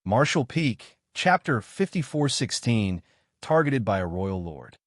Martial Peak, Chapter 5416, targeted by a royal lord.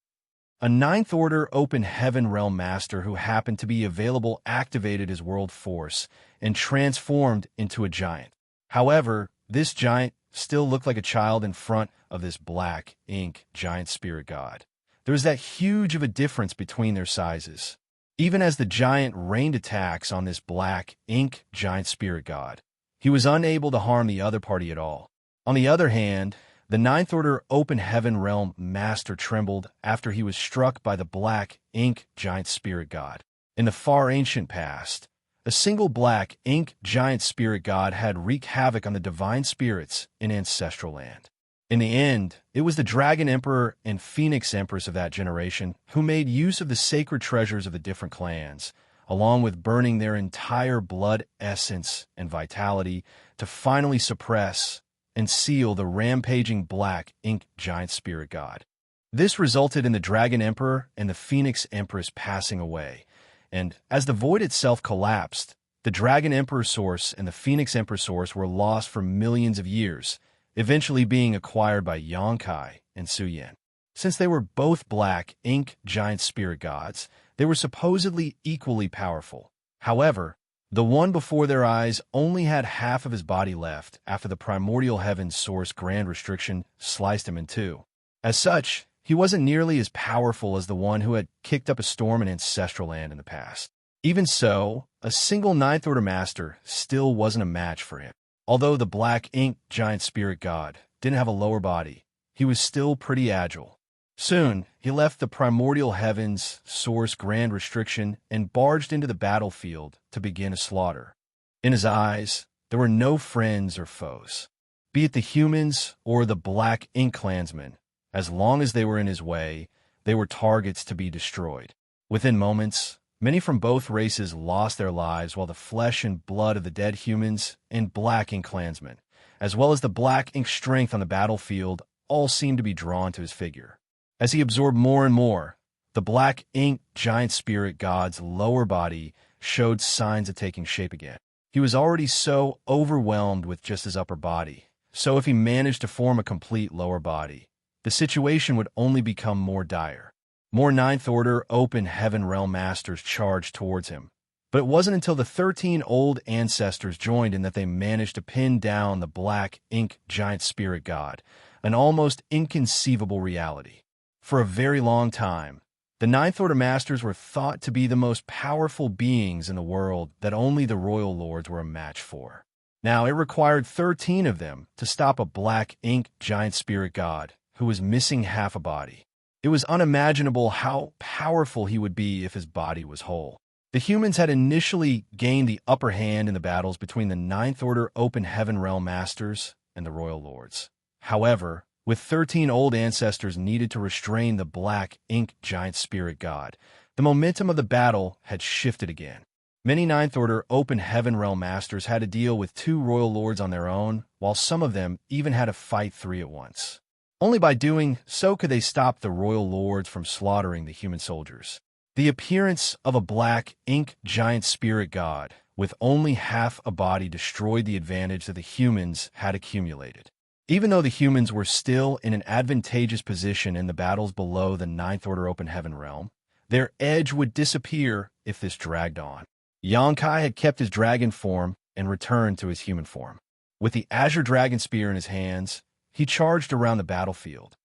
A Ninth Order Open Heaven Realm Master who happened to be available activated his world force and transformed into a giant. However, this giant still looked like a child in front of this black ink giant spirit god. There was that huge of a difference between their sizes. Even as the giant rained attacks on this black ink giant spirit god, he was unable to harm the other party at all. On the other hand, the Ninth Order Open Heaven Realm Master trembled after he was struck by the black ink giant spirit god. In the far ancient past, a single black ink giant spirit god had wreaked havoc on the divine spirits in ancestral land. In the end, it was the Dragon Emperor and Phoenix Empress of that generation who made use of the sacred treasures of the different clans, along with burning their entire blood essence and vitality to finally suppress and seal the rampaging black ink giant spirit god. This resulted in the Dragon Emperor and the Phoenix Empress passing away, and as the void itself collapsed, the Dragon Emperor source and the Phoenix Empress source were lost for millions of years, eventually being acquired by Xianxia and Suyan. Since they were both black ink giant spirit gods, they were supposedly equally powerful. However, the one before their eyes only had half of his body left after the primordial heavens source grand restriction sliced him in two. As such, he wasn't nearly as powerful as the one who had kicked up a storm in ancestral land in the past. Even so, a single Ninth Order Master still wasn't a match for him. Although the black ink giant spirit god didn't have a lower body, he was still pretty agile. Soon, he left the primordial heavens source grand restriction and barged into the battlefield to begin a slaughter. In his eyes, there were no friends or foes, be it the humans or the black ink clansmen. As long as they were in his way, they were targets to be destroyed. Within moments, many from both races lost their lives, while the flesh and blood of the dead humans and black ink clansmen, as well as the black ink strength on the battlefield, all seemed to be drawn to his figure. As he absorbed more and more, the black ink giant spirit god's lower body showed signs of taking shape again. He was already so overwhelmed with just his upper body, so if he managed to form a complete lower body, the situation would only become more dire. More Ninth Order Open Heaven Realm Masters charged towards him, but it wasn't until the 13 old ancestors joined in that they managed to pin down the black ink giant spirit god, an almost inconceivable reality. For a very long time, the Ninth Order Masters were thought to be the most powerful beings in the world that only the Royal Lords were a match for. Now, it required 13 of them to stop a black ink giant spirit god who was missing half a body. It was unimaginable how powerful he would be if his body was whole. The humans had initially gained the upper hand in the battles between the Ninth Order Open Heaven Realm Masters and the Royal Lords. However, with 13 old ancestors needed to restrain the black ink giant spirit god, the momentum of the battle had shifted again. Many Ninth Order Open Heaven Realm Masters had to deal with 2 Royal Lords on their own, while some of them even had to fight 3 at once. Only by doing so could they stop the Royal Lords from slaughtering the human soldiers. The appearance of a black ink giant spirit god with only half a body destroyed the advantage that the humans had accumulated. Even though the humans were still in an advantageous position in the battles below the Ninth Order Open Heaven Realm, their edge would disappear if this dragged on. Xianxia had kept his dragon form and returned to his human form. With the Azure Dragon Spear in his hands, he charged around the battlefield.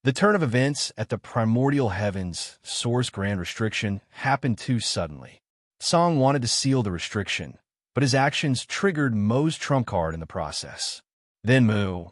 The turn of events at the primordial heavens source grand restriction happened too suddenly. Song wanted to seal the restriction, but his actions triggered Mu's trump card in the process. Then Mu,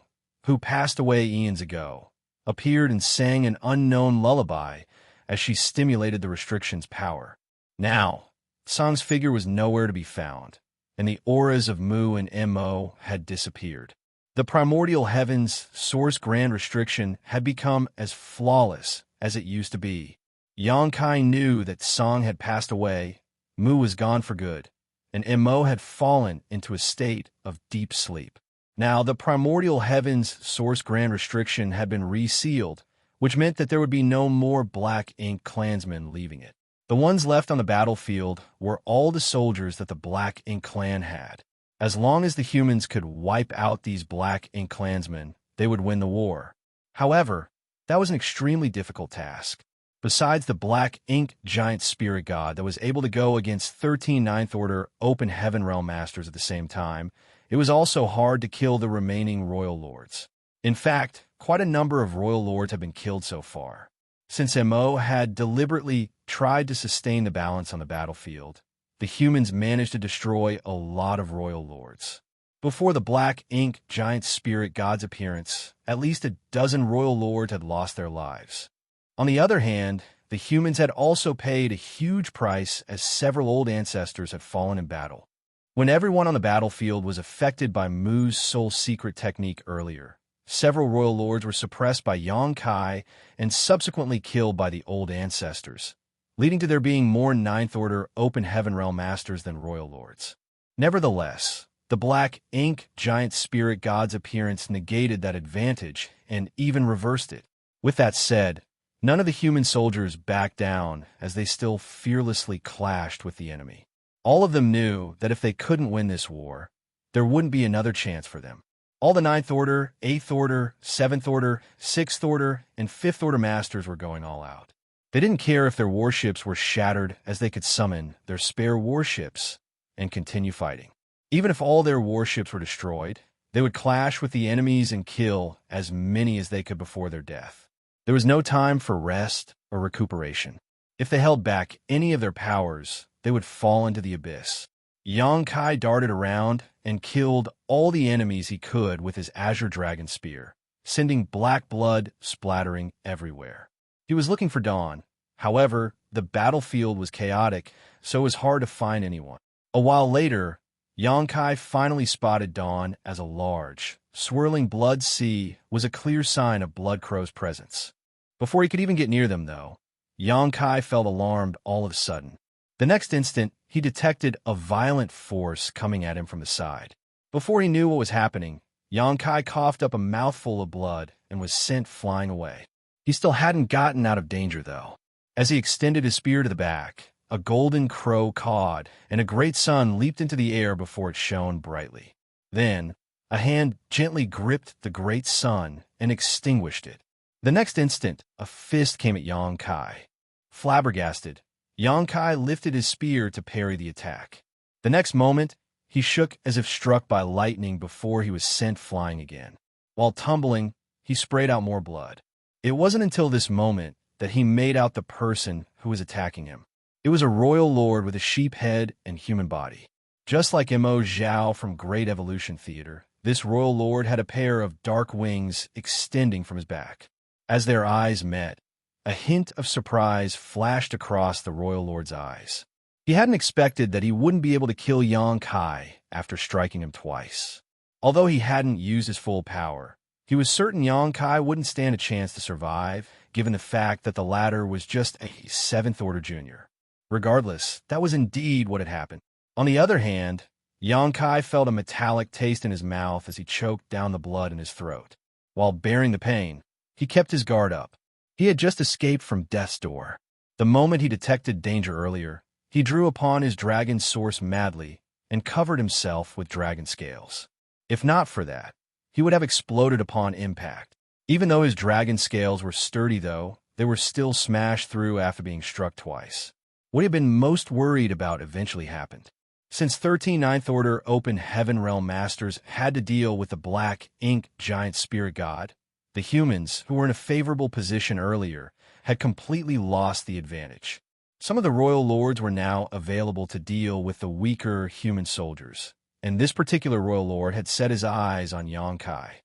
who passed away eons ago, appeared and sang an unknown lullaby as she stimulated the restriction's power. Now, Song's figure was nowhere to be found, and the auras of Mu and Mo had disappeared. The primordial heavens source grand restriction had become as flawless as it used to be. Xianxia knew that Song had passed away, Mu was gone for good, and Mo had fallen into a state of deep sleep. Now, the primordial heavens source grand restriction had been resealed, which meant that there would be no more black ink clansmen leaving it. The ones left on the battlefield were all the soldiers that the black ink clan had. As long as the humans could wipe out these black ink clansmen, they would win the war. However, that was an extremely difficult task. Besides the black ink giant spirit god that was able to go against 13 Ninth Order open heaven realm masters at the same time, it was also hard to kill the remaining royal lords. In fact, quite a number of royal lords have been killed so far. Since MO had deliberately tried to sustain the balance on the battlefield, the humans managed to destroy a lot of royal lords. Before the black ink giant spirit god's appearance, at least a dozen royal lords had lost their lives. On the other hand, the humans had also paid a huge price as several old ancestors had fallen in battle. When everyone on the battlefield was affected by Mu's soul secret technique earlier, several royal lords were suppressed by Yang Kai and subsequently killed by the old ancestors, leading to there being more Ninth Order open heaven realm masters than royal lords. Nevertheless, the black ink giant spirit god's appearance negated that advantage and even reversed it. With that said, none of the human soldiers backed down as they still fearlessly clashed with the enemy. All of them knew that if they couldn't win this war, there wouldn't be another chance for them. All the Ninth Order, Eighth Order, Seventh Order, Sixth Order, and Fifth Order masters were going all out. They didn't care if their warships were shattered, as they could summon their spare warships and continue fighting. Even if all their warships were destroyed, they would clash with the enemies and kill as many as they could before their death. There was no time for rest or recuperation. If they held back any of their powers, they would fall into the abyss. Yang Kai darted around and killed all the enemies he could with his Azure Dragon Spear, sending black blood splattering everywhere. He was looking for Dawn. However, the battlefield was chaotic, so it was hard to find anyone. A while later, Yang Kai finally spotted Dawn as a large, swirling blood sea was a clear sign of Blood Crow's presence. Before he could even get near them, though, Yang Kai felt alarmed all of a sudden. The next instant, he detected a violent force coming at him from the side. Before he knew what was happening, Yang Kai coughed up a mouthful of blood and was sent flying away. He still hadn't gotten out of danger, though. As he extended his spear to the back, a golden crow cawed, and a great sun leaped into the air before it shone brightly. Then, a hand gently gripped the great sun and extinguished it. The next instant, a fist came at Yang Kai. Flabbergasted, Yang Kai lifted his spear to parry the attack. The next moment, he shook as if struck by lightning before he was sent flying again. While tumbling, he sprayed out more blood. It wasn't until this moment that he made out the person who was attacking him. It was a royal lord with a sheep head and human body. Just like Mo Zhao from Great Evolution Theater, this royal lord had a pair of dark wings extending from his back. As their eyes met, a hint of surprise flashed across the royal lord's eyes. He hadn't expected that he wouldn't be able to kill Yang Kai after striking him twice. Although he hadn't used his full power, he was certain Yang Kai wouldn't stand a chance to survive, given the fact that the latter was just a Seventh Order junior. Regardless, that was indeed what had happened. On the other hand, Yang Kai felt a metallic taste in his mouth as he choked down the blood in his throat. While bearing the pain, he kept his guard up. He had just escaped from death's door. The moment he detected danger earlier, he drew upon his dragon source madly and covered himself with dragon scales. If not for that, he would have exploded upon impact. Even though his dragon scales were sturdy, though, they were still smashed through after being struck twice. What he had been most worried about eventually happened. Since 13 Ninth Order open heaven realm masters had to deal with the black ink giant spirit god, the humans, who were in a favorable position earlier, had completely lost the advantage. Some of the royal lords were now available to deal with the weaker human soldiers, and this particular royal lord had set his eyes on Yang Kai.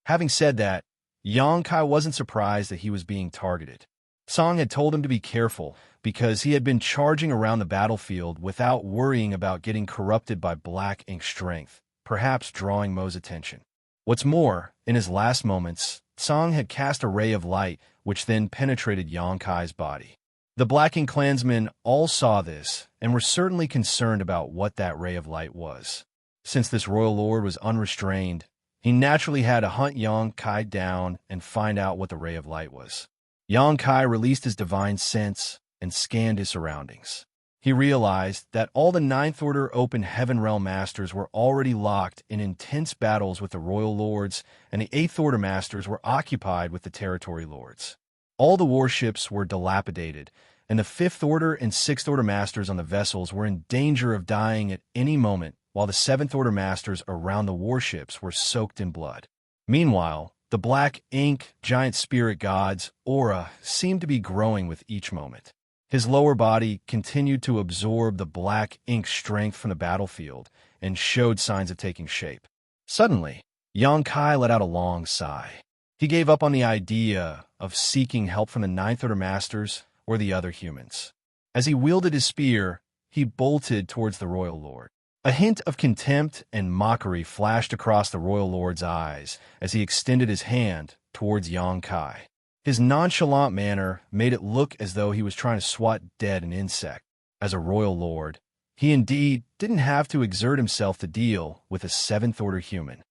Having said that, Yang Kai wasn't surprised that he was being targeted. Song had told him to be careful because he had been charging around the battlefield without worrying about getting corrupted by black ink strength, perhaps drawing Mo's attention. What's more, in his last moments, Song had cast a ray of light, which then penetrated Yang Kai's body. The Black Ink clansmen all saw this and were certainly concerned about what that ray of light was. Since this royal lord was unrestrained, he naturally had to hunt Yang Kai down and find out what the ray of light was. Yang Kai released his divine sense and scanned his surroundings. he realized that all the Ninth Order Open Heaven Realm Masters were already locked in intense battles with the Royal Lords, and the Eighth Order Masters were occupied with the Territory Lords. All the warships were dilapidated, and the Fifth Order and Sixth Order Masters on the vessels were in danger of dying at any moment, while the Seventh Order Masters around the warships were soaked in blood. Meanwhile, the black ink giant spirit god's aura seemed to be growing with each moment. His lower body continued to absorb the black ink strength from the battlefield and showed signs of taking shape. Suddenly, Xianxia let out a long sigh. He gave up on the idea of seeking help from the Ninth Order Masters or the other humans. As he wielded his spear, he bolted towards the Royal Lord. A hint of contempt and mockery flashed across the Royal Lord's eyes as he extended his hand towards Xianxia. His nonchalant manner made it look as though he was trying to swat dead an insect. As a Royal Lord, he indeed didn't have to exert himself to deal with a Seventh Order human.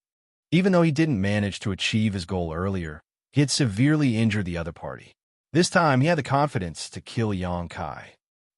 Even though he didn't manage to achieve his goal earlier, he had severely injured the other party. This time, he had the confidence to kill Xianxia.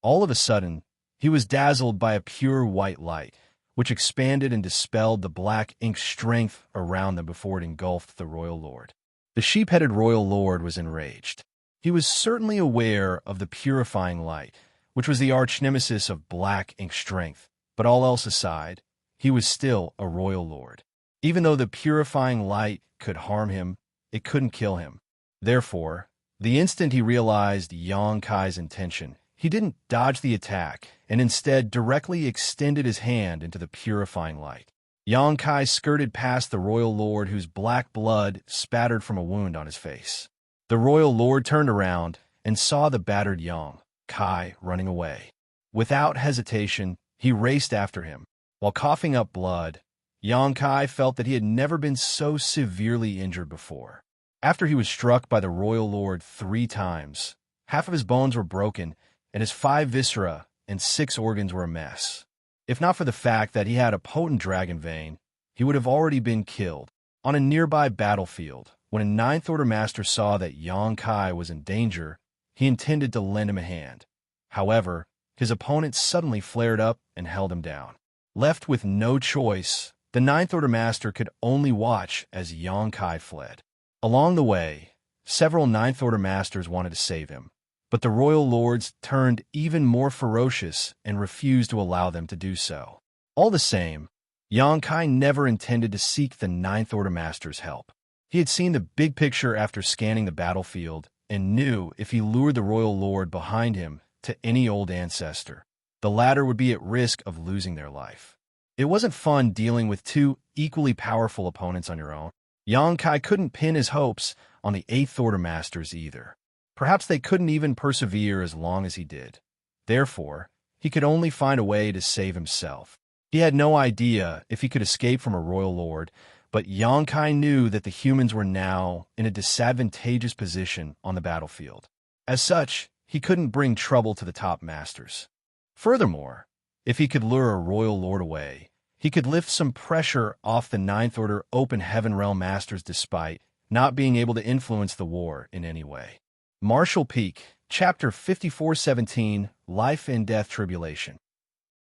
All of a sudden, he was dazzled by a pure white light, which expanded and dispelled the black ink strength around them before it engulfed the Royal Lord. The sheep-headed Royal Lord was enraged. He was certainly aware of the purifying light, which was the arch-nemesis of black ink strength, but all else aside, he was still a Royal Lord. Even though the purifying light could harm him, it couldn't kill him. Therefore, the instant he realized Xianxia's intention, he didn't dodge the attack, and instead directly extended his hand into the purifying light. Xianxia skirted past the Royal Lord, whose black blood spattered from a wound on his face. The Royal Lord turned around and saw the battered Xianxia running away. Without hesitation, he raced after him. While coughing up blood, Xianxia felt that he had never been so severely injured before. After he was struck by the Royal Lord 3 times, half of his bones were broken, and his 5 viscera and 6 organs were a mess. If not for the fact that he had a potent dragon vein, he would have already been killed. On a nearby battlefield, when a Ninth Order Master saw that Xianxia was in danger, he intended to lend him a hand. However, his opponent suddenly flared up and held him down. Left with no choice, the Ninth Order Master could only watch as Xianxia fled. Along the way, several Ninth Order Masters wanted to save him, but the Royal Lords turned even more ferocious and refused to allow them to do so. All the same, Xianxia never intended to seek the Ninth Order Master's help. He had seen the big picture after scanning the battlefield and knew if he lured the Royal Lord behind him to any old ancestor, the latter would be at risk of losing their life. It wasn't fun dealing with 2 equally powerful opponents on your own. Xianxia couldn't pin his hopes on the Eighth Order Masters either. Perhaps they couldn't even persevere as long as he did. Therefore, he could only find a way to save himself. He had no idea if he could escape from a Royal Lord, but Xianxia knew that the humans were now in a disadvantageous position on the battlefield. As such, he couldn't bring trouble to the top masters. Furthermore, if he could lure a Royal Lord away, he could lift some pressure off the Ninth Order Open Heaven Realm Masters despite not being able to influence the war in any way. Martial Peak, Chapter 5417, Life and Death Tribulation.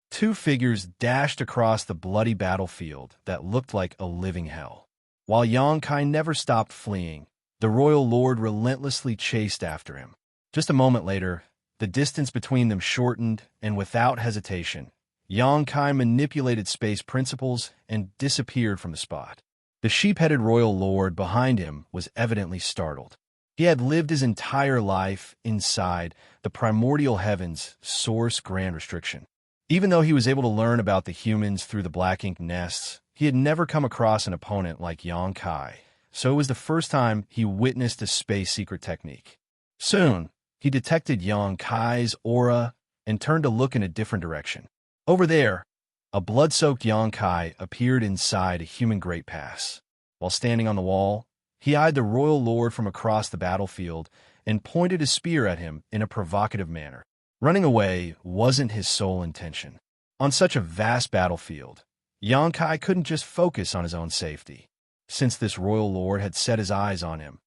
2 figures dashed across the bloody battlefield that looked like a living hell. While Xianxia never stopped fleeing, the Royal Lord relentlessly chased after him. Just a moment later, the distance between them shortened, and without hesitation, Xianxia manipulated space principles and disappeared from the spot. The sheep-headed Royal Lord behind him was evidently startled. He had lived his entire life inside the primordial heavens' source grand restriction. Even though he was able to learn about the humans through the black ink nests, he had never come across an opponent like Xianxia, so it was the first time he witnessed a space secret technique. Soon, he detected Xianxia's aura and turned to look in a different direction. Over there, a blood-soaked Xianxia appeared inside a human great pass. While standing on the wall, he eyed the Royal Lord from across the battlefield and pointed his spear at him in a provocative manner. Running away wasn't his sole intention. On such a vast battlefield, Xianxia couldn't just focus on his own safety. Since this Royal Lord had set his eyes on him,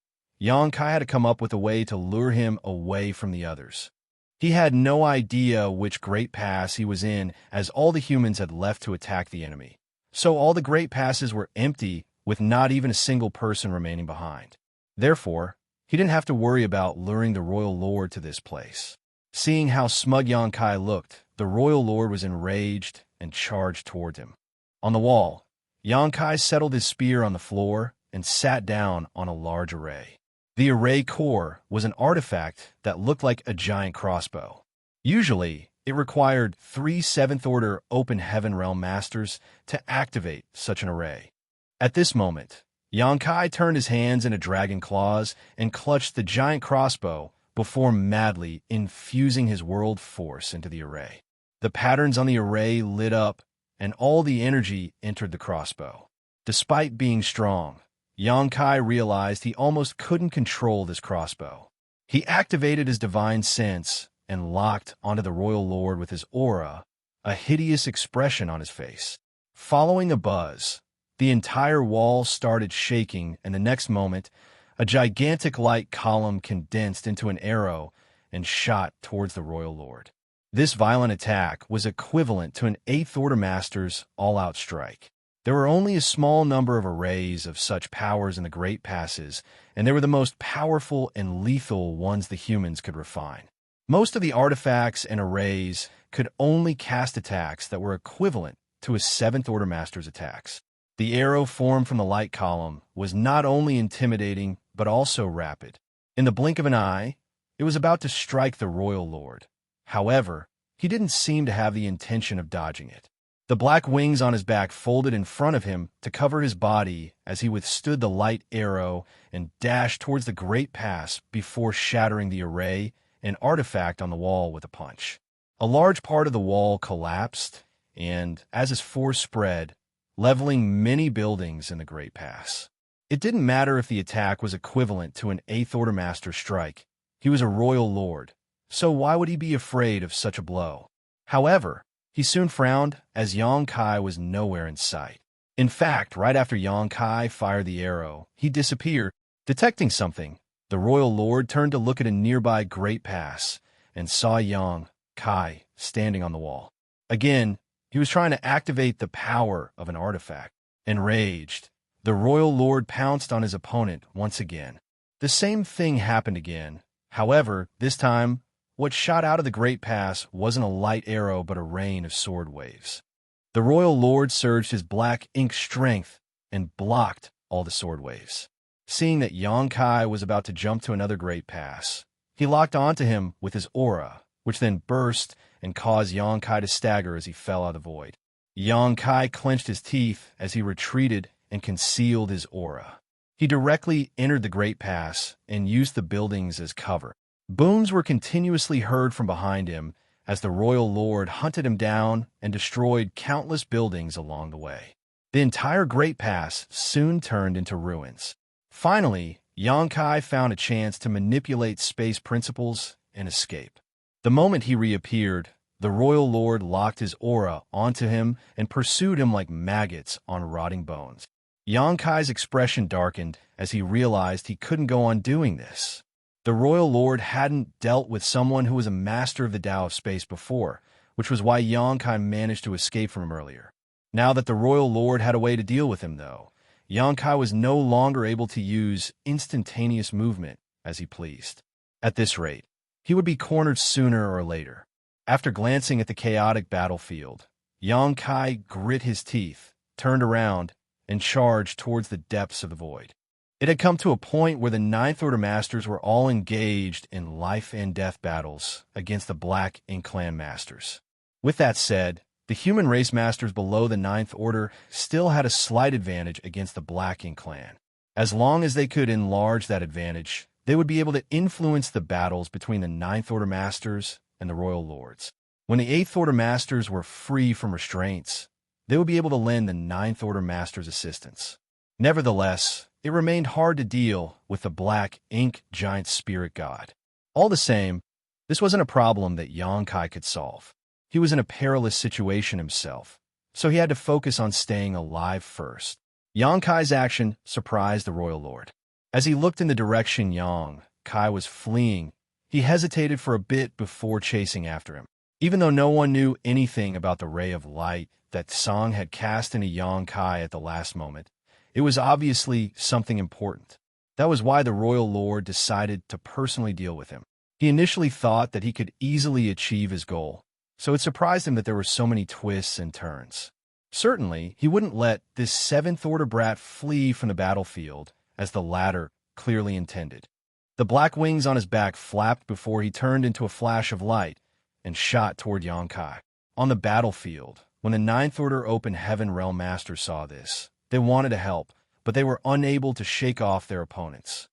Xianxia had to come up with a way to lure him away from the others. He had no idea which Great Pass he was in, as all the humans had left to attack the enemy. So all the Great Passes were empty, with not even a single person remaining behind. Therefore, he didn't have to worry about luring the royal lord to this place. Seeing how smug Xianxia looked, the royal lord was enraged and charged toward him. On the wall, Xianxia settled his spear on the floor and sat down on a large array. The array core was an artifact that looked like a giant crossbow. Usually, it required 3 7th-order Open Heaven Realm Masters to activate such an array. At this moment, Xianxia turned his hands into dragon claws and clutched the giant crossbow before madly infusing his world force into the array. The patterns on the array lit up, and all the energy entered the crossbow. Despite being strong, Xianxia realized he almost couldn't control this crossbow. He activated his divine sense and locked onto the royal lord with his aura, a hideous expression on his face. Following a buzz, the entire wall started shaking, and the next moment, a gigantic light column condensed into an arrow and shot towards the royal lord. This violent attack was equivalent to an 8th-order master's all-out strike. There were only a small number of arrays of such powers in the Great Passes, and they were the most powerful and lethal ones the humans could refine. Most of the artifacts and arrays could only cast attacks that were equivalent to a 7th-order master's attacks. The arrow formed from the light column was not only intimidating, but also rapid. In the blink of an eye, it was about to strike the royal lord. However, he didn't seem to have the intention of dodging it. The black wings on his back folded in front of him to cover his body as he withstood the light arrow and dashed towards the Great Pass before shattering the array and artifact on the wall with a punch. A large part of the wall collapsed, and as his force spread, leveling many buildings in the Great Pass. It didn't matter if the attack was equivalent to an 8th-order master strike. He was a royal lord, so why would he be afraid of such a blow? However, he soon frowned as Xianxia was nowhere in sight. In fact, right after Xianxia fired the arrow, he disappeared. Detecting something, the royal lord turned to look at a nearby Great Pass and saw Xianxia standing on the wall. Again, he was trying to activate the power of an artifact. Enraged, the royal lord pounced on his opponent once again. The same thing happened again. However, this time, what shot out of the Great Pass wasn't a light arrow but a rain of sword waves. The royal lord surged his black ink strength and blocked all the sword waves. Seeing that Xianxia was about to jump to another Great Pass, he locked onto him with his aura, which then burst and caused Xianxia to stagger as he fell out of the void. Xianxia clenched his teeth as he retreated and concealed his aura. He directly entered the Great Pass and used the buildings as cover. Booms were continuously heard from behind him as the royal lord hunted him down and destroyed countless buildings along the way. The entire Great Pass soon turned into ruins. Finally, Xianxia found a chance to manipulate space principles and escape. The moment he reappeared, the royal lord locked his aura onto him and pursued him like maggots on rotting bones. Xianxia's expression darkened as he realized he couldn't go on doing this. The royal lord hadn't dealt with someone who was a master of the Tao of space before, which was why Xianxia managed to escape from him earlier. Now that the royal lord had a way to deal with him, though, Xianxia was no longer able to use instantaneous movement as he pleased. At this rate, he would be cornered sooner or later. After glancing at the chaotic battlefield, Xianxia grit his teeth, turned around, and charged towards the depths of the void. It had come to a point where the 9th-order masters were all engaged in life-and-death battles against the Black Ink Clan masters. With that said, the human race masters below the 9th Order still had a slight advantage against the Black Ink Clan. As long as they could enlarge that advantage, they would be able to influence the battles between the 9th Order masters and the royal lords. When the 8th Order masters were free from restraints, they would be able to lend the 9th Order masters assistance. Nevertheless, it remained hard to deal with the Black Ink Giant Spirit God. All the same, this wasn't a problem that Xianxia could solve. He was in a perilous situation himself, so he had to focus on staying alive first. Xianxia's action surprised the royal lord. As he looked in the direction Xianxia was fleeing, he hesitated for a bit before chasing after him. Even though no one knew anything about the ray of light that Song had cast into Xianxia at the last moment, it was obviously something important. That was why the royal lord decided to personally deal with him. He initially thought that he could easily achieve his goal, so it surprised him that there were so many twists and turns. Certainly, he wouldn't let this seventh-order brat flee from the battlefield, as the latter clearly intended. The black wings on his back flapped before he turned into a flash of light and shot toward Xianxia. On the battlefield, when the Ninth-Order Open Heaven Realm Masters saw this, they wanted to help, but they were unable to shake off their opponents.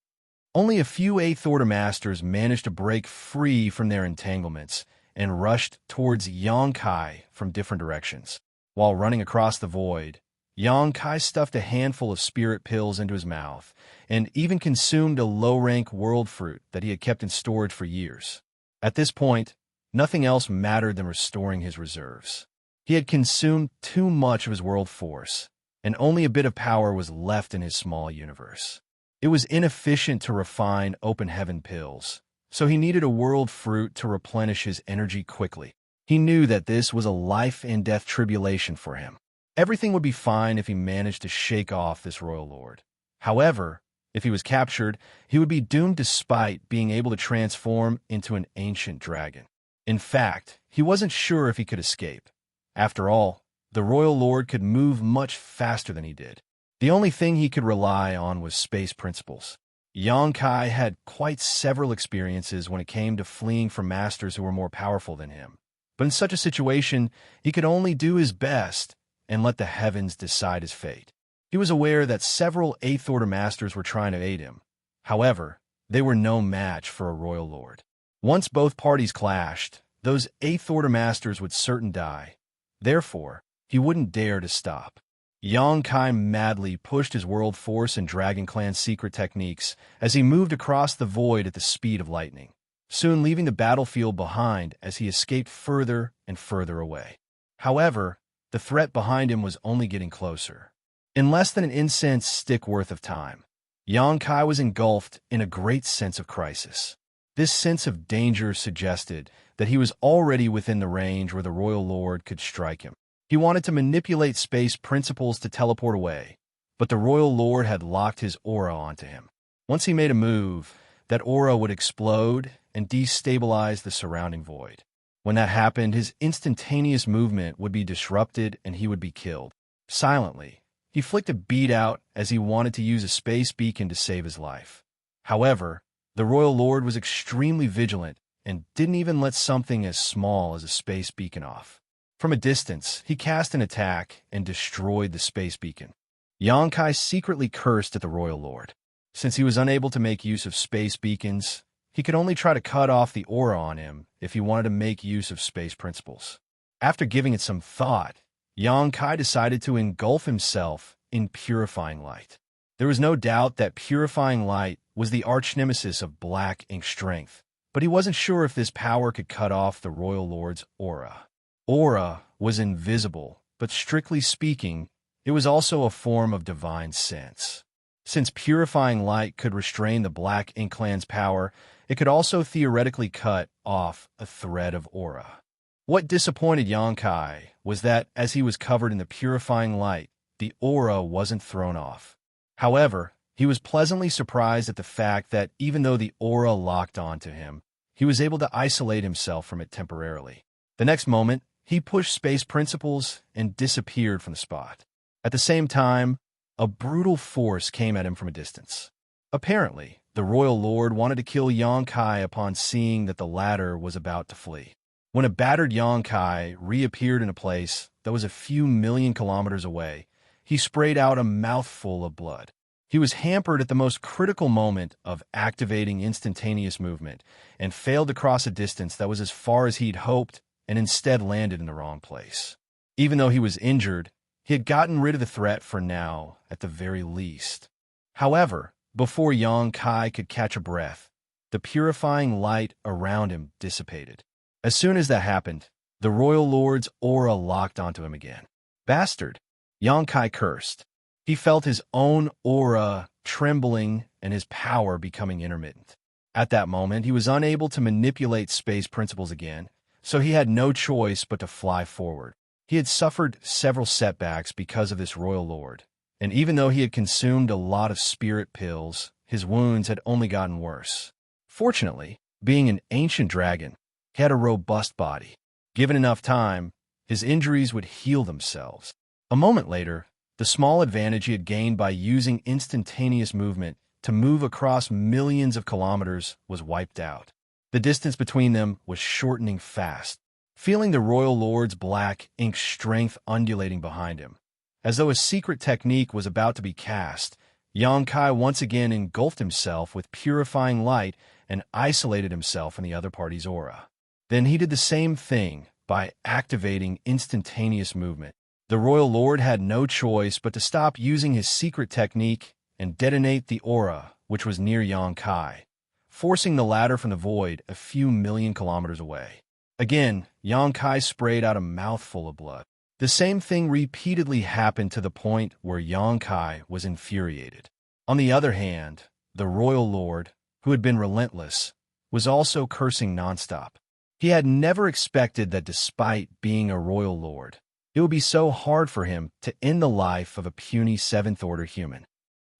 Only a few Eighth-Order Masters managed to break free from their entanglements and rushed towards Xianxia from different directions. While running across the void, Xianxia stuffed a handful of spirit pills into his mouth and even consumed a low-rank world fruit that he had kept in storage for years. At this point, nothing else mattered than restoring his reserves. He had consumed too much of his world force, and only a bit of power was left in his small universe. It was inefficient to refine open heaven pills, so he needed a world fruit to replenish his energy quickly. He knew that this was a life-and-death tribulation for him. Everything would be fine if he managed to shake off this royal lord. However, if he was captured, he would be doomed despite being able to transform into an ancient dragon. In fact, he wasn't sure if he could escape. After all, the royal lord could move much faster than he did. The only thing he could rely on was space principles. Xianxia had quite several experiences when it came to fleeing from masters who were more powerful than him. But in such a situation, he could only do his best and let the heavens decide his fate. He was aware that several Eighth-Order Masters were trying to aid him. However, they were no match for a royal lord. Once both parties clashed, those Eighth-Order Masters would certain die. Therefore, he wouldn't dare to stop. Xianxia madly pushed his world force and Dragon Clan's secret techniques as he moved across the void at the speed of lightning, soon leaving the battlefield behind as he escaped further and further away. However, the threat behind him was only getting closer. In less than an incense stick worth of time, Xianxia was engulfed in a great sense of crisis. This sense of danger suggested that he was already within the range where the royal lord could strike him. He wanted to manipulate space principles to teleport away, but the royal lord had locked his aura onto him. Once he made a move, that aura would explode and destabilize the surrounding void. When that happened, his instantaneous movement would be disrupted and he would be killed. Silently, he flicked a bead out as he wanted to use a space beacon to save his life. However, the royal lord was extremely vigilant and didn't even let something as small as a space beacon off. From a distance, he cast an attack and destroyed the space beacon. Xianxia secretly cursed at the royal lord. Since he was unable to make use of space beacons, he could only try to cut off the aura on him if he wanted to make use of space principles. After giving it some thought, Xianxia decided to engulf himself in purifying light. There was no doubt that purifying light was the arch-nemesis of black ink strength, but he wasn't sure if this power could cut off the royal lord's aura. Aura was invisible, but strictly speaking, it was also a form of divine sense. Since purifying light could restrain the Black Ink Clan's power, it could also theoretically cut off a thread of aura. What disappointed Xianxia was that, as he was covered in the purifying light, the aura wasn't thrown off. However, he was pleasantly surprised at the fact that even though the aura locked onto him, he was able to isolate himself from it temporarily. The next moment, he pushed space principles and disappeared from the spot. At the same time, a brutal force came at him from a distance. Apparently, the royal lord wanted to kill Xianxia upon seeing that the latter was about to flee. When a battered Xianxia reappeared in a place that was a few million kilometers away, he sprayed out a mouthful of blood. He was hampered at the most critical moment of activating instantaneous movement and failed to cross a distance that was as far as he'd hoped and instead landed in the wrong place. Even though he was injured, he had gotten rid of the threat for now, at the very least. However, before Xianxia could catch a breath, the purifying light around him dissipated. As soon as that happened, the royal lord's aura locked onto him again. Bastard! Xianxia cursed. He felt his own aura trembling and his power becoming intermittent. At that moment, he was unable to manipulate space principles again, so he had no choice but to fly forward. He had suffered several setbacks because of this royal lord, and even though he had consumed a lot of spirit pills, his wounds had only gotten worse. Fortunately, being an ancient dragon, he had a robust body. Given enough time, his injuries would heal themselves. A moment later, the small advantage he had gained by using instantaneous movement to move across millions of kilometers was wiped out. The distance between them was shortening fast, feeling the royal lord's black ink strength undulating behind him. As though a secret technique was about to be cast, Xianxia once again engulfed himself with purifying light and isolated himself from the other party's aura. Then he did the same thing by activating instantaneous movement. The royal lord had no choice but to stop using his secret technique and detonate the aura, which was near Xianxia, forcing the latter from the void a few million kilometers away. Again, Xianxia sprayed out a mouthful of blood. The same thing repeatedly happened to the point where Xianxia was infuriated. On the other hand, the royal lord, who had been relentless, was also cursing nonstop. He had never expected that despite being a royal lord, it would be so hard for him to end the life of a puny seventh-order human.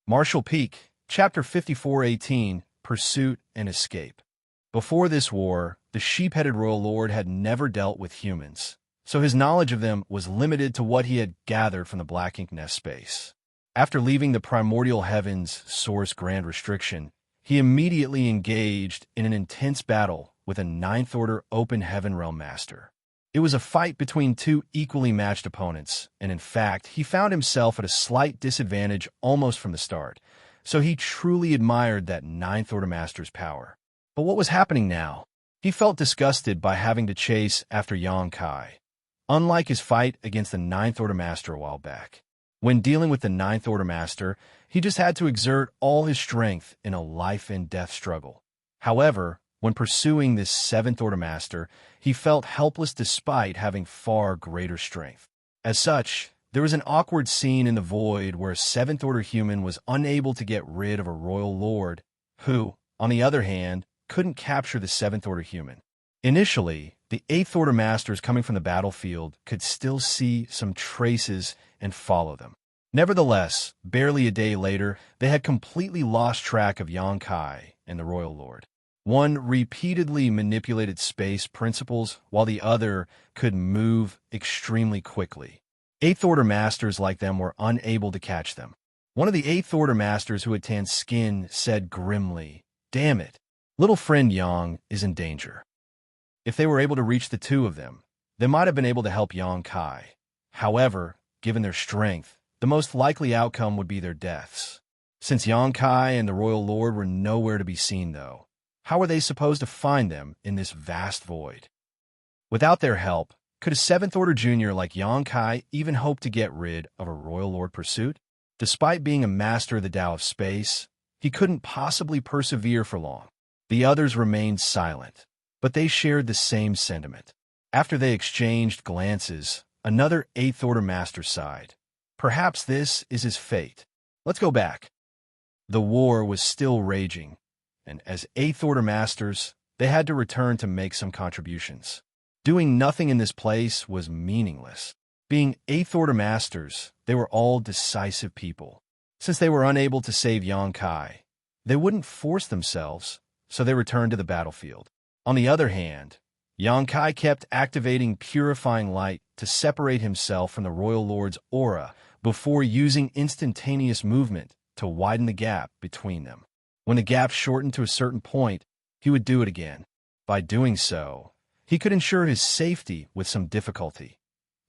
Martial Peak, Chapter 54:18, Pursuit and Escape. Before this war, the sheep-headed royal lord had never dealt with humans, so his knowledge of them was limited to what he had gathered from the Black Ink Nest space. After leaving the primordial heavens source grand restriction, he immediately engaged in an intense battle with a ninth-order open heaven realm master. It was a fight between two equally matched opponents, and in fact, he found himself at a slight disadvantage almost from the start, so he truly admired that ninth-order master's power. But what was happening now? He felt disgusted by having to chase after Xianxia, unlike his fight against the ninth-order master a while back. When dealing with the ninth-order master, he just had to exert all his strength in a life-and-death struggle. However, when pursuing this seventh-order master, he felt helpless despite having far greater strength. As such, there was an awkward scene in the void where a seventh-order human was unable to get rid of a royal lord, who, on the other hand, couldn't capture the seventh-order human. Initially, the eighth-order masters coming from the battlefield could still see some traces and follow them. Nevertheless, barely a day later, they had completely lost track of Xianxia and the royal lord. One repeatedly manipulated space principles, while the other could move extremely quickly. Eighth-order masters like them were unable to catch them. One of the eighth-order masters who had tanned skin said grimly, "Damn it, little friend Yang is in danger." If they were able to reach the two of them, they might have been able to help Xianxia. However, given their strength, the most likely outcome would be their deaths. Since Xianxia and the royal lord were nowhere to be seen, though, how were they supposed to find them in this vast void? Without their help, could a seventh-order junior like Xianxia even hope to get rid of a royal lord pursuit? Despite being a master of the Tao of space, he couldn't possibly persevere for long. The others remained silent, but they shared the same sentiment. After they exchanged glances, another eighth-order master sighed. Perhaps this is his fate. Let's go back. The war was still raging, and as eighth-order masters, they had to return to make some contributions. Doing nothing in this place was meaningless. Being eighth-order masters, they were all decisive people. Since they were unable to save Xianxia, they wouldn't force themselves, so they returned to the battlefield. On the other hand, Xianxia kept activating purifying light to separate himself from the royal lord's aura before using instantaneous movement to widen the gap between them. When the gap shortened to a certain point, he would do it again. By doing so, he could ensure his safety with some difficulty.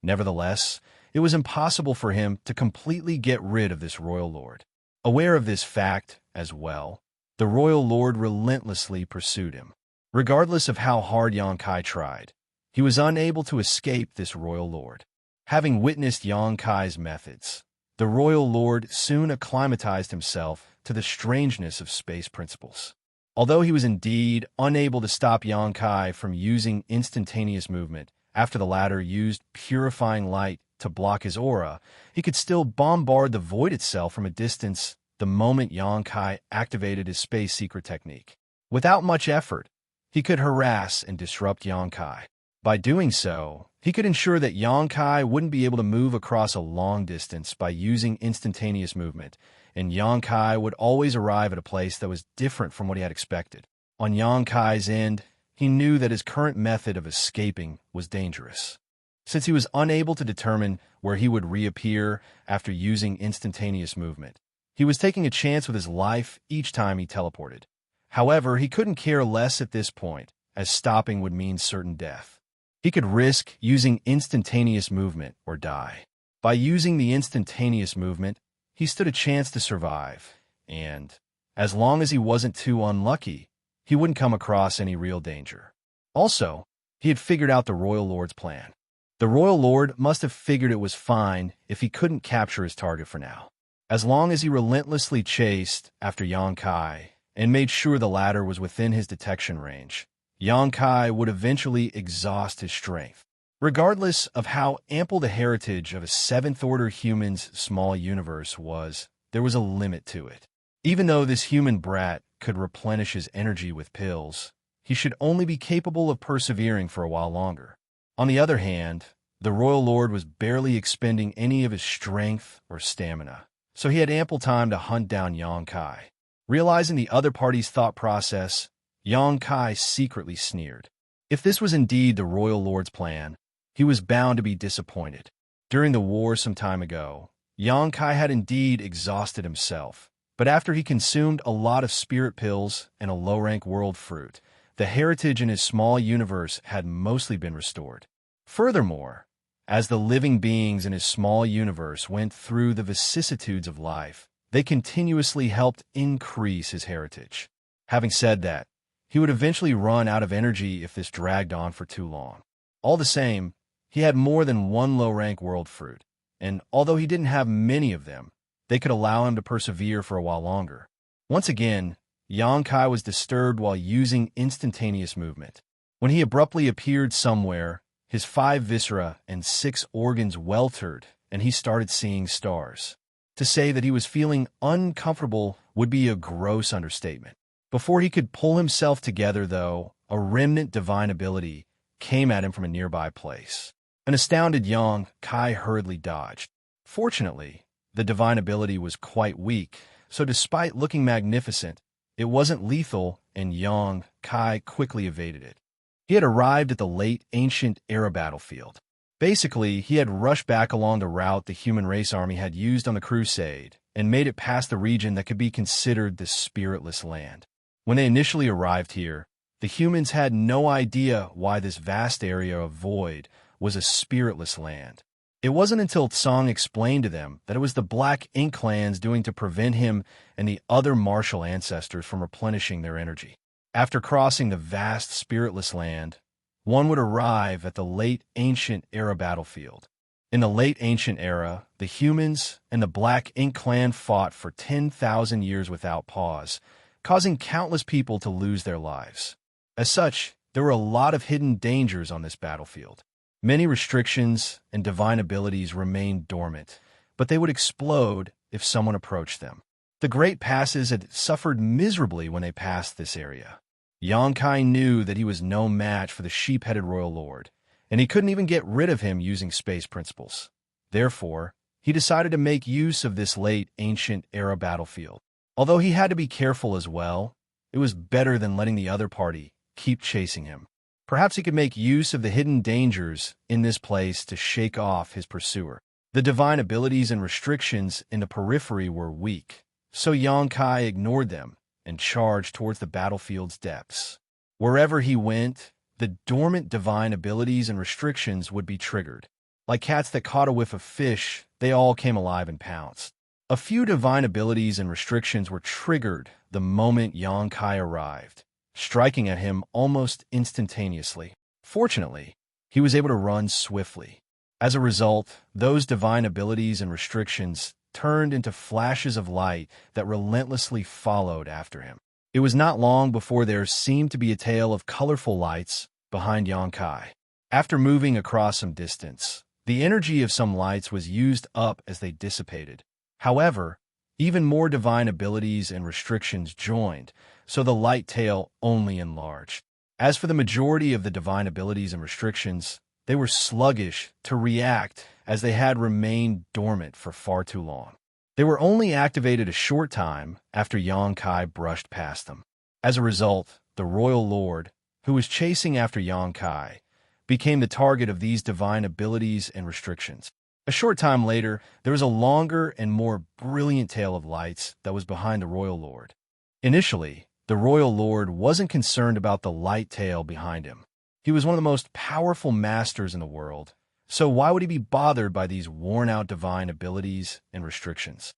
Nevertheless, it was impossible for him to completely get rid of this royal lord. Aware of this fact as well, the royal lord relentlessly pursued him. Regardless of how hard Xianxia tried, he was unable to escape this royal lord. Having witnessed Xianxia's methods, the royal lord soon acclimatized himself to the strangeness of space principles. Although he was indeed unable to stop Xianxia from using instantaneous movement after the latter used purifying light to block his aura, he could still bombard the void itself from a distance the moment Xianxia activated his space secret technique. Without much effort, he could harass and disrupt Xianxia. By doing so, he could ensure that Xianxia wouldn't be able to move across a long distance by using instantaneous movement, and Xianxia would always arrive at a place that was different from what he had expected. On Xianxia's end, he knew that his current method of escaping was dangerous. Since he was unable to determine where he would reappear after using instantaneous movement, he was taking a chance with his life each time he teleported. However, he couldn't care less at this point, as stopping would mean certain death. He could risk using instantaneous movement or die. By using the instantaneous movement, he stood a chance to survive, and, as long as he wasn't too unlucky, he wouldn't come across any real danger. Also, he had figured out the Royal Lord's plan. The Royal Lord must have figured it was fine if he couldn't capture his target for now. As long as he relentlessly chased after Xianxia and made sure the latter was within his detection range, Xianxia would eventually exhaust his strength. Regardless of how ample the heritage of a seventh-order human's small universe was, there was a limit to it. Even though this human brat could replenish his energy with pills, he should only be capable of persevering for a while longer. On the other hand, the Royal Lord was barely expending any of his strength or stamina, so he had ample time to hunt down Xianxia. Realizing the other party's thought process, Xianxia secretly sneered. If this was indeed the Royal Lord's plan, he was bound to be disappointed. During the war some time ago, Xianxia had indeed exhausted himself, but after he consumed a lot of spirit pills and a low-rank world fruit, the heritage in his small universe had mostly been restored. Furthermore, as the living beings in his small universe went through the vicissitudes of life, they continuously helped increase his heritage. Having said that, he would eventually run out of energy if this dragged on for too long. All the same, he had more than one low-rank world fruit, and although he didn't have many of them, they could allow him to persevere for a while longer. Once again, Xianxia was disturbed while using instantaneous movement. When he abruptly appeared somewhere, his 5 viscera and 6 organs weltered, and he started seeing stars. To say that he was feeling uncomfortable would be a gross understatement. Before he could pull himself together, though, a remnant divine ability came at him from a nearby place. An astounded Xianxia hurriedly dodged. Fortunately, the divine ability was quite weak, so despite looking magnificent, it wasn't lethal, and Xianxia quickly evaded it. He had arrived at the late ancient era battlefield. Basically, he had rushed back along the route the human race army had used on the crusade and made it past the region that could be considered the spiritless land. When they initially arrived here, the humans had no idea why this vast area of void was a spiritless land. It wasn't until Tsang explained to them that it was the Black Ink clans doing to prevent him and the other martial ancestors from replenishing their energy. After crossing the vast spiritless land, one would arrive at the late ancient era battlefield. In the late ancient era, the humans and the Black Ink clan fought for 10,000 years without pause, causing countless people to lose their lives. As such, there were a lot of hidden dangers on this battlefield. Many restrictions and divine abilities remained dormant, but they would explode if someone approached them. The Great Passes had suffered miserably when they passed this area. Xianxia knew that he was no match for the sheep-headed Royal Lord, and he couldn't even get rid of him using space principles. Therefore, he decided to make use of this late ancient era battlefield. Although he had to be careful as well, it was better than letting the other party keep chasing him. Perhaps he could make use of the hidden dangers in this place to shake off his pursuer. The divine abilities and restrictions in the periphery were weak, so Xianxia ignored them and charged towards the battlefield's depths. Wherever he went, the dormant divine abilities and restrictions would be triggered. Like cats that caught a whiff of fish, they all came alive and pounced. A few divine abilities and restrictions were triggered the moment Xianxia arrived, striking at him almost instantaneously. Fortunately, he was able to run swiftly. As a result, those divine abilities and restrictions turned into flashes of light that relentlessly followed after him. It was not long before there seemed to be a tail of colorful lights behind Xianxia. After moving across some distance, the energy of some lights was used up as they dissipated. However, even more divine abilities and restrictions joined, so the light tail only enlarged. As for the majority of the divine abilities and restrictions, they were sluggish to react as they had remained dormant for far too long. They were only activated a short time after Xianxia brushed past them. As a result, the royal lord, who was chasing after Xianxia, became the target of these divine abilities and restrictions. A short time later, there was a longer and more brilliant tail of lights that was behind the royal lord. Initially, the royal lord wasn't concerned about the light tail behind him. He was one of the most powerful masters in the world, so why would he be bothered by these worn-out divine abilities and restrictions?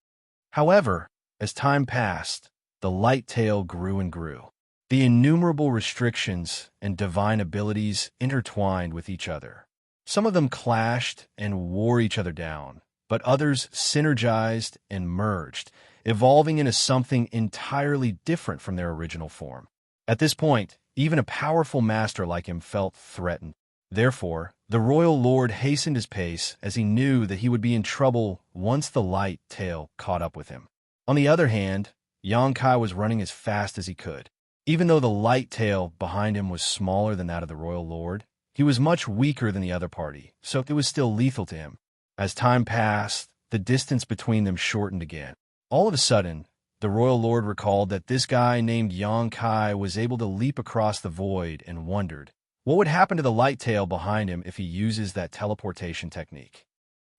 However, as time passed, the light tail grew and grew. The innumerable restrictions and divine abilities intertwined with each other. Some of them clashed and wore each other down, but others synergized and merged, evolving into something entirely different from their original form. At this point, even a powerful master like him felt threatened. Therefore, the royal lord hastened his pace as he knew that he would be in trouble once the light tail caught up with him. On the other hand, Xianxia was running as fast as he could. Even though the light tail behind him was smaller than that of the royal lord, he was much weaker than the other party, so it was still lethal to him. As time passed, the distance between them shortened again. All of a sudden, the royal lord recalled that this guy named Xianxia was able to leap across the void and wondered, what would happen to the light tail behind him if he uses that teleportation technique?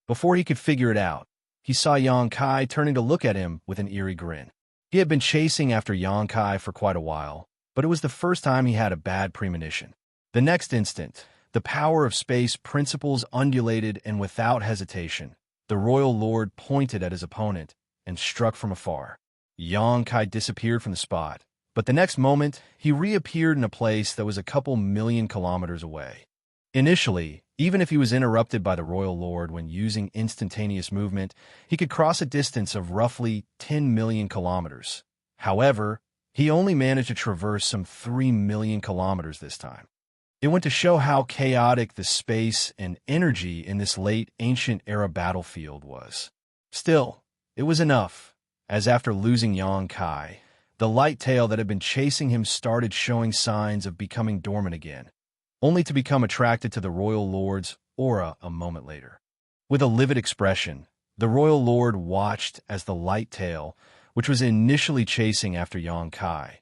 Before he could figure it out, he saw Xianxia turning to look at him with an eerie grin. He had been chasing after Xianxia for quite a while, but it was the first time he had a bad premonition. The next instant, the power of space principles undulated, and without hesitation, the royal lord pointed at his opponent and struck from afar. Xianxia disappeared from the spot, but the next moment, he reappeared in a place that was a couple million kilometers away. Initially, even if he was interrupted by the royal lord when using instantaneous movement, he could cross a distance of roughly 10 million kilometers. However, he only managed to traverse some 3 million kilometers this time. It went to show how chaotic the space and energy in this late ancient era battlefield was. Still, it was enough, as after losing Xianxia, the light tail that had been chasing him started showing signs of becoming dormant again, only to become attracted to the royal lord's aura a moment later. With a livid expression, the royal lord watched as the light tail, which was initially chasing after Xianxia,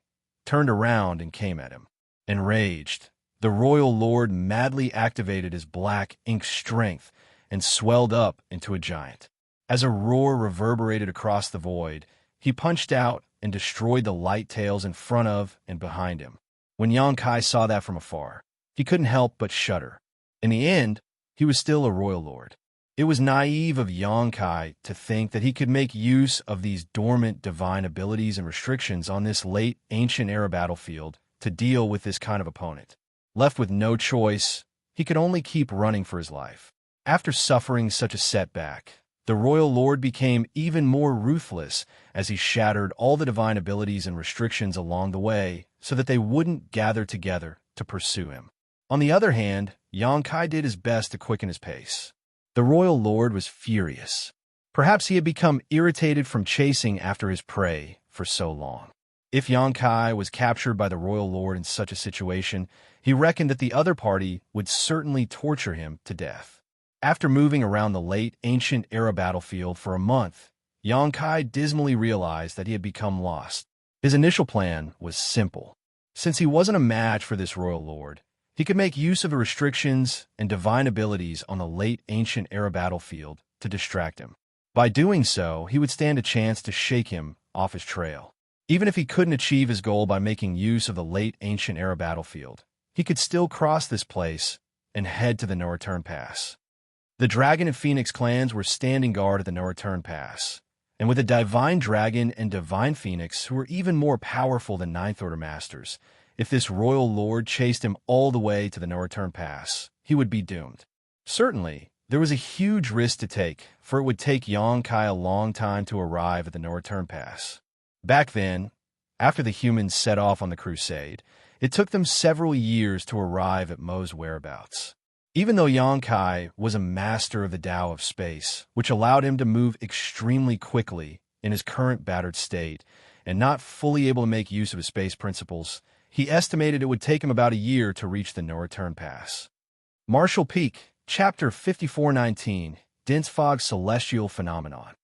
turned around and came at him. Enraged, the royal lord madly activated his black ink strength and swelled up into a giant. As a roar reverberated across the void, he punched out and destroyed the light tails in front of and behind him. When Xianxia saw that from afar, he couldn't help but shudder. In the end, he was still a royal lord. It was naive of Xianxia to think that he could make use of these dormant divine abilities and restrictions on this late ancient era battlefield to deal with this kind of opponent. Left with no choice, he could only keep running for his life. After suffering such a setback, the royal lord became even more ruthless as he shattered all the divine abilities and restrictions along the way so that they wouldn't gather together to pursue him. On the other hand, Xianxia did his best to quicken his pace. The royal lord was furious. Perhaps he had become irritated from chasing after his prey for so long. If Xianxia was captured by the royal lord in such a situation, he reckoned that the other party would certainly torture him to death. After moving around the late ancient era battlefield for a month, Xianxia dismally realized that he had become lost. His initial plan was simple. Since he wasn't a match for this royal lord, he could make use of the restrictions and divine abilities on the late ancient era battlefield to distract him. By doing so, he would stand a chance to shake him off his trail. Even if he couldn't achieve his goal by making use of the late ancient era battlefield, he could still cross this place and head to the No Return Pass. The Dragon and Phoenix clans were standing guard at the No Return Pass, and with a Divine Dragon and Divine Phoenix who were even more powerful than Ninth Order Masters, if this royal lord chased him all the way to the No Return Pass, he would be doomed. Certainly, there was a huge risk to take, for it would take Xianxia a long time to arrive at the No Return Pass. Back then, after the humans set off on the crusade, it took them several years to arrive at Mo's whereabouts. Even though Xianxia was a master of the Tao of space, which allowed him to move extremely quickly in his current battered state, and not fully able to make use of his space principles, he estimated it would take him about a year to reach the no-return pass. Marshall Peak, Chapter 5419, Dense Fog Celestial Phenomenon.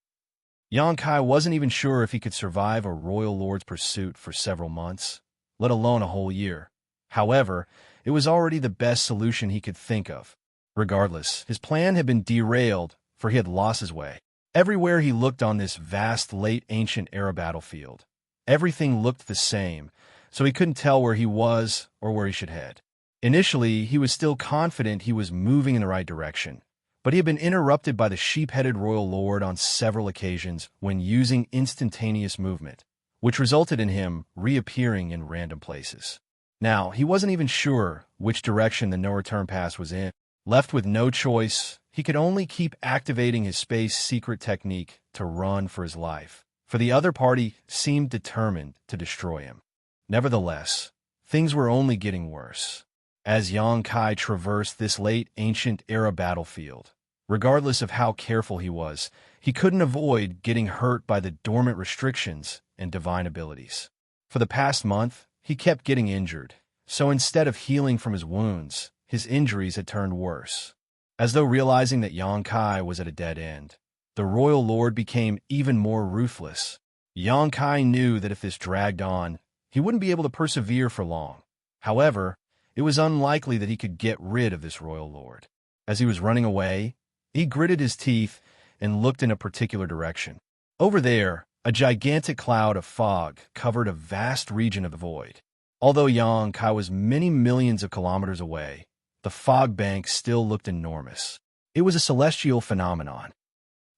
Xianxia wasn't even sure if he could survive a royal lord's pursuit for several months, let alone a whole year. However, it was already the best solution he could think of. Regardless, his plan had been derailed, for he had lost his way. Everywhere he looked on this vast late ancient era battlefield, everything looked the same, so he couldn't tell where he was or where he should head. Initially, he was still confident he was moving in the right direction, but he had been interrupted by the sheep-headed royal lord on several occasions when using instantaneous movement, which resulted in him reappearing in random places. Now, he wasn't even sure which direction the no-return pass was in. Left with no choice, he could only keep activating his space secret technique to run for his life, for the other party seemed determined to destroy him. Nevertheless, things were only getting worse. As Xianxia traversed this late ancient era battlefield, regardless of how careful he was, he couldn't avoid getting hurt by the dormant restrictions and divine abilities. For the past month, he kept getting injured, so instead of healing from his wounds, his injuries had turned worse. As though realizing that Xianxia was at a dead end, the royal lord became even more ruthless. Xianxia knew that if this dragged on, he wouldn't be able to persevere for long. However, it was unlikely that he could get rid of this royal lord. As he was running away, he gritted his teeth and looked in a particular direction. Over there, a gigantic cloud of fog covered a vast region of the void. Although Xianxia was many millions of kilometers away, the fog bank still looked enormous. It was a celestial phenomenon.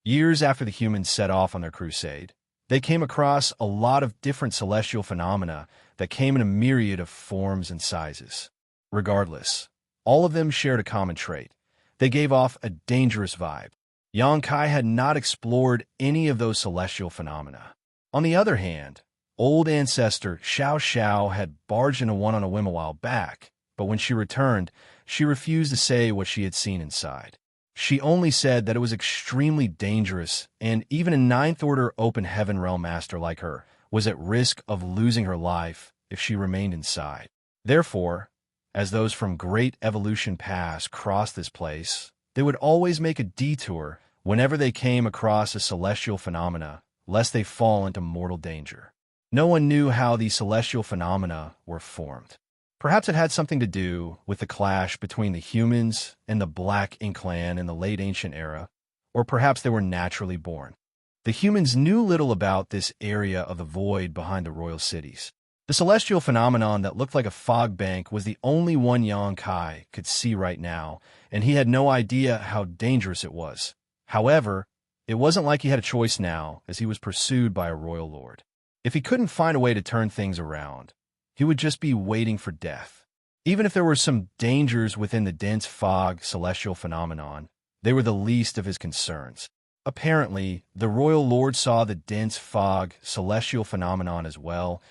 Years after the humans set off on their crusade, they came across a lot of different celestial phenomena that came in a myriad of forms and sizes. Regardless, all of them shared a common trait. They gave off a dangerous vibe. Xianxia had not explored any of those celestial phenomena. On the other hand, old ancestor Xianxia had barged into one on a whim a while back, but when she returned, she refused to say what she had seen inside. She only said that it was extremely dangerous, and even a ninth-order open heaven realm master like her was at risk of losing her life if she remained inside. Therefore, as those from great evolution past crossed this place, they would always make a detour whenever they came across a celestial phenomena, lest they fall into mortal danger. No one knew how these celestial phenomena were formed. Perhaps it had something to do with the clash between the humans and the Black Ink Clan in the late ancient era, or perhaps they were naturally born. The humans knew little about this area of the void behind the royal cities. The celestial phenomenon that looked like a fog bank was the only one Xianxia could see right now, and he had no idea how dangerous it was. However, it wasn't like he had a choice now, as he was pursued by a royal lord. If he couldn't find a way to turn things around, he would just be waiting for death. Even if there were some dangers within the dense fog celestial phenomenon, they were the least of his concerns. Apparently, the royal lord saw the dense fog celestial phenomenon as well.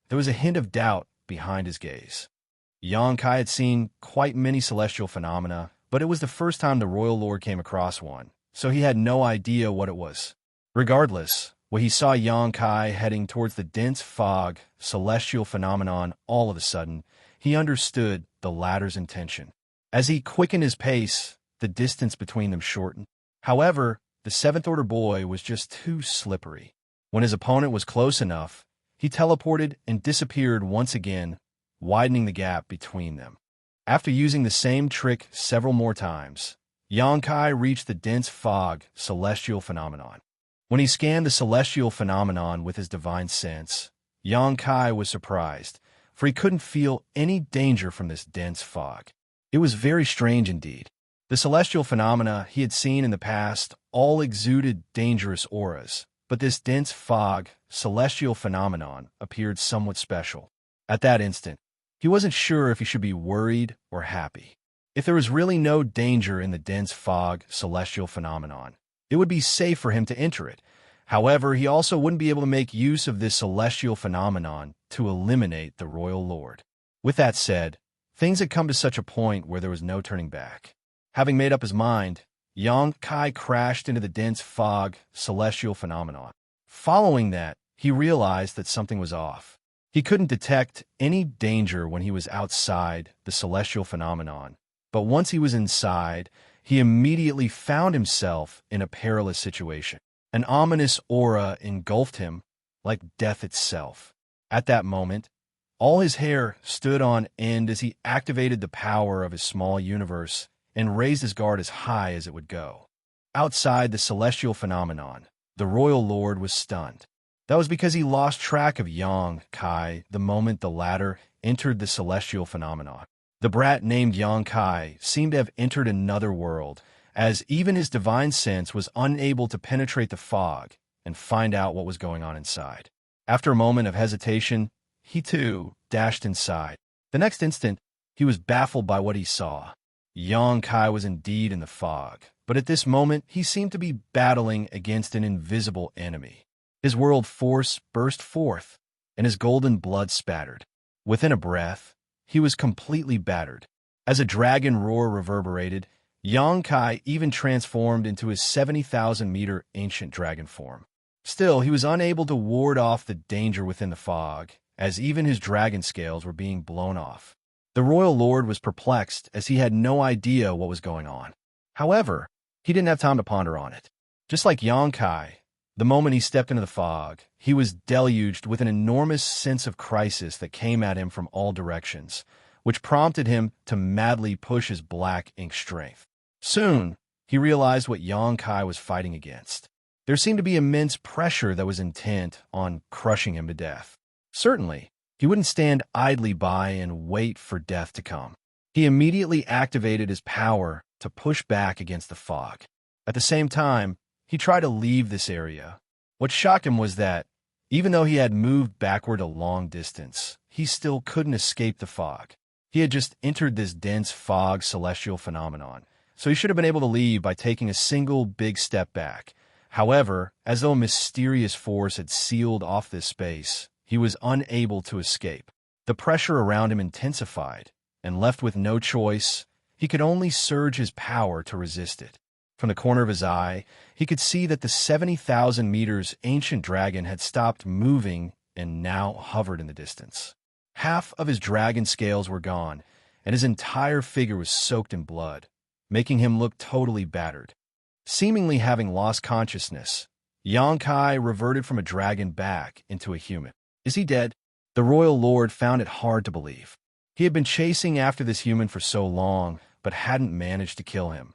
There was a hint of doubt behind his gaze. Xianxia had seen quite many celestial phenomena, but it was the first time the royal lord came across one, so he had no idea what it was. Regardless, when he saw Xianxia heading towards the dense fog celestial phenomenon, all of a sudden, he understood the latter's intention. As he quickened his pace, the distance between them shortened. However, the seventh-order boy was just too slippery. When his opponent was close enough, he teleported and disappeared once again, widening the gap between them. After using the same trick several more times, Xianxia reached the dense fog celestial phenomenon. When he scanned the celestial phenomenon with his divine sense, Xianxia was surprised, for he couldn't feel any danger from this dense fog. It was very strange indeed. The celestial phenomena he had seen in the past all exuded dangerous auras, but this dense fog celestial phenomenon appeared somewhat special. At that instant, he wasn't sure if he should be worried or happy. If there was really no danger in the dense fog celestial phenomenon, it would be safe for him to enter it. However, he also wouldn't be able to make use of this celestial phenomenon to eliminate the royal lord. With that said, things had come to such a point where there was no turning back. Having made up his mind, Xianxia crashed into the dense fog celestial phenomenon. Following that, he realized that something was off. He couldn't detect any danger when he was outside the celestial phenomenon, but once he was inside, he immediately found himself in a perilous situation. An ominous aura engulfed him, like death itself. At that moment, all his hair stood on end as he activated the power of his small universe and raised his guard as high as it would go. Outside the celestial phenomenon, the royal lord was stunned. That was because he lost track of Xianxia the moment the latter entered the celestial phenomenon. The brat named Xianxia seemed to have entered another world, as even his divine sense was unable to penetrate the fog and find out what was going on inside. After a moment of hesitation, he too dashed inside. The next instant, he was baffled by what he saw. Xianxia was indeed in the fog, but at this moment he seemed to be battling against an invisible enemy. His world force burst forth, and his golden blood spattered. Within a breath, he was completely battered. As a dragon roar reverberated, Xianxia even transformed into his 70,000-meter ancient dragon form. Still, he was unable to ward off the danger within the fog, as even his dragon scales were being blown off. The royal lord was perplexed, as he had no idea what was going on. However, he didn't have time to ponder on it. Just like Xianxia, the moment he stepped into the fog, he was deluged with an enormous sense of crisis that came at him from all directions, which prompted him to madly push his black ink strength. Soon, he realized what Xianxia was fighting against. There seemed to be immense pressure that was intent on crushing him to death. Certainly, he wouldn't stand idly by and wait for death to come. He immediately activated his power to push back against the fog. At the same time, he tried to leave this area. What shocked him was that, even though he had moved backward a long distance, he still couldn't escape the fog. He had just entered this dense fog celestial phenomenon, so he should have been able to leave by taking a single big step back. However, as though a mysterious force had sealed off this space, he was unable to escape. The pressure around him intensified, and left with no choice, he could only surge his power to resist it. From the corner of his eye, he could see that the 70,000 meters ancient dragon had stopped moving and now hovered in the distance. Half of his dragon scales were gone, and his entire figure was soaked in blood, making him look totally battered. Seemingly having lost consciousness, Xianxia reverted from a dragon back into a human. Is he dead? The royal lord found it hard to believe. He had been chasing after this human for so long, but hadn't managed to kill him.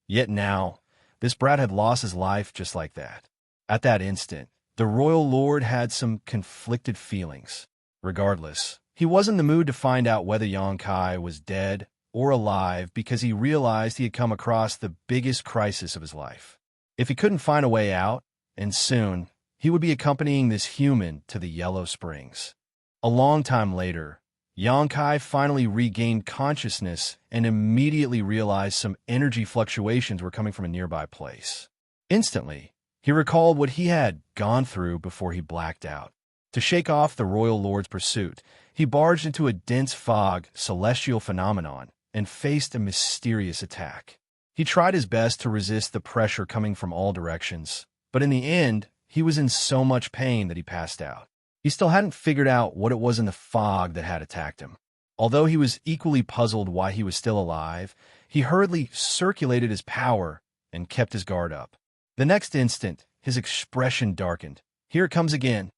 Yet now, this brat had lost his life just like that. At that instant, the royal lord had some conflicted feelings. Regardless, he was in the mood to find out whether Xianxia was dead or alive because he realized he had come across the biggest crisis of his life. If he couldn't find a way out, and soon, he would be accompanying this human to the Yellow Springs. A long time later, Xianxia finally regained consciousness and immediately realized some energy fluctuations were coming from a nearby place. Instantly, he recalled what he had gone through before he blacked out. To shake off the royal lord's pursuit, he barged into a dense fog celestial phenomenon and faced a mysterious attack. He tried his best to resist the pressure coming from all directions, but in the end, he was in so much pain that he passed out. He still hadn't figured out what it was in the fog that had attacked him. Although he was equally puzzled why he was still alive, he hurriedly circulated his power and kept his guard up. The next instant, his expression darkened. Here it comes again.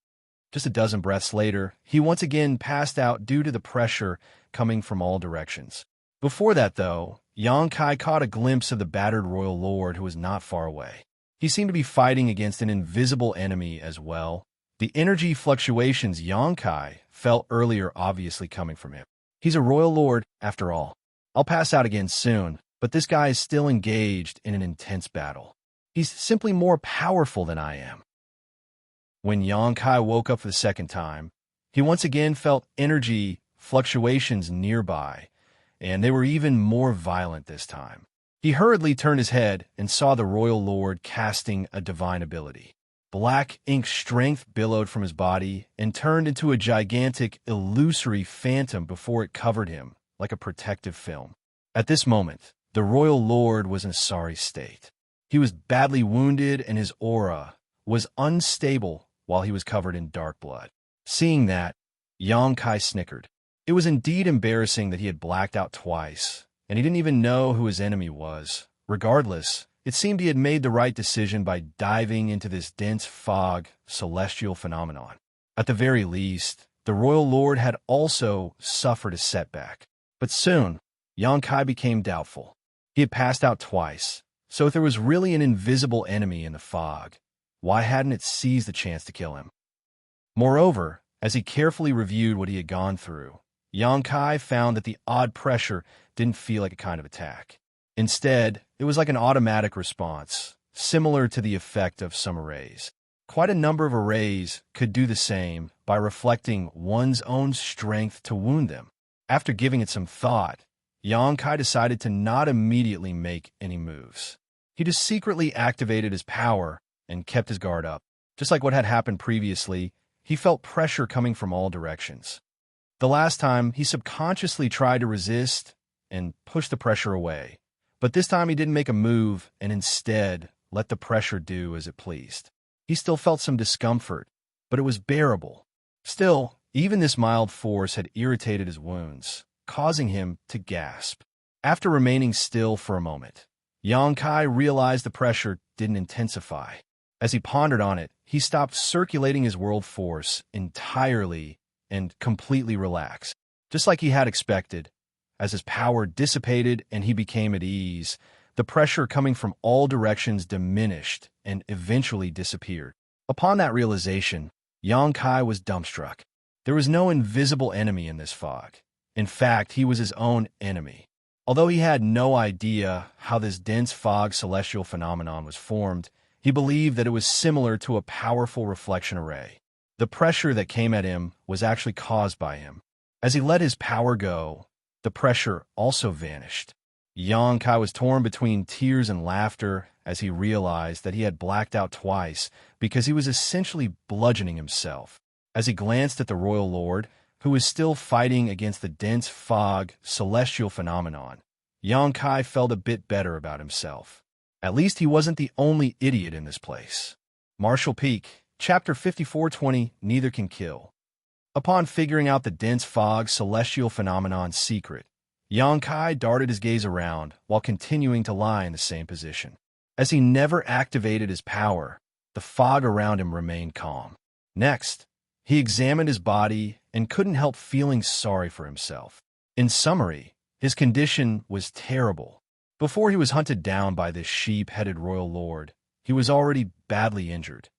Just a dozen breaths later, he once again passed out due to the pressure coming from all directions. Before that, though, Xianxia caught a glimpse of the battered royal lord who was not far away. He seemed to be fighting against an invisible enemy as well. The energy fluctuations Xianxia felt earlier obviously coming from him. He's a royal lord, after all. I'll pass out again soon, but this guy is still engaged in an intense battle. He's simply more powerful than I am. When Xianxia woke up for the second time, he once again felt energy fluctuations nearby, and they were even more violent this time. He hurriedly turned his head and saw the royal lord casting a divine ability. Black ink strength billowed from his body and turned into a gigantic, illusory phantom before it covered him like a protective film. At this moment, the royal lord was in a sorry state. He was badly wounded and his aura was unstable, while he was covered in dark blood. Seeing that, Xianxia snickered. It was indeed embarrassing that he had blacked out twice, and he didn't even know who his enemy was. Regardless, it seemed he had made the right decision by diving into this dense fog celestial phenomenon. At the very least, the royal lord had also suffered a setback. But soon, Xianxia became doubtful. He had passed out twice, so if there was really an invisible enemy in the fog, why hadn't it seized the chance to kill him? Moreover, as he carefully reviewed what he had gone through, Xianxia found that the odd pressure didn't feel like a kind of attack. Instead, it was like an automatic response, similar to the effect of some arrays. Quite a number of arrays could do the same by reflecting one's own strength to wound them. After giving it some thought, Xianxia decided to not immediately make any moves. He just secretly activated his power and kept his guard up. Just like what had happened previously, he felt pressure coming from all directions. The last time, he subconsciously tried to resist and push the pressure away. But this time he didn't make a move and instead let the pressure do as it pleased. He still felt some discomfort, but it was bearable. Still, even this mild force had irritated his wounds, causing him to gasp. After remaining still for a moment, Xianxia realized the pressure didn't intensify. As he pondered on it, he stopped circulating his world force entirely and completely relaxed. Just like he had expected, as his power dissipated and he became at ease, the pressure coming from all directions diminished and eventually disappeared. Upon that realization, Xianxia was dumbstruck. There was no invisible enemy in this fog. In fact, he was his own enemy. Although he had no idea how this dense fog celestial phenomenon was formed, he believed that it was similar to a powerful reflection array. The pressure that came at him was actually caused by him. As he let his power go, the pressure also vanished. Xianxia was torn between tears and laughter as he realized that he had blacked out twice because he was essentially bludgeoning himself. As he glanced at the royal lord, who was still fighting against the dense fog celestial phenomenon, Xianxia felt a bit better about himself. At least he wasn't the only idiot in this place. Martial Peak, Chapter 5420, Neither Can Kill. Upon figuring out the dense fog celestial phenomenon's secret, Xianxia darted his gaze around while continuing to lie in the same position. As he never activated his power, the fog around him remained calm. Next, he examined his body and couldn't help feeling sorry for himself. In summary, his condition was terrible. Before he was hunted down by this sheep-headed royal lord, he was already badly injured.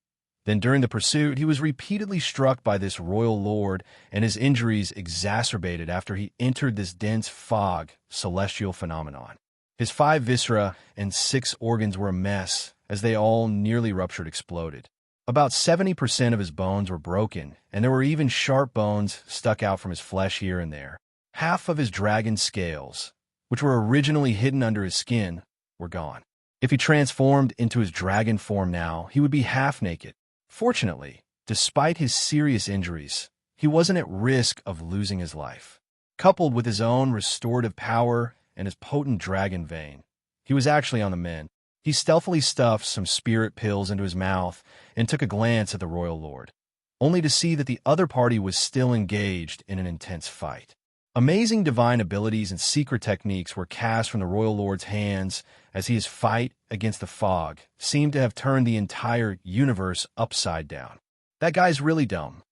Then during the pursuit, he was repeatedly struck by this royal lord, and his injuries exacerbated after he entered this dense fog celestial phenomenon. His 5 viscera and 6 organs were a mess, as they all nearly ruptured exploded. About 70% of his bones were broken, and there were even sharp bones stuck out from his flesh here and there. Half of his dragon scales, which were originally hidden under his skin, were gone. If he transformed into his dragon form now, he would be half naked. Fortunately, despite his serious injuries, he wasn't at risk of losing his life. Coupled with his own restorative power and his potent dragon vein, he was actually on the mend. He stealthily stuffed some spirit pills into his mouth and took a glance at the royal lord, only to see that the other party was still engaged in an intense fight. Amazing divine abilities and secret techniques were cast from the royal lord's hands as his fight against the fog seemed to have turned the entire universe upside down. That guy's really dumb.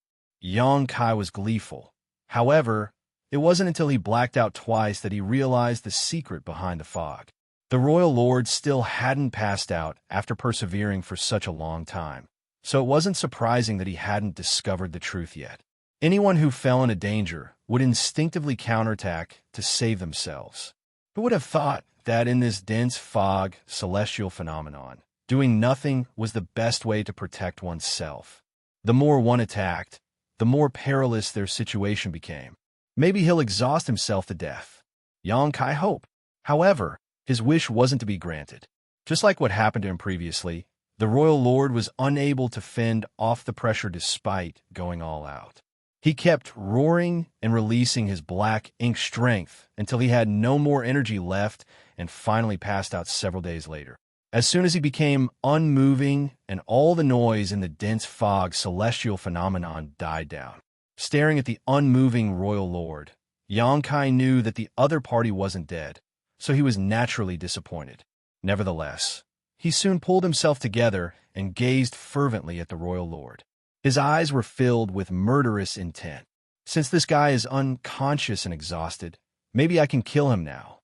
Xianxia was gleeful. However, it wasn't until he blacked out twice that he realized the secret behind the fog. The royal lord still hadn't passed out after persevering for such a long time, so it wasn't surprising that he hadn't discovered the truth yet. Anyone who fell into danger would instinctively counterattack to save themselves. Who would have thought that in this dense fog celestial phenomenon, doing nothing was the best way to protect oneself? The more one attacked, the more perilous their situation became. Maybe he'll exhaust himself to death. Xianxia hoped. However, his wish wasn't to be granted. Just like what happened to him previously, the royal lord was unable to fend off the pressure despite going all out. He kept roaring and releasing his black ink strength until he had no more energy left and finally passed out several days later. As soon as he became unmoving and all the noise in the dense fog celestial phenomenon died down, staring at the unmoving royal lord, Xianxia knew that the other party wasn't dead, so he was naturally disappointed. Nevertheless, he soon pulled himself together and gazed fervently at the royal lord. His eyes were filled with murderous intent. Since this guy is unconscious and exhausted, maybe I can kill him now.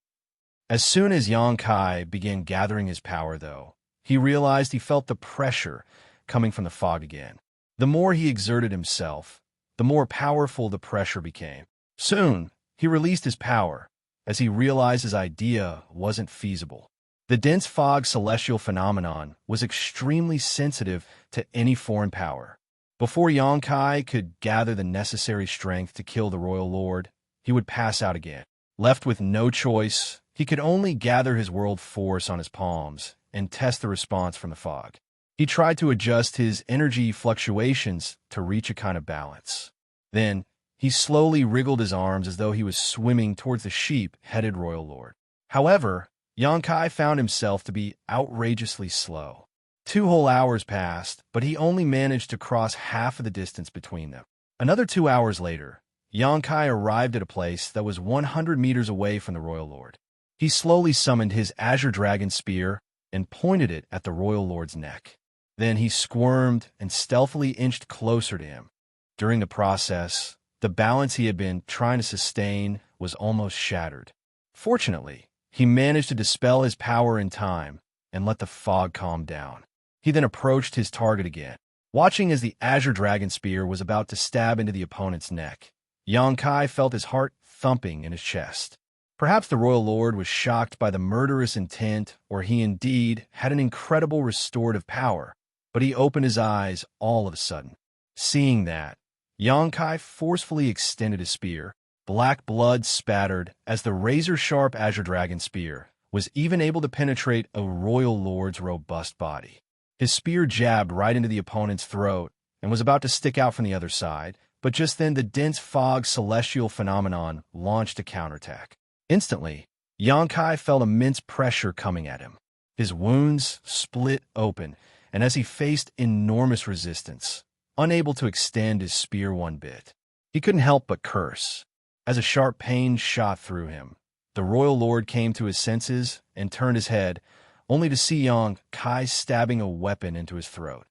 As soon as Xianxia began gathering his power, though, he realized he felt the pressure coming from the fog again. The more he exerted himself, the more powerful the pressure became. Soon, he released his power, as he realized his idea wasn't feasible. The dense fog celestial phenomenon was extremely sensitive to any foreign power. Before Xianxia could gather the necessary strength to kill the royal lord, he would pass out again. Left with no choice, he could only gather his world force on his palms and test the response from the fog. He tried to adjust his energy fluctuations to reach a kind of balance. Then, he slowly wriggled his arms as though he was swimming towards the sheep-headed royal lord. However, Xianxia found himself to be outrageously slow. 2 whole hours passed, but he only managed to cross half of the distance between them. Another 2 hours later, Xianxia arrived at a place that was 100 meters away from the royal lord. He slowly summoned his azure dragon spear and pointed it at the royal lord's neck. Then he squirmed and stealthily inched closer to him. During the process, the balance he had been trying to sustain was almost shattered. Fortunately, he managed to dispel his power in time and let the fog calm down. He then approached his target again. Watching as the azure dragon spear was about to stab into the opponent's neck, Xianxia felt his heart thumping in his chest. Perhaps the royal lord was shocked by the murderous intent, or he indeed had an incredible restorative power, but he opened his eyes all of a sudden. Seeing that, Xianxia forcefully extended his spear. Black blood spattered as the razor-sharp azure dragon spear was even able to penetrate a royal lord's robust body. His spear jabbed right into the opponent's throat and was about to stick out from the other side, but just then the dense fog celestial phenomenon launched a counterattack. Instantly, Xianxia felt immense pressure coming at him. His wounds split open, and as he faced enormous resistance, unable to extend his spear one bit, he couldn't help but curse. As a sharp pain shot through him, the royal lord came to his senses and turned his head, only to see Xianxia stabbing a weapon into his throat.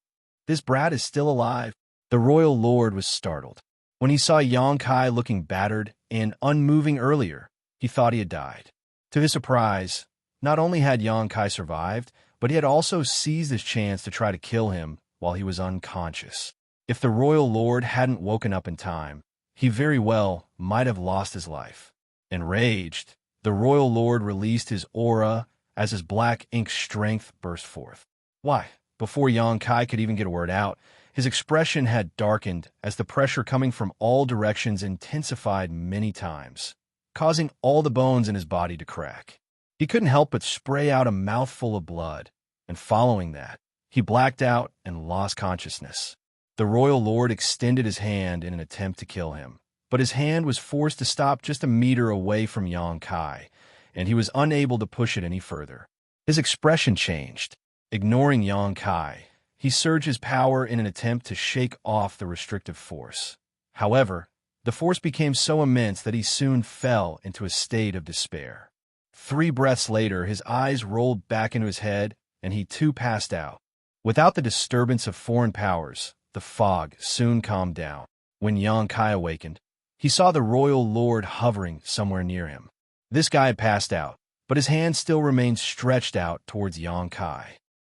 "This brat is still alive." The royal lord was startled. When he saw Xianxia looking battered and unmoving earlier, he thought he had died. To his surprise, not only had Xianxia survived, but he had also seized his chance to try to kill him while he was unconscious. If the royal lord hadn't woken up in time, he very well might have lost his life. Enraged, the royal lord released his aura as his black ink strength burst forth. Why, before Xianxia could even get a word out, his expression had darkened as the pressure coming from all directions intensified many times, causing all the bones in his body to crack. He couldn't help but spray out a mouthful of blood, and following that, he blacked out and lost consciousness. The royal lord extended his hand in an attempt to kill him, but his hand was forced to stop just a meter away from Xianxia, and he was unable to push it any further. His expression changed. Ignoring Xianxia, he surged his power in an attempt to shake off the restrictive force. However, the force became so immense that he soon fell into a state of despair. 3 breaths later, his eyes rolled back into his head, and he too passed out. Without the disturbance of foreign powers, the fog soon calmed down. When Xianxia awakened, he saw the royal lord hovering somewhere near him. This guy had passed out, but his hand still remained stretched out towards Xianxia.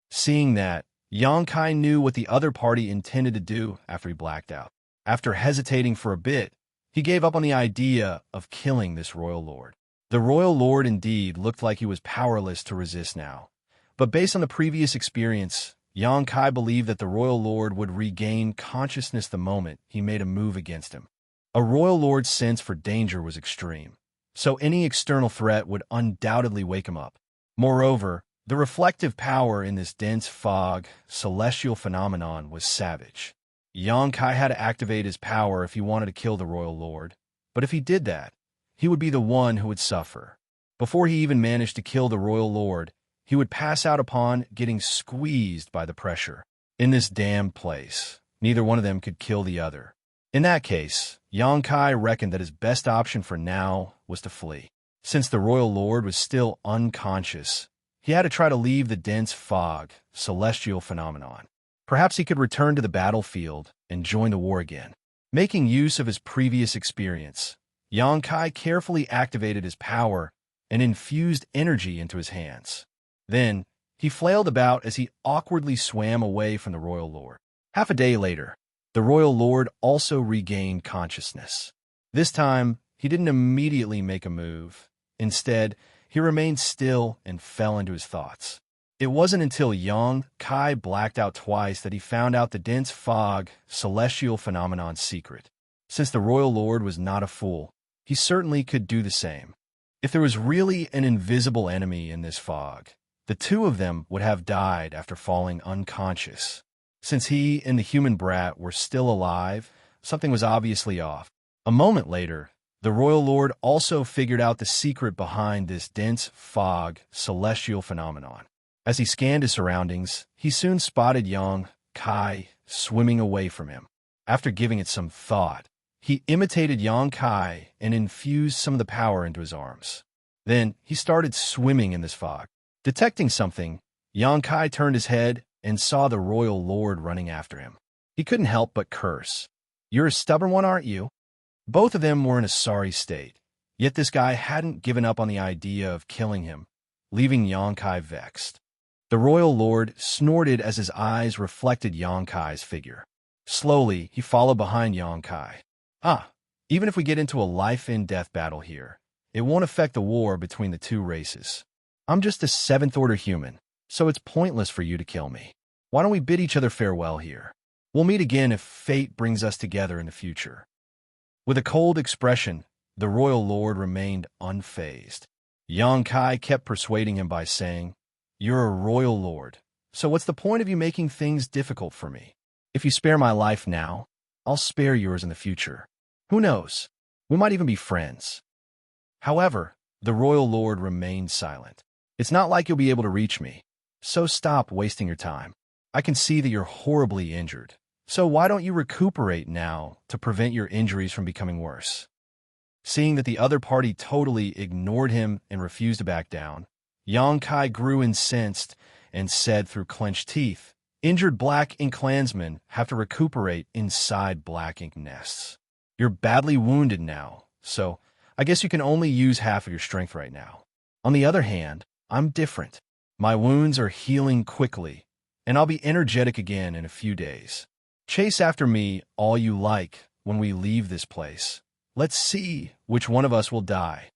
Seeing that, Xianxia knew what the other party intended to do after he blacked out. After hesitating for a bit, he gave up on the idea of killing this royal lord. The royal lord indeed looked like he was powerless to resist now, but based on the previous experience, Xianxia believed that the royal lord would regain consciousness the moment he made a move against him. A royal lord's sense for danger was extreme, so any external threat would undoubtedly wake him up. Moreover, the reflective power in this dense fog celestial phenomenon was savage. Xianxia had to activate his power if he wanted to kill the royal lord, but if he did that, he would be the one who would suffer. Before he even managed to kill the royal lord, he would pass out upon getting squeezed by the pressure. In this damned place, neither one of them could kill the other. In that case, Xianxia reckoned that his best option for now was to flee. Since the royal lord was still unconscious, he had to try to leave the dense fog, celestial phenomenon. Perhaps he could return to the battlefield and join the war again. Making use of his previous experience, Xianxia carefully activated his power and infused energy into his hands. Then, he flailed about as he awkwardly swam away from the royal lord. Half a day later, the royal lord also regained consciousness. This time, he didn't immediately make a move. Instead, he remained still and fell into his thoughts. It wasn't until Xianxia blacked out twice that he found out the dense fog, celestial phenomenon's secret. Since the royal lord was not a fool, he certainly could do the same. If there was really an invisible enemy in this fog, the two of them would have died after falling unconscious. Since he and the human brat were still alive, something was obviously off. A moment later, the royal lord also figured out the secret behind this dense fog, celestial phenomenon. As he scanned his surroundings, he soon spotted Xianxia swimming away from him. After giving it some thought, he imitated Xianxia and infused some of the power into his arms. Then he started swimming in this fog. Detecting something, Xianxia turned his head and saw the royal lord running after him. He couldn't help but curse. "You're a stubborn one, aren't you?" Both of them were in a sorry state, yet this guy hadn't given up on the idea of killing him, leaving Xianxia vexed. The royal lord snorted as his eyes reflected Xianxia's figure. Slowly, he followed behind Xianxia. Even if we get into a life-and-death battle here, it won't affect the war between the two races. I'm just a seventh-order human, so it's pointless for you to kill me. Why don't we bid each other farewell here? We'll meet again if fate brings us together in the future. With a cold expression, the royal lord remained unfazed. Xianxia kept persuading him by saying, "You're a royal lord, so what's the point of you making things difficult for me? If you spare my life now, I'll spare yours in the future. Who knows? We might even be friends." However, the royal lord remained silent. "It's not like you'll be able to reach me, so stop wasting your time. I can see that you're horribly injured, so why don't you recuperate now to prevent your injuries from becoming worse?" Seeing that the other party totally ignored him and refused to back down, Xianxia grew incensed and said through clenched teeth, "Injured Black Ink clansmen have to recuperate inside Black Ink nests. You're badly wounded now, so I guess you can only use half of your strength right now. On the other hand, I'm different. My wounds are healing quickly, and I'll be energetic again in a few days. Chase after me all you like when we leave this place. Let's see which one of us will die."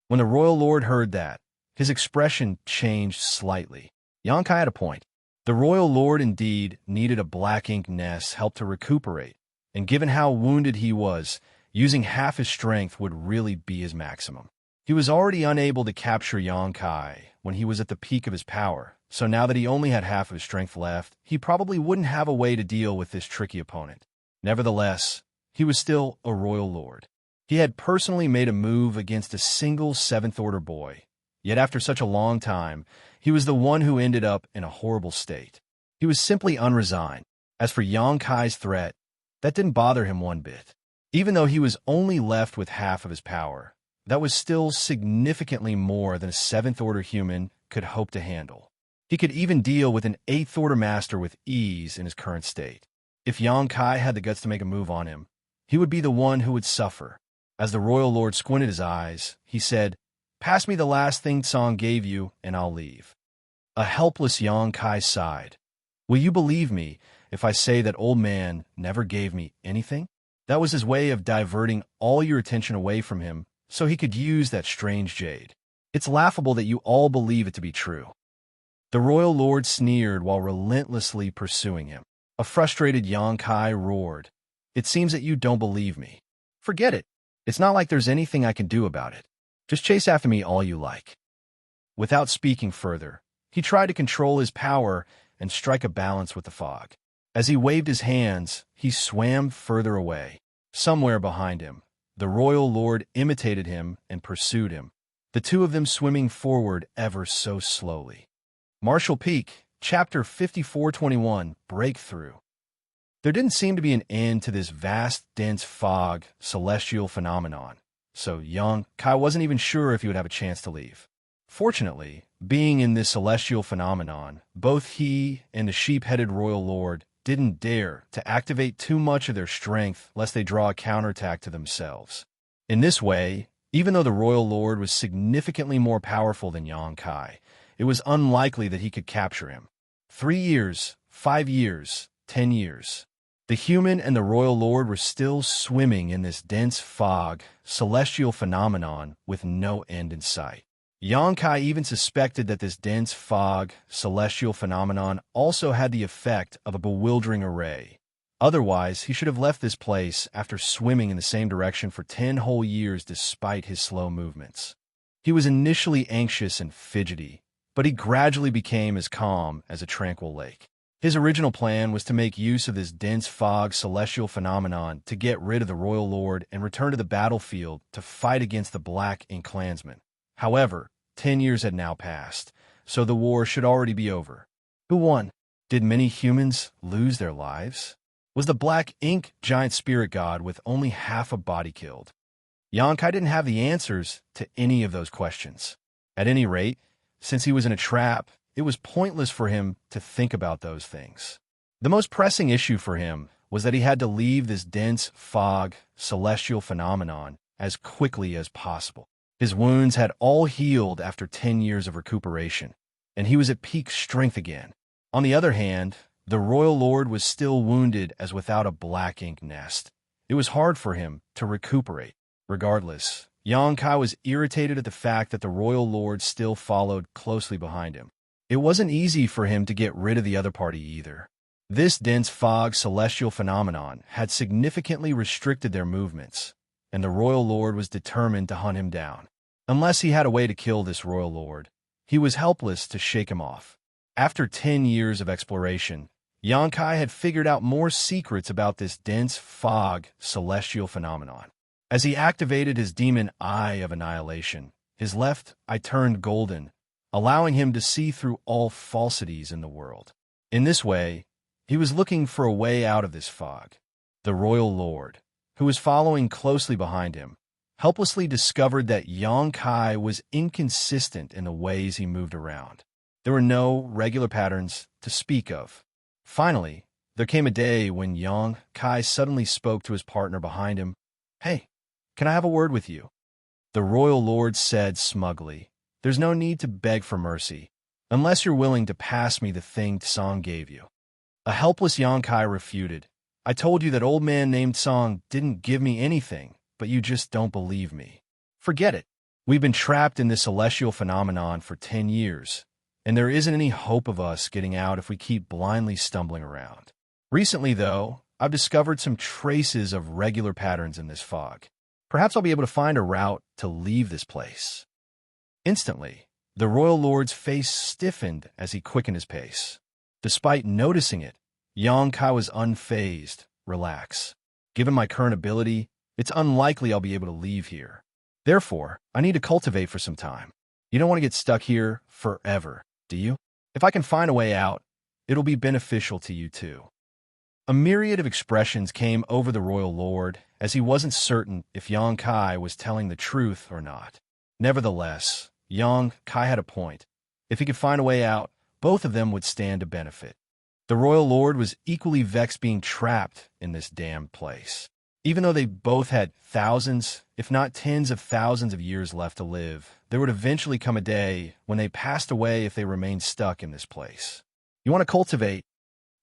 When the royal lord heard that, his expression changed slightly. Xianxia had a point. The royal lord indeed needed a Black Ink nest help to recuperate, and given how wounded he was, using half his strength would really be his maximum. He was already unable to capture Xianxia when he was at the peak of his power, so now that he only had half of his strength left, he probably wouldn't have a way to deal with this tricky opponent. Nevertheless, he was still a royal lord. He had personally made a move against a single seventh-order boy, yet after such a long time, he was the one who ended up in a horrible state. He was simply unresigned. As for Xianxia's threat, that didn't bother him one bit. Even though he was only left with half of his power, that was still significantly more than a seventh-order human could hope to handle. He could even deal with an eighth-order master with ease in his current state. If Xianxia had the guts to make a move on him, he would be the one who would suffer. As the royal lord squinted his eyes, he said, "Pass me the last thing Tsong gave you, and I'll leave." A helpless Xianxia sighed. "Will you believe me if I say that old man never gave me anything?" That was his way of diverting all your attention away from him so he could use that strange jade. It's laughable that you all believe it to be true. The royal lord sneered while relentlessly pursuing him. A frustrated Xianxia roared, "It seems that you don't believe me. Forget it. It's not like there's anything I can do about it. Just chase after me all you like." Without speaking further, he tried to control his power and strike a balance with the fog. As he waved his hands, he swam further away. Somewhere behind him, the royal lord imitated him and pursued him, the two of them swimming forward ever so slowly. Marshall Peak, Chapter 5421, Breakthrough. There didn't seem to be an end to this vast, dense fog, celestial phenomenon, so Xianxia wasn't even sure if he would have a chance to leave. Fortunately, being in this celestial phenomenon, both he and the sheep-headed royal lord didn't dare to activate too much of their strength lest they draw a counterattack to themselves. In this way, even though the royal lord was significantly more powerful than Xianxia, it was unlikely that he could capture him. 3 years, 5 years, 10 years. The human and the royal lord were still swimming in this dense fog, celestial phenomenon with no end in sight. Xianxia even suspected that this dense fog, celestial phenomenon also had the effect of a bewildering array. Otherwise, he should have left this place after swimming in the same direction for 10 whole years despite his slow movements. He was initially anxious and fidgety, but he gradually became as calm as a tranquil lake. His original plan was to make use of this dense fog celestial phenomenon to get rid of the royal lord and return to the battlefield to fight against the Black Ink clansmen. However, 10 years had now passed, so the war should already be over. Who won? Did many humans lose their lives? Was the Black Ink giant spirit god with only half a body killed? Xianxia didn't have the answers to any of those questions. At any rate, since he was in a trap, it was pointless for him to think about those things. The most pressing issue for him was that he had to leave this dense fog, celestial phenomenon as quickly as possible. His wounds had all healed after 10 years of recuperation, and he was at peak strength again. On the other hand, the royal lord was still wounded as without a Black Ink nest. It was hard for him to recuperate. Regardless, Xianxia was irritated at the fact that the royal lord still followed closely behind him. It wasn't easy for him to get rid of the other party either. This dense fog celestial phenomenon had significantly restricted their movements, and the royal lord was determined to hunt him down. Unless he had a way to kill this royal lord, he was helpless to shake him off. After 10 years of exploration, Xianxia had figured out more secrets about this dense fog celestial phenomenon. As he activated his demon eye of annihilation, his left eye turned golden, allowing him to see through all falsities in the world. In this way, he was looking for a way out of this fog. The royal lord, who was following closely behind him, helplessly discovered that Xianxia was inconsistent in the ways he moved around. There were no regular patterns to speak of. Finally, there came a day when Xianxia suddenly spoke to his partner behind him. "Hey, can I have a word with you?" The royal lord said smugly, "There's no need to beg for mercy, unless you're willing to pass me the thing Tsang gave you." A helpless Xianxia refuted. "I told you that old man named Tsang didn't give me anything, but you just don't believe me. Forget it. We've been trapped in this celestial phenomenon for 10 years, and there isn't any hope of us getting out if we keep blindly stumbling around. Recently, though, I've discovered some traces of regular patterns in this fog. Perhaps I'll be able to find a route to leave this place." Instantly, the royal lord's face stiffened as he quickened his pace. Despite noticing it, Xianxia was unfazed. "Relax. Given my current ability, it's unlikely I'll be able to leave here. Therefore, I need to cultivate for some time. You don't want to get stuck here forever, do you? If I can find a way out, it'll be beneficial to you too." A myriad of expressions came over the royal lord as he wasn't certain if Xianxia was telling the truth or not. Nevertheless, Xianxia had a point. If he could find a way out, both of them would stand to benefit. The royal lord was equally vexed being trapped in this damned place. Even though they both had thousands, if not tens of thousands of years left to live, there would eventually come a day when they passed away if they remained stuck in this place. "You want to cultivate?"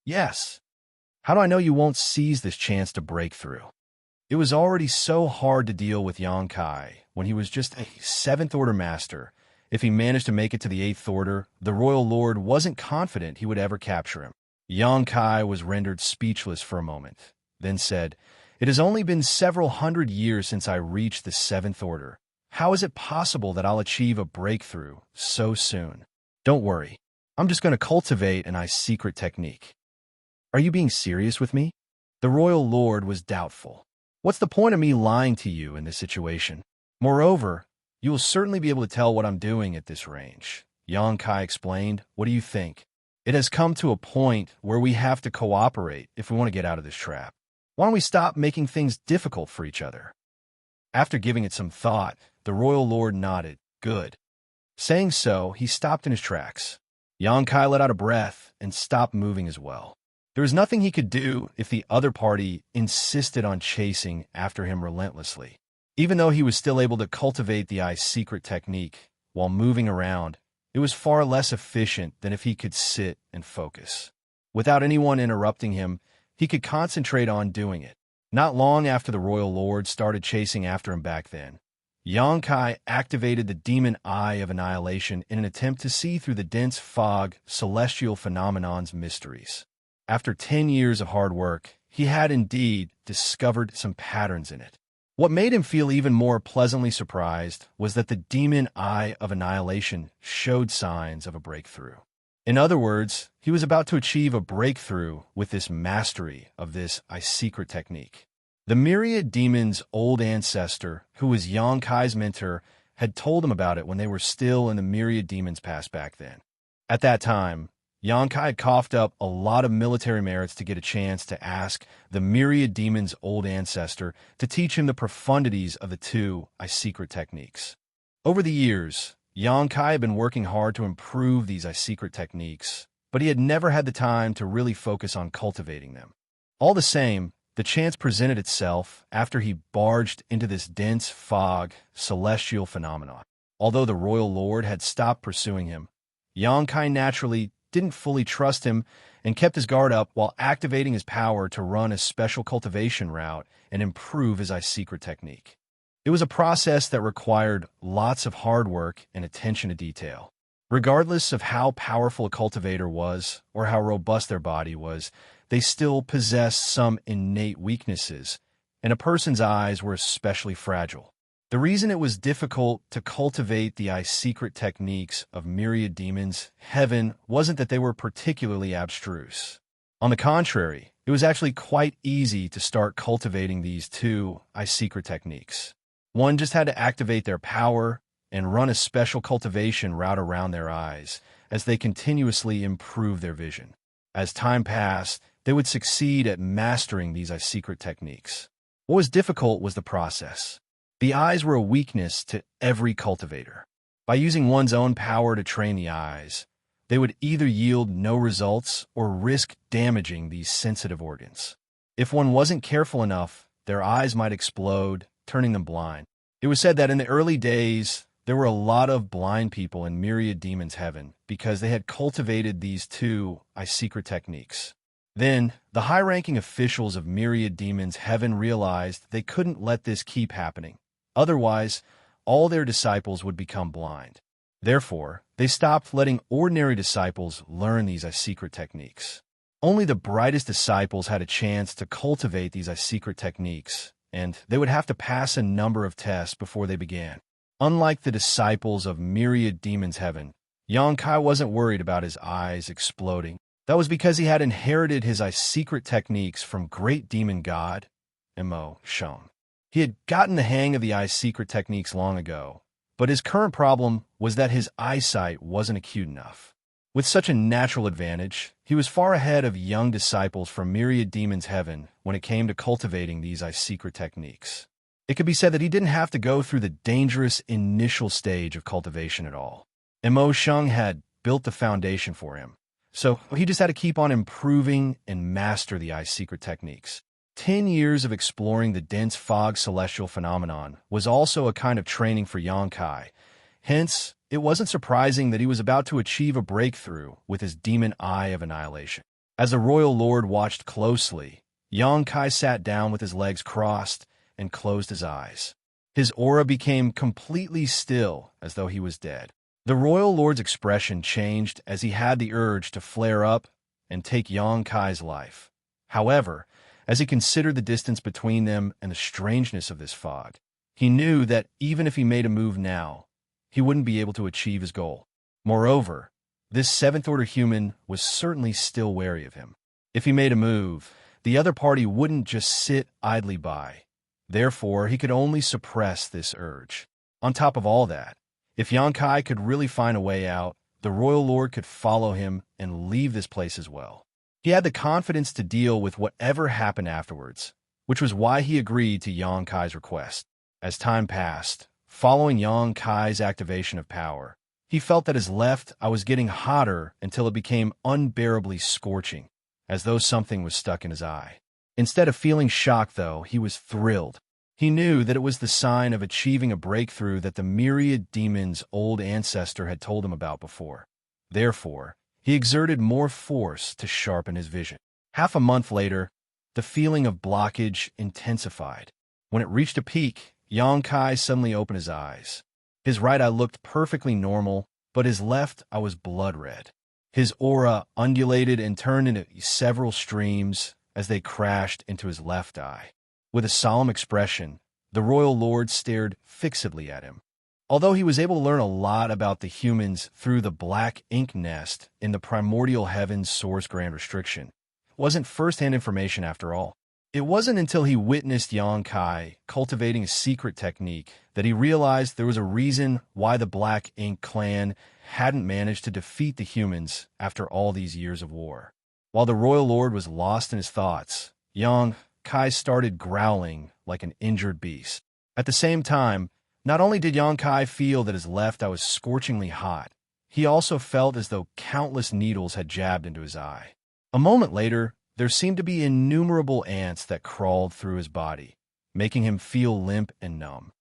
"Yes." "How do I know you won't seize this chance to break through?" It was already so hard to deal with Xianxia when he was just a 7th Order master. If he managed to make it to the 8th Order, the royal lord wasn't confident he would ever capture him. Xianxia was rendered speechless for a moment, then said, "It has only been several hundred years since I reached the 7th Order. How is it possible that I'll achieve a breakthrough so soon?" "Don't worry. I'm just going to cultivate an ice secret technique." "Are you being serious with me?" The royal lord was doubtful. "What's the point of me lying to you in this situation? Moreover, you will certainly be able to tell what I'm doing at this range. Xianxia explained. What do you think? It has come to a point where we have to cooperate if we want to get out of this trap. Why don't we stop making things difficult for each other? After giving it some thought, the royal lord nodded. Good. Saying so, he stopped in his tracks. Xianxia let out a breath and stopped moving as well. There was nothing he could do if the other party insisted on chasing after him relentlessly. Even though he was still able to cultivate the eye's secret technique while moving around, it was far less efficient than if he could sit and focus. Without anyone interrupting him, he could concentrate on doing it. Not long after the royal lord started chasing after him back then, Xianxia activated the demon eye of annihilation in an attempt to see through the dense fog celestial phenomenon's mysteries. After 10 years of hard work, he had indeed discovered some patterns in it. What made him feel even more pleasantly surprised was that the demon eye of annihilation showed signs of a breakthrough. In other words, he was about to achieve a breakthrough with this mastery of this secret technique. The myriad demon's old ancestor, who was Xianxia's mentor, had told him about it when they were still in the myriad demon's past back then. At that time, Xianxia had coughed up a lot of military merits to get a chance to ask the myriad demon's old ancestor to teach him the profundities of the two secret techniques. Over the years, Xianxia had been working hard to improve these secret techniques, but he had never had the time to really focus on cultivating them. All the same, the chance presented itself after he barged into this dense fog celestial phenomenon. Although the royal lord had stopped pursuing him, Xianxia naturally didn't fully trust him and kept his guard up while activating his power to run a special cultivation route and improve his secret technique. It was a process that required lots of hard work and attention to detail. Regardless of how powerful a cultivator was or how robust their body was, they still possessed some innate weaknesses, and a person's eyes were especially fragile. The reason it was difficult to cultivate the secret techniques of myriad demons' heaven wasn't that they were particularly abstruse. On the contrary, it was actually quite easy to start cultivating these two secret techniques. One just had to activate their power and run a special cultivation route around their eyes as they continuously improved their vision. As time passed, they would succeed at mastering these secret techniques. What was difficult was the process. The eyes were a weakness to every cultivator. By using one's own power to train the eyes, they would either yield no results or risk damaging these sensitive organs. If one wasn't careful enough, their eyes might explode, turning them blind. It was said that in the early days, there were a lot of blind people in myriad demons' heaven because they had cultivated these two secret techniques. Then, the high-ranking officials of myriad demons' heaven realized they couldn't let this keep happening. Otherwise, all their disciples would become blind. Therefore, they stopped letting ordinary disciples learn these secret techniques. Only the brightest disciples had a chance to cultivate these secret techniques, and they would have to pass a number of tests before they began. Unlike the disciples of myriad demons' heaven, Xianxia wasn't worried about his eyes exploding. That was because he had inherited his secret techniques from great demon god, Immortal Ballad. He had gotten the hang of the secret techniques long ago, but his current problem was that his eyesight wasn't acute enough. With such a natural advantage, he was far ahead of young disciples from myriad demons' heaven when it came to cultivating these secret techniques. It could be said that he didn't have to go through the dangerous initial stage of cultivation at all. Xianxia had built the foundation for him, so he just had to keep on improving and master the secret techniques. 10 years of exploring the dense fog celestial phenomenon was also a kind of training for Xianxia. Hence, it wasn't surprising that he was about to achieve a breakthrough with his demon eye of annihilation. As the royal lord watched closely, Xianxia sat down with his legs crossed and closed his eyes. His aura became completely still, as though he was dead. The royal lord's expression changed as he had the urge to flare up and take Xianxia's life. However, as he considered the distance between them and the strangeness of this fog, he knew that even if he made a move now, he wouldn't be able to achieve his goal. Moreover, this seventh-order human was certainly still wary of him. If he made a move, the other party wouldn't just sit idly by. Therefore, he could only suppress this urge. On top of all that, if Xianxia could really find a way out, the royal lord could follow him and leave this place as well. He had the confidence to deal with whatever happened afterwards, which was why he agreed to Yang Kai's request. As time passed, following Yang Kai's activation of power, he felt that his left eye was getting hotter until it became unbearably scorching, as though something was stuck in his eye. Instead of feeling shocked, though, he was thrilled. He knew that it was the sign of achieving a breakthrough that the myriad demon's old ancestor had told him about before. Therefore, he exerted more force to sharpen his vision. Half a month later, the feeling of blockage intensified. When it reached a peak, Yang Kai suddenly opened his eyes. His right eye looked perfectly normal, but his left eye was blood red. His aura undulated and turned into several streams as they crashed into his left eye. With a solemn expression, the royal lord stared fixedly at him. Although he was able to learn a lot about the humans through the black ink nest in the primordial heavens source grand restriction, it wasn't first-hand information after all. It wasn't until he witnessed Yang Kai cultivating a secret technique that he realized there was a reason why the Black Ink clan hadn't managed to defeat the humans after all these years of war. While the royal lord was lost in his thoughts, Yang Kai started growling like an injured beast. At the same time, not only did Yang Kai feel that his left eye was scorchingly hot, he also felt as though countless needles had jabbed into his eye. A moment later, there seemed to be innumerable ants that crawled through his body, making him feel limp and numb.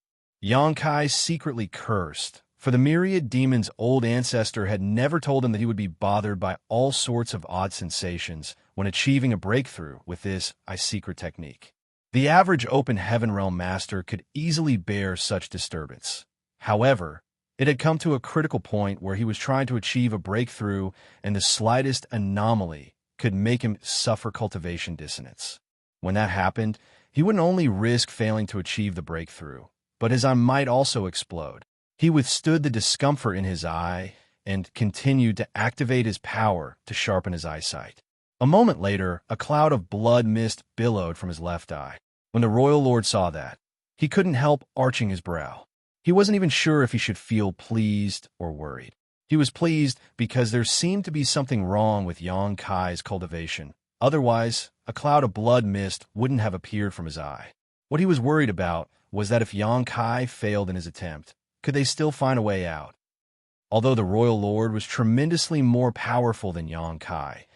Yang Kai secretly cursed, for the myriad demon's old ancestor had never told him that he would be bothered by all sorts of odd sensations when achieving a breakthrough with this secret technique. The average open heaven realm master could easily bear such disturbance. However, it had come to a critical point where he was trying to achieve a breakthrough, and the slightest anomaly could make him suffer cultivation dissonance. When that happened, he wouldn't only risk failing to achieve the breakthrough, but his eye might also explode. He withstood the discomfort in his eye and continued to activate his power to sharpen his eyesight. A moment later, a cloud of blood mist billowed from his left eye. When the royal lord saw that, he couldn't help arching his brow. He wasn't even sure if he should feel pleased or worried. He was pleased because there seemed to be something wrong with Yang Kai's cultivation. Otherwise, a cloud of blood mist wouldn't have appeared from his eye. What he was worried about was that if Yang Kai failed in his attempt, could they still find a way out? Although the royal lord was tremendously more powerful than Yang Kai,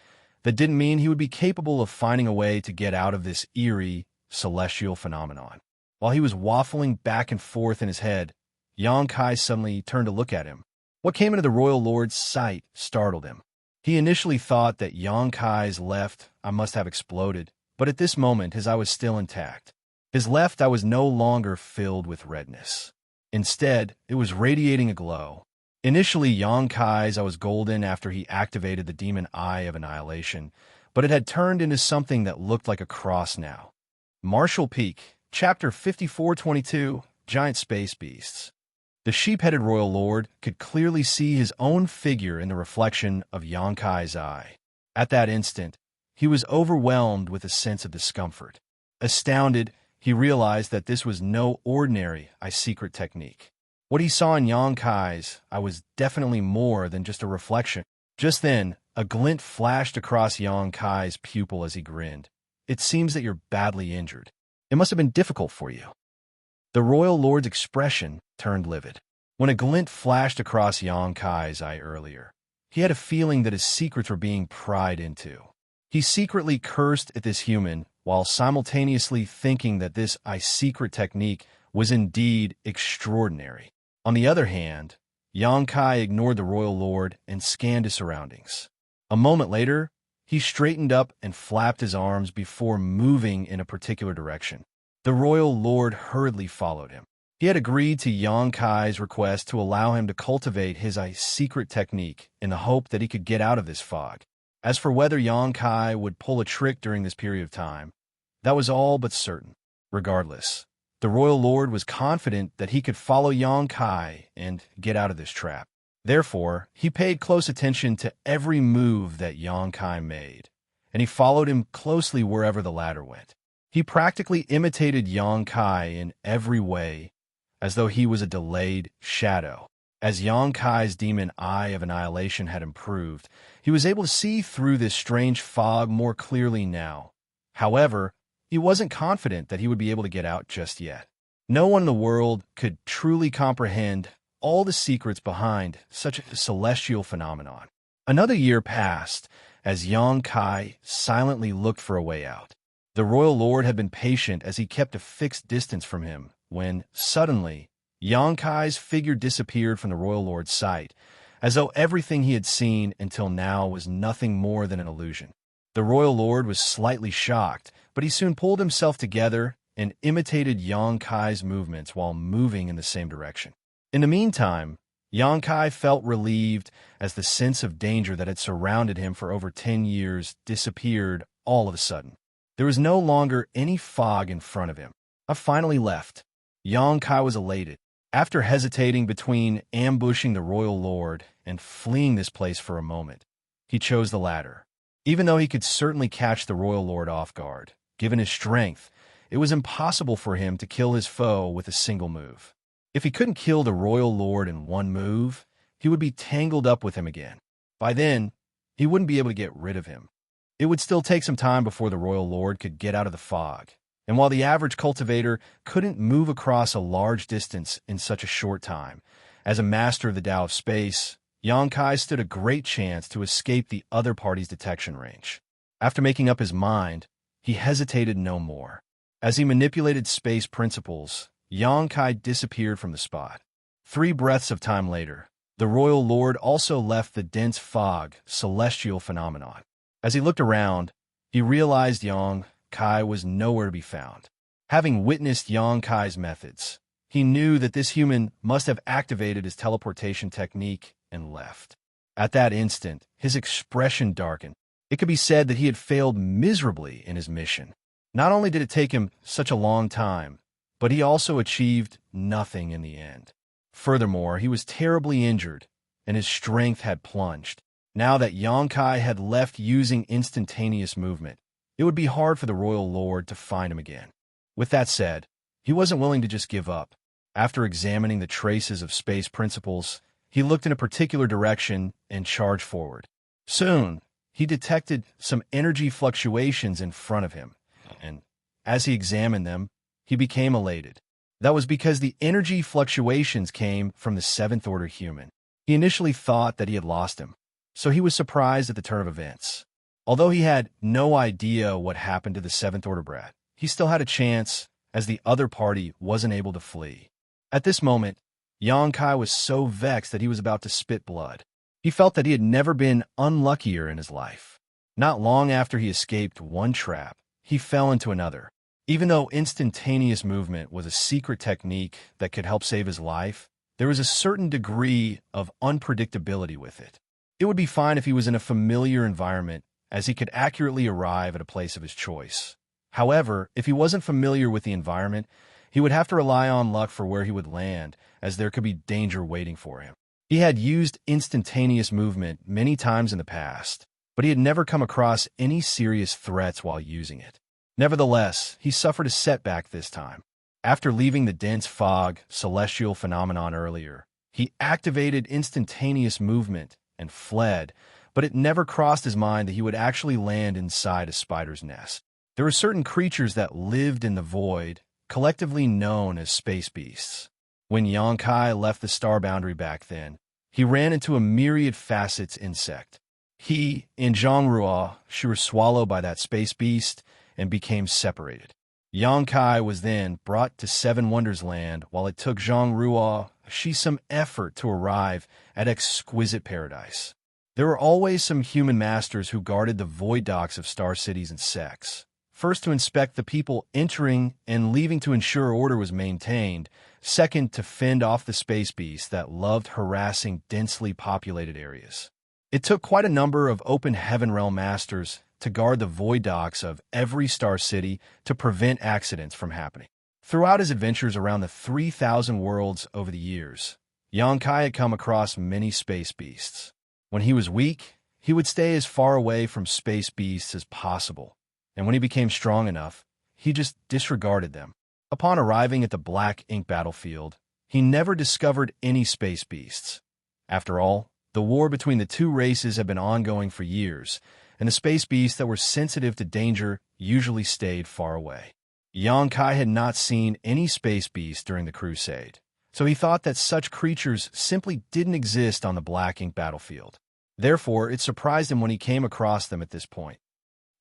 that didn't mean he would be capable of finding a way to get out of this eerie, celestial phenomenon. While he was waffling back and forth in his head, Yang Kai suddenly turned to look at him. What came into the royal lord's sight startled him. He initially thought that Yang Kai's left eye must have exploded, but at this moment his eye was still intact. His left eye was no longer filled with redness. Instead, it was radiating a glow. Initially, Yang Kai's eye was golden after he activated the demon eye of annihilation, but it had turned into something that looked like a cross now. Martial Peak, Chapter 5422, Giant Space Beasts. The sheep-headed royal lord could clearly see his own figure in the reflection of Yang Kai's eye. At that instant, he was overwhelmed with a sense of discomfort. Astounded, he realized that this was no ordinary secret technique. What he saw in Yang Kai's eye was definitely more than just a reflection. Just then, a glint flashed across Yang Kai's pupil as he grinned. It seems that you're badly injured. It must have been difficult for you. The royal lord's expression turned livid. When a glint flashed across Yang Kai's eye earlier, he had a feeling that his secrets were being pried into. He secretly cursed at this human while simultaneously thinking that this secret technique was indeed extraordinary. On the other hand, Yang Kai ignored the royal lord and scanned his surroundings. A moment later, he straightened up and flapped his arms before moving in a particular direction. The royal lord hurriedly followed him. He had agreed to Yang Kai's request to allow him to cultivate his secret technique in the hope that he could get out of this fog. As for whether Yang Kai would pull a trick during this period of time, that was all but certain. Regardless, the royal lord was confident that he could follow Yang Kai and get out of this trap. Therefore, he paid close attention to every move that Yang Kai made, and he followed him closely wherever the latter went. He practically imitated Yang Kai in every way, as though he was a delayed shadow. As Xianxia's demon eye of annihilation had improved, he was able to see through this strange fog more clearly now. However, he wasn't confident that he would be able to get out just yet. No one in the world could truly comprehend all the secrets behind such a celestial phenomenon. Another year passed as Xianxia silently looked for a way out. The royal lord had been patient as he kept a fixed distance from him when, suddenly, Xianxia's figure disappeared from the royal lord's sight, as though everything he had seen until now was nothing more than an illusion. The royal lord was slightly shocked, but he soon pulled himself together and imitated Xianxia's movements while moving in the same direction. In the meantime, Xianxia felt relieved as the sense of danger that had surrounded him for over 10 years disappeared all of a sudden. There was no longer any fog in front of him. I finally left. Xianxia was elated. After hesitating between ambushing the royal lord and fleeing this place for a moment, he chose the latter. Even though he could certainly catch the royal lord off guard, given his strength, it was impossible for him to kill his foe with a single move. If he couldn't kill the royal lord in one move, he would be tangled up with him again. By then, he wouldn't be able to get rid of him. It would still take some time before the royal lord could get out of the fog, and while the average cultivator couldn't move across a large distance in such a short time, as a master of the Tao of Space, Xianxia stood a great chance to escape the other party's detection range. After making up his mind, he hesitated no more. As he manipulated space principles, Xianxia disappeared from the spot. 3 breaths of time later, the royal lord also left the dense fog celestial phenomenon. As he looked around, he realized Xianxia was nowhere to be found. Having witnessed Xianxia's methods, he knew that this human must have activated his teleportation technique and left. At that instant, his expression darkened. It could be said that he had failed miserably in his mission. Not only did it take him such a long time, but he also achieved nothing in the end. Furthermore, he was terribly injured, and his strength had plunged. Now that Xianxia had left using instantaneous movement, it would be hard for the royal lord to find him again. With that said, he wasn't willing to just give up. After examining the traces of space principles, he looked in a particular direction and charged forward. Soon, he detected some energy fluctuations in front of him, and as he examined them, he became elated. That was because the energy fluctuations came from the 7th order human. He initially thought that he had lost him, so he was surprised at the turn of events. Although he had no idea what happened to the 7th order brat, he still had a chance, as the other party wasn't able to flee. At this moment, Xianxia was so vexed that he was about to spit blood. He felt that he had never been unluckier in his life. Not long after he escaped one trap, he fell into another. Even though instantaneous movement was a secret technique that could help save his life, there was a certain degree of unpredictability with it. It would be fine if he was in a familiar environment, as he could accurately arrive at a place of his choice. However, if he wasn't familiar with the environment, he would have to rely on luck for where he would land, as there could be danger waiting for him. He had used instantaneous movement many times in the past, but he had never come across any serious threats while using it. Nevertheless, he suffered a setback this time. After leaving the dense fog celestial phenomenon earlier, he activated instantaneous movement and fled, but it never crossed his mind that he would actually land inside a spider's nest. There were certain creatures that lived in the void, collectively known as space beasts. When Xianxia left the star boundary back then, he ran into a myriad facets insect. He and Zhongrua, she were swallowed by that space beast and became separated. Xianxia was then brought to Seven Wonders Land, while it took Zhongrua some effort to arrive at exquisite paradise. There were always some human masters who guarded the void docks of star cities and sects. First, to inspect the people entering and leaving to ensure order was maintained. Second, to fend off the space beasts that loved harassing densely populated areas. It took quite a number of open heaven realm masters to guard the void docks of every star city to prevent accidents from happening. Throughout his adventures around the 3,000 worlds over the years, Xianxia had come across many space beasts. When he was weak, he would stay as far away from space beasts as possible, and when he became strong enough, he just disregarded them. Upon arriving at the black ink battlefield, he never discovered any space beasts. After all, the war between the two races had been ongoing for years, and the space beasts that were sensitive to danger usually stayed far away. Xianxia had not seen any space beasts during the crusade, so he thought that such creatures simply didn't exist on the Black Ink battlefield. Therefore, it surprised him when he came across them at this point.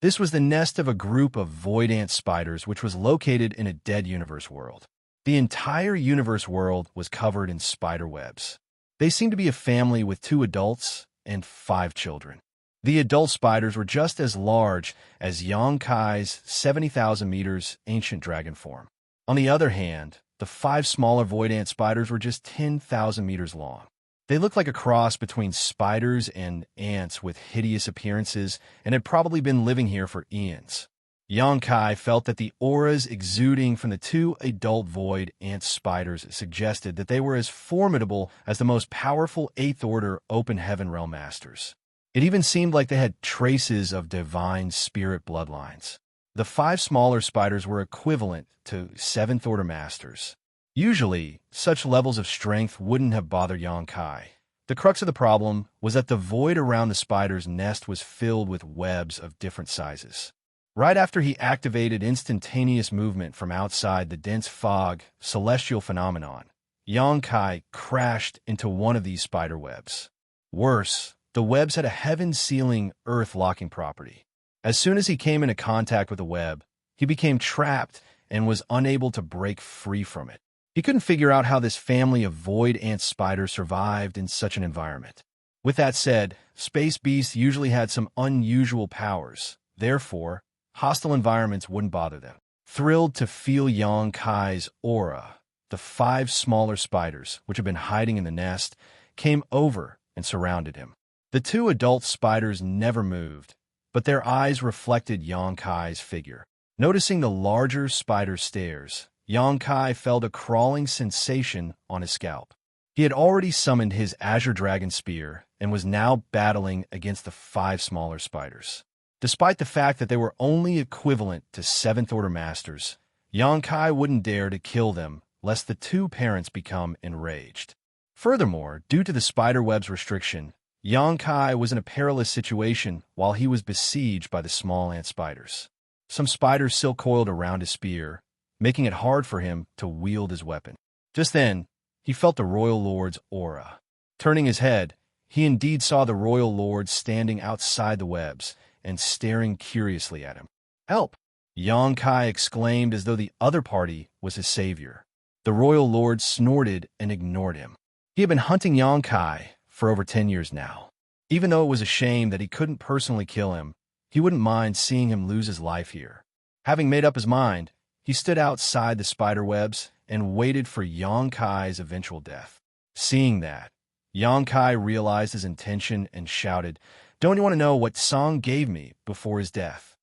This was the nest of a group of void ant spiders which was located in a dead universe world. The entire universe world was covered in spider webs. They seemed to be a family with 2 adults and 5 children. The adult spiders were just as large as Xianxia's 70,000 meters ancient dragon form. On the other hand, the 5 smaller void ant spiders were just 10,000 meters long. They looked like a cross between spiders and ants with hideous appearances and had probably been living here for eons. Xianxia felt that the auras exuding from the 2 adult void ant spiders suggested that they were as formidable as the most powerful 8th Order Open Heaven Realm Masters. It even seemed like they had traces of divine spirit bloodlines. The 5 smaller spiders were equivalent to 7th Order Masters. Usually, such levels of strength wouldn't have bothered Xianxia. The crux of the problem was that the void around the spider's nest was filled with webs of different sizes. Right after he activated instantaneous movement from outside the dense fog celestial phenomenon, Xianxia crashed into one of these spider webs. Worse, the webs had a heaven-sealing, earth-locking property. As soon as he came into contact with the web, he became trapped and was unable to break free from it. He couldn't figure out how this family of void ant spiders survived in such an environment. With that said, space beasts usually had some unusual powers. Therefore, hostile environments wouldn't bother them. Thrilled to feel Xianxia's aura, the 5 smaller spiders, which had been hiding in the nest, came over and surrounded him. The 2 adult spiders never moved, but their eyes reflected Xianxia's figure. Noticing the larger spider's stares, Xianxia felt a crawling sensation on his scalp. He had already summoned his Azure Dragon Spear and was now battling against the 5 smaller spiders. Despite the fact that they were only equivalent to 7th Order Masters, Xianxia wouldn't dare to kill them lest the 2 parents become enraged. Furthermore, due to the spiderweb's restriction, Xianxia was in a perilous situation while he was besieged by the small ant spiders. Some spiders still coiled around his spear, making it hard for him to wield his weapon. Just then, he felt the Royal Lord's aura. Turning his head, he indeed saw the Royal Lord standing outside the webs and staring curiously at him. "Help!" Xianxia exclaimed as though the other party was his savior. The Royal Lord snorted and ignored him. He had been hunting Xianxia for over 10 years now. Even though it was a shame that he couldn't personally kill him, he wouldn't mind seeing him lose his life here. Having made up his mind, he stood outside the spider webs and waited for Xianxia's eventual death. Seeing that, Xianxia realized his intention and shouted, "Don't you want to know what Song gave me before his death?"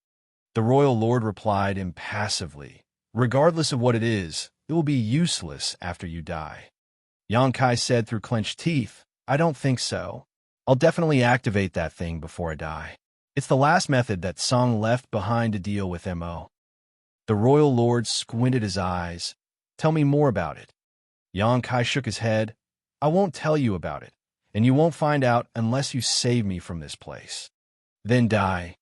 The Royal Lord replied impassively, "Regardless of what it is, it will be useless after you die." Xianxia said through clenched teeth, "I don't think so. I'll definitely activate that thing before I die. It's the last method that Song left behind to deal with Mo." The Royal Lord squinted his eyes. "Tell me more about it." Xianxia shook his head. "I won't tell you about it, and you won't find out unless you save me from this place. Then die.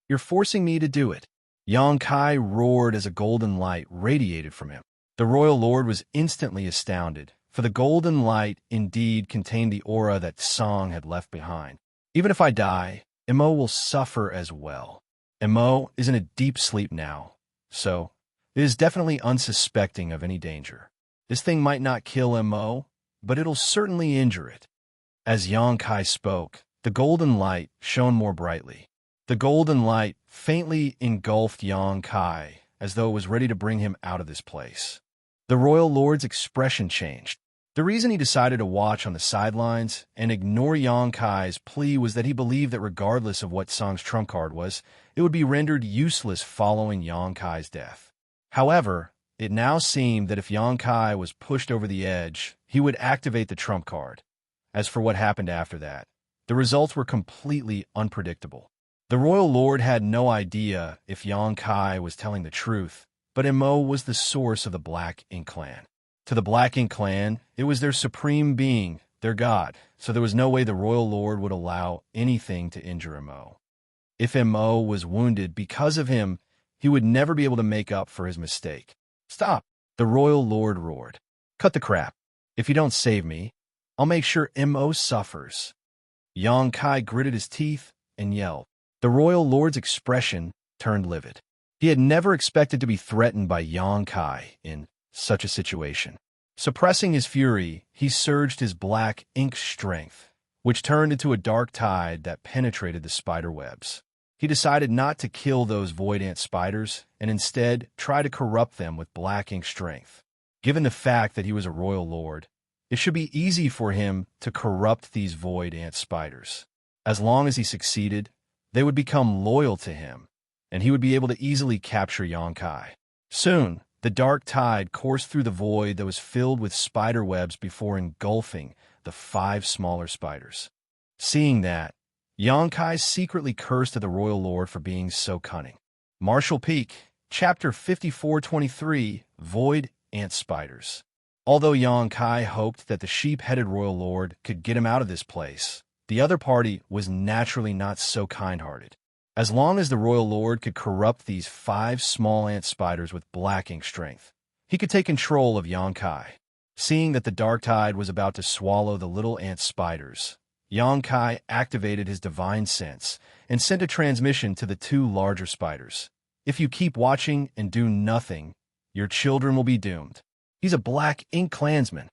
You're forcing me to do it." Xianxia roared as a golden light radiated from him. The Royal Lord was instantly astounded, for the golden light indeed contained the aura that Song had left behind. "Even if I die, Mo will suffer as well. Mo is in a deep sleep now, so it is definitely unsuspecting of any danger. This thing might not kill Mo, but it'll certainly injure it." As Xianxia spoke, the golden light shone more brightly. The golden light faintly engulfed Xianxia, as though it was ready to bring him out of this place. The Royal Lord's expression changed. The reason he decided to watch on the sidelines and ignore Xianxia's plea was that he believed that regardless of what Song's trump card was, it would be rendered useless following Xianxia's death. However, it now seemed that if Xianxia was pushed over the edge, he would activate the trump card. As for what happened after that, the results were completely unpredictable. The Royal Lord had no idea if Xianxia was telling the truth, but Mo was the source of the Black Ink clan. To the Black Ink clan, it was their supreme being, their god, so there was no way the royal lord would allow anything to injure Mo. If Mo was wounded because of him, he would never be able to make up for his mistake. Stop! The royal lord roared. Cut the crap. If you don't save me, I'll make sure Mo suffers. Xianxia gritted his teeth and yelled. The royal lord's expression turned livid. He had never expected to be threatened by Xianxia in such a situation. Suppressing his fury, he surged his black ink strength, which turned into a dark tide that penetrated the spider webs. He decided not to kill those void ant spiders and instead try to corrupt them with black ink strength. Given the fact that he was a royal lord, it should be easy for him to corrupt these void ant spiders. As long as he succeeded, they would become loyal to him, and he would be able to easily capture Xianxia. Soon, the dark tide coursed through the void that was filled with spider webs before engulfing the 5 smaller spiders. Seeing that, Xianxia secretly cursed at the royal lord for being so cunning. Martial Peak, Chapter 5423, Void Ant Spiders. Although Xianxia hoped that the sheep-headed royal lord could get him out of this place, the other party was naturally not so kind-hearted. As long as the royal lord could corrupt these 5 small ant spiders with black ink strength, he could take control of Xianxia. Seeing that the dark tide was about to swallow the little ant spiders, Xianxia activated his divine sense and sent a transmission to the 2 larger spiders. If you keep watching and do nothing, your children will be doomed. He's a Black Ink clansman.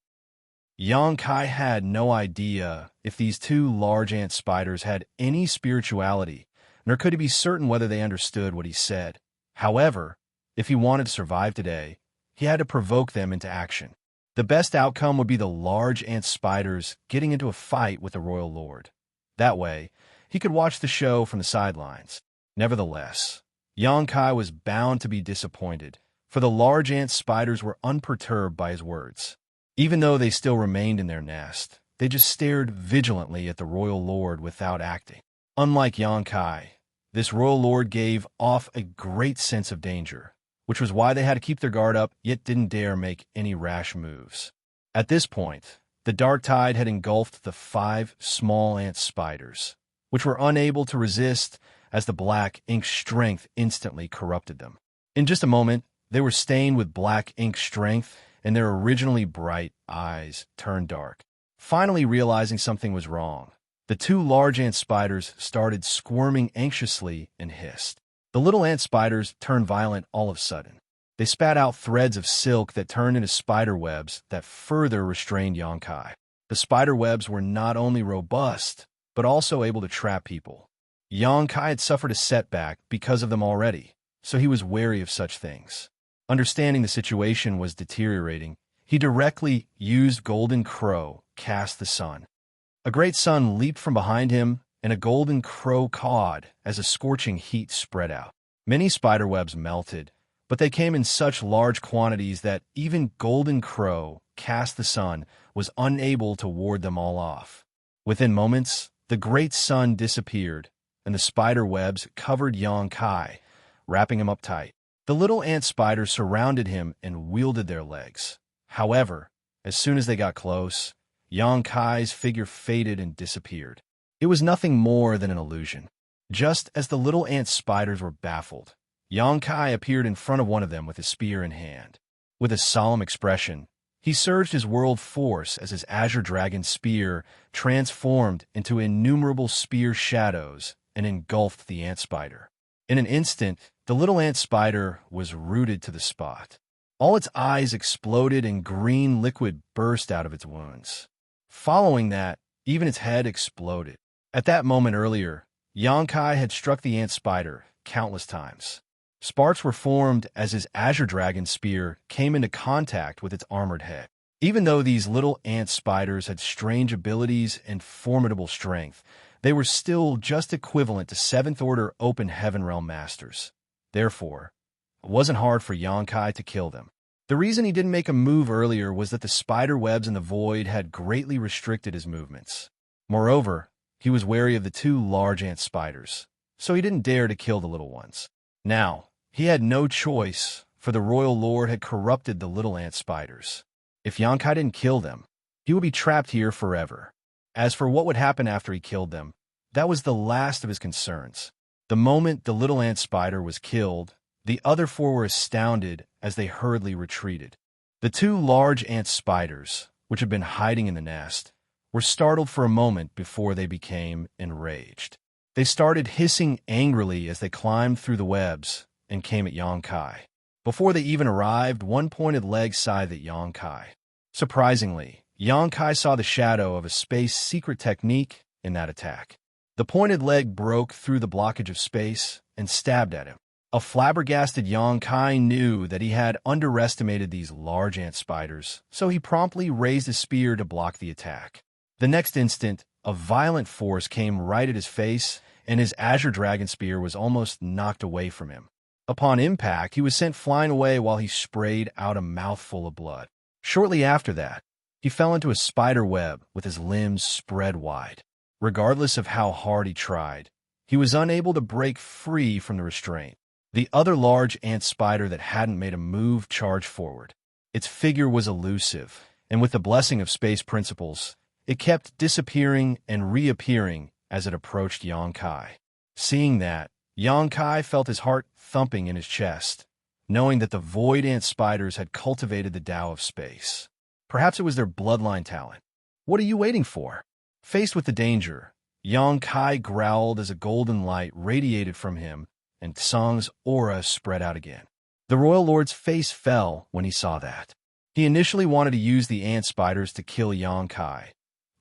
Xianxia had no idea if these 2 large ant spiders had any spirituality, nor could he be certain whether they understood what he said. However, if he wanted to survive today, he had to provoke them into action. The best outcome would be the large ant spiders getting into a fight with the royal lord. That way, he could watch the show from the sidelines. Nevertheless, Xianxia was bound to be disappointed, for the large ant spiders were unperturbed by his words. Even though they still remained in their nest, they just stared vigilantly at the royal lord without acting. Unlike Xianxia, this royal lord gave off a great sense of danger, which was why they had to keep their guard up, yet didn't dare make any rash moves. At this point, the dark tide had engulfed the 5 small ant spiders, which were unable to resist as the black ink strength instantly corrupted them. In just a moment, they were stained with black ink strength, and their originally bright eyes turned dark. Finally realizing something was wrong, the 2 large ant spiders started squirming anxiously and hissed. The little ant spiders turned violent all of a sudden. They spat out threads of silk that turned into spider webs that further restrained Xianxia. The spider webs were not only robust, but also able to trap people. Xianxia had suffered a setback because of them already, so he was wary of such things. Understanding the situation was deteriorating, he directly used Golden Crow, Cast the Sun. A great sun leaped from behind him, and a golden crow cawed as a scorching heat spread out. Many spider webs melted, but they came in such large quantities that even Golden Crow, Cast the Sun, was unable to ward them all off. Within moments, the great sun disappeared, and the spider webs covered Xianxia, wrapping him up tight. The little ant spiders surrounded him and wielded their legs. However, as soon as they got close, Xianxia's figure faded and disappeared. It was nothing more than an illusion. Just as the little ant spiders were baffled, Xianxia appeared in front of one of them with his spear in hand. With a solemn expression, he surged his world force as his azure dragon spear transformed into innumerable spear shadows and engulfed the ant spider. In an instant, the little ant spider was rooted to the spot. All its eyes exploded and green liquid burst out of its wounds. Following that, even its head exploded. At that moment earlier, Xianxia had struck the ant spider countless times. Sparks were formed as his azure dragon spear came into contact with its armored head. Even though these little ant spiders had strange abilities and formidable strength, they were still just equivalent to 7th Order Open Heaven Realm Masters. Therefore, it wasn't hard for Xianxia to kill them. The reason he didn't make a move earlier was that the spider webs in the void had greatly restricted his movements. Moreover, he was wary of the 2 large ant spiders, so he didn't dare to kill the little ones. Now, he had no choice, for the royal lord had corrupted the little ant spiders. If Xianxia didn't kill them, he would be trapped here forever. As for what would happen after he killed them, that was the last of his concerns. The moment the little ant spider was killed, the other four were astounded as they hurriedly retreated. The two large ant spiders, which had been hiding in the nest, were startled for a moment before they became enraged. They started hissing angrily as they climbed through the webs and came at Xianxia. Before they even arrived, one pointed leg scythed at Xianxia. Surprisingly, Xianxia saw the shadow of a space secret technique in that attack. The pointed leg broke through the blockage of space and stabbed at him. A flabbergasted Xianxia knew that he had underestimated these large ant spiders, so he promptly raised his spear to block the attack. The next instant, a violent force came right at his face, and his azure dragon spear was almost knocked away from him. Upon impact, he was sent flying away while he sprayed out a mouthful of blood. Shortly after that, he fell into a spider web with his limbs spread wide. Regardless of how hard he tried, he was unable to break free from the restraint. The other large ant spider that hadn't made a move charged forward. Its figure was elusive, and with the blessing of space principles, it kept disappearing and reappearing as it approached Xianxia. Seeing that, Xianxia felt his heart thumping in his chest, knowing that the void ant spiders had cultivated the Tao of space. Perhaps it was their bloodline talent. What are you waiting for? Faced with the danger, Xianxia growled as a golden light radiated from him, and Tsang's aura spread out again. The royal lord's face fell when he saw that. He initially wanted to use the ant spiders to kill Xianxia,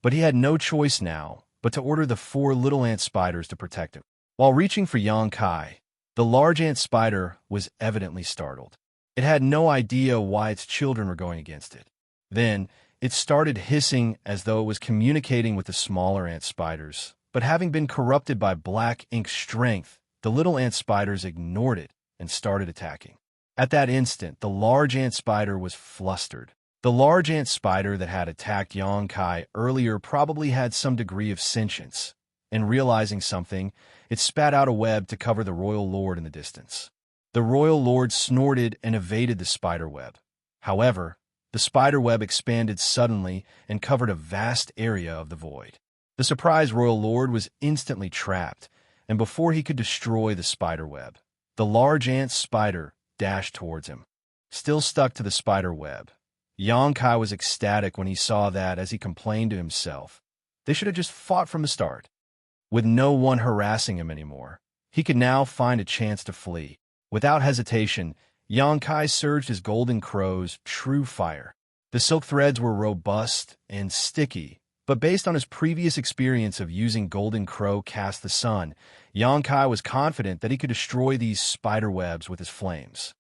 but he had no choice now but to order the four little ant spiders to protect him. While reaching for Xianxia, the large ant spider was evidently startled. It had no idea why its children were going against it. Then, it started hissing as though it was communicating with the smaller ant spiders, but having been corrupted by black ink strength, the little ant spiders ignored it and started attacking. At that instant, the large ant spider was flustered. The large ant spider that had attacked Xianxia earlier probably had some degree of sentience, and realizing something, it spat out a web to cover the royal lord in the distance. The royal lord snorted and evaded the spider web. However, the spider web expanded suddenly and covered a vast area of the void. The surprised royal lord was instantly trapped, and before he could destroy the spider web, the large ant spider dashed towards him. Still stuck to the spider web, Xianxia was ecstatic when he saw that as he complained to himself. They should have just fought from the start. With no one harassing him anymore, he could now find a chance to flee. Without hesitation, Xianxia surged his golden crow's true fire. The silk threads were robust and sticky, but based on his previous experience of using golden crow cast the sun, Xianxia was confident that he could destroy these spider webs with his flames.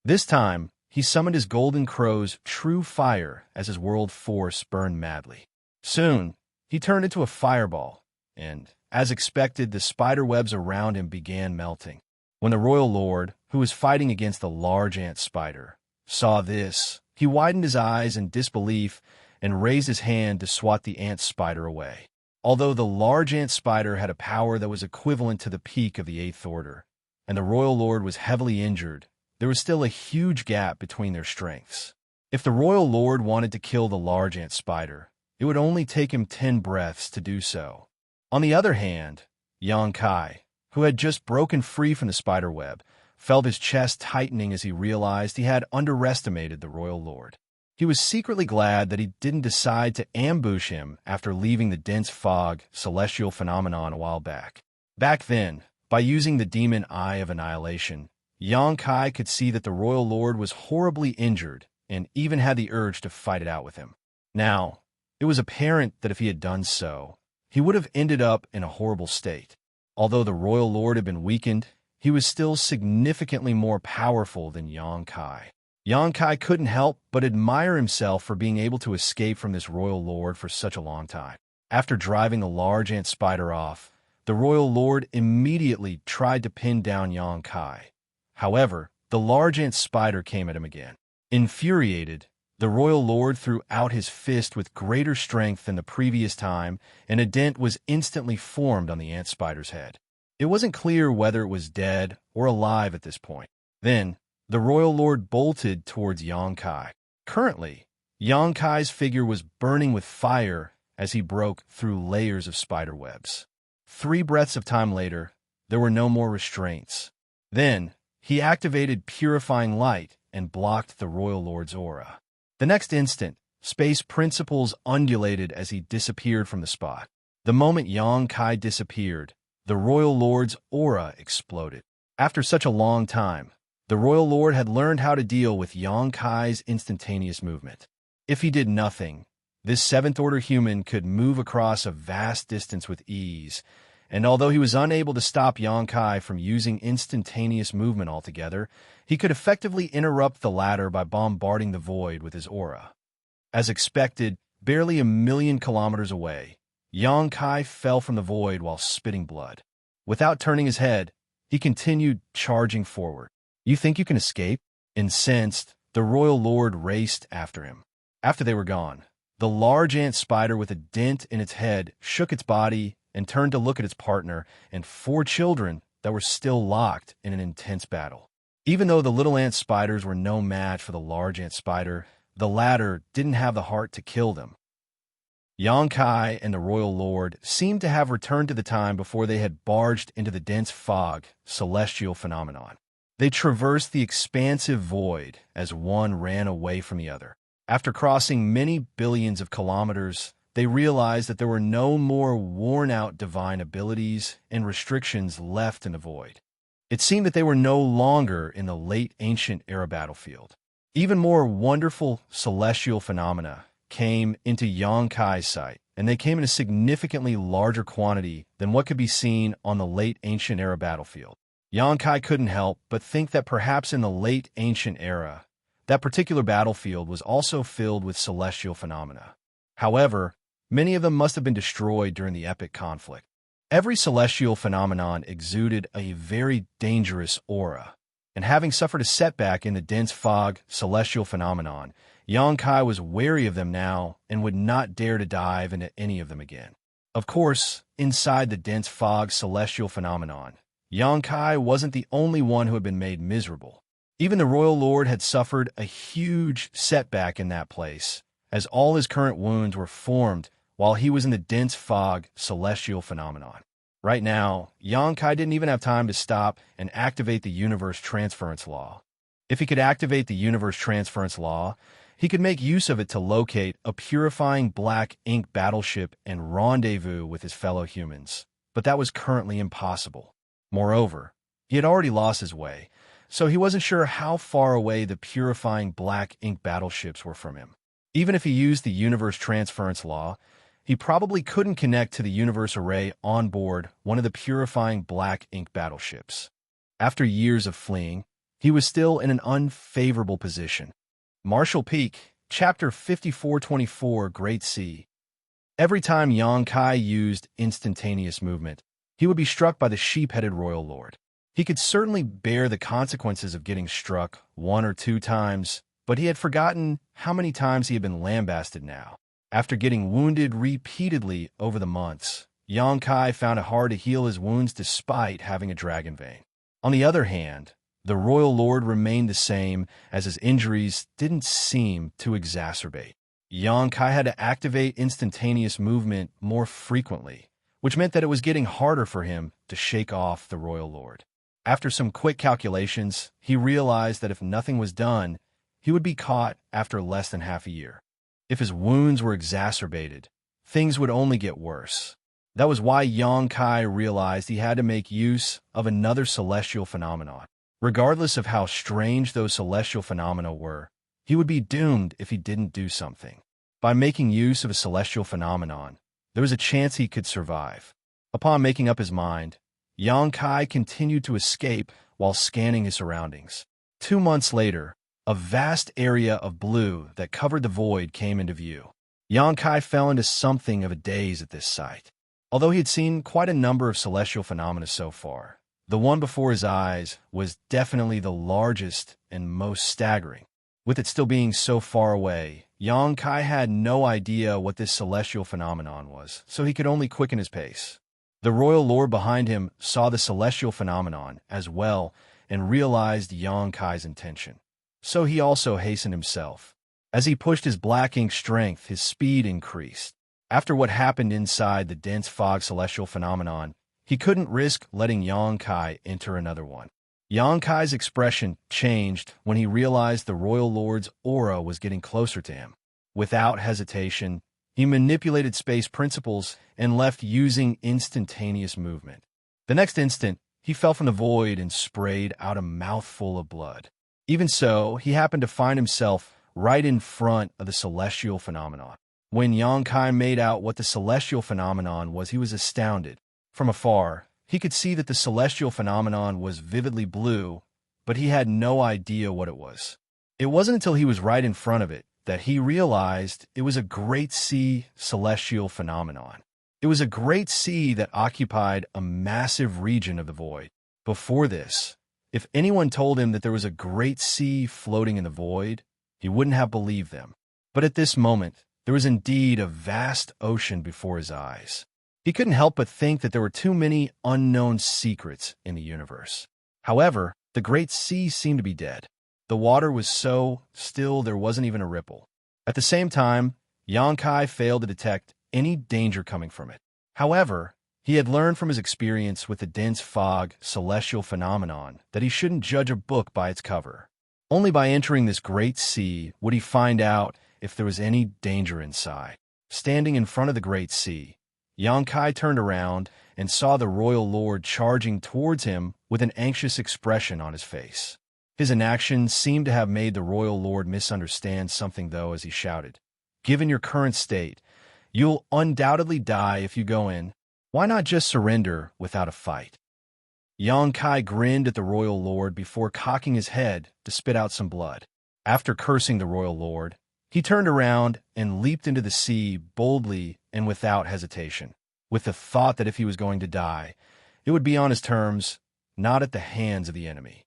This time, he summoned his golden crow's true fire as his world force burned madly. Soon, he turned into a fireball, and, as expected, the spider webs around him began melting. When the royal lord, who was fighting against the large ant spider, saw this, he widened his eyes in disbelief and raised his hand to swat the ant spider away. Although the large ant spider had a power that was equivalent to the peak of the Eighth Order, and the royal lord was heavily injured, there was still a huge gap between their strengths. If the royal lord wanted to kill the large ant spider, it would only take him 10 breaths to do so. On the other hand, Xianxia, who had just broken free from the spider web, felt his chest tightening as he realized he had underestimated the royal lord. He was secretly glad that he didn't decide to ambush him after leaving the dense fog celestial phenomenon a while back. Back then, by using the demon eye of annihilation, Xianxia could see that the royal lord was horribly injured and even had the urge to fight it out with him. Now, it was apparent that if he had done so, he would have ended up in a horrible state. Although the royal lord had been weakened, he was still significantly more powerful than Xianxia. Xianxia couldn't help but admire himself for being able to escape from this royal lord for such a long time. After driving the large ant spider off, the royal lord immediately tried to pin down Xianxia. However, the large ant spider came at him again. Infuriated, the royal lord threw out his fist with greater strength than the previous time, and a dent was instantly formed on the ant spider's head. It wasn't clear whether it was dead or alive at this point. Then, the royal lord bolted towards Xianxia. Currently, Xianxia's figure was burning with fire as he broke through layers of spider webs. 3 breaths of time later, there were no more restraints. Then, he activated purifying light and blocked the Royal Lord's aura. The next instant, space principles undulated as he disappeared from the spot. The moment Xianxia disappeared, the Royal Lord's aura exploded. After such a long time, the Royal Lord had learned how to deal with Xianxia's instantaneous movement. If he did nothing, this 7th-order human could move across a vast distance with ease, and although he was unable to stop Xianxia from using instantaneous movement altogether, he could effectively interrupt the latter by bombarding the void with his aura. As expected, barely 1,000,000 kilometers away, Xianxia fell from the void while spitting blood. Without turning his head, he continued charging forward. "You think you can escape?" Incensed, the Royal Lord raced after him. After they were gone, the large ant spider with a dent in its head shook its body and turned to look at its partner and 4 children that were still locked in an intense battle. Even though the little ant spiders were no match for the large ant spider, the latter didn't have the heart to kill them. Xianxia and the Royal Lord seemed to have returned to the time before they had barged into the dense fog, celestial phenomenon. They traversed the expansive void as one ran away from the other. After crossing many billions of kilometers, they realized that there were no more worn-out divine abilities and restrictions left in the void. It seemed that they were no longer in the late ancient era battlefield. Even more wonderful celestial phenomena came into Xianxia's sight, and they came in a significantly larger quantity than what could be seen on the late ancient era battlefield. Xianxia couldn't help but think that perhaps in the late ancient era, that particular battlefield was also filled with celestial phenomena. However, many of them must have been destroyed during the epic conflict. Every celestial phenomenon exuded a very dangerous aura, and having suffered a setback in the dense fog celestial phenomenon, Xianxia was wary of them now and would not dare to dive into any of them again. Of course, inside the dense fog celestial phenomenon, Xianxia wasn't the only one who had been made miserable. Even the Royal Lord had suffered a huge setback in that place, as all his current wounds were formed while he was in the dense fog celestial phenomenon. Right now, Xianxia didn't even have time to stop and activate the universe transference law. If he could activate the universe transference law, he could make use of it to locate a purifying black ink battleship and rendezvous with his fellow humans. But that was currently impossible. Moreover, he had already lost his way, so he wasn't sure how far away the purifying black ink battleships were from him. Even if he used the universe transference law, he probably couldn't connect to the universe array on board one of the purifying black ink battleships. After years of fleeing, he was still in an unfavorable position. Marshall Peak, Chapter 5424, Great Sea. Every time Xianxia used instantaneous movement, he would be struck by the sheep-headed Royal Lord. He could certainly bear the consequences of getting struck 1 or 2 times, but he had forgotten how many times he had been lambasted now. After getting wounded repeatedly over the months, Xianxia found it hard to heal his wounds despite having a dragon vein. On the other hand, the Royal Lord remained the same as his injuries didn't seem to exacerbate. Xianxia had to activate instantaneous movement more frequently, which meant that it was getting harder for him to shake off the Royal Lord. After some quick calculations, he realized that if nothing was done, he would be caught after less than half a year. If his wounds were exacerbated, things would only get worse. That was why Xianxia realized he had to make use of another celestial phenomenon. Regardless of how strange those celestial phenomena were, he would be doomed if he didn't do something. By making use of a celestial phenomenon, there was a chance he could survive. Upon making up his mind, Xianxia continued to escape while scanning his surroundings. 2 months later, a vast area of blue that covered the void came into view. Xianxia fell into something of a daze at this sight. Although he had seen quite a number of celestial phenomena so far, the one before his eyes was definitely the largest and most staggering. With it still being so far away, Xianxia had no idea what this celestial phenomenon was, so he could only quicken his pace. The Royal Lord behind him saw the celestial phenomenon as well and realized Xianxia's intention. So he also hastened himself. As he pushed his black ink strength, his speed increased. After what happened inside the dense fog celestial phenomenon, he couldn't risk letting Xianxia enter another one. Xianxia's expression changed when he realized the Royal Lord's aura was getting closer to him. Without hesitation, he manipulated space principles and left using instantaneous movement. The next instant, he fell from the void and sprayed out a mouthful of blood. Even so, he happened to find himself right in front of the celestial phenomenon. When Xianxia made out what the celestial phenomenon was, he was astounded. From afar, he could see that the celestial phenomenon was vividly blue, but he had no idea what it was. It wasn't until he was right in front of it that he realized it was a great sea celestial phenomenon. It was a great sea that occupied a massive region of the void. Before this, if anyone told him that there was a great sea floating in the void, he wouldn't have believed them. But at this moment, there was indeed a vast ocean before his eyes. He couldn't help but think that there were too many unknown secrets in the universe. However, the great sea seemed to be dead. The water was so still there wasn't even a ripple. At the same time, Xianxia failed to detect any danger coming from it. However, he had learned from his experience with the dense fog celestial phenomenon that he shouldn't judge a book by its cover. Only by entering this great sea would he find out if there was any danger inside. Standing in front of the great sea, Xianxia turned around and saw the Royal Lord charging towards him with an anxious expression on his face. His inaction seemed to have made the Royal Lord misunderstand something, though, as he shouted, "Given your current state, you'll undoubtedly die if you go in. Why not just surrender without a fight?" Xianxia grinned at the Royal Lord before cocking his head to spit out some blood. After cursing the Royal Lord, he turned around and leaped into the sea boldly and without hesitation, with the thought that if he was going to die, it would be on his terms, not at the hands of the enemy.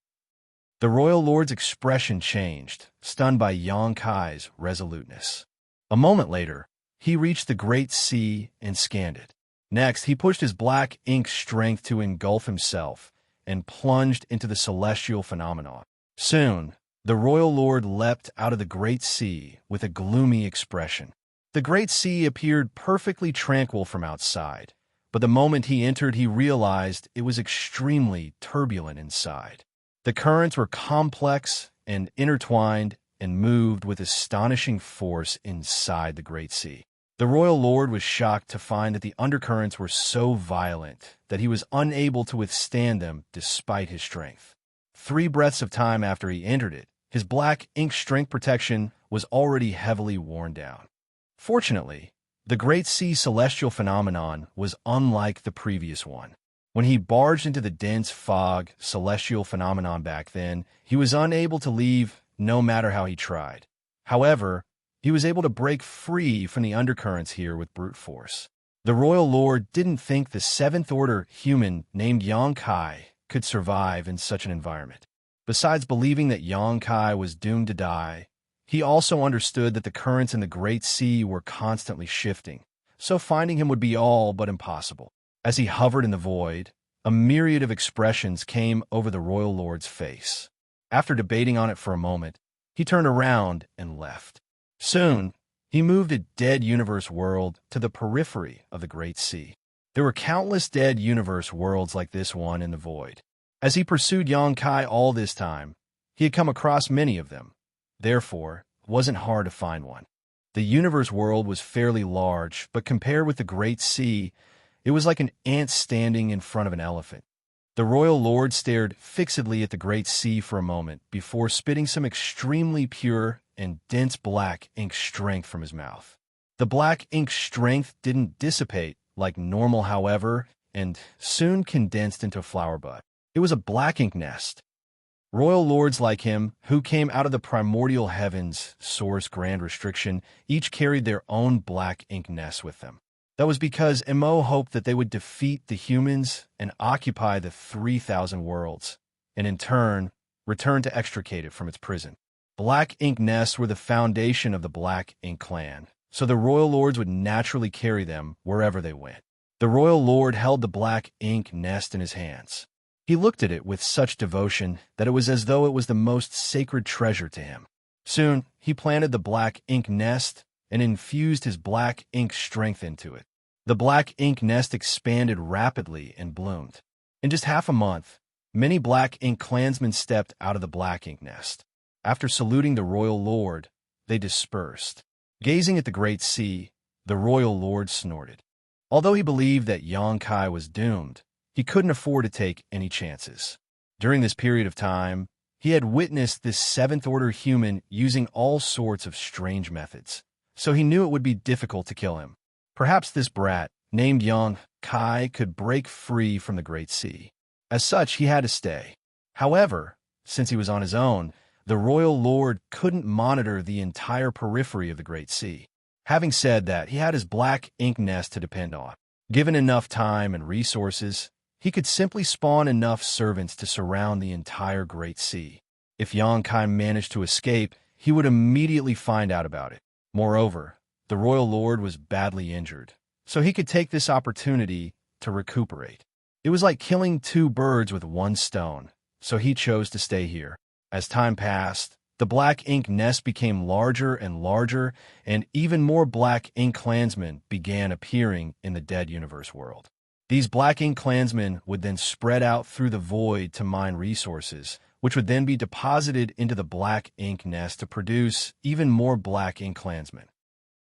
The Royal Lord's expression changed, stunned by Xianxia's resoluteness. A moment later, he reached the great sea and scanned it. Next, he pushed his black ink strength to engulf himself and plunged into the celestial phenomenon. Soon, the Royal Lord leapt out of the great sea with a gloomy expression. The great sea appeared perfectly tranquil from outside, but the moment he entered, he realized it was extremely turbulent inside. The currents were complex and intertwined and moved with astonishing force inside the great sea. The Royal Lord was shocked to find that the undercurrents were so violent that he was unable to withstand them despite his strength. 3 breaths of time after he entered it, his black ink strength protection was already heavily worn down. Fortunately, the great sea celestial phenomenon was unlike the previous one. When he barged into the dense fog celestial phenomenon back then, he was unable to leave no matter how he tried. However, he was able to break free from the undercurrents here with brute force. The Royal Lord didn't think the 7th-order human named Xianxia could survive in such an environment. Besides believing that Xianxia was doomed to die, he also understood that the currents in the Great Sea were constantly shifting, so finding him would be all but impossible. As he hovered in the void, a myriad of expressions came over the Royal Lord's face. After debating on it for a moment, he turned around and left. Soon, he moved a dead universe world to the periphery of the Great Sea. There were countless dead universe worlds like this one in the void. As he pursued Xianxia all this time, he had come across many of them. Therefore, it wasn't hard to find one. The universe world was fairly large, but compared with the Great Sea, it was like an ant standing in front of an elephant. The Royal Lord stared fixedly at the Great Sea for a moment before spitting some extremely pure and dense black ink strength from his mouth. The black ink strength didn't dissipate like normal, however, and soon condensed into a flower bud. It was a black ink nest. Royal Lords like him, who came out of the primordial heavens, source grand restriction, each carried their own black ink nest with them. That was because Mo hoped that they would defeat the humans and occupy the 3,000 worlds, and in turn, return to extricate it from its prison. Black ink nests were the foundation of the Black Ink clan, so the Royal Lords would naturally carry them wherever they went. The Royal Lord held the black ink nest in his hands. He looked at it with such devotion that it was as though it was the most sacred treasure to him. Soon, he planted the black ink nest and infused his black ink strength into it. The black ink nest expanded rapidly and bloomed. In just half a month, many black ink clansmen stepped out of the black ink nest. After saluting the royal lord, they dispersed. Gazing at the great sea, the royal lord snorted. Although he believed that Xianxia was doomed, he couldn't afford to take any chances. During this period of time, he had witnessed this seventh-order human using all sorts of strange methods, so he knew it would be difficult to kill him. Perhaps this brat, named Xianxia, could break free from the Great Sea. As such, he had to stay. However, since he was on his own, the royal lord couldn't monitor the entire periphery of the Great Sea. Having said that, he had his black ink nest to depend on. Given enough time and resources, he could simply spawn enough servants to surround the entire Great Sea. If Xianxia managed to escape, he would immediately find out about it. Moreover, the royal lord was badly injured, so he could take this opportunity to recuperate. It was like killing two birds with one stone, so he chose to stay here. As time passed, the black ink nest became larger and larger, and even more black ink clansmen began appearing in the dead universe world. These black ink clansmen would then spread out through the void to mine resources, which would then be deposited into the black ink nest to produce even more black ink clansmen.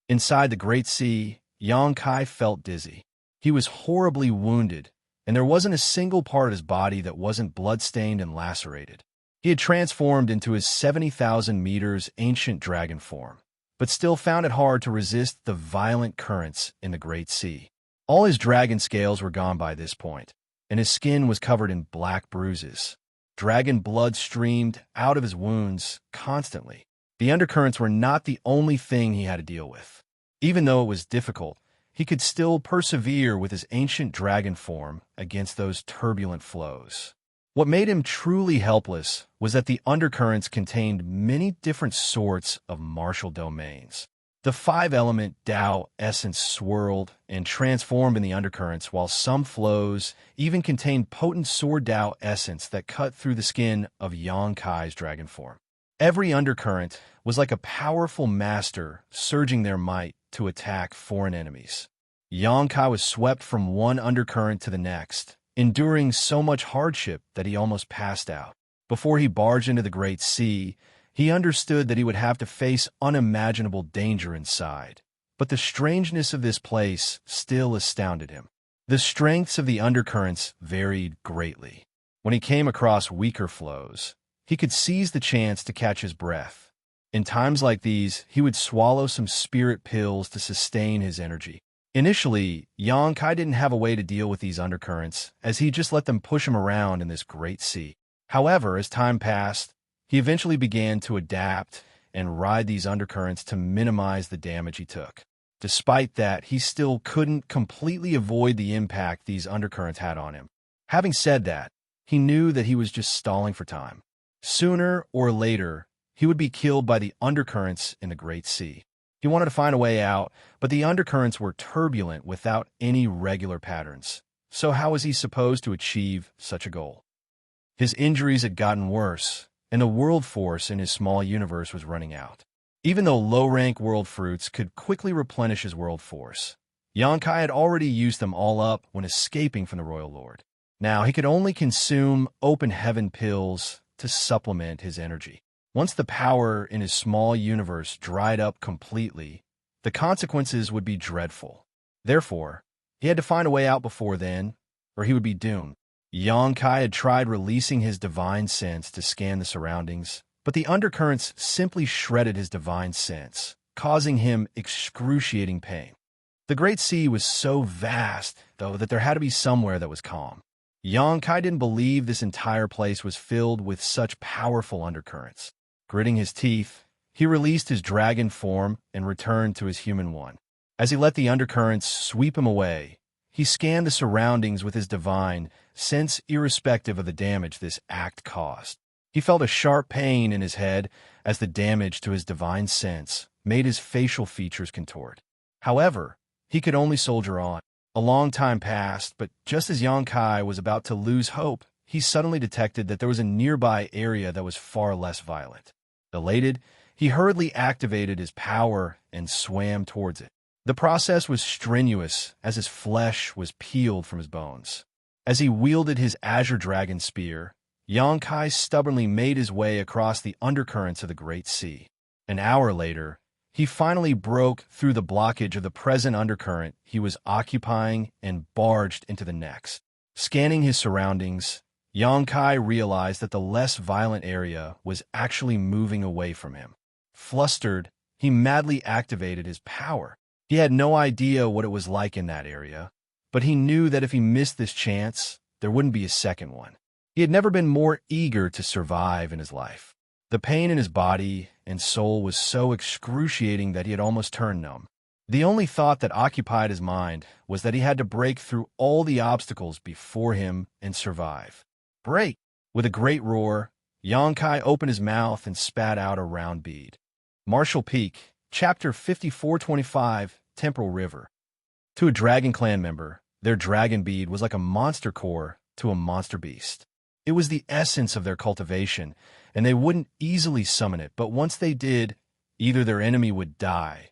Inside the Great Sea, Xianxia felt dizzy. He was horribly wounded, and there wasn't a single part of his body that wasn't bloodstained and lacerated. He had transformed into his 70,000 meters ancient dragon form, but still found it hard to resist the violent currents in the Great Sea. All his dragon scales were gone by this point, and his skin was covered in black bruises. Dragon blood streamed out of his wounds constantly. The undercurrents were not the only thing he had to deal with. Even though it was difficult, he could still persevere with his ancient dragon form against those turbulent flows. What made him truly helpless was that the undercurrents contained many different sorts of martial domains. The five-element Tao essence swirled and transformed in the undercurrents, while some flows even contained potent sword Tao essence that cut through the skin of Xianxia's dragon form. Every undercurrent was like a powerful master surging their might to attack foreign enemies. Xianxia was swept from one undercurrent to the next, enduring so much hardship that he almost passed out. Before he barged into the Great Sea, he understood that he would have to face unimaginable danger inside. But the strangeness of this place still astounded him. The strengths of the undercurrents varied greatly. When he came across weaker flows, he could seize the chance to catch his breath. In times like these, he would swallow some spirit pills to sustain his energy. Initially, Xianxia didn't have a way to deal with these undercurrents, as he just let them push him around in this Great Sea. However, as time passed, he eventually began to adapt and ride these undercurrents to minimize the damage he took. Despite that, he still couldn't completely avoid the impact these undercurrents had on him. Having said that, he knew that he was just stalling for time. Sooner or later, he would be killed by the undercurrents in the Great Sea. He wanted to find a way out, but the undercurrents were turbulent without any regular patterns. So how was he supposed to achieve such a goal? His injuries had gotten worse, and the world force in his small universe was running out. Even though low-rank world fruits could quickly replenish his world force, Xianxia had already used them all up when escaping from the royal lord. Now he could only consume open heaven pills to supplement his energy. Once the power in his small universe dried up completely, the consequences would be dreadful. Therefore, he had to find a way out before then, or he would be doomed. Xianxia had tried releasing his divine sense to scan the surroundings, but the undercurrents simply shredded his divine sense, causing him excruciating pain. The Great Sea was so vast, though, that there had to be somewhere that was calm. Xianxia didn't believe this entire place was filled with such powerful undercurrents. Gritting his teeth, he released his dragon form and returned to his human one. As he let the undercurrents sweep him away, he scanned the surroundings with his divine sense, irrespective of the damage this act caused. He felt a sharp pain in his head as the damage to his divine sense made his facial features contort. However, he could only soldier on. A long time passed, but just as Xianxia was about to lose hope, he suddenly detected that there was a nearby area that was far less violent. Elated, He hurriedly activated his power and swam towards it. The process was strenuous as his flesh was peeled from his bones. As he wielded his azure dragon spear, Xianxia stubbornly made his way across the undercurrents of the Great Sea. An hour later, he finally broke through the blockage of the present undercurrent he was occupying and barged into the next. Scanning his surroundings, Xianxia realized that the less violent area was actually moving away from him. Flustered, he madly activated his power. He had no idea what it was like in that area, but he knew that if he missed this chance, there wouldn't be a second one. He had never been more eager to survive in his life. The pain in his body and soul was so excruciating that he had almost turned numb. The only thought that occupied his mind was that he had to break through all the obstacles before him and survive. Break! With a great roar, Xianxia opened his mouth and spat out a round bead. Martial Peak, Chapter 5425, Temporal River. To a Dragon Clan member, their dragon bead was like a monster core to a monster beast. It was the essence of their cultivation, and they wouldn't easily summon it, but once they did, either their enemy would die,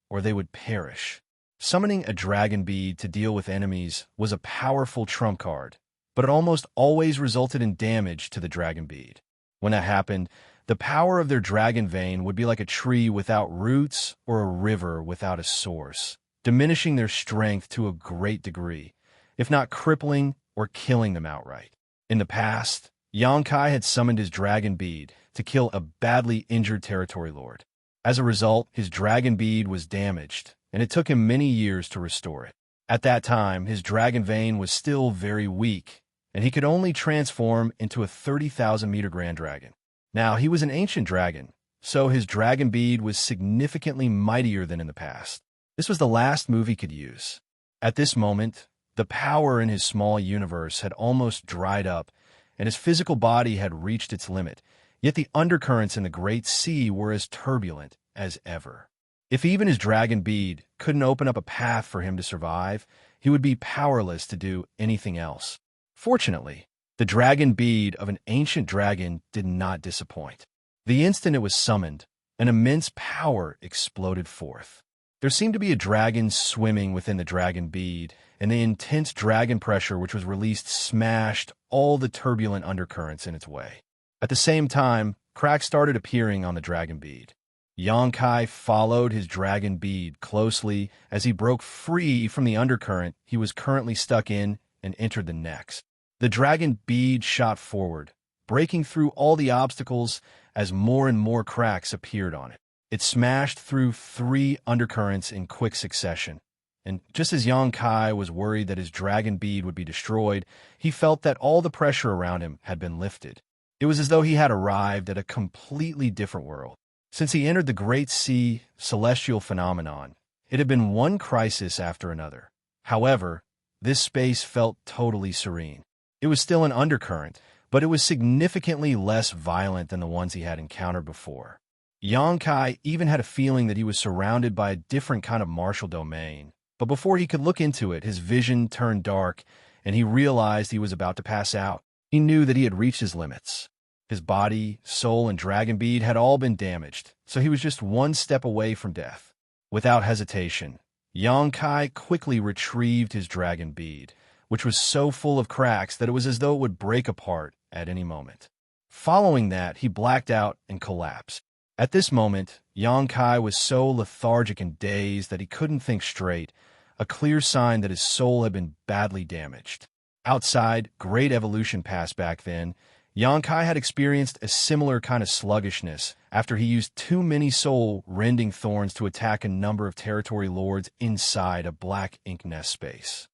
or they would perish. Summoning a dragon bead to deal with enemies was a powerful trump card, but it almost always resulted in damage to the dragon bead. When that happened, the power of their dragon vein would be like a tree without roots or a river without a source, diminishing their strength to a great degree, if not crippling or killing them outright. In the past, Xianxia had summoned his dragon bead to kill a badly injured territory lord. As a result, his dragon bead was damaged, and it took him many years to restore it. At that time, his dragon vein was still very weak, and he could only transform into a 30,000-meter grand dragon. Now, he was an ancient dragon, so his dragon bead was significantly mightier than in the past. This was the last move he could use. At this moment, the power in his small universe had almost dried up, and his physical body had reached its limit, yet the undercurrents in the Great Sea were as turbulent as ever. If even his dragon bead couldn't open up a path for him to survive, he would be powerless to do anything else. Fortunately, the dragon bead of an ancient dragon did not disappoint. The instant it was summoned, an immense power exploded forth. There seemed to be a dragon swimming within the dragon bead, and the intense dragon pressure which was released smashed all the turbulent undercurrents in its way. At the same time, cracks started appearing on the dragon bead. Xianxia followed his dragon bead closely as he broke free from the undercurrent he was currently stuck in and entered the next. The dragon bead shot forward, breaking through all the obstacles as more and more cracks appeared on it. It smashed through 3 undercurrents in quick succession, and just as Xianxia was worried that his dragon bead would be destroyed, he felt that all the pressure around him had been lifted. It was as though he had arrived at a completely different world. Since he entered the Great Sea celestial phenomenon, it had been one crisis after another. However, this space felt totally serene. It was still an undercurrent, but it was significantly less violent than the ones he had encountered before. Xianxia even had a feeling that he was surrounded by a different kind of martial domain, but before he could look into it, his vision turned dark, and he realized he was about to pass out. He knew that he had reached his limits. His body, soul, and dragon bead had all been damaged, so he was just one step away from death. Without hesitation, Xianxia quickly retrieved his dragon bead, which was so full of cracks that it was as though it would break apart at any moment. Following that, he blacked out and collapsed. At this moment, Xianxia was so lethargic and dazed that he couldn't think straight, a clear sign that his soul had been badly damaged. Outside, great evolution passed back then. Xianxia had experienced a similar kind of sluggishness after he used too many soul-rending thorns to attack a number of territory lords inside a black ink nest space.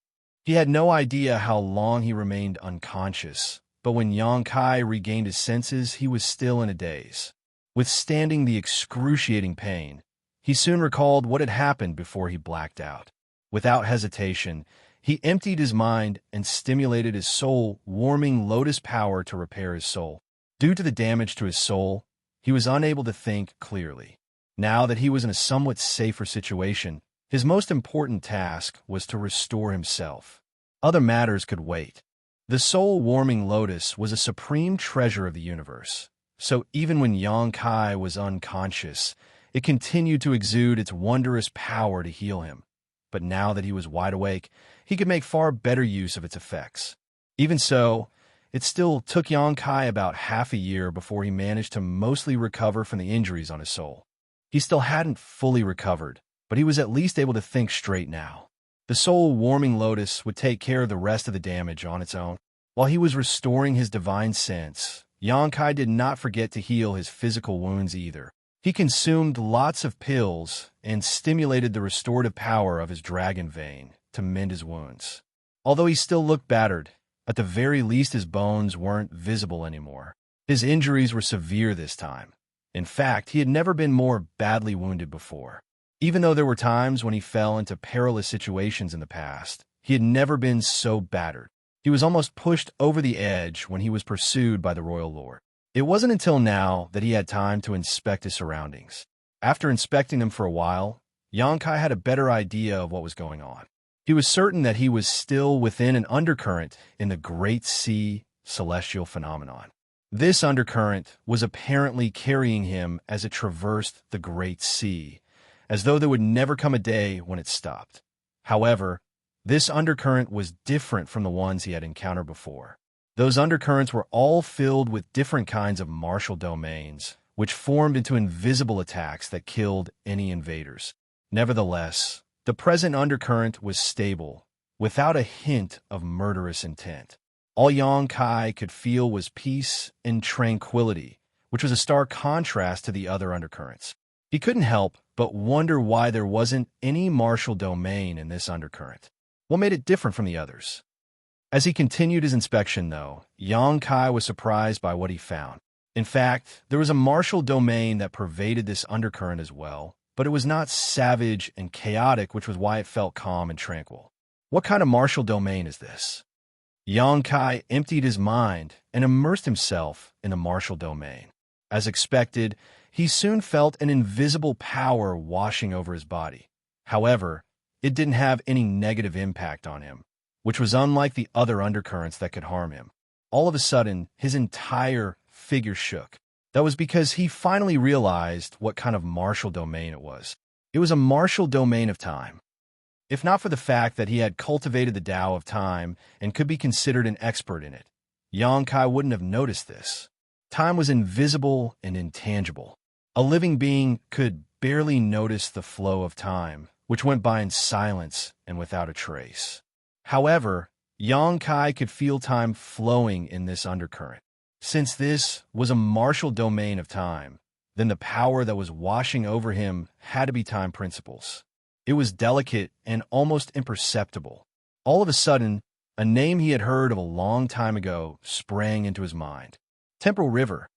He had no idea how long he remained unconscious, but when Xianxia regained his senses, he was still in a daze. Withstanding the excruciating pain, he soon recalled what had happened before he blacked out. Without hesitation, he emptied his mind and stimulated his soul-warming lotus power to repair his soul. Due to the damage to his soul, he was unable to think clearly. Now that he was in a somewhat safer situation, his most important task was to restore himself. Other matters could wait. The soul-warming lotus was a supreme treasure of the universe, so even when Xianxia was unconscious, it continued to exude its wondrous power to heal him. But now that he was wide awake, he could make far better use of its effects. Even so, it still took Xianxia about half a year before he managed to mostly recover from the injuries on his soul. He still hadn't fully recovered, but he was at least able to think straight now. The soul-warming lotus would take care of the rest of the damage on its own. While he was restoring his divine sense, Xianxia did not forget to heal his physical wounds either. He consumed lots of pills and stimulated the restorative power of his dragon vein to mend his wounds. Although he still looked battered, at the very least his bones weren't visible anymore. His injuries were severe this time. In fact, he had never been more badly wounded before. Even though there were times when he fell into perilous situations in the past, he had never been so battered. He was almost pushed over the edge when he was pursued by the royal lord. It wasn't until now that he had time to inspect his surroundings. After inspecting them for a while, Xianxia had a better idea of what was going on. He was certain that he was still within an undercurrent in the Great Sea celestial phenomenon. This undercurrent was apparently carrying him as it traversed the Great Sea, as though there would never come a day when it stopped. However, this undercurrent was different from the ones he had encountered before. Those undercurrents were all filled with different kinds of martial domains, which formed into invisible attacks that killed any invaders. Nevertheless, the present undercurrent was stable, without a hint of murderous intent. All Xianxia could feel was peace and tranquility, which was a stark contrast to the other undercurrents. He couldn't help but wonder why there wasn't any martial domain in this undercurrent. What made it different from the others? As he continued his inspection, though, Xianxia was surprised by what he found. In fact, there was a martial domain that pervaded this undercurrent as well, but it was not savage and chaotic, which was why it felt calm and tranquil. What kind of martial domain is this? Xianxia emptied his mind and immersed himself in the martial domain. As expected, he soon felt an invisible power washing over his body. However, it didn't have any negative impact on him, which was unlike the other undercurrents that could harm him. All of a sudden, his entire figure shook. That was because he finally realized what kind of martial domain it was. It was a martial domain of time. If not for the fact that he had cultivated the Tao of time and could be considered an expert in it, Xianxia wouldn't have noticed this. Time was invisible and intangible. A living being could barely notice the flow of time, which went by in silence and without a trace. However, Xianxia could feel time flowing in this undercurrent. Since this was a martial domain of time, then the power that was washing over him had to be time principles. It was delicate and almost imperceptible. All of a sudden, a name he had heard of a long time ago sprang into his mind. Temporal River.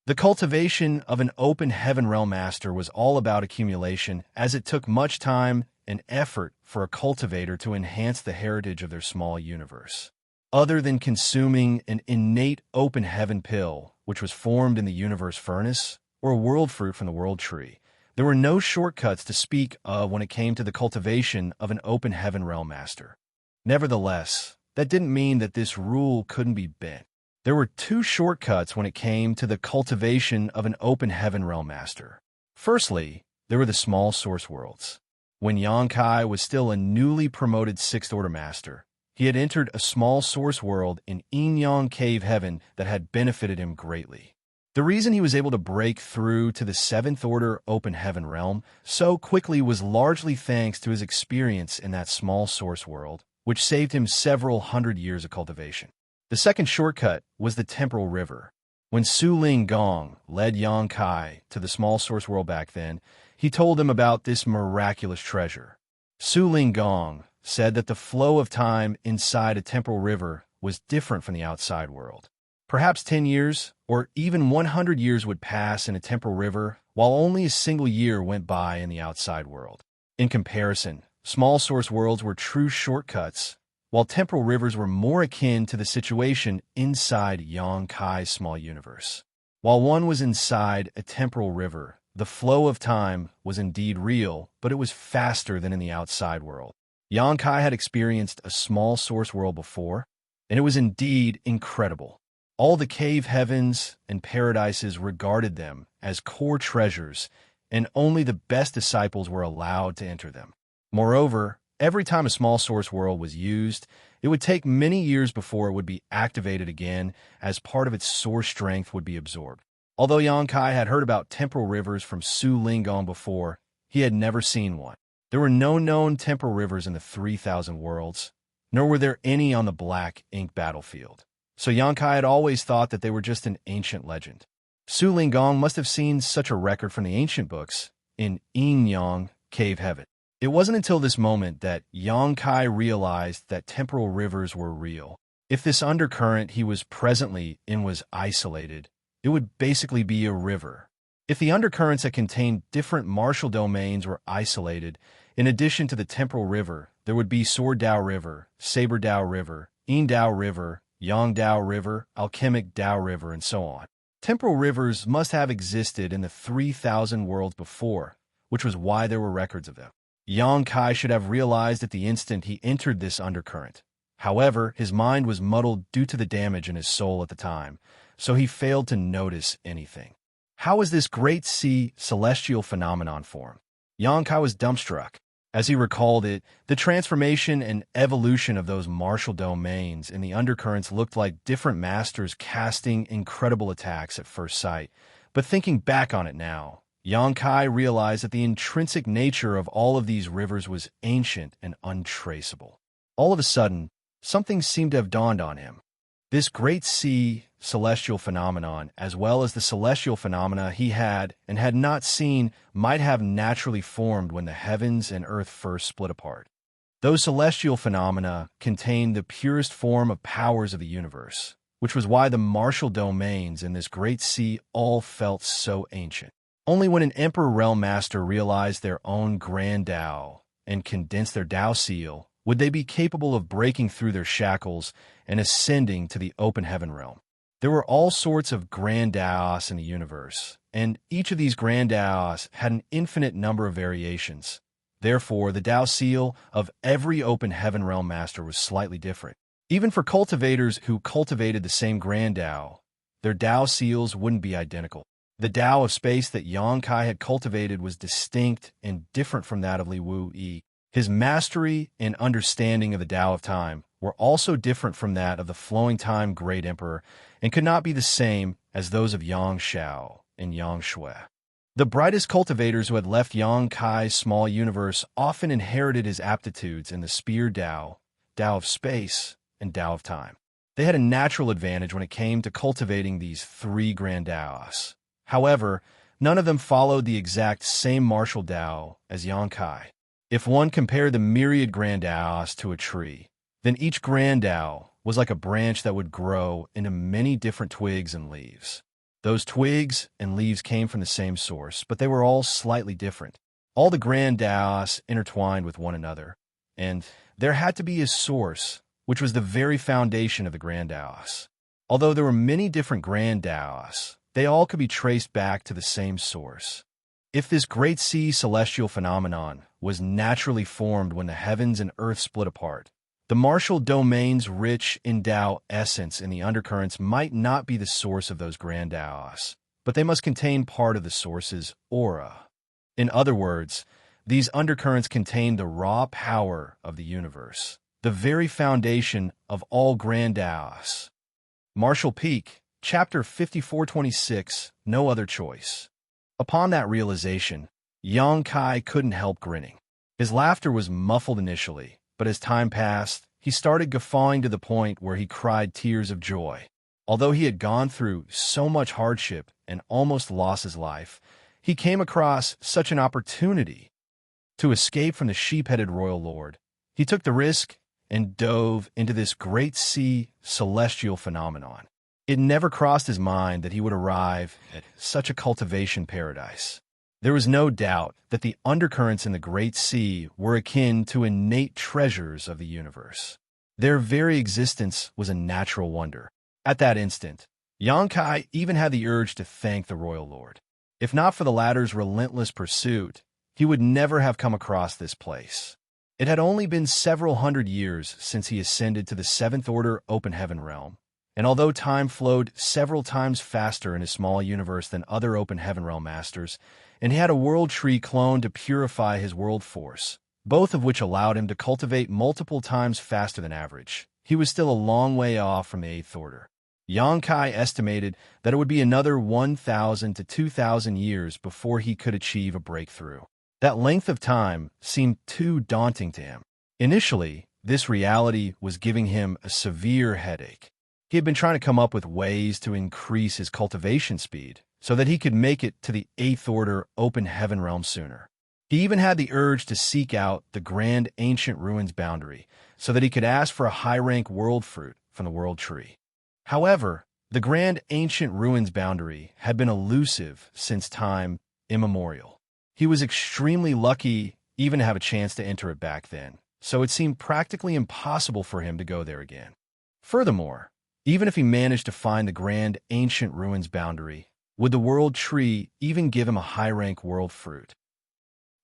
The cultivation of an open heaven realm master was all about accumulation, as it took much time and effort for a cultivator to enhance the heritage of their small universe. Other than consuming an innate open heaven pill, which was formed in the universe furnace, or a world fruit from the world tree, there were no shortcuts to speak of when it came to the cultivation of an open heaven realm master. Nevertheless, that didn't mean that this rule couldn't be bent. There were two shortcuts when it came to the cultivation of an open heaven realm master. Firstly, there were the small source worlds. When Xianxia was still a newly promoted 6th Order Master, he had entered a small source world in Yin Cave Heaven that had benefited him greatly. The reason he was able to break through to the 7th Order Open Heaven realm so quickly was largely thanks to his experience in that small source world, which saved him several hundred years of cultivation. The second shortcut was the Temporal River. When Su Ling Gong led Xianxia to the small source world back then, he told him about this miraculous treasure. Su Ling Gong said that the flow of time inside a temporal river was different from the outside world. Perhaps 10 years or even 100 years would pass in a temporal river, while only a single year went by in the outside world. In comparison, small source worlds were true shortcuts, while temporal rivers were more akin to the situation inside Xianxia's small universe. While one was inside a temporal river, the flow of time was indeed real, but it was faster than in the outside world. Xianxia had experienced a small source world before, and it was indeed incredible. All the cave heavens and paradises regarded them as core treasures, and only the best disciples were allowed to enter them. Moreover, every time a small source world was used, it would take many years before it would be activated again, as part of its source strength would be absorbed. Although Xianxia had heard about temporal rivers from Su Lingong before, he had never seen one. There were no known temporal rivers in the 3,000 worlds, nor were there any on the black ink battlefield. So Xianxia had always thought that they were just an ancient legend. Su Lingong must have seen such a record from the ancient books in Yingyang Cave Heaven. It wasn't until this moment that Xianxia realized that temporal rivers were real. If this undercurrent he was presently in was isolated, it would basically be a river. If the undercurrents that contained different martial domains were isolated, in addition to the temporal river, there would be Sword Dao River, Saber Dao River, Yin Dao River, Yang Dao River, Alchemic Dao River, and so on. Temporal rivers must have existed in the 3,000 worlds before, which was why there were records of them. Xianxia should have realized at the instant he entered this undercurrent. However, his mind was muddled due to the damage in his soul at the time, so he failed to notice anything. How was this great sea celestial phenomenon formed? Xianxia was dumbstruck. As he recalled it, the transformation and evolution of those martial domains in the undercurrents looked like different masters casting incredible attacks at first sight. But thinking back on it now, Xianxia realized that the intrinsic nature of all of these rivers was ancient and untraceable. All of a sudden, something seemed to have dawned on him. This great sea celestial phenomenon, as well as the celestial phenomena he had and had not seen, might have naturally formed when the heavens and earth first split apart. Those celestial phenomena contained the purest form of powers of the universe, which was why the martial domains in this great sea all felt so ancient. Only when an Emperor Realm Master realized their own Grand Tao and condensed their Tao seal would they be capable of breaking through their shackles and ascending to the open heaven realm. There were all sorts of Grand Taos in the universe, and each of these Grand Taos had an infinite number of variations. Therefore, the Tao seal of every open heaven realm master was slightly different. Even for cultivators who cultivated the same Grand Tao, their Tao seals wouldn't be identical. The Tao of space that Xianxia had cultivated was distinct and different from that of Li Wu Yi. His mastery and understanding of the Tao of time were also different from that of the flowing time Great Emperor and could not be the same as those of Yang Shao and Yang Shui. The brightest cultivators who had left Xianxia's small universe often inherited his aptitudes in the Spear Tao, Tao of space, and Tao of time. They had a natural advantage when it came to cultivating these three Grand Taos. However, none of them followed the exact same martial Tao as Xianxia. If one compared the myriad Grand Taos to a tree, then each Grand Tao was like a branch that would grow into many different twigs and leaves. Those twigs and leaves came from the same source, but they were all slightly different. All the Grand Taos intertwined with one another, and there had to be a source, which was the very foundation of the Grand Taos. Although there were many different Grand Taos, they all could be traced back to the same source. If this great sea celestial phenomenon was naturally formed when the heavens and earth split apart, the martial domains rich in Tao essence in the undercurrents might not be the source of those Grand Taos, but they must contain part of the source's aura. In other words, these undercurrents contain the raw power of the universe, the very foundation of all Grand Taos. Martial Peak, Chapter 5426, No Other Choice. Upon that realization, Xianxia couldn't help grinning. His laughter was muffled initially, but as time passed, he started guffawing to the point where he cried tears of joy. Although he had gone through so much hardship and almost lost his life, he came across such an opportunity to escape from the sheep-headed royal lord. He took the risk and dove into this great sea celestial phenomenon. It never crossed his mind that he would arrive at such a cultivation paradise. There was no doubt that the undercurrents in the great sea were akin to innate treasures of the universe. Their very existence was a natural wonder. At that instant, Xianxia even had the urge to thank the royal lord. If not for the latter's relentless pursuit, he would never have come across this place. It had only been several hundred years since he ascended to the seventh order open heaven realm, And although time flowed several times faster in his small universe than other open heaven realm masters, and he had a world tree cloned to purify his world force, both of which allowed him to cultivate multiple times faster than average, he was still a long way off from the eighth order. Xianxia estimated that it would be another 1,000 to 2,000 years before he could achieve a breakthrough. That length of time seemed too daunting to him. Initially, this reality was giving him a severe headache. He had been trying to come up with ways to increase his cultivation speed so that he could make it to the eighth order open heaven realm sooner. He even had the urge to seek out the grand ancient ruins boundary so that he could ask for a high-rank world fruit from the world tree. However, the grand ancient ruins boundary had been elusive since time immemorial. He was extremely lucky even to have a chance to enter it back then, so it seemed practically impossible for him to go there again. Furthermore, even if he managed to find the grand ancient ruins boundary, would the world tree even give him a high-rank world fruit?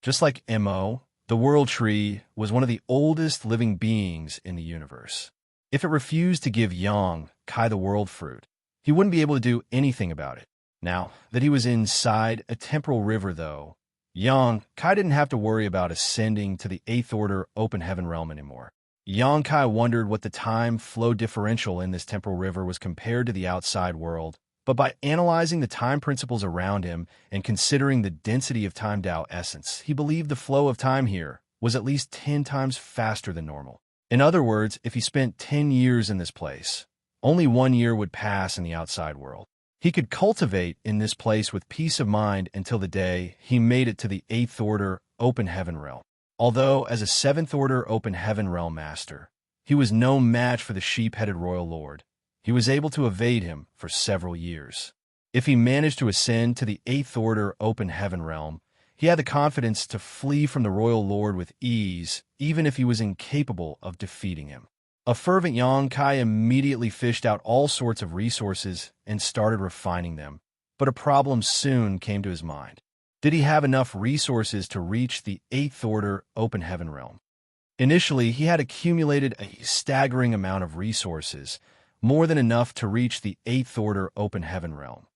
Just like Mo, the world tree was one of the oldest living beings in the universe. If it refused to give Xianxia the world fruit, he wouldn't be able to do anything about it. Now that he was inside a temporal river, though, Xianxia didn't have to worry about ascending to the eighth order open heaven realm anymore. Xianxia wondered what the time flow differential in this temporal river was compared to the outside world, but by analyzing the time principles around him and considering the density of time Tao essence, he believed the flow of time here was at least 10 times faster than normal. In other words, if he spent 10 years in this place, only 1 year would pass in the outside world. He could cultivate in this place with peace of mind until the day he made it to the eighth order open heaven realm. Although, as a seventh order open heaven realm master, he was no match for the sheep-headed royal lord, he was able to evade him for several years. If he managed to ascend to the eighth order open heaven realm, he had the confidence to flee from the royal lord with ease, even if he was incapable of defeating him. A fervent Xianxia immediately fished out all sorts of resources and started refining them, but a problem soon came to his mind. Did he have enough resources to reach the eighth order open heaven realm? Initially, he had accumulated a staggering amount of resources, more than enough to reach the eighth order open heaven realm.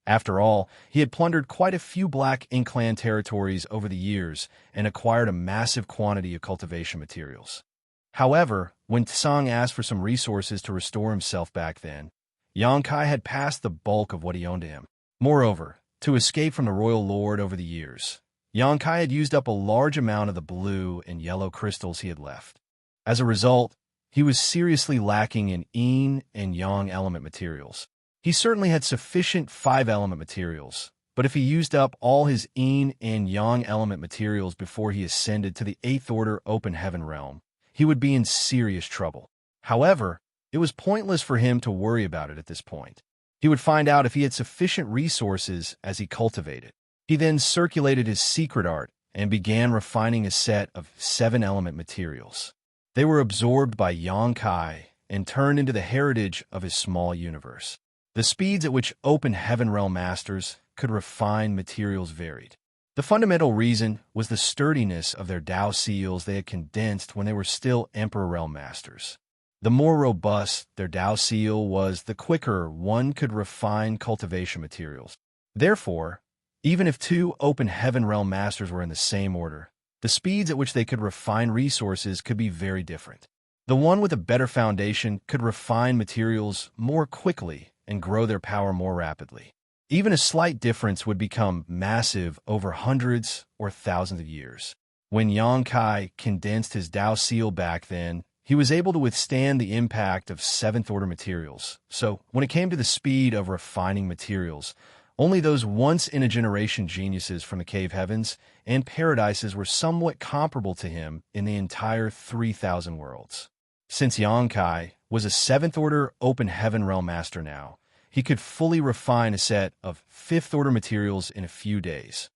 After all, he had plundered quite a few Black Ink Clan territories over the years and acquired a massive quantity of cultivation materials. However, when Tsang asked for some resources to restore himself back then, Xianxia had passed the bulk of what he owned to him. Moreover, to escape from the royal lord over the years, Xianxia had used up a large amount of the blue and yellow crystals he had left. As a result, he was seriously lacking in yin and yang element materials. He certainly had sufficient 5-element materials, but if he used up all his yin and yang element materials before he ascended to the eighth order open heaven realm, he would be in serious trouble. However, it was pointless for him to worry about it at this point. He would find out if he had sufficient resources as he cultivated. He then circulated his secret art and began refining a set of 7-element materials. They were absorbed by Xianxia and turned into the heritage of his small universe. The speeds at which open heaven realm masters could refine materials varied. The fundamental reason was the sturdiness of their Tao seals they had condensed when they were still Emperor Realm Masters. The more robust their Tao seal was, the quicker one could refine cultivation materials. Therefore, even if 2 open heaven realm masters were in the same order, the speeds at which they could refine resources could be very different. The one with a better foundation could refine materials more quickly and grow their power more rapidly. Even a slight difference would become massive over hundreds or thousands of years. When Xianxia condensed his Tao seal back then, he was able to withstand the impact of 7th-order materials. So, when it came to the speed of refining materials, only those once-in-a-generation geniuses from the cave heavens and paradises were somewhat comparable to him in the entire 3,000 worlds. Since Xianxia was a 7th-order open heaven realm master now, he could fully refine a set of 5th-order materials in a few days.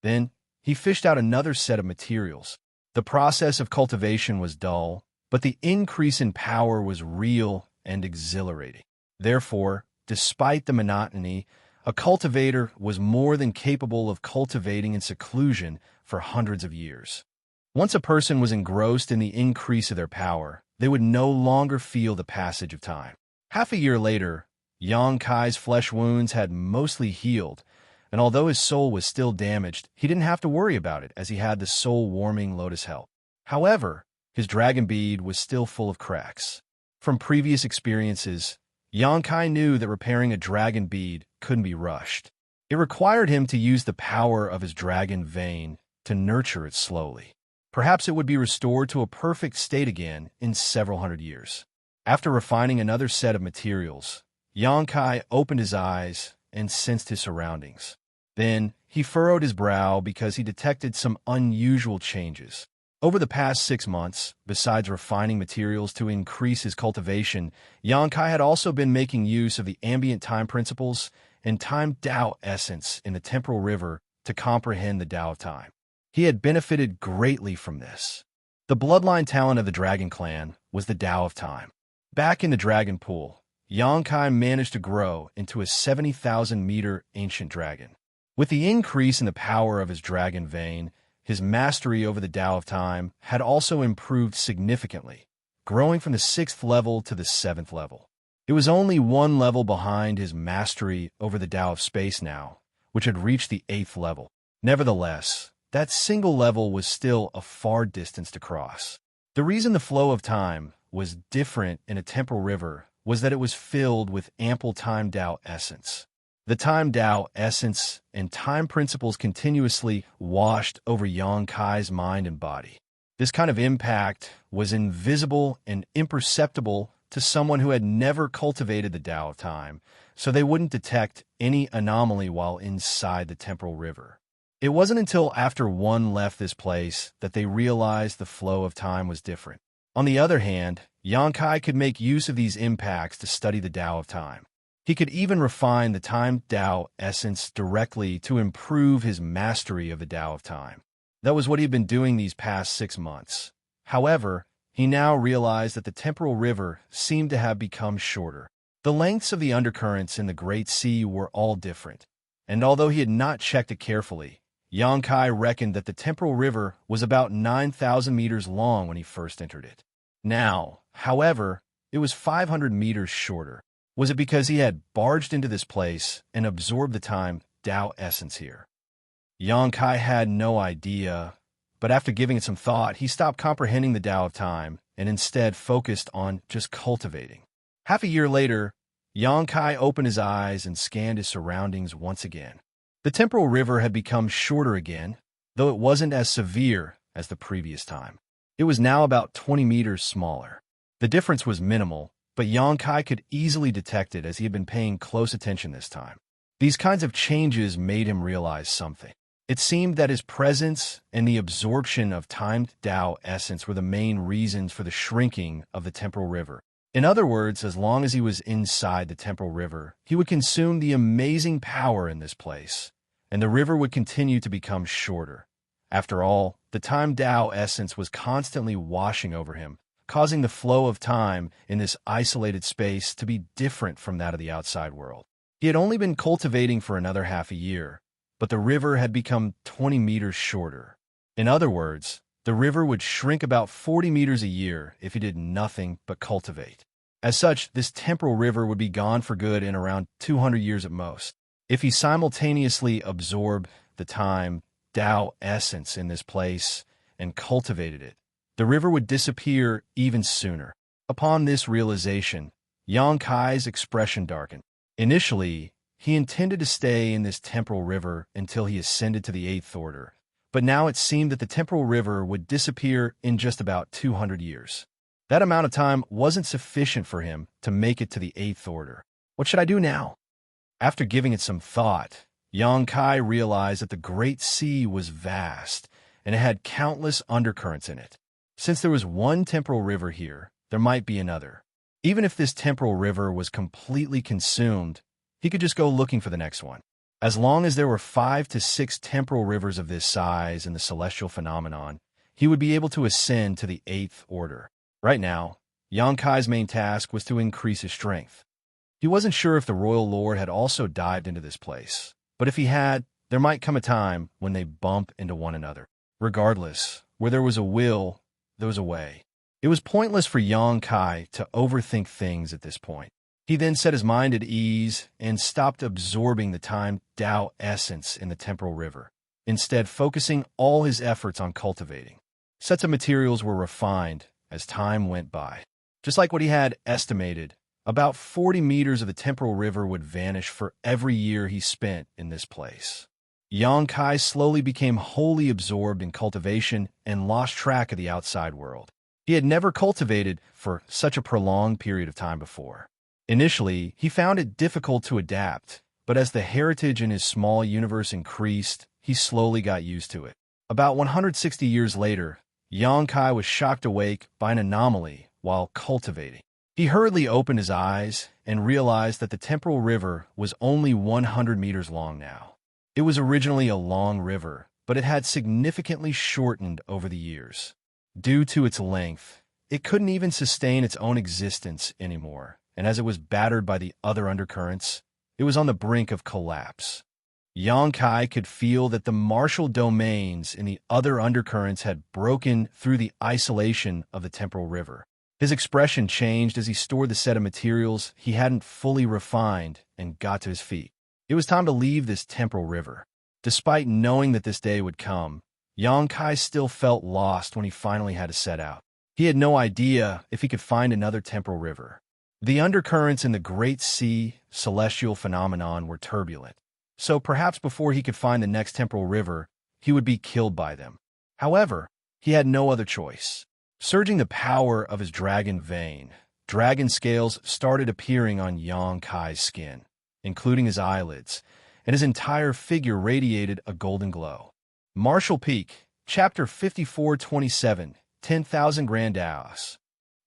Then, he fished out another set of materials. The process of cultivation was dull, but the increase in power was real and exhilarating. Therefore, despite the monotony, a cultivator was more than capable of cultivating in seclusion for hundreds of years. Once a person was engrossed in the increase of their power, they would no longer feel the passage of time. Half a year later, Yang Kai's flesh wounds had mostly healed, and although his soul was still damaged, he didn't have to worry about it as he had the soul-warming lotus help. However, his dragon bead was still full of cracks. From previous experiences, Yang Kai knew that repairing a dragon bead couldn't be rushed. It required him to use the power of his dragon vein to nurture it slowly. Perhaps it would be restored to a perfect state again in several hundred years. After refining another set of materials, Yang Kai opened his eyes and sensed his surroundings. Then, he furrowed his brow because he detected some unusual changes. Over the past 6 months, besides refining materials to increase his cultivation, Yang Kai had also been making use of the ambient time principles and time Tao essence in the temporal river to comprehend the Tao of time. He had benefited greatly from this. The bloodline talent of the Dragon Clan was the Tao of time. Back in the Dragon Pool, Yang Kai managed to grow into a 70,000-meter ancient dragon. With the increase in the power of his dragon vein, his mastery over the Tao of time had also improved significantly, growing from the 6th level to the 7th level. It was only 1 level behind his mastery over the Tao of space now, which had reached the 8th level. Nevertheless, that single level was still a far distance to cross. The reason the flow of time was different in a temporal river was that it was filled with ample time Tao essence. The time Tao essence and time principles continuously washed over Yang Kai's mind and body. This kind of impact was invisible and imperceptible to someone who had never cultivated the Tao of time, so they wouldn't detect any anomaly while inside the temporal river. It wasn't until after one left this place that they realized the flow of time was different. On the other hand, Yang Kai could make use of these impacts to study the Tao of time. He could even refine the time Tao essence directly to improve his mastery of the Tao of time. That was what he had been doing these past 6 months. However, he now realized that the temporal river seemed to have become shorter. The lengths of the undercurrents in the Great Sea were all different, and although he had not checked it carefully, Yang Kai reckoned that the temporal river was about 9,000 meters long when he first entered it. Now, however, it was 500 meters shorter. Was it because he had barged into this place and absorbed the time Tao essence here? Yang Kai had no idea, but after giving it some thought, he stopped comprehending the Tao of time and instead focused on just cultivating. Half a year later, Yang Kai opened his eyes and scanned his surroundings once again. The temporal river had become shorter again, though it wasn't as severe as the previous time. It was now about 20 meters smaller. The difference was minimal, but Yang Kai could easily detect it as he had been paying close attention this time. These kinds of changes made him realize something. It seemed that his presence and the absorption of timed Tao essence were the main reasons for the shrinking of the temporal river. In other words, as long as he was inside the temporal river, he would consume the amazing power in this place, and the river would continue to become shorter. After all, the time Tao essence was constantly washing over him, causing the flow of time in this isolated space to be different from that of the outside world. He had only been cultivating for another half a year, but the river had become 20 meters shorter. In other words, the river would shrink about 40 meters a year if he did nothing but cultivate. As such, this temporal river would be gone for good in around 200 years at most. If he simultaneously absorbed the time Tao essence in this place and cultivated it, the river would disappear even sooner. Upon this realization, Yang Kai's expression darkened. Initially, he intended to stay in this temporal river until he ascended to the 8th order, but now it seemed that the temporal river would disappear in just about 200 years. That amount of time wasn't sufficient for him to make it to the 8th order. What should I do now? After giving it some thought, Yang Kai realized that the Great Sea was vast, and it had countless undercurrents in it. Since there was one temporal river here, there might be another. Even if this temporal river was completely consumed, he could just go looking for the next one. As long as there were 5 to 6 temporal rivers of this size in the celestial phenomenon, he would be able to ascend to the 8th order. Right now, Yang Kai's main task was to increase his strength. He wasn't sure if the Royal Lord had also dived into this place, but if he had, there might come a time when they bump into one another. Regardless, where there was a will, there was a way. It was pointless for Yang Kai to overthink things at this point. He then set his mind at ease and stopped absorbing the time Tao essence in the temporal river, instead focusing all his efforts on cultivating. Sets of materials were refined as time went by. Just like what he had estimated, about 40 meters of the temporal river would vanish for every year he spent in this place. Xianxia slowly became wholly absorbed in cultivation and lost track of the outside world. He had never cultivated for such a prolonged period of time before. Initially, he found it difficult to adapt, but as the heritage in his small universe increased, he slowly got used to it. About 160 years later, Xianxia was shocked awake by an anomaly while cultivating. He hurriedly opened his eyes and realized that the temporal river was only 100 meters long now. It was originally a long river, but it had significantly shortened over the years. Due to its length, it couldn't even sustain its own existence anymore, and as it was battered by the other undercurrents, it was on the brink of collapse. Xianxia could feel that the martial domains in the other undercurrents had broken through the isolation of the temporal river. His expression changed as he stored the set of materials he hadn't fully refined and got to his feet. It was time to leave this temporal river. Despite knowing that this day would come, Xianxia still felt lost when he finally had to set out. He had no idea if he could find another temporal river. The undercurrents in the Great Sea celestial phenomenon were turbulent, so perhaps before he could find the next temporal river, he would be killed by them. However, he had no other choice. Surging the power of his dragon vein, dragon scales started appearing on Xianxia's skin, including his eyelids, and his entire figure radiated a golden glow. Martial Peak, Chapter 5427, 10,000 Grand Hours.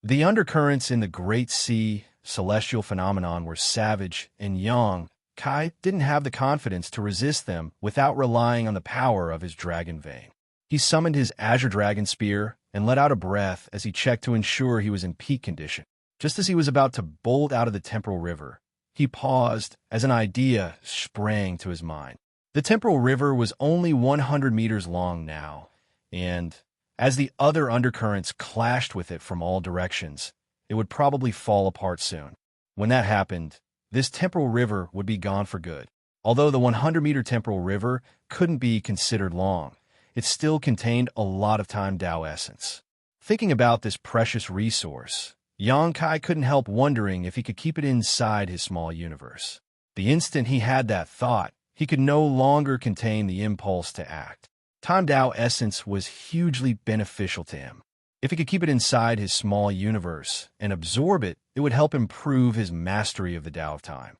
The undercurrents in the Great Sea celestial phenomenon were savage, and Xianxia didn't have the confidence to resist them without relying on the power of his dragon vein. He summoned his azure dragon spear and let out a breath as he checked to ensure he was in peak condition. Just as he was about to bolt out of the temporal river, he paused as an idea sprang to his mind. The temporal river was only 100 meters long now, and as the other undercurrents clashed with it from all directions, it would probably fall apart soon. When that happened, this temporal river would be gone for good. Although the 100-meter temporal river couldn't be considered long, it still contained a lot of time Tao essence. Thinking about this precious resource, Xianxia couldn't help wondering if he could keep it inside his small universe. The instant he had that thought, he could no longer contain the impulse to act. Time Tao essence was hugely beneficial to him. If he could keep it inside his small universe and absorb it, it would help improve his mastery of the Tao of time.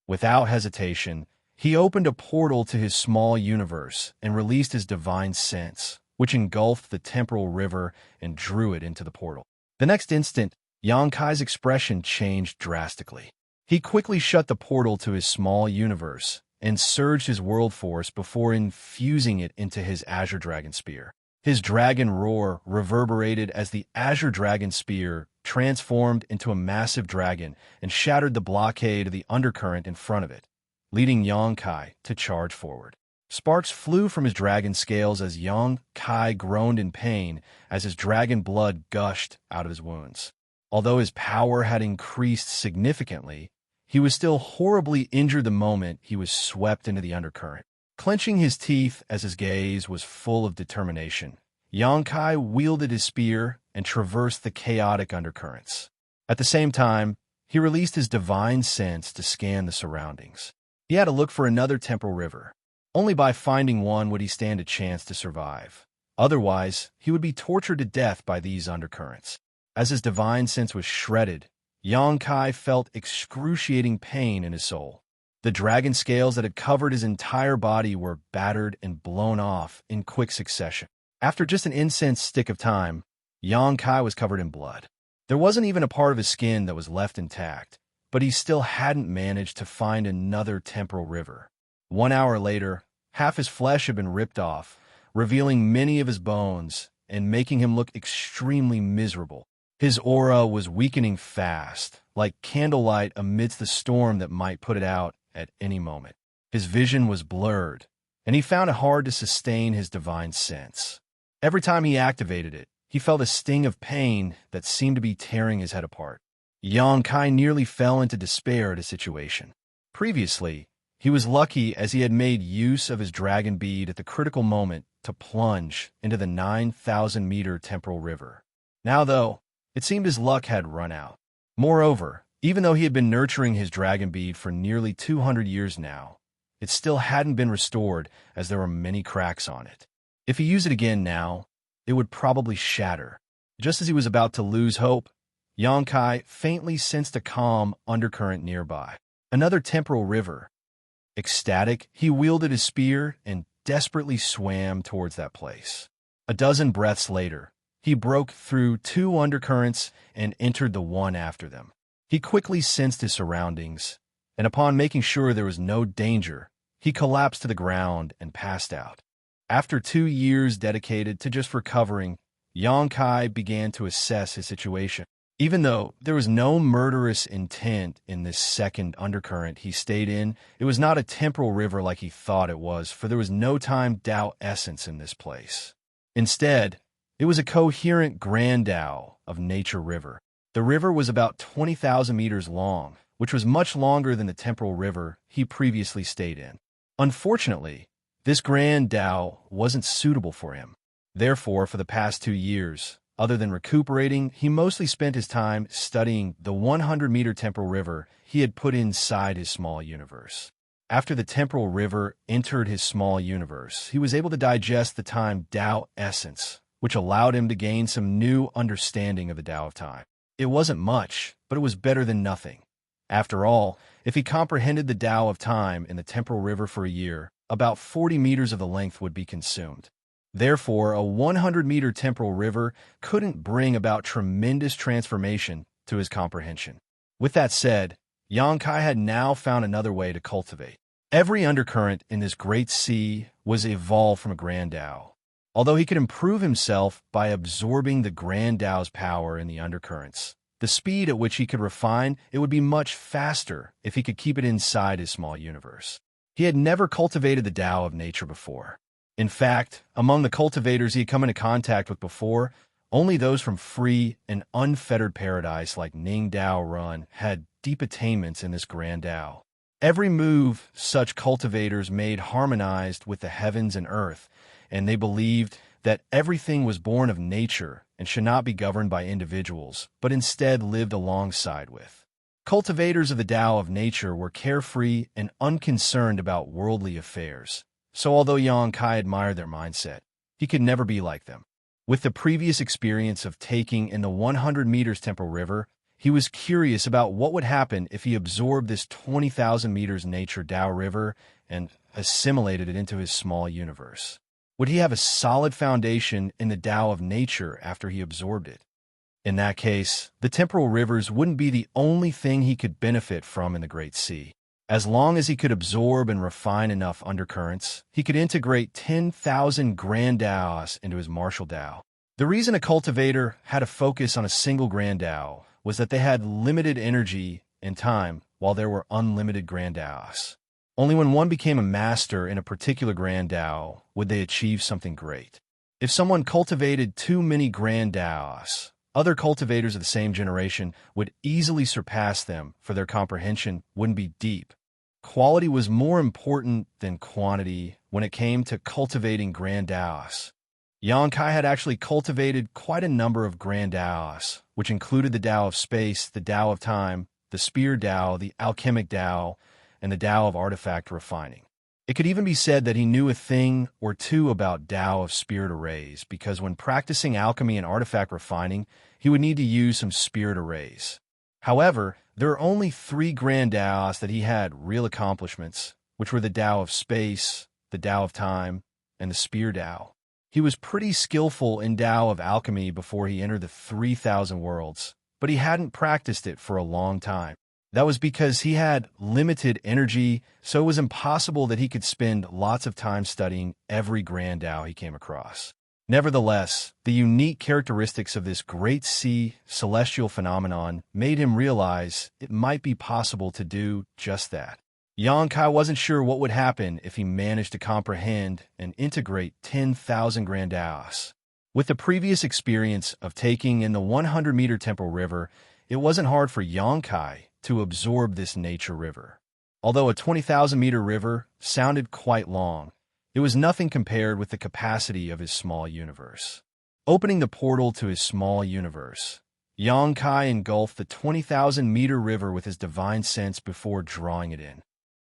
Without hesitation, he opened a portal to his small universe and released his divine sense, which engulfed the temporal river and drew it into the portal. The next instant, Xianxia's expression changed drastically. He quickly shut the portal to his small universe and surged his world force before infusing it into his azure dragon spear. His dragon roar reverberated as the azure dragon spear transformed into a massive dragon and shattered the blockade of the undercurrent in front of it, leading Xianxia to charge forward. Sparks flew from his dragon scales as Xianxia groaned in pain as his dragon blood gushed out of his wounds. Although his power had increased significantly, he was still horribly injured the moment he was swept into the undercurrent. Clenching his teeth as his gaze was full of determination, Xianxia wielded his spear and traversed the chaotic undercurrents. At the same time, he released his divine sense to scan the surroundings. He had to look for another temporal river. Only by finding one would he stand a chance to survive. Otherwise, he would be tortured to death by these undercurrents. As his divine sense was shredded, Xianxia felt excruciating pain in his soul. The dragon scales that had covered his entire body were battered and blown off in quick succession. After just an incense stick of time, Xianxia was covered in blood. There wasn't even a part of his skin that was left intact, but he still hadn't managed to find another temporal river. 1 hour later, half his flesh had been ripped off, revealing many of his bones and making him look extremely miserable. His aura was weakening fast, like candlelight amidst the storm that might put it out at any moment. His vision was blurred, and he found it hard to sustain his divine sense. Every time he activated it, he felt a sting of pain that seemed to be tearing his head apart. Xianxia nearly fell into despair at a situation. Previously, he was lucky as he had made use of his dragon bead at the critical moment to plunge into the 9,000-meter temporal river. Now, though, it seemed his luck had run out. Moreover, even though he had been nurturing his dragon bead for nearly 200 years now, it still hadn't been restored as there were many cracks on it. If he used it again now, it would probably shatter. Just as he was about to lose hope, Xianxia faintly sensed a calm undercurrent nearby. Another temporal river. Ecstatic, he wielded his spear and desperately swam towards that place. A dozen breaths later, he broke through two undercurrents and entered the one after them. He quickly sensed his surroundings, and upon making sure there was no danger, he collapsed to the ground and passed out. After 2 years dedicated to just recovering, Xianxia began to assess his situation. Even though there was no murderous intent in this second undercurrent he stayed in, it was not a temporal river like he thought it was, for there was no time Tao essence in this place. Instead, it was a coherent grand Tao of nature river. The river was about 20,000 meters long, which was much longer than the temporal river he previously stayed in. Unfortunately, this grand Tao wasn't suitable for him. Therefore, for the past 2 years, other than recuperating, he mostly spent his time studying the 100-meter temporal river he had put inside his small universe. After the temporal river entered his small universe, he was able to digest the time Tao essence, which allowed him to gain some new understanding of the Tao of time. It wasn't much, but it was better than nothing. After all, if he comprehended the Tao of time in the temporal river for a year, about 40 meters of the length would be consumed. Therefore, a 100-meter temporal river couldn't bring about tremendous transformation to his comprehension. With that said, Xianxia had now found another way to cultivate. Every undercurrent in this great sea was evolved from a grand Tao. Although he could improve himself by absorbing the grand Tao's power in the undercurrents, the speed at which he could refine it would be much faster if he could keep it inside his small universe. He had never cultivated the Tao of nature before. In fact, among the cultivators he had come into contact with before, only those from free and unfettered paradise like Ning Dao Run had deep attainments in this grand Tao. Every move such cultivators made harmonized with the heavens and earth, and they believed that everything was born of nature and should not be governed by individuals, but instead lived alongside with. Cultivators of the Tao of nature were carefree and unconcerned about worldly affairs. So although Xianxia admired their mindset, he could never be like them. With the previous experience of taking in the 100 meters temporal river, he was curious about what would happen if he absorbed this 20,000 meters nature Tao river and assimilated it into his small universe. Would he have a solid foundation in the Tao of nature after he absorbed it? In that case, the temporal rivers wouldn't be the only thing he could benefit from in the Great Sea. As long as he could absorb and refine enough undercurrents, he could integrate 10,000 grand Taos into his martial Tao. The reason a cultivator had to focus on a single grand Tao was that they had limited energy and time while there were unlimited grand Taos. Only when one became a master in a particular grand Tao would they achieve something great. If someone cultivated too many grand Taos, other cultivators of the same generation would easily surpass them, for their comprehension wouldn't be deep. Quality was more important than quantity when it came to cultivating grand Taos. Xianxia had actually cultivated quite a number of grand Taos, which included the Tao of space, the Tao of time, the spear Tao, the alchemic Tao, and the Tao of artifact refining. It could even be said that he knew a thing or two about Tao of spirit arrays, because when practicing alchemy and artifact refining, he would need to use some spirit arrays. However, there are only 3 grand Taos that he had real accomplishments, which were the Tao of space, the Tao of time, and the spear Tao. He was pretty skillful in Tao of alchemy before he entered the 3,000 worlds, but he hadn't practiced it for a long time. That was because he had limited energy, so it was impossible that he could spend lots of time studying every grand Tao he came across. Nevertheless, the unique characteristics of this great sea celestial phenomenon made him realize it might be possible to do just that. Xianxia wasn't sure what would happen if he managed to comprehend and integrate 10,000 grand Taos. With the previous experience of taking in the 100-meter temporal river, It wasn't hard for Xianxia to absorb this nature river. Although a 20,000-meter river sounded quite long, it was nothing compared with the capacity of his small universe. Opening the portal to his small universe, Xianxia engulfed the 20,000-meter river with his divine sense before drawing it in.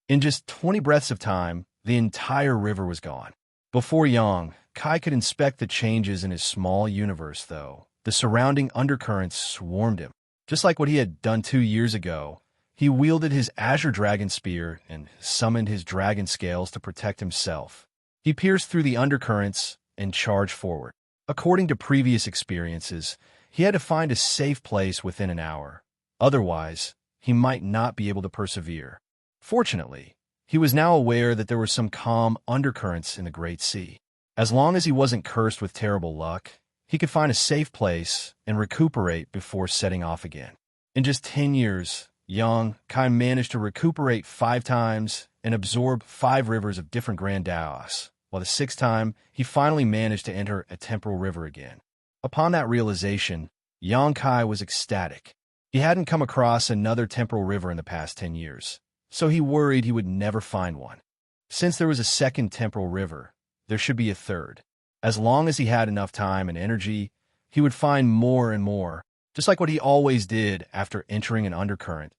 In just 20 breaths of time, the entire river was gone. Before Xianxia could inspect the changes in his small universe, though, the surrounding undercurrents swarmed him. Just like what he had done 2 years ago, he wielded his azure dragon spear and summoned his dragon scales to protect himself. He pierced through the undercurrents and charged forward. According to previous experiences, he had to find a safe place within an hour. Otherwise, he might not be able to persevere. Fortunately, he was now aware that there were some calm undercurrents in the Great Sea. As long as he wasn't cursed with terrible luck, he could find a safe place and recuperate before setting off again. In just 10 years, Xianxia managed to recuperate 5 times and absorb 5 rivers of different Grand Daos, while the 6th time, he finally managed to enter a temporal river again. Upon that realization, Xianxia was ecstatic. He hadn't come across another temporal river in the past 10 years, so he worried he would never find one. Since there was a second temporal river, there should be a third. As long as he had enough time and energy, he would find more and more. Just like what he always did after entering an undercurrent,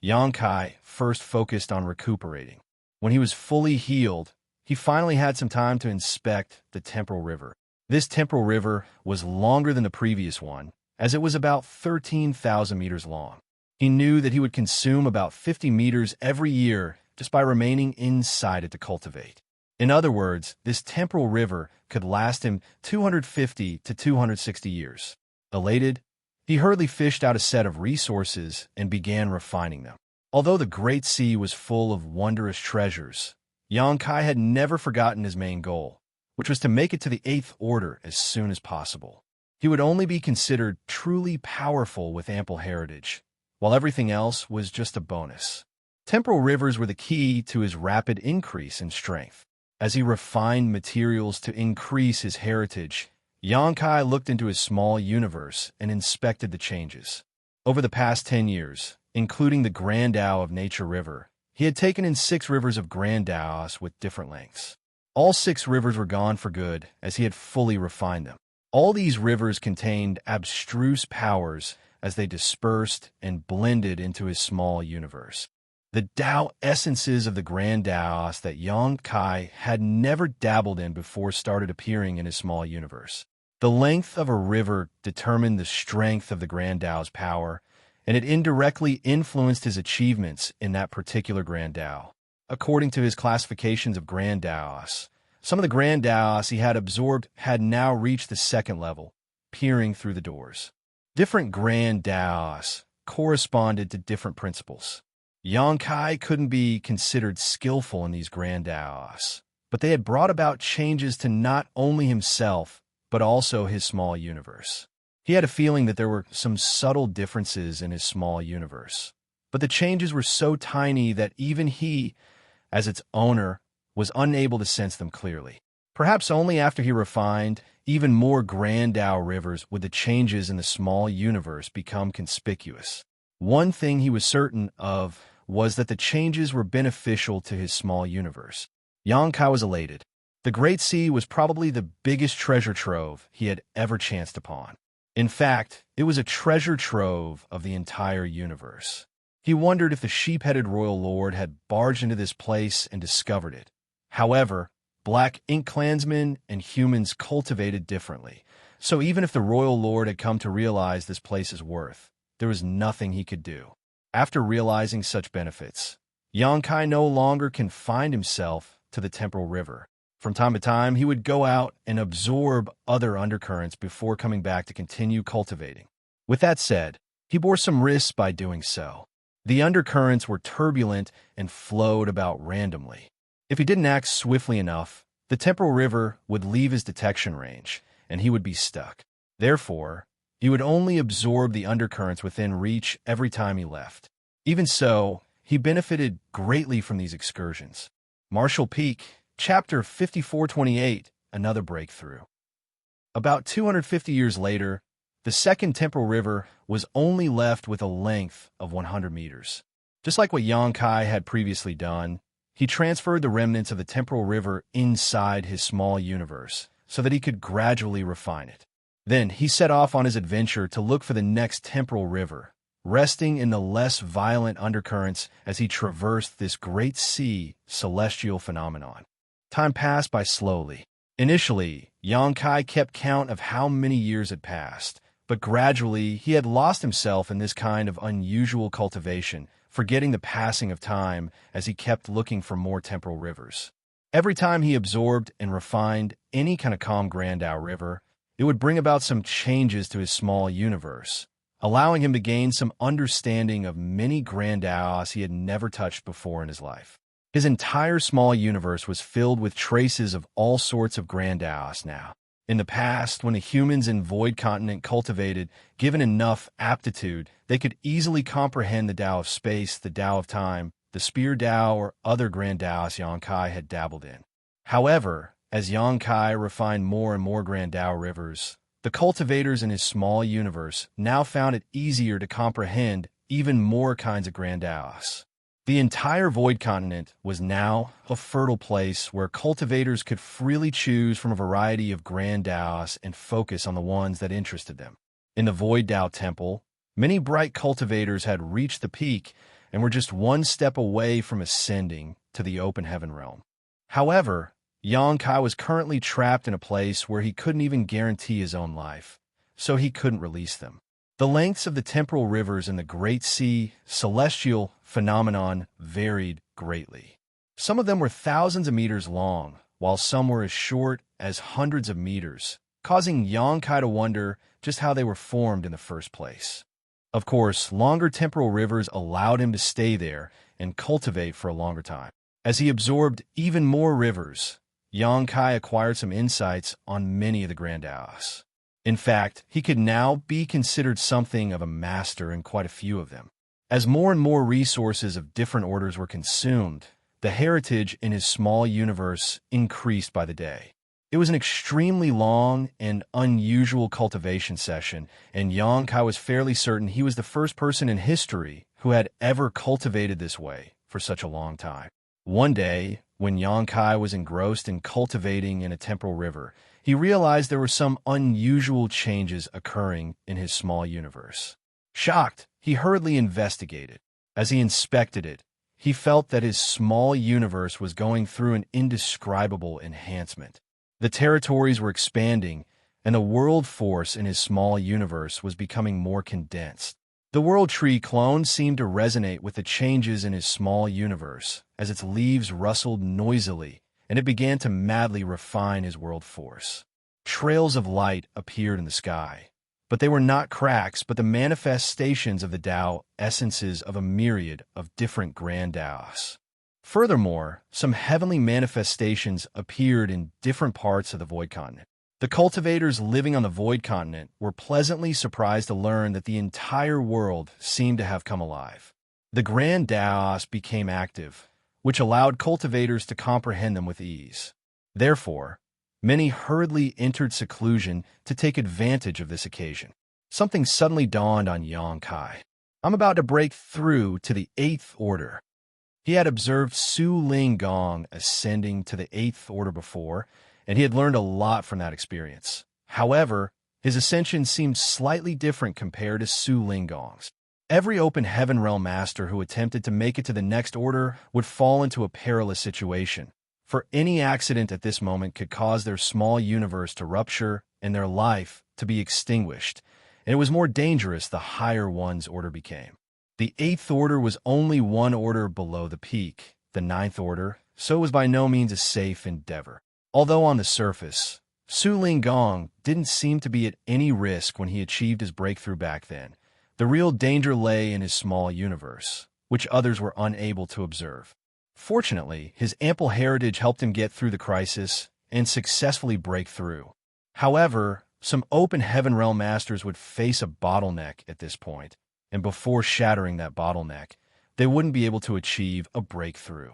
Xianxia first focused on recuperating. When he was fully healed, he finally had some time to inspect the temporal river. This temporal river was longer than the previous one, as it was about 13,000 meters long. He knew that he would consume about 50 meters every year just by remaining inside it to cultivate. In other words, this temporal river could last him 250 to 260 years. Elated, he hurriedly fished out a set of resources and began refining them. Although the Great Sea was full of wondrous treasures, Xianxia had never forgotten his main goal, which was to make it to the 8th Order as soon as possible. He would only be considered truly powerful with ample heritage, while everything else was just a bonus. Temporal rivers were the key to his rapid increase in strength. As he refined materials to increase his heritage, Xianxia looked into his small universe and inspected the changes. Over the past 10 years, including the Grand Dao of Nature River, he had taken in 6 rivers of Grand Daos with different lengths. All 6 rivers were gone for good as he had fully refined them. All these rivers contained abstruse powers as they dispersed and blended into his small universe. The Tao essences of the Grand Daos that Xianxia had never dabbled in before started appearing in his small universe. The length of a river determined the strength of the Grand Dao's power, and it indirectly influenced his achievements in that particular Grand Dao. According to his classifications of Grand Daos, some of the Grand Daos he had absorbed had now reached the 2nd level, peering through the doors. Different Grand Daos corresponded to different principles. Xianxia couldn't be considered skillful in these Grand Daos, but they had brought about changes to not only himself, but also his small universe. He had a feeling that there were some subtle differences in his small universe, but the changes were so tiny that even he, as its owner, was unable to sense them clearly. Perhaps only after he refined even more Grand Dao rivers would the changes in the small universe become conspicuous. One thing he was certain of was that the changes were beneficial to his small universe. Xianxia was elated. The Great Sea was probably the biggest treasure trove he had ever chanced upon. In fact, it was a treasure trove of the entire universe. He wondered if the sheep-headed royal lord had barged into this place and discovered it. However, Black Ink clansmen and humans cultivated differently, so even if the royal lord had come to realize this place's worth, there was nothing he could do. After realizing such benefits, Xianxia no longer confined himself to the temporal river. From time to time, he would go out and absorb other undercurrents before coming back to continue cultivating. With that said, he bore some risks by doing so. The undercurrents were turbulent and flowed about randomly. If he didn't act swiftly enough, the temporal river would leave his detection range, and he would be stuck. Therefore, he would only absorb the undercurrents within reach every time he left. Even so, he benefited greatly from these excursions. Martial Peak, Chapter 5428, Another Breakthrough. About 250 years later, the second temporal river was only left with a length of 100 meters. Just like what Xianxia had previously done, he transferred the remnants of the temporal river inside his small universe so that he could gradually refine it. Then he set off on his adventure to look for the next temporal river, resting in the less violent undercurrents as he traversed this great sea celestial phenomenon. Time passed by slowly. Initially, Xianxia kept count of how many years had passed, but gradually he had lost himself in this kind of unusual cultivation, forgetting the passing of time as he kept looking for more temporal rivers. Every time he absorbed and refined any kind of calm Grandao river, it would bring about some changes to his small universe, allowing him to gain some understanding of many Grandaos he had never touched before in his life. His entire small universe was filled with traces of all sorts of Grandaos now. In the past, when the humans in Void Continent cultivated, given enough aptitude, they could easily comprehend the Tao of space, the Tao of time, the Spear Tao, or other Grandaos Xianxia had dabbled in. However, as Xianxia refined more and more Grandao rivers, the cultivators in his small universe now found it easier to comprehend even more kinds of Grandaos. The entire Void Continent was now a fertile place where cultivators could freely choose from a variety of Grandaos and focus on the ones that interested them. In the Void Tao Temple, many bright cultivators had reached the peak and were just one step away from ascending to the open heaven realm. However, Xianxia was currently trapped in a place where he couldn't even guarantee his own life, so he couldn't release them. The lengths of the temporal rivers in the Great Sea celestial phenomenon varied greatly. Some of them were thousands of meters long, while some were as short as hundreds of meters, causing Xianxia to wonder just how they were formed in the first place. Of course, longer temporal rivers allowed him to stay there and cultivate for a longer time. As he absorbed even more rivers, Xianxia acquired some insights on many of the Grandaos. In fact, he could now be considered something of a master in quite a few of them. As more and more resources of different orders were consumed, the heritage in his small universe increased by the day. It was an extremely long and unusual cultivation session, and Xianxia was fairly certain he was the first person in history who had ever cultivated this way for such a long time. One day, when Xianxia was engrossed in cultivating in a temporal river, he realized there were some unusual changes occurring in his small universe. Shocked, he hurriedly investigated. As he inspected it, he felt that his small universe was going through an indescribable enhancement. The territories were expanding, and the world force in his small universe was becoming more condensed. The world tree clone seemed to resonate with the changes in his small universe as its leaves rustled noisily, and it began to madly refine his world force. Trails of light appeared in the sky, but they were not cracks but the manifestations of the Tao essences of a myriad of different Grandaos. Furthermore, some heavenly manifestations appeared in different parts of the Void Continent. The cultivators living on the Void Continent were pleasantly surprised to learn that the entire world seemed to have come alive. The Grandaos became active, which allowed cultivators to comprehend them with ease. Therefore, many hurriedly entered seclusion to take advantage of this occasion. Something suddenly dawned on Xianxia. I'm about to break through to the 8th order. He had observed Su Ling Gong ascending to the 8th order before, and he had learned a lot from that experience. However, his ascension seemed slightly different compared to Su Ling Gong's. Every open heaven realm master who attempted to make it to the next order would fall into a perilous situation, for any accident at this moment could cause their small universe to rupture and their life to be extinguished, and it was more dangerous the higher one's order became. The 8th order was only one order below the peak, the 9th order, so it was by no means a safe endeavor. Although on the surface, Su Ling Gong didn't seem to be at any risk when he achieved his breakthrough back then. The real danger lay in his small universe, which others were unable to observe. Fortunately, his ample heritage helped him get through the crisis and successfully break through. However, some open heaven realm masters would face a bottleneck at this point, and before shattering that bottleneck, they wouldn't be able to achieve a breakthrough.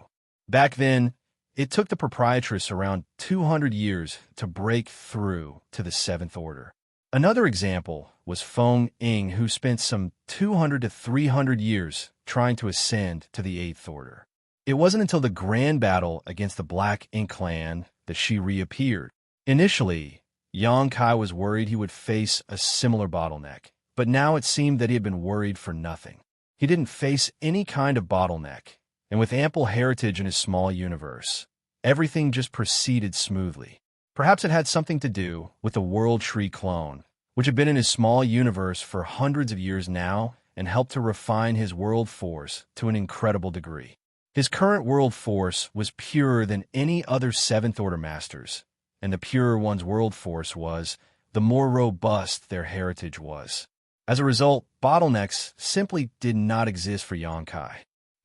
Back then, it took the proprietress around 200 years to break through to the 7th order. Another example was Feng Ying, who spent some 200 to 300 years trying to ascend to the Eighth Order. It wasn't until the grand battle against the Black Ink clan that she reappeared. Initially, Xianxia was worried he would face a similar bottleneck, but now it seemed that he had been worried for nothing. He didn't face any kind of bottleneck, and with ample heritage in his small universe, everything just proceeded smoothly. Perhaps it had something to do with the World Tree clone, which had been in his small universe for hundreds of years now and helped to refine his world force to an incredible degree. His current world force was purer than any other Seventh Order Masters, and the purer one's world force was, the more robust their heritage was. As a result, bottlenecks simply did not exist for Xianxia.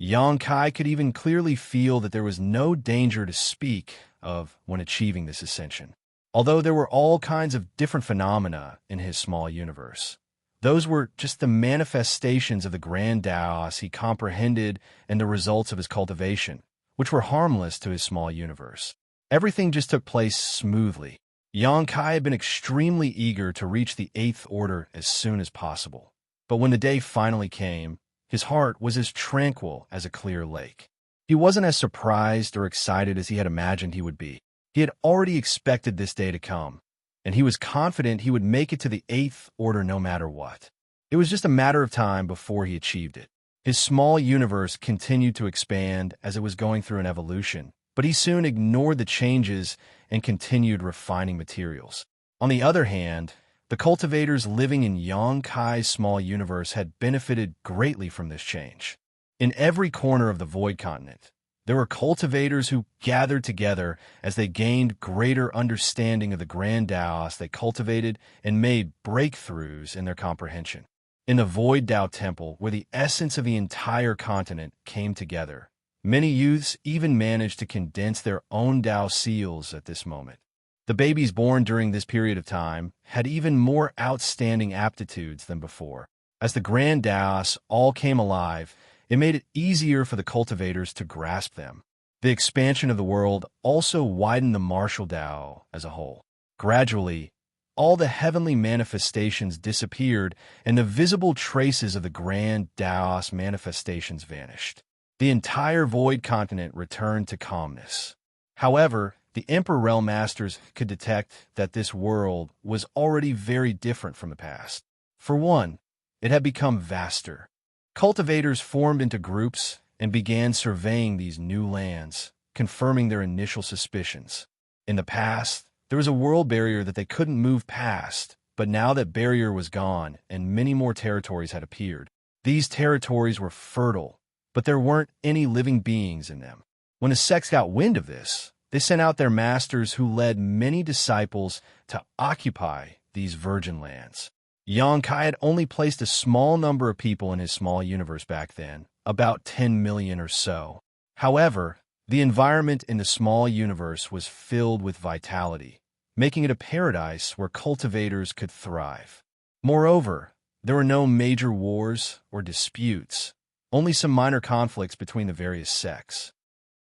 Xianxia could even clearly feel that there was no danger to speak of when achieving this ascension. Although there were all kinds of different phenomena in his small universe, those were just the manifestations of the grand Taos he comprehended and the results of his cultivation, which were harmless to his small universe. Everything just took place smoothly. Xianxia had been extremely eager to reach the Eighth Order as soon as possible. But when the day finally came, his heart was as tranquil as a clear lake. He wasn't as surprised or excited as he had imagined he would be. He had already expected this day to come, and he was confident he would make it to the Eighth Order no matter what. It was just a matter of time before he achieved it. His small universe continued to expand as it was going through an evolution, but he soon ignored the changes and continued refining materials. On the other hand, the cultivators living in Xianxia's small universe had benefited greatly from this change. In every corner of the Void Continent, there were cultivators who gathered together as they gained greater understanding of the grand Taos they cultivated and made breakthroughs in their comprehension. In the Void Tao Temple, where the essence of the entire continent came together, many youths even managed to condense their own Tao seals at this moment. The babies born during this period of time had even more outstanding aptitudes than before. As the grand Taos all came alive, it made it easier for the cultivators to grasp them. The expansion of the world also widened the martial Tao as a whole. Gradually, all the heavenly manifestations disappeared and the visible traces of the grand Taos manifestations vanished. The entire Void Continent returned to calmness. However, the Emperor Realm Masters could detect that this world was already very different from the past. For one, it had become vaster. Cultivators formed into groups and began surveying these new lands, confirming their initial suspicions. In the past, there was a world barrier that they couldn't move past, but now that barrier was gone and many more territories had appeared. These territories were fertile, but there weren't any living beings in them. When the sects got wind of this, they sent out their masters who led many disciples to occupy these virgin lands. Xianxia had only placed a small number of people in his small universe back then, about 10 million or so. However, the environment in the small universe was filled with vitality, making it a paradise where cultivators could thrive. Moreover, there were no major wars or disputes, only some minor conflicts between the various sects.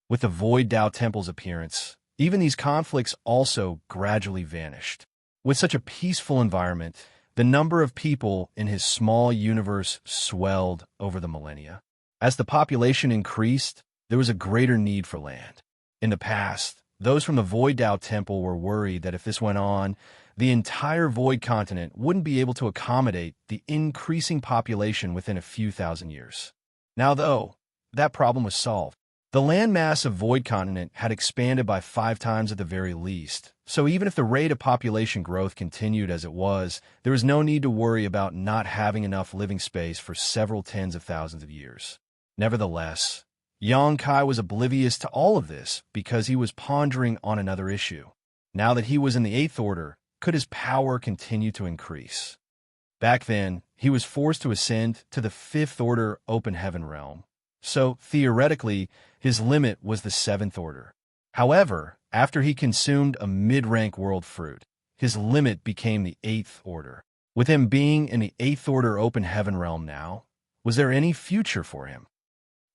With the Void Tao Temple's appearance, even these conflicts also gradually vanished. With such a peaceful environment, the number of people in his small universe swelled over the millennia. As the population increased, there was a greater need for land. In the past, those from the Void Tao Temple were worried that if this went on, the entire Void Continent wouldn't be able to accommodate the increasing population within a few thousand years. Now, though, that problem was solved. The landmass of Void Continent had expanded by 5 times at the very least, so even if the rate of population growth continued as it was, there was no need to worry about not having enough living space for several tens of thousands of years. Nevertheless, Xianxia was oblivious to all of this because he was pondering on another issue. Now that he was in the Eighth Order, could his power continue to increase? Back then, he was forced to ascend to the Fifth Order Open Heaven realm, so theoretically, his limit was the Seventh Order. However, after he consumed a mid-rank world fruit, his limit became the Eighth Order. With him being in the Eighth Order Open Heaven realm now, was there any future for him?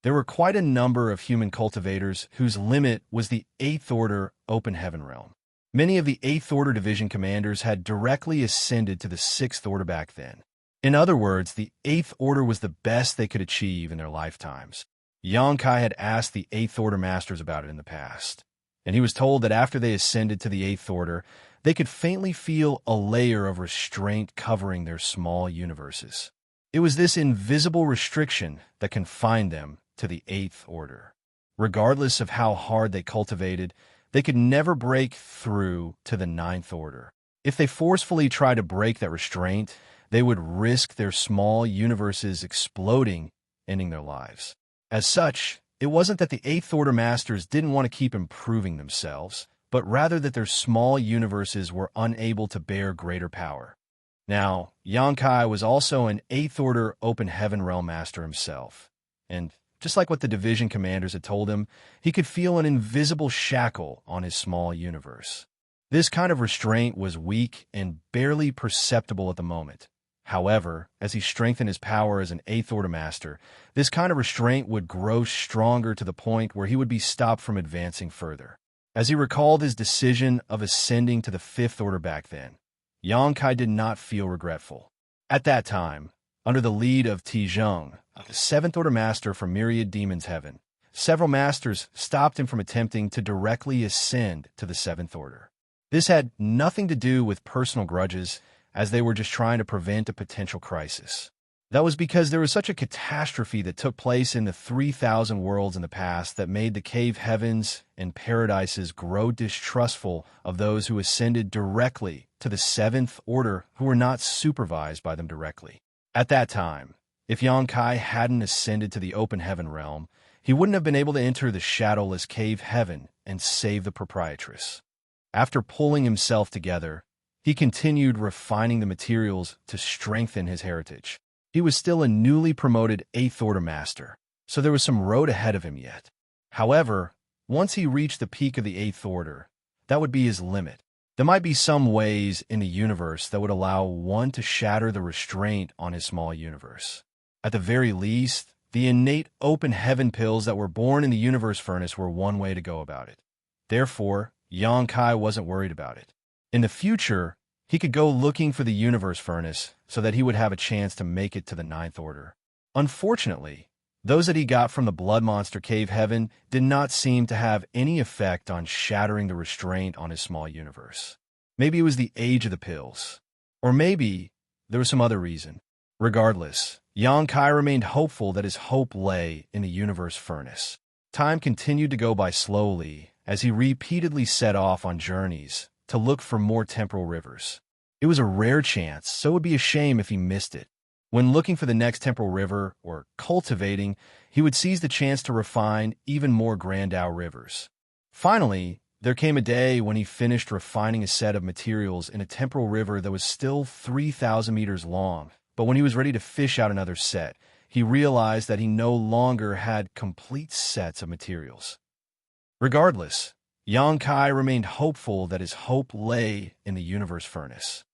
There were quite a number of human cultivators whose limit was the Eighth Order Open Heaven realm. Many of the 8th Order Division commanders had directly ascended to the 6th Order back then. In other words, the 8th Order was the best they could achieve in their lifetimes. Xianxia had asked the 8th Order Masters about it in the past, and he was told that after they ascended to the 8th Order, they could faintly feel a layer of restraint covering their small universes. It was this invisible restriction that confined them to the 8th Order. Regardless of how hard they cultivated, they could never break through to the 9th Order. If they forcefully tried to break that restraint, they would risk their small universes exploding, ending their lives. As such, it wasn't that the 8th Order Masters didn't want to keep improving themselves, but rather that their small universes were unable to bear greater power. Now, Xianxia was also an 8th Order Open Heaven Realm Master himself, and just like what the division commanders had told him, he could feel an invisible shackle on his small universe. This kind of restraint was weak and barely perceptible at the moment. However, as he strengthened his power as an 8th Order Master, this kind of restraint would grow stronger to the point where he would be stopped from advancing further. As he recalled his decision of ascending to the 5th Order back then, Xianxia did not feel regretful. At that time, under the lead of Tizheng, the 7th Order Master from Myriad Demons Heaven, several masters stopped him from attempting to directly ascend to the 7th Order. This had nothing to do with personal grudges, as they were just trying to prevent a potential crisis. That was because there was such a catastrophe that took place in the 3,000 worlds in the past that made the cave heavens and paradises grow distrustful of those who ascended directly to the 7th Order who were not supervised by them directly. At that time, if Xianxia hadn't ascended to the open heaven realm, he wouldn't have been able to enter the shadowless cave heaven and save the proprietress. After pulling himself together, he continued refining the materials to strengthen his heritage. He was still a newly promoted 8th Order Master, so there was some road ahead of him yet. However, once he reached the peak of the 8th Order, that would be his limit. There might be some ways in the universe that would allow one to shatter the restraint on his small universe. At the very least, the innate open heaven pills that were born in the universe furnace were one way to go about it. Therefore, Xianxia wasn't worried about it. In the future, he could go looking for the universe furnace so that he would have a chance to make it to the 9th Order. Unfortunately, those that he got from the Blood Monster Cave Heaven did not seem to have any effect on shattering the restraint on his small universe. Maybe it was the age of the pills. Or maybe there was some other reason. Regardless, Xianxia remained hopeful that his hope lay in the universe furnace. Time continued to go by slowly as he repeatedly set off on journeys to look for more temporal rivers. It was a rare chance, so it would be a shame if he missed it. When looking for the next temporal river, or cultivating, he would seize the chance to refine even more Grandau rivers. Finally, there came a day when he finished refining a set of materials in a temporal river that was still 3,000 meters long, but when he was ready to fish out another set, he realized that he no longer had complete sets of materials. Regardless, Xianxia remained hopeful that his hope lay in the universe furnace.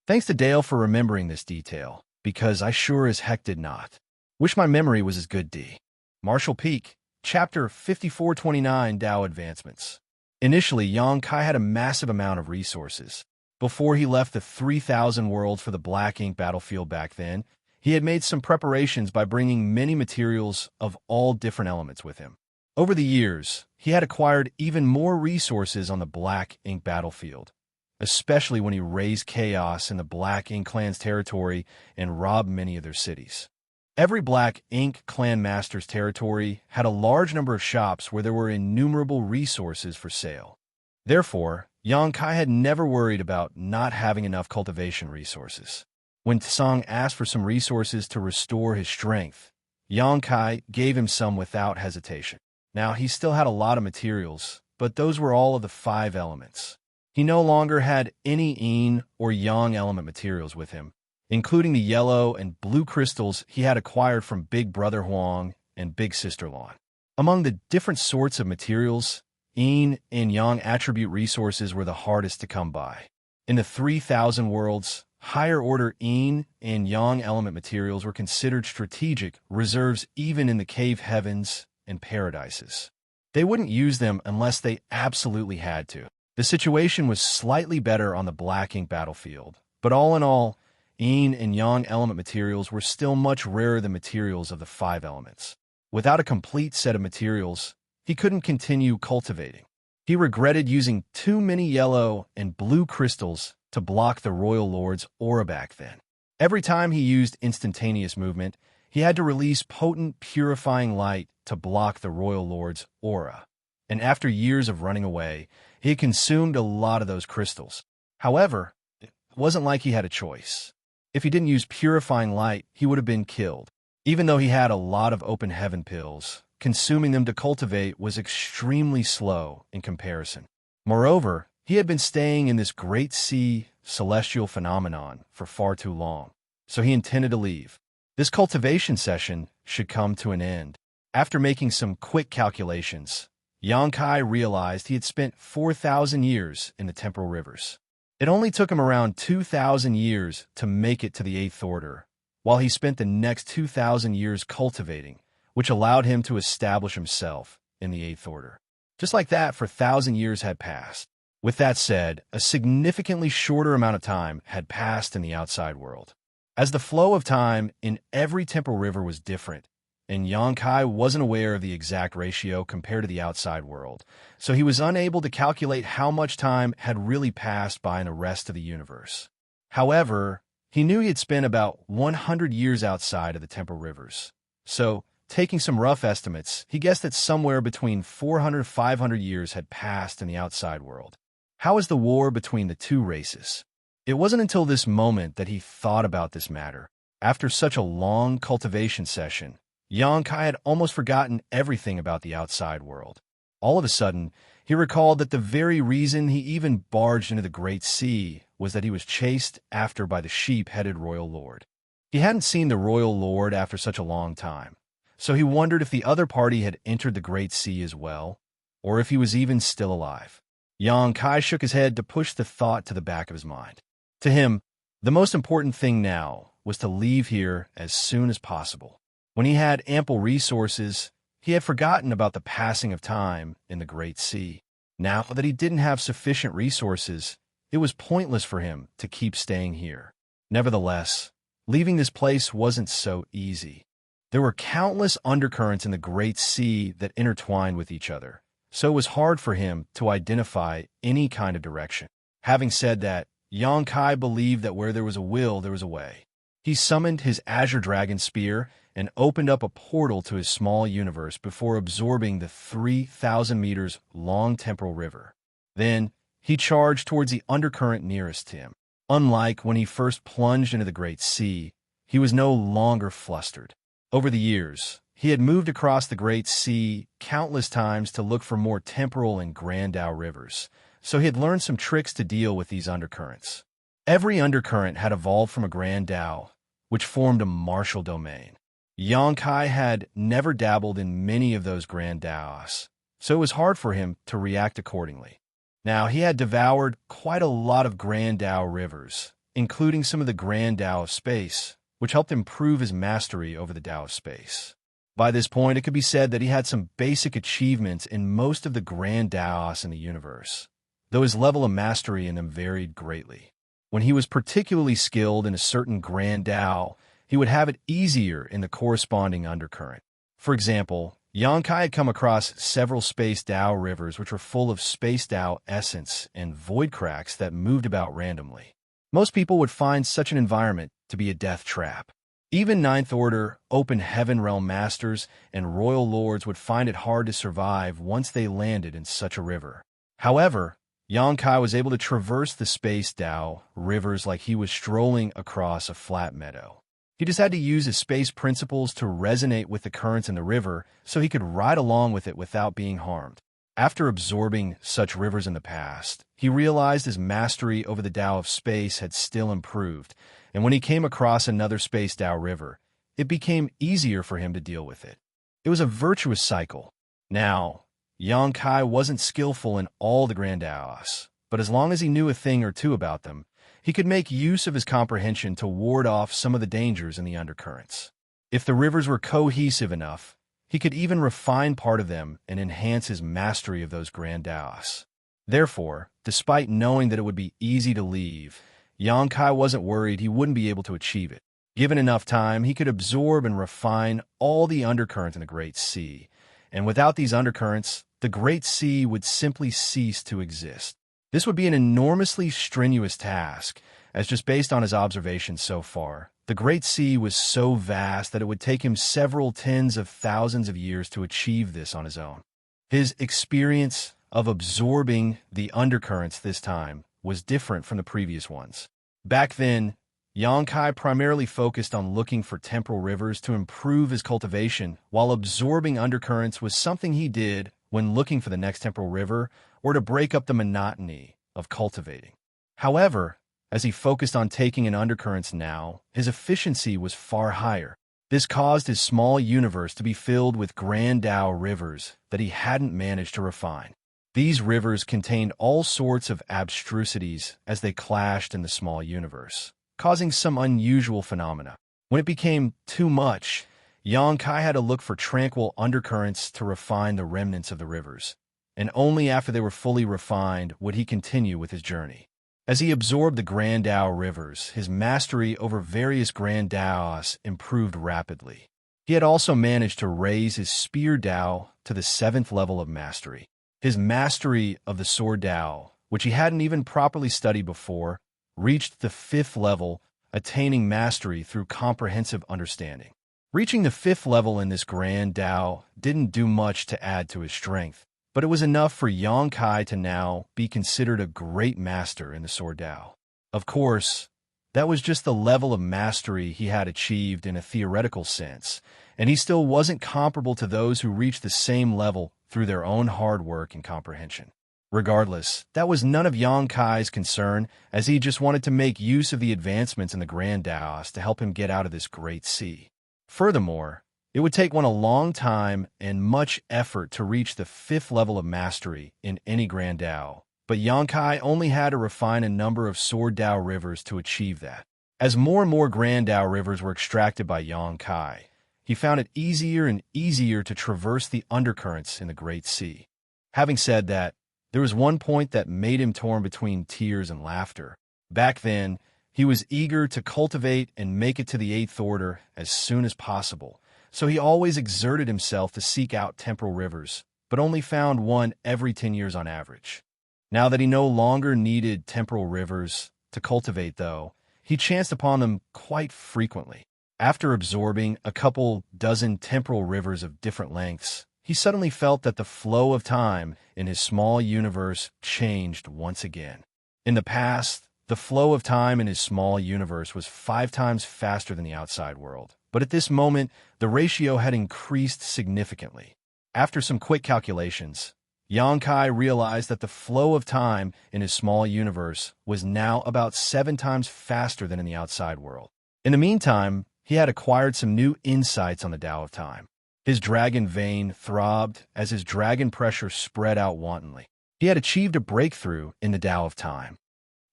Thanks to Dale for remembering this detail, because I sure as heck did not. Wish my memory was as good, D. Marshall Peak, Chapter 5429, Tao Advancements. Initially, Xianxia had a massive amount of resources. Before he left the 3,000 worlds for the Black Ink battlefield back then, he had made some preparations by bringing many materials of all different elements with him. Over the years, he had acquired even more resources on the Black Ink battlefield, especially when he raised chaos in the Black Ink clan's territory and robbed many of their cities. Every Black Ink clan master's territory had a large number of shops where there were innumerable resources for sale. Therefore, Xianxia had never worried about not having enough cultivation resources. When Tsang asked for some resources to restore his strength, Xianxia gave him some without hesitation. Now, he still had a lot of materials, but those were all of the 5 elements. He no longer had any yin or yang element materials with him, including the yellow and blue crystals he had acquired from Big Brother Huang and Big Sister Lan. Among the different sorts of materials, yin and yang attribute resources were the hardest to come by. In the 3,000 worlds, higher-order yin and yang element materials were considered strategic reserves even in the cave heavens and paradises. They wouldn't use them unless they absolutely had to. The situation was slightly better on the black ink battlefield, but all in all, yin and yang element materials were still much rarer than materials of the 5 elements. Without a complete set of materials, he couldn't continue cultivating. He regretted using too many yellow and blue crystals to block the Royal Lord's aura back then. Every time he used instantaneous movement, he had to release potent, purifying light to block the Royal Lord's aura. And after years of running away, he had consumed a lot of those crystals. However, it wasn't like he had a choice. If he didn't use purifying light, he would have been killed. Even though he had a lot of open heaven pills, consuming them to cultivate was extremely slow in comparison. Moreover, he had been staying in this great sea celestial phenomenon for far too long, so he intended to leave. This cultivation session should come to an end. After making some quick calculations, Xianxia realized he had spent 4,000 years in the temporal rivers. It only took him around 2,000 years to make it to the 8th order, while he spent the next 2,000 years cultivating, which allowed him to establish himself in the 8th order. Just like that, 1,000 years had passed. With that said, a significantly shorter amount of time had passed in the outside world. As the flow of time in every temporal river was different, and Xianxia wasn't aware of the exact ratio compared to the outside world, so he was unable to calculate how much time had really passed by in the rest of the universe. However, he knew he had spent about 100 years outside of the temporal rivers. So, taking some rough estimates, he guessed that somewhere between 400 and 500 years had passed in the outside world. How was the war between the two races? It wasn't until this moment that he thought about this matter. After such a long cultivation session, Xianxia had almost forgotten everything about the outside world. All of a sudden, he recalled that the very reason he even barged into the Great Sea was that he was chased after by the sheep-headed Royal Lord. He hadn't seen the Royal Lord after such a long time, so he wondered if the other party had entered the Great Sea as well, or if he was even still alive. Xianxia shook his head to push the thought to the back of his mind. To him, the most important thing now was to leave here as soon as possible. When he had ample resources, he had forgotten about the passing of time in the Great Sea. Now that he didn't have sufficient resources, it was pointless for him to keep staying here. Nevertheless, leaving this place wasn't so easy. There were countless undercurrents in the Great Sea that intertwined with each other, so it was hard for him to identify any kind of direction. Having said that, Xianxia believed that where there was a will, there was a way. He summoned his Azure Dragon Spear and opened up a portal to his small universe before absorbing the 3,000 meters long temporal river. Then, he charged towards the undercurrent nearest to him. Unlike when he first plunged into the Great Sea, he was no longer flustered. Over the years, he had moved across the Great Sea countless times to look for more temporal and Grandau rivers, so he had learned some tricks to deal with these undercurrents. Every undercurrent had evolved from a Grandau, which formed a martial domain. Xianxia had never dabbled in many of those Grandaus, so it was hard for him to react accordingly. Now, he had devoured quite a lot of Grandau rivers, including some of the Grandau of space, which helped improve his mastery over the Tao of space. By this point, it could be said that he had some basic achievements in most of the Grandaus in the universe, though his level of mastery in them varied greatly. When he was particularly skilled in a certain Grandau, he would have it easier in the corresponding undercurrent. For example, Xianxia had come across several Space Tao rivers which were full of Space Tao essence and void cracks that moved about randomly. Most people would find such an environment to be a death trap. Even Ninth Order, Open Heaven Realm Masters, and Royal Lords would find it hard to survive once they landed in such a river. However, Xianxia was able to traverse the Space Tao rivers like he was strolling across a flat meadow. He just had to use his space principles to resonate with the currents in the river so he could ride along with it without being harmed. After absorbing such rivers in the past, he realized his mastery over the Tao of space had still improved, and when he came across another Space Tao river, it became easier for him to deal with it. It was a virtuous cycle. Now, Xianxia wasn't skillful in all the Grandaus, but as long as he knew a thing or two about them, he could make use of his comprehension to ward off some of the dangers in the undercurrents. If the rivers were cohesive enough, he could even refine part of them and enhance his mastery of those Grandaus. Therefore, despite knowing that it would be easy to leave, Xianxia wasn't worried he wouldn't be able to achieve it. Given enough time, he could absorb and refine all the undercurrents in the Great Sea, and without these undercurrents, the Great Sea would simply cease to exist. This would be an enormously strenuous task, as just based on his observations so far, the Great Sea was so vast that it would take him several tens of thousands of years to achieve this on his own. His experience of absorbing the undercurrents this time was different from the previous ones. Back then, Xianxia primarily focused on looking for temporal rivers to improve his cultivation, while absorbing undercurrents was something he did when looking for the next temporal river or to break up the monotony of cultivating. However, as he focused on taking in undercurrents now, his efficiency was far higher. This caused his small universe to be filled with grand Tao rivers that he hadn't managed to refine. These rivers contained all sorts of abstrusities as they clashed in the small universe, causing some unusual phenomena. When it became too much, Xianxia had to look for tranquil undercurrents to refine the remnants of the rivers, and only after they were fully refined would he continue with his journey. As he absorbed the Grand Tao rivers, his mastery over various Grand Taos improved rapidly. He had also managed to raise his Spear Tao to the 7th level of mastery. His mastery of the Sword Tao, which he hadn't even properly studied before, reached the 5th level, attaining mastery through comprehensive understanding. Reaching the 5th level in this Grand Tao didn't do much to add to his strength, but it was enough for Xianxia to now be considered a great master in the Sword Tao. Of course, that was just the level of mastery he had achieved in a theoretical sense, and he still wasn't comparable to those who reached the same level through their own hard work and comprehension. Regardless, that was none of Xianxia's concern, as he just wanted to make use of the advancements in the Grand Taos to help him get out of this great sea. Furthermore, it would take one a long time and much effort to reach the 5th level of mastery in any Grand Tao, but Xianxia only had to refine a number of Sword Tao rivers to achieve that. As more and more Grand Tao rivers were extracted by Xianxia, he found it easier and easier to traverse the undercurrents in the Great Sea. Having said that, there was one point that made him torn between tears and laughter. Back then, he was eager to cultivate and make it to the 8th order as soon as possible, so he always exerted himself to seek out temporal rivers, but only found one every 10 years on average. Now that he no longer needed temporal rivers to cultivate, though, he chanced upon them quite frequently. After absorbing a couple dozen temporal rivers of different lengths, he suddenly felt that the flow of time in his small universe changed once again. In the past, the flow of time in his small universe was 5 times faster than the outside world, but at this moment, the ratio had increased significantly. After some quick calculations, Xianxia realized that the flow of time in his small universe was now about 7 times faster than in the outside world. In the meantime, he had acquired some new insights on the Tao of Time. His dragon vein throbbed as his dragon pressure spread out wantonly. He had achieved a breakthrough in the Tao of Time.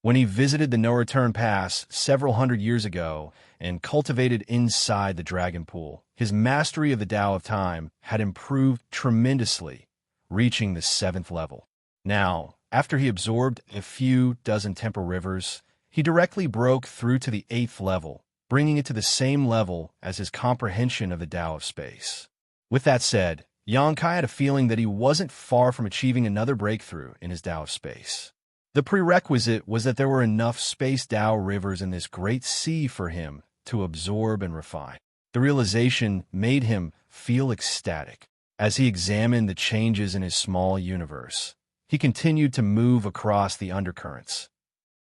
When he visited the No-Return Pass several hundred years ago and cultivated inside the dragon pool, his mastery of the Tao of Time had improved tremendously, reaching the 7th level. Now, after he absorbed a few dozen temporal rivers, he directly broke through to the 8th level, bringing it to the same level as his comprehension of the Tao of Space. With that said, Xianxia had a feeling that he wasn't far from achieving another breakthrough in his Tao of Space. The prerequisite was that there were enough space Tao rivers in this great sea for him to absorb and refine. The realization made him feel ecstatic. As he examined the changes in his small universe, he continued to move across the undercurrents.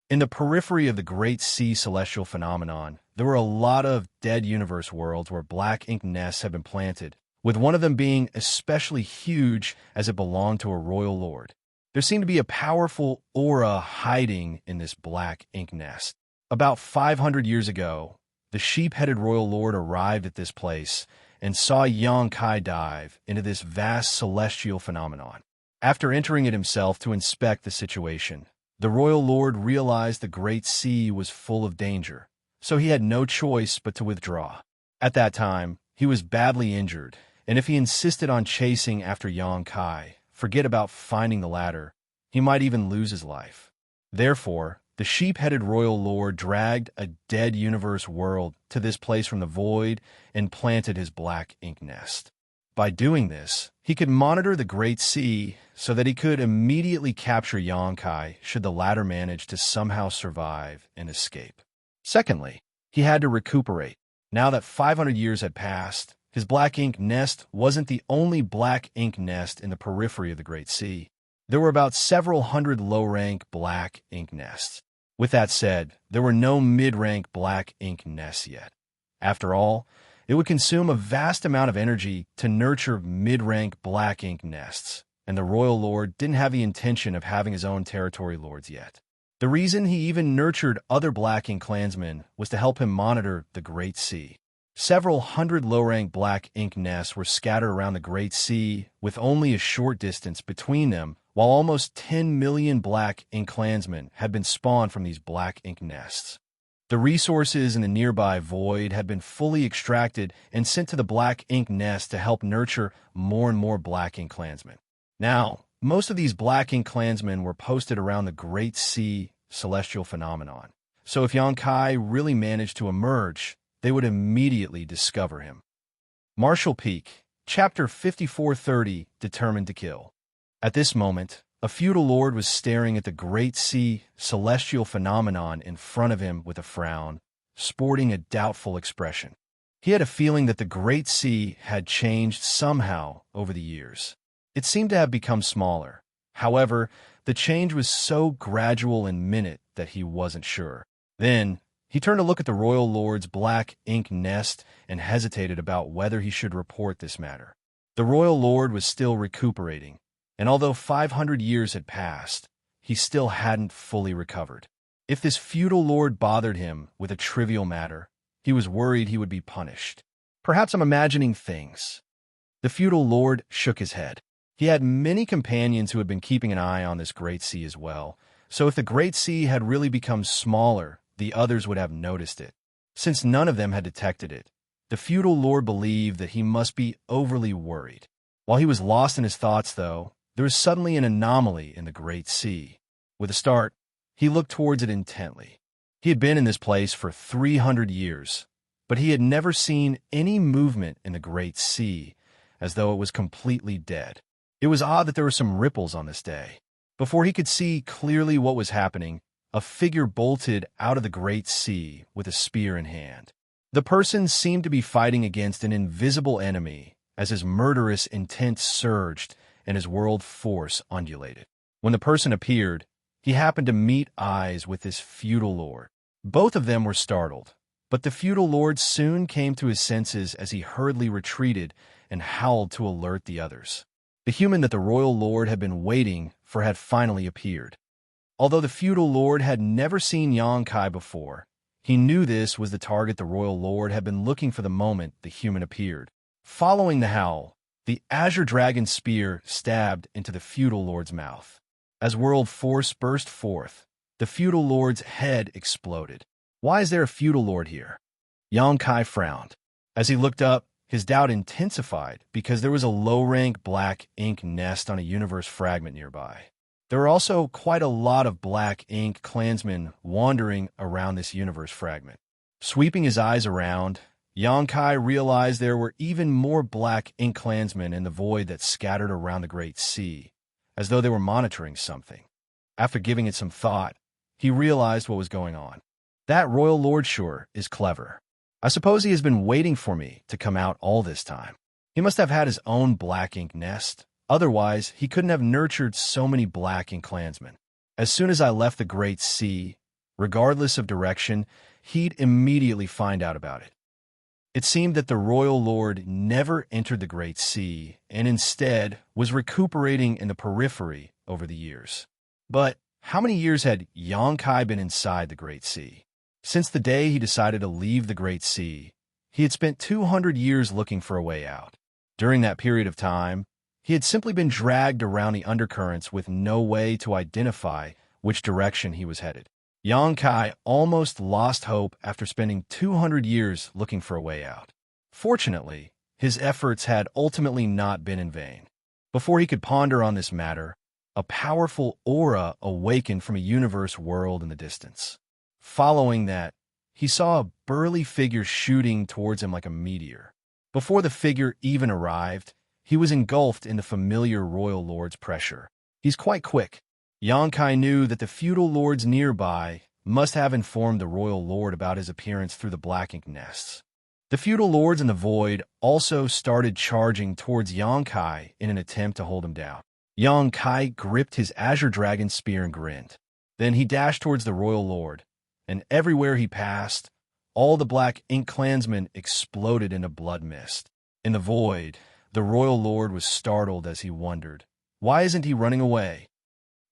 In the periphery of the Great Sea celestial phenomenon, there were a lot of dead universe worlds where black ink nests had been planted, with one of them being especially huge as it belonged to a royal lord. There seemed to be a powerful aura hiding in this black ink nest. About 500 years ago, the sheep-headed royal lord arrived at this place and saw Xianxia dive into this vast celestial phenomenon. After entering it himself to inspect the situation, the royal lord realized the great sea was full of danger, so he had no choice but to withdraw. At that time, he was badly injured, and if he insisted on chasing after Xianxia, forget about finding the ladder, he might even lose his life. Therefore, the sheep-headed royal lord dragged a dead universe world to this place from the void and planted his black ink nest. By doing this, he could monitor the Great Sea so that he could immediately capture Xianxia should the latter manage to somehow survive and escape. Secondly, he had to recuperate. Now that 500 years had passed, his black ink nest wasn't the only black ink nest in the periphery of the Great Sea. There were about several hundred low-rank black ink nests. With that said, there were no mid-rank black ink nests yet. After all, it would consume a vast amount of energy to nurture mid-rank black ink nests, and the royal lord didn't have the intention of having his own territory lords yet. The reason he even nurtured other black ink clansmen was to help him monitor the Great Sea. Several hundred low-rank black ink nests were scattered around the Great Sea with only a short distance between them, while almost 10 million black ink clansmen had been spawned from these black ink nests. The resources in the nearby void had been fully extracted and sent to the black ink nest to help nurture more and more black ink clansmen. Now, most of these black ink clansmen were posted around the Great Sea celestial phenomenon, so if Xianxia really managed to emerge, they would immediately discover him. Martial Peak, Chapter 5430, Determined to Kill. At this moment, a feudal lord was staring at the Great Sea celestial phenomenon in front of him with a frown, sporting a doubtful expression. He had a feeling that the Great Sea had changed somehow over the years. It seemed to have become smaller. However, the change was so gradual and minute that he wasn't sure. Then, he turned to look at the royal lord's black ink nest and hesitated about whether he should report this matter. The royal lord was still recuperating, and although 500 years had passed, he still hadn't fully recovered. If this feudal lord bothered him with a trivial matter, he was worried he would be punished. Perhaps I'm imagining things. The feudal lord shook his head. He had many companions who had been keeping an eye on this Great Sea as well, so if the Great Sea had really become smaller, the others would have noticed it. Since none of them had detected it, the feudal lord believed that he must be overly worried. While he was lost in his thoughts, though, there was suddenly an anomaly in the Great Sea. With a start, he looked towards it intently. He had been in this place for 300 years, but he had never seen any movement in the Great Sea, as though it was completely dead. It was odd that there were some ripples on this day. Before he could see clearly what was happening, a figure bolted out of the Great Sea with a spear in hand. The person seemed to be fighting against an invisible enemy as his murderous intent surged and his world force undulated. When the person appeared, he happened to meet eyes with this feudal lord. Both of them were startled, but the feudal lord soon came to his senses as he hurriedly retreated and howled to alert the others. The human that the royal lord had been waiting for had finally appeared. Although the feudal lord had never seen Xianxia before, he knew this was the target the royal lord had been looking for the moment the human appeared. Following the howl, the azure dragon spear stabbed into the feudal lord's mouth. As world force burst forth, the feudal lord's head exploded. Why is there a feudal lord here? Xianxia frowned. As he looked up, his doubt intensified because there was a low-rank black ink nest on a universe fragment nearby. There were also quite a lot of black ink clansmen wandering around this universe fragment. Sweeping his eyes around, Xianxia realized there were even more black ink clansmen in the void that scattered around the Great Sea, as though they were monitoring something. After giving it some thought, he realized what was going on. That royal lord sure is clever. I suppose he has been waiting for me to come out all this time. He must have had his own black ink nest. Otherwise, he couldn't have nurtured so many black ink clansmen. As soon as I left the Great Sea, regardless of direction, he'd immediately find out about it. It seemed that the royal lord never entered the Great Sea and instead was recuperating in the periphery over the years. But how many years had Xianxia been inside the Great Sea? Since the day he decided to leave the Great Sea, he had spent 200 years looking for a way out. During that period of time, he had simply been dragged around the undercurrents with no way to identify which direction he was headed. Xianxia almost lost hope after spending 200 years looking for a way out. Fortunately, his efforts had ultimately not been in vain. Before he could ponder on this matter, A powerful aura awakened from a universe world in the distance. Following that, he saw a burly figure shooting towards him like a meteor. Before the figure even arrived, he was engulfed in the familiar royal lord's pressure. He's quite quick. Xianxia knew that the feudal lords nearby must have informed the royal lord about his appearance through the black ink nests. The feudal lords in the void also started charging towards Xianxia in an attempt to hold him down. Xianxia gripped his azure dragon spear and grinned. Then he dashed towards the royal lord, and everywhere he passed, all the black ink clansmen exploded into blood mist. In the void, the royal lord was startled as he wondered, why isn't he running away?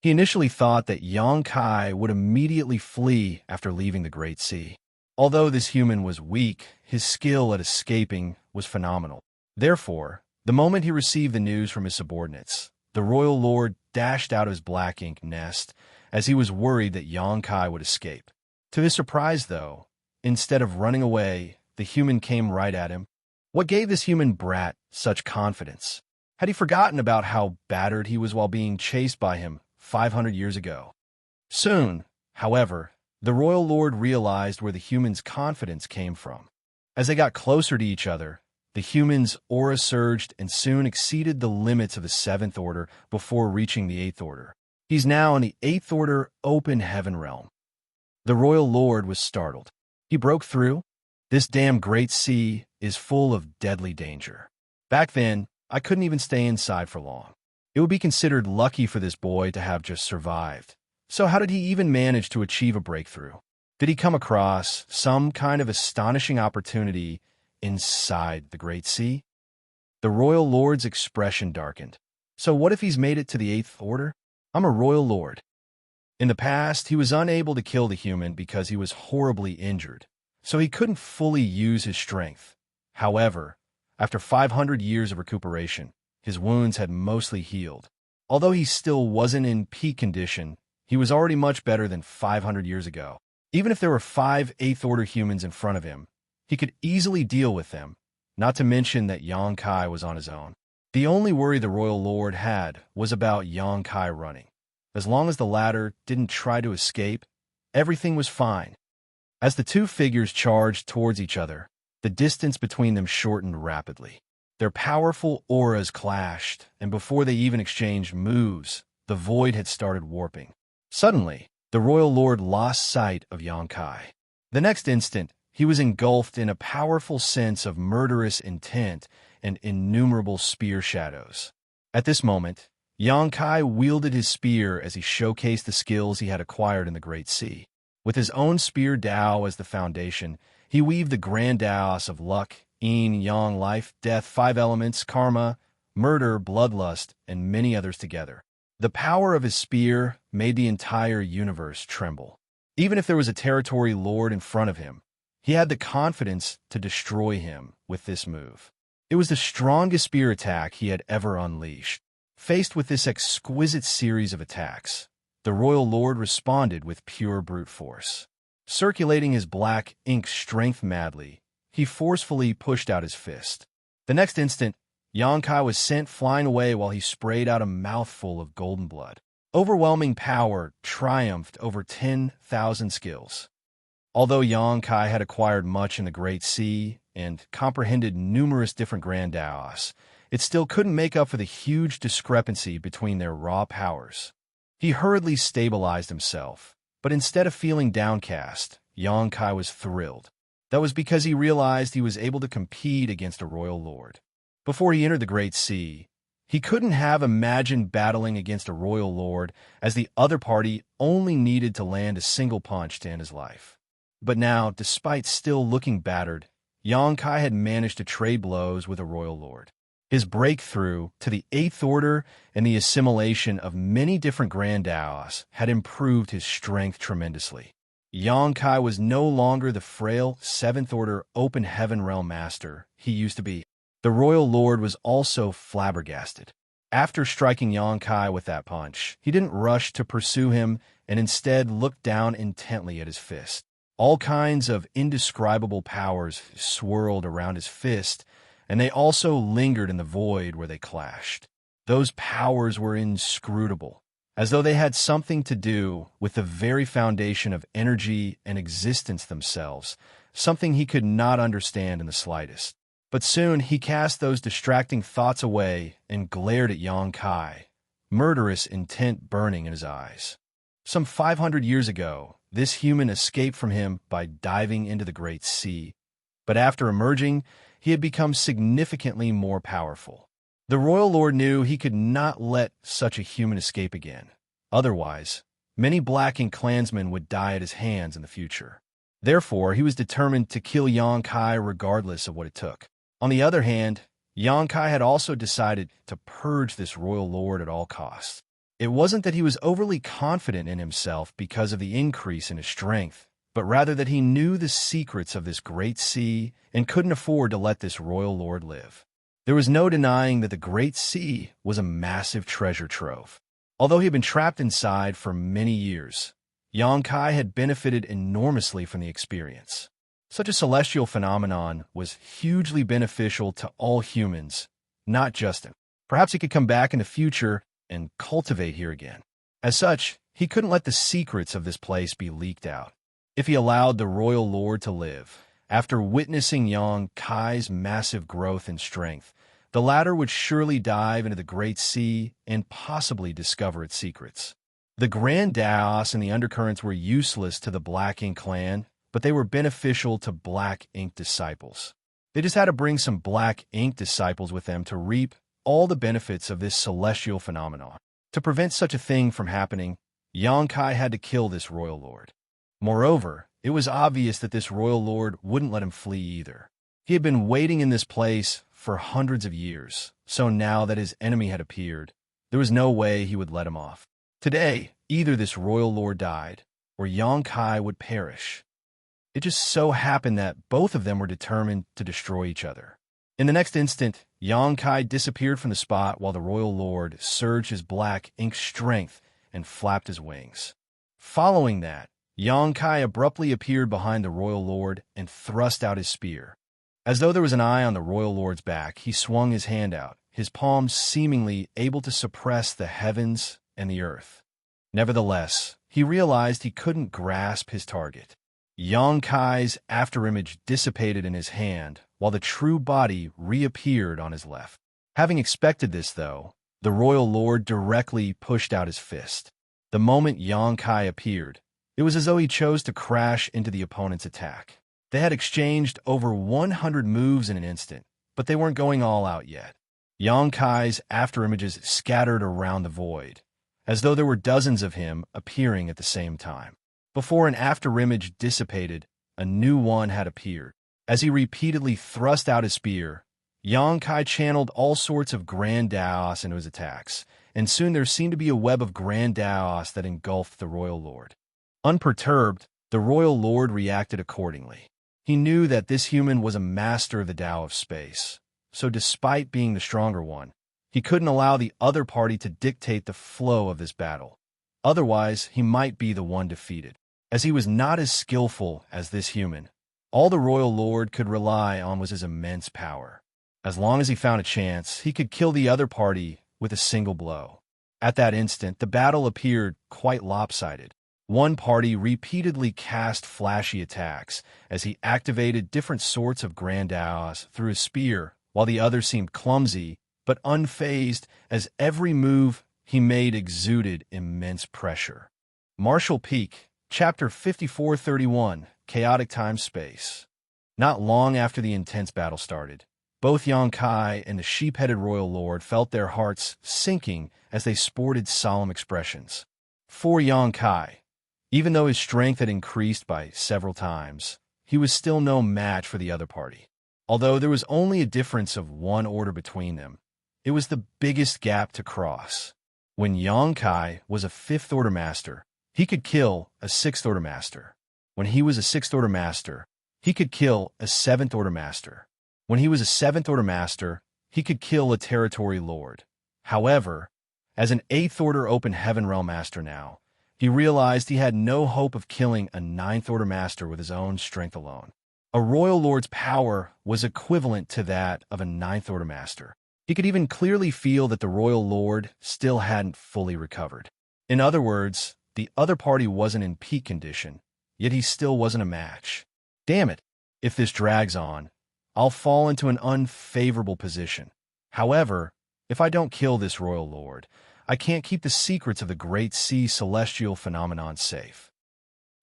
He initially thought that Xianxia would immediately flee after leaving the Great Sea. Although this human was weak, his skill at escaping was phenomenal. Therefore, the moment he received the news from his subordinates, the royal lord dashed out of his black ink nest as he was worried that Xianxia would escape. To his surprise, though, instead of running away, the human came right at him. What gave this human brat such confidence? Had he forgotten about how battered he was while being chased by him 500 years ago? Soon, however, the royal lord realized where the human's confidence came from. As they got closer to each other, the human's aura surged and soon exceeded the limits of the 7th order before reaching the 8th order. He's now in the 8th order open heaven realm. The royal lord was startled. He broke through? This damn Great Sea is full of deadly danger. Back then, I couldn't even stay inside for long. It would be considered lucky for this boy to have just survived. So how did he even manage to achieve a breakthrough? Did he come across some kind of astonishing opportunity inside the Great Sea? The royal lord's expression darkened. So what if he's made it to the 8th order? I'm a royal lord. In the past, he was unable to kill the human because he was horribly injured, so he couldn't fully use his strength. However, after 500 years of recuperation, his wounds had mostly healed. Although he still wasn't in peak condition, he was already much better than 500 years ago. Even if there were 5 8th order humans in front of him, he could easily deal with them, not to mention that Xianxia was on his own. The only worry the royal lord had was about Xianxia running. As long as the latter didn't try to escape, everything was fine. As the two figures charged towards each other, the distance between them shortened rapidly. Their powerful auras clashed, and before they even exchanged moves, the void had started warping. Suddenly, the royal lord lost sight of Xianxia. The next instant, he was engulfed in a powerful sense of murderous intent and innumerable spear shadows. At this moment, Xianxia wielded his spear as he showcased the skills he had acquired in the Great Sea. With his own spear Dao as the foundation, he weaved the grand Daos of luck, yin, yang, life, death, 5 elements, karma, murder, bloodlust, and many others together. The power of his spear made the entire universe tremble. Even if there was a territory lord in front of him, he had the confidence to destroy him with this move. It was the strongest spear attack he had ever unleashed. Faced with this exquisite series of attacks, the royal lord responded with pure brute force. Circulating his black ink strength madly, he forcefully pushed out his fist. The next instant, Xianxia was sent flying away while he sprayed out a mouthful of golden blood. Overwhelming power triumphed over 10,000 skills. Although Xianxia had acquired much in the Great Sea and comprehended numerous different grand Daos, it still couldn't make up for the huge discrepancy between their raw powers. He hurriedly stabilized himself, but instead of feeling downcast, Xianxia was thrilled. That was because he realized he was able to compete against a royal lord. Before he entered the Great Sea, he couldn't have imagined battling against a royal lord, as the other party only needed to land a single punch to end his life. But now, despite still looking battered, Xianxia had managed to trade blows with a royal lord. His breakthrough to the 8th order and the assimilation of many different grand Daos had improved his strength tremendously. Xianxia was no longer the frail 7th order open heaven realm master he used to be. The royal lord was also flabbergasted. After striking Xianxia with that punch, he didn't rush to pursue him and instead looked down intently at his fist. All kinds of indescribable powers swirled around his fist, and they also lingered in the void where they clashed. Those powers were inscrutable, as though they had something to do with the very foundation of energy and existence themselves, something he could not understand in the slightest. But soon he cast those distracting thoughts away and glared at Xianxia, murderous intent burning in his eyes. Some 500 years ago, this human escaped from him by diving into the great sea, but after emerging, he had become significantly more powerful. The royal lord knew he could not let such a human escape again. Otherwise, many Black Ink clansmen would die at his hands in the future. Therefore, he was determined to kill Xianxia regardless of what it took. On the other hand, Xianxia had also decided to purge this royal lord at all costs. It wasn't that he was overly confident in himself because of the increase in his strength, but rather that he knew the secrets of this great sea and couldn't afford to let this royal lord live. There was no denying that the great sea was a massive treasure trove. Although he had been trapped inside for many years, Xianxia had benefited enormously from the experience. Such a celestial phenomenon was hugely beneficial to all humans, not just him. Perhaps he could come back in the future and cultivate here again. As such, he couldn't let the secrets of this place be leaked out. If he allowed the royal lord to live, after witnessing Xianxia's massive growth in strength, the latter would surely dive into the great sea and possibly discover its secrets. The Grand Daos and the undercurrents were useless to the Black Ink clan, but they were beneficial to Black Ink disciples. They just had to bring some Black Ink disciples with them to reap all the benefits of this celestial phenomenon. To prevent such a thing from happening, Xianxia had to kill this royal lord. Moreover, it was obvious that this royal lord wouldn't let him flee either. He had been waiting in this place for hundreds of years, so now that his enemy had appeared, there was no way he would let him off. Today, either this royal lord died, or Xianxia would perish. It just so happened that both of them were determined to destroy each other. In the next instant, Xianxia disappeared from the spot while the royal lord surged his Black Ink strength and flapped his wings. Following that, Xianxia abruptly appeared behind the royal lord and thrust out his spear. As though there was an eye on the royal lord's back, he swung his hand out, his palms seemingly able to suppress the heavens and the earth. Nevertheless, he realized he couldn't grasp his target. Xianxia's afterimage dissipated in his hand, while the true body reappeared on his left. Having expected this, though, the royal lord directly pushed out his fist. The moment Xianxia appeared, it was as though he chose to crash into the opponent's attack. They had exchanged over 100 moves in an instant, but they weren't going all out yet. Xianxia's afterimages scattered around the void, as though there were dozens of him appearing at the same time. Before an afterimage dissipated, a new one had appeared. As he repeatedly thrust out his spear, Xianxia channeled all sorts of Grand Daos into his attacks, and soon there seemed to be a web of Grand Daos that engulfed the royal lord. Unperturbed, the royal lord reacted accordingly. He knew that this human was a master of the Tao of space, so despite being the stronger one, he couldn't allow the other party to dictate the flow of this battle. Otherwise, he might be the one defeated. As he was not as skillful as this human, all the royal lord could rely on was his immense power. As long as he found a chance, he could kill the other party with a single blow. At that instant, the battle appeared quite lopsided. One party repeatedly cast flashy attacks as he activated different sorts of Grand Daos through his spear, while the other seemed clumsy but unfazed as every move he made exuded immense pressure. Martial Peak, Chapter 5431, Chaotic Time Space. Not long after the intense battle started, both Xianxia and the sheep-headed royal lord felt their hearts sinking as they sported solemn expressions. For Xianxia, even though his strength had increased by several times, he was still no match for the other party. Although there was only a difference of one order between them, it was the biggest gap to cross. When Xianxia was a fifth-order master, he could kill a sixth-order master. When he was a sixth-order master, he could kill a seventh-order master. When he was a seventh-order master, he could kill a territory lord. However, as an eighth-order open heaven realm master now, he realized he had no hope of killing a ninth-order master with his own strength alone. A royal lord's power was equivalent to that of a ninth-order master. He could even clearly feel that the royal lord still hadn't fully recovered. In other words, the other party wasn't in peak condition, yet he still wasn't a match. Damn it, if this drags on, I'll fall into an unfavorable position. However, if I don't kill this royal lord, I can't keep the secrets of the Great Sea celestial phenomenon safe.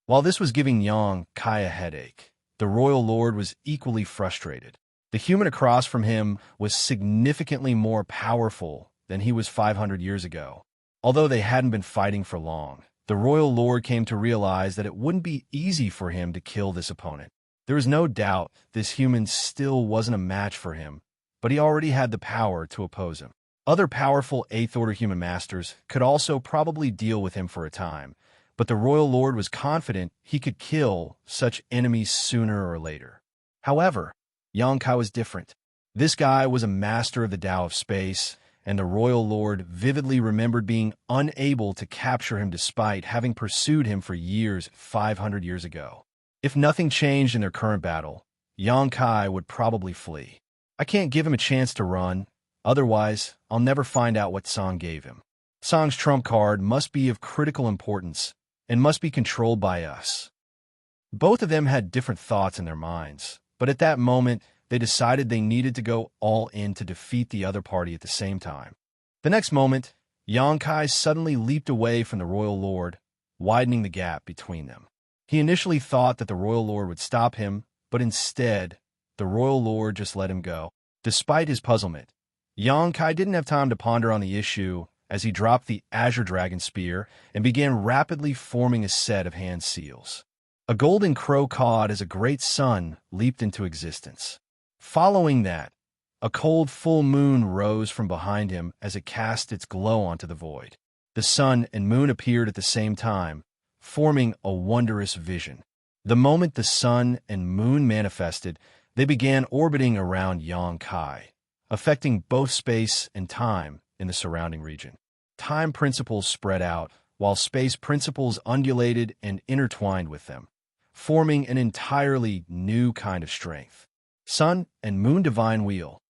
While this was giving Xianxia a headache, the royal lord was equally frustrated. The human across from him was significantly more powerful than he was 500 years ago. Although they hadn't been fighting for long, the royal lord came to realize that it wouldn't be easy for him to kill this opponent. There was no doubt this human still wasn't a match for him, but he already had the power to oppose him. Other powerful 8th Order human masters could also probably deal with him for a time, but the royal lord was confident he could kill such enemies sooner or later. However, Xianxia was different. This guy was a master of the Tao of space, and the royal lord vividly remembered being unable to capture him despite having pursued him for years 500 years ago. If nothing changed in their current battle, Xianxia would probably flee. I can't give him a chance to run, otherwise I'll never find out what Song gave him. Song's trump card must be of critical importance and must be controlled by us. Both of them had different thoughts in their minds, but at that moment, they decided they needed to go all in to defeat the other party at the same time. The next moment, Xianxia suddenly leaped away from the royal lord, widening the gap between them. He initially thought that the royal lord would stop him, but instead, the royal lord just let him go. Despite his puzzlement, Xianxia didn't have time to ponder on the issue as he dropped the Azure Dragon Spear and began rapidly forming a set of hand seals. A golden crow cawed as a great sun leaped into existence. Following that, a cold full moon rose from behind him as it cast its glow onto the void. The sun and moon appeared at the same time, forming a wondrous vision. The moment the sun and moon manifested, they began orbiting around Xianxia, affecting both space and time in the surrounding region. Time principles spread out, while space principles undulated and intertwined with them, forming an entirely new kind of strength. Sun and Moon Divine Wheel.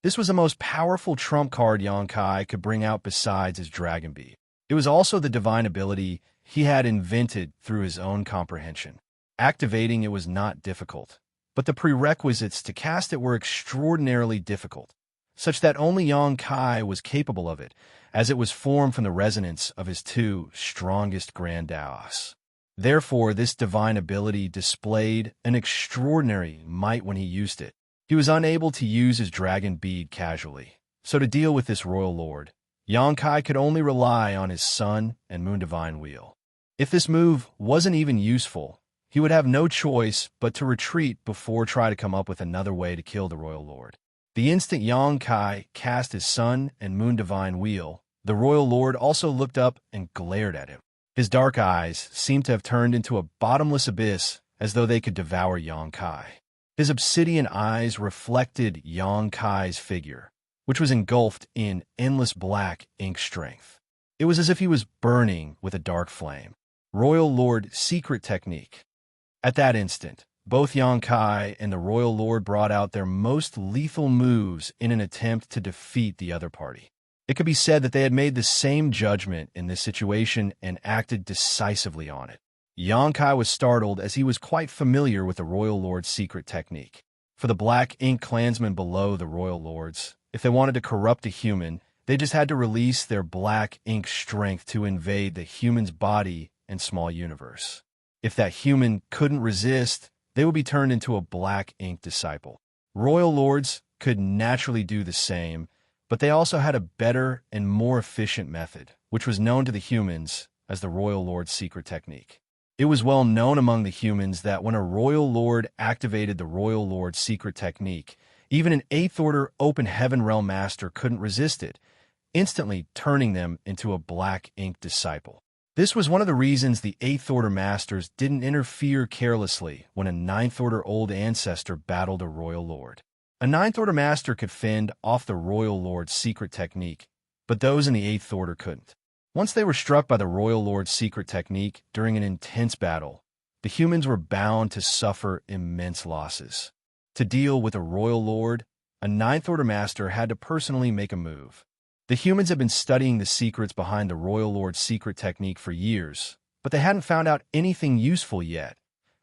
This was the most powerful trump card Xianxia could bring out besides his Dragon Beat. It was also the divine ability he had invented through his own comprehension. Activating it was not difficult, but the prerequisites to cast it were extraordinarily difficult, such that only Xianxia was capable of it, as it was formed from the resonance of his two strongest grand Daos. Therefore, this divine ability displayed an extraordinary might when he used it. He was unable to use his dragon bead casually. So to deal with this royal lord, Xianxia could only rely on his sun and moon divine wheel. If this move wasn't even useful, he would have no choice but to retreat before trying to come up with another way to kill the royal lord. The instant Xianxia cast his sun and moon divine wheel, the royal lord also looked up and glared at him. His dark eyes seemed to have turned into a bottomless abyss as though they could devour Xianxia. His obsidian eyes reflected Xianxia's figure, which was engulfed in endless black ink strength. It was as if he was burning with a dark flame. Royal Lord Secret Technique. At that instant, both Xianxia and the royal lord brought out their most lethal moves in an attempt to defeat the other party. It could be said that they had made the same judgment in this situation and acted decisively on it. Xianxia was startled as he was quite familiar with the royal lord's secret technique. For the black ink clansmen below the royal lords, if they wanted to corrupt a human, they just had to release their black ink strength to invade the human's body and small universe. If that human couldn't resist, they would be turned into a black ink disciple. Royal lords could naturally do the same, but they also had a better and more efficient method, which was known to the humans as the royal lord's secret technique. It was well known among the humans that when a royal lord activated the royal lord's secret technique, even an 8th Order open heaven realm master couldn't resist it, instantly turning them into a black ink disciple. This was one of the reasons the 8th Order masters didn't interfere carelessly when a 9th Order old ancestor battled a royal lord. A 9th Order master could fend off the royal lord's secret technique, but those in the 8th Order couldn't. Once they were struck by the royal lord's secret technique during an intense battle, the humans were bound to suffer immense losses. To deal with a royal lord, a 9th Order master had to personally make a move. The humans had been studying the secrets behind the Royal Lord's secret technique for years, but they hadn't found out anything useful yet,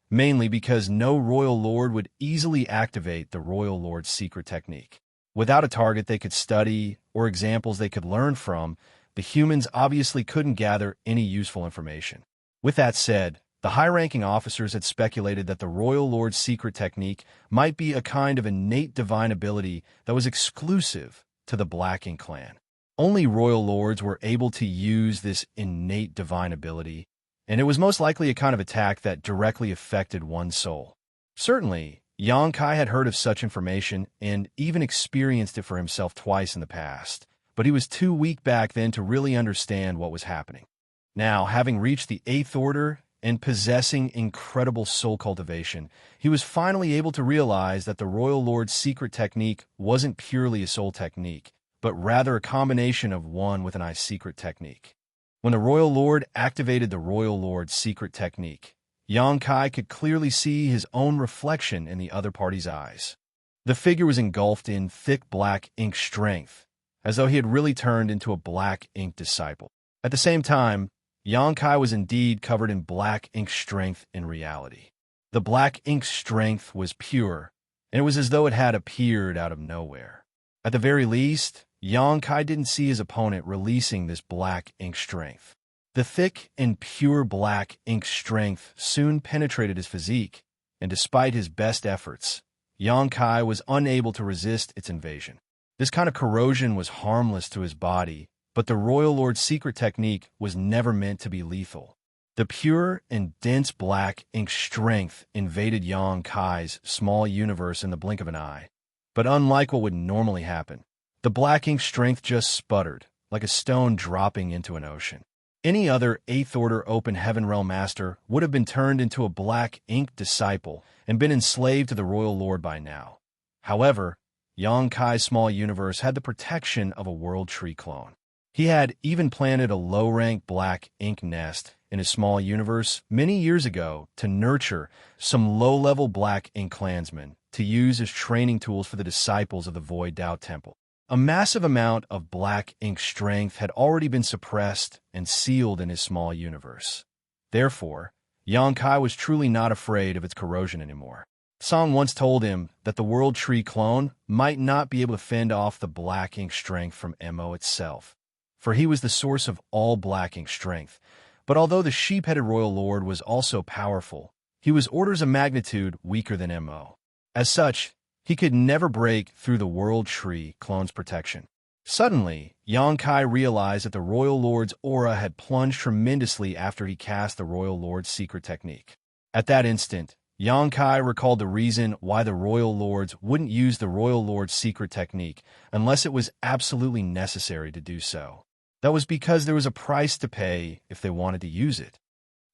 mainly because no Royal Lord would easily activate the Royal Lord's secret technique. Without a target they could study or examples they could learn from, the humans obviously couldn't gather any useful information. With that said, the high-ranking officers had speculated that the Royal Lord's secret technique might be a kind of innate divine ability that was exclusive to the Black Ink clan. Only Royal Lords were able to use this innate divine ability, and it was most likely a kind of attack that directly affected one's soul. Certainly, Xianxia had heard of such information and even experienced it for himself twice in the past, but he was too weak back then to really understand what was happening. Now, having reached the 8th Order and possessing incredible soul cultivation, he was finally able to realize that the Royal Lord's secret technique wasn't purely a soul technique, but rather a combination of one with an eye secret technique. When the Royal Lord activated the Royal Lord's secret technique, Xianxia could clearly see his own reflection in the other party's eyes. The figure was engulfed in thick black ink strength, as though he had really turned into a black ink disciple. At the same time, Xianxia was indeed covered in black ink strength in reality. The black ink strength was pure, and it was as though it had appeared out of nowhere. At the very least, Xianxia didn't see his opponent releasing this black ink strength. The thick and pure black ink strength soon penetrated his physique, and despite his best efforts, Xianxia was unable to resist its invasion. This kind of corrosion was harmless to his body, but the Royal Lord's secret technique was never meant to be lethal. The pure and dense black ink strength invaded Xianxia's small universe in the blink of an eye. But unlike what would normally happen, the black ink strength just sputtered, like a stone dropping into an ocean. Any other 8th Order Open Heaven Realm Master would have been turned into a black ink disciple and been enslaved to the Royal Lord by now. However, Xianxia's small universe had the protection of a World Tree clone. He had even planted a low-rank black ink nest in his small universe many years ago to nurture some low-level black ink clansmen to use as training tools for the disciples of the Void Dao Temple. A massive amount of black ink strength had already been suppressed and sealed in his small universe. Therefore, Xianxia was truly not afraid of its corrosion anymore. Song once told him that the World Tree clone might not be able to fend off the black ink strength from Mo itself, for he was the source of all black ink strength. But although the sheep-headed Royal Lord was also powerful, he was orders of magnitude weaker than Mo. As such, he could never break through the World Tree clone's protection. Suddenly, Xianxia realized that the Royal Lord's aura had plunged tremendously after he cast the Royal Lord's secret technique. At that instant, Xianxia recalled the reason why the Royal Lords wouldn't use the Royal Lord's secret technique unless it was absolutely necessary to do so. That was because there was a price to pay if they wanted to use it.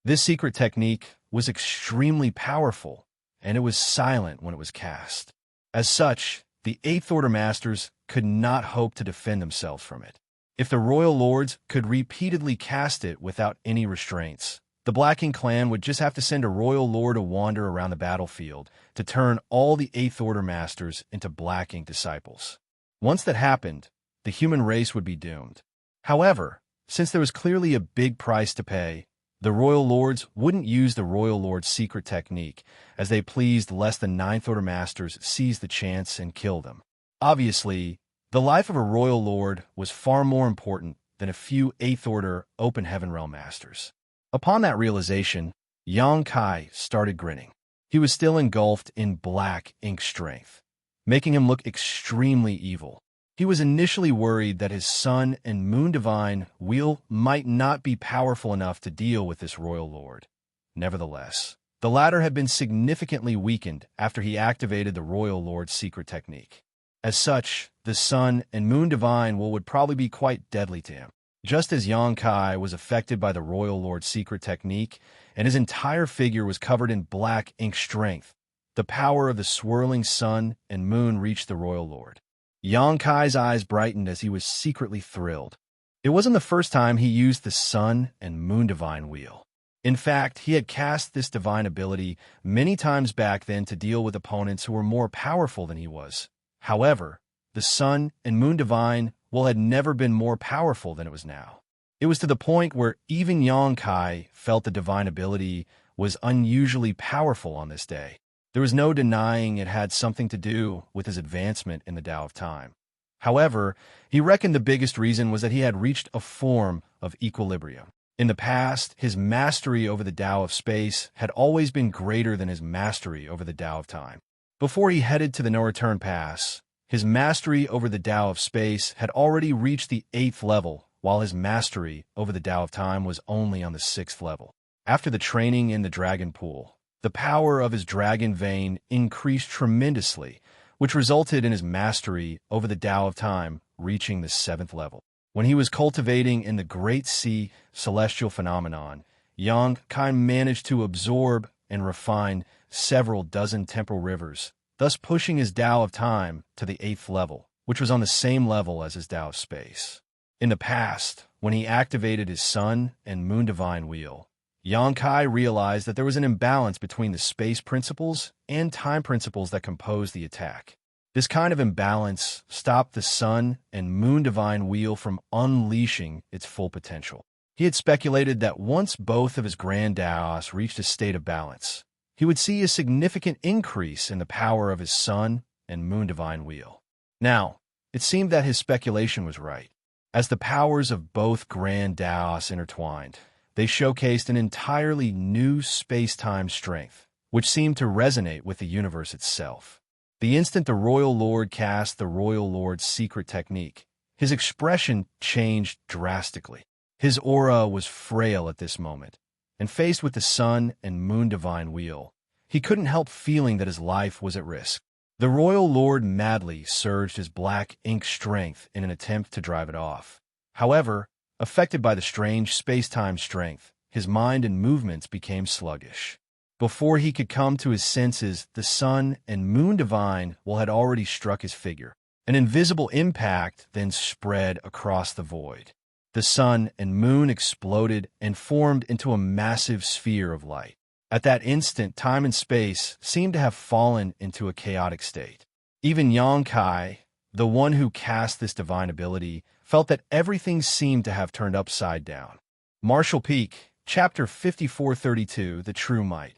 This secret technique was extremely powerful, and it was silent when it was cast. As such, the 8th Order Masters could not hope to defend themselves from it. If the Royal Lords could repeatedly cast it without any restraints, the Black Ink clan would just have to send a Royal Lord to wander around the battlefield to turn all the 8th Order Masters into Black Ink disciples. Once that happened, the human race would be doomed. However, since there was clearly a big price to pay, the Royal Lords wouldn't use the Royal Lord's secret technique, as they pleased lest the 9th Order Masters seize the chance and kill them. Obviously, the life of a Royal Lord was far more important than a few 8th Order Open Heaven Realm Masters. Upon that realization, Xianxia started grinning. He was still engulfed in black ink strength, making him look extremely evil. He was initially worried that his Sun and Moon Divine wheel might not be powerful enough to deal with this Royal Lord. Nevertheless, the latter had been significantly weakened after he activated the Royal Lord's secret technique. As such, the Sun and Moon Divine wheel would probably be quite deadly to him. Just as Xianxia was affected by the Royal Lord's secret technique, and his entire figure was covered in black ink strength, the power of the swirling Sun and Moon reached the Royal Lord. Xianxia's eyes brightened as he was secretly thrilled. It wasn't the first time he used the Sun and Moon Divine wheel. In fact, he had cast this divine ability many times back then to deal with opponents who were more powerful than he was. However, the Sun and Moon Divine will had never been more powerful than it was now. It was to the point where even Xianxia felt the divine ability was unusually powerful on this day. There was no denying it had something to do with his advancement in the Tao of Time. However, he reckoned the biggest reason was that he had reached a form of equilibrium. In the past, his mastery over the Tao of space had always been greater than his mastery over the Tao of time. Before he headed to the no-return pass, his mastery over the Tao of space had already reached the 8th level, while his mastery over the Tao of time was only on the 6th level. After the training in the dragon pool, the power of his dragon vein increased tremendously, which resulted in his mastery over the Tao of time reaching the 7th level. When he was cultivating in the Great Sea celestial phenomenon, Xianxia managed to absorb and refine several dozen temporal rivers, thus pushing his Tao of time to the 8th level, which was on the same level as his Tao of space. In the past, when he activated his Sun and Moon Divine Wheel, Xianxia realized that there was an imbalance between the space principles and time principles that composed the attack. This kind of imbalance stopped the Sun and Moon Divine Wheel from unleashing its full potential. He had speculated that once both of his Grand Daos reached a state of balance, he would see a significant increase in the power of his Sun and Moon Divine Wheel. Now, it seemed that his speculation was right. As the powers of both Grand Daos intertwined, they showcased an entirely new space-time strength, which seemed to resonate with the universe itself. The instant the Royal Lord cast the Royal Lord's secret technique, his expression changed drastically. His aura was frail at this moment, and faced with the Sun and Moon Divine Wheel, he couldn't help feeling that his life was at risk. The Royal Lord madly surged his black ink strength in an attempt to drive it off. However, affected by the strange space-time strength, his mind and movements became sluggish. Before he could come to his senses, the Sun and Moon Divine Will had already struck his figure. An invisible impact then spread across the void. The Sun and Moon exploded and formed into a massive sphere of light. At that instant, time and space seemed to have fallen into a chaotic state. Even Xianxia, the one who cast this divine ability, felt that everything seemed to have turned upside down. Martial Peak, Chapter 5432, The True Might.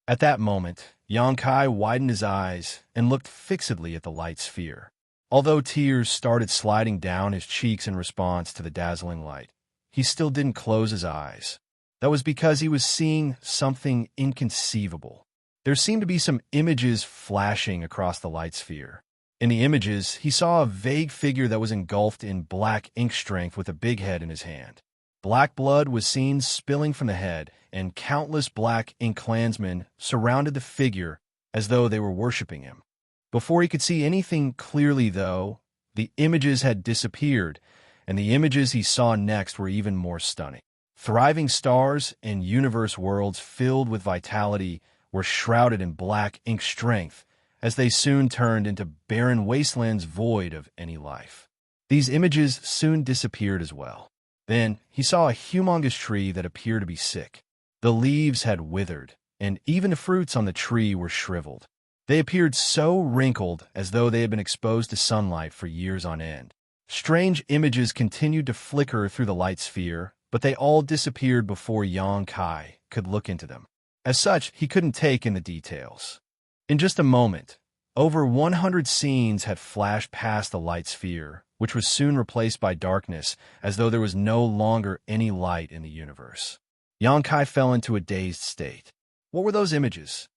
At that moment, Xianxia widened his eyes and looked fixedly at the light sphere. Although tears started sliding down his cheeks in response to the dazzling light, he still didn't close his eyes. That was because he was seeing something inconceivable. There seemed to be some images flashing across the light sphere. In the images, he saw a vague figure that was engulfed in black ink strength with a big head in his hand. Black blood was seen spilling from the head, and countless black ink clansmen surrounded the figure as though they were worshipping him. Before he could see anything clearly, though, the images had disappeared, and the images he saw next were even more stunning. Thriving stars and universe worlds filled with vitality were shrouded in black ink strength, as they soon turned into barren wastelands void of any life. These images soon disappeared as well. Then he saw a humongous tree that appeared to be sick. The leaves had withered, and even the fruits on the tree were shriveled. They appeared so wrinkled as though they had been exposed to sunlight for years on end. Strange images continued to flicker through the light sphere, but they all disappeared before Xianxia could look into them. As such, he couldn't take in the details. In just a moment, over 100 scenes had flashed past the light sphere, which was soon replaced by darkness, as though there was no longer any light in the universe. Xianxia fell into a dazed state. What were those images?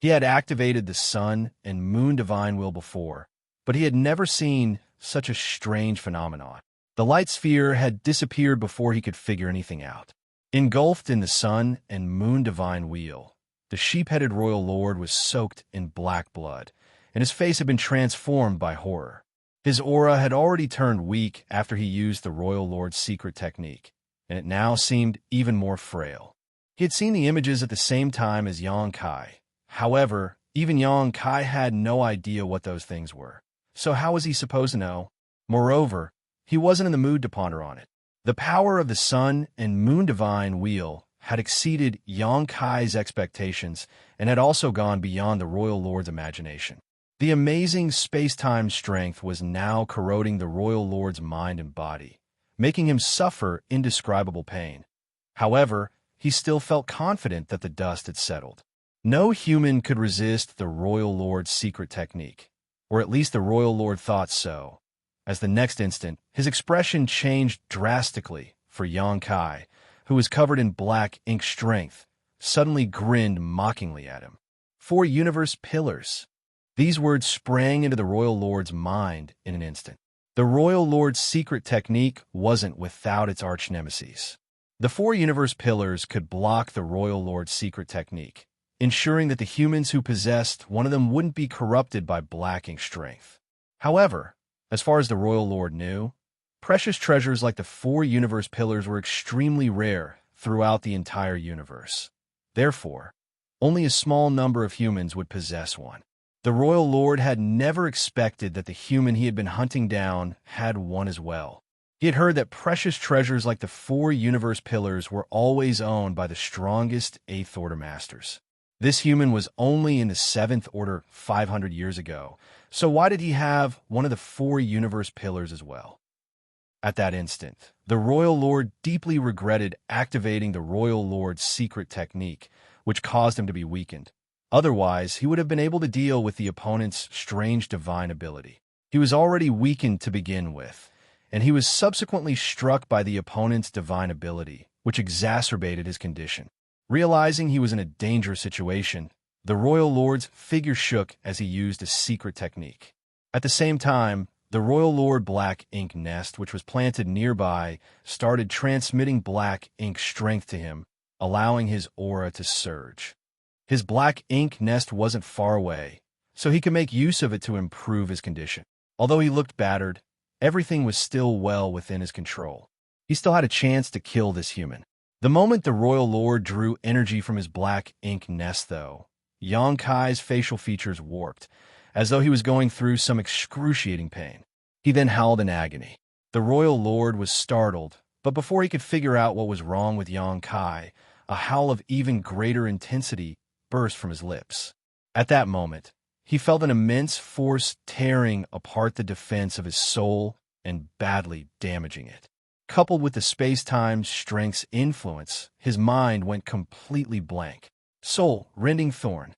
He had activated the Sun and Moon Divine Will before, but he had never seen such a strange phenomenon. The light sphere had disappeared before he could figure anything out. Engulfed in the Sun and Moon Divine Wheel, the sheep-headed Royal Lord was soaked in black blood, and his face had been transformed by horror. His aura had already turned weak after he used the Royal Lord's secret technique, and it now seemed even more frail. He had seen the images at the same time as Xianxia. However, even Xianxia had no idea what those things were. So how was he supposed to know? Moreover, he wasn't in the mood to ponder on it. The power of the Sun and Moon Divine Wheel had exceeded Xianxia's expectations and had also gone beyond the Royal Lord's imagination. The amazing space-time strength was now corroding the royal lord's mind and body, making him suffer indescribable pain. However, he still felt confident that the dust had settled. No human could resist the royal lord's secret technique, or at least the royal lord thought so, as the next instant, his expression changed drastically for Xianxia, who was covered in black ink strength, suddenly grinned mockingly at him. 4 universe pillars. These words sprang into the royal lord's mind in an instant. The royal lord's secret technique wasn't without its arch-nemesis. The 4 universe pillars could block the royal lord's secret technique, ensuring that the humans who possessed one of them wouldn't be corrupted by black ink strength. However, as far as the royal lord knew, precious treasures like the 4 universe pillars were extremely rare throughout the entire universe. Therefore, only a small number of humans would possess one. The royal lord had never expected that the human he had been hunting down had one as well. He had heard that precious treasures like the 4 universe pillars were always owned by the strongest 8th Order masters. This human was only in the 7th Order 500 years ago, so why did he have one of the 4 universe pillars as well? At that instant, the royal lord deeply regretted activating the royal lord's secret technique, which caused him to be weakened. Otherwise, he would have been able to deal with the opponent's strange divine ability. He was already weakened to begin with, and he was subsequently struck by the opponent's divine ability, which exacerbated his condition. Realizing he was in a dangerous situation, the royal lord's figure shook as he used a secret technique. At the same time, the royal lord black ink nest, which was planted nearby, started transmitting black ink strength to him, allowing his aura to surge. His black ink nest wasn't far away, so he could make use of it to improve his condition. Although he looked battered, everything was still well within his control. He still had a chance to kill this human. The moment the royal lord drew energy from his black ink nest, though, Xianxia's facial features warped, as though he was going through some excruciating pain. He then howled in agony. The royal lord was startled, but before he could figure out what was wrong with Xianxia, a howl of even greater intensity burst from his lips. At that moment, he felt an immense force tearing apart the defense of his soul and badly damaging it. Coupled with the space-time strength's influence, his mind went completely blank. Soul, rending thorn.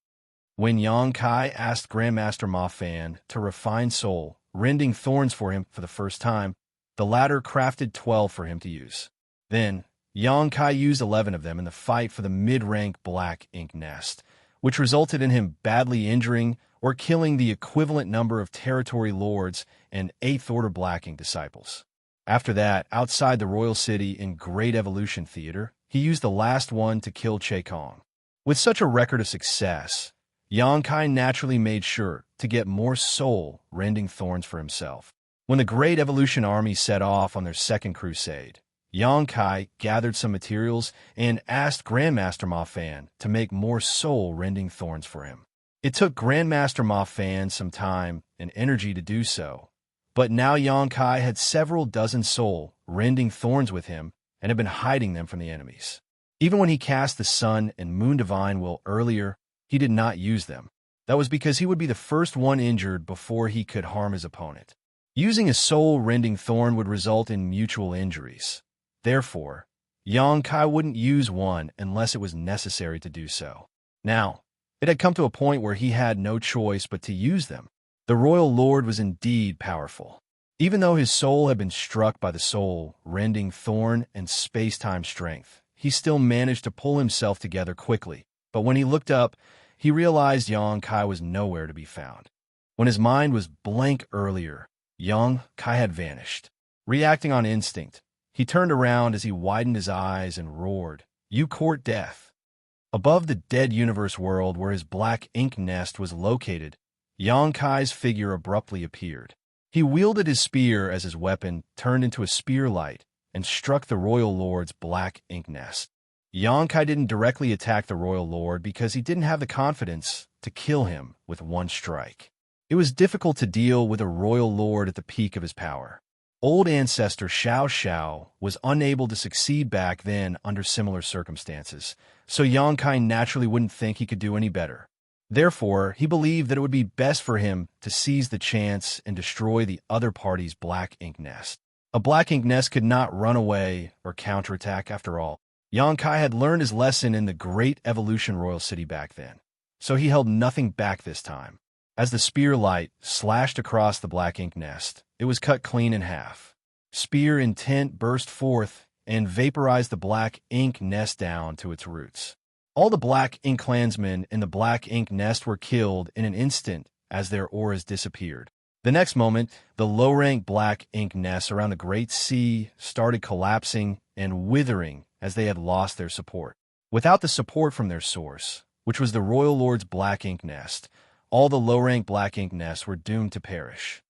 When Xianxia asked Grandmaster Ma Fan to refine soul, rending thorns for him for the first time, the latter crafted 12 for him to use. Then, Xianxia used 11 of them in the fight for the mid-rank black ink nest, which resulted in him badly injuring or killing the equivalent number of territory lords and 8th Order black ink disciples. After that, outside the royal city in Great Evolution Theater, he used the last one to kill Che Kong. With such a record of success, Xianxia naturally made sure to get more soul-rending thorns for himself. When the Great Evolution Army set off on their second crusade, Xianxia gathered some materials and asked Grandmaster Ma Fan to make more soul-rending thorns for him. It took Grandmaster Ma Fan some time and energy to do so, but now Xianxia had several dozen soul-rending thorns with him and had been hiding them from the enemies. Even when he cast the Sun and Moon Divine Will earlier, he did not use them. That was because he would be the first one injured before he could harm his opponent. Using a soul-rending thorn would result in mutual injuries. Therefore, Xianxia wouldn't use one unless it was necessary to do so. Now, it had come to a point where he had no choice but to use them. The royal lord was indeed powerful. Even though his soul had been struck by the soul-rending thorn and space-time strength, he still managed to pull himself together quickly. But when he looked up, he realized Xianxia was nowhere to be found. When his mind was blank earlier, Xianxia had vanished. Reacting on instinct, he turned around as he widened his eyes and roared, "You court death." Above the dead universe world where his black ink nest was located, Xianxia's figure abruptly appeared. He wielded his spear as his weapon turned into a spear light and struck the royal lord's black ink nest. Xianxia didn't directly attack the royal lord because he didn't have the confidence to kill him with one strike. It was difficult to deal with a royal lord at the peak of his power. Old ancestor Xiaoxiao was unable to succeed back then under similar circumstances, so Xianxia naturally wouldn't think he could do any better. Therefore, he believed that it would be best for him to seize the chance and destroy the other party's black ink nest. A black ink nest could not run away or counterattack after all. Xianxia had learned his lesson in the Great Evolution Royal City back then, so he held nothing back this time. As the spear light slashed across the black ink nest, it was cut clean in half. Spear intent burst forth and vaporized the black ink nest down to its roots. All the black ink clansmen in the black ink nest were killed in an instant as their auras disappeared. The next moment, the low-rank black ink nests around the Great Sea started collapsing and withering as they had lost their support. Without the support from their source, which was the Royal Lord's black ink nest, all the low-rank black ink nests were doomed to perish.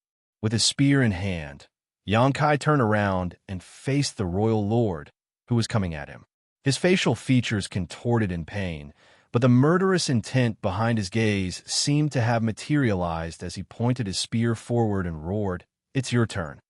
With his spear in hand, Xianxia turned around and faced the Royal Lord, who was coming at him. His facial features contorted in pain, but the murderous intent behind his gaze seemed to have materialized as he pointed his spear forward and roared, "It's your turn."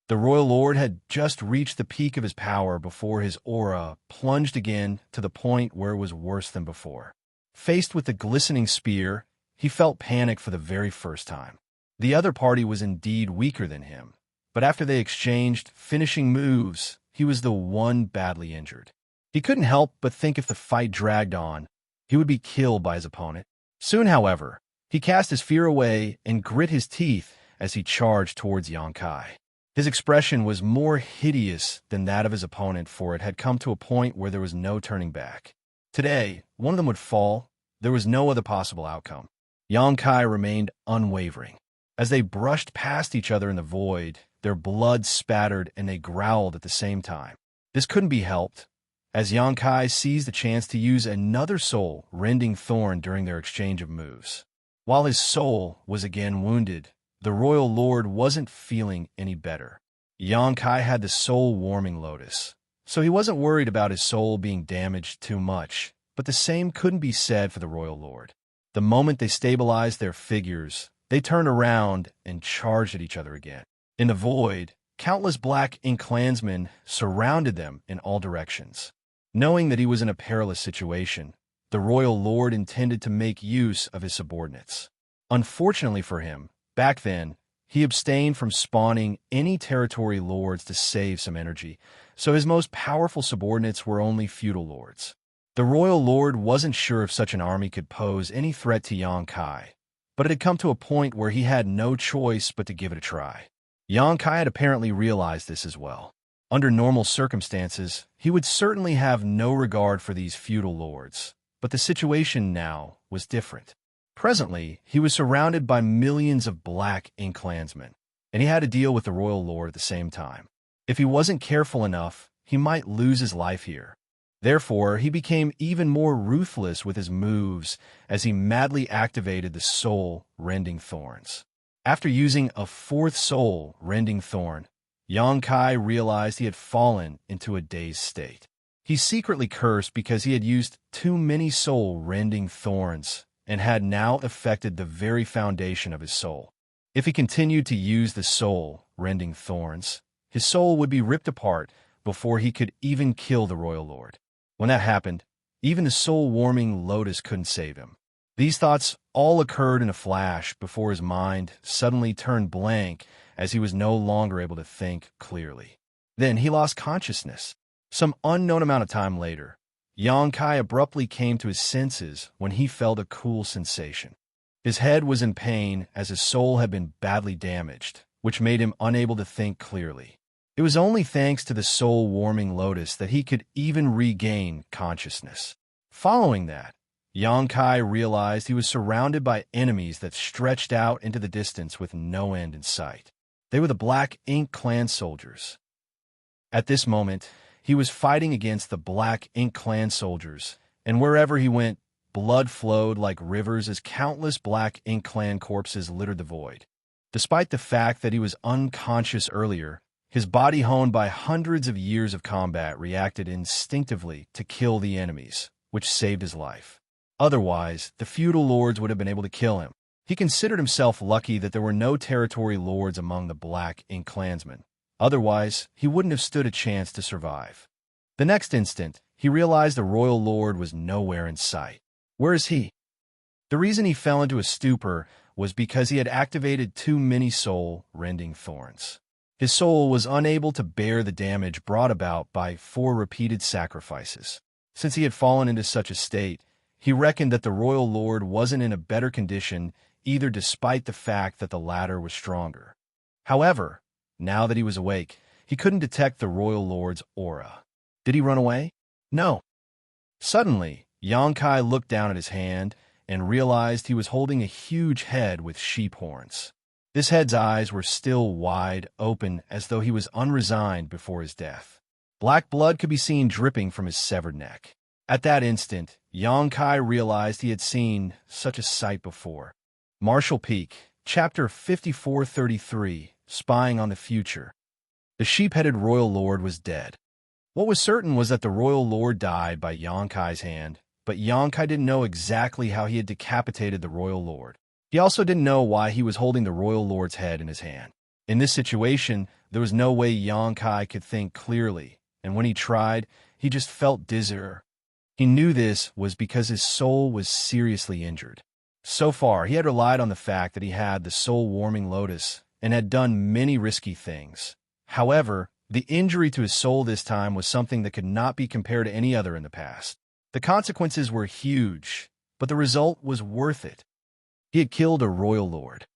The Royal Lord had just reached the peak of his power before his aura plunged again to the point where it was worse than before. Faced with the glistening spear, he felt panic for the very first time. The other party was indeed weaker than him, but after they exchanged finishing moves, he was the one badly injured. He couldn't help but think if the fight dragged on, he would be killed by his opponent. Soon, however, he cast his fear away and grit his teeth as he charged towards Xianxia. His expression was more hideous than that of his opponent, for it had come to a point where there was no turning back. Today, one of them would fall. There was no other possible outcome. Xianxia remained unwavering. As they brushed past each other in the void, their blood spattered and they growled at the same time. This couldn't be helped, as Xianxia seized the chance to use another soul-rending thorn during their exchange of moves. While his soul was again wounded, the Royal Lord wasn't feeling any better. Xianxia had the soul-warming lotus, so he wasn't worried about his soul being damaged too much, but the same couldn't be said for the Royal Lord. The moment they stabilized their figures, they turned around and charged at each other again. In the void, countless black ink clansmen surrounded them in all directions. Knowing that he was in a perilous situation, the Royal Lord intended to make use of his subordinates. Unfortunately for him, back then, he abstained from spawning any territory lords to save some energy, so his most powerful subordinates were only feudal lords. The Royal Lord wasn't sure if such an army could pose any threat to Xianxia, but it had come to a point where he had no choice but to give it a try. Xianxia had apparently realized this as well. Under normal circumstances, he would certainly have no regard for these feudal lords, but the situation now was different. Presently, he was surrounded by millions of black ink clansmen, and he had to deal with the Royal Lord at the same time. If he wasn't careful enough, he might lose his life here. Therefore, he became even more ruthless with his moves as he madly activated the soul-rending thorns. After using a fourth soul-rending thorn, Xianxia realized he had fallen into a dazed state. He secretly cursed because he had used too many soul-rending thorns and had now affected the very foundation of his soul. If he continued to use the soul-rending thorns, his soul would be ripped apart before he could even kill the Royal Lord. When that happened, even the soul-warming lotus couldn't save him. These thoughts all occurred in a flash before his mind suddenly turned blank as he was no longer able to think clearly. Then he lost consciousness. Some unknown amount of time later, Xianxia abruptly came to his senses when he felt a cool sensation. His head was in pain as his soul had been badly damaged, which made him unable to think clearly. It was only thanks to the soul-warming lotus that he could even regain consciousness. Following that, Xianxia realized he was surrounded by enemies that stretched out into the distance with no end in sight. They were the Black Ink Clan soldiers. At this moment, he was fighting against the Black Ink Clan soldiers, and wherever he went, blood flowed like rivers as countless Black Ink Clan corpses littered the void. Despite the fact that he was unconscious earlier, his body honed by hundreds of years of combat reacted instinctively to kill the enemies, which saved his life. Otherwise, the feudal lords would have been able to kill him. He considered himself lucky that there were no territory lords among the Black Ink clansmen. Otherwise, he wouldn't have stood a chance to survive. The next instant, he realized the Royal Lord was nowhere in sight. Where is he? The reason he fell into a stupor was because he had activated too many soul-rending thorns. His soul was unable to bear the damage brought about by 4 repeated sacrifices. Since he had fallen into such a state, he reckoned that the royal lord wasn't in a better condition either, despite the fact that the latter was stronger. However, now that he was awake, he couldn't detect the royal lord's aura. Did he run away? No. Suddenly, Xianxia looked down at his hand and realized he was holding a huge head with sheep horns. This head's eyes were still wide open, as though he was unresigned before his death. Black blood could be seen dripping from his severed neck. At that instant, Xianxia realized he had seen such a sight before. Martial Peak, Chapter 5433, Spying on the Future. The sheep-headed royal lord was dead. What was certain was that the royal lord died by Xianxia's hand, but Xianxia didn't know exactly how he had decapitated the royal lord. He also didn't know why he was holding the royal lord's head in his hand. In this situation, there was no way Xianxia could think clearly, and when he tried, he just felt dizzier. He knew this was because his soul was seriously injured. So far, he had relied on the fact that he had the soul-warming lotus and had done many risky things. However, the injury to his soul this time was something that could not be compared to any other in the past. The consequences were huge, but the result was worth it. He had killed a royal lord.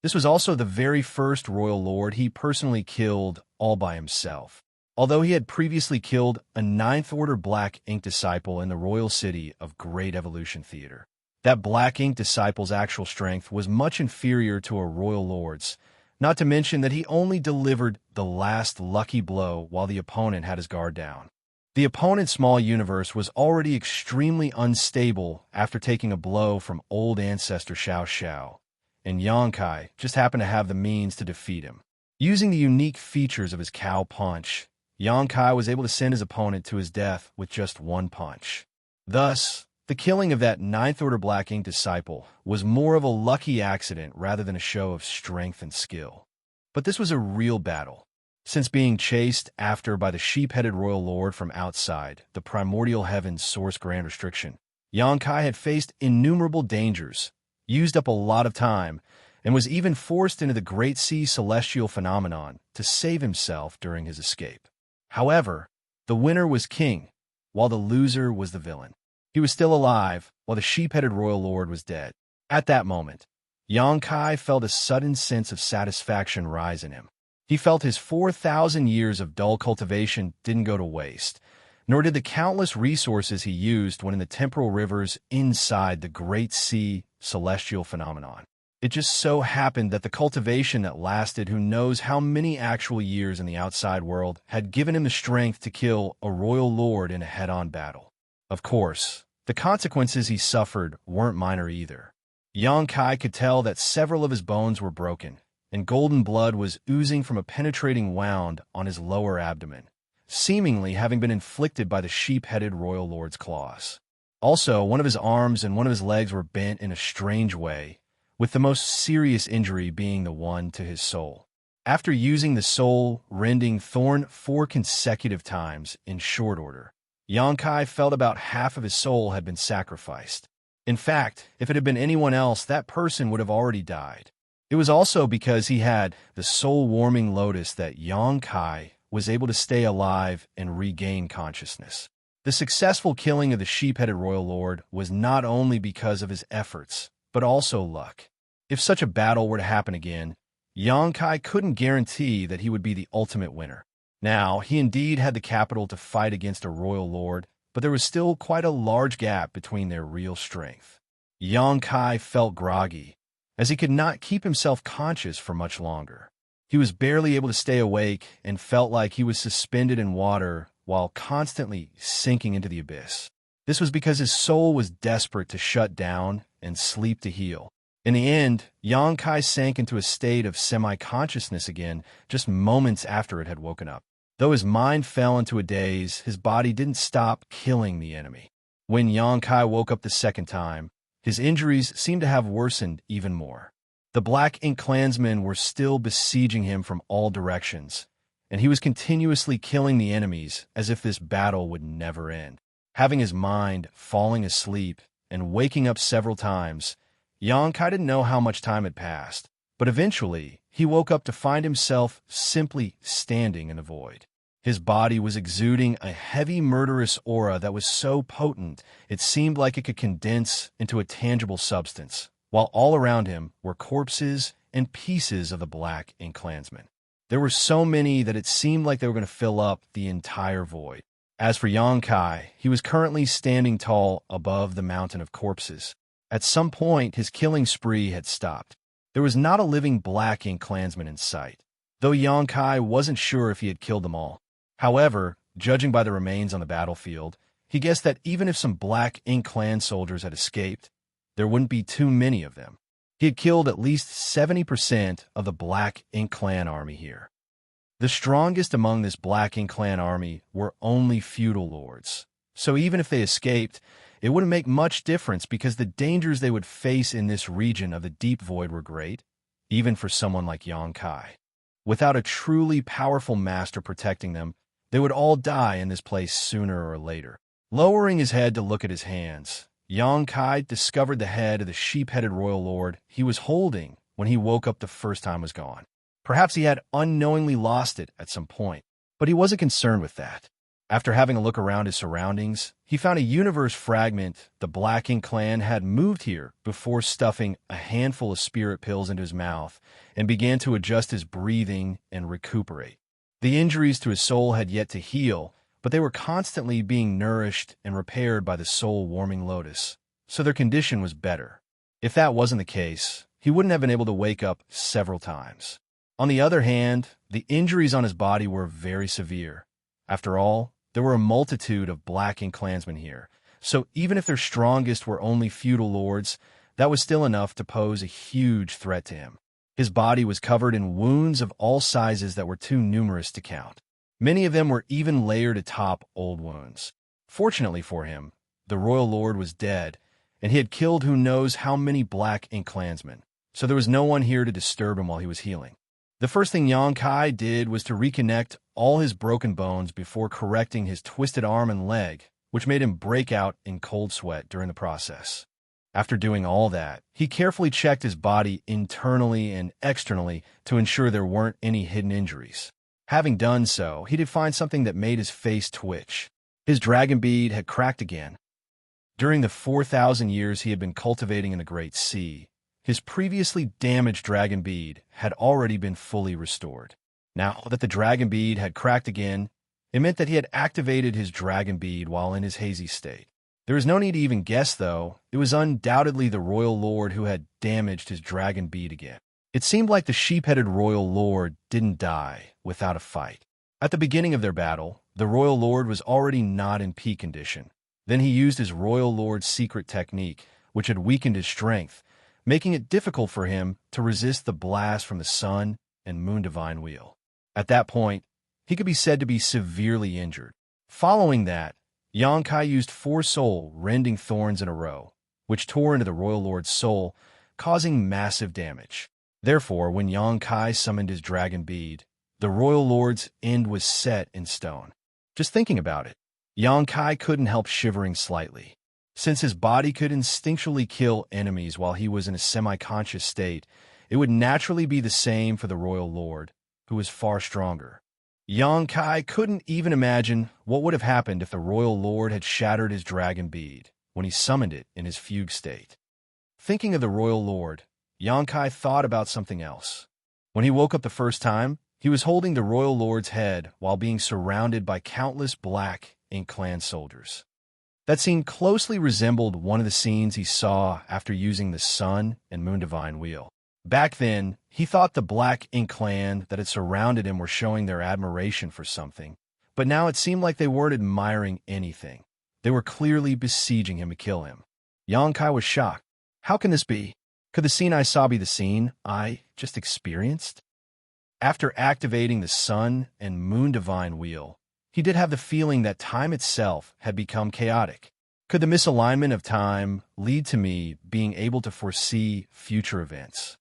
This was also the very first royal lord he personally killed all by himself. Although he had previously killed a 9th Order Black Ink disciple in the royal city of Great Evolution Theater. That Black Ink disciple's actual strength was much inferior to a royal lord's, not to mention that he only delivered the last lucky blow while the opponent had his guard down. The opponent's small universe was already extremely unstable after taking a blow from old ancestor Xianxia, and Xianxia just happened to have the means to defeat him. Using the unique features of his cow punch, Xianxia was able to send his opponent to his death with just one punch. Thus, the killing of that 9th Order Black Ink disciple was more of a lucky accident rather than a show of strength and skill. But this was a real battle. Since being chased after by the sheep-headed royal lord from outside the primordial heaven's source grand restriction, Xianxia had faced innumerable dangers, used up a lot of time, and was even forced into the Great Sea celestial phenomenon to save himself during his escape. However, the winner was king, while the loser was the villain. He was still alive, while the sheep-headed royal lord was dead. At that moment, Xianxia felt a sudden sense of satisfaction rise in him. He felt his 4,000 years of dull cultivation didn't go to waste, nor did the countless resources he used when in the temporal rivers inside the Great Sea celestial phenomenon. It just so happened that the cultivation that lasted who knows how many actual years in the outside world had given him the strength to kill a royal lord in a head-on battle. Of course, the consequences he suffered weren't minor either. Xianxia could tell that several of his bones were broken, and golden blood was oozing from a penetrating wound on his lower abdomen, seemingly having been inflicted by the sheep-headed royal lord's claws. Also, one of his arms and one of his legs were bent in a strange way, with the most serious injury being the one to his soul. After using the soul-rending thorn 4 consecutive times in short order, Xianxia felt about half of his soul had been sacrificed. In fact, if it had been anyone else, that person would have already died. It was also because he had the soul-warming lotus that Xianxia was able to stay alive and regain consciousness. The successful killing of the sheep-headed royal lord was not only because of his efforts, but also luck. If such a battle were to happen again, Xianxia couldn't guarantee that he would be the ultimate winner. Now, he indeed had the capital to fight against a royal lord, but there was still quite a large gap between their real strength. Xianxia felt groggy, as he could not keep himself conscious for much longer. He was barely able to stay awake and felt like he was suspended in water while constantly sinking into the abyss. This was because his soul was desperate to shut down and sleep to heal. In the end, Xianxia sank into a state of semi-consciousness again just moments after it had woken up. Though his mind fell into a daze, his body didn't stop killing the enemy. When Xianxia woke up the second time, his injuries seemed to have worsened even more. The Black Ink clansmen were still besieging him from all directions, and he was continuously killing the enemies as if this battle would never end. Having his mind falling asleep and waking up several times. Xianxia didn't know how much time had passed, but eventually he woke up to find himself simply standing in the void. His body was exuding a heavy, murderous aura that was so potent it seemed like it could condense into a tangible substance, while all around him were corpses and pieces of the Black Ink Clansmen. There were so many that it seemed like they were going to fill up the entire void. As for Xianxia, he was currently standing tall above the mountain of corpses. At some point, his killing spree had stopped. There was not a living Black Ink Clansman in sight, though Xianxia wasn't sure if he had killed them all. However, judging by the remains on the battlefield, he guessed that even if some Black Ink Clan soldiers had escaped, there wouldn't be too many of them. He had killed at least 70% of the Black Ink Clan army here. The strongest among this Black Ink Clan army were only feudal lords, so even if they escaped, it wouldn't make much difference because the dangers they would face in this region of the Deep Void were great, even for someone like Xianxia. Without a truly powerful master protecting them, they would all die in this place sooner or later. Lowering his head to look at his hands, Xianxia discovered the head of the sheep-headed royal lord he was holding when he woke up the first time was gone. Perhaps he had unknowingly lost it at some point, but he wasn't concerned with that. After having a look around his surroundings, he found a universe fragment the Black Ink Clan had moved here before stuffing a handful of spirit pills into his mouth and began to adjust his breathing and recuperate. The injuries to his soul had yet to heal, but they were constantly being nourished and repaired by the soul-warming lotus, so their condition was better. If that wasn't the case, he wouldn't have been able to wake up several times. On the other hand, the injuries on his body were very severe. After all, there were a multitude of Black Ink Clansmen here, so even if their strongest were only feudal lords, that was still enough to pose a huge threat to him. His body was covered in wounds of all sizes that were too numerous to count. Many of them were even layered atop old wounds. Fortunately for him, the royal lord was dead, and he had killed who knows how many Black Ink Clansmen, so there was no one here to disturb him while he was healing. The first thing Xianxia did was to reconnect all his broken bones before correcting his twisted arm and leg, which made him break out in cold sweat during the process. After doing all that, he carefully checked his body internally and externally to ensure there weren't any hidden injuries. Having done so, he did find something that made his face twitch. His dragon bead had cracked again. During the 4,000 years he had been cultivating in the Great Sea, his previously damaged dragon bead had already been fully restored. Now that the dragon bead had cracked again, it meant that he had activated his dragon bead while in his hazy state. There is no need to even guess, though. It was undoubtedly the royal lord who had damaged his dragon bead again. It seemed like the sheep-headed royal lord didn't die without a fight. At the beginning of their battle, the royal lord was already not in peak condition. Then he used his royal lord's secret technique, which had weakened his strength, making it difficult for him to resist the blast from the sun and moon divine wheel. At that point, he could be said to be severely injured. Following that, Xianxia used 4 soul-rending thorns in a row, which tore into the royal lord's soul, causing massive damage. Therefore, when Xianxia summoned his dragon bead, the royal lord's end was set in stone. Just thinking about it, Xianxia couldn't help shivering slightly. Since his body could instinctually kill enemies while he was in a semi-conscious state, it would naturally be the same for the royal lord, who was far stronger. Xianxia couldn't even imagine what would have happened if the royal lord had shattered his dragon bead when he summoned it in his fugue state. Thinking of the royal lord, Xianxia thought about something else. When he woke up the first time, he was holding the royal lord's head while being surrounded by countless Black Ink Clan soldiers. That scene closely resembled one of the scenes he saw after using the Sun and Moon Divine Wheel. Back then, he thought the Black Ink Clan that had surrounded him were showing their admiration for something, but now it seemed like they weren't admiring anything. They were clearly besieging him to kill him. Xianxia was shocked. How can this be? Could the scene I saw be the scene I just experienced? After activating the Sun and Moon Divine Wheel, he did have the feeling that time itself had become chaotic. Could the misalignment of time lead to me being able to foresee future events?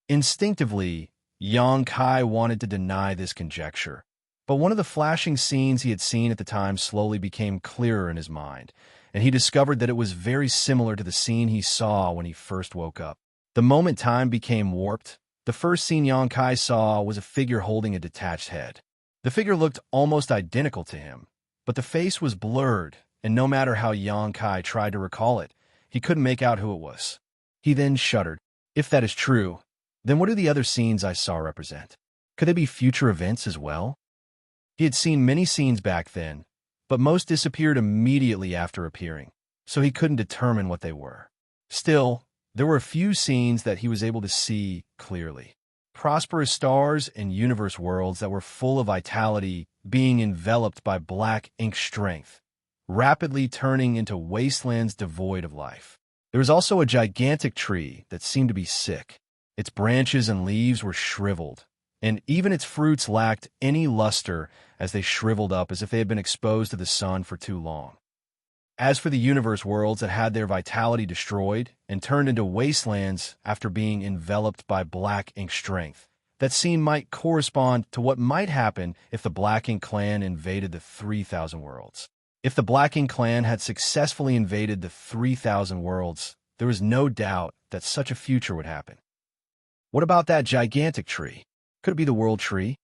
Instinctively, Xianxia wanted to deny this conjecture, But one of the flashing scenes he had seen at the time slowly became clearer in his mind, and he discovered that it was very similar to the scene he saw when he first woke up. The moment time became warped, the first scene Xianxia saw was a figure holding a detached head. The figure looked almost identical to him, but the face was blurred, and no matter how Xianxia tried to recall it, he couldn't make out who it was. He then shuddered. If that is true, then what do the other scenes I saw represent? Could they be future events as well? He had seen many scenes back then, but most disappeared immediately after appearing, so he couldn't determine what they were. Still, there were a few scenes that he was able to see clearly. Prosperous stars and universe worlds that were full of vitality being enveloped by black ink strength, rapidly turning into wastelands devoid of life. There was also a gigantic tree that seemed to be sick. Its branches and leaves were shriveled, and even its fruits lacked any luster as they shriveled up as if they had been exposed to the sun for too long. As for the universe worlds that had their vitality destroyed and turned into wastelands after being enveloped by black ink strength, that scene might correspond to what might happen if the Black Ink clan invaded the 3,000 worlds. If the Black Ink clan had successfully invaded the 3,000 worlds, there was no doubt that such a future would happen. What about that gigantic tree? Could it be the World Tree?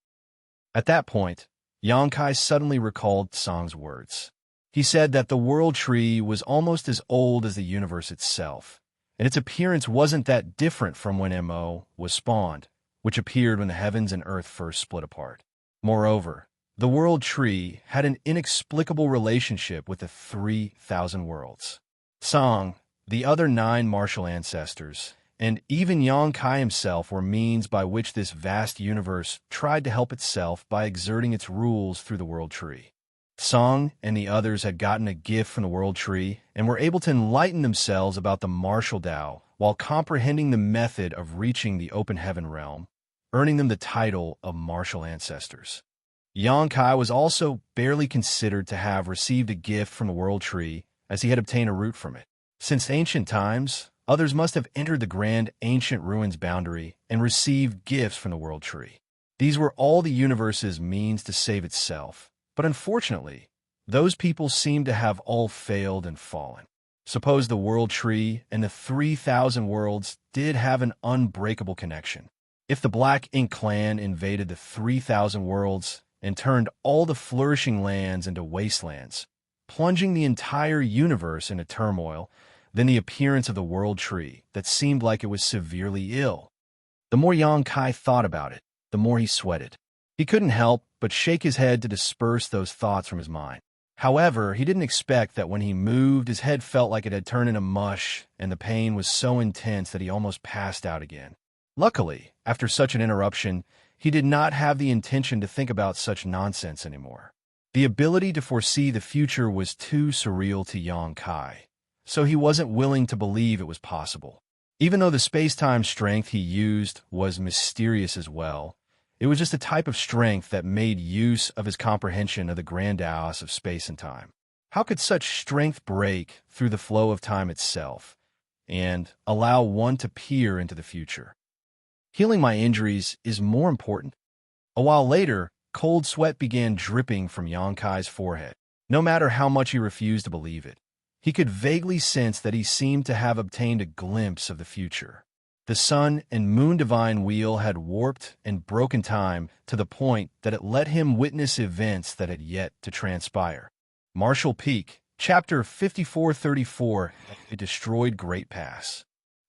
At that point, Xianxia suddenly recalled Song's words. He said that the World Tree was almost as old as the universe itself, and its appearance wasn't that different from when MO was spawned, which appeared when the heavens and earth first split apart. Moreover, the World Tree had an inexplicable relationship with the 3,000 worlds. Song, the other 9 martial ancestors, and even Xianxia himself were means by which this vast universe tried to help itself by exerting its rules through the World Tree. Song and the others had gotten a gift from the World Tree and were able to enlighten themselves about the martial Tao while comprehending the method of reaching the open heaven realm, earning them the title of martial ancestors. Xianxia was also barely considered to have received a gift from the World Tree as he had obtained a root from it. Since ancient times, others must have entered the grand ancient ruins boundary and received gifts from the World Tree. These were all the universe's means to save itself, but unfortunately, those people seem to have all failed and fallen. Suppose the World Tree and the 3,000 worlds did have an unbreakable connection. If the Black Ink clan invaded the 3,000 worlds and turned all the flourishing lands into wastelands, plunging the entire universe into turmoil, then the appearance of the World Tree that seemed like it was severely ill. The more Xianxia thought about it, the more he sweated. He couldn't help but shake his head to disperse those thoughts from his mind. However, he didn't expect that when he moved, his head felt like it had turned into mush, and the pain was so intense that he almost passed out again. Luckily, after such an interruption, he did not have the intention to think about such nonsense anymore. The ability to foresee the future was too surreal to Xianxia, so he wasn't willing to believe it was possible. Even though the space-time strength he used was mysterious as well, it was just a type of strength that made use of his comprehension of the grand chaos of space and time. How could such strength break through the flow of time itself and allow one to peer into the future? Healing my injuries is more important. A while later, cold sweat began dripping from Xianxia's forehead. No matter how much he refused to believe it, he could vaguely sense that he seemed to have obtained a glimpse of the future. The sun and moon divine wheel had warped and broken time to the point that it let him witness events that had yet to transpire. Martial Peak, Chapter 5434, A Destroyed Great Pass.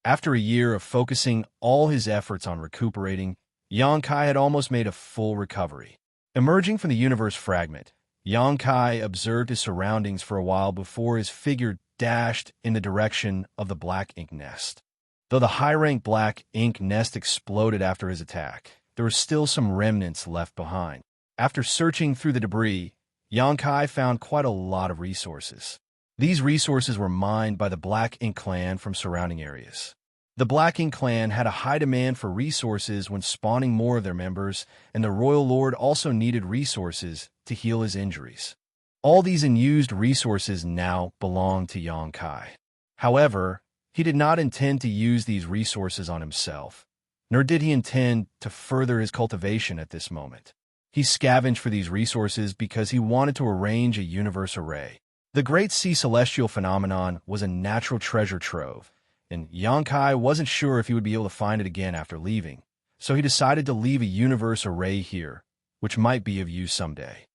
After a year of focusing all his efforts on recuperating, Xianxia had almost made a full recovery. Emerging from the universe fragment, Xianxia observed his surroundings for a while before his figure dashed in the direction of the Black Ink nest. Though the high-rank Black Ink nest exploded after his attack, there were still some remnants left behind. After searching through the debris, Xianxia found quite a lot of resources. These resources were mined by the Black Ink clan from surrounding areas. The Black Ink clan had a high demand for resources when spawning more of their members, and the Royal Lord also needed resources to heal his injuries. All these unused resources now belonged to Xianxia. However, he did not intend to use these resources on himself, nor did he intend to further his cultivation at this moment. He scavenged for these resources because he wanted to arrange a universe array. The Great Sea Celestial Phenomenon was a natural treasure trove, and Xianxia wasn't sure if he would be able to find it again after leaving, so he decided to leave a universe array here, which might be of use someday.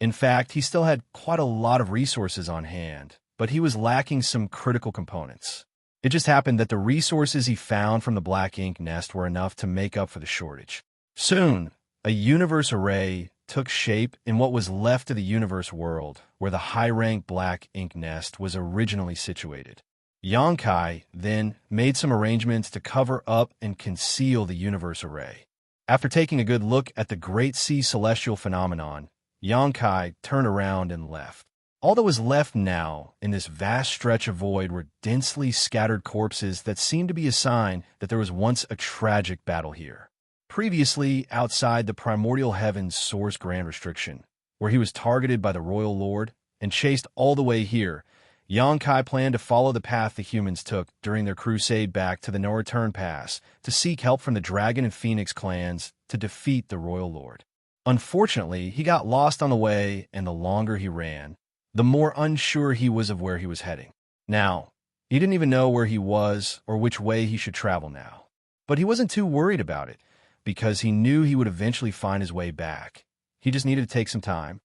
In fact, he still had quite a lot of resources on hand, but he was lacking some critical components. It just happened that the resources he found from the black ink nest were enough to make up for the shortage. Soon, a universe array took shape in what was left of the universe world, where the high-rank black ink nest was originally situated. Xianxia then made some arrangements to cover up and conceal the universe array. After taking a good look at the Great Sea Celestial Phenomenon, Xianxia turned around and left. All that was left now in this vast stretch of void were densely scattered corpses that seemed to be a sign that there was once a tragic battle here. Previously, outside the primordial heavens source grand restriction, where he was targeted by the royal lord and chased all the way here, Xianxia planned to follow the path the humans took during their crusade back to the No Return Pass to seek help from the Dragon and Phoenix clans to defeat the royal lord. Unfortunately, he got lost on the way, and the longer he ran, the more unsure he was of where he was heading. Now, he didn't even know where he was or which way he should travel now. But he wasn't too worried about it, because he knew he would eventually find his way back. He just needed to take some time.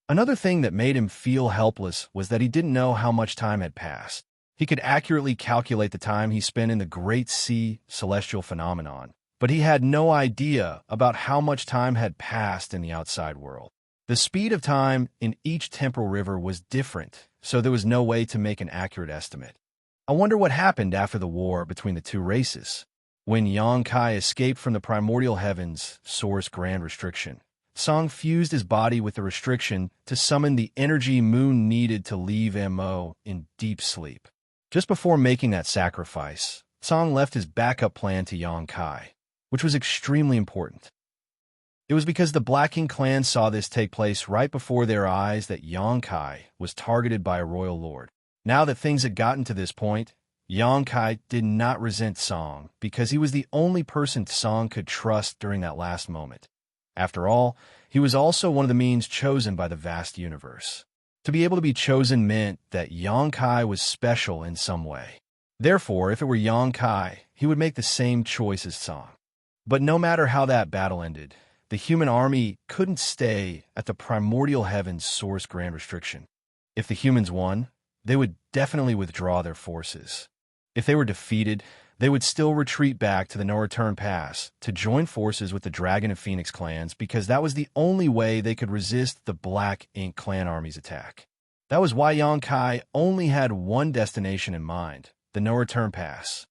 Another thing that made him feel helpless was that he didn't know how much time had passed. He could accurately calculate the time he spent in the Great Sea Celestial Phenomenon, but he had no idea about how much time had passed in the outside world. The speed of time in each temporal river was different, so there was no way to make an accurate estimate. I wonder what happened after the war between the two races. When Xianxia escaped from the primordial heavens source grand restriction, Song fused his body with the restriction to summon the energy Moon needed to leave Mo in deep sleep. Just before making that sacrifice, Song left his backup plan to Xianxia, which was extremely important. It was because the Black King clan saw this take place right before their eyes that Xianxia was targeted by a royal lord. Now that things had gotten to this point, Xianxia did not resent Song because he was the only person Song could trust during that last moment. After all, he was also one of the means chosen by the vast universe. To be able to be chosen meant that Xianxia was special in some way. Therefore, if it were Xianxia, he would make the same choice as Song. But no matter how that battle ended, the human army couldn't stay at the primordial heavens source grand restriction. If the humans won, they would definitely withdraw their forces. If they were defeated, they would still retreat back to the No Return Pass to join forces with the Dragon and Phoenix clans because that was the only way they could resist the Black Ink clan army's attack. That was why Xianxia only had one destination in mind, the No Return Pass.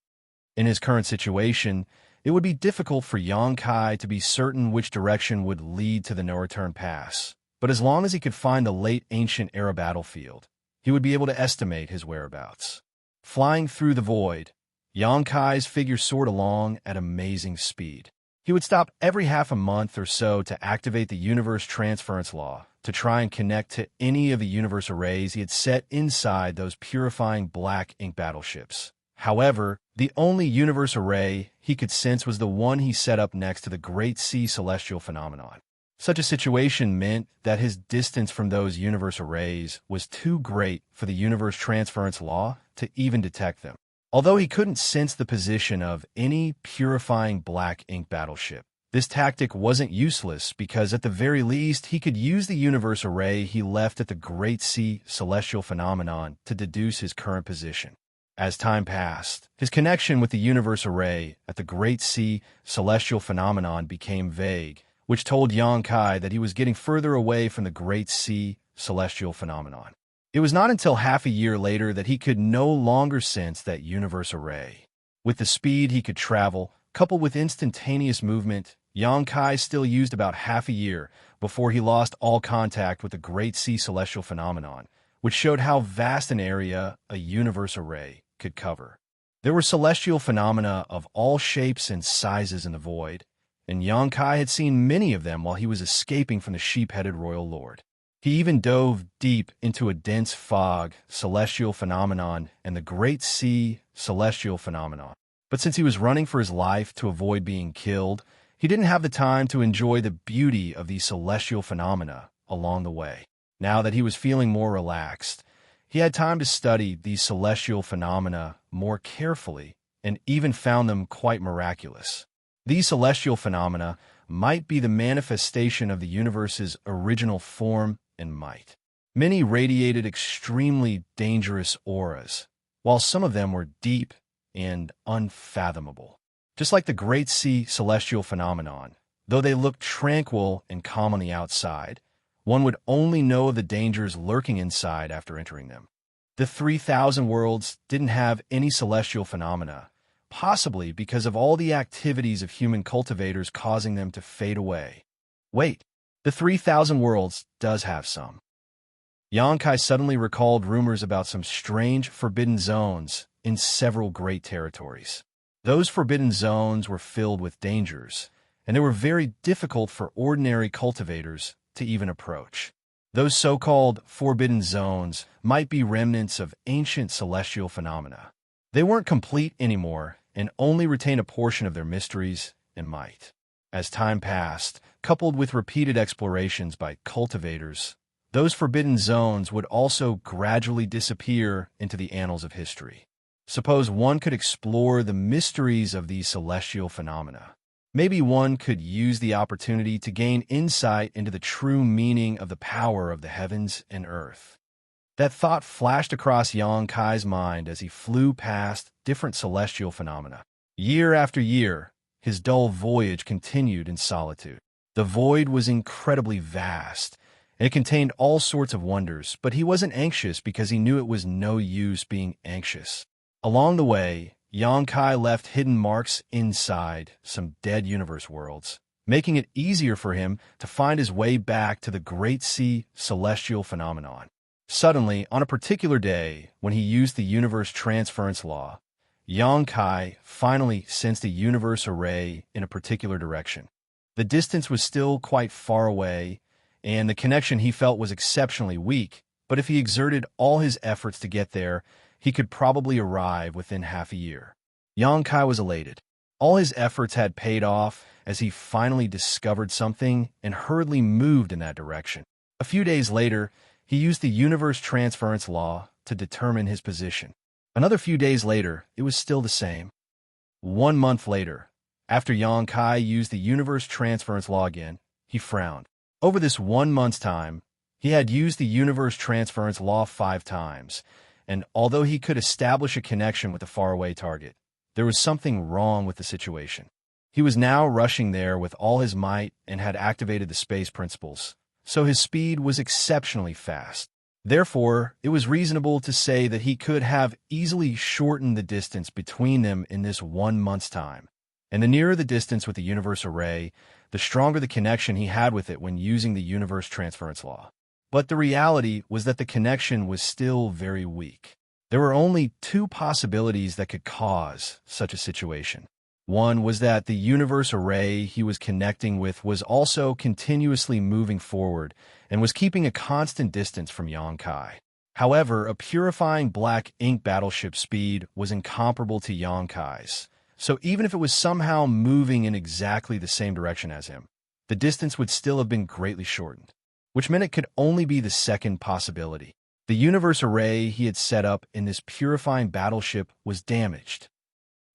In his current situation, it would be difficult for Xianxia to be certain which direction would lead to the No Return Pass, but as long as he could find the late ancient era battlefield, he would be able to estimate his whereabouts. Flying through the void, Xianxia's figure soared along at amazing speed. He would stop every half a month or so to activate the universe transference law to try and connect to any of the universe arrays he had set inside those purifying black ink battleships. However, the only universe array he could sense was the one he set up next to the Great Sea Celestial Phenomenon. Such a situation meant that his distance from those universe arrays was too great for the universe transference law to even detect them. Although he couldn't sense the position of any purifying black ink battleship, this tactic wasn't useless because at the very least he could use the universe array he left at the Great Sea Celestial Phenomenon to deduce his current position. As time passed, his connection with the universe array at the Great Sea Celestial Phenomenon became vague, which told Xianxia that he was getting further away from the Great Sea Celestial Phenomenon. It was not until half a year later that he could no longer sense that universe array. With the speed he could travel, coupled with instantaneous movement, Xianxia still used about half a year before he lost all contact with the Great Sea Celestial Phenomenon, which showed how vast an area a universe array could cover. There were celestial phenomena of all shapes and sizes in the void, and Xianxia had seen many of them while he was escaping from the sheep-headed royal lord. He even dove deep into a dense fog celestial phenomenon and the Great Sea Celestial Phenomenon. But since he was running for his life to avoid being killed, He didn't have the time to enjoy the beauty of these celestial phenomena along the way. Now that he was feeling more relaxed, he had time to study these celestial phenomena more carefully and even found them quite miraculous. These celestial phenomena might be the manifestation of the universe's original form and might. Many radiated extremely dangerous auras, while some of them were deep and unfathomable. Just like the Great Sea celestial phenomenon, though they looked tranquil and calm on the outside, one would only know of the dangers lurking inside after entering them. The 3,000 worlds didn't have any celestial phenomena, possibly because of all the activities of human cultivators causing them to fade away. Wait, the 3,000 worlds does have some. Xianxia suddenly recalled rumors about some strange forbidden zones in several great territories. Those forbidden zones were filled with dangers, and they were very difficult for ordinary cultivators to even approach. Those so-called forbidden zones might be remnants of ancient celestial phenomena. They weren't complete anymore and only retain a portion of their mysteries and might. As time passed, coupled with repeated explorations by cultivators, those forbidden zones would also gradually disappear into the annals of history. Suppose one could explore the mysteries of these celestial phenomena. Maybe one could use the opportunity to gain insight into the true meaning of the power of the heavens and earth. That thought flashed across Xianxia's mind as he flew past different celestial phenomena. Year after year, his dull voyage continued in solitude. The void was incredibly vast, and it contained all sorts of wonders, but he wasn't anxious because he knew it was no use being anxious. Along the way, Xianxia left hidden marks inside some dead universe worlds, making it easier for him to find his way back to the Great Sea celestial phenomenon. Suddenly, on a particular day, when he used the universe transference law, Xianxia finally sensed a universe array in a particular direction. The distance was still quite far away, and the connection he felt was exceptionally weak, but if he exerted all his efforts to get there, he could probably arrive within half a year. Xianxia was elated. All his efforts had paid off as he finally discovered something and hurriedly moved in that direction. A few days later, he used the universe transference law to determine his position. Another few days later, it was still the same. 1 month later, after Xianxia used the universe transference law again, he frowned. Over this 1 month's time, he had used the universe transference law 5 times, and although he could establish a connection with the faraway target, there was something wrong with the situation. He was now rushing there with all his might and had activated the space principles, so his speed was exceptionally fast. Therefore, it was reasonable to say that he could have easily shortened the distance between them in this 1 month's time. And the nearer the distance with the universe array, the stronger the connection he had with it when using the universe transference law. But the reality was that the connection was still very weak. There were only 2 possibilities that could cause such a situation. One was that the universe array he was connecting with was also continuously moving forward and was keeping a constant distance from Xianxia. However, a purifying black ink battleship speed was incomparable to Xianxia's, so even if it was somehow moving in exactly the same direction as him, the distance would still have been greatly shortened, which meant it could only be the second possibility. The universe array he had set up in this purifying battleship was damaged.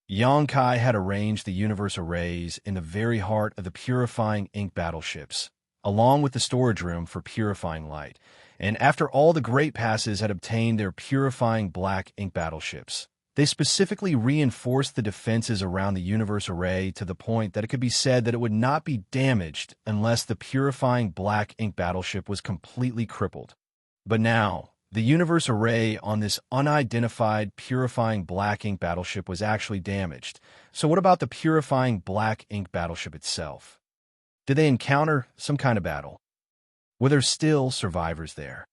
Xianxia had arranged the universe arrays in the very heart of the purifying ink battleships, along with the storage room for purifying light, and after all the great passes had obtained their purifying black ink battleships, they specifically reinforced the defenses around the universe array to the point that it could be said that it would not be damaged unless the purifying black ink battleship was completely crippled. But now, the universe array on this unidentified purifying black ink battleship was actually damaged. So what about the purifying black ink battleship itself? Did they encounter some kind of battle? Were there still survivors there?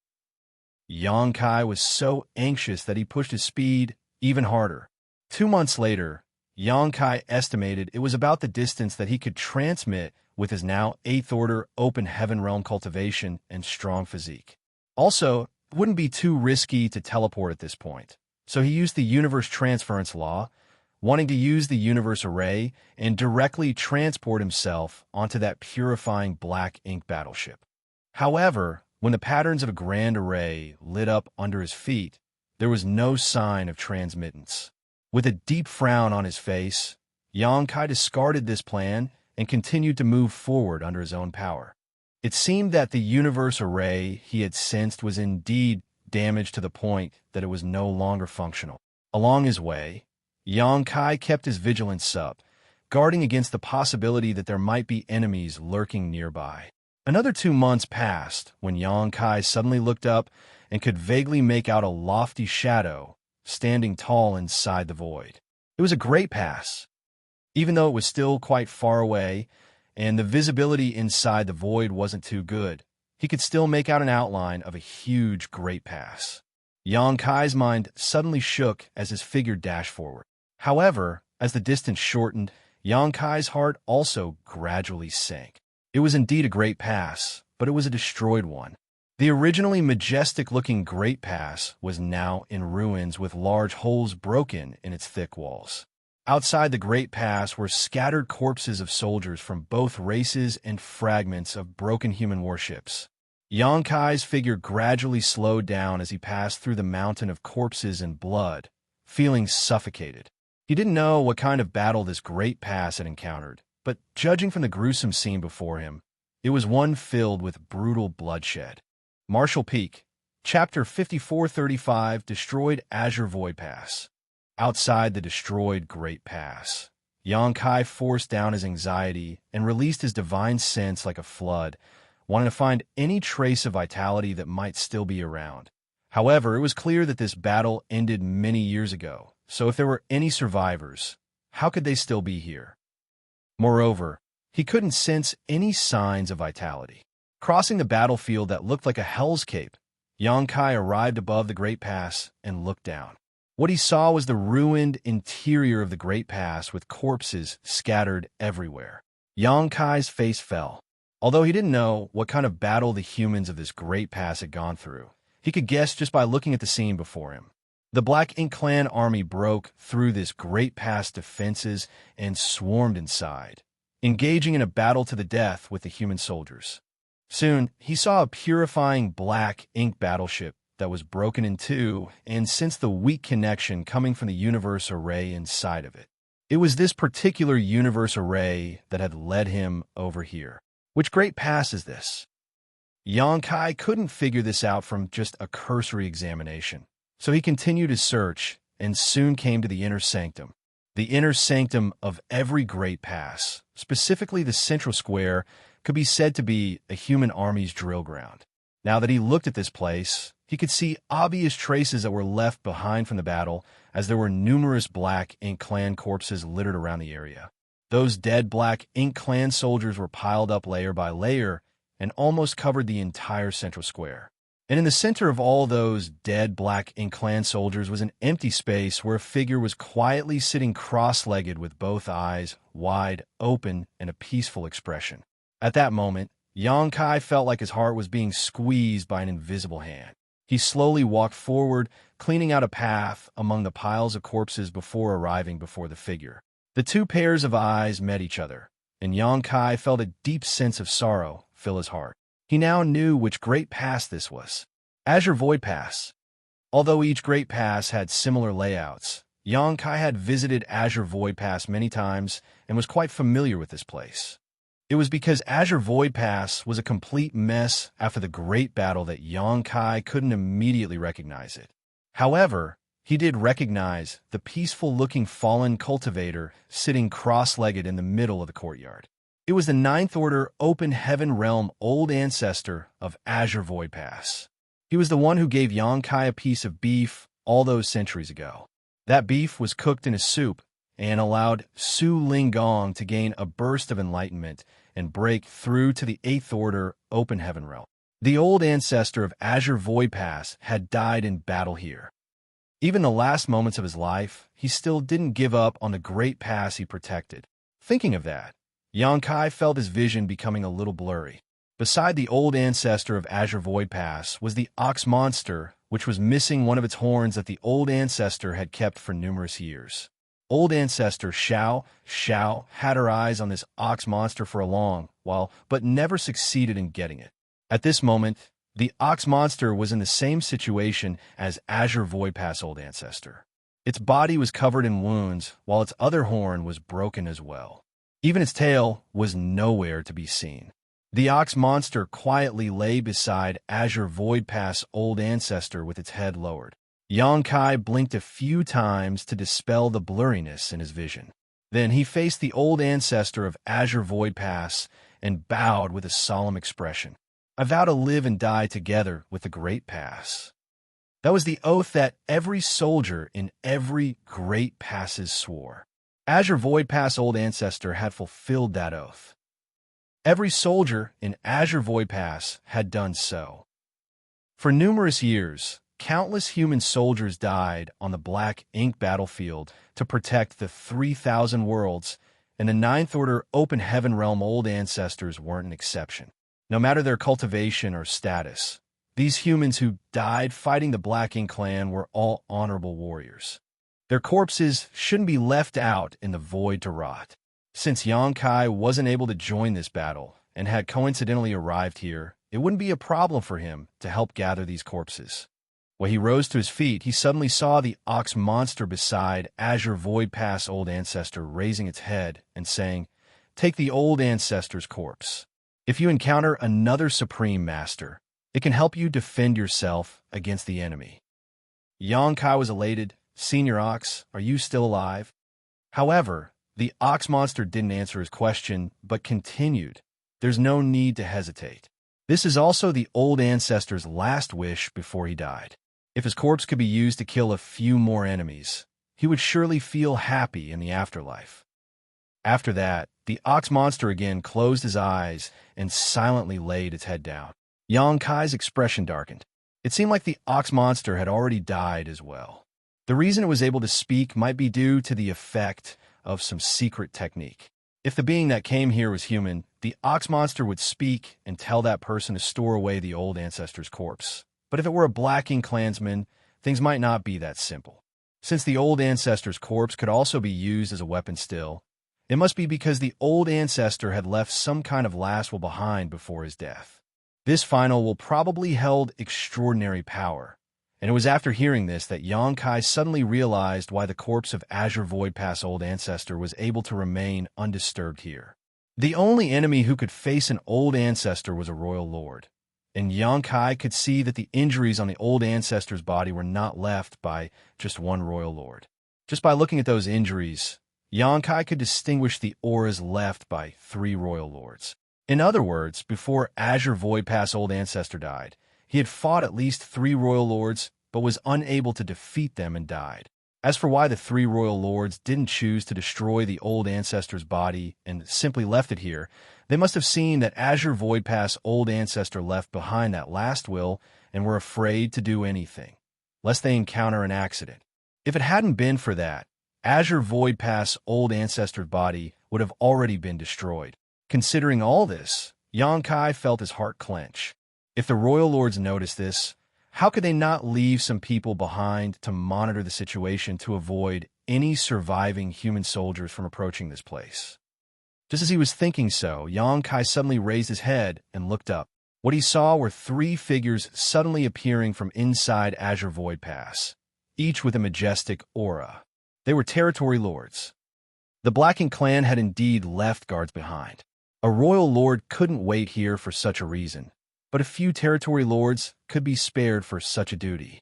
Xianxia was so anxious that he pushed his speed even harder. 2 months later, Xianxia estimated it was about the distance that he could transmit with his now 8th order open heaven realm cultivation and strong physique. Also, it wouldn't be too risky to teleport at this point, so he used the universe transference law, wanting to use the universe array and directly transport himself onto that purifying black ink battleship. However, when the patterns of a grand array lit up under his feet, there was no sign of transmittance. With a deep frown on his face, Xianxia discarded this plan and continued to move forward under his own power. It seemed that the universe array he had sensed was indeed damaged to the point that it was no longer functional. Along his way, Xianxia kept his vigilance up, guarding against the possibility that there might be enemies lurking nearby. Another 2 months passed when Xianxia suddenly looked up and could vaguely make out a lofty shadow standing tall inside the void. It was a great pass, even though it was still quite far away and the visibility inside the void wasn't too good. He could still make out an outline of a huge great pass. Xianxia's mind suddenly shook as his figure dashed forward. However, as the distance shortened, Xianxia's heart also gradually sank. It was indeed a great pass, but it was a destroyed one. The originally majestic-looking Great Pass was now in ruins with large holes broken in its thick walls. Outside the Great Pass were scattered corpses of soldiers from both races and fragments of broken human warships. Xianxia's figure gradually slowed down as he passed through the mountain of corpses and blood, feeling suffocated. He didn't know what kind of battle this Great Pass had encountered, but judging from the gruesome scene before him, it was one filled with brutal bloodshed. Martial Peak, Chapter 5435, Destroyed Azure Void Pass. Outside the destroyed Great Pass, Xianxia forced down his anxiety and released his divine sense like a flood, wanting to find any trace of vitality that might still be around. However, it was clear that this battle ended many years ago, so if there were any survivors, how could they still be here? Moreover, he couldn't sense any signs of vitality. Crossing the battlefield that looked like a hell's cape, Xianxia arrived above the Great Pass and looked down. What he saw was the ruined interior of the Great Pass with corpses scattered everywhere. Xianxia's face fell. Although he didn't know what kind of battle the humans of this Great Pass had gone through, he could guess just by looking at the scene before him. The Black Ink Clan army broke through this Great Pass defenses and swarmed inside, engaging in a battle to the death with the human soldiers. Soon, he saw a purifying black ink battleship that was broken in two and sensed the weak connection coming from the universe array inside of it. It was this particular universe array that had led him over here. Which Great Pass is this? Xianxia couldn't figure this out from just a cursory examination, so he continued his search and soon came to the inner sanctum. The inner sanctum of every Great Pass, specifically the central square, could be said to be a human army's drill ground. Now that he looked at this place, he could see obvious traces that were left behind from the battle, as there were numerous Black Ink Clan corpses littered around the area. Those dead Black Ink Clan soldiers were piled up layer by layer and almost covered the entire central square. And in the center of all those dead Black Ink Clan soldiers was an empty space where a figure was quietly sitting cross-legged with both eyes wide open and a peaceful expression. At that moment, Xianxia felt like his heart was being squeezed by an invisible hand. He slowly walked forward, cleaning out a path among the piles of corpses before arriving before the figure. The two pairs of eyes met each other, and Xianxia felt a deep sense of sorrow fill his heart. He now knew which Great Pass this was. Azure Void Pass. Although each Great Pass had similar layouts, Xianxia had visited Azure Void Pass many times and was quite familiar with this place. It was because Azure Void Pass was a complete mess after the great battle that Xianxia couldn't immediately recognize it. However, he did recognize the peaceful-looking fallen cultivator sitting cross-legged in the middle of the courtyard. It was the Ninth Order Open Heaven Realm old ancestor of Azure Void Pass. He was the one who gave Xianxia a piece of beef all those centuries ago. That beef was cooked in a soup and allowed Su Linggong to gain a burst of enlightenment and break through to the Eighth Order Open Heaven Realm. The old ancestor of Azure Void Pass had died in battle here. Even the last moments of his life, he still didn't give up on the great pass he protected. Thinking of that, Xianxia felt his vision becoming a little blurry. Beside the old ancestor of Azure Void Pass was the ox monster, which was missing one of its horns that the old ancestor had kept for numerous years. Old ancestor Xiao had her eyes on this ox monster for a long while, but never succeeded in getting it. At this moment, the ox monster was in the same situation as Azure Void Pass Old Ancestor. Its body was covered in wounds, while its other horn was broken as well. Even its tail was nowhere to be seen. The ox monster quietly lay beside Azure Void Pass Old Ancestor with its head lowered. Xianxia blinked a few times to dispel the blurriness in his vision. Then he faced the old ancestor of Azure Void Pass and bowed with a solemn expression. "I vow to live and die together with the Great Pass." That was the oath that every soldier in every Great Passes swore. Azure Void Pass Old Ancestor had fulfilled that oath. Every soldier in Azure Void Pass had done so. For numerous years, countless human soldiers died on the Black Ink battlefield to protect the 3,000 worlds, and the Ninth Order Open Heaven Realm Old Ancestors weren't an exception. No matter their cultivation or status, these humans who died fighting the Black Ink clan were all honorable warriors. Their corpses shouldn't be left out in the void to rot. Since Xianxia wasn't able to join this battle and had coincidentally arrived here, it wouldn't be a problem for him to help gather these corpses. When he rose to his feet, he suddenly saw the ox monster beside Azure Void Pass Old Ancestor raising its head and saying, "Take the Old Ancestor's corpse. If you encounter another Supreme Master, it can help you defend yourself against the enemy." Xianxia was elated. "Senior Ox, are you still alive?" However, the ox monster didn't answer his question, but continued, "There's no need to hesitate. This is also the old ancestor's last wish before he died. If his corpse could be used to kill a few more enemies, he would surely feel happy in the afterlife." After that, the ox monster again closed his eyes and silently laid its head down. Xianxia's expression darkened. It seemed like the ox monster had already died as well. The reason it was able to speak might be due to the effect of some secret technique. If the being that came here was human, the ox monster would speak and tell that person to store away the old ancestor's corpse. But if it were a Black Ink clansman, things might not be that simple. Since the old ancestor's corpse could also be used as a weapon still, it must be because the old ancestor had left some kind of last will behind before his death. This final will probably held extraordinary power, and it was after hearing this that Xianxia suddenly realized why the corpse of Azure Void Pass Old Ancestor was able to remain undisturbed here. The only enemy who could face an old ancestor was a royal lord, and Xianxia could see that the injuries on the old ancestor's body were not left by just one royal lord. Just by looking at those injuries, Xianxia could distinguish the auras left by 3 royal lords. In other words, before Azure Void Pass Old Ancestor died, he had fought at least 3 royal lords, but was unable to defeat them and died. As for why the 3 royal lords didn't choose to destroy the old ancestor's body and simply left it here, they must have seen that Azure Void Pass Old Ancestor left behind that last will and were afraid to do anything, lest they encounter an accident. If it hadn't been for that, Azure Void Pass Old Ancestor's body would have already been destroyed. Considering all this, Xianxia felt his heart clench. If the royal lords noticed this, how could they not leave some people behind to monitor the situation to avoid any surviving human soldiers from approaching this place? Just as he was thinking so, Xianxia suddenly raised his head and looked up. What he saw were 3 figures suddenly appearing from inside Azure Void Pass, each with a majestic aura. They were territory lords. The Black Ink clan had indeed left guards behind. A royal lord couldn't wait here for such a reason, but a few territory lords could be spared for such a duty.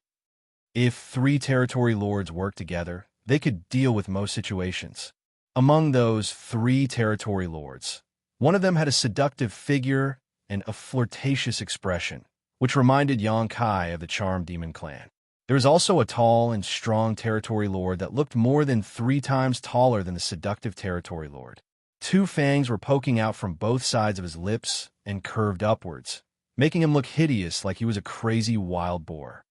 If 3 territory lords worked together, they could deal with most situations. Among those 3 territory lords, one of them had a seductive figure and a flirtatious expression, which reminded Xianxia of the Charmed Demon clan. There was also a tall and strong territory lord that looked more than 3 times taller than the seductive territory lord. 2 fangs were poking out from both sides of his lips and curved upwards, making him look hideous like he was a crazy wild boar.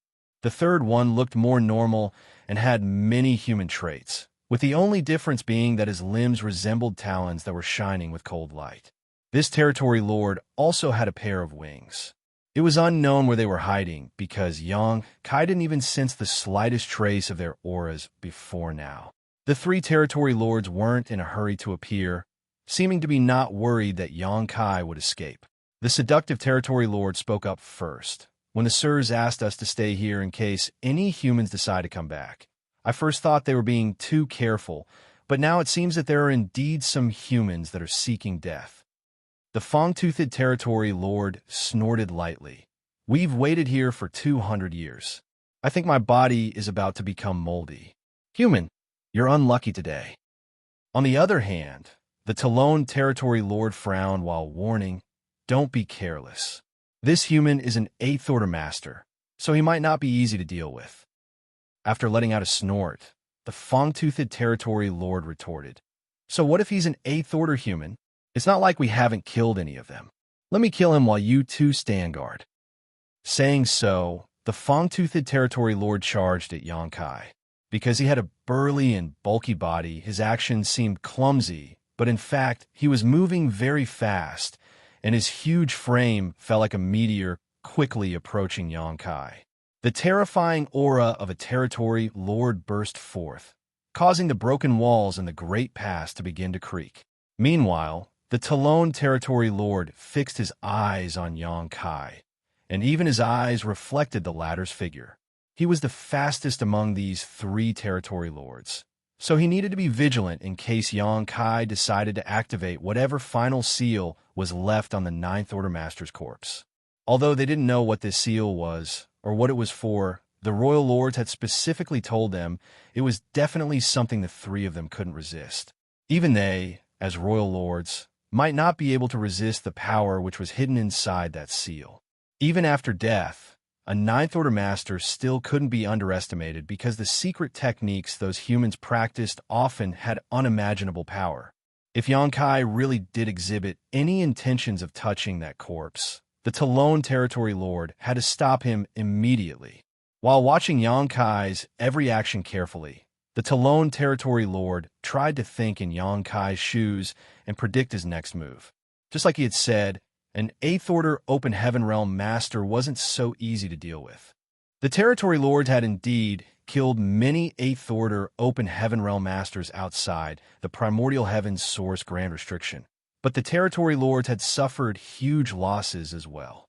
The third one looked more normal and had many human traits, with the only difference being that his limbs resembled talons that were shining with cold light. This territory lord also had a pair of wings. It was unknown where they were hiding because Xianxia didn't even sense the slightest trace of their auras before now. The three territory lords weren't in a hurry to appear, seeming to be not worried that Xianxia would escape. The seductive territory lord spoke up first, when the sirs asked us to stay here in case any humans decide to come back. I first thought they were being too careful, but now it seems that there are indeed some humans that are seeking death. The fong-toothed territory lord snorted lightly. We've waited here for 200 years. I think my body is about to become moldy. Human, you're unlucky today. On the other hand, the Talon territory lord frowned while warning, don't be careless. This human is an 8th order master, so he might not be easy to deal with. After letting out a snort, the fong-toothed territory lord retorted, so what if he's an 8th order human? It's not like we haven't killed any of them. Let me kill him while you two stand guard. Saying so, the fong-toothed territory lord charged at Xianxia. Because he had a burly and bulky body, his actions seemed clumsy, but in fact, he was moving very fast, and his huge frame felt like a meteor quickly approaching Xianxia. The terrifying aura of a territory lord burst forth, causing the broken walls in the great pass to begin to creak. Meanwhile, the Talon territory lord fixed his eyes on Xianxia, and even his eyes reflected the latter's figure. He was the fastest among these three territory lords, so he needed to be vigilant in case Xianxia decided to activate whatever final seal was left on the 9th Order Master's corpse. Although they didn't know what this seal was, or what it was for, the royal lords had specifically told them it was definitely something the three of them couldn't resist. Even they, as royal lords, might not be able to resist the power which was hidden inside that seal. Even after death, a 9th Order Master still couldn't be underestimated because the secret techniques those humans practiced often had unimaginable power. If Xianxia really did exhibit any intentions of touching that corpse, the Talon territory lord had to stop him immediately. While watching Xianxia's every action carefully, the Talon territory lord tried to think in Xianxia's shoes and predict his next move. Just like he had said, an 8th Order Open Heaven Realm Master wasn't so easy to deal with. The territory lords had indeed killed many 8th Order Open Heaven Realm Masters outside the Primordial Heaven's Source Grand Restriction, but the territory lords had suffered huge losses as well.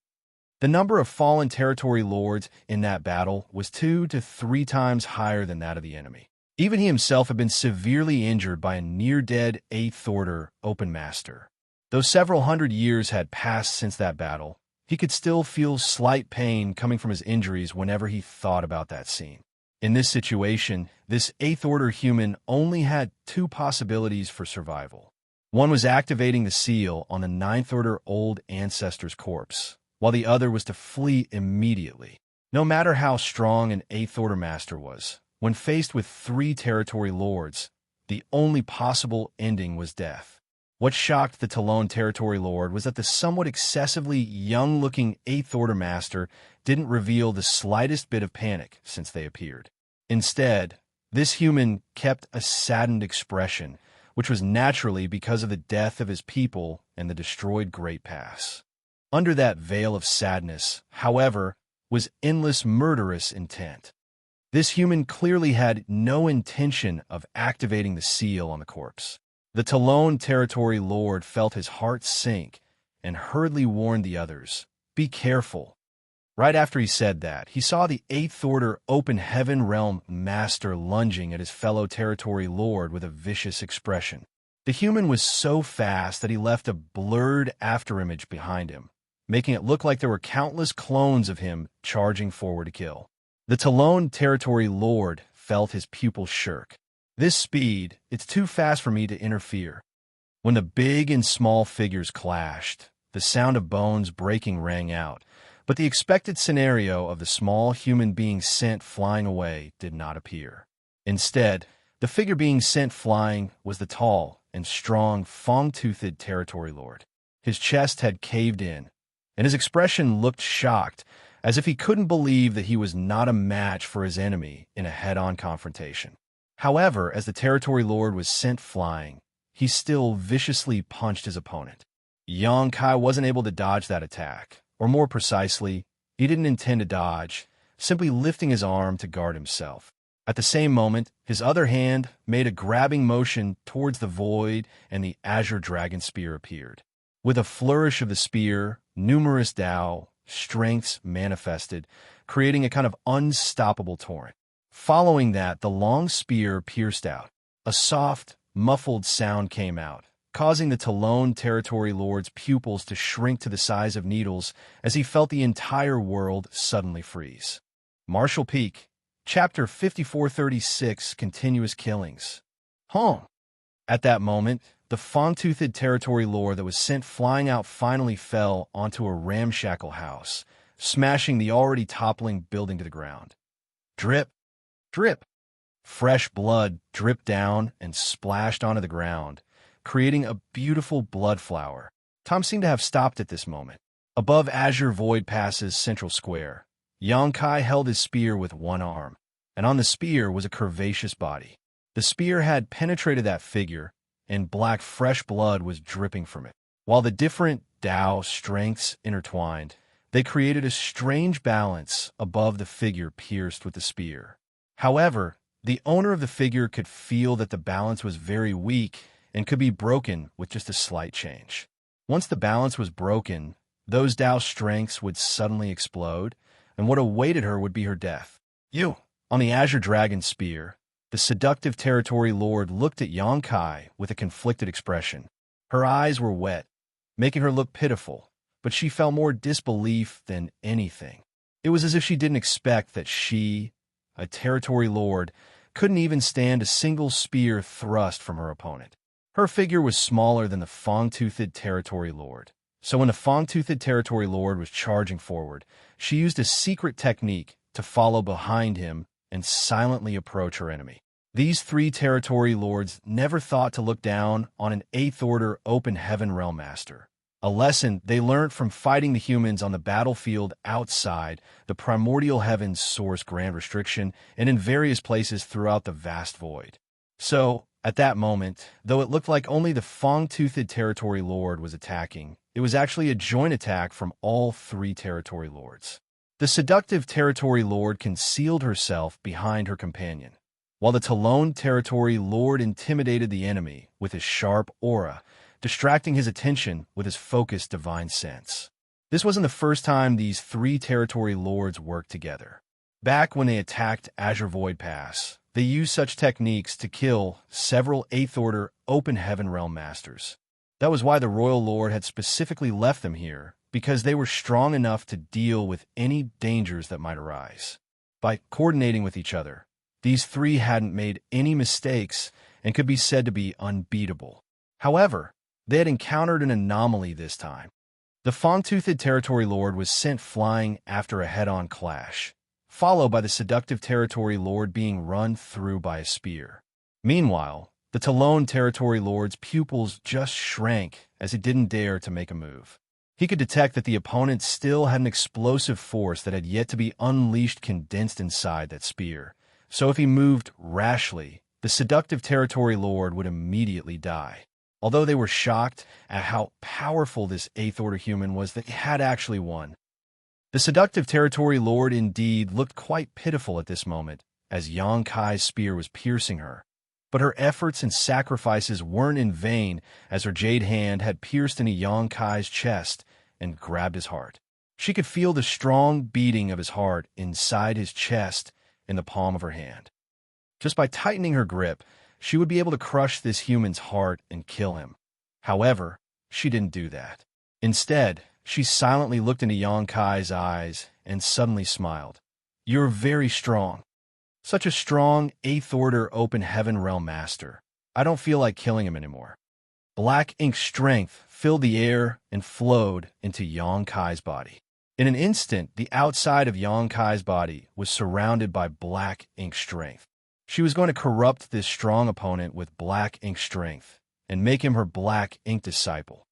The number of fallen territory lords in that battle was 2 to 3 times higher than that of the enemy. Even he himself had been severely injured by a near-dead 8th Order Open Master. Though several hundred years had passed since that battle, he could still feel slight pain coming from his injuries whenever he thought about that scene. In this situation, this 8th Order human only had 2 possibilities for survival. One was activating the seal on the 9th Order Old Ancestor's corpse, while the other was to flee immediately. No matter how strong an 8th Order Master was, when faced with 3 territory lords, the only possible ending was death. What shocked the Talon territory lord was that the somewhat excessively young-looking 8th Order Master didn't reveal the slightest bit of panic since they appeared. Instead, this human kept a saddened expression, which was naturally because of the death of his people and the destroyed Great Pass. Under that veil of sadness, however, was endless murderous intent. This human clearly had no intention of activating the seal on the corpse. The Talon territory lord felt his heart sink and hurriedly warned the others, "Be careful." Right after he said that, he saw the 8th Order Open Heaven Realm Master lunging at his fellow territory lord with a vicious expression. The human was so fast that he left a blurred afterimage behind him, making it look like there were countless clones of him charging forward to kill. The Talon territory lord felt his pupils shirk. This speed, it's too fast for me to interfere. When the big and small figures clashed, the sound of bones breaking rang out, but the expected scenario of the small human being sent flying away did not appear. Instead, the figure being sent flying was the tall and strong fong-toothed territory lord. His chest had caved in, and his expression looked shocked, as if he couldn't believe that he was not a match for his enemy in a head-on confrontation. However, as the territory lord was sent flying, he still viciously punched his opponent. Xianxia wasn't able to dodge that attack, or more precisely, he didn't intend to dodge, simply lifting his arm to guard himself. At the same moment, his other hand made a grabbing motion towards the void, and the azure dragon spear appeared. With a flourish of the spear, numerous Tao strengths manifested, creating a kind of unstoppable torrent. Following that, the long spear pierced out. A soft, muffled sound came out, causing the Talon Territory Lord's pupils to shrink to the size of needles as he felt the entire world suddenly freeze. Marshall Peak, Chapter 5436, Continuous Killings. Home. At that moment, the Fong-Toothed Territory Lord that was sent flying out finally fell onto a ramshackle house, smashing the already toppling building to the ground. Drip, drip. Fresh blood dripped down and splashed onto the ground, creating a beautiful blood flower. Tom seemed to have stopped at this moment. Above Azure Void Pass's central square, Yongkai held his spear with one arm, and on the spear was a curvaceous body. The spear had penetrated that figure, and black fresh blood was dripping from it. While the different Tao strengths intertwined, they created a strange balance above the figure pierced with the spear. However, the owner of the figure could feel that the balance was very weak and could be broken with just a slight change. Once the balance was broken, those Tao strengths would suddenly explode, and what awaited her would be her death. You! On the Azure Dragon spear, the seductive Territory Lord looked at Yongkai with a conflicted expression. Her eyes were wet, making her look pitiful, but she felt more disbelief than anything. It was as if she didn't expect that she, a Territory Lord, couldn't even stand a single spear thrust from her opponent. Her figure was smaller than the Fong-Toothed Territory Lord, so when the Fong-Toothed Territory Lord was charging forward, she used a secret technique to follow behind him and silently approach her enemy. These three Territory Lords never thought to look down on an 8th Order Open Heaven Realm Master, a lesson they learned from fighting the humans on the battlefield outside the Primordial Heaven's Source Grand Restriction and in various places throughout the vast void. So, at that moment, though it looked like only the Fong-Toothed Territory Lord was attacking, it was actually a joint attack from all three Territory Lords. The seductive Territory Lord concealed herself behind her companion, while the Talon Territory Lord intimidated the enemy with his sharp aura, distracting his attention with his focused divine sense. This wasn't the first time these three Territory Lords worked together. Back when they attacked Azure Void Pass, they used such techniques to kill several 8th Order Open Heaven Realm Masters. That was why the Royal Lord had specifically left them here, because they were strong enough to deal with any dangers that might arise. By coordinating with each other, these three hadn't made any mistakes and could be said to be unbeatable. However, they had encountered an anomaly this time. The Fong-Toothed Territory Lord was sent flying after a head-on clash, followed by the seductive Territory Lord being run through by a spear. Meanwhile, the Talon Territory Lord's pupils just shrank as he didn't dare to make a move. He could detect that the opponent still had an explosive force that had yet to be unleashed condensed inside that spear, so if he moved rashly, the seductive Territory Lord would immediately die. Although they were shocked at how powerful this 8th Order human was that had actually won. The seductive Territory Lord indeed looked quite pitiful at this moment, as Yongkai's spear was piercing her. But her efforts and sacrifices weren't in vain, as her jade hand had pierced into Yongkai's chest and grabbed his heart. She could feel the strong beating of his heart inside his chest in the palm of her hand. Just by tightening her grip, she would be able to crush this human's heart and kill him. However, she didn't do that. Instead, she silently looked into Yongkai's eyes and suddenly smiled. "You're very strong. Such a strong 8th Order Open Heaven Realm Master. I don't feel like killing him anymore." Black ink strength filled the air and flowed into Yongkai's body. In an instant, the outside of Yongkai's body was surrounded by black ink strength. She was going to corrupt this strong opponent with black ink strength and make him her black ink disciple.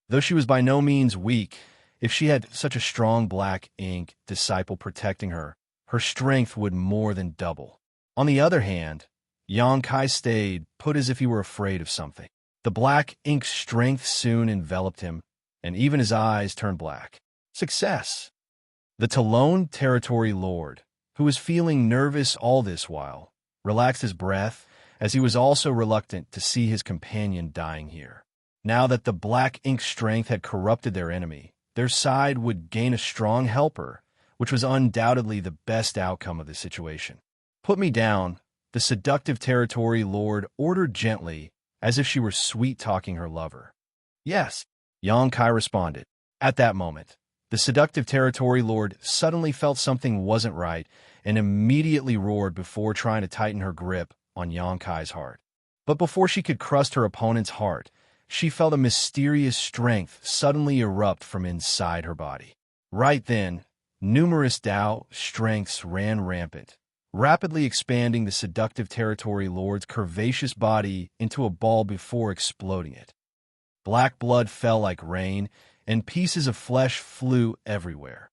Though she was by no means weak, if she had such a strong black ink disciple protecting her, her strength would more than double. On the other hand, Yongkai stayed put as if he were afraid of something. The black ink strength soon enveloped him, and even his eyes turned black. Success! The Talon Territory Lord, who was feeling nervous all this while, relaxed his breath, as he was also reluctant to see his companion dying here. Now that the black ink strength had corrupted their enemy, their side would gain a strong helper, which was undoubtedly the best outcome of the situation. "Put me down," the seductive territory lord ordered gently, as if she were sweet-talking her lover. "Yes," Xianxia responded. At that moment, the seductive territory lord suddenly felt something wasn't right and immediately roared before trying to tighten her grip on Xianxia's heart. But before she could crust her opponent's heart, she felt a mysterious strength suddenly erupt from inside her body. Right then, numerous Tao strengths ran rampant, rapidly expanding the seductive territory lord's curvaceous body into a ball before exploding it. Black blood fell like rain, and pieces of flesh flew everywhere.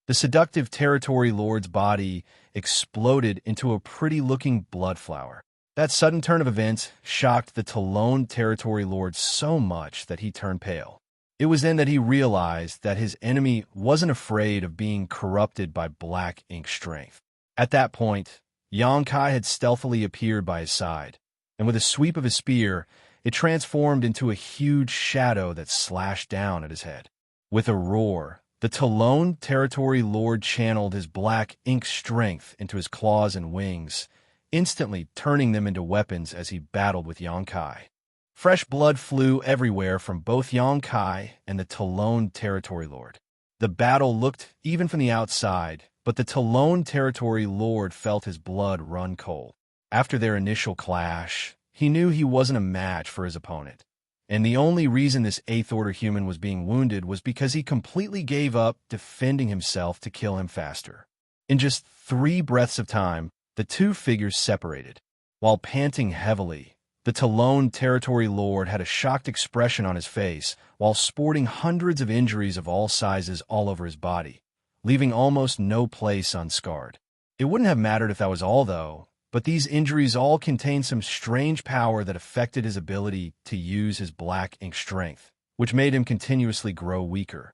The seductive territory lord's body exploded into a pretty-looking blood flower. That sudden turn of events shocked the Talon territory lord so much that he turned pale. It was then that he realized that his enemy wasn't afraid of being corrupted by black ink strength. At that point, Xianxia had stealthily appeared by his side, and with a sweep of his spear, it transformed into a huge shadow that slashed down at his head. With a roar, the Talon territory lord channeled his black ink strength into his claws and wings, instantly turning them into weapons as he battled with Xianxia. Fresh blood flew everywhere from both Xianxia and the Talon territory lord. The battle looked even from the outside, but the Talon territory lord felt his blood run cold. After their initial clash, he knew he wasn't a match for his opponent, and the only reason this 8th Order human was being wounded was because he completely gave up defending himself to kill him faster. In just 3 breaths of time, the two figures separated. While panting heavily, the Talon territory lord had a shocked expression on his face while sporting hundreds of injuries of all sizes all over his body, leaving almost no place unscarred. It wouldn't have mattered if that was all, though, but these injuries all contained some strange power that affected his ability to use his black ink strength, which made him continuously grow weaker.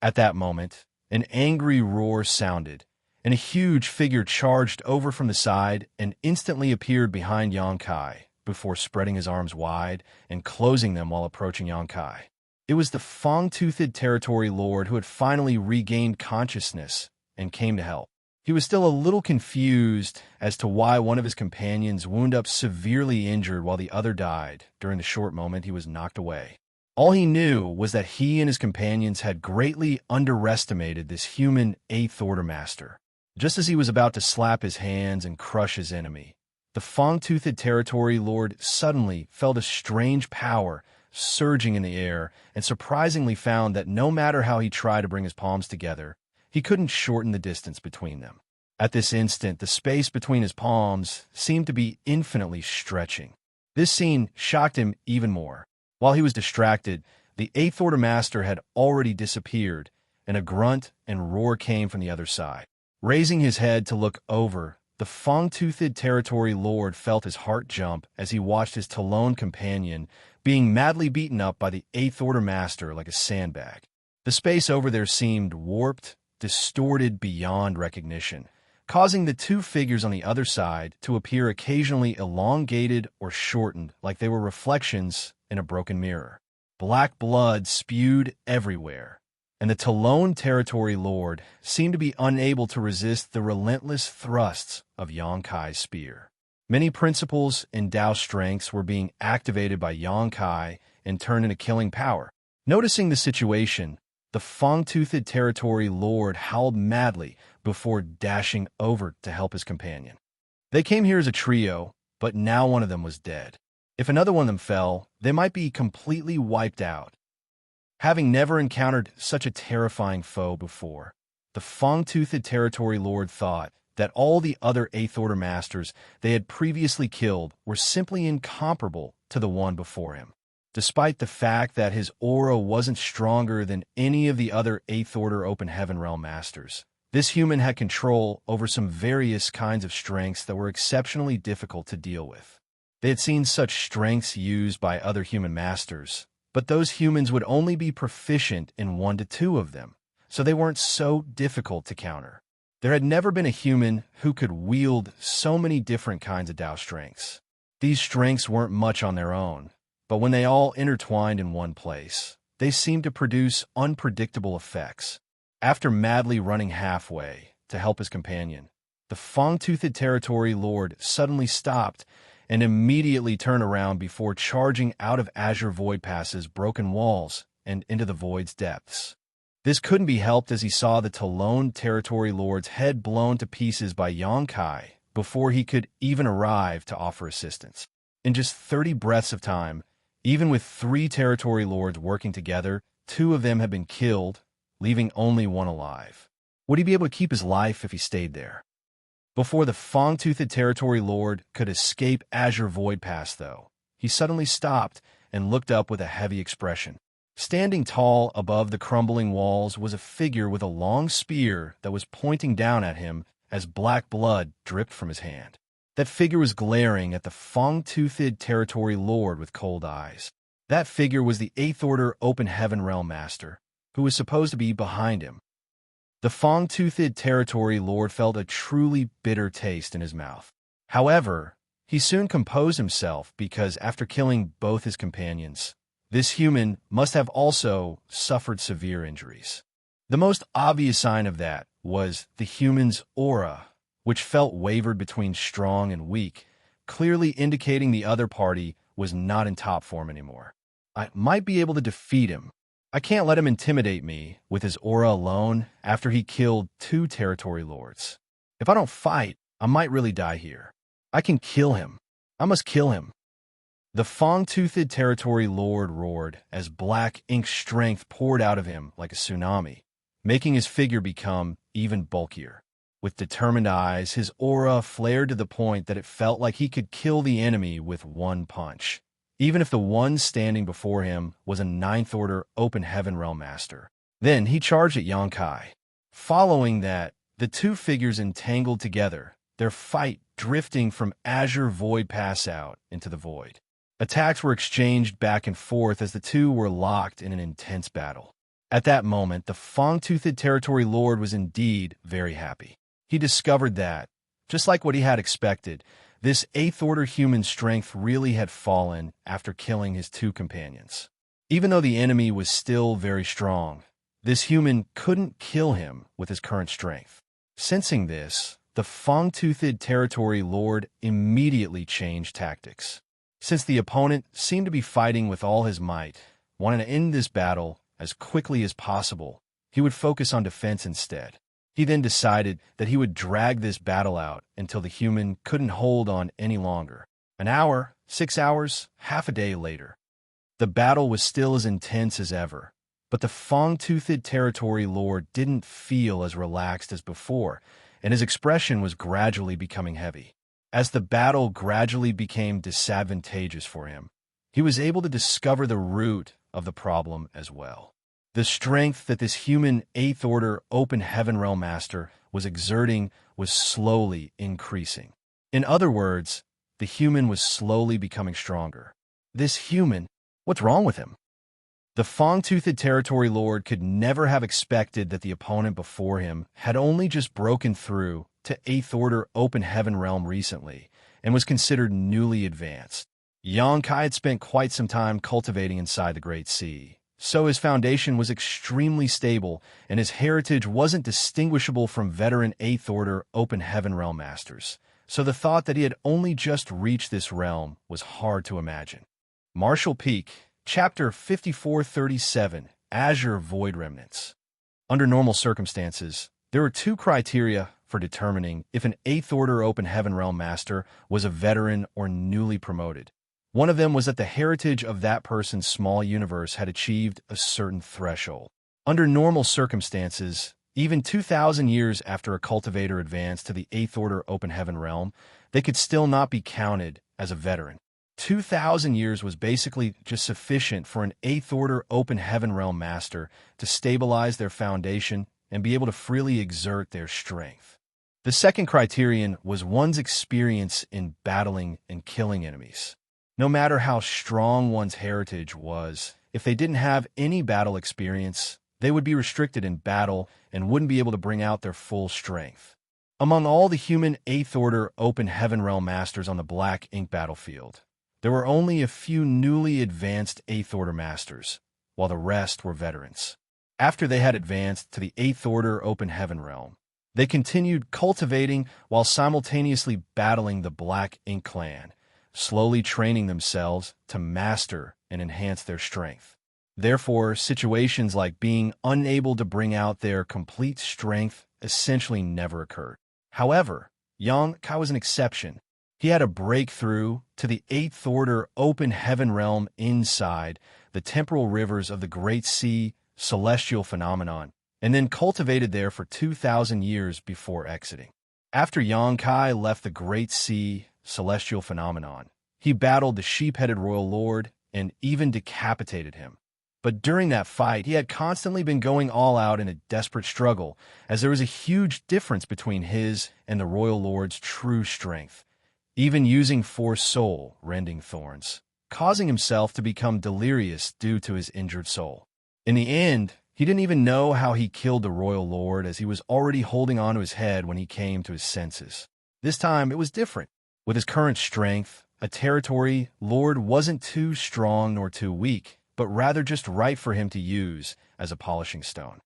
At that moment, an angry roar sounded, and a huge figure charged over from the side and instantly appeared behind Xianxia before spreading his arms wide and closing them while approaching Xianxia. It was the fang-toothed territory lord who had finally regained consciousness and came to help. He was still a little confused as to why one of his companions wound up severely injured while the other died during the short moment he was knocked away. All he knew was that he and his companions had greatly underestimated this human 8th Order master. Just as he was about to slap his hands and crush his enemy, the fang-toothed territory lord suddenly felt a strange power surging in the air and surprisingly found that no matter how he tried to bring his palms together, he couldn't shorten the distance between them. At this instant, the space between his palms seemed to be infinitely stretching. This scene shocked him even more. While he was distracted, the 8th Order master had already disappeared, and a grunt and roar came from the other side. Raising his head to look over, the fang-toothed territory lord felt his heart jump as he watched his Talon companion being madly beaten up by the 8th Order master like a sandbag. The space over there seemed warped, distorted beyond recognition, causing the two figures on the other side to appear occasionally elongated or shortened like they were reflections in a broken mirror. Black blood spewed everywhere, and the Talon territory lord seemed to be unable to resist the relentless thrusts of Xianxia's spear. Many principles and Tao strengths were being activated by Xianxia and turned into killing power. Noticing the situation, the fang-toothed territory lord howled madly before dashing over to help his companion. They came here as a trio, but now one of them was dead. If another one of them fell, they might be completely wiped out. Having never encountered such a terrifying foe before, the fang-toothed territory lord thought that all the other 8th Order masters they had previously killed were simply incomparable to the one before him. Despite the fact that his aura wasn't stronger than any of the other 8th Order Open Heaven Realm masters, this human had control over some various kinds of strengths that were exceptionally difficult to deal with. They had seen such strengths used by other human masters, but those humans would only be proficient in 1 to 2 of them, so they weren't so difficult to counter. There had never been a human who could wield so many different kinds of Dao strengths. These strengths weren't much on their own, but when they all intertwined in one place, they seemed to produce unpredictable effects. After madly running halfway to help his companion, the Fang-toothed territory lord suddenly stopped and immediately turned around before charging out of Azure Void Pass's broken walls and into the void's depths. This couldn't be helped as he saw the Talon territory lord's head blown to pieces by Xianxia before he could even arrive to offer assistance. In just 30 breaths of time, even with 3 territory lords working together, 2 of them had been killed, leaving only one alive. Would he be able to keep his life if he stayed there? Before the Fang-toothed territory lord could escape Azure Void Pass, though, he suddenly stopped and looked up with a heavy expression. Standing tall above the crumbling walls was a figure with a long spear that was pointing down at him as black blood dripped from his hand. That figure was glaring at the Fang-toothed territory lord with cold eyes. That figure was the 8th Order Open Heaven Realm Master, who was supposed to be behind him. The Fang-toothed territory lord felt a truly bitter taste in his mouth. However, he soon composed himself because after killing both his companions, this human must have also suffered severe injuries. The most obvious sign of that was the human's aura, which felt wavered between strong and weak, clearly indicating the other party was not in top form anymore. I might be able to defeat him. I can't let him intimidate me with his aura alone after he killed 2 territory lords. If I don't fight, I might really die here. I can kill him. I must kill him. The Fang-toothed territory lord roared as black ink strength poured out of him like a tsunami, making his figure become even bulkier. With determined eyes, his aura flared to the point that it felt like he could kill the enemy with one punch, even if the one standing before him was a 9th Order Open Heaven Realm Master. Then he charged at Xianxia. Following that, the 2 figures entangled together, their fight drifting from Azure Void Pass out into the void. Attacks were exchanged back and forth as the 2 were locked in an intense battle. At that moment, the Fang-toothed territory lord was indeed very happy. He discovered that, just like what he had expected, this 8th Order human strength really had fallen after killing his 2 companions. Even though the enemy was still very strong, this human couldn't kill him with his current strength. Sensing this, the Fang-toothed territory lord immediately changed tactics. Since the opponent seemed to be fighting with all his might, wanting to end this battle as quickly as possible, he would focus on defense instead. He then decided that he would drag this battle out until the human couldn't hold on any longer. An hour, 6 hours, half a day later. The battle was still as intense as ever, but the Fang-toothed territory lord didn't feel as relaxed as before, and his expression was gradually becoming heavy. As the battle gradually became disadvantageous for him, he was able to discover the root of the problem as well. The strength that this human 8th Order Open Heaven Realm Master was exerting was slowly increasing. In other words, the human was slowly becoming stronger. This human, what's wrong with him? The Fang-toothed territory lord could never have expected that the opponent before him had only just broken through to 8th Order Open Heaven Realm recently and was considered newly advanced. Xianxia had spent quite some time cultivating inside the Great Sea, so his foundation was extremely stable and his heritage wasn't distinguishable from veteran 8th Order Open Heaven Realm Masters, so the thought that he had only just reached this realm was hard to imagine. Martial Peak, Chapter 5437, Azure Void Remnants. Under normal circumstances, there were 2 criteria for determining if an 8th Order Open Heaven Realm Master was a veteran or newly promoted. One of them was that the heritage of that person's small universe had achieved a certain threshold. Under normal circumstances, even 2,000 years after a cultivator advanced to the 8th Order Open Heaven Realm, they could still not be counted as a veteran. 2,000 years was basically just sufficient for an 8th Order Open Heaven Realm Master to stabilize their foundation and be able to freely exert their strength. The second criterion was one's experience in battling and killing enemies. No matter how strong one's heritage was, if they didn't have any battle experience, they would be restricted in battle and wouldn't be able to bring out their full strength. Among all the human 8th Order Open Heaven Realm Masters on the Black Ink battlefield, there were only a few newly advanced 8th Order Masters, while the rest were veterans. After they had advanced to the 8th Order Open Heaven Realm, they continued cultivating while simultaneously battling the Black Ink clan, slowly training themselves to master and enhance their strength. Therefore, situations like being unable to bring out their complete strength essentially never occurred. However, Xianxia was an exception. He had a breakthrough to the 8th Order Open Heaven Realm inside the temporal rivers of the Great Sea celestial phenomenon, and then cultivated there for 2,000 years before exiting. After Xianxia left the Great Sea celestial phenomenon, he battled the sheep-headed royal lord and even decapitated him. But during that fight, he had constantly been going all out in a desperate struggle, as there was a huge difference between his and the royal lord's true strength, even using 4 soul-rending thorns, causing himself to become delirious due to his injured soul. In the end, he didn't even know how he killed the royal lord, as he was already holding on to his head when he came to his senses. This time, it was different. With his current strength, a territory lord wasn't too strong nor too weak, but rather just right for him to use as a polishing stone.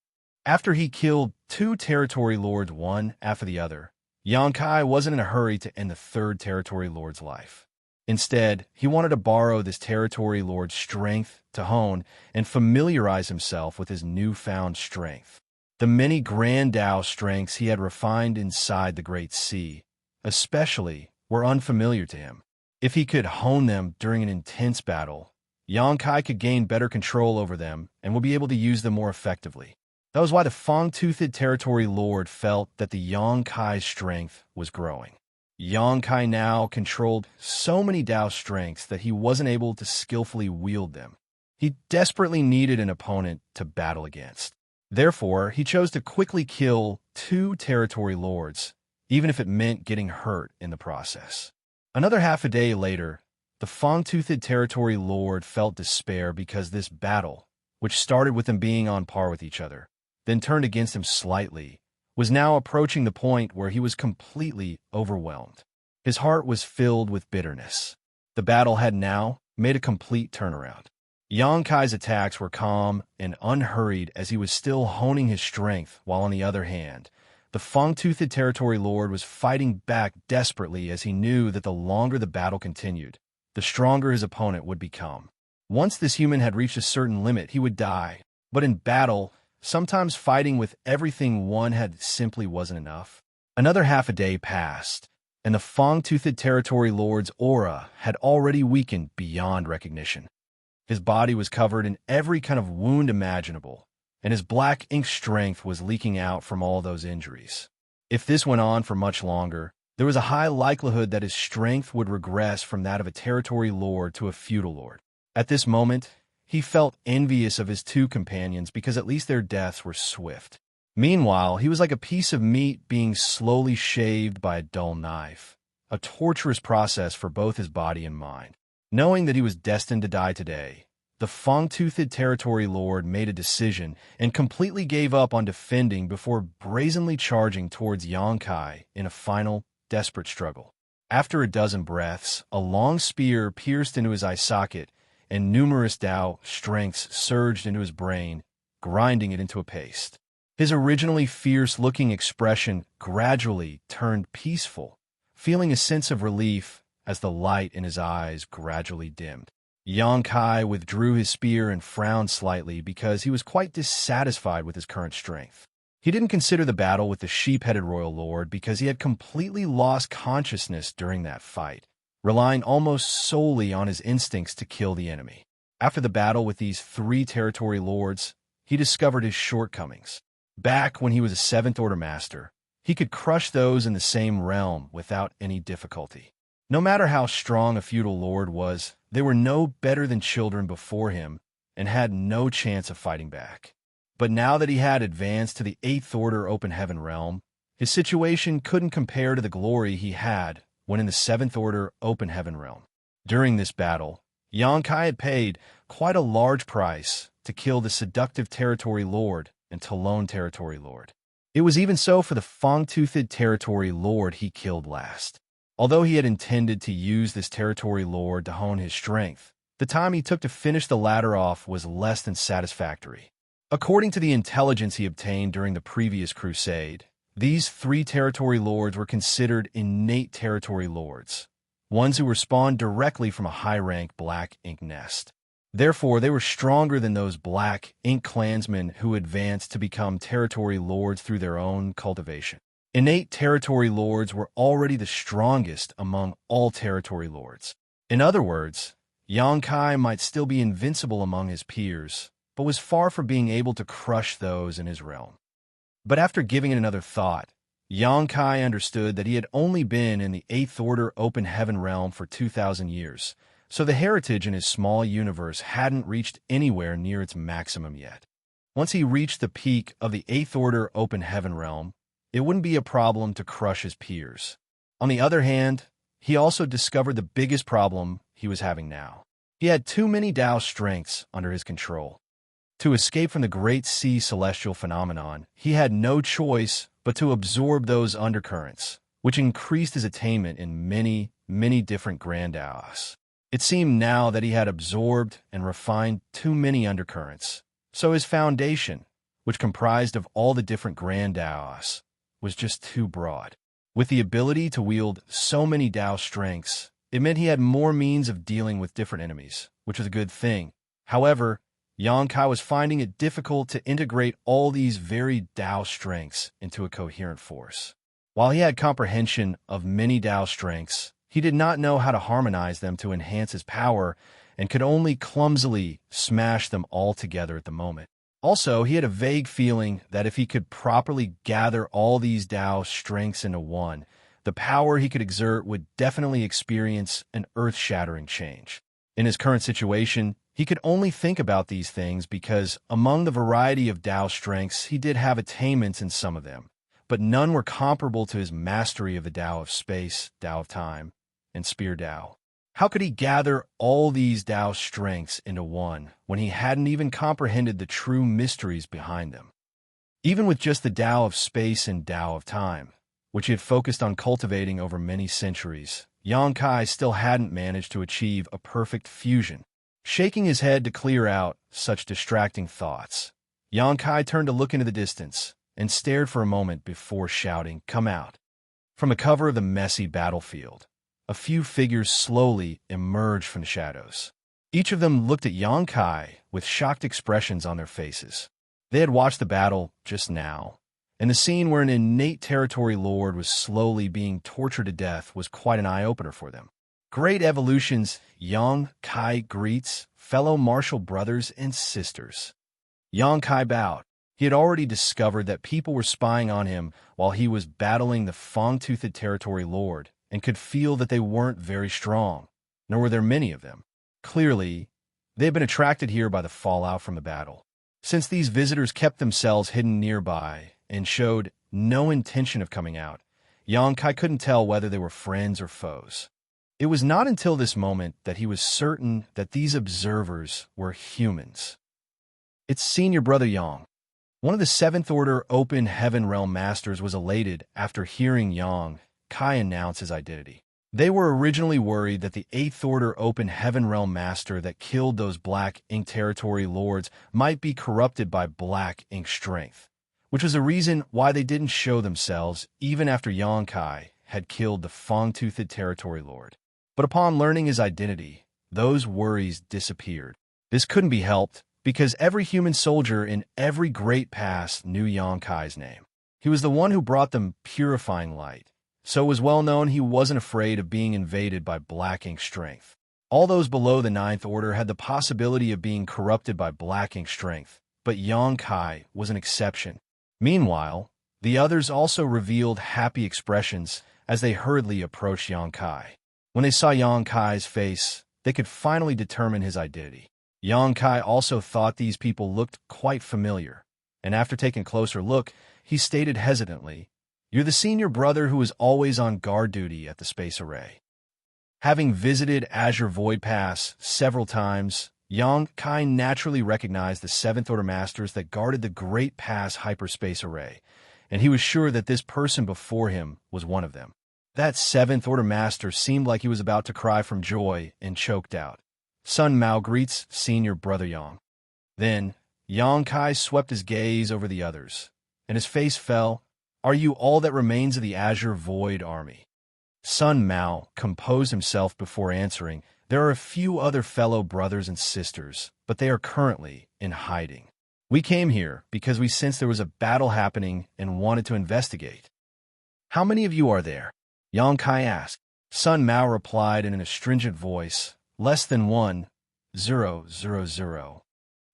After he killed 2 territory lords one after the other, Xianxia wasn't in a hurry to end the 3rd territory lord's life. Instead, he wanted to borrow this territory lord's strength to hone and familiarize himself with his newfound strength. The many grand Tao strengths he had refined inside the Great Sea, especially, were unfamiliar to him. If he could hone them during an intense battle, Xianxia could gain better control over them and would be able to use them more effectively. That was why the Fang-Toothed Territory Lord felt that the Xianxia's strength was growing. Xianxia now controlled so many Tao strengths that he wasn't able to skillfully wield them. He desperately needed an opponent to battle against. Therefore, he chose to quickly kill 2 territory lords, even if it meant getting hurt in the process. Another half a day later, the Fang-Toothed Territory Lord felt despair because this battle, which started with them being on par with each other, then turned against him slightly, was now approaching the point where he was completely overwhelmed. His heart was filled with bitterness. The battle had now made a complete turnaround. Xianxia's attacks were calm and unhurried as he was still honing his strength, while on the other hand, the Fang-Toothed Territory Lord was fighting back desperately as he knew that the longer the battle continued, the stronger his opponent would become. Once this human had reached a certain limit, he would die. But in battle, sometimes fighting with everything one had simply wasn't enough. Another half a day passed, and the Fang-Toothed Territory Lord's aura had already weakened beyond recognition. His body was covered in every kind of wound imaginable, and his black ink strength was leaking out from all those injuries. If this went on for much longer, there was a high likelihood that his strength would regress from that of a territory lord to a feudal lord. At this moment, he felt envious of his 2 companions because at least their deaths were swift. Meanwhile, he was like a piece of meat being slowly shaved by a dull knife, a torturous process for both his body and mind. Knowing that he was destined to die today, the Fang-Toothed Territory Lord made a decision and completely gave up on defending before brazenly charging towards Xianxia in a final, desperate struggle. After a dozen breaths, a long spear pierced into his eye socket, and numerous Tao strengths surged into his brain, grinding it into a paste. His originally fierce-looking expression gradually turned peaceful, feeling a sense of relief as the light in his eyes gradually dimmed. Xianxia withdrew his spear and frowned slightly because he was quite dissatisfied with his current strength. He didn't consider the battle with the sheep-headed royal lord because he had completely lost consciousness during that fight, relying almost solely on his instincts to kill the enemy. After the battle with these 3 territory lords, he discovered his shortcomings. Back when he was a 7th Order Master, he could crush those in the same realm without any difficulty. No matter how strong a feudal lord was, they were no better than children before him and had no chance of fighting back. But now that he had advanced to the 8th Order Open Heaven realm, his situation couldn't compare to the glory he had when in the 7th Order Open Heaven realm. During this battle, Xianxia had paid quite a large price to kill the seductive Territory Lord and Talon Territory Lord. It was even so for the Fang-toothed Territory Lord he killed last. Although he had intended to use this Territory Lord to hone his strength, the time he took to finish the latter off was less than satisfactory. According to the intelligence he obtained during the previous crusade, these 3 Territory Lords were considered innate Territory Lords, ones who were spawned directly from a high-rank Black Ink nest. Therefore, they were stronger than those Black Ink clansmen who advanced to become Territory Lords through their own cultivation. Innate Territory Lords were already the strongest among all Territory Lords. In other words, Xianxia might still be invincible among his peers, but was far from being able to crush those in his realm. But after giving it another thought, Xianxia understood that he had only been in the 8th Order Open Heaven realm for 2,000 years, so the heritage in his small universe hadn't reached anywhere near its maximum yet. Once he reached the peak of the 8th Order Open Heaven realm, it wouldn't be a problem to crush his peers. On the other hand, he also discovered the biggest problem he was having now. He had too many Tao strengths under his control. To escape from the Great Sea celestial phenomenon, he had no choice but to absorb those undercurrents, which increased his attainment in many, many different grand Taos. It seemed now that he had absorbed and refined too many undercurrents, so his foundation, which comprised of all the different grand Taos, was just too broad. With the ability to wield so many Tao strengths, it meant he had more means of dealing with different enemies, which was a good thing. However, Xianxia was finding it difficult to integrate all these varied Tao strengths into a coherent force. While he had comprehension of many Tao strengths, he did not know how to harmonize them to enhance his power and could only clumsily smash them all together at the moment. Also, he had a vague feeling that if he could properly gather all these Tao strengths into one, the power he could exert would definitely experience an earth-shattering change. In his current situation, he could only think about these things because among the variety of Tao strengths, he did have attainments in some of them, but none were comparable to his mastery of the Tao of space, Tao of time, and Spear Tao. How could he gather all these Tao strengths into one when he hadn't even comprehended the true mysteries behind them? Even with just the Tao of space and Tao of time, which he had focused on cultivating over many centuries, Xianxia still hadn't managed to achieve a perfect fusion. Shaking his head to clear out such distracting thoughts, Xianxia turned to look into the distance and stared for a moment before shouting, "Come out!" From the cover of the messy battlefield, a few figures slowly emerged from the shadows. Each of them looked at Xianxia with shocked expressions on their faces. They had watched the battle just now, and the scene where an innate Territory Lord was slowly being tortured to death was quite an eye-opener for them. Great evolutions, Xianxia greets fellow martial brothers and sisters. Xianxia bowed. He had already discovered that people were spying on him while he was battling the Fang-toothed Territory Lord, and could feel that they weren't very strong, nor were there many of them. Clearly, they had been attracted here by the fallout from the battle. Since these visitors kept themselves hidden nearby and showed no intention of coming out, Xianxia couldn't tell whether they were friends or foes. It was not until this moment that he was certain that these observers were humans. It's senior brother Yang. One of the 7th Order Open Heaven Realm Masters was elated after hearing Xianxia announce his identity. They were originally worried that the 8th Order Open Heaven Realm Master that killed those Black Ink Territory Lords might be corrupted by Black Ink strength, which was the reason why they didn't show themselves even after Xianxia had killed the Fang-toothed Territory Lord. But upon learning his identity, those worries disappeared. This couldn't be helped, because every human soldier in every great past knew Xianxia's name. He was the one who brought them purifying light, so it was well known he wasn't afraid of being invaded by Black Ink strength. All those below the 9th Order had the possibility of being corrupted by Black Ink strength, but Xianxia was an exception. Meanwhile, the others also revealed happy expressions as they hurriedly approached Xianxia. When they saw Xianxia's face, they could finally determine his identity. Xianxia also thought these people looked quite familiar, and after taking a closer look, he stated hesitantly, "You're the senior brother who is always on guard duty at the space array." Having visited Azure Void Pass several times, Yang Kai naturally recognized the Seventh Order Masters that guarded the Great Pass hyperspace array, and he was sure that this person before him was one of them. That Seventh Order Master seemed like he was about to cry from joy and choked out. Sun Mao greets Senior Brother Yang. Then, Yang Kai swept his gaze over the others, and his face fell. Are you all that remains of the Azure Void Army? Sun Mao composed himself before answering. There are a few other fellow brothers and sisters, but they are currently in hiding. We came here because we sensed there was a battle happening and wanted to investigate. How many of you are there? Yang Kai asked. Sun Mao replied in an astringent voice, less than 1,000.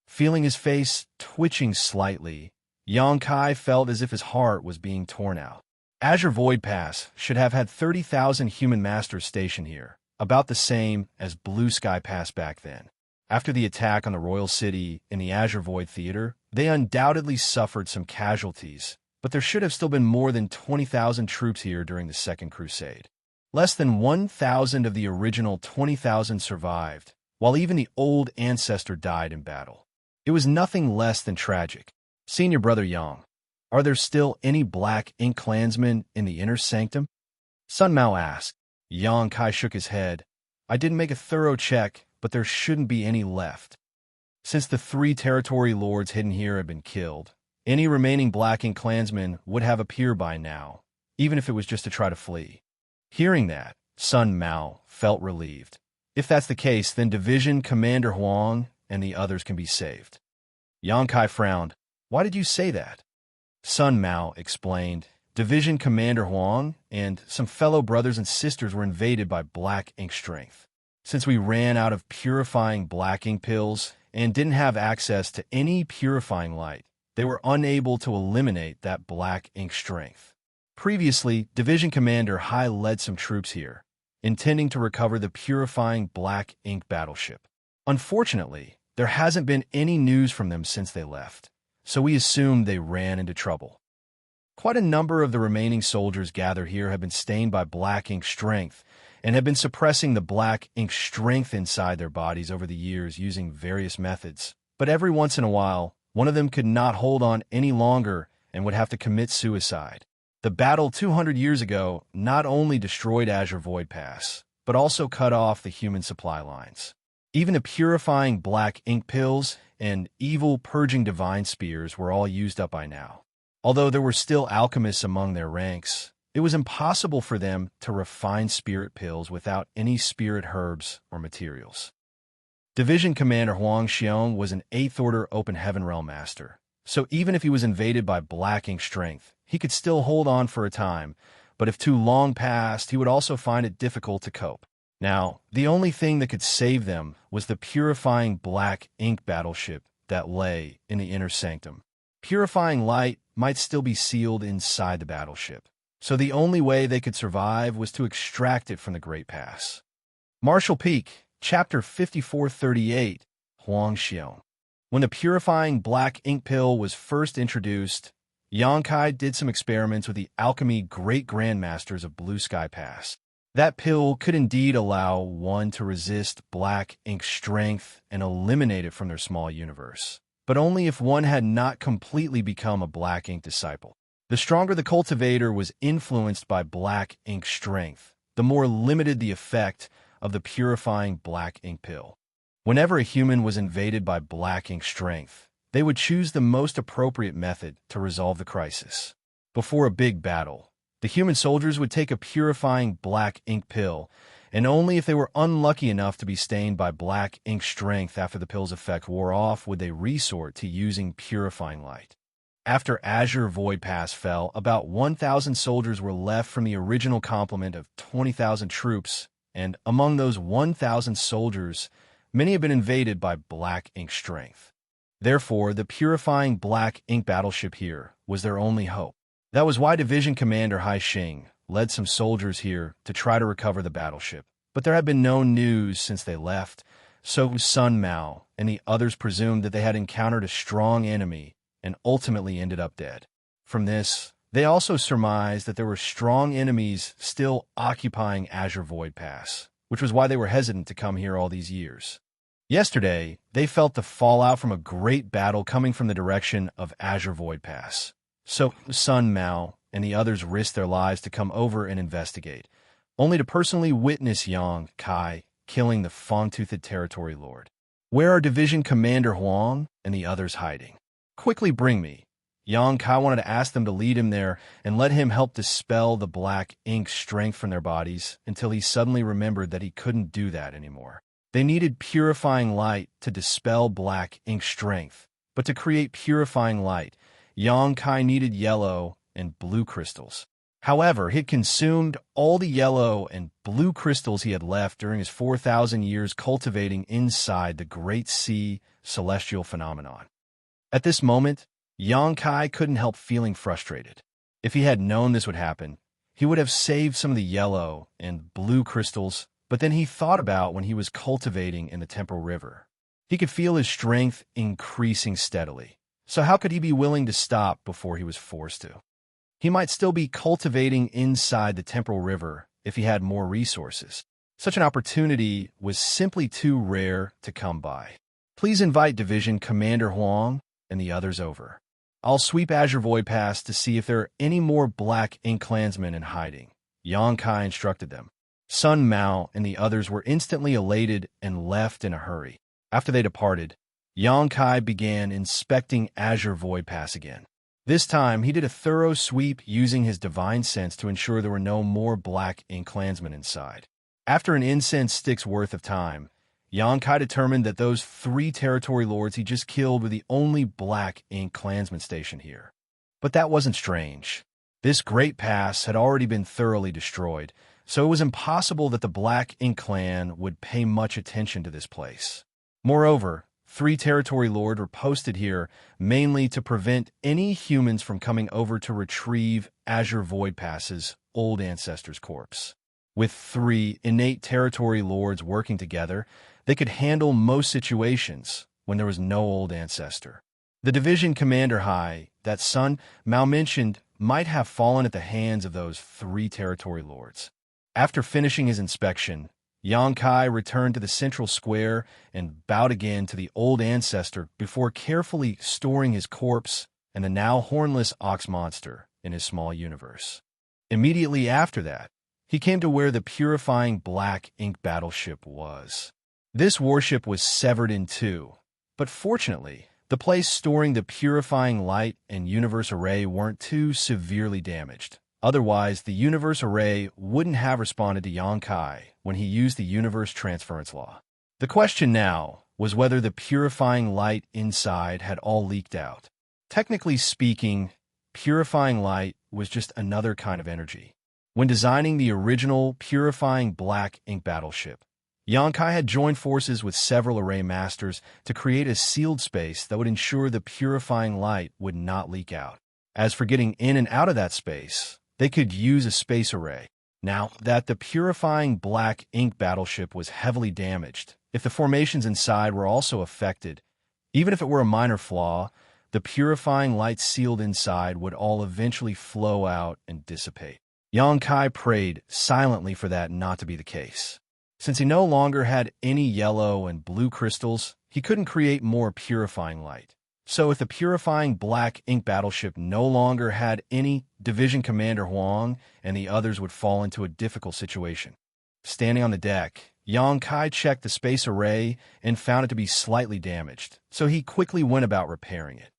Feeling his face twitching slightly, Yang Kai felt as if his heart was being torn out. Azure Void Pass should have had 30,000 human masters stationed here, about the same as Blue Sky Pass back then. After the attack on the Royal City in the Azure Void Theater, they undoubtedly suffered some casualties, but there should have still been more than 20,000 troops here during the Second Crusade. Less than 1,000 of the original 20,000 survived, while even the old ancestor died in battle. It was nothing less than tragic. Senior Brother Yang, are there still any Black Ink clansmen in the inner sanctum? Sun Mao asked. Yang Kai shook his head. I didn't make a thorough check, but there shouldn't be any left. Since the 3 territory lords hidden here have been killed, any remaining Black Ink clansmen would have appeared by now, even if it was just to try to flee. Hearing that, Sun Mao felt relieved. If that's the case, then Division Commander Huang and the others can be saved. Yang Kai frowned. Why did you say that? Sun Mao explained. Division Commander Huang and some fellow brothers and sisters were invaded by Black Ink strength. Since we ran out of purifying Black Ink pills and didn't have access to any purifying light, they were unable to eliminate that Black Ink strength. Previously, Division Commander Hai led some troops here, intending to recover the purifying Black Ink battleship. Unfortunately, there hasn't been any news from them since they left, so we assumed they ran into trouble. Quite a number of the remaining soldiers gathered here have been stained by Black Ink strength and have been suppressing the Black Ink strength inside their bodies over the years using various methods. But every once in a while, one of them could not hold on any longer and would have to commit suicide. The battle 200 years ago not only destroyed Azure Void Pass, but also cut off the human supply lines. Even the purifying Black Ink pills and evil purging divine spears were all used up by now. Although there were still alchemists among their ranks, it was impossible for them to refine spirit pills without any spirit herbs or materials. Division Commander Huang Xiong was an 8th Order Open Heaven Realm Master, so even if he was invaded by Black Ink strength, he could still hold on for a time, but if too long passed, he would also find it difficult to cope. Now, the only thing that could save them was the purifying Black Ink battleship that lay in the inner sanctum. Purifying light might still be sealed inside the battleship, so the only way they could survive was to extract it from the Great Pass. Martial Peak, Chapter 5438, Huang Xiong. When the purifying Black Ink pill was first introduced, Yang Kai did some experiments with the alchemy great grandmasters of Blue Sky Pass. That pill could indeed allow one to resist Black Ink strength and eliminate it from their small universe, but only if one had not completely become a Black Ink disciple. The stronger the cultivator was influenced by Black Ink strength, the more limited the effect of the purifying Black Ink pill. Whenever a human was invaded by Black Ink strength, they would choose the most appropriate method to resolve the crisis. Before a big battle, the human soldiers would take a purifying Black Ink pill, and only if they were unlucky enough to be stained by Black Ink strength after the pill's effect wore off would they resort to using purifying light. After Azure Void Pass fell, about 1,000 soldiers were left from the original complement of 20,000 troops, and among those 1,000 soldiers, many have been invaded by Black Ink strength. Therefore, the purifying Black Ink battleship here was their only hope. That was why Division Commander Hai Xing led some soldiers here to try to recover the battleship. But there had been no news since they left, so Sun Mao and the others presumed that they had encountered a strong enemy and ultimately ended up dead. From this, they also surmised that there were strong enemies still occupying Azure Void Pass, which was why they were hesitant to come here all these years. Yesterday, they felt the fallout from a great battle coming from the direction of Azure Void Pass. So Sun Mao and the others risked their lives to come over and investigate, only to personally witness Yang Kai killing the Fong-Toothed Territory Lord. Where are Division Commander Huang and the others hiding? Quickly bring me. Yang Kai wanted to ask them to lead him there and let him help dispel the black ink strength from their bodies until he suddenly remembered that he couldn't do that anymore. They needed purifying light to dispel black ink strength, but to create purifying light, Yang Kai needed yellow and blue crystals. However, he had consumed all the yellow and blue crystals he had left during his 4,000 years cultivating inside the Great Sea celestial phenomenon. At this moment, Yang Kai couldn't help feeling frustrated. If he had known this would happen, he would have saved some of the yellow and blue crystals, but then he thought about when he was cultivating in the Temporal River. He could feel his strength increasing steadily, so how could he be willing to stop before he was forced to? He might still be cultivating inside the Temporal River if he had more resources. Such an opportunity was simply too rare to come by. Please invite Division Commander Huang and the others over. I'll sweep Azure Void Pass to see if there are any more Black Ink clansmen in hiding. Yang Kai instructed them. Sun Mao and the others were instantly elated and left in a hurry. After they departed, Yang Kai began inspecting Azure Void Pass again. This time, he did a thorough sweep using his divine sense to ensure there were no more Black Ink clansmen inside. After an incense stick's worth of time, Yang Kai determined that those 3 territory lords he just killed were the only Black Ink clansmen stationed here. But that wasn't strange. This great pass had already been thoroughly destroyed, so it was impossible that the Black Ink clan would pay much attention to this place. Moreover, 3 territory lords were posted here mainly to prevent any humans from coming over to retrieve Azure Void Pass's old ancestor's corpse. With 3 innate territory lords working together, they could handle most situations when there was no old ancestor. The division commander Hai, that Sun Mao mentioned, might have fallen at the hands of those 3 territory lords. After finishing his inspection, Yang Kai returned to the central square and bowed again to the old ancestor before carefully storing his corpse and the now hornless ox monster in his small universe. Immediately after that, he came to where the purifying Black Ink battleship was. This warship was severed in 2, but fortunately, the place storing the purifying light and universe array weren't too severely damaged. Otherwise, the universe array wouldn't have responded to Yang Kai when he used the universe transference law. The question now was whether the purifying light inside had all leaked out. Technically speaking, purifying light was just another kind of energy. When designing the original purifying Black Ink battleship, Yang Kai had joined forces with several array masters to create a sealed space that would ensure the purifying light would not leak out. As for getting in and out of that space, they could use a space array. Now that the purifying Black Ink battleship was heavily damaged, if the formations inside were also affected, even if it were a minor flaw, the purifying light sealed inside would all eventually flow out and dissipate. Yang Kai prayed silently for that not to be the case. Since he no longer had any yellow and blue crystals, he couldn't create more purifying light. So if the purifying Black Ink battleship no longer had any, Division Commander Huang and the others would fall into a difficult situation. Standing on the deck, Yang Kai checked the space array and found it to be slightly damaged, so he quickly went about repairing it.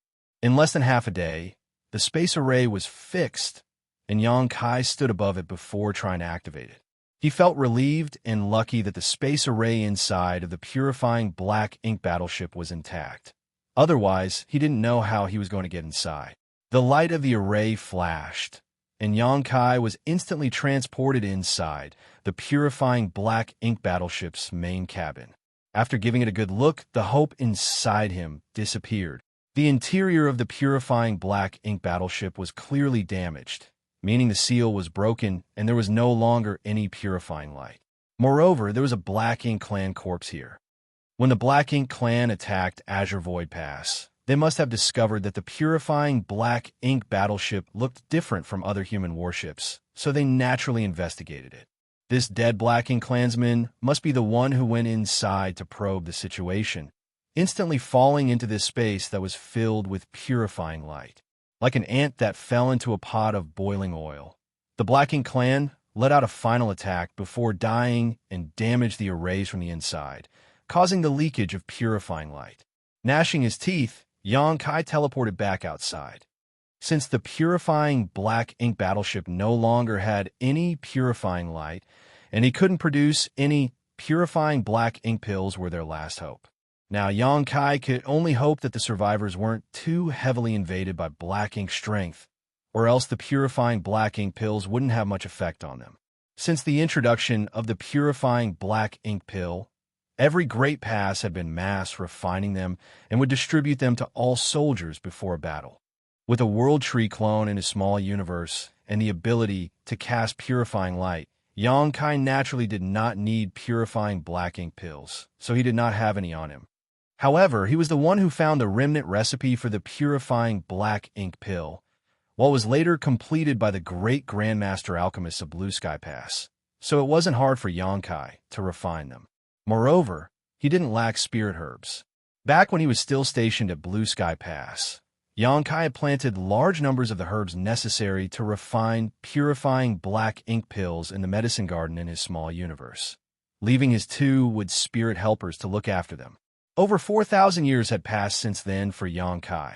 In less than half a day, the space array was fixed, and Yang Kai stood above it before trying to activate it. He felt relieved and lucky that the space array inside of the purifying Black Ink battleship was intact. Otherwise, he didn't know how he was going to get inside. The light of the array flashed, and Yang Kai was instantly transported inside the purifying Black Ink battleship's main cabin. After giving it a good look, the hope inside him disappeared. The interior of the purifying Black Ink battleship was clearly damaged, meaning the seal was broken and there was no longer any purifying light. Moreover, there was a Black Ink clan corpse here. When the Black Ink clan attacked Azure Void Pass, they must have discovered that the purifying Black Ink battleship looked different from other human warships, so they naturally investigated it. This dead Black Ink clansman must be the one who went inside to probe the situation, instantly falling into this space that was filled with purifying light. Like an ant that fell into a pot of boiling oil, the Black Ink clan let out a final attack before dying and damaged the arrays from the inside, causing the leakage of purifying light. Gnashing his teeth, Xianxia teleported back outside. Since the purifying Black Ink battleship no longer had any purifying light, and he couldn't produce any purifying Black Ink pills were their last hope. Now Xianxia could only hope that the survivors weren't too heavily invaded by Black Ink strength, or else the purifying Black Ink pills wouldn't have much effect on them. Since the introduction of the purifying Black Ink pill, every great pass had been mass refining them and would distribute them to all soldiers before a battle. With a World Tree clone in his small universe and the ability to cast purifying light, Xianxia naturally did not need purifying Black Ink pills, so he did not have any on him. However, he was the one who found the remnant recipe for the purifying Black Ink pill, what was later completed by the great Grandmaster Alchemists of Blue Sky Pass, so it wasn't hard for Xianxia to refine them. Moreover, he didn't lack spirit herbs. Back when he was still stationed at Blue Sky Pass, Xianxia had planted large numbers of the herbs necessary to refine purifying Black Ink pills in the medicine garden in his small universe, leaving his two wood spirit helpers to look after them. Over 4,000 years had passed since then for Xianxia,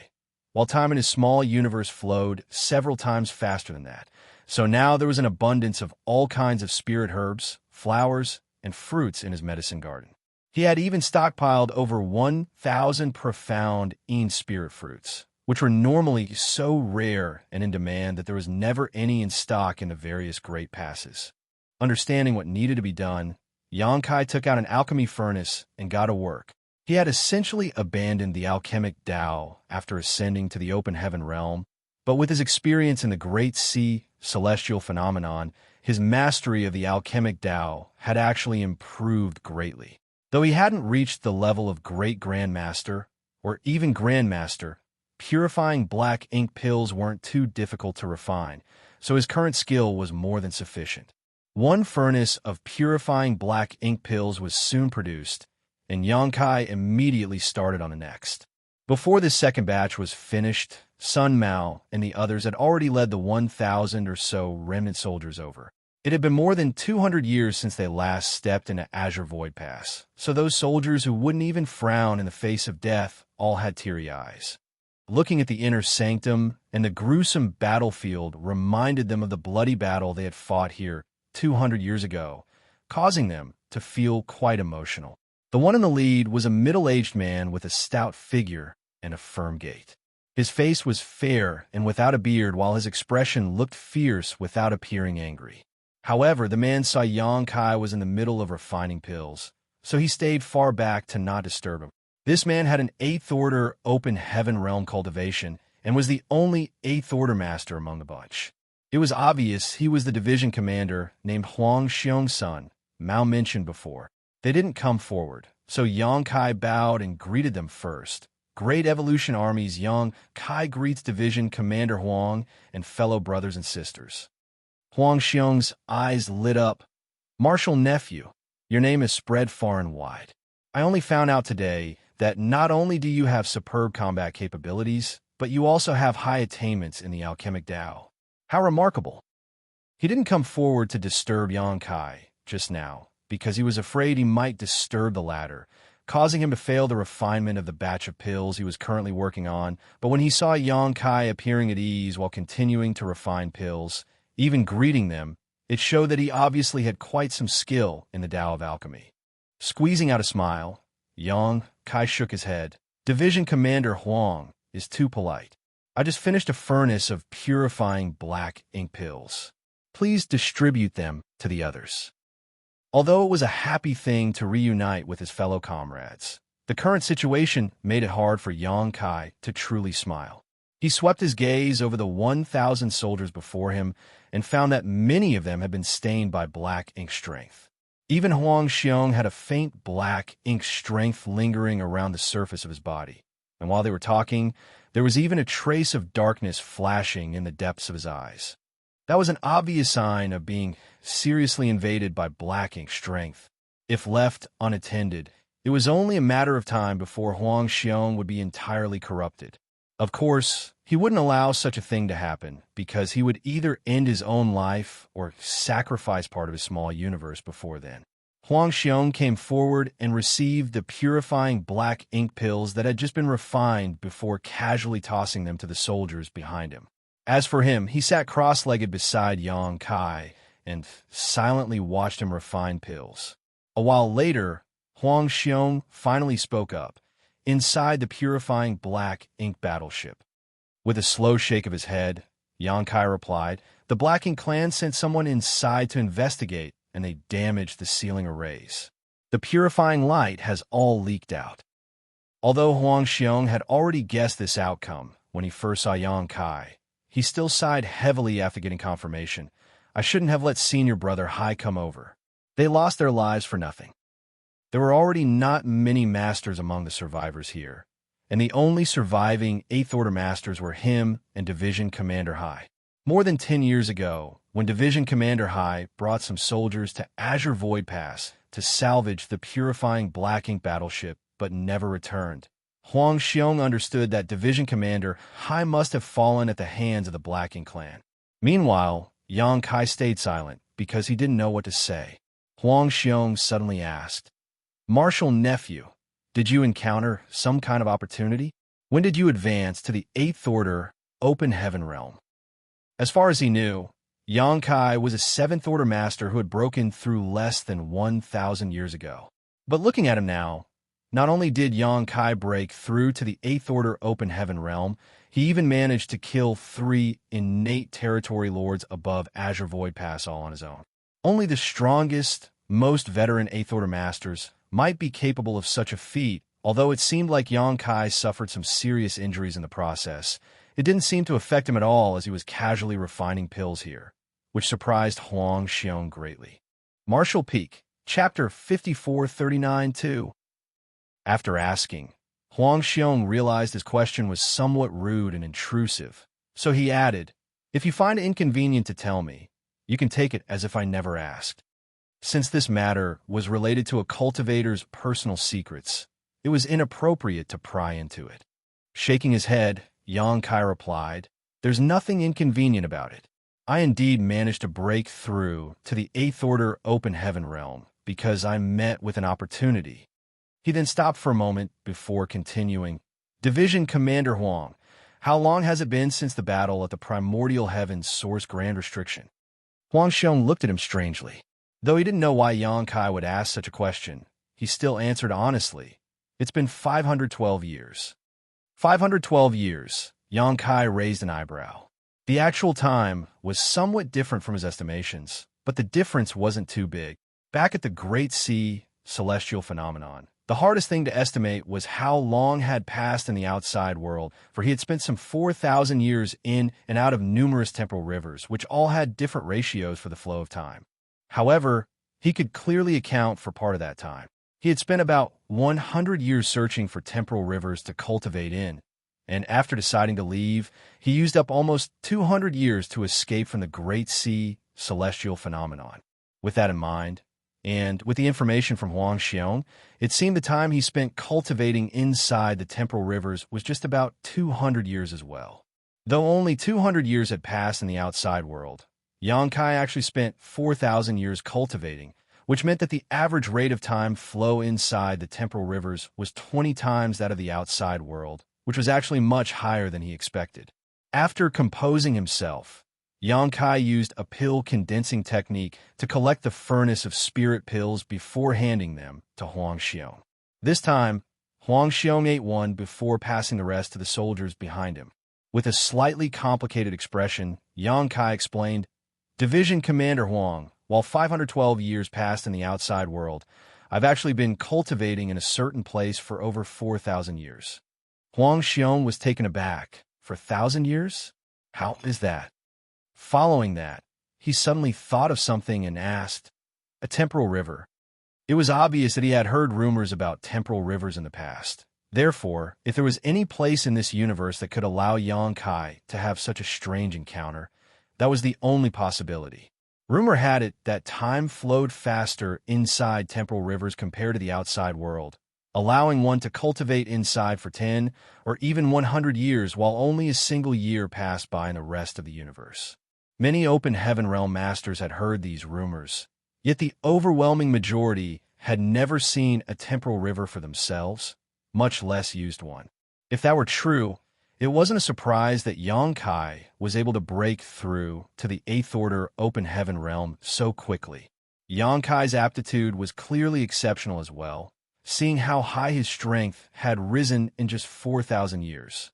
while time in his small universe flowed several times faster than that. So now there was an abundance of all kinds of spirit herbs, flowers, and fruits in his medicine garden. He had even stockpiled over 1,000 profound spirit fruits, which were normally so rare and in demand that there was never any in stock in the various great passes. Understanding what needed to be done, Xianxia took out an alchemy furnace and got to work. He had essentially abandoned the alchemic Tao after ascending to the open heaven realm, but with his experience in the Great Sea celestial phenomenon, his mastery of the alchemic Tao had actually improved greatly. Though he hadn't reached the level of Great Grandmaster, or even Grandmaster, purifying Black Ink pills weren't too difficult to refine, so his current skill was more than sufficient. One furnace of purifying Black Ink pills was soon produced, and Xianxia immediately started on the next. Before this second batch was finished, Sun Mao and the others had already led the 1,000 or so remnant soldiers over. It had been more than 200 years since they last stepped into Azure Void Pass, so those soldiers who wouldn't even frown in the face of death all had teary eyes. Looking at the inner sanctum and the gruesome battlefield reminded them of the bloody battle they had fought here 200 years ago, causing them to feel quite emotional. The one in the lead was a middle-aged man with a stout figure and a firm gait. His face was fair and without a beard, while his expression looked fierce without appearing angry. However, the man saw Xianxia was in the middle of refining pills, so he stayed far back to not disturb him. This man had an 8th Order Open Heaven Realm cultivation and was the only 8th Order master among the bunch. It was obvious he was the division commander named Huang Xiong's son, Mao mentioned before. They didn't come forward, so Xianxia bowed and greeted them first. Great Evolution Armies, Xianxia greets Division Commander Huang and fellow brothers and sisters. Huang Xiong's eyes lit up. Martial nephew, your name is spread far and wide. I only found out today that not only do you have superb combat capabilities, but you also have high attainments in the alchemic Tao. How remarkable. He didn't come forward to disturb Xianxia just now, because he was afraid he might disturb the latter, causing him to fail the refinement of the batch of pills he was currently working on. But when he saw Xianxia appearing at ease while continuing to refine pills, even greeting them, it showed that he obviously had quite some skill in the Tao of alchemy. Squeezing out a smile, Xianxia shook his head. Division Commander Huang is too polite. I just finished a furnace of purifying Black Ink pills. Please distribute them to the others. Although it was a happy thing to reunite with his fellow comrades, the current situation made it hard for Xianxia to truly smile. He swept his gaze over the 1,000 soldiers before him and found that many of them had been stained by Black Ink strength. Even Huang Xiong had a faint Black Ink strength lingering around the surface of his body, and while they were talking, there was even a trace of darkness flashing in the depths of his eyes. That was an obvious sign of being seriously invaded by black ink strength. If left unattended, it was only a matter of time before Huang Xiong would be entirely corrupted. Of course, he wouldn't allow such a thing to happen, because he would either end his own life or sacrifice part of his small universe before then. Huang Xiong came forward and received the purifying black ink pills that had just been refined before casually tossing them to the soldiers behind him. As for him, he sat cross-legged beside Yang Kai and silently watched him refine pills. A while later, Huang Xiong finally spoke up, inside the purifying black ink battleship. With a slow shake of his head, Yang Kai replied, "The Black Ink clan sent someone inside to investigate, and they damaged the ceiling arrays. The purifying light has all leaked out." Although Huang Xiong had already guessed this outcome when he first saw Yang Kai, he still sighed heavily after getting confirmation. "I shouldn't have let senior brother Hai come over. They lost their lives for nothing." There were already not many masters among the survivors here, and the only surviving 8th Order masters were him and Division Commander Hai. More than 10 years ago, when Division Commander Hai brought some soldiers to Azure Void Pass to salvage the purifying Black Ink battleship but never returned, Huang Xiong understood that Division Commander Hai must have fallen at the hands of the Black Ink clan. Meanwhile, Yang Kai stayed silent because he didn't know what to say. Huang Xiong suddenly asked, "Marshal Nephew, did you encounter some kind of opportunity? When did you advance to the 8th Order Open Heaven realm?" As far as he knew, Yang Kai was a 7th Order master who had broken through less than 1,000 years ago. But looking at him now, not only did Yang Kai break through to the 8th Order Open Heaven realm, he even managed to kill 3 innate territory lords above Azure Void Pass all on his own. Only the strongest, most veteran 8th Order masters might be capable of such a feat. Although it seemed like Yang Kai suffered some serious injuries in the process, it didn't seem to affect him at all as he was casually refining pills here, which surprised Huang Xiong greatly. Martial Peak, Chapter 5439-2. After asking, Huang Xiong realized his question was somewhat rude and intrusive, so he added, "If you find it inconvenient to tell me, you can take it as if I never asked." Since this matter was related to a cultivator's personal secrets, it was inappropriate to pry into it. Shaking his head, Yang Kai replied, "There's nothing inconvenient about it. I indeed managed to break through to the 8th Order Open Heaven realm because I met with an opportunity." He then stopped for a moment before continuing, "Division Commander Huang, how long has it been since the battle at the Primordial Heavens Source Grand Restriction?" Huang Xiong looked at him strangely. Though he didn't know why Yang Kai would ask such a question, he still answered honestly, "It's been 512 years. 512 years, Yang Kai raised an eyebrow. The actual time was somewhat different from his estimations, but the difference wasn't too big. Back at the Great Sea celestial phenomenon, the hardest thing to estimate was how long had passed in the outside world, for he had spent some 4,000 years in and out of numerous temporal rivers, which all had different ratios for the flow of time. However, he could clearly account for part of that time. He had spent about 100 years searching for temporal rivers to cultivate in, and after deciding to leave, he used up almost 200 years to escape from the Great Sea celestial phenomenon. With that in mind, and with the information from Huang Xiong, it seemed the time he spent cultivating inside the temporal rivers was just about 200 years as well. Though only 200 years had passed in the outside world, Yang Kai actually spent 4,000 years cultivating, which meant that the average rate of time flow inside the temporal rivers was 20 times that of the outside world, which was actually much higher than he expected. After composing himself, Yang Kai used a pill condensing technique to collect the furnace of spirit pills before handing them to Huang Xiong. This time, Huang Xiong ate one before passing the rest to the soldiers behind him. With a slightly complicated expression, Yang Kai explained, "Division Commander Huang, while 512 years passed in the outside world, I've actually been cultivating in a certain place for over 4,000 years." Huang Xiong was taken aback. For 1,000 years? How is that? Following that, he suddenly thought of something and asked, "A temporal river." It was obvious that he had heard rumors about temporal rivers in the past. Therefore, if there was any place in this universe that could allow Yang Kai to have such a strange encounter, That was the only possibility. Rumor had it that time flowed faster inside temporal rivers compared to the outside world, allowing one to cultivate inside for 10 or even 100 years while only a single year passed by in the rest of the universe. Many open heaven realm masters had heard these rumors, yet the overwhelming majority had never seen a temporal river for themselves, much less used one. If that were true, it wasn't a surprise that Xianxia was able to break through to the 8th Order open heaven realm so quickly. Xianxia's aptitude was clearly exceptional as well, seeing how high his strength had risen in just 4,000 years.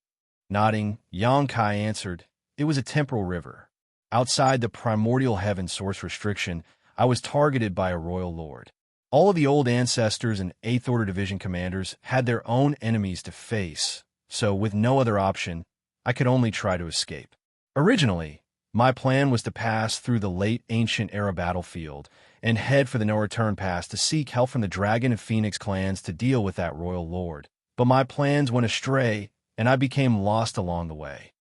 Nodding, Xianxia answered, "It was a temporal river. Outside the primordial heaven source restriction, I was targeted by a royal lord. All of the old ancestors and 8th Order division commanders had their own enemies to face, so with no other option, I could only try to escape. Originally, my plan was to pass through the late ancient era battlefield and head for the no-return pass to seek help from the Dragon and Phoenix clans to deal with that royal lord. But my plans went astray, and I became lost along the way."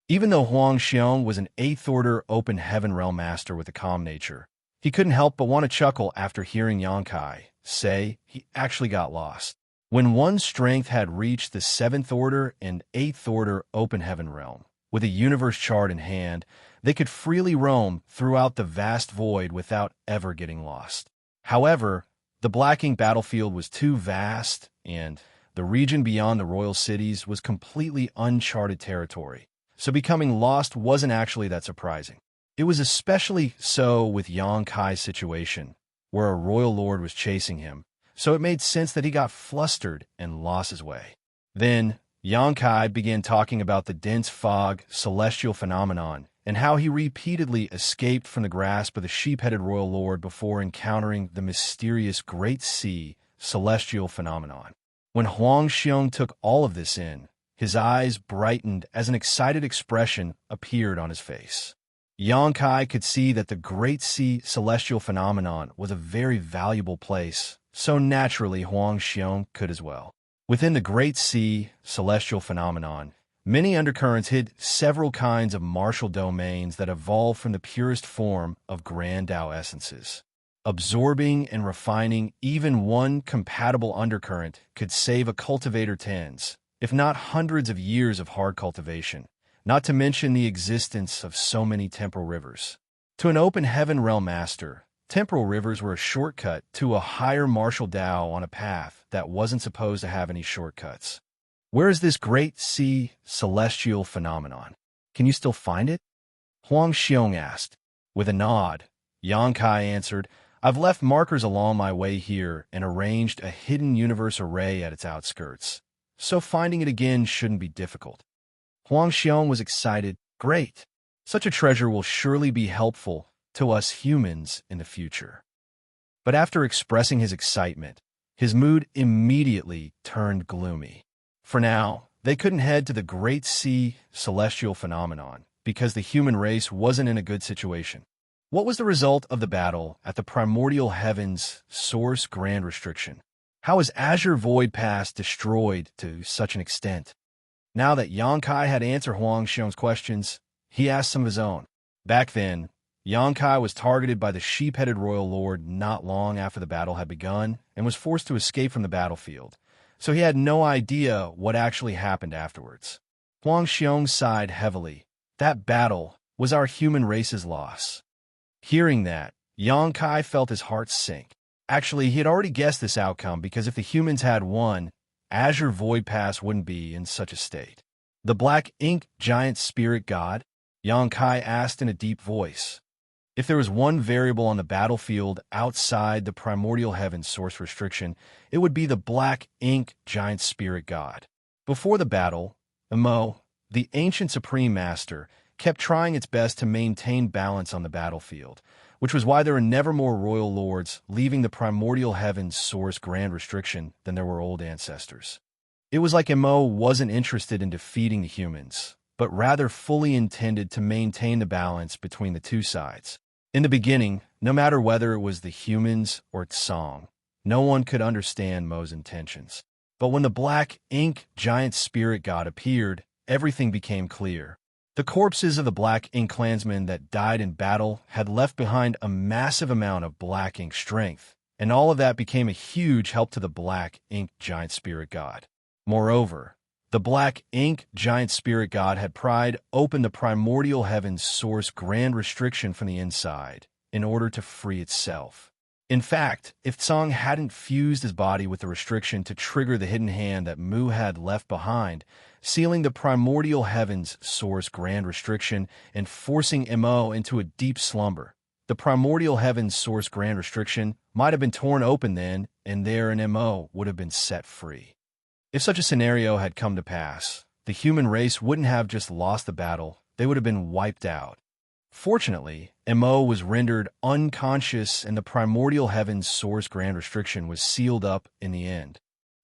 Even though Wuxia was an 8th Order open heaven realm master with a calm nature, he couldn't help but want to chuckle after hearing Xianxia say he actually got lost. When one's strength had reached the 7th Order and 8th Order open heaven realm, with a universe chart in hand, they could freely roam throughout the vast void without ever getting lost. However, the Black Ink battlefield was too vast, and the region beyond the royal cities was completely uncharted territory, so becoming lost wasn't actually that surprising. It was especially so with Xianxia's situation, where a royal lord was chasing him, so it made sense that he got flustered and lost his way. Then, Xianxia began talking about the dense fog celestial phenomenon and how he repeatedly escaped from the grasp of the sheep-headed royal lord before encountering the mysterious Great Sea celestial phenomenon. When Wuxia took all of this in, his eyes brightened as an excited expression appeared on his face. Xianxia could see that the Great Sea celestial phenomenon was a very valuable place, so naturally Wuxia could as well. Within the Great Sea celestial phenomenon, many undercurrents hid several kinds of martial domains that evolved from the purest form of grand Tao essences. Absorbing and refining even one compatible undercurrent could save a cultivator tens, if not hundreds of years of hard cultivation, not to mention the existence of so many temporal rivers. To an open heaven realm master, temporal rivers were a shortcut to a higher martial Tao on a path that wasn't supposed to have any shortcuts. "Where is this Great Sea celestial phenomenon? Can you still find it?" Wuxia asked. With a nod, Xianxia answered, "I've left markers along my way here and arranged a hidden universe array at its outskirts, so finding it again shouldn't be difficult." Wuxia was excited. "Great! Such a treasure will surely be helpful to us humans in the future." But after expressing his excitement, his mood immediately turned gloomy. For now, they couldn't head to the Great Sea celestial phenomenon because the human race wasn't in a good situation. What was the result of the battle at the primordial heavens source grand restriction? How was Azure Void Pass destroyed to such an extent? Now that Xianxia had answered Wuxia's questions, he asked some of his own. Back then, Xianxia was targeted by the sheep-headed royal lord not long after the battle had begun and was forced to escape from the battlefield, so he had no idea what actually happened afterwards. Wuxia sighed heavily. That battle was our human race's loss. Hearing that, Xianxia felt his heart sink. Actually, he had already guessed this outcome because if the humans had won, Azure Void Pass wouldn't be in such a state. "The Black Ink giant spirit god?" Xianxia asked in a deep voice. If there was one variable on the battlefield outside the primordial heavens source restriction, it would be the Black Ink giant spirit god. Before the battle, Imo, the ancient supreme master, kept trying its best to maintain balance on the battlefield, which was why there were never more royal lords leaving the primordial heavens source grand restriction than there were old ancestors. It was like Imo wasn't interested in defeating the humans, but rather fully intended to maintain the balance between the two sides. In the beginning, no matter whether it was the humans or Tsang, no one could understand Mo's intentions. But when the Black Ink giant spirit god appeared, everything became clear. The corpses of the Black Ink clansmen that died in battle had left behind a massive amount of Black Ink strength, and all of that became a huge help to the Black Ink giant spirit god. Moreover, the Black Ink giant spirit god had pried open the primordial heaven's source grand restriction from the inside in order to free itself. In fact, if Tsang hadn't fused his body with the restriction to trigger the hidden hand that Mu had left behind, sealing the primordial heaven's source grand restriction and forcing Mo into a deep slumber, the primordial heaven's source grand restriction might have been torn open then, and there an Mo would have been set free. If such a scenario had come to pass, the human race wouldn't have just lost the battle, they would have been wiped out. Fortunately, Mo was rendered unconscious and the primordial heaven's source grand restriction was sealed up in the end.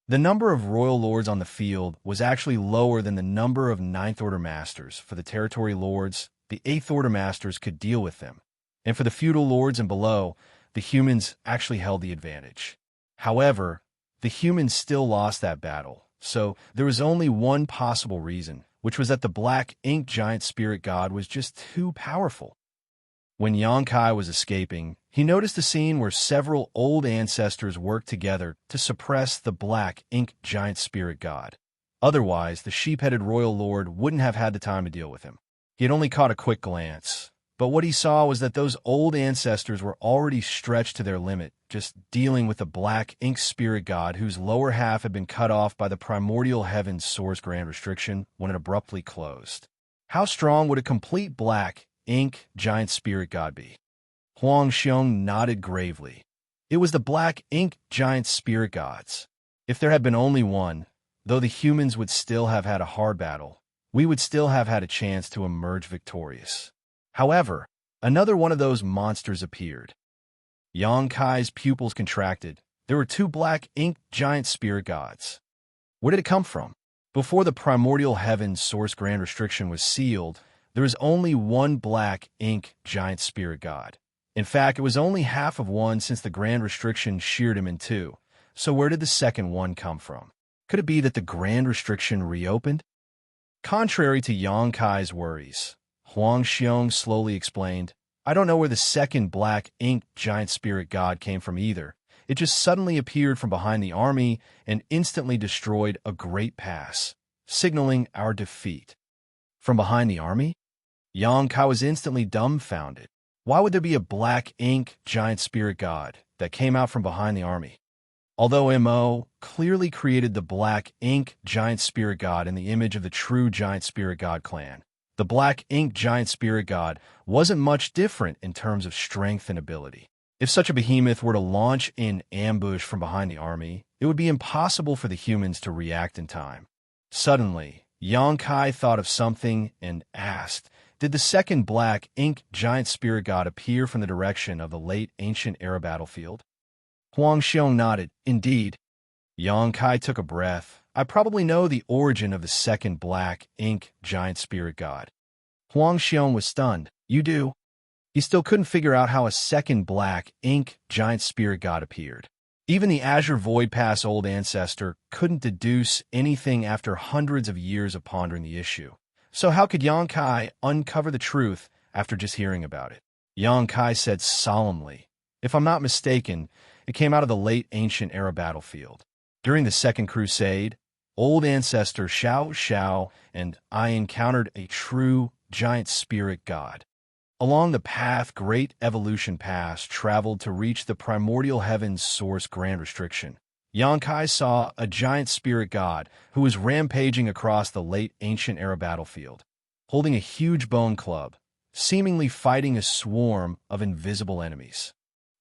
The number of royal lords on the field was actually lower than the number of Ninth Order masters. For the territory lords, the Eighth Order masters could deal with them. And for the feudal lords and below, the humans actually held the advantage. However, the humans still lost that battle, so there was only one possible reason, which was that the Black Ink giant spirit god was just too powerful. When Xianxia was escaping, he noticed a scene where several old ancestors worked together to suppress the Black Ink giant spirit god. Otherwise, the sheep-headed royal lord wouldn't have had the time to deal with him. He had only caught a quick glance, but what he saw was that those old ancestors were already stretched to their limit, just dealing with the Black Ink spirit god whose lower half had been cut off by the primordial heaven's source grand restriction when it abruptly closed. How strong would a complete Black Ink giant spirit god be? Huang Xiong nodded gravely. It was the Black Ink giant spirit gods. If there had been only one, though the humans would still have had a hard battle, we would still have had a chance to emerge victorious. However, another one of those monsters appeared. Xianxia's pupils contracted. There were two Black Ink giant spirit gods. Where did it come from? Before the primordial heaven's source grand restriction was sealed, there was only one Black Ink giant spirit god. In fact, it was only half of one since the grand restriction sheared him in two. So where did the second one come from? Could it be that the grand restriction reopened? Contrary to Xianxia's worries, Huang Xiong slowly explained, I don't know where the second Black Ink giant spirit god came from either. It just suddenly appeared from behind the army and instantly destroyed a great pass, signaling our defeat. From behind the army? Xianxia was instantly dumbfounded. Why would there be a Black Ink giant spirit god that came out from behind the army? Although Mo clearly created the Black Ink giant spirit god in the image of the true giant spirit god clan, the Black Ink giant spirit god wasn't much different in terms of strength and ability. If such a behemoth were to launch in ambush from behind the army, it would be impossible for the humans to react in time. Suddenly, Xianxia thought of something and asked, did the second Black Ink giant spirit god appear from the direction of the late ancient era battlefield? Huang Xiong nodded. Indeed. Xianxia took a breath. I probably know the origin of the second Black Ink giant spirit god. Huang Xiong was stunned. You do? He still couldn't figure out how a second Black Ink giant spirit god appeared. Even the Azure Void Pass old ancestor couldn't deduce anything after hundreds of years of pondering the issue. So how could Xianxia uncover the truth after just hearing about it? Xianxia said solemnly, if I'm not mistaken, it came out of the late ancient era battlefield. During the Second Crusade, old ancestor Xiao and I encountered a true giant spirit god. Along the path Great Evolution Pass traveled to reach the primordial heaven's source grand restriction, Xianxia saw a giant spirit god who was rampaging across the late ancient era battlefield, holding a huge bone club, seemingly fighting a swarm of invisible enemies.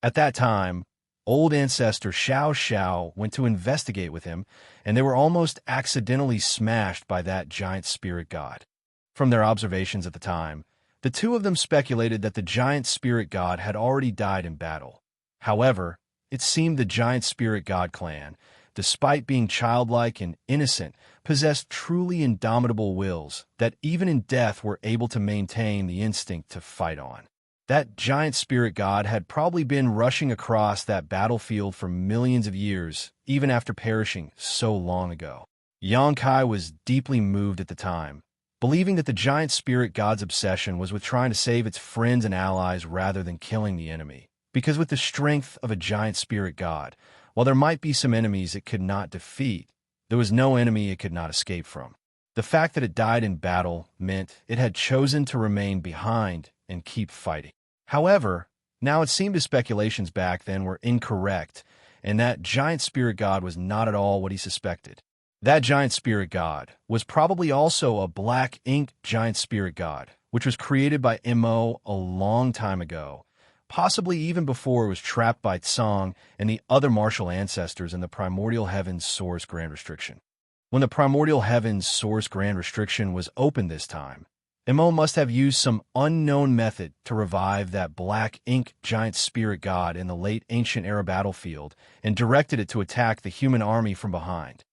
At that time, old ancestor Xiao went to investigate with him, and they were almost accidentally smashed by that giant spirit god. From their observations at the time, the two of them speculated that the giant spirit god had already died in battle. However, it seemed the giant spirit god clan, despite being childlike and innocent, possessed truly indomitable wills that even in death were able to maintain the instinct to fight on. That giant spirit god had probably been rushing across that battlefield for millions of years, even after perishing so long ago. Xianxia was deeply moved at the time. believing that the giant spirit god's obsession was with trying to save its friends and allies rather than killing the enemy. Because with the strength of a giant spirit god, while there might be some enemies it could not defeat, there was no enemy it could not escape from. The fact that it died in battle meant it had chosen to remain behind and keep fighting. However, now it seemed his speculations back then were incorrect, and that giant spirit god was not at all what he suspected. That giant spirit god was probably also a black ink giant spirit god, which was created by Mo a long time ago, possibly even before it was trapped by Tsang and the other martial ancestors in the primordial heavens source grand restriction. When the primordial heavens source grand restriction was opened this time, Mo must have used some unknown method to revive that black ink giant spirit god in the late ancient era battlefield and directed it to attack the human army from behind.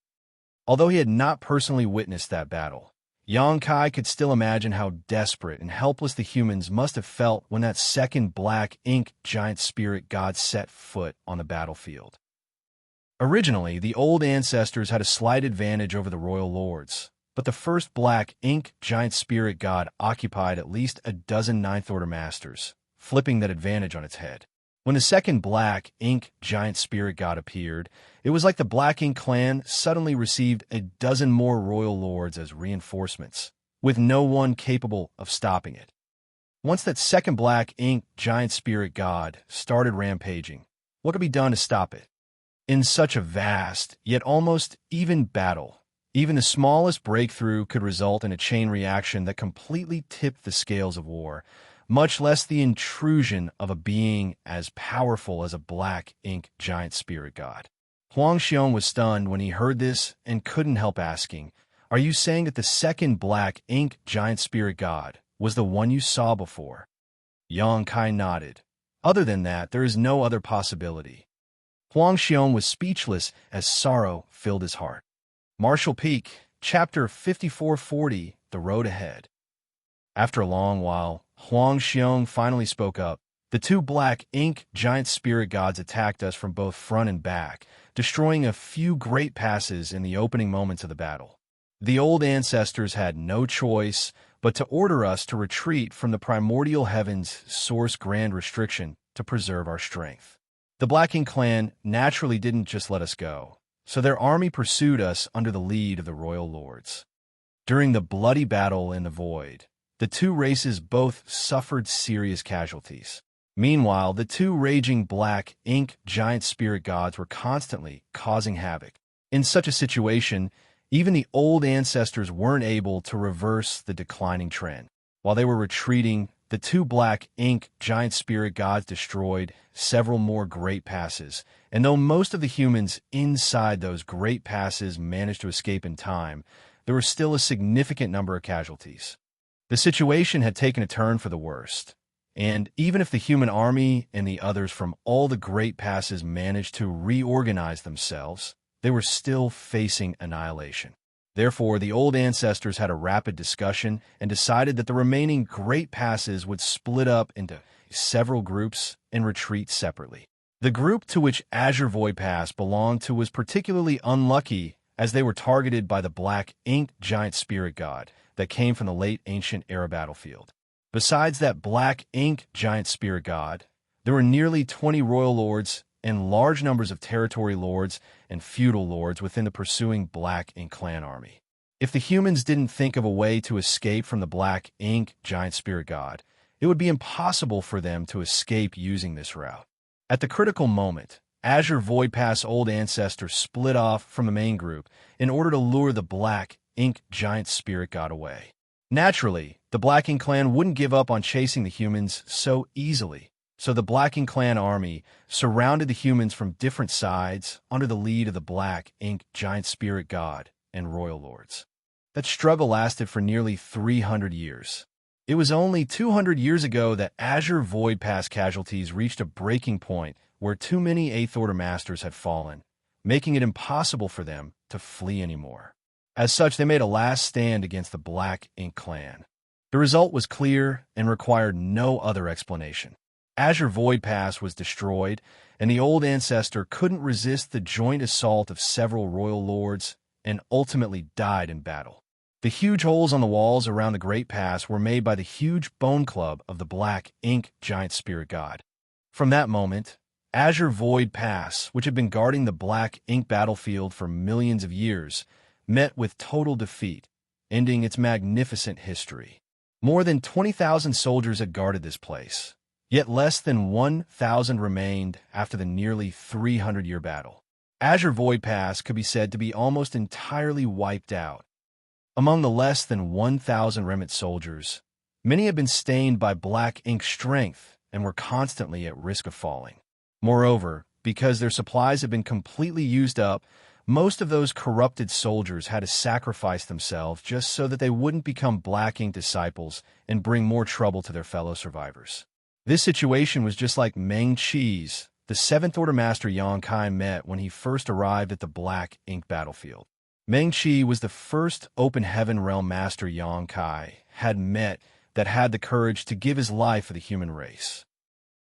Although he had not personally witnessed that battle, Xianxia could still imagine how desperate and helpless the humans must have felt when that second black ink giant spirit god set foot on the battlefield. Originally, the old ancestors had a slight advantage over the royal lords, but the first black ink giant spirit god occupied at least a dozen Ninth Order masters, flipping that advantage on its head. When the second black ink giant spirit god appeared, it was like the Black Ink clan suddenly received a dozen more royal lords as reinforcements, with no one capable of stopping it. Once that second black ink giant spirit god started rampaging, what could be done to stop it? In such a vast, yet almost even battle, even the smallest breakthrough could result in a chain reaction that completely tipped the scales of war, much less the intrusion of a being as powerful as a black ink giant spirit god. Huang Xiong was stunned when he heard this and couldn't help asking, "Are you saying that the second black ink giant spirit god was the one you saw before?" Yang Kai nodded. "Other than that, there is no other possibility." Huang Xiong was speechless as sorrow filled his heart. Martial Peak, Chapter 5440, The Road Ahead. After a long while, Huang Xiong finally spoke up. "The two black ink giant spirit gods attacked us from both front and back, destroying a few great passes in the opening moments of the battle. The old ancestors had no choice but to order us to retreat from the primordial heavens source grand restriction to preserve our strength. The Black Ink clan naturally didn't just let us go, so their army pursued us under the lead of the royal lords. During the bloody battle in the void, the two races both suffered serious casualties. Meanwhile, the two raging black ink giant spirit gods were constantly causing havoc. In such a situation, even the old ancestors weren't able to reverse the declining trend. While they were retreating, the two black ink giant spirit gods destroyed several more great passes, and though most of the humans inside those great passes managed to escape in time, there were still a significant number of casualties. The situation had taken a turn for the worst, and even if the human army and the others from all the great passes managed to reorganize themselves, they were still facing annihilation. Therefore, the old ancestors had a rapid discussion and decided that the remaining great passes would split up into several groups and retreat separately. The group to which Azure Void Pass belonged to was particularly unlucky as they were targeted by the black ink giant spirit god that came from the late ancient era battlefield. Besides that black ink giant spirit god, there were nearly 20 royal lords and large numbers of territory lords and feudal lords within the pursuing Black Ink clan army. If the humans didn't think of a way to escape from the Black Ink giant spirit god, it would be impossible for them to escape using this route. At the critical moment, Azure Void Pass old ancestors split off from the main group in order to lure the Black Ink giant spirit god away. Naturally, the Black Ink clan wouldn't give up on chasing the humans so easily. So the Black Ink clan army surrounded the humans from different sides under the lead of the Black Ink giant spirit god and royal lords. That struggle lasted for nearly 300 years. It was only 200 years ago that Azure Void Pass casualties reached a breaking point where too many Eighth Order masters had fallen, making it impossible for them to flee anymore. As such, they made a last stand against the Black Ink clan. The result was clear and required no other explanation. Azure Void Pass was destroyed, and the old ancestor couldn't resist the joint assault of several royal lords and ultimately died in battle. The huge holes on the walls around the Great Pass were made by the huge bone club of the Black Ink giant spirit god. From that moment, Azure Void Pass, which had been guarding the Black Ink battlefield for millions of years, met with total defeat, ending its magnificent history. More than 20,000 soldiers had guarded this place, yet less than 1,000 remained after the nearly 300-year battle. Azure Void Pass could be said to be almost entirely wiped out. Among the less than 1,000 remnant soldiers, many had been stained by Black Ink strength and were constantly at risk of falling. Moreover, because their supplies had been completely used up, most of those corrupted soldiers had to sacrifice themselves just so that they wouldn't become Black Ink disciples and bring more trouble to their fellow survivors. This situation was just like Meng Qi's, the Seventh Order Master Xianxia met when he first arrived at the Black Ink battlefield. Meng Qi was the first Open Heaven Realm Master Xianxia had met that had the courage to give his life for the human race.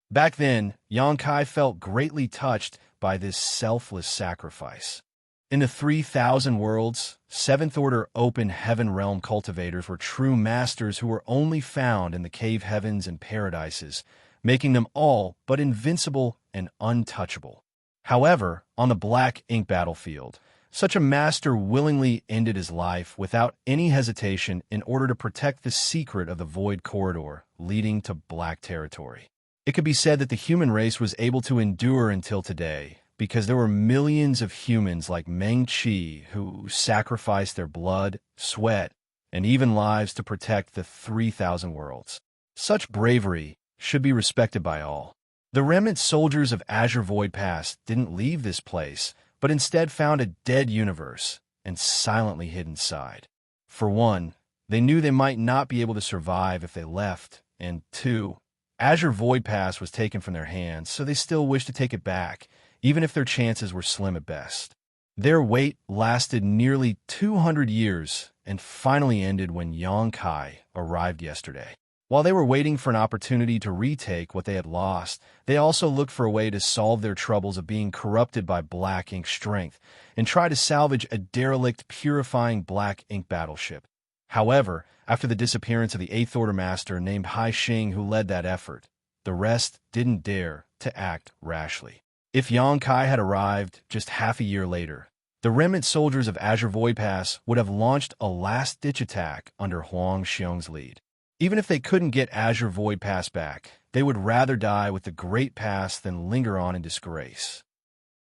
Back then, Xianxia felt greatly touched by this selfless sacrifice. In the 3,000 worlds, Seventh Order Open Heaven Realm cultivators were true masters who were only found in the cave heavens and paradises, making them all but invincible and untouchable. However, on the Black Ink battlefield, such a master willingly ended his life without any hesitation in order to protect the secret of the Void Corridor leading to Black Territory. It could be said that the human race was able to endure until today because there were millions of humans like Meng Qi who sacrificed their blood, sweat, and even lives to protect the 3,000 worlds. Such bravery should be respected by all. The remnant soldiers of Azure Void Pass didn't leave this place, but instead found a dead universe and silently hid inside. For one, they knew they might not be able to survive if they left, and two, Azure Void Pass was taken from their hands, so they still wished to take it back, even if their chances were slim at best. Their wait lasted nearly 200 years and finally ended when Xianxia arrived yesterday. While they were waiting for an opportunity to retake what they had lost, they also looked for a way to solve their troubles of being corrupted by Black Ink strength and try to salvage a derelict purifying Black Ink battleship. However, after the disappearance of the Eighth Order Master named Hai Xing who led that effort, the rest didn't dare to act rashly. If Xianxia had arrived just half a year later, the remnant soldiers of Azure Void Pass would have launched a last-ditch attack under Huang Xiong's lead. Even if they couldn't get Azure Void Pass back, they would rather die with the Great Pass than linger on in disgrace.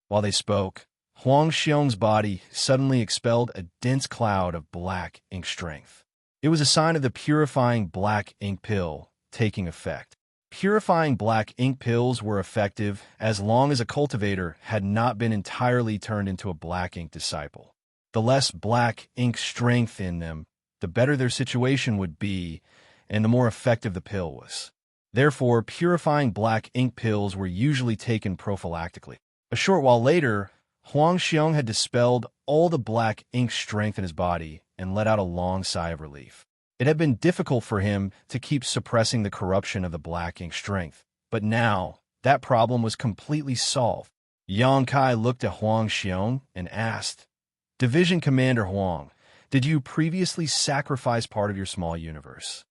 While they spoke, Huang Xiong's body suddenly expelled a dense cloud of Black Ink strength. It was a sign of the purifying Black Ink pill taking effect. Purifying Black Ink pills were effective as long as a cultivator had not been entirely turned into a Black Ink disciple. The less Black Ink strength in them, the better their situation would be, and the more effective the pill was. Therefore, purifying Black Ink pills were usually taken prophylactically. A short while later, Huang Xiong had dispelled all the Black Ink strength in his body and let out a long sigh of relief. It had been difficult for him to keep suppressing the corruption of the Black Ink strength, but now that problem was completely solved. Xianxia looked at Huang Xiong and asked, "Division Commander Huang, did you previously sacrifice part of your small universe?"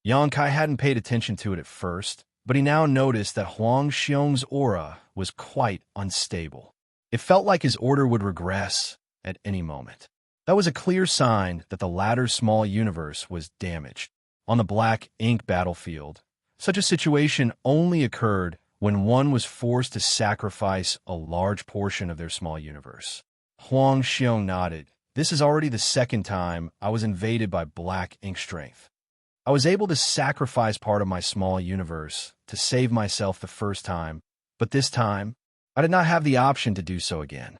Xianxia hadn't paid attention to it at first, but he now noticed that Huang Xiong's aura was quite unstable. It felt like his order would regress at any moment. That was a clear sign that the latter's small universe was damaged. On the Black Ink battlefield, such a situation only occurred when one was forced to sacrifice a large portion of their small universe. Huang Xiong nodded. "This is already the second time I was invaded by Black Ink strength. I was able to sacrifice part of my small universe to save myself the first time, but this time, I did not have the option to do so again."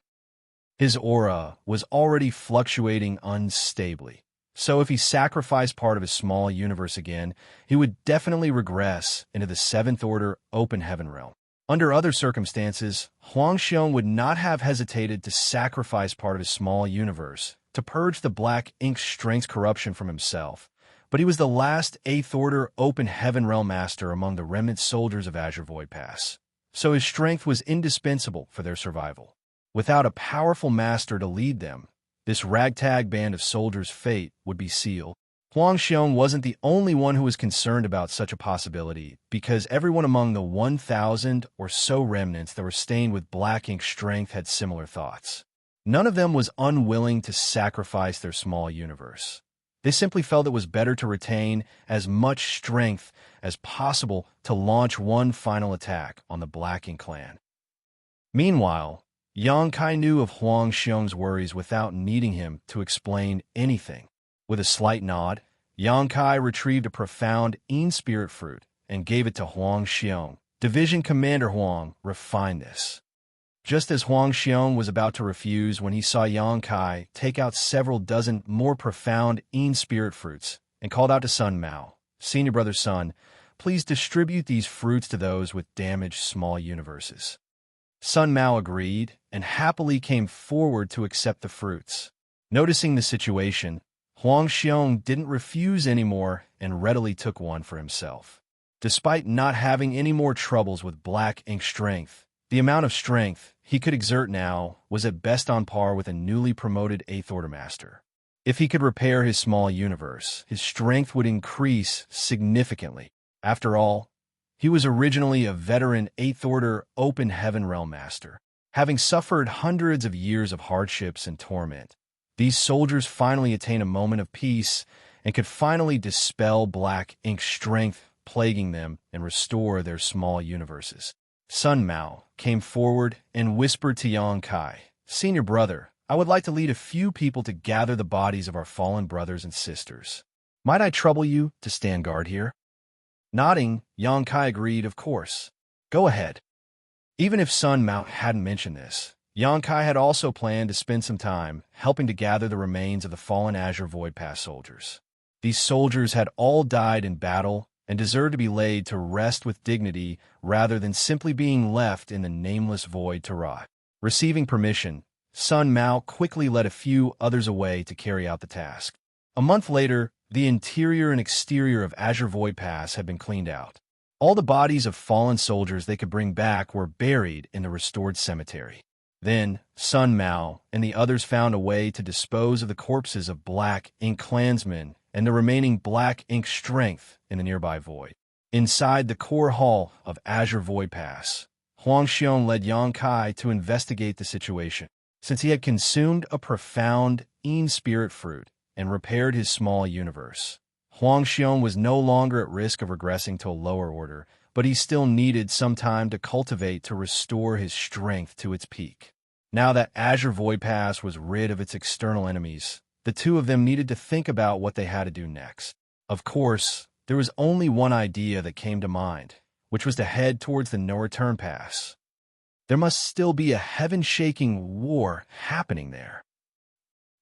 His aura was already fluctuating unstably, so if he sacrificed part of his small universe again, he would definitely regress into the Seventh Order Open Heaven Realm. Under other circumstances, Huang Xiong would not have hesitated to sacrifice part of his small universe to purge the Black Ink strength's corruption from himself. But he was the last Eighth Order Open Heaven Realm Master among the remnant soldiers of Azure Void Pass, so his strength was indispensable for their survival. Without a powerful master to lead them, this ragtag band of soldiers' fate would be sealed. Xianxia wasn't the only one who was concerned about such a possibility, because everyone among the 1,000 or so remnants that were stained with black ink strength had similar thoughts. None of them was unwilling to sacrifice their small universe. They simply felt it was better to retain as much strength as possible to launch one final attack on the Black Ink clan. Meanwhile, Xianxia knew of Xiang's worries without needing him to explain anything. With a slight nod, Xianxia retrieved a profound Yin spirit fruit and gave it to Xiang. Division Commander Huang refined this. Just as Xiang was about to refuse when he saw Xianxia take out several dozen more profound Yin spirit fruits and called out to Sun Mao, "Senior brother Sun, please distribute these fruits to those with damaged small universes." Sun Mao agreed and happily came forward to accept the fruits. Noticing the situation, Xiang didn't refuse anymore and readily took one for himself. Despite not having any more troubles with black ink strength, the amount of strength he could exert now was at best on par with a newly promoted 8th Order Master. If he could repair his small universe, his strength would increase significantly. After all, he was originally a veteran 8th Order Open Heaven Realm Master. Having suffered hundreds of years of hardships and torment, these soldiers finally attained a moment of peace and could finally dispel black ink strength plaguing them and restore their small universes. Sun Mao came forward and whispered to Xianxia, "Senior brother, I would like to lead a few people to gather the bodies of our fallen brothers and sisters. Might I trouble you to stand guard here?" Nodding, Xianxia agreed, "Of course. Go ahead." Even if Sun Mao hadn't mentioned this, Xianxia had also planned to spend some time helping to gather the remains of the fallen Azure Void Pass soldiers. These soldiers had all died in battle and deserved to be laid to rest with dignity rather than simply being left in the nameless void to rot. Receiving permission, Sun Mao quickly led a few others away to carry out the task. A month later, the interior and exterior of Azure Void Pass had been cleaned out. All the bodies of fallen soldiers they could bring back were buried in the restored cemetery. Then, Sun Mao and the others found a way to dispose of the corpses of Black Ink clansmen and the remaining Black Ink strength in the nearby void. Inside the core hall of Azure Void Pass, Xiang led Xianxia to investigate the situation. Since he had consumed a profound Yin spirit fruit and repaired his small universe, Xiang was no longer at risk of regressing to a lower order, but he still needed some time to cultivate to restore his strength to its peak. Now that Azure Void Pass was rid of its external enemies, the two of them needed to think about what they had to do next. Of course, there was only one idea that came to mind, which was to head towards the no-return pass. There must still be a heaven-shaking war happening there.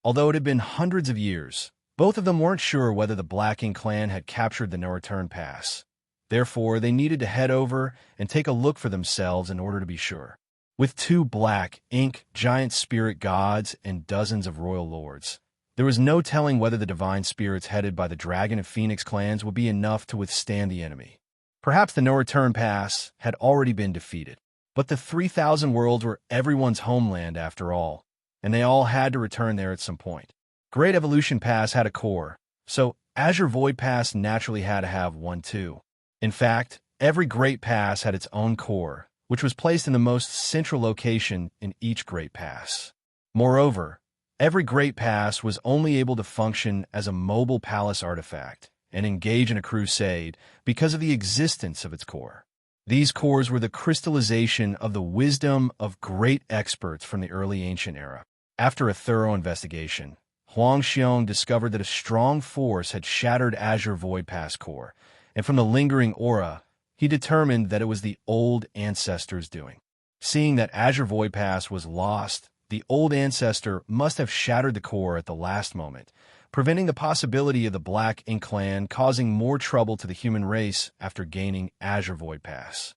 Although it had been hundreds of years, both of them weren't sure whether the Black Ink clan had captured the no-return pass. Therefore, they needed to head over and take a look for themselves in order to be sure. With 2 Black Ink giant spirit gods and dozens of royal lords, there was no telling whether the divine spirits headed by the Dragon and Phoenix clans would be enough to withstand the enemy. Perhaps the no-return pass had already been defeated, but the 3,000 worlds were everyone's homeland after all, and they all had to return there at some point. Great Evolution Pass had a core, so Azure Void Pass naturally had to have one too. In fact, every Great Pass had its own core, which was placed in the most central location in each Great Pass. Moreover, every Great Pass was only able to function as a mobile palace artifact and engage in a crusade because of the existence of its core. These cores were the crystallization of the wisdom of great experts from the early ancient era. After a thorough investigation, Xiang discovered that a strong force had shattered Azure Void Pass core, and from the lingering aura, he determined that it was the old ancestor's doing. Seeing that Azure Void Pass was lost, the old ancestor must have shattered the core at the last moment, preventing the possibility of the Black Ink clan causing more trouble to the human race after gaining Azure Void Pass.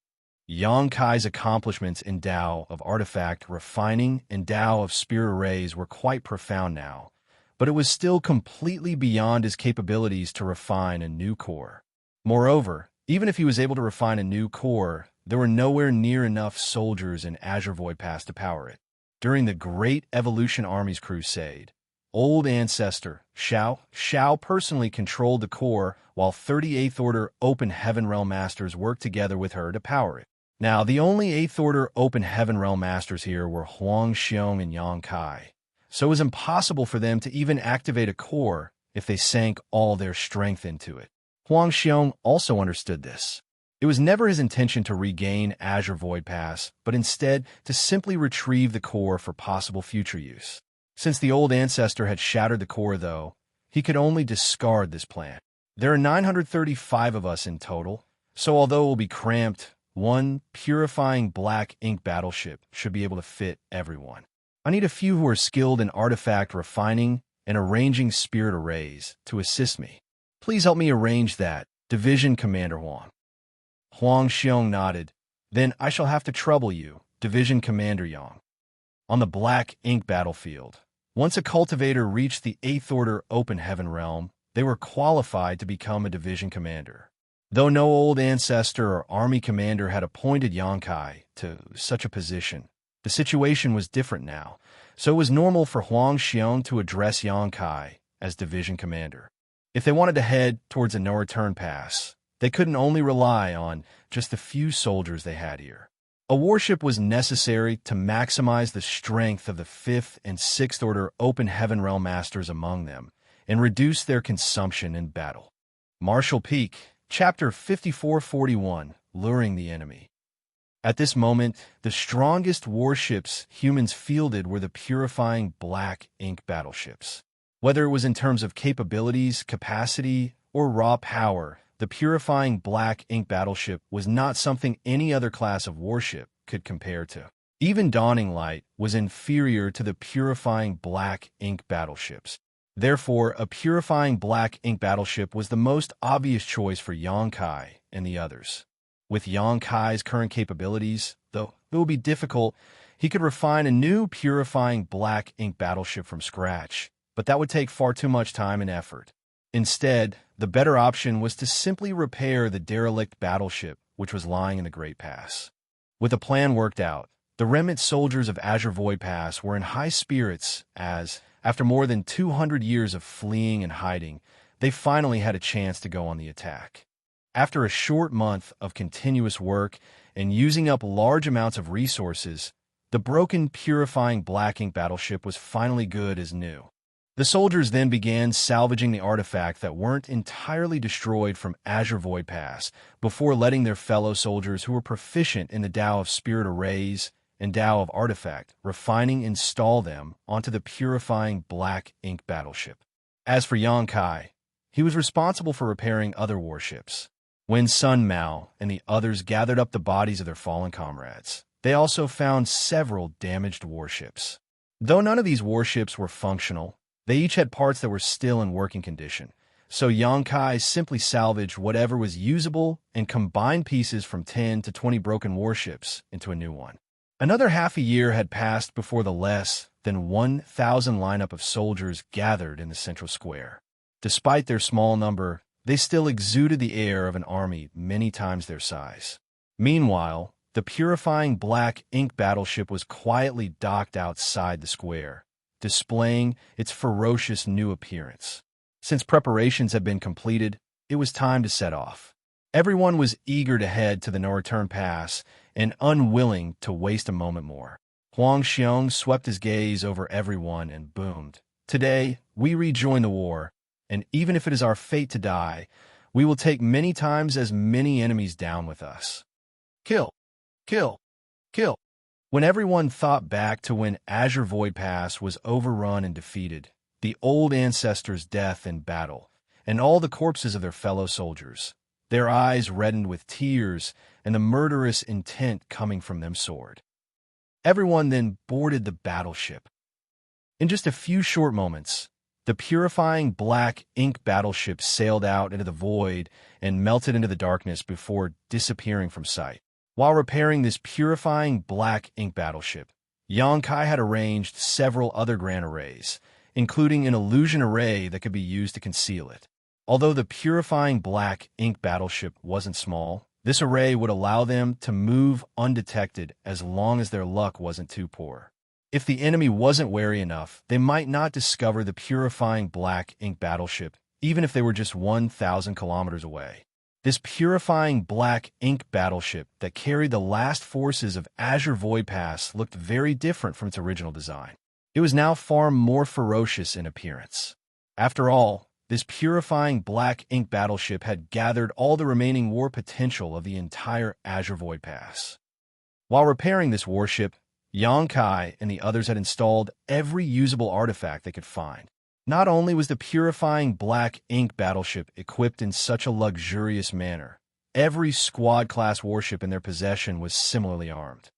Xianxia's accomplishments in Tao of artifact refining and Tao of spirit arrays were quite profound now, but it was still completely beyond his capabilities to refine a new core. Moreover, even if he was able to refine a new core, there were nowhere near enough soldiers in Azure Void Pass to power it. During the Great Evolution Army's crusade, old ancestor, Xiao personally controlled the core, while 38th Order Open Heaven Realm Masters worked together with her to power it. Now, the only 8th Order Open Heaven Realm Masters here were Xianxia and Xianxia, so it was impossible for them to even activate a core if they sank all their strength into it. Xianxia also understood this. It was never his intention to regain Azure Void Pass, but instead to simply retrieve the core for possible future use. Since the old ancestor had shattered the core, though, he could only discard this plan. There are 935 of us in total, so although it will be cramped, one purifying black ink battleship should be able to fit everyone. I need a few who are skilled in artifact refining and arranging spirit arrays to assist me. Please help me arrange that, Division Commander Huang. Huang Xiong nodded. Then I shall have to trouble you, Division Commander Yang. On the black ink battlefield, once a cultivator reached the 8th Order Open Heaven Realm, they were qualified to become a division commander. Though no old ancestor or army commander had appointed Xianxia to such a position, the situation was different now, so it was normal for Huang Xiong to address Xianxia as division commander. If they wanted to head towards a no-return pass, they couldn't only rely on just the few soldiers they had here. A warship was necessary to maximize the strength of the 5th and 6th Order Open Heaven Realm Masters among them and reduce their consumption in battle. Martial Peak, Chapter 5441, Luring the Enemy. At this moment, the strongest warships humans fielded were the purifying black ink battleships. Whether it was in terms of capabilities, capacity, or raw power, the purifying black ink battleship was not something any other class of warship could compare to. Even Dawning Light was inferior to the purifying black ink battleships. Therefore, a purifying black ink battleship was the most obvious choice for Xianxia and the others. With Xianxia's current capabilities, though it would be difficult, he could refine a new purifying black ink battleship from scratch, but that would take far too much time and effort. Instead, the better option was to simply repair the derelict battleship which was lying in the Great Pass. With a plan worked out, the remnant soldiers of Azure Void Pass were in high spirits as, after more than 200 years of fleeing and hiding, they finally had a chance to go on the attack. After a short month of continuous work and using up large amounts of resources, the broken purifying black ink battleship was finally good as new. The soldiers then began salvaging the artifacts that weren't entirely destroyed from Azure Void Pass before letting their fellow soldiers who were proficient in the Tao of Spirit Arrays and Tao of Artifact refining install them onto the purifying black ink battleship. As for Xianxia, he was responsible for repairing other warships. When Sun Mao and the others gathered up the bodies of their fallen comrades, they also found several damaged warships. Though none of these warships were functional, they each had parts that were still in working condition, so Xianxia simply salvaged whatever was usable and combined pieces from 10 to 20 broken warships into a new one. Another half a year had passed before the less than 1,000 lineup of soldiers gathered in the central square. Despite their small number, they still exuded the air of an army many times their size. Meanwhile, the purifying black ink battleship was quietly docked outside the square, displaying its ferocious new appearance. Since preparations had been completed, it was time to set off. Everyone was eager to head to the no-return pass and unwilling to waste a moment more. Huang Xiong swept his gaze over everyone and boomed. Today, we rejoin the war, and even if it is our fate to die, we will take many times as many enemies down with us. Kill! Kill! Kill! When everyone thought back to when Azure Void Pass was overrun and defeated, the old ancestors' death in battle, and all the corpses of their fellow soldiers, their eyes reddened with tears and the murderous intent coming from them soared. Everyone then boarded the battleship. In just a few short moments, the purifying black ink battleship sailed out into the void and melted into the darkness before disappearing from sight. While repairing this purifying black ink battleship, Xianxia had arranged several other grand arrays, including an illusion array that could be used to conceal it. Although the purifying black ink battleship wasn't small, this array would allow them to move undetected as long as their luck wasn't too poor. If the enemy wasn't wary enough, they might not discover the purifying black ink battleship, even if they were just 1,000 kilometers away. This purifying black ink battleship that carried the last forces of Azure Void Pass looked very different from its original design. It was now far more ferocious in appearance. After all, this purifying black ink battleship had gathered all the remaining war potential of the entire Azure Void Pass. While repairing this warship, Xianxia and the others had installed every usable artifact they could find. Not only was the purifying black ink battleship equipped in such a luxurious manner, every squad-class warship in their possession was similarly armed.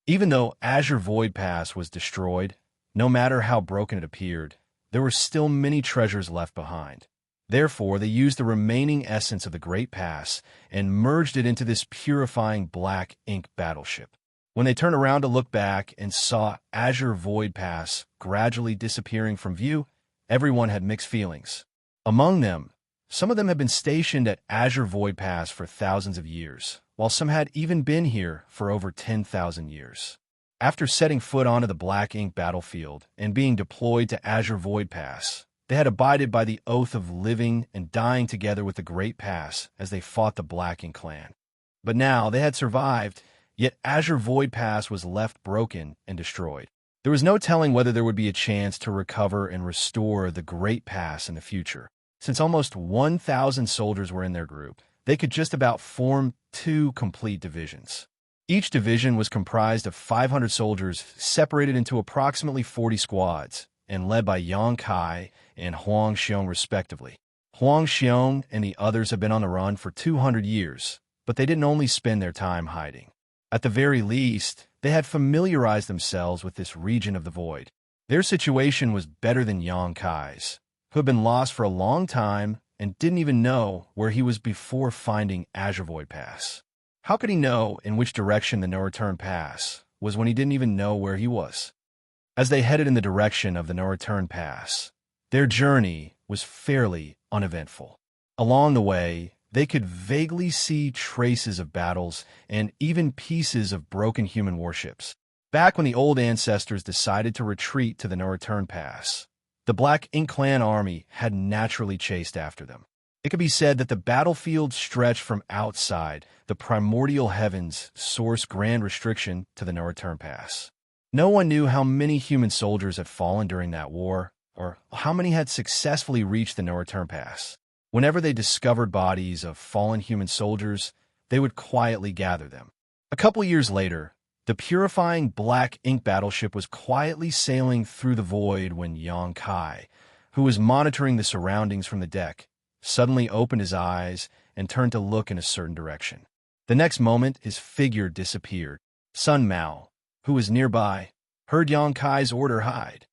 Even though Azure Void Pass was destroyed, no matter how broken it appeared, there were still many treasures left behind. Therefore, they used the remaining essence of the Great Pass and merged it into this purifying black ink battleship. When they turned around to look back and saw Azure Void Pass gradually disappearing from view, everyone had mixed feelings. Among them, some of them had been stationed at Azure Void Pass for thousands of years, while some had even been here for over 10,000 years. After setting foot onto the Black Ink battlefield and being deployed to Azure Void Pass, they had abided by the oath of living and dying together with the Great Pass as they fought the Black Ink clan. But now they had survived, yet Azure Void Pass was left broken and destroyed. There was no telling whether there would be a chance to recover and restore the Great Pass in the future. Since almost 1,000 soldiers were in their group, they could just about form 2 complete divisions. Each division was comprised of 500 soldiers separated into approximately 40 squads and led by Xianxia and Huang Xiong respectively. Huang Xiong and the others had been on the run for 200 years, but they didn't only spend their time hiding. At the very least, they had familiarized themselves with this region of the void. Their situation was better than Xianxia's, who had been lost for a long time and didn't even know where he was before finding Azure Void Pass. How could he know in which direction the no-return pass was when he didn't even know where he was? As they headed in the direction of the no-return pass, their journey was fairly uneventful. Along the way, they could vaguely see traces of battles and even pieces of broken human warships. Back when the old ancestors decided to retreat to the no-return pass, the Black Ink Clan army had naturally chased after them. It could be said that the battlefield stretched from outside the primordial heavens source grand restriction to the no-return pass. No one knew how many human soldiers had fallen during that war, or how many had successfully reached the no-return pass. Whenever they discovered bodies of fallen human soldiers, they would quietly gather them. A couple years later, the purifying Black Ink battleship was quietly sailing through the void when Xianxia, who was monitoring the surroundings from the deck, suddenly opened his eyes and turned to look in a certain direction. The next moment, his figure disappeared. Sun Mao, who was nearby, heard Xianxia's order hide.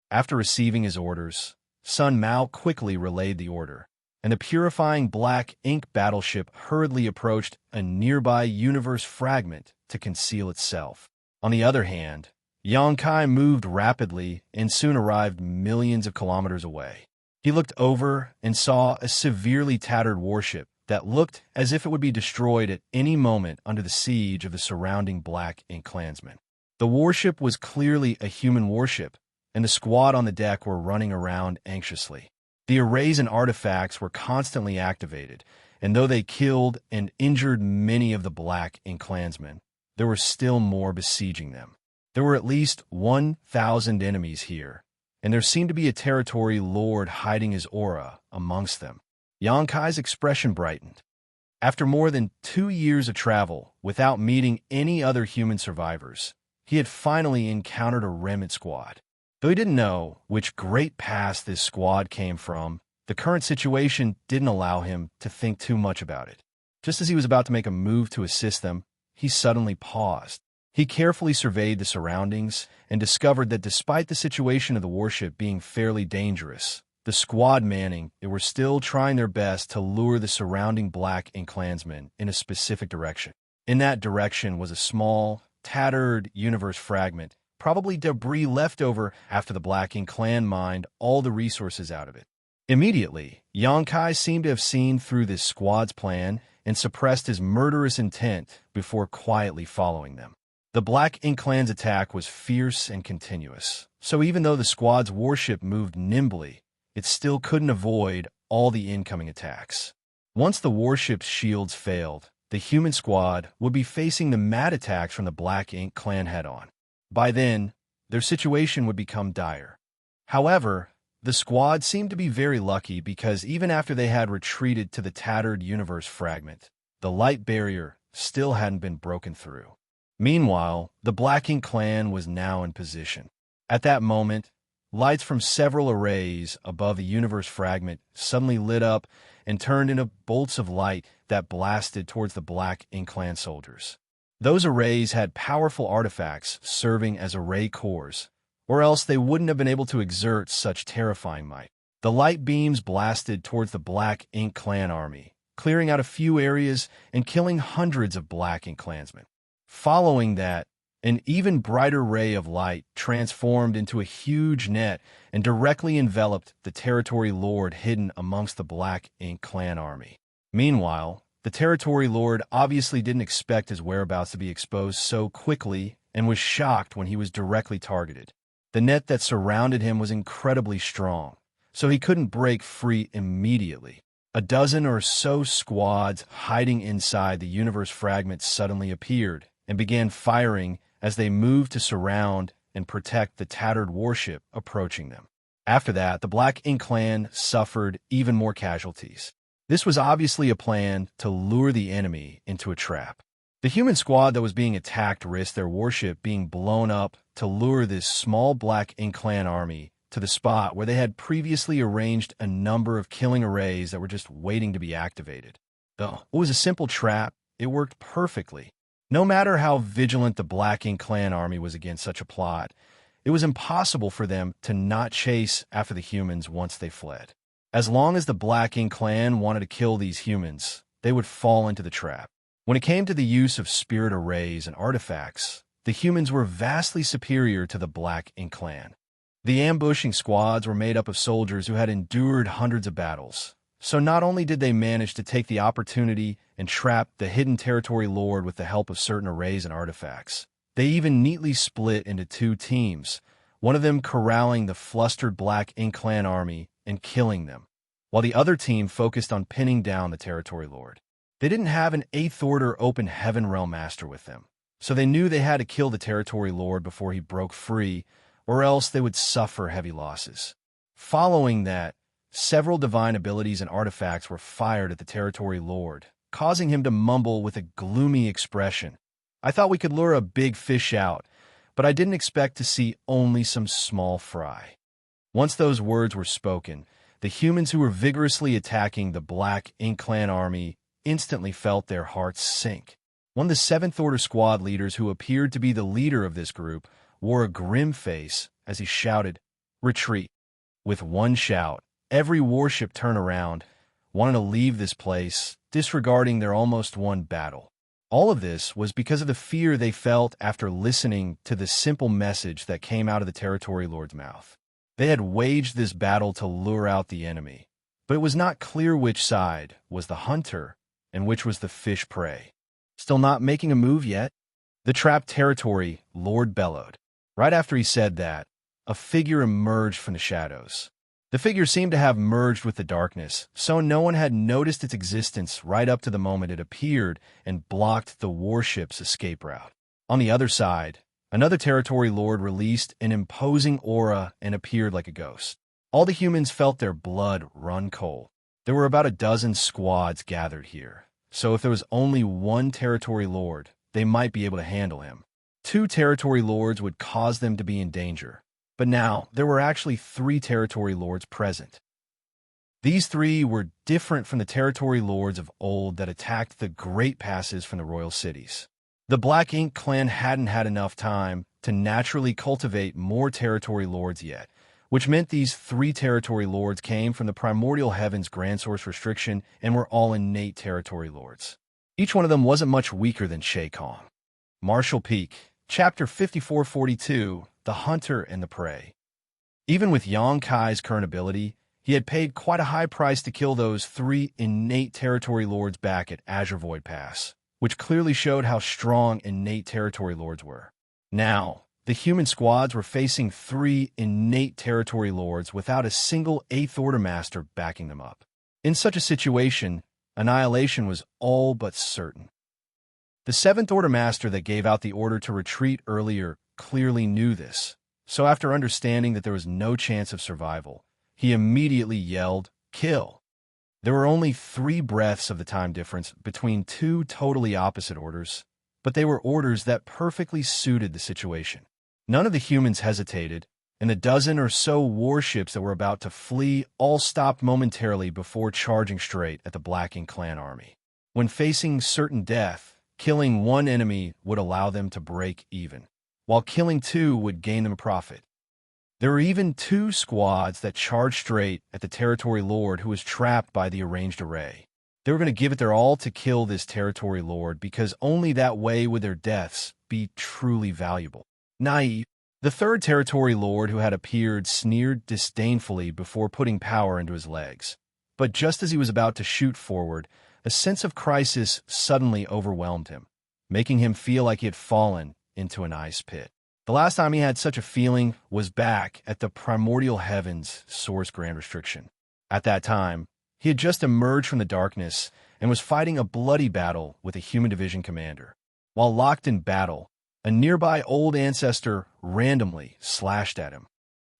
After receiving his orders, Sun Mao quickly relayed the order, and the purifying Black Ink battleship hurriedly approached a nearby universe fragment to conceal itself. On the other hand, Xianxia moved rapidly and soon arrived millions of kilometers away. He looked over and saw a severely tattered warship that looked as if it would be destroyed at any moment under the siege of the surrounding Black Ink clansmen. The warship was clearly a human warship, and the squad on the deck were running around anxiously. The arrays and artifacts were constantly activated, and though they killed and injured many of the Black Ink clansmen, there were still more besieging them. There were at least 1,000 enemies here, and there seemed to be a territory lord hiding his aura amongst them. Xianxia's expression brightened. After more than 2 years of travel without meeting any other human survivors, he had finally encountered a remnant squad. Though he didn't know which great pass this squad came from, the current situation didn't allow him to think too much about it. Just as he was about to make a move to assist them, he suddenly paused. He carefully surveyed the surroundings and discovered that despite the situation of the warship being fairly dangerous, the squad manning it were still trying their best to lure the surrounding Black Ink clansmen in a specific direction. In that direction was a small, tattered universe fragment, probably debris left over after the Black Ink clan mined all the resources out of it. Immediately, Xianxia seemed to have seen through this squad's plan and suppressed his murderous intent before quietly following them. The Black Ink Clan's attack was fierce and continuous, so even though the squad's warship moved nimbly, it still couldn't avoid all the incoming attacks. Once the warship's shields failed, the human squad would be facing the mad attacks from the Black Ink Clan head-on. By then, their situation would become dire. However, the squad seemed to be very lucky because even after they had retreated to the tattered universe fragment, the light barrier still hadn't been broken through. Meanwhile, the Black Ink Clan was now in position. At that moment, lights from several arrays above the universe fragment suddenly lit up and turned into bolts of light that blasted towards the Black Ink Clan soldiers. Those arrays had powerful artifacts serving as array cores, or else they wouldn't have been able to exert such terrifying might. The light beams blasted towards the Black Ink Clan army, clearing out a few areas and killing hundreds of Black Ink Clansmen. Following that, an even brighter ray of light transformed into a huge net and directly enveloped the Territory Lord hidden amongst the Black Ink Clan army. Meanwhile, the Territory Lord obviously didn't expect his whereabouts to be exposed so quickly and was shocked when he was directly targeted. The net that surrounded him was incredibly strong, so he couldn't break free immediately. A dozen or so squads hiding inside the universe fragment suddenly appeared and began firing as they moved to surround and protect the tattered warship approaching them. After that, the Black Ink Clan suffered even more casualties. This was obviously a plan to lure the enemy into a trap. The human squad that was being attacked risked their warship being blown up to lure this small Black Ink Clan army to the spot where they had previously arranged a number of killing arrays that were just waiting to be activated. Though it was a simple trap, it worked perfectly. No matter how vigilant the Black Ink Clan army was against such a plot, it was impossible for them to not chase after the humans once they fled. As long as the Black Ink Clan wanted to kill these humans, they would fall into the trap. When it came to the use of spirit arrays and artifacts, the humans were vastly superior to the Black Ink Clan. The ambushing squads were made up of soldiers who had endured hundreds of battles, so not only did they manage to take the opportunity and trap the hidden Territory Lord with the help of certain arrays and artifacts, they even neatly split into two teams, one of them corralling the flustered Black Ink Clan army and killing them, while the other team focused on pinning down the Territory Lord. They didn't have an 8th Order Open Heaven Realm Master with them, so they knew they had to kill the Territory Lord before he broke free, or else they would suffer heavy losses. Following that, several divine abilities and artifacts were fired at the Territory Lord, causing him to mumble with a gloomy expression. I thought we could lure a big fish out, but I didn't expect to see only some small fry. Once those words were spoken, the humans who were vigorously attacking the Black Ink Clan army instantly felt their hearts sink. One of the 7th Order squad leaders, who appeared to be the leader of this group, wore a grim face as he shouted, "Retreat." With one shout, every warship turned around, wanting to leave this place, disregarding their almost won battle. All of this was because of the fear they felt after listening to the simple message that came out of the Territory Lord's mouth. They had waged this battle to lure out the enemy, but it was not clear which side was the hunter and which was the fish prey. "Still not making a move yet?" the trapped Territory Lord bellowed. Right after he said that, a figure emerged from the shadows. The figure seemed to have merged with the darkness, so no one had noticed its existence right up to the moment it appeared and blocked the warship's escape route. On the other side, another Territory Lord released an imposing aura and appeared like a ghost. All the humans felt their blood run cold. There were about a dozen squads gathered here, so if there was only one Territory Lord, they might be able to handle him. 2 Territory Lords would cause them to be in danger. But now, there were actually 3 Territory Lords present. These 3 were different from the Territory Lords of old that attacked the Great Passes from the royal cities. The Black Ink Clan hadn't had enough time to naturally cultivate more Territory Lords yet, which meant these 3 Territory Lords came from the Primordial Heavens Grand Source Restriction and were all innate Territory Lords. Each one of them wasn't much weaker than Shay Kong. Martial Peak, Chapter 5442, The Hunter and the Prey. Even with Yang Kai's current ability, he had paid quite a high price to kill those 3 innate Territory Lords back at Azure Void Pass, which clearly showed how strong innate territory lords were. Now, the human squads were facing 3 innate territory lords without a single 8th Order master backing them up. In such a situation, annihilation was all but certain. The 7th Order master that gave out the order to retreat earlier clearly knew this, so after understanding that there was no chance of survival, he immediately yelled, "Kill!" There were only 3 breaths of the time difference between 2 totally opposite orders, but they were orders that perfectly suited the situation. None of the humans hesitated, and the dozen or so warships that were about to flee all stopped momentarily before charging straight at the Black Ink clan army. When facing certain death, killing 1 enemy would allow them to break even, while killing 2 would gain them a profit. There were even 2 squads that charged straight at the territory lord who was trapped by the arranged array. They were going to give it their all to kill this territory lord because only that way would their deaths be truly valuable. Naive. The 3rd territory lord who had appeared sneered disdainfully before putting power into his legs. But just as he was about to shoot forward, a sense of crisis suddenly overwhelmed him, making him feel like he had fallen into an ice pit. The last time he had such a feeling was back at the primordial heavens source grand restriction. At that time, he had just emerged from the darkness and was fighting a bloody battle with a human division commander. While locked in battle, a nearby old ancestor randomly slashed at him.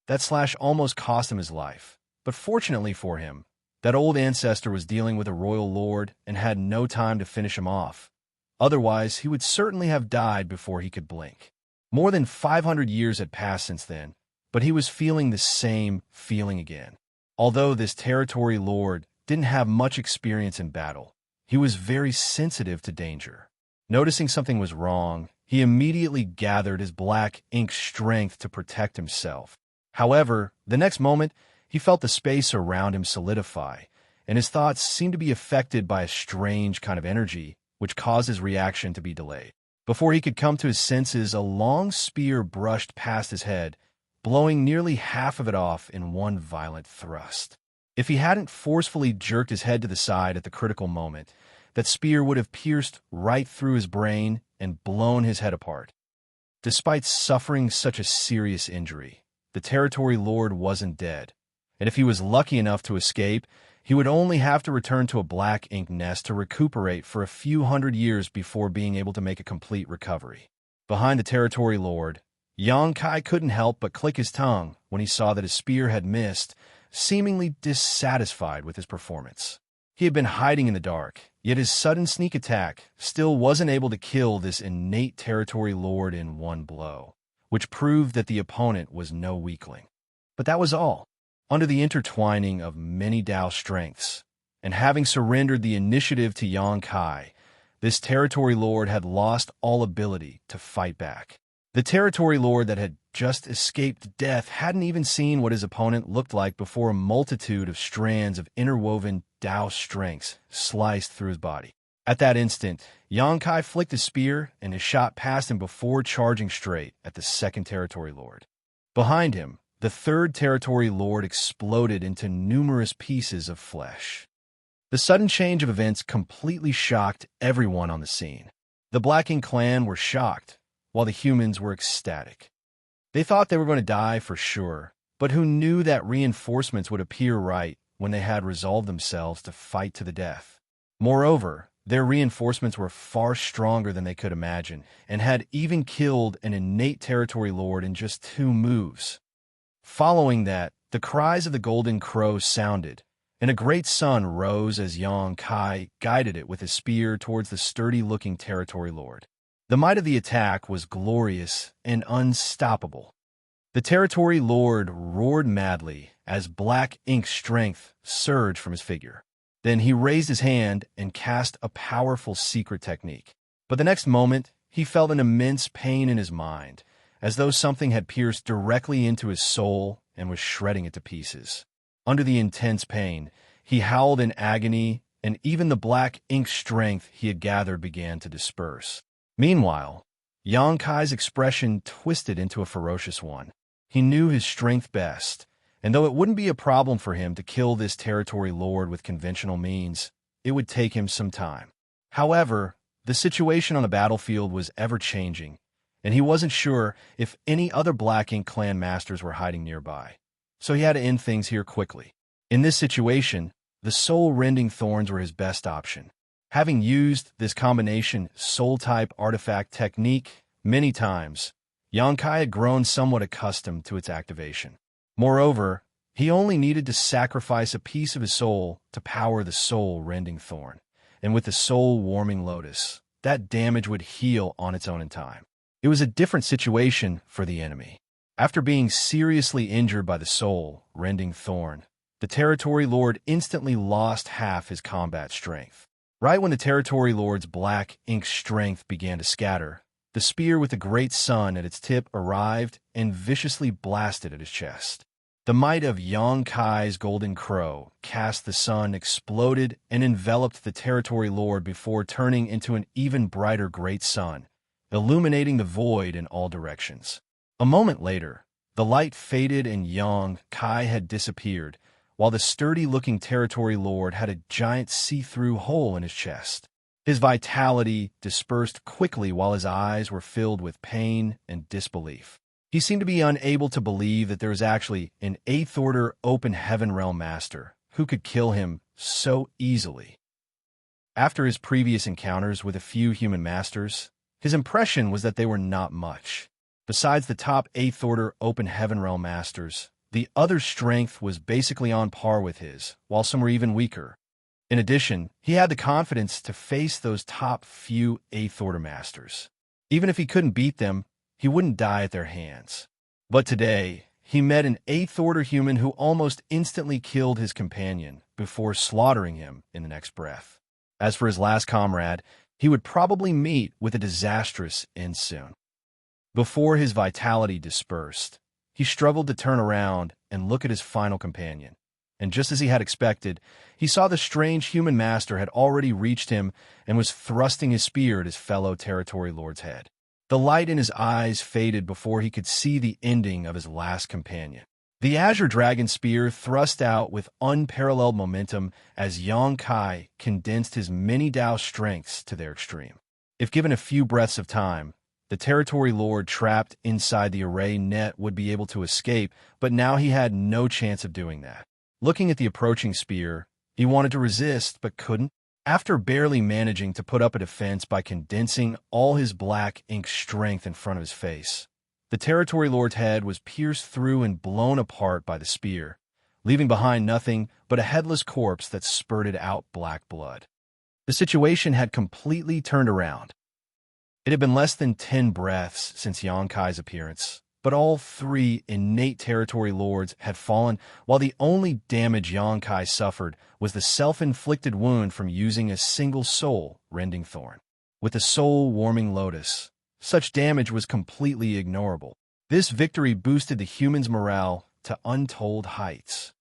That slash almost cost him his life, but fortunately for him, that old ancestor was dealing with a royal lord and had no time to finish him off. Otherwise, he would certainly have died before he could blink. More than 500 years had passed since then, but he was feeling the same feeling again. Although this territory lord didn't have much experience in battle, he was very sensitive to danger. Noticing something was wrong, he immediately gathered his black ink strength to protect himself. However, the next moment, he felt the space around him solidify, and his thoughts seemed to be affected by a strange kind of energy, which caused his reaction to be delayed. Before he could come to his senses, a long spear brushed past his head, blowing nearly half of it off in one violent thrust. If he hadn't forcefully jerked his head to the side at the critical moment, that spear would have pierced right through his brain and blown his head apart. Despite suffering such a serious injury, the territory lord wasn't dead, and if he was lucky enough to escape, he would only have to return to a black ink nest to recuperate for a few hundred years before being able to make a complete recovery. Behind the territory lord, Xianxia couldn't help but click his tongue when he saw that his spear had missed, seemingly dissatisfied with his performance. He had been hiding in the dark, yet his sudden sneak attack still wasn't able to kill this innate territory lord in one blow, which proved that the opponent was no weakling. But that was all. Under the intertwining of many Dao strengths, and having surrendered the initiative to Xianxia, this territory lord had lost all ability to fight back. The territory lord that had just escaped death hadn't even seen what his opponent looked like before a multitude of strands of interwoven Dao strengths sliced through his body. At that instant, Xianxia flicked his spear and his shot passed him before charging straight at the 2nd territory lord. Behind him, the 3rd territory lord exploded into numerous pieces of flesh. The sudden change of events completely shocked everyone on the scene. The Black Ink clan were shocked, while the humans were ecstatic. They thought they were going to die for sure, but who knew that reinforcements would appear right when they had resolved themselves to fight to the death. Moreover, their reinforcements were far stronger than they could imagine, and had even killed an innate territory lord in just 2 moves. Following that, the cries of the golden crow sounded, and a great sun rose as Xianxia guided it with his spear towards the sturdy-looking territory lord. The might of the attack was glorious and unstoppable. The territory lord roared madly as black ink strength surged from his figure. Then he raised his hand and cast a powerful secret technique. But the next moment, he felt an immense pain in his mind, as though something had pierced directly into his soul and was shredding it to pieces. Under the intense pain, he howled in agony, and even the black ink strength he had gathered began to disperse. Meanwhile, Xianxia's expression twisted into a ferocious one. He knew his strength best, and though it wouldn't be a problem for him to kill this territory lord with conventional means, it would take him some time. However, The situation on the battlefield was ever-changing, and he wasn't sure if any other Black Ink clan masters were hiding nearby. So he had to end things here quickly. In this situation, the soul-rending thorns were his best option. Having used this combination soul-type artifact technique many times, Xianxia had grown somewhat accustomed to its activation. Moreover, he only needed to sacrifice a piece of his soul to power the soul-rending thorn, and with the soul-warming lotus, that damage would heal on its own in time. It was a different situation for the enemy. After being seriously injured by the soul-rending thorn, the Territory Lord instantly lost half his combat strength. Right when the Territory Lord's black ink strength began to scatter, the spear with the great sun at its tip arrived and viciously blasted at his chest. The might of Xianxia's golden crow cast the sun exploded and enveloped the Territory Lord before turning into an even brighter great sun, illuminating the void in all directions. A moment later, the light faded and Xianxia had disappeared, while the sturdy-looking Territory Lord had a giant see-through hole in his chest. His vitality dispersed quickly while his eyes were filled with pain and disbelief. He seemed to be unable to believe that there was actually an 8th Order Open Heaven Realm Master who could kill him so easily. After his previous encounters with a few human masters, his impression was that they were not much. Besides the top 8th Order Open Heaven Realm Masters, the other strength was basically on par with his, while some were even weaker. In addition, he had the confidence to face those top few 8th Order Masters. Even if he couldn't beat them, he wouldn't die at their hands. But today, he met an 8th Order human who almost instantly killed his companion before slaughtering him in the next breath. As for his last comrade, he would probably meet with a disastrous end soon. Before his vitality dispersed, he struggled to turn around and look at his final companion. And just as he had expected, he saw the strange human master had already reached him and was thrusting his spear at his fellow Territory Lord's head. The light in his eyes faded before he could see the ending of his last companion. The Azure Dragon Spear thrust out with unparalleled momentum as Xianxia condensed his many Dao strengths to their extreme. If given a few breaths of time, the Territory Lord trapped inside the array net would be able to escape, but now he had no chance of doing that. Looking at the approaching spear, he wanted to resist, but couldn't. After barely managing to put up a defense by condensing all his black ink strength in front of his face, the Territory Lord's head was pierced through and blown apart by the spear, leaving behind nothing but a headless corpse that spurted out black blood. The situation had completely turned around. It had been less than 10 breaths since Xianxia's appearance, but all 3 innate Territory Lords had fallen, while the only damage Xianxia suffered was the self-inflicted wound from using a single soul-rending thorn. With the soul-warming lotus, such damage was completely ignorable. This victory boosted the humans' morale to untold heights.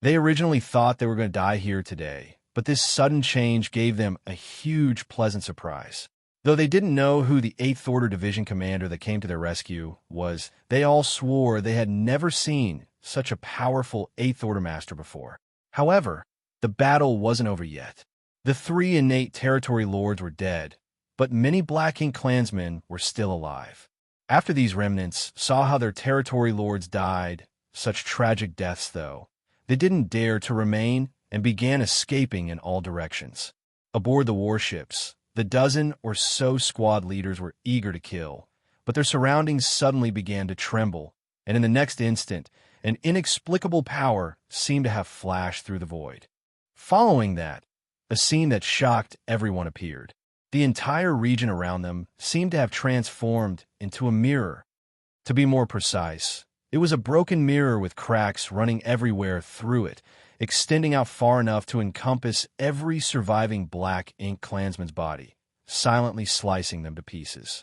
They originally thought they were going to die here today, but this sudden change gave them a huge pleasant surprise. Though they didn't know who the 8th Order Division commander that came to their rescue was, they all swore they had never seen such a powerful 8th Order Master before. However, the battle wasn't over yet. The 3 innate Territory Lords were dead, but many Black Ink clansmen were still alive. After these remnants saw how their Territory Lords died, such tragic deaths though, they didn't dare to remain and began escaping in all directions. Aboard the warships, the dozen or so squad leaders were eager to kill, but their surroundings suddenly began to tremble, and in the next instant, an inexplicable power seemed to have flashed through the void. Following that, a scene that shocked everyone appeared. The entire region around them seemed to have transformed into a mirror. To be more precise, it was a broken mirror with cracks running everywhere through it, extending out far enough to encompass every surviving Black Ink clansman's body, silently slicing them to pieces.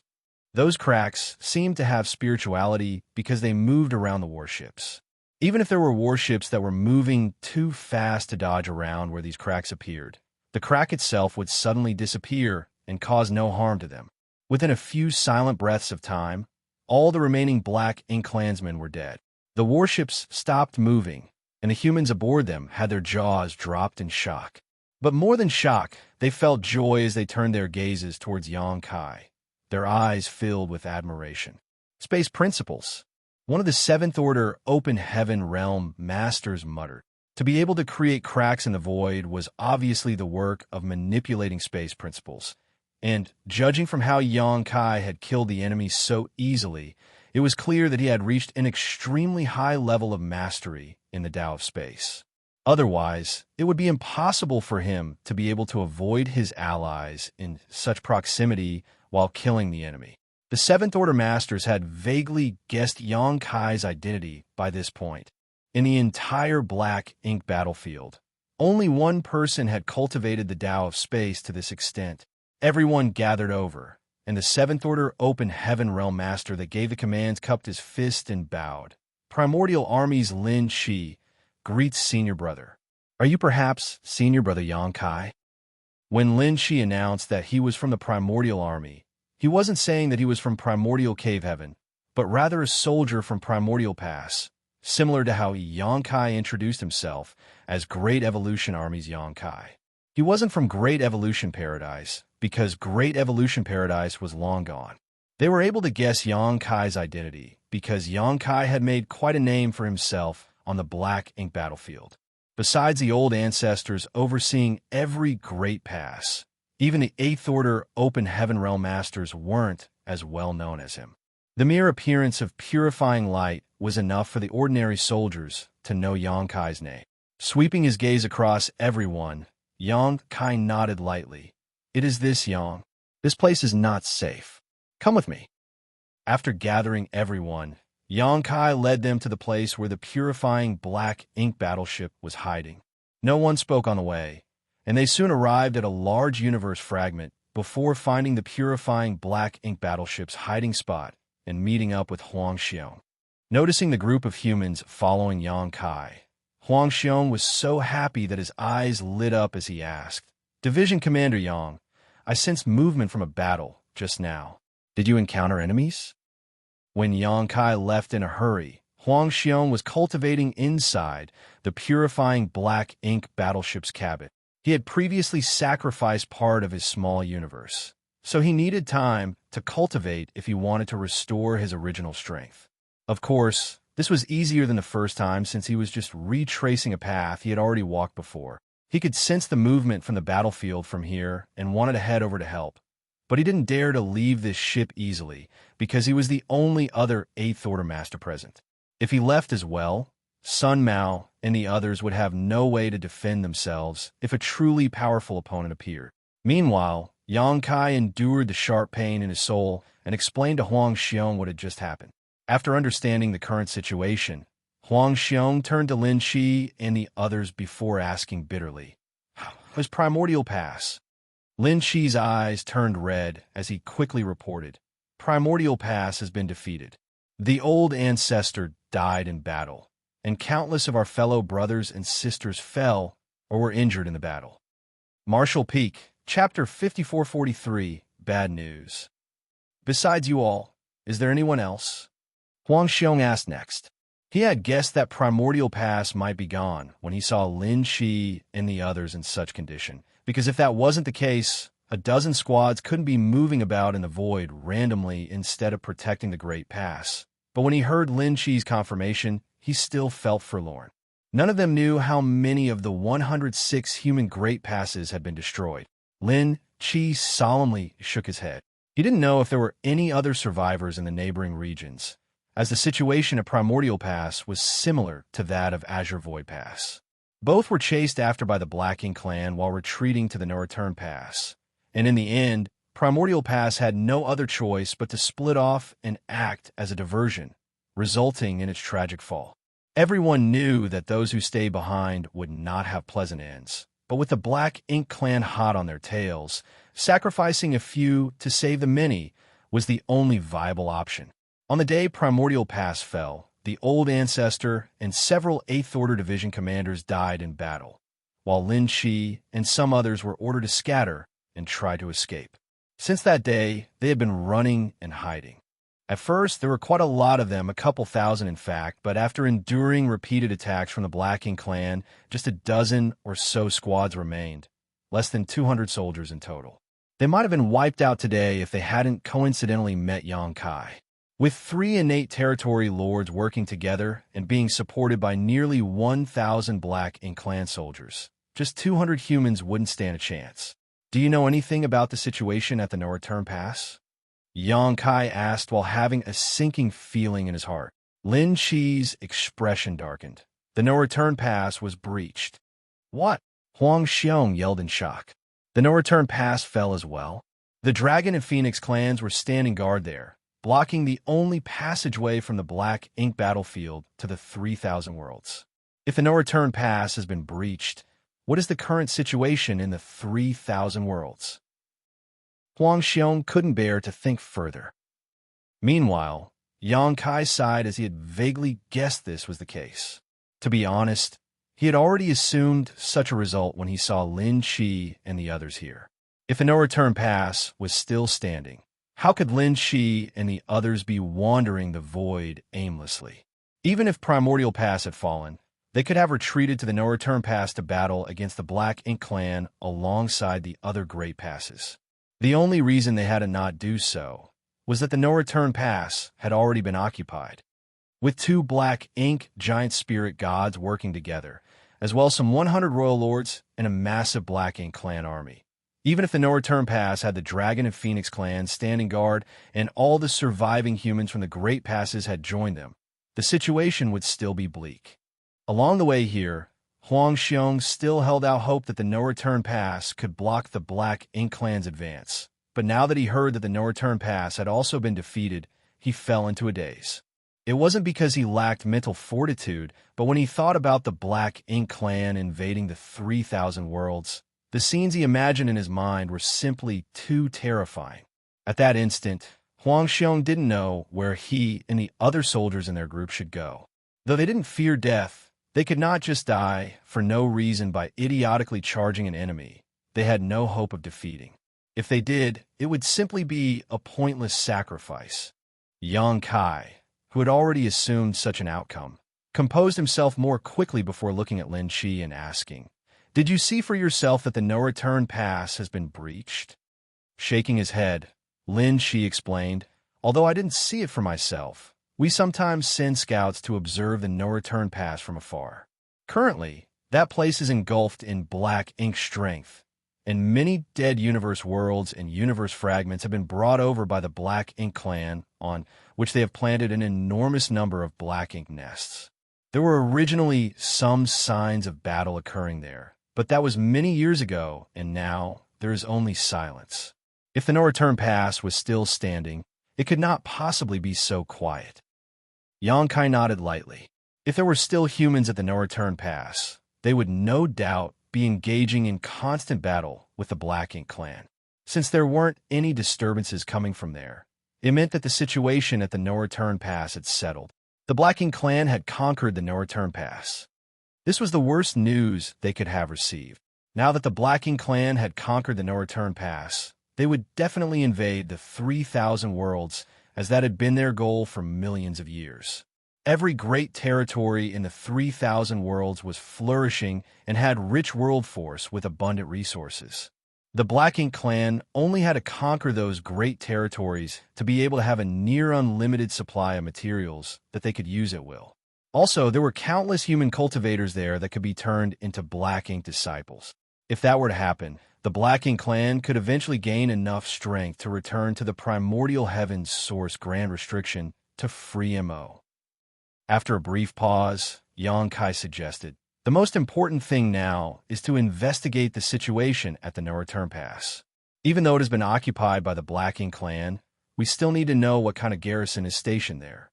Those cracks seemed to have spirituality because they moved around the warships. Even if there were warships that were moving too fast to dodge around where these cracks appeared, the crack itself would suddenly disappear and cause no harm to them. Within a few silent breaths of time, all the remaining Black Ink clansmen were dead. The warships stopped moving, and the humans aboard them had their jaws dropped in shock. But more than shock, they felt joy as they turned their gazes towards Xianxia, their eyes filled with admiration. Space principles. One of the Seventh Order Open Heaven Realm Masters muttered. To be able to create cracks in the void was obviously the work of manipulating space principles, and judging from how Xianxia had killed the enemy so easily, it was clear that he had reached an extremely high level of mastery in the Tao of space. Otherwise, it would be impossible for him to be able to avoid his allies in such proximity while killing the enemy. The Seventh Order Masters had vaguely guessed Xianxia's identity by this point. In the entire black ink battlefield, only one person had cultivated the Tao of space to this extent. Everyone gathered over, and the Seventh Order Open Heaven Realm Master that gave the commands cupped his fist and bowed. Primordial Army's Lin Shi greets Senior Brother. Are you perhaps Senior Brother Xianxia? When Lin Shi announced that he was from the Primordial Army, he wasn't saying that he was from Primordial Cave Heaven, but rather a soldier from Primordial Pass, similar to how Xianxia introduced himself as Great Evolution Army's Xianxia. He wasn't from Great Evolution Paradise, because Great Evolution Paradise was long gone. They were able to guess Xianxia's identity, because Xianxia had made quite a name for himself on the Black Ink battlefield. Besides the old ancestors overseeing every great pass, even the Eighth Order Open Heaven Realm Masters weren't as well known as him. The mere appearance of purifying light was enough for the ordinary soldiers to know Xianxia's name. Sweeping his gaze across everyone, Xianxia nodded lightly. It is this, Yang. This place is not safe. Come with me. After gathering everyone, Xianxia led them to the place where the purifying black ink battleship was hiding. No one spoke on the way, and they soon arrived at a large universe fragment before finding the purifying black ink battleship's hiding spot and meeting up with Wuxia. Noticing the group of humans following Xianxia, Wuxia was so happy that his eyes lit up as he asked, Division Commander Yang, I sensed movement from a battle just now. Did you encounter enemies? When Xianxia left in a hurry, Wuxia was cultivating inside the purifying black ink battleship's cabin. He had previously sacrificed part of his small universe, so he needed time to cultivate if he wanted to restore his original strength. Of course, this was easier than the first time since he was just retracing a path he had already walked before. He could sense the movement from the battlefield from here and wanted to head over to help. But he didn't dare to leave this ship easily because he was the only other Eighth Order Master present. If he left as well, Sun Mao and the others would have no way to defend themselves if a truly powerful opponent appeared. Meanwhile, Xianxia endured the sharp pain in his soul and explained to Wuxia what had just happened. After understanding the current situation, Wuxia turned to Lin Shi and the others before asking bitterly, "How's Primordial Pass?" Lin Shi's eyes turned red as he quickly reported, "Primordial Pass has been defeated. The old ancestor died in battle, and countless of our fellow brothers and sisters fell or were injured in the battle." Marshall Peak, Chapter 5443, Bad News. Besides you all, is there anyone else? Wuxia asked next. He had guessed that Primordial Pass might be gone when he saw Lin Shi and the others in such condition, because if that wasn't the case, a dozen squads couldn't be moving about in the void randomly instead of protecting the Great Pass. But when he heard Lin Shi's confirmation, he still felt forlorn. None of them knew how many of the 106 human Great Passes had been destroyed. Lin Shi solemnly shook his head. He didn't know if there were any other survivors in the neighboring regions, as the situation at Primordial Pass was similar to that of Azure Void Pass. Both were chased after by the Black Ink clan while retreating to the No Return Pass, and in the end, Primordial Pass had no other choice but to split off and act as a diversion, resulting in its tragic fall. Everyone knew that those who stayed behind would not have pleasant ends, but with the Black Ink clan hot on their tails, sacrificing a few to save the many was the only viable option. On the day Primordial Pass fell, the old ancestor and several Eighth Order Division commanders died in battle, while Lin Shi and some others were ordered to scatter and try to escape. Since that day, they had been running and hiding. At first, there were quite a lot of them, a couple thousand in fact, but after enduring repeated attacks from the Black Ink clan, just a dozen or so squads remained. less than 200 soldiers in total. They might have been wiped out today if they hadn't coincidentally met Xianxia. With 3 innate territory lords working together and being supported by nearly 1,000 Black Ink clan soldiers, just 200 humans wouldn't stand a chance. Do you know anything about the situation at the No Return Pass? Xianxia asked while having a sinking feeling in his heart. Lin Qi's expression darkened. The No Return Pass was breached. What? Huang Xiong yelled in shock. The No Return Pass fell as well. The Dragon and Phoenix clans were standing guard there, blocking the only passageway from the Black Ink battlefield to the 3,000 worlds. If the No Return Pass has been breached, what is the current situation in the 3,000 worlds? Huang Xiong couldn't bear to think further. Meanwhile, Xianxia sighed as he had vaguely guessed this was the case. To be honest, he had already assumed such a result when he saw Lin Qi and the others here. If the No Return Pass was still standing, how could Lin Qi and the others be wandering the void aimlessly? Even if Primordial Pass had fallen, they could have retreated to the No Return Pass to battle against the Black Ink clan alongside the other Great Passes. The only reason they had to not do so was that the No Return Pass had already been occupied. With 2 Black Ink giant spirit gods working together, as well as some 100 royal lords and a massive Black Ink clan army. Even if the No Return Pass had the Dragon and Phoenix clans standing guard and all the surviving humans from the Great Passes had joined them, the situation would still be bleak. Along the way here, Huang Xiong still held out hope that the No Return Pass could block the Black Ink clan's advance. But now that he heard that the No Return Pass had also been defeated, he fell into a daze. It wasn't because he lacked mental fortitude, but when he thought about the Black Ink clan invading the 3,000 worlds, the scenes he imagined in his mind were simply too terrifying. At that instant, Huang Xiong didn't know where he and the other soldiers in their group should go. Though they didn't fear death, they could not just die for no reason by idiotically charging an enemy they had no hope of defeating. If they did, it would simply be a pointless sacrifice. Xianxia, who had already assumed such an outcome, composed himself more quickly before looking at Lin Qi and asking, "Did you see for yourself that the No Return Pass has been breached?" Shaking his head, Lin Qi explained, "Although I didn't see it for myself, we sometimes send scouts to observe the No Return Pass from afar. Currently, that place is engulfed in Black Ink strength, and many dead universe worlds and universe fragments have been brought over by the Black Ink clan, on which they have planted an enormous number of Black Ink nests. There were originally some signs of battle occurring there, but that was many years ago, and now there is only silence. If the No Return Pass was still standing, it could not possibly be so quiet." Xianxia nodded lightly. If there were still humans at the No Return Pass, they would no doubt be engaging in constant battle with the Black Ink clan. Since there weren't any disturbances coming from there, it meant that the situation at the No Return Pass had settled. The Black Ink clan had conquered the No Return Pass. This was the worst news they could have received. Now that the Black Ink clan had conquered the No Return Pass, they would definitely invade the 3,000 worlds, as that had been their goal for millions of years. Every great territory in the 3,000 worlds was flourishing and had rich world force with abundant resources. The Black Ink clan only had to conquer those great territories to be able to have a near unlimited supply of materials that they could use at will. Also, there were countless human cultivators there that could be turned into Black Ink disciples. If that were to happen, the Black Ink clan could eventually gain enough strength to return to the primordial heavens source grand restriction to free MO. After a brief pause, Xianxia suggested, "The most important thing now is to investigate the situation at the No Return Pass. Even though it has been occupied by the Black Ink clan, we still need to know what kind of garrison is stationed there."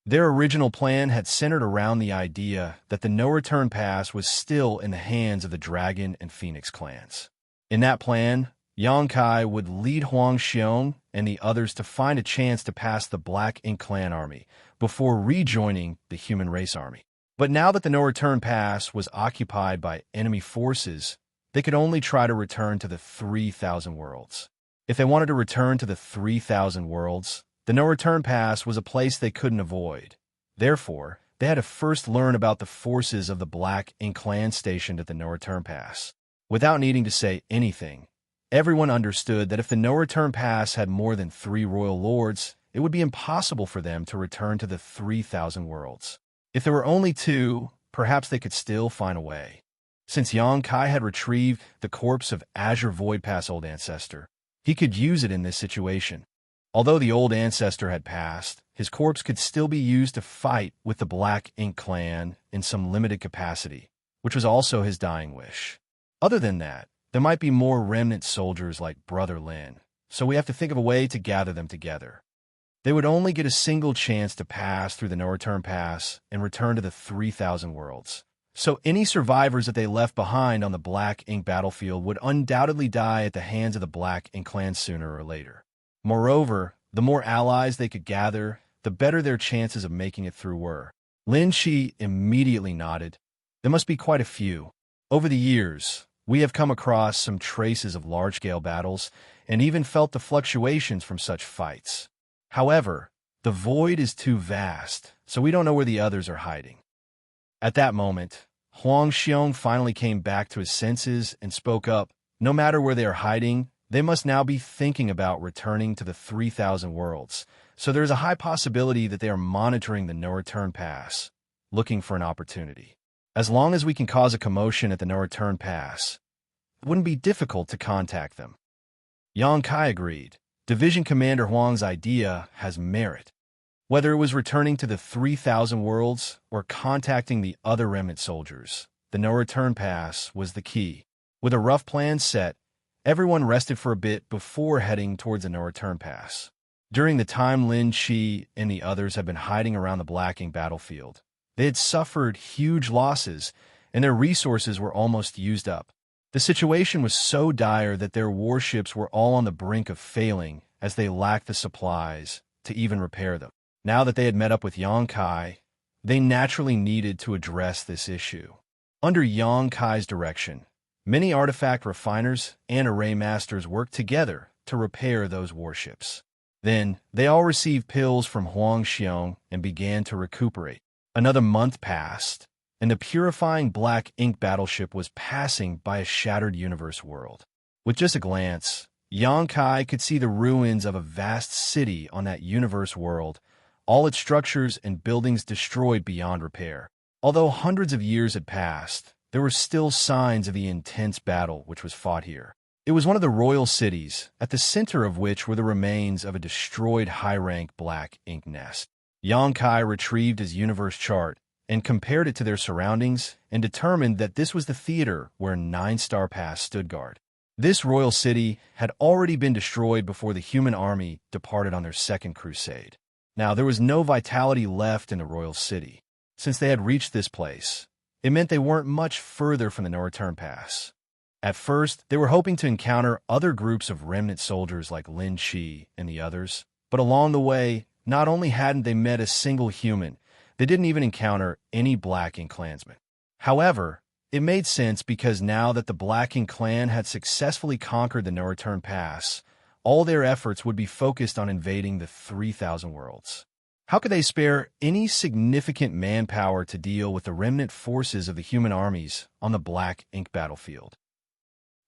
Their original plan had centered around the idea that the No Return Pass was still in the hands of the Dragon and Phoenix clans. In that plan, Xianxia would lead Huang Xiong and the others to find a chance to pass the Black Ink clan army before rejoining the human race army. But now that the No Return Pass was occupied by enemy forces, they could only try to return to the 3,000 worlds. If they wanted to return to the 3,000 worlds, the No Return Pass was a place they couldn't avoid. Therefore, they had to first learn about the forces of the Black Ink clan stationed at the No Return Pass. Without needing to say anything, everyone understood that if the no-return pass had more than 3 royal lords, it would be impossible for them to return to the 3,000 worlds. If there were only 2, perhaps they could still find a way. Since Xianxia had retrieved the corpse of Azure Void Pass Old Ancestor, he could use it in this situation. Although the old ancestor had passed, his corpse could still be used to fight with the Black Ink clan in some limited capacity, which was also his dying wish. Other than that, there might be more remnant soldiers like Brother Lin, so we have to think of a way to gather them together. They would only get a single chance to pass through the no-return pass and return to the 3,000 worlds. So any survivors that they left behind on the Black Ink battlefield would undoubtedly die at the hands of the Black Ink clan sooner or later. Moreover, the more allies they could gather, the better their chances of making it through were. Lin Shi immediately nodded. There must be quite a few. Over the years, we have come across some traces of large-scale battles and even felt the fluctuations from such fights. However, the void is too vast, so we don't know where the others are hiding. At that moment, Huang Xiong finally came back to his senses and spoke up. No matter where they are hiding, they must now be thinking about returning to the 3,000 worlds, so there's a high possibility that they are monitoring the no-return pass, looking for an opportunity. As long as we can cause a commotion at the no-return pass, it wouldn't be difficult to contact them. Yang Kai agreed. Division Commander Huang's idea has merit. Whether it was returning to the 3,000 worlds or contacting the other remnant soldiers, the no-return pass was the key. With a rough plan set, everyone rested for a bit before heading towards the no-return pass. During the time Lin Shi and the others had been hiding around the Black Ink battlefield, they had suffered huge losses, and their resources were almost used up. The situation was so dire that their warships were all on the brink of failing as they lacked the supplies to even repair them. Now that they had met up with Yang Kai, they naturally needed to address this issue. Under Yang Kai's direction, many artifact refiners and array masters worked together to repair those warships. Then, they all received pills from Huang Xiong and began to recuperate. Another month passed, and the purifying Black Ink battleship was passing by a shattered universe world. With just a glance, Yang Kai could see the ruins of a vast city on that universe world, all its structures and buildings destroyed beyond repair. Although hundreds of years had passed, there were still signs of the intense battle which was fought here. It was one of the royal cities, at the center of which were the remains of a destroyed high-rank Black Ink nest. Yang Kai retrieved his universe chart and compared it to their surroundings and determined that this was the theater where 9-Star Pass stood guard. This royal city had already been destroyed before the human army departed on their second crusade. Now, there was no vitality left in the royal city. Since they had reached this place, it meant they weren't much further from the no-return pass. At first, they were hoping to encounter other groups of remnant soldiers like Lin Shi and the others, but along the way, not only hadn't they met a single human, they didn't even encounter any Black Ink clansmen. However, it made sense because now that the Black Ink clan had successfully conquered the no-return pass, all their efforts would be focused on invading the 3,000 worlds. How could they spare any significant manpower to deal with the remnant forces of the human armies on the Black Ink battlefield?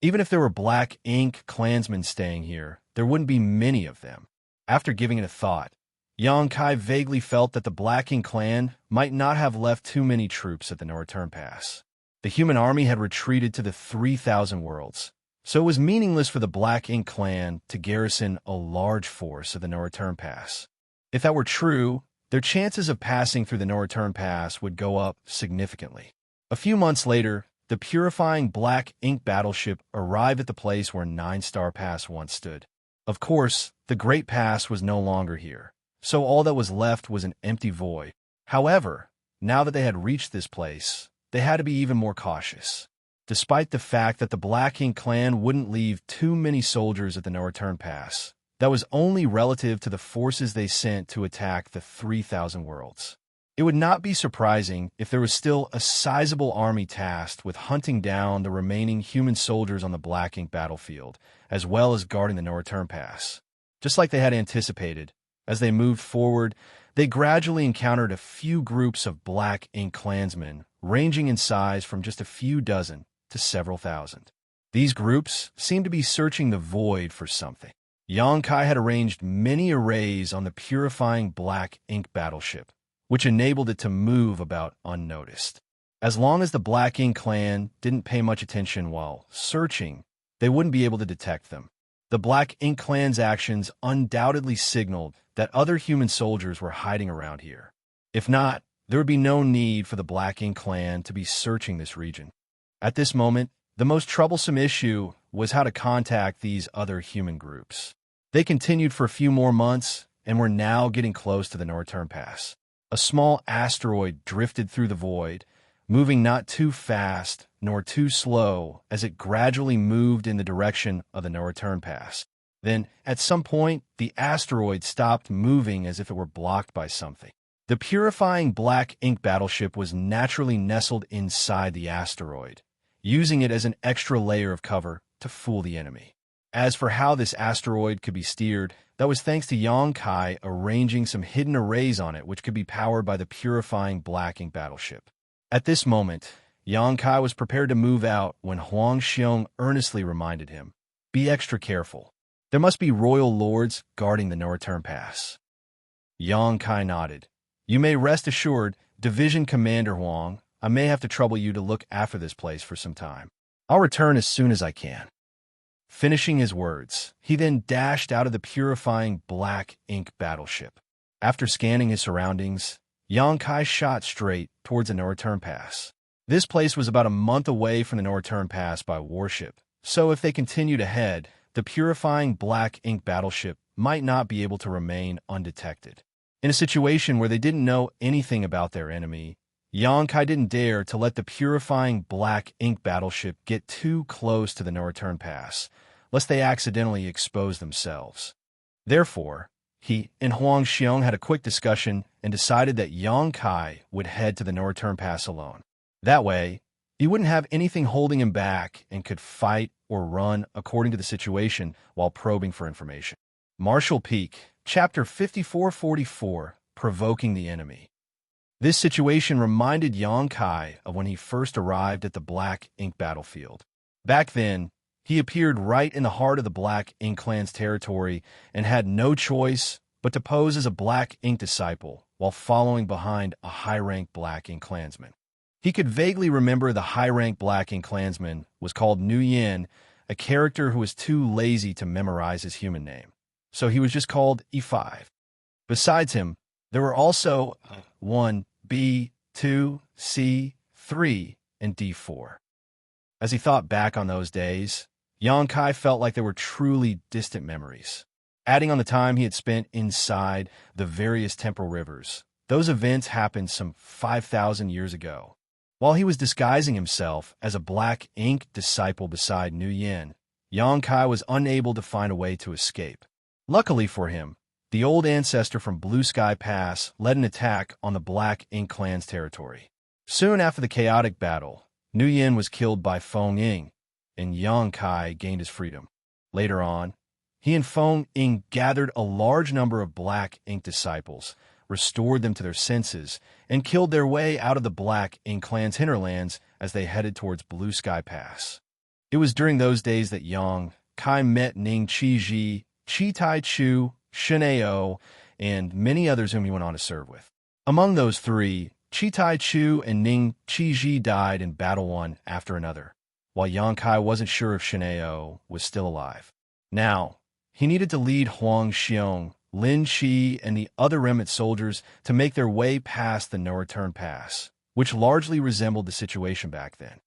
Even if there were Black Ink clansmen staying here, there wouldn't be many of them. After giving it a thought, Yang Kai vaguely felt that the Black Ink clan might not have left too many troops at the no-return pass. The human army had retreated to the 3,000 worlds, so it was meaningless for the Black Ink clan to garrison a large force at the no-return pass. If that were true, their chances of passing through the no-return pass would go up significantly. A few months later, the purifying Black Ink battleship arrived at the place where 9-Star Pass once stood. Of course, the Great Pass was no longer here, so all that was left was an empty void. However, now that they had reached this place, they had to be even more cautious. Despite the fact that the Black Ink clan wouldn't leave too many soldiers at the no-return pass, that was only relative to the forces they sent to attack the 3,000 worlds. It would not be surprising if there was still a sizable army tasked with hunting down the remaining human soldiers on the Black Ink battlefield, as well as guarding the no-return pass. Just like they had anticipated, as they moved forward, they gradually encountered a few groups of Black Ink clansmen, ranging in size from just a few dozen to several thousand. These groups seemed to be searching the void for something. Xianxia had arranged many arrays on the purifying black ink battleship, which enabled it to move about unnoticed. As long as the Black Ink clan didn't pay much attention while searching, they wouldn't be able to detect them. The Black Ink clan's actions undoubtedly signaled that other human soldiers were hiding around here. If not, there would be no need for the Black Ink clan to be searching this region. At this moment, the most troublesome issue was how to contact these other human groups. They continued for a few more months and were now getting close to the Northern Pass. A small asteroid drifted through the void, moving not too fast nor too slow as it gradually moved in the direction of the Northern Pass. Then, at some point, the asteroid stopped moving as if it were blocked by something. The purifying black ink battleship was naturally nestled inside the asteroid, using it as an extra layer of cover to fool the enemy. As for how this asteroid could be steered, that was thanks to Xianxia arranging some hidden arrays on it which could be powered by the purifying black ink battleship. At this moment, Xianxia was prepared to move out when Wuxia earnestly reminded him, "Be extra careful. There must be royal lords guarding the Northern Pass." Xianxia nodded. "You may rest assured, Division Commander Huang, I may have to trouble you to look after this place for some time. I'll return as soon as I can." Finishing his words, he then dashed out of the purifying black ink battleship. After scanning his surroundings, Xianxia shot straight towards the Northern Pass. This place was about a month away from the Northern Pass by warship, so if they continued ahead, the purifying black ink battleship might not be able to remain undetected. In a situation where they didn't know anything about their enemy, Xianxia didn't dare to let the purifying black ink battleship get too close to the Northern Pass, lest they accidentally expose themselves. Therefore, he and Wuxia had a quick discussion and decided that Xianxia would head to the Northern Pass alone. That way, he wouldn't have anything holding him back and could fight or run according to the situation while probing for information. Martial Peak, Chapter 5444, Provoking the Enemy. This situation reminded Xianxia of when he first arrived at the Black Ink battlefield. Back then, he appeared right in the heart of the Black Ink clan's territory and had no choice but to pose as a Black Ink disciple while following behind a high-rank Black Ink clansman. He could vaguely remember the high-rank Black Ink clansman was called Nuyen, a character who was too lazy to memorize his human name, so he was just called E5. Besides him, there were also 1, B, 2, C, 3, and D4. As he thought back on those days, Xianxia felt like they were truly distant memories. Adding on the time he had spent inside the various temporal rivers, those events happened some 5,000 years ago. While he was disguising himself as a Black Ink disciple beside Nuyen, Xianxia was unable to find a way to escape. Luckily for him, the old ancestor from Blue Sky Pass led an attack on the Black Ink clan's territory. Soon after the chaotic battle, Nuyen was killed by Feng Ying, and Xianxia gained his freedom. Later on, he and Feng Ying gathered a large number of Black Ink disciples, restored them to their senses, and killed their way out of the Black Ink clan's hinterlands as they headed towards Blue Sky Pass. It was during those days that Xianxia met Ning Qizhi, Chi Tai Chu, Xianxia, and many others whom he went on to serve with. Among those three, Chi Tai Chu and Ning Qizhi died in battle one after another, while Xianxia wasn't sure if Xianxia was still alive. Now, he needed to lead Wuxia, Lin Qi, and the other remnant soldiers to make their way past the Northern Pass, which largely resembled the situation back then.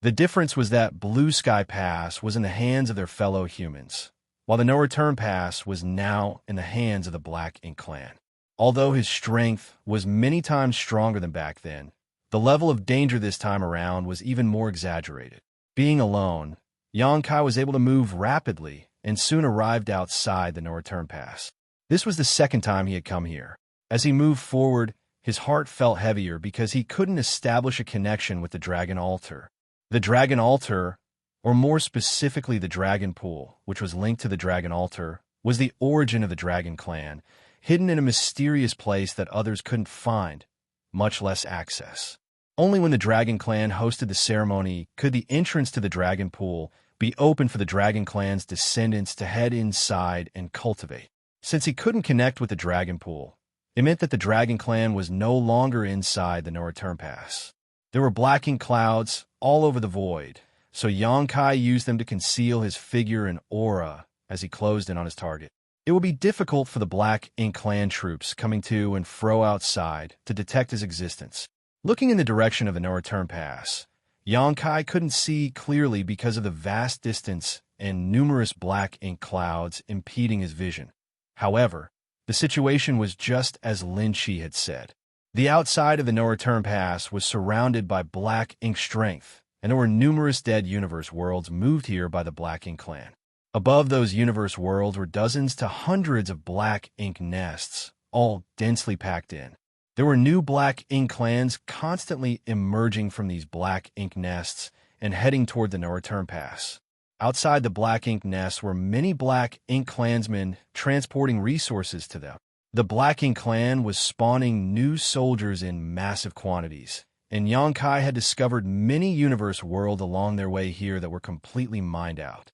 The difference was that Blue Sky Pass was in the hands of their fellow humans, while the Northern Pass was now in the hands of the Black Ink clan. Although his strength was many times stronger than back then, the level of danger this time around was even more exaggerated. Being alone, Xianxia was able to move rapidly and soon arrived outside the Northern Pass. This was the second time he had come here. As he moved forward, his heart felt heavier because he couldn't establish a connection with the Dragon Altar. The Dragon Altar, or more specifically the Dragon Pool, which was linked to the Dragon Altar, was the origin of the Dragon Clan, hidden in a mysterious place that others couldn't find, much less access. Only when the Dragon Clan hosted the ceremony could the entrance to the Dragon Pool, be open for the Dragon Clan's descendants to head inside and cultivate. Since he couldn't connect with the Dragon Pool, it meant that the Dragon Clan was no longer inside the No Return Pass. There were black ink clouds all over the void, so Xianxia used them to conceal his figure and aura as he closed in on his target. It would be difficult for the Black Ink Clan troops coming to and fro outside to detect his existence. Looking in the direction of the No Return Pass, Xianxia couldn't see clearly because of the vast distance and numerous black ink clouds impeding his vision. However, the situation was just as Lin Chi had said. The outside of the No Return Pass was surrounded by black ink strength, and there were numerous dead universe worlds moved here by the Black Ink Clan. Above those universe worlds were dozens to hundreds of black ink nests, all densely packed in. There were new black ink clans constantly emerging from these black ink nests and heading toward the No Return Pass. Outside the black ink nests were many black ink clansmen transporting resources to them. The Black Ink Clan was spawning new soldiers in massive quantities, and Xianxia had discovered many universe worlds along their way here that were completely mined out.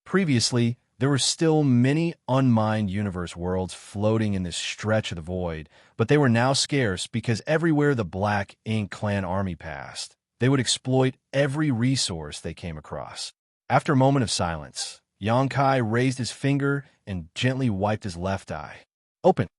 Previously, there were still many unmined universe worlds floating in this stretch of the void, but they were now scarce because everywhere the Black Ink Clan army passed, they would exploit every resource they came across. After a moment of silence, Xianxia raised his finger and gently wiped his left eye. Open!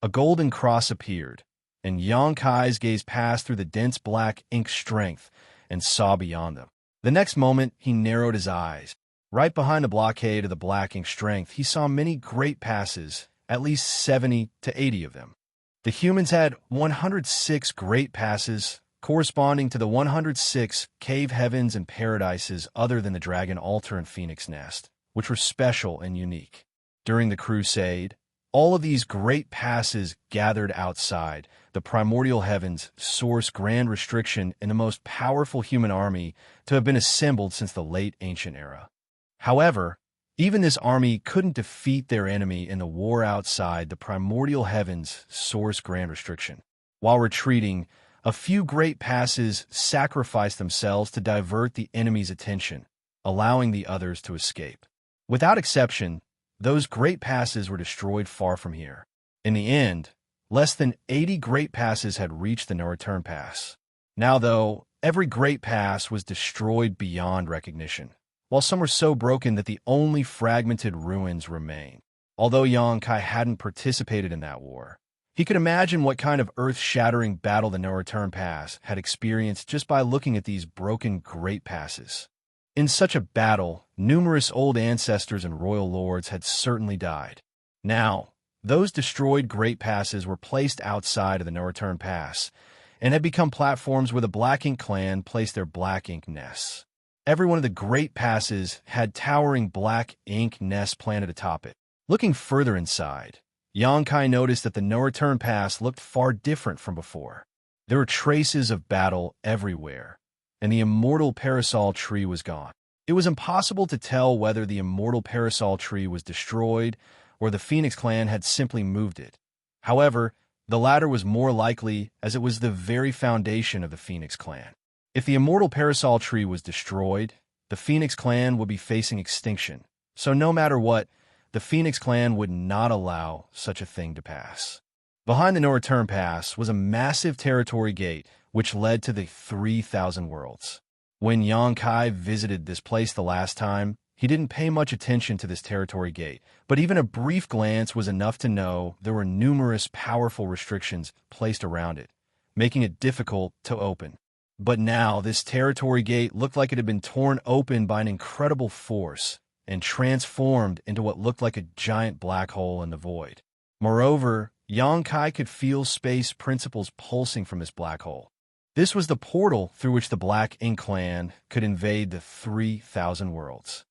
A golden cross appeared, and Xianxia's gaze passed through the dense black ink strength and saw beyond them. The next moment, he narrowed his eyes. Right behind the blockade of the black ink strength, he saw many great passes, at least 70 to 80 of them. The humans had 106 great passes, corresponding to the 106 cave heavens and paradises other than the Dragon Altar and Phoenix Nest, which were special and unique. During the Crusade, all of these great passes gathered outside the primordial heavens, source grand restriction in the most powerful human army to have been assembled since the late ancient era. However, even this army couldn't defeat their enemy in the war outside the primordial heavens source grand restriction. While retreating, a few great passes sacrificed themselves to divert the enemy's attention, allowing the others to escape. Without exception, those great passes were destroyed far from here. In the end, less than 80 great passes had reached the No Return Pass. Now, though, every great pass was destroyed beyond recognition, while some were so broken that the only fragmented ruins remained. Although Xianxia hadn't participated in that war, he could imagine what kind of earth-shattering battle the No Return Pass had experienced just by looking at these broken great passes. In such a battle, numerous old ancestors and royal lords had certainly died. Now, those destroyed great passes were placed outside of the No Return Pass and had become platforms where the Black Ink Clan placed their black ink nests. Every one of the great passes had towering black ink nests planted atop it. Looking further inside, Xianxia noticed that the No Return Pass looked far different from before. There were traces of battle everywhere, and the immortal parasol tree was gone. It was impossible to tell whether the immortal parasol tree was destroyed or the Phoenix Clan had simply moved it. However, the latter was more likely as it was the very foundation of the Phoenix Clan. If the immortal parasol tree was destroyed, the Phoenix Clan would be facing extinction. So no matter what, the Phoenix Clan would not allow such a thing to pass. Behind the No Return Pass was a massive territory gate which led to the 3,000 worlds. When Xianxia visited this place the last time, he didn't pay much attention to this territory gate, but even a brief glance was enough to know there were numerous powerful restrictions placed around it, making it difficult to open. But now this territory gate looked like it had been torn open by an incredible force and transformed into what looked like a giant black hole in the void. Moreover, Xianxia could feel space principles pulsing from this black hole. This was the portal through which the Black Ink Clan could invade the 3,000 worlds.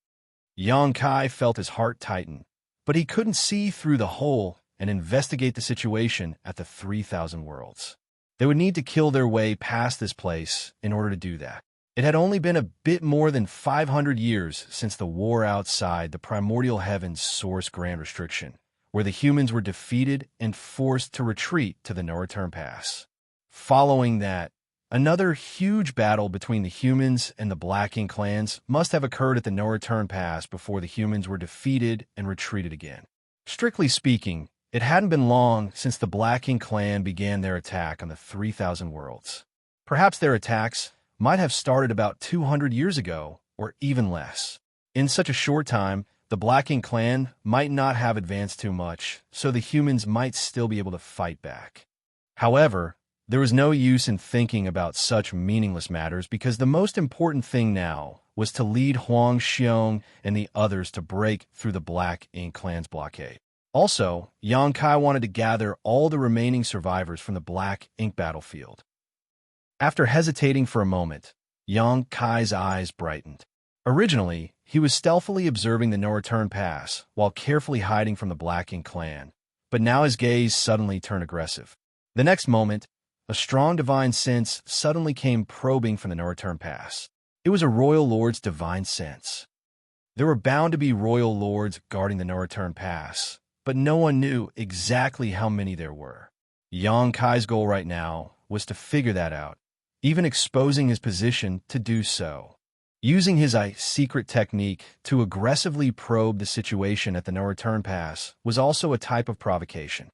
Xianxia felt his heart tighten, but he couldn't see through the hole and investigate the situation at the 3,000 worlds. They would need to kill their way past this place in order to do that. It had only been a bit more than 500 years since the war outside the primordial heavens source grand restriction, where the humans were defeated and forced to retreat to the No Return Pass. Following that, Another huge battle between the humans and the Black Ink clans must have occurred at the No Return Pass before the humans were defeated and retreated again. Strictly speaking, it hadn't been long since the Black Ink clan began their attack on the 3,000 worlds. Perhaps their attacks might have started about 200 years ago, or even less. In such a short time, the Black Ink clan might not have advanced too much, so the humans might still be able to fight back. However, there was no use in thinking about such meaningless matters because the most important thing now was to lead Huang Xiong and the others to break through the Black Ink clan's blockade. Also, Xianxia wanted to gather all the remaining survivors from the Black Ink battlefield. After hesitating for a moment, Xianxia's eyes brightened. Originally, he was stealthily observing the No Return Pass while carefully hiding from the Black Ink clan, but now his gaze suddenly turned aggressive. The next moment, a strong divine sense suddenly came probing from the No Return Pass. It was a royal lord's divine sense. There were bound to be royal lords guarding the No Return Pass, but no one knew exactly how many there were. Xianxia's goal right now was to figure that out, even exposing his position to do so. Using his secret technique to aggressively probe the situation at the No Return Pass was also a type of provocation.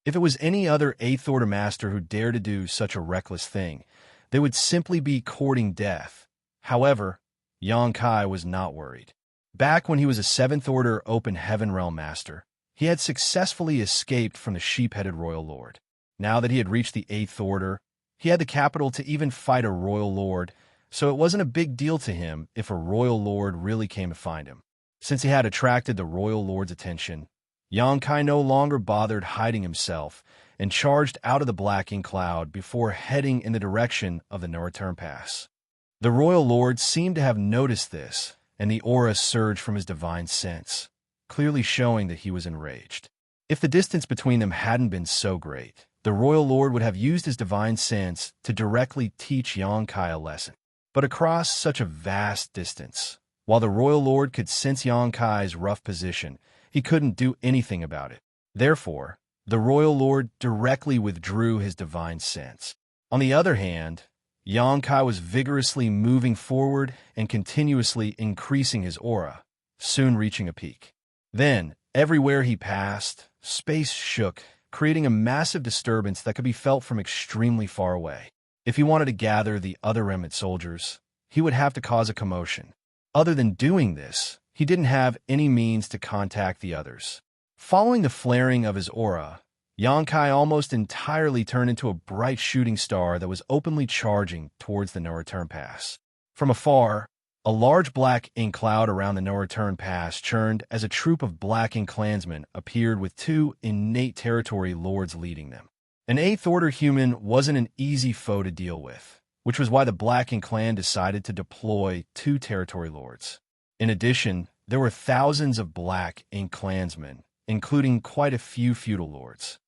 If it was any other 8th Order Master who dared to do such a reckless thing, they would simply be courting death. However, Xianxia was not worried. Back when he was a 7th Order Open Heaven Realm Master, he had successfully escaped from the sheep-headed Royal Lord. Now that he had reached the 8th Order, he had the capital to even fight a Royal Lord, so it wasn't a big deal to him if a Royal Lord really came to find him. Since he had attracted the Royal Lord's attention, Xianxia no longer bothered hiding himself and charged out of the Black Ink cloud before heading in the direction of the No Return Pass. The Royal Lord seemed to have noticed this, and the aura surged from his divine sense, clearly showing that he was enraged. If the distance between them hadn't been so great, the Royal Lord would have used his divine sense to directly teach Xianxia a lesson. But across such a vast distance, while the Royal Lord could sense Xianxia's rough position, he couldn't do anything about it. Therefore, the Royal Lord directly withdrew his divine sense. On the other hand, Xianxia was vigorously moving forward and continuously increasing his aura, soon reaching a peak. Then, everywhere he passed, space shook, creating a massive disturbance that could be felt from extremely far away. If he wanted to gather the other remnant soldiers, he would have to cause a commotion. Other than doing this, he didn't have any means to contact the others. Following the flaring of his aura, Xianxia almost entirely turned into a bright shooting star that was openly charging towards the No Return Pass. From afar, a large Black Ink cloud around the No Return Pass churned as a troop of Black Ink clansmen appeared with 2 innate territory lords leading them. An 8th Order human wasn't an easy foe to deal with, which was why the Black Ink clan decided to deploy 2 territory lords. In addition, there were thousands of Black Ink clansmen, including quite a few feudal lords.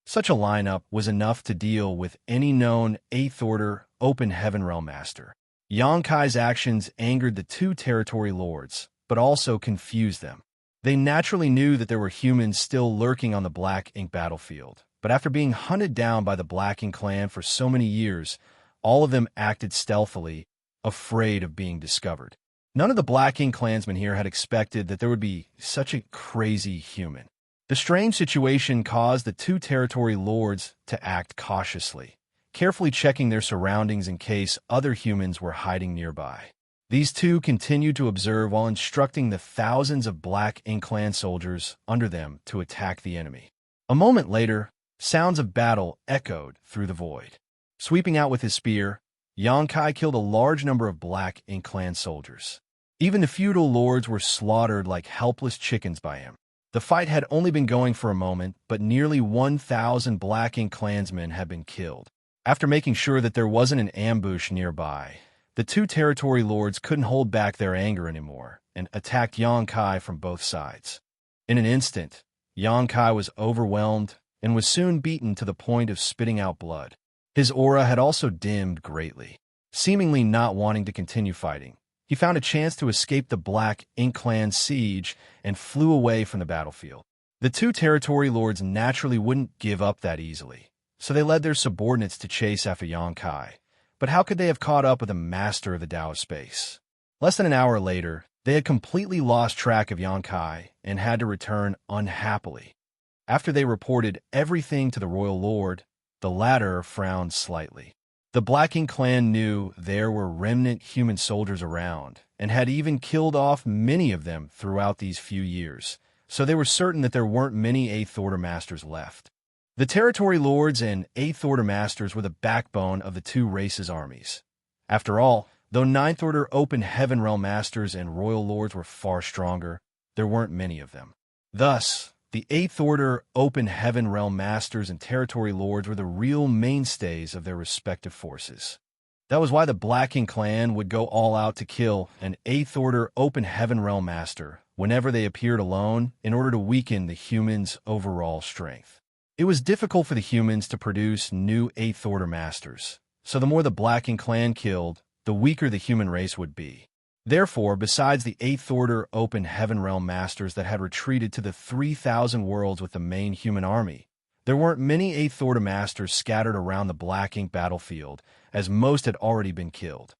Such a lineup was enough to deal with any known 8th Order Open Heaven Realm Master. Xianxia's actions angered the 2 territory lords, but also confused them. They naturally knew that there were humans still lurking on the Black Ink battlefield, but after being hunted down by the Black Ink clan for so many years, all of them acted stealthily, afraid of being discovered. None of the Black Ink clansmen here had expected that there would be such a crazy human. The strange situation caused the 2 territory lords to act cautiously, carefully checking their surroundings in case other humans were hiding nearby. These 2 continued to observe while instructing the thousands of Black Ink clan soldiers under them to attack the enemy. A moment later, sounds of battle echoed through the void. Sweeping out with his spear, Xianxia killed a large number of Black Ink clan soldiers. Even the feudal lords were slaughtered like helpless chickens by him. The fight had only been going for a moment, but nearly 1,000 Black Ink clansmen had been killed. After making sure that there wasn't an ambush nearby, the 2 territory lords couldn't hold back their anger anymore and attacked Xianxia from both sides. In an instant, Xianxia was overwhelmed and was soon beaten to the point of spitting out blood. His aura had also dimmed greatly. Seemingly not wanting to continue fighting, he found a chance to escape the Black Ink clan's siege and flew away from the battlefield. The 2 territory lords naturally wouldn't give up that easily, so they led their subordinates to chase after Xianxia, But how could they have caught up with a master of the Tao of space? Less than an hour later, they had completely lost track of Xianxia and had to return unhappily. After they reported everything to the royal lord, the latter frowned slightly. The Blacking clan knew there were remnant human soldiers around, and had even killed off many of them throughout these few years, so they were certain that there weren't many Eighth Order Masters left. The Territory Lords and Eighth Order Masters were the backbone of the two races' armies. After all, though Ninth Order Open Heaven Realm Masters and Royal Lords were far stronger, there weren't many of them. Thus, the Eighth Order Open Heaven Realm Masters and Territory Lords were the real mainstays of their respective forces. That was why the Blacking clan would go all out to kill an Eighth Order Open Heaven Realm Master whenever they appeared alone in order to weaken the humans' overall strength. It was difficult for the humans to produce new Eighth Order Masters, so the more the Blacking clan killed, the weaker the human race would be. Therefore, besides the Eighth Order Open Heaven Realm Masters that had retreated to the 3,000 worlds with the main human army, there weren't many Eighth Order Masters scattered around the Black Ink battlefield, as most had already been killed.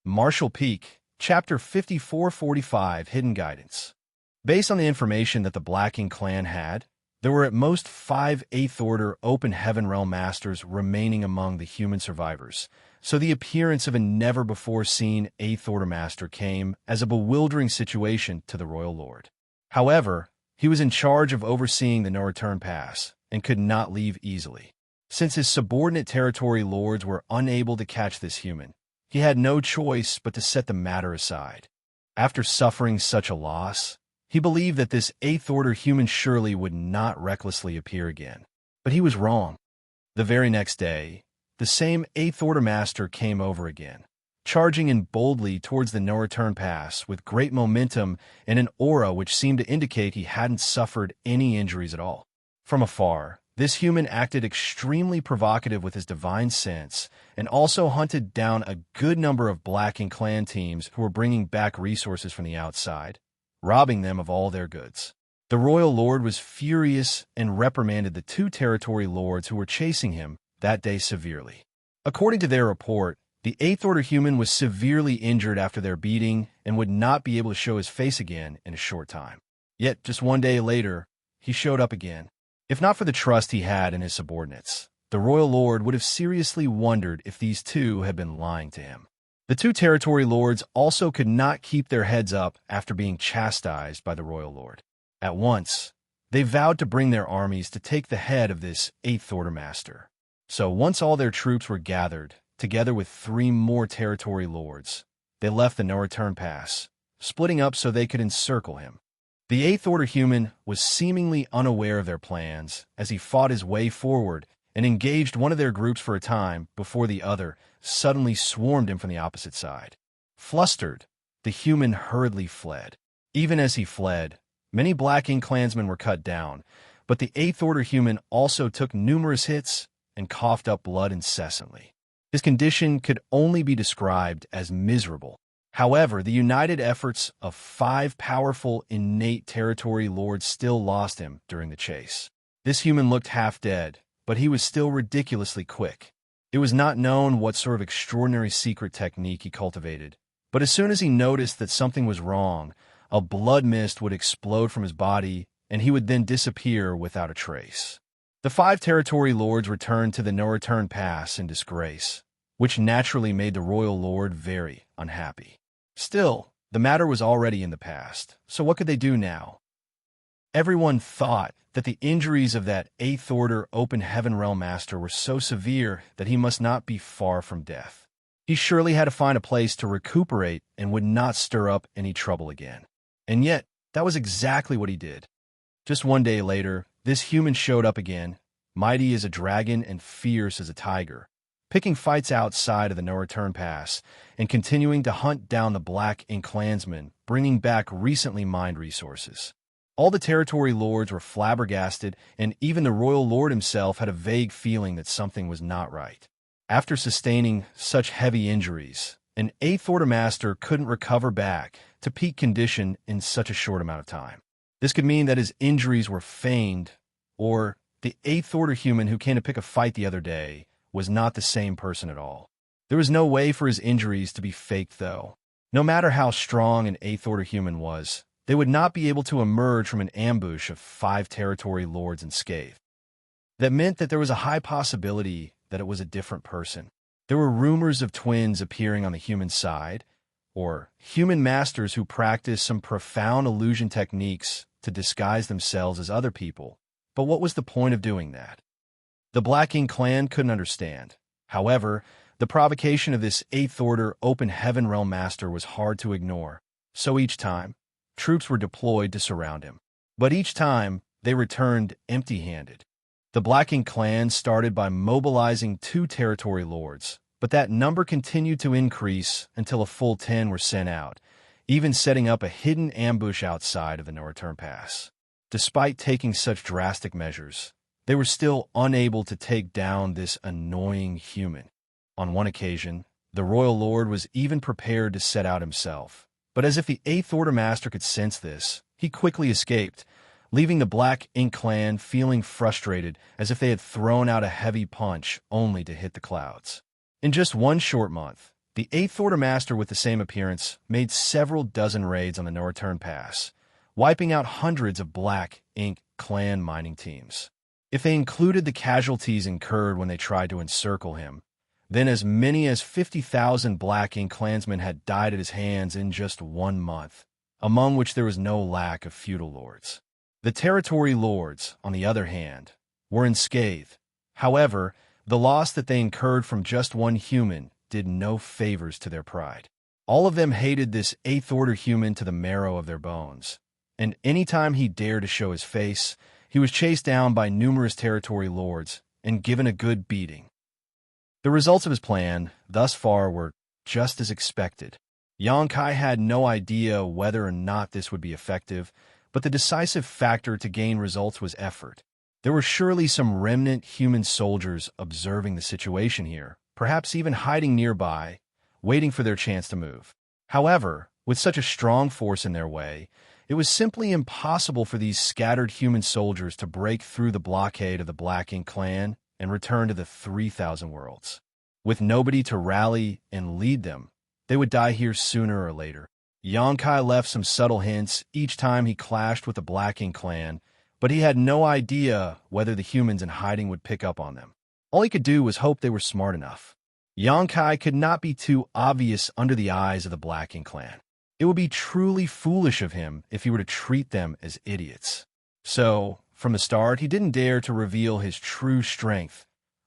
Martial Peak, Chapter 5445, Hidden Guidance. Based on the information that the Blacking clan had, there were at most 5 Eighth Order Open Heaven Realm Masters remaining among the human survivors, so the appearance of a never-before-seen Eighth Order Master came as a bewildering situation to the Royal Lord. However, he was in charge of overseeing the no-return pass and could not leave easily. Since his subordinate territory lords were unable to catch this human, he had no choice but to set the matter aside. After suffering such a loss, he believed that this Eighth Order human surely would not recklessly appear again. But he was wrong. The very next day, the same Eighth Order Master came over again, charging in boldly towards the no-return pass with great momentum and an aura which seemed to indicate he hadn't suffered any injuries at all. From afar, this human acted extremely provocative with his divine sense and also hunted down a good number of Blacking clan teams who were bringing back resources from the outside, robbing them of all their goods. The Royal Lord was furious and reprimanded the 2 territory lords who were chasing him that day severely. According to their report, the Eighth Order human was severely injured after their beating and would not be able to show his face again in a short time. Yet, just one day later, he showed up again. If not for the trust he had in his subordinates, the Royal Lord would have seriously wondered if these two had been lying to him. The 2 territory lords also could not keep their heads up after being chastised by the Royal Lord. At once, they vowed to bring their armies to take the head of this Eighth Order Master. So once all their troops were gathered, together with 3 more territory lords, they left the no-return pass, splitting up so they could encircle him. The Eighth Order human was seemingly unaware of their plans as he fought his way forward and engaged one of their groups for a time before the other suddenly swarmed him from the opposite side. Flustered, the human hurriedly fled. Even as he fled, many Blacking clansmen were cut down, but the Eighth Order human also took numerous hits and coughed up blood incessantly. His condition could only be described as miserable. However, the united efforts of 5 powerful innate territory lords still lost him during the chase. This human looked half dead, but he was still ridiculously quick. It was not known what sort of extraordinary secret technique he cultivated, but as soon as he noticed that something was wrong, a blood mist would explode from his body, and he would then disappear without a trace. The 5 territory lords returned to the no-return pass in disgrace, which naturally made the Royal Lord very unhappy. Still, the matter was already in the past, so what could they do now? Everyone thought that the injuries of that Eighth Order Open Heaven Realm Master were so severe that he must not be far from death. He surely had to find a place to recuperate and would not stir up any trouble again. And yet, that was exactly what he did. Just one day later, this human showed up again, mighty as a dragon and fierce as a tiger, picking fights outside of the no-return pass and continuing to hunt down the Black Ink clansmen, bringing back recently mined resources. All the territory lords were flabbergasted, and even the Royal Lord himself had a vague feeling that something was not right. After sustaining such heavy injuries, an Eighth Order Master couldn't recover back to peak condition in such a short amount of time. This could mean that his injuries were feigned, or the Eighth Order human who came to pick a fight the other day was not the same person at all. There was no way for his injuries to be faked, though. No matter how strong an 8th Order human was, they would not be able to emerge from an ambush of 5 territory lords unscathed. That meant that there was a high possibility that it was a different person. There were rumors of twins appearing on the human side, or human masters who practiced some profound illusion techniques to disguise themselves as other people. But what was the point of doing that? The Black Ink clan couldn't understand. However, the provocation of this 8th Order Open Heaven Realm Master was hard to ignore. So each time, troops were deployed to surround him. But each time, they returned empty-handed. The Black Ink clan started by mobilizing 2 territory lords, but that number continued to increase until a full 10 were sent out, even setting up a hidden ambush outside of the no-return pass. Despite taking such drastic measures, they were still unable to take down this annoying human. On one occasion, the Royal Lord was even prepared to set out himself, but as if the 8th Order Master could sense this, he quickly escaped, leaving the Black Ink clan feeling frustrated as if they had thrown out a heavy punch only to hit the clouds. In just one short month, the 8th Order Master with the same appearance made several dozen raids on the no-return pass, wiping out hundreds of Black Ink clan mining teams. If they included the casualties incurred when they tried to encircle him, then as many as 50,000 Black Ink clansmen had died at his hands in just 1 month, among which there was no lack of feudal lords. The territory lords, on the other hand, were unscathed. However, the loss that they incurred from just one human did no favors to their pride. All of them hated this 8th Order human to the marrow of their bones, and any time he dared to show his face, he was chased down by numerous territory lords and given a good beating. The results of his plan, thus far, were just as expected. Xianxia had no idea whether or not this would be effective, but the decisive factor to gain results was effort. There were surely some remnant human soldiers observing the situation here, perhaps even hiding nearby, waiting for their chance to move. However, with such a strong force in their way, it was simply impossible for these scattered human soldiers to break through the blockade of the Black Ink clan and return to the 3,000 worlds. With nobody to rally and lead them, they would die here sooner or later. Xianxia left some subtle hints each time he clashed with the Black Ink clan, but he had no idea whether the humans in hiding would pick up on them. All he could do was hope they were smart enough. Xianxia could not be too obvious under the eyes of the Black Ink clan. It would be truly foolish of him if he were to treat them as idiots. So, from the start, he didn't dare to reveal his true strength,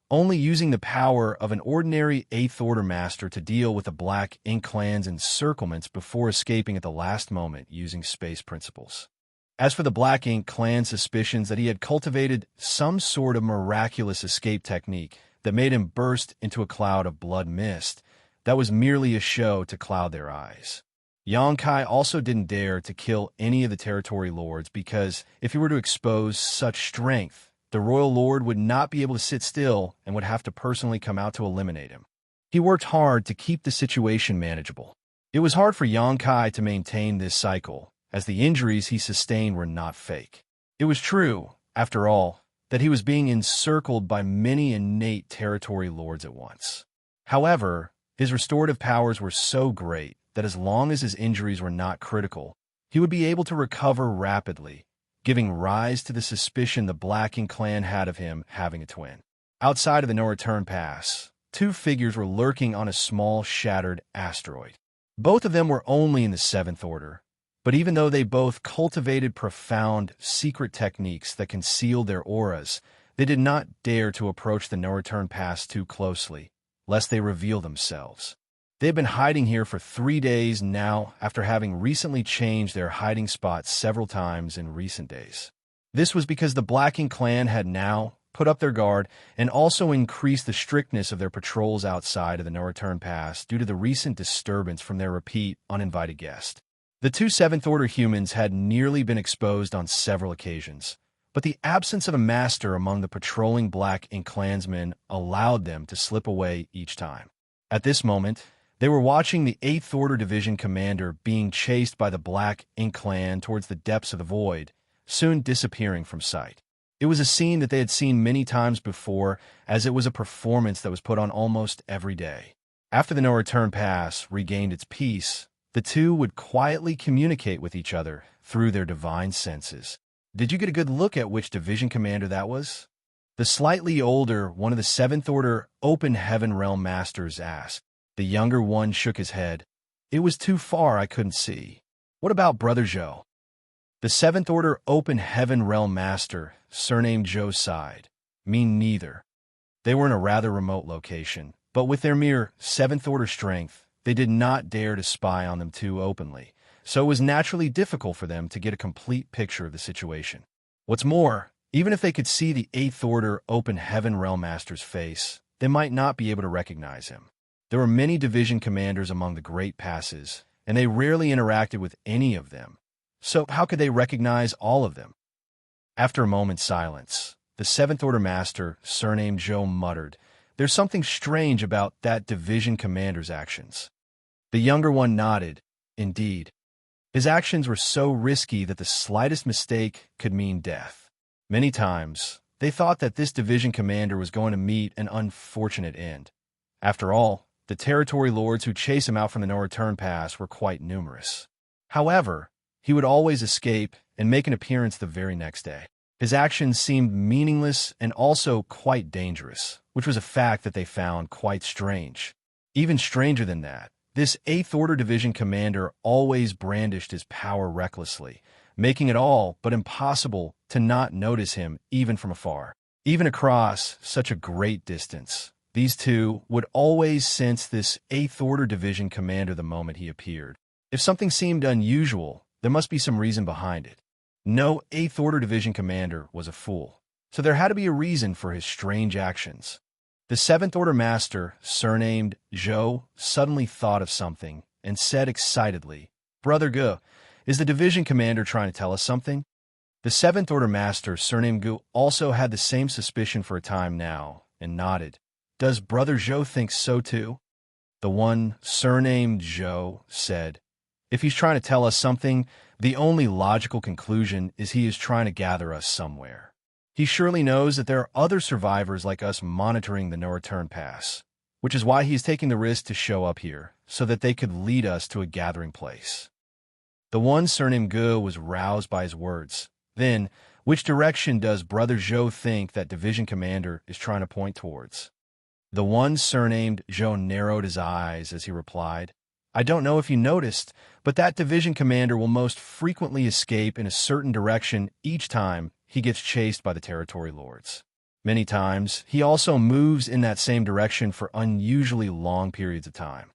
only using the power of an ordinary 8th Order Master to deal with the Black Ink clan's encirclements before escaping at the last moment using space principles. As for the Black Ink clan's suspicions that he had cultivated some sort of miraculous escape technique that made him burst into a cloud of blood mist, that was merely a show to cloud their eyes. Xianxia also didn't dare to kill any of the territory lords because if he were to expose such strength, the Royal Lord would not be able to sit still and would have to personally come out to eliminate him. He worked hard to keep the situation manageable. It was hard for Xianxia to maintain this cycle, as the injuries he sustained were not fake. It was true, after all, that he was being encircled by many innate territory lords at once. However, his restorative powers were so great that as long as his injuries were not critical, he would be able to recover rapidly, giving rise to the suspicion the Black Ink clan had of him having a twin. Outside of the no-return pass, 2 figures were lurking on a small shattered asteroid. Both of them were only in the 7th Order, but even though they both cultivated profound, secret techniques that concealed their auras, they did not dare to approach the no-return pass too closely, lest they reveal themselves. They had been hiding here for 3 days now after having recently changed their hiding spots several times in recent days. This was because the Black Ink clan had now put up their guard and also increased the strictness of their patrols outside of the no-return pass due to the recent disturbance from their repeat uninvited guest. The 2 7th Order humans had nearly been exposed on several occasions, but the absence of a master among the patrolling Black Ink clansmen allowed them to slip away each time. At this moment, they were watching the 8th Order Division commander being chased by the Black Ink clan towards the depths of the void, soon disappearing from sight. It was a scene that they had seen many times before, as it was a performance that was put on almost every day. After the no-return pass regained its peace, the two would quietly communicate with each other through their divine senses. Did you get a good look at which division commander that was? The slightly older, one of the Seventh Order Open Heaven Realm Masters asked. The younger one shook his head. It was too far, I couldn't see. What about Brother Zhou? The Seventh Order Open Heaven Realm Master, surnamed Zhou, sighed. Me neither. They were in a rather remote location, but with their mere Seventh Order strength, they did not dare to spy on them too openly, so it was naturally difficult for them to get a complete picture of the situation. What's more, even if they could see the Eighth Order Open Heaven Realm Master's face, they might not be able to recognize him. There were many division commanders among the Great Passes, and they rarely interacted with any of them. So how could they recognize all of them? After a moment's silence, the Seventh Order Master, surnamed Zhou, muttered, "There's something strange about that division commander's actions." The younger one nodded. Indeed. His actions were so risky that the slightest mistake could mean death. Many times, they thought that this division commander was going to meet an unfortunate end. After all, the territory lords who chased him out from the no-return pass were quite numerous. However, he would always escape and make an appearance the very next day. His actions seemed meaningless and also quite dangerous, which was a fact that they found quite strange. Even stranger than that, this Eighth Order Division commander always brandished his power recklessly, making it all but impossible to not notice him even from afar. Even across such a great distance, these two would always sense this Eighth Order Division commander the moment he appeared. If something seemed unusual, there must be some reason behind it. No Eighth Order Division commander was a fool, so there had to be a reason for his strange actions. The Seventh Order Master, surnamed Zhou, suddenly thought of something and said excitedly, "Brother Gu, is the division commander trying to tell us something?" The Seventh Order Master, surnamed Gu, also had the same suspicion for a time now and nodded. "Does Brother Zhou think so too?" The one, surnamed Zhou, said, "If he's trying to tell us something, the only logical conclusion is he is trying to gather us somewhere. He surely knows that there are other survivors like us monitoring the no-return pass, which is why he is taking the risk to show up here, so that they could lead us to a gathering place." The one surnamed Gu was roused by his words. Then, which direction does Brother Zhou think that division commander is trying to point towards? The one surnamed Zhou narrowed his eyes as he replied, "I don't know if you noticed, but that division commander will most frequently escape in a certain direction each time he gets chased by the territory lords. Many times, he also moves in that same direction for unusually long periods of time."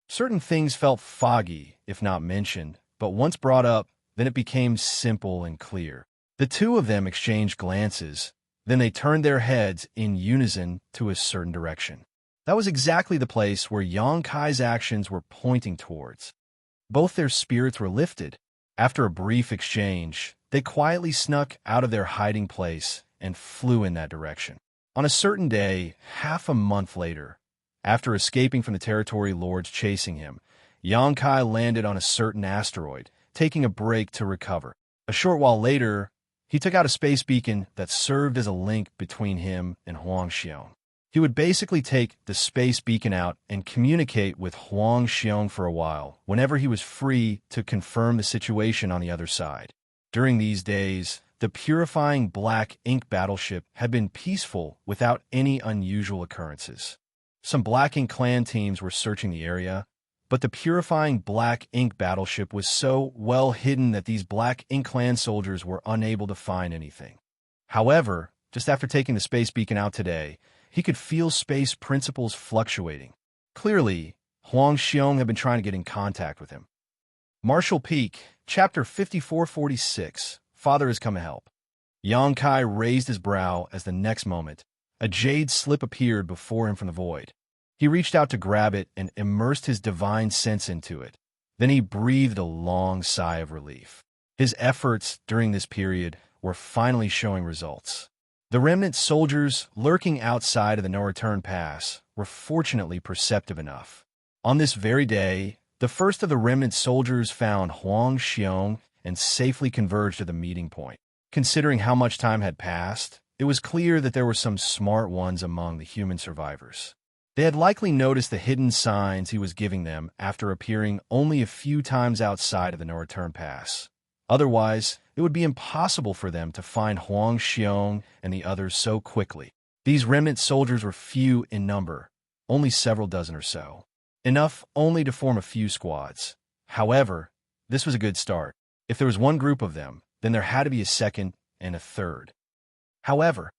Certain things felt foggy, if not mentioned, but once brought up, then it became simple and clear. The two of them exchanged glances, then they turned their heads in unison to a certain direction. That was exactly the place where Xianxia's actions were pointing towards. Both their spirits were lifted. After a brief exchange, they quietly snuck out of their hiding place and flew in that direction. On a certain day, half a month later, after escaping from the territory lords chasing him, Xianxia landed on a certain asteroid, taking a break to recover. A short while later, he took out a space beacon that served as a link between him and Wuxia. He would basically take the space beacon out and communicate with Wuxia for a while, whenever he was free to confirm the situation on the other side. During these days, the purifying black ink battleship had been peaceful without any unusual occurrences. Some Black Ink clan teams were searching the area, but the purifying Black Ink battleship was so well hidden that these Black Ink clan soldiers were unable to find anything. However, just after taking the space beacon out today, he could feel space principles fluctuating. Clearly, Wuxia had been trying to get in contact with him. Marshall Peak, Chapter 5446, Father has come to help. Xianxia raised his brow as the next moment, a jade slip appeared before him from the void. He reached out to grab it and immersed his divine sense into it. Then he breathed a long sigh of relief. His efforts during this period were finally showing results. The remnant soldiers lurking outside of the no-return pass were fortunately perceptive enough. On this very day, the first of the remnant soldiers found Wuxia and safely converged to the meeting point. Considering how much time had passed, it was clear that there were some smart ones among the human survivors. They had likely noticed the hidden signs he was giving them after appearing only a few times outside of the no-return pass. Otherwise, it would be impossible for them to find Huang Xiong and the others so quickly. These remnant soldiers were few in number, only several dozen or so. Enough only to form a few squads. However, this was a good start. If there was one group of them, then there had to be a second and a third. However,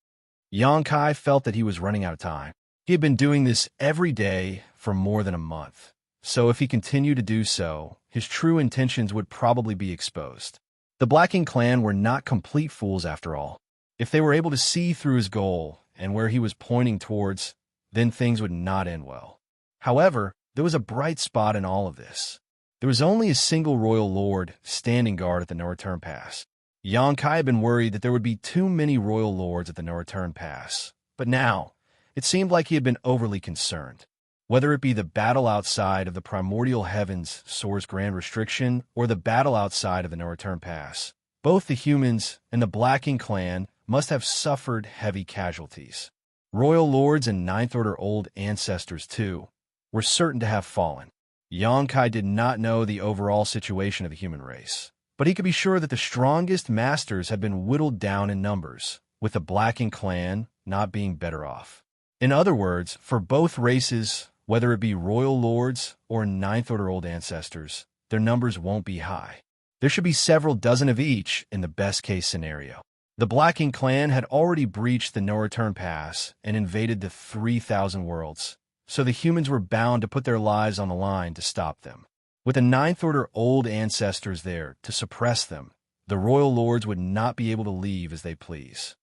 Xianxia felt that he was running out of time. He had been doing this every day for more than a month. So if he continued to do so, his true intentions would probably be exposed. The Blacking clan were not complete fools after all. If they were able to see through his goal and where he was pointing towards, then things would not end well. However, there was a bright spot in all of this. There was only a single royal lord standing guard at the no-return pass. Xianxia had been worried that there would be too many royal lords at the no-return pass, but now it seemed like he had been overly concerned. Whether it be the battle outside of the primordial heavens source grand restriction or the battle outside of the no-return pass, both the humans and the Blacking clan must have suffered heavy casualties. Royal lords and Ninth Order old ancestors, too, were certain to have fallen. Xianxia did not know the overall situation of the human race, but he could be sure that the strongest masters had been whittled down in numbers, with the Blacking clan not being better off. In other words, for both races, whether it be royal lords or Ninth Order old ancestors, their numbers won't be high. There should be several dozen of each in the best-case scenario. The Blacking clan had already breached the no-return pass and invaded the 3,000 worlds, so the humans were bound to put their lives on the line to stop them. With the Ninth Order old ancestors there to suppress them, the royal lords would not be able to leave as they please.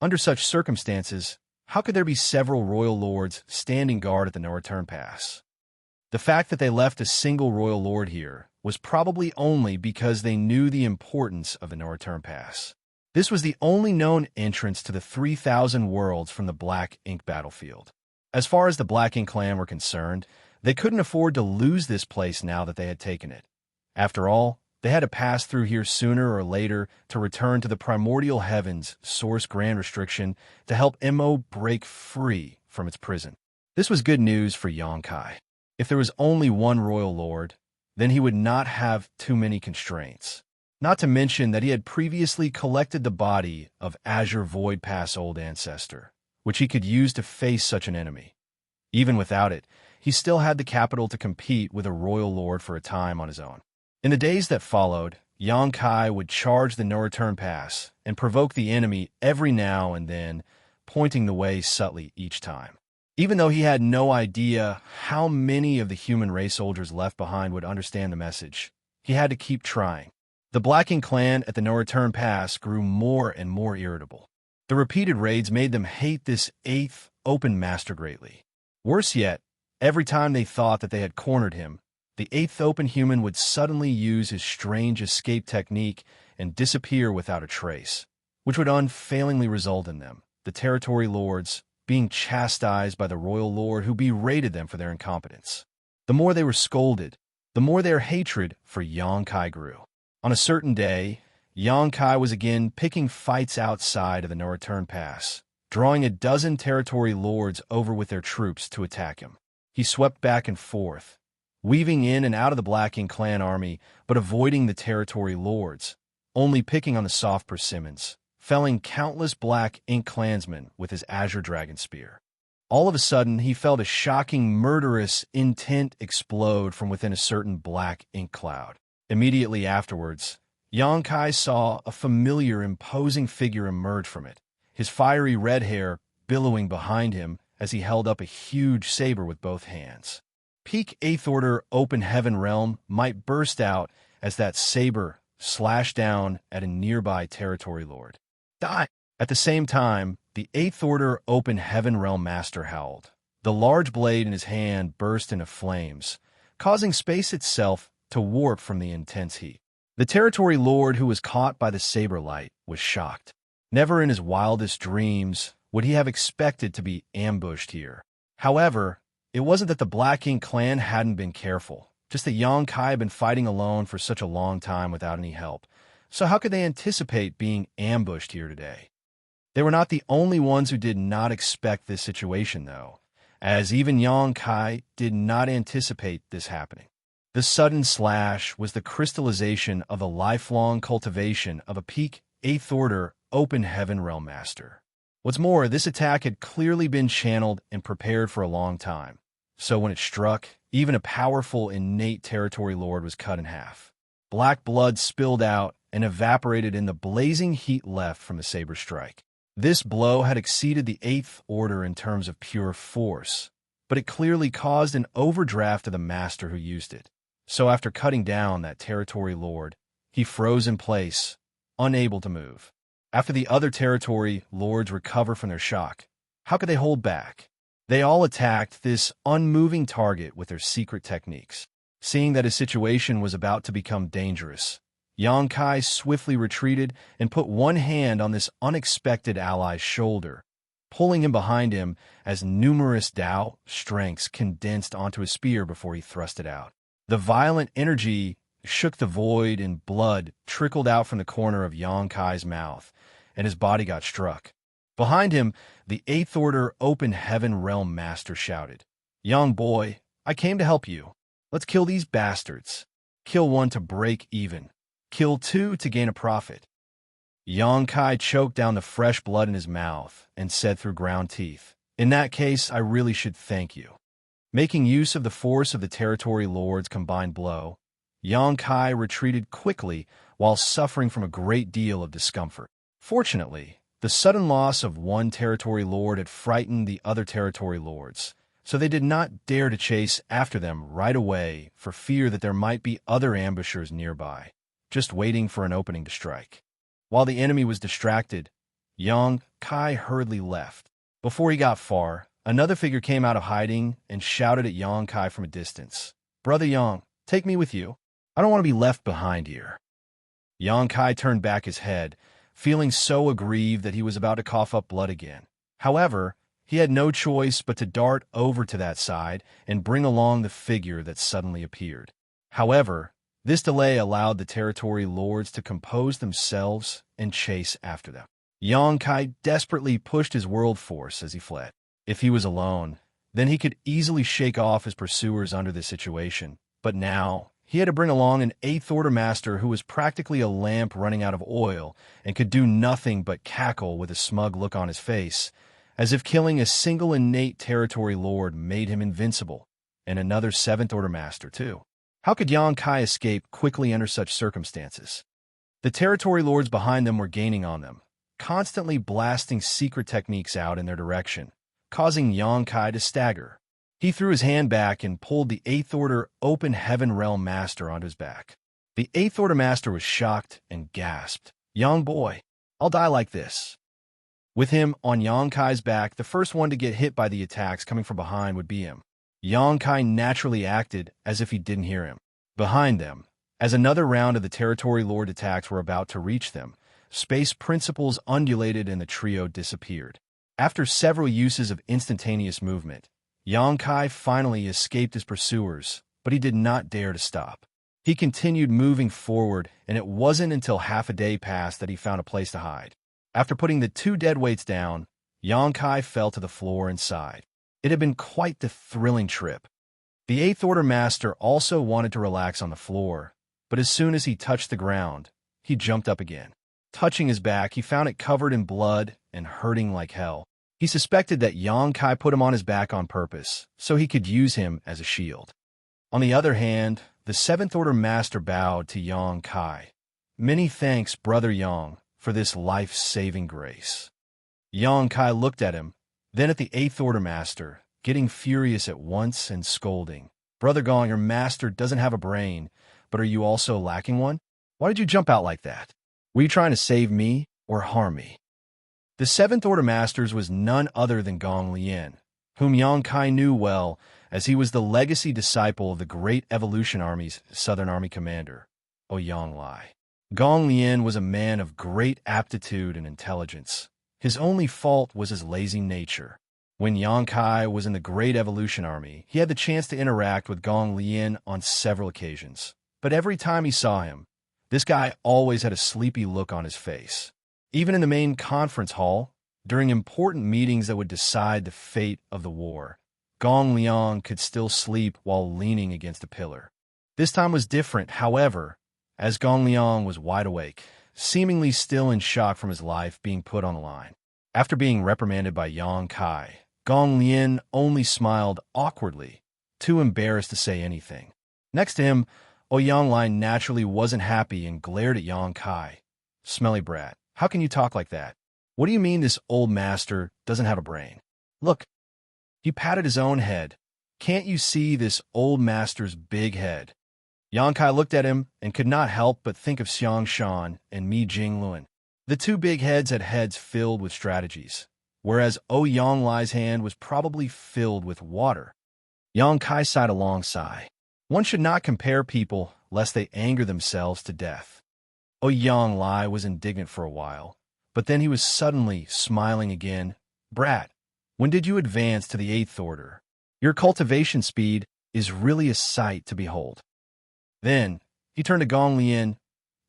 Under such circumstances, how could there be several royal lords standing guard at the no-return pass? The fact that they left a single royal lord here was probably only because they knew the importance of the no-return pass. This was the only known entrance to the 3,000 worlds from the Black Ink battlefield. As far as the Blacking clan were concerned, they couldn't afford to lose this place now that they had taken it. After all, they had to pass through here sooner or later to return to the primordial heavens source grand restriction to help Immo break free from its prison. This was good news for Xianxia. If there was only one royal lord, then he would not have too many constraints. Not to mention that he had previously collected the body of Azure Void Pass old ancestor, which he could use to face such an enemy. Even without it, he still had the capital to compete with a royal lord for a time on his own. In the days that followed, Xianxia would charge the no-return pass and provoke the enemy every now and then, pointing the way subtly each time. Even though he had no idea how many of the human race soldiers left behind would understand the message, he had to keep trying. The Blacking clan at the no-return pass grew more and more irritable. The repeated raids made them hate this 8th open master greatly. Worse yet, every time they thought that they had cornered him, the 8th open human would suddenly use his strange escape technique and disappear without a trace, which would unfailingly result in them, the territory lords, being chastised by the royal lord who berated them for their incompetence. The more they were scolded, the more their hatred for Xianxia grew. On a certain day, Xianxia was again picking fights outside of the no-return pass, drawing a dozen territory lords over with their troops to attack him. He swept back and forth, weaving in and out of the Blacking clan army, but avoiding the territory lords, only picking on the soft persimmons, felling countless Black Ink clansmen with his Azure Dragon Spear. All of a sudden, he felt a shocking, murderous intent explode from within a certain Black Ink cloud. Immediately afterwards, Xianxia saw a familiar, imposing figure emerge from it, his fiery red hair billowing behind him as he held up a huge saber with both hands. Peak 8th Order open heaven realm might burst out as that saber slashed down at a nearby territory lord. Die! At the same time, the 8th Order open heaven realm master howled. The large blade in his hand burst into flames, causing space itself to warp from the intense heat. The territory lord who was caught by the saber light was shocked. Never in his wildest dreams would he have expected to be ambushed here. However, it wasn't that the Blacking clan hadn't been careful, just that Xianxia had been fighting alone for such a long time without any help. So how could they anticipate being ambushed here today? They were not the only ones who did not expect this situation, though, as even Yang Kai did not anticipate this happening. The sudden slash was the crystallization of the lifelong cultivation of a peak 8th Order Open Heaven Realm Master. What's more, this attack had clearly been channeled and prepared for a long time, so when it struck, even a powerful innate territory lord was cut in half. Black blood spilled out and evaporated in the blazing heat left from the saber strike. This blow had exceeded the 8th Order in terms of pure force, but it clearly caused an overdraft of the master who used it. So after cutting down that territory lord, he froze in place, unable to move. After the other territory lords recover from their shock, how could they hold back? They all attacked this unmoving target with their secret techniques. Seeing that his situation was about to become dangerous, Yang Kai swiftly retreated and put one hand on this unexpected ally's shoulder, pulling him behind him as numerous Dao strengths condensed onto his spear before he thrust it out. The violent energy shook the void and blood trickled out from the corner of Yang Kai's mouth, and his body got struck. Behind him, the 8th Order Open Heaven Realm Master shouted, "Young boy, I came to help you. Let's kill these bastards. Kill one to break even. Kill two to gain a profit." Yang Kai choked down the fresh blood in his mouth and said through ground teeth, "In that case, I really should thank you." Making use of the force of the territory lord's combined blow, Yang Kai retreated quickly while suffering from a great deal of discomfort. Fortunately, the sudden loss of one territory lord had frightened the other territory lords, so they did not dare to chase after them right away for fear that there might be other ambushers nearby, just waiting for an opening to strike. While the enemy was distracted, Yang Kai hurriedly left. Before he got far, another figure came out of hiding and shouted at Yang Kai from a distance, "Brother Yang, take me with you. I don't want to be left behind here." Yang Kai turned back his head, feeling so aggrieved that he was about to cough up blood again. However, he had no choice but to dart over to that side and bring along the figure that suddenly appeared. However, this delay allowed the territory lords to compose themselves and chase after them. Yang Kai desperately pushed his world force as he fled. If he was alone, then he could easily shake off his pursuers under this situation. But now, he had to bring along an 8th Order master who was practically a lamp running out of oil and could do nothing but cackle with a smug look on his face, as if killing a single innate territory lord made him invincible, and another 7th Order master too. How could Yang Kai escape quickly under such circumstances? The territory lords behind them were gaining on them, constantly blasting secret techniques out in their direction, causing Yang Kai to stagger. He threw his hand back and pulled the 8th Order Open Heaven Realm Master onto his back. The 8th Order Master was shocked and gasped, "Young boy, I'll die like this." With him on Yang Kai's back, the first one to get hit by the attacks coming from behind would be him. Yang Kai naturally acted as if he didn't hear him. Behind them, as another round of the territory lord attacks were about to reach them, space principles undulated and the trio disappeared. After several uses of instantaneous movement, Yang Kai finally escaped his pursuers, but he did not dare to stop. He continued moving forward, and it wasn't until half a day passed that he found a place to hide. After putting the two dead weights down, Yang Kai fell to the floor and sighed. It had been quite the thrilling trip. The 8th Order Master also wanted to relax on the floor, but as soon as he touched the ground, he jumped up again. Touching his back, he found it covered in blood and hurting like hell. He suspected that Yang Kai put him on his back on purpose, so he could use him as a shield. On the other hand, the 7th Order Master bowed to Yang Kai. "Many thanks, Brother Yang, for this life-saving grace." Yang Kai looked at him, then at the 8th Order Master, getting furious at once and scolding. "Brother Gong, your master doesn't have a brain, but are you also lacking one? Why did you jump out like that? Were you trying to save me or harm me?" The 7th Order Masters was none other than Gong Lian, whom Yang Kai knew well, as he was the legacy disciple of the Great Evolution Army's Southern Army commander, Ouyang Lai. Gong Lian was a man of great aptitude and intelligence. His only fault was his lazy nature. When Yang Kai was in the Great Evolution Army, he had the chance to interact with Gong Lian on several occasions. But every time he saw him, this guy always had a sleepy look on his face. Even in the main conference hall, during important meetings that would decide the fate of the war, Gong Liang could still sleep while leaning against a pillar. This time was different, however, as Gong Liang was wide awake, seemingly still in shock from his life being put on the line. After being reprimanded by Yang Kai, Gong Lian only smiled awkwardly, too embarrassed to say anything. Next to him, Ouyang Lai naturally wasn't happy and glared at Yang Kai. "Smelly brat, how can you talk like that? What do you mean this old master doesn't have a brain? Look." He patted his own head. "Can't you see this old master's big head?" Yang Kai looked at him and could not help but think of Xianxia and Mi Jingluan. The two big heads had heads filled with strategies, whereas Ouyang Lai's hand was probably filled with water. Yang Kai sighed a long sigh. One should not compare people lest they anger themselves to death. Ouyang Lai was indignant for a while, but then he was suddenly smiling again. "Brat, when did you advance to the 8th order? Your cultivation speed is really a sight to behold." Then he turned to Gong Lian.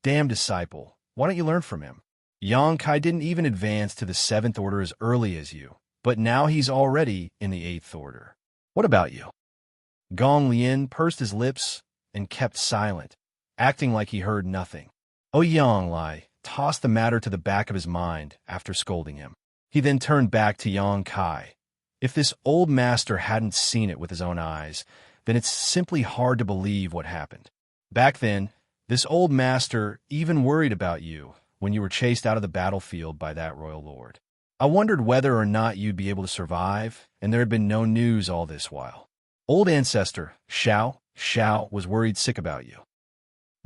"Damn disciple, why don't you learn from him? Yang Kai didn't even advance to the 7th order as early as you, but now he's already in the 8th order. What about you?" Gong Lian pursed his lips and kept silent, acting like he heard nothing. Ouyang Lai tossed the matter to the back of his mind after scolding him. He then turned back to Yang Kai. If this old master hadn't seen it with his own eyes, then it's simply hard to believe what happened. Back then, this old master even worried about you when you were chased out of the battlefield by that royal lord. I wondered whether or not you'd be able to survive, and there had been no news all this while. Old ancestor Xiao was worried sick about you.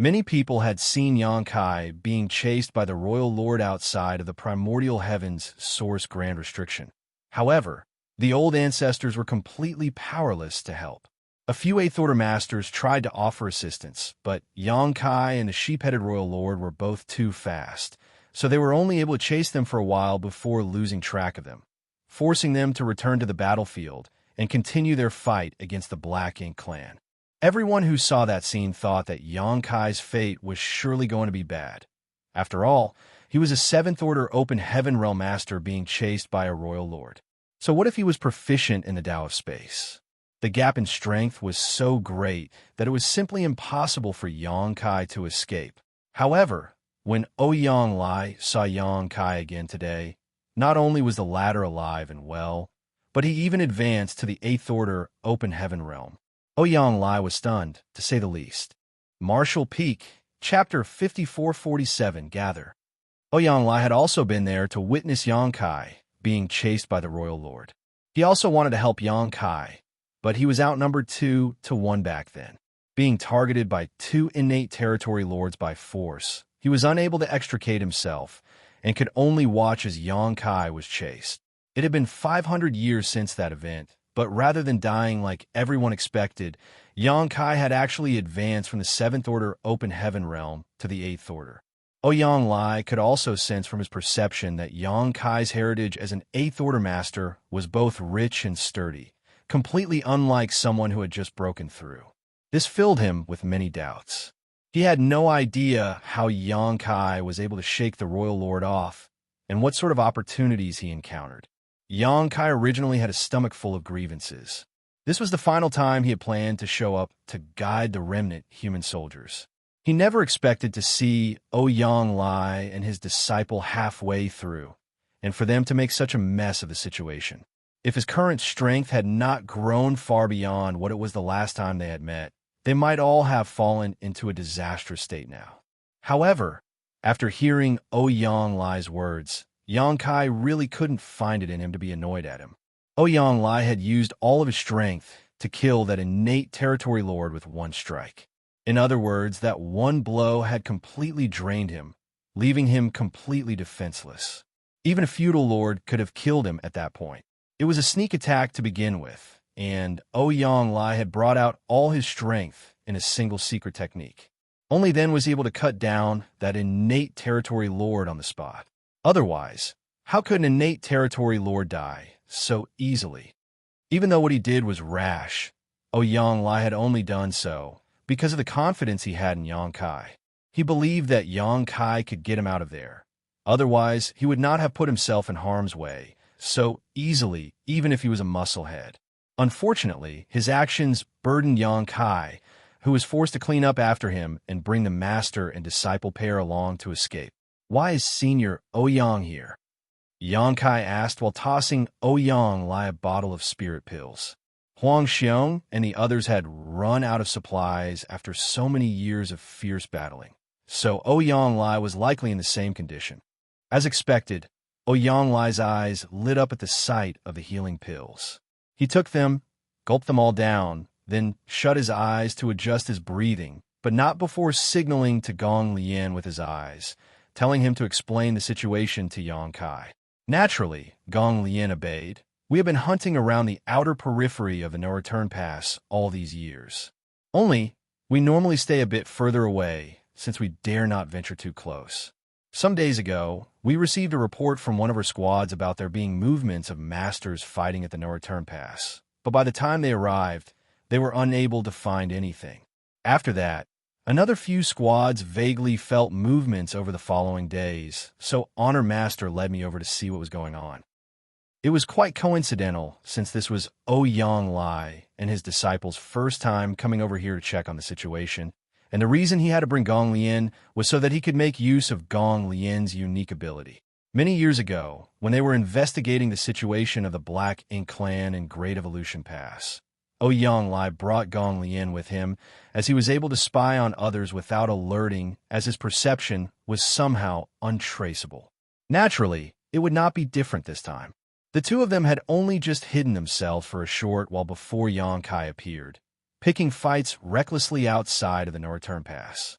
Many people had seen Yang Kai being chased by the royal lord outside of the primordial heavens source grand restriction. However, the old ancestors were completely powerless to help. A few 8th Order masters tried to offer assistance, but Yang Kai and the sheep-headed royal lord were both too fast, so they were only able to chase them for a while before losing track of them, forcing them to return to the battlefield and continue their fight against the Black Ink clan. Everyone who saw that scene thought that Yang Kai's fate was surely going to be bad. After all, he was a 7th Order Open Heaven Realm Master being chased by a royal lord. So what if he was proficient in the Tao of Space? The gap in strength was so great that it was simply impossible for Yang Kai to escape. However, when Ouyang Lai saw Yang Kai again today, not only was the latter alive and well, but he even advanced to the 8th Order Open Heaven Realm. Ouyang Lai was stunned, to say the least. Martial Peak, Chapter 5447, Gather. Ouyang Lai had also been there to witness Yang Kai being chased by the royal lord. He also wanted to help Yang Kai, but he was outnumbered 2-1 back then. Being targeted by 2 innate territory lords by force, he was unable to extricate himself and could only watch as Yang Kai was chased. It had been 500 years since that event, but rather than dying like everyone expected, Yang Kai had actually advanced from the 7th Order Open Heaven Realm to the 8th Order. Ouyang Lai could also sense from his perception that Yang Kai's heritage as an 8th Order Master was both rich and sturdy, completely unlike someone who had just broken through. This filled him with many doubts. He had no idea how Yang Kai was able to shake the royal lord off and what sort of opportunities he encountered. Yang Kai originally had a stomach full of grievances. This was the final time he had planned to show up to guide the remnant human soldiers. He never expected to see Ouyang Lai and his disciple halfway through, and for them to make such a mess of the situation. If his current strength had not grown far beyond what it was the last time they had met, they might all have fallen into a disastrous state now. However, after hearing Ouyang Lai's words, Yang Kai really couldn't find it in him to be annoyed at him. Ouyang Lai had used all of his strength to kill that innate territory lord with one strike. In other words, that one blow had completely drained him, leaving him completely defenseless. Even a feudal lord could have killed him at that point. It was a sneak attack to begin with, and Ouyang Lai had brought out all his strength in a single secret technique. Only then was he able to cut down that innate territory lord on the spot. Otherwise, how could an innate territory lord die so easily? Even though what he did was rash, Ouyang Lai had only done so because of the confidence he had in Yang Kai. He believed that Yang Kai could get him out of there. Otherwise, he would not have put himself in harm's way so easily, even if he was a musclehead. Unfortunately, his actions burdened Yang Kai, who was forced to clean up after him and bring the master and disciple pair along to escape. "Why is Senior Ouyang here?" Yang Kai asked while tossing Ouyang Lai a bottle of spirit pills. Huang Xiong and the others had run out of supplies after so many years of fierce battling, so Ouyang Lai was likely in the same condition. As expected, Ouyang Lai's eyes lit up at the sight of the healing pills. He took them, gulped them all down, then shut his eyes to adjust his breathing, but not before signaling to Gong Lian with his eyes, telling him to explain the situation to Yang Kai. Naturally, Gong Lian obeyed. "We have been hunting around the outer periphery of the No Return Pass all these years. Only, we normally stay a bit further away, since we dare not venture too close. Some days ago, we received a report from one of our squads about there being movements of masters fighting at the No Return Pass, but by the time they arrived, they were unable to find anything. After that, another few squads vaguely felt movements over the following days, so Honor Master led me over to see what was going on. It was quite coincidental, since this was Ouyang Lai and his disciples' first time coming over here to check on the situation, and the reason he had to bring Gong Lian was so that he could make use of Gong Lian's unique ability. Many years ago, when they were investigating the situation of the Black Ink Clan in Great Evolution Pass, Ouyang Lai brought Gong Lian with him, as he was able to spy on others without alerting, as his perception was somehow untraceable. Naturally, it would not be different this time. The two of them had only just hidden themselves for a short while before Yang Kai appeared, picking fights recklessly outside of the No Return Pass.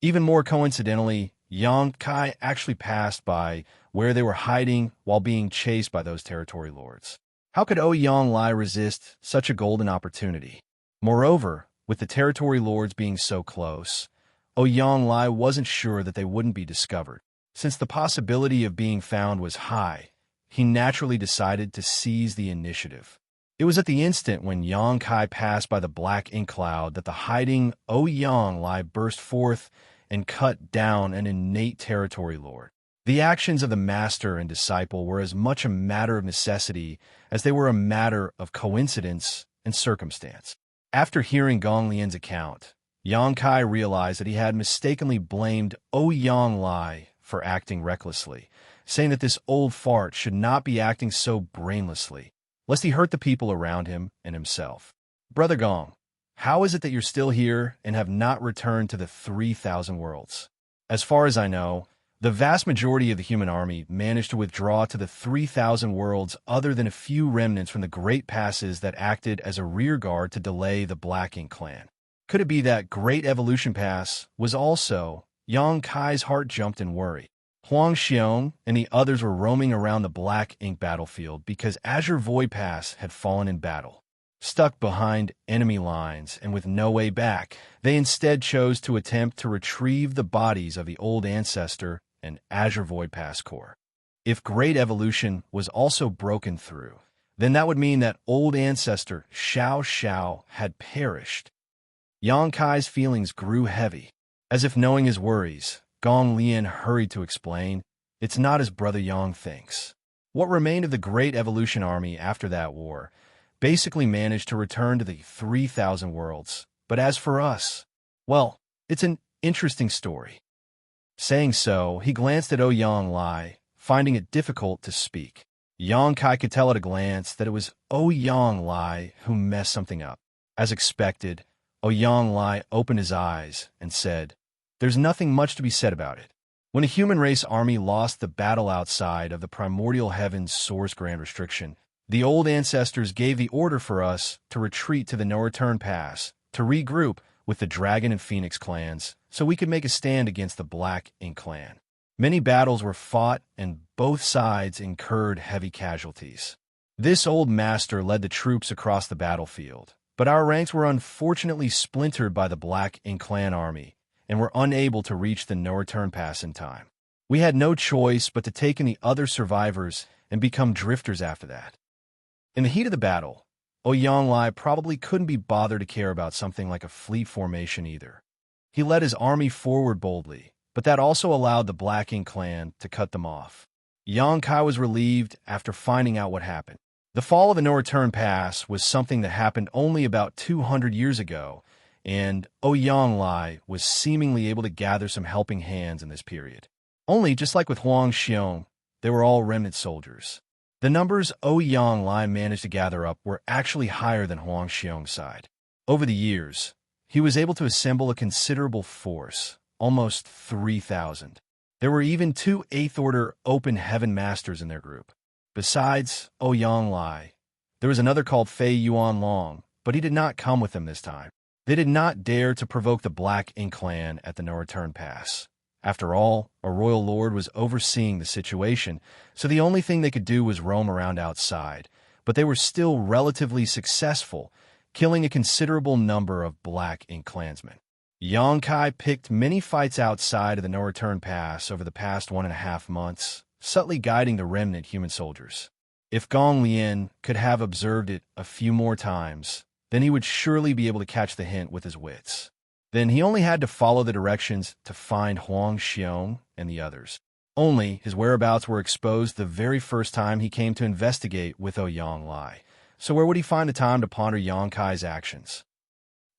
Even more coincidentally, Yang Kai actually passed by where they were hiding while being chased by those territory lords. How could Ouyang Lai resist such a golden opportunity? Moreover, with the territory lords being so close, Ouyang Lai wasn't sure that they wouldn't be discovered. Since the possibility of being found was high, he naturally decided to seize the initiative. It was at the instant when Yang Kai passed by the black ink cloud that the hiding Ouyang Lai burst forth and cut down an innate territory lord. The actions of the master and disciple were as much a matter of necessity as they were a matter of coincidence and circumstance. After hearing Gong Lian's account, Yang Kai realized that he had mistakenly blamed Ouyang Lai for acting recklessly, saying that this old fart should not be acting so brainlessly, lest he hurt the people around him and himself. "Brother Gong, how is it that you're still here and have not returned to the 3,000 worlds?" As far as I know, the vast majority of the human army managed to withdraw to the 3,000 worlds other than a few remnants from the great passes that acted as a rearguard to delay the Black Ink clan. Could it be that Great Evolution Pass was also... Yang Kai's heart jumped in worry. Huang Xiong and the others were roaming around the Black Ink battlefield because Azure Void Pass had fallen in battle. Stuck behind enemy lines and with no way back, they instead chose to attempt to retrieve the bodies of the old ancestor and Azure Void Pass core. If Great Evolution was also broken through, then that would mean that old ancestor Xiao had perished. Yang Kai's feelings grew heavy. As if knowing his worries, Gong Lian hurried to explain, "It's not as Brother Yang thinks. What remained of the Great Evolution Army after that war basically managed to return to the 3,000 worlds. But as for us, well, it's an interesting story." Saying so, he glanced at Ouyang Lai, finding it difficult to speak. Yang Kai could tell at a glance that it was Ouyang Lai who messed something up. As expected, Ouyang Lai opened his eyes and said, "There's nothing much to be said about it. When a human race army lost the battle outside of the primordial heaven's source grand restriction, the old ancestors gave the order for us to retreat to the No Return Pass, to regroup with the Dragon and Phoenix clans, so we could make a stand against the Black Ink clan. Many battles were fought and both sides incurred heavy casualties. This old master led the troops across the battlefield, but our ranks were unfortunately splintered by the Black Ink clan army, and were unable to reach the No Return Pass in time. We had no choice but to take in the other survivors and become drifters after that." In the heat of the battle, Ouyang Lai probably couldn't be bothered to care about something like a fleet formation either. He led his army forward boldly, but that also allowed the Black Ink clan to cut them off. Yang Kai was relieved after finding out what happened. The fall of the No Return Pass was something that happened only about 200 years ago, and Ouyang was seemingly able to gather some helping hands in this period. Only, just like with Huang Xiong, they were all remnant soldiers. The numbers Ouyang managed to gather up were actually higher than Huang Xiong's side. Over the years, he was able to assemble a considerable force, almost 3,000. There were even 2 8th-order Open Heaven Masters in their group. Besides Ouyang, there was another called Fei Yuanlong, but he did not come with them this time. They did not dare to provoke the Black Ink Clan at the No Return Pass. After all, a royal lord was overseeing the situation, so the only thing they could do was roam around outside, but they were still relatively successful, killing a considerable number of Black Ink clansmen. Xianxia picked many fights outside of the No Return Pass over the past 1.5 months, subtly guiding the remnant human soldiers. If Gong Lian could have observed it a few more times, then he would surely be able to catch the hint with his wits. Then he only had to follow the directions to find Huang Xiong and the others. Only his whereabouts were exposed the very first time he came to investigate with Ouyang. So where would he find the time to ponder Xianxia's actions?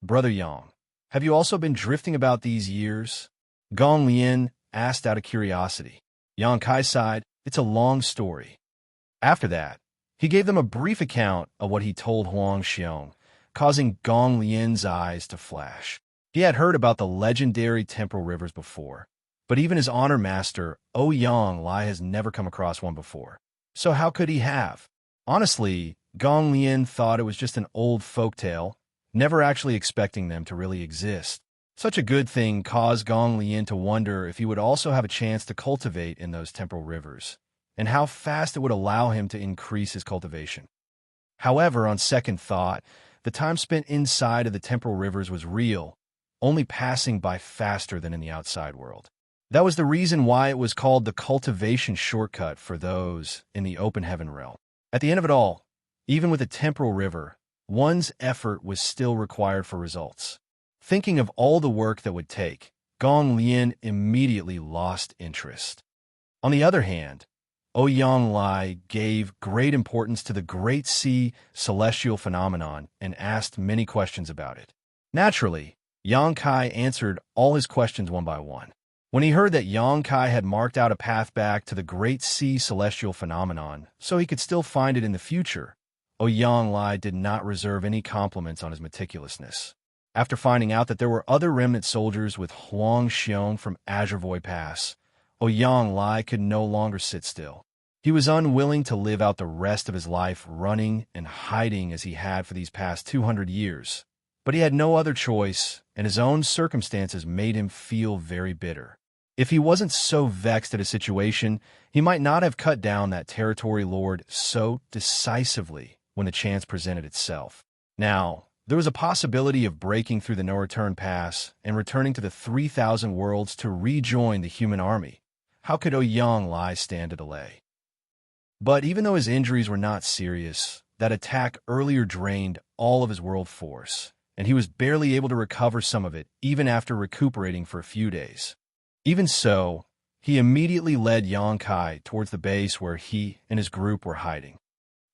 Brother Yang, have you also been drifting about these years? Gong Lian asked out of curiosity. Xianxia sighed, it's a long story. After that, he gave them a brief account of what he told Huang Xiong, causing Gong Lian's eyes to flash. He had heard about the legendary temporal rivers before, but even his honor master, Ouyang has never come across one before. So how could he have? Honestly, Gong Lian thought it was just an old folktale, never actually expecting them to really exist. Such a good thing caused Gong Lian to wonder if he would also have a chance to cultivate in those temporal rivers, and how fast it would allow him to increase his cultivation. However, on second thought, the time spent inside of the temporal rivers was real, only passing by faster than in the outside world. That was the reason why it was called the cultivation shortcut for those in the open heaven realm. At the end of it all, even with a temporal river, one's effort was still required for results. Thinking of all the work that would take, Gong Lian immediately lost interest. On the other hand, Ouyang gave great importance to the Great Sea celestial phenomenon and asked many questions about it. Naturally, Xianxia answered all his questions one by one. When he heard that Xianxia had marked out a path back to the Great Sea celestial phenomenon so he could still find it in the future, Ouyang did not reserve any compliments on his meticulousness. After finding out that there were other remnant soldiers with Huang Xiong from Azure Void Pass, Ouyang could no longer sit still. He was unwilling to live out the rest of his life running and hiding as he had for these past 200 years. But he had no other choice, and his own circumstances made him feel very bitter. If he wasn't so vexed at a situation, he might not have cut down that territory lord so decisively when the chance presented itself. Now, there was a possibility of breaking through the No Return Pass and returning to the 3,000 worlds to rejoin the human army. How could Ouyang stand a delay? But even though his injuries were not serious, that attack earlier drained all of his world force, and he was barely able to recover some of it even after recuperating for a few days. Even so, he immediately led Xianxia towards the base where he and his group were hiding.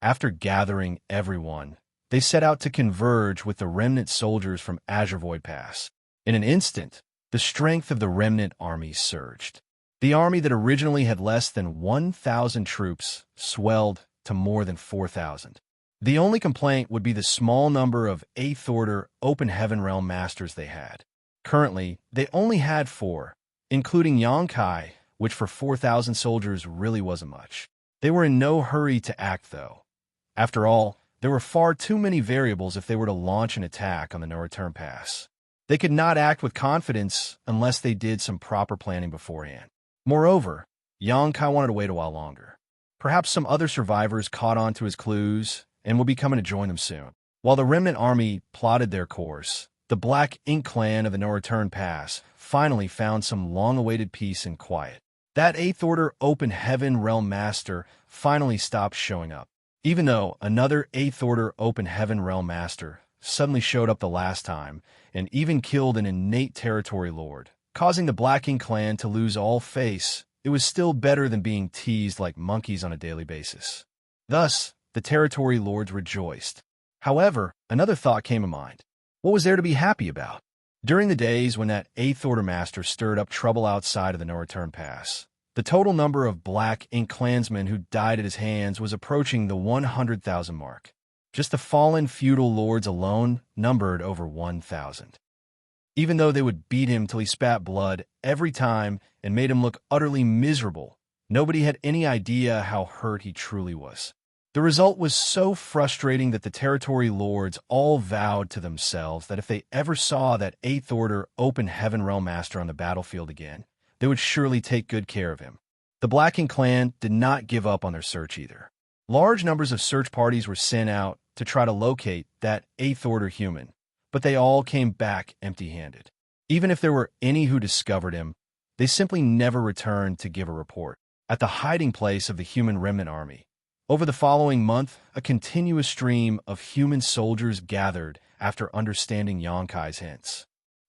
After gathering everyone, they set out to converge with the remnant soldiers from Azure Void Pass. In an instant, the strength of the remnant army surged. The army that originally had less than 1,000 troops swelled to more than 4,000. The only complaint would be the small number of 8th Order Open Heaven Realm Masters they had. Currently, they only had 4, including Xianxia, which for 4,000 soldiers really wasn't much. They were in no hurry to act, though. After all, there were far too many variables if they were to launch an attack on the No Return Pass. They could not act with confidence unless they did some proper planning beforehand. Moreover, Xianxia wanted to wait a while longer. Perhaps some other survivors caught on to his clues and would be coming to join them soon. While the remnant army plotted their course, the Black Ink Clan of the No Return Pass finally found some long-awaited peace and quiet. That 8th Order Open Heaven Realm Master finally stopped showing up. Even though another 8th Order Open Heaven Realm Master suddenly showed up the last time and even killed an innate territory lord, causing the Black Ink Clan to lose all face, it was still better than being teased like monkeys on a daily basis. Thus, the territory lords rejoiced. However, another thought came to mind. What was there to be happy about? During the days when that Eighth Order Master stirred up trouble outside of the No-Return Pass, the total number of Black Ink clansmen who died at his hands was approaching the 100,000 mark. Just the fallen feudal lords alone numbered over 1,000. Even though they would beat him till he spat blood every time and made him look utterly miserable, nobody had any idea how hurt he truly was. The result was so frustrating that the territory lords all vowed to themselves that if they ever saw that Eighth Order Open Heaven Realm Master on the battlefield again, they would surely take good care of him. The Black Ink clan did not give up on their search either. Large numbers of search parties were sent out to try to locate that Eighth Order human, but they all came back empty-handed. Even if there were any who discovered him, they simply never returned to give a report. At the hiding place of the human remnant army, over the following month, a continuous stream of human soldiers gathered after understanding Xianxia's hints.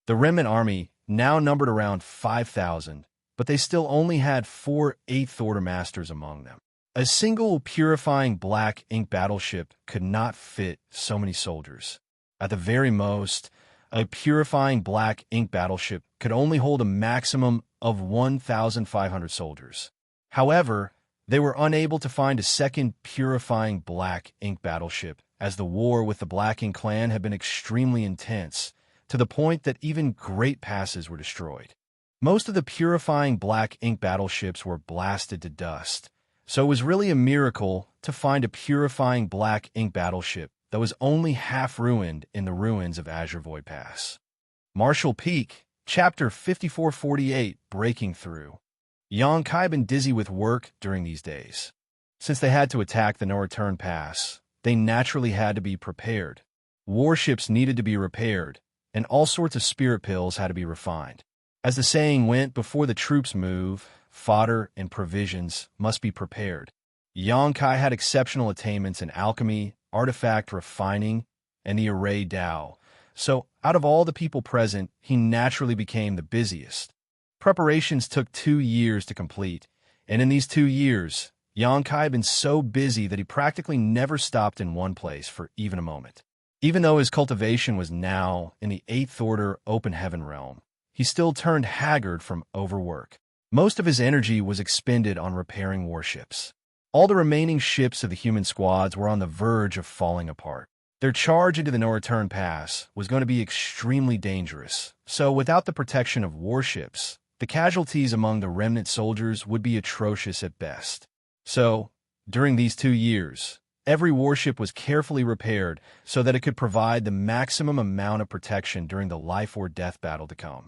The remnant army now numbered around 5,000, but they still only had 4 Eighth Order Masters among them. A single purifying Black Ink battleship could not fit so many soldiers. At the very most, a purifying Black Ink battleship could only hold a maximum of 1,500 soldiers. However, they were unable to find a second purifying Black Ink battleship, as the war with the Black Ink clan had been extremely intense, to the point that even great passes were destroyed. Most of the purifying Black Ink battleships were blasted to dust, so it was really a miracle to find a purifying Black Ink battleship that was only half ruined in the ruins of Azure Void Pass. Marshall Peak, Chapter 5448, Breaking Through. Xianxia had been dizzy with work during these days. Since they had to attack the No-Return Pass, they naturally had to be prepared. Warships needed to be repaired, and all sorts of spirit pills had to be refined. As the saying went, before the troops move, fodder and provisions must be prepared. Xianxia had exceptional attainments in alchemy, artifact refining, and the array Dao, so out of all the people present, he naturally became the busiest. Preparations took 2 years to complete, and in these 2 years, Xianxia had been so busy that he practically never stopped in one place for even a moment. Even though his cultivation was now in the Eighth Order Open Heaven realm, he still turned haggard from overwork. Most of his energy was expended on repairing warships. All the remaining ships of the human squads were on the verge of falling apart. Their charge into the No-Return Pass was going to be extremely dangerous, so without the protection of warships, the casualties among the remnant soldiers would be atrocious at best. So, during these 2 years, every warship was carefully repaired so that it could provide the maximum amount of protection during the life or death battle to come.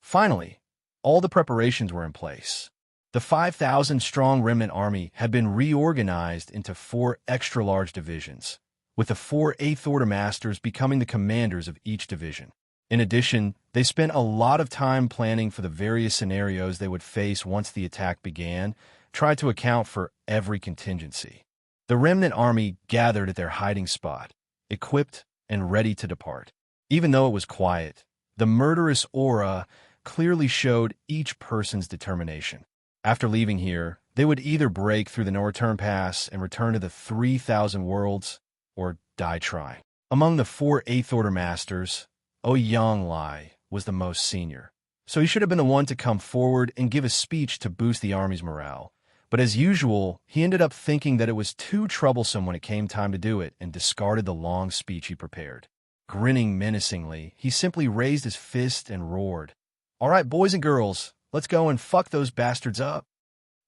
Finally, all the preparations were in place. The 5,000-strong remnant army had been reorganized into 4 extra-large divisions, with the 4 Eighth Order Masters becoming the commanders of each division. In addition, they spent a lot of time planning for the various scenarios they would face once the attack began, trying to account for every contingency. The remnant army gathered at their hiding spot, equipped and ready to depart. Even though it was quiet, the murderous aura clearly showed each person's determination. After leaving here, they would either break through the No-Return Pass and return to the 3,000 worlds, or die trying. Among the 4 Eighth Order Masters, Xianxia was the most senior, so he should have been the one to come forward and give a speech to boost the army's morale. But as usual, he ended up thinking that it was too troublesome when it came time to do it and discarded the long speech he prepared. Grinning menacingly, he simply raised his fist and roared, "All right, boys and girls, let's go and fuck those bastards up."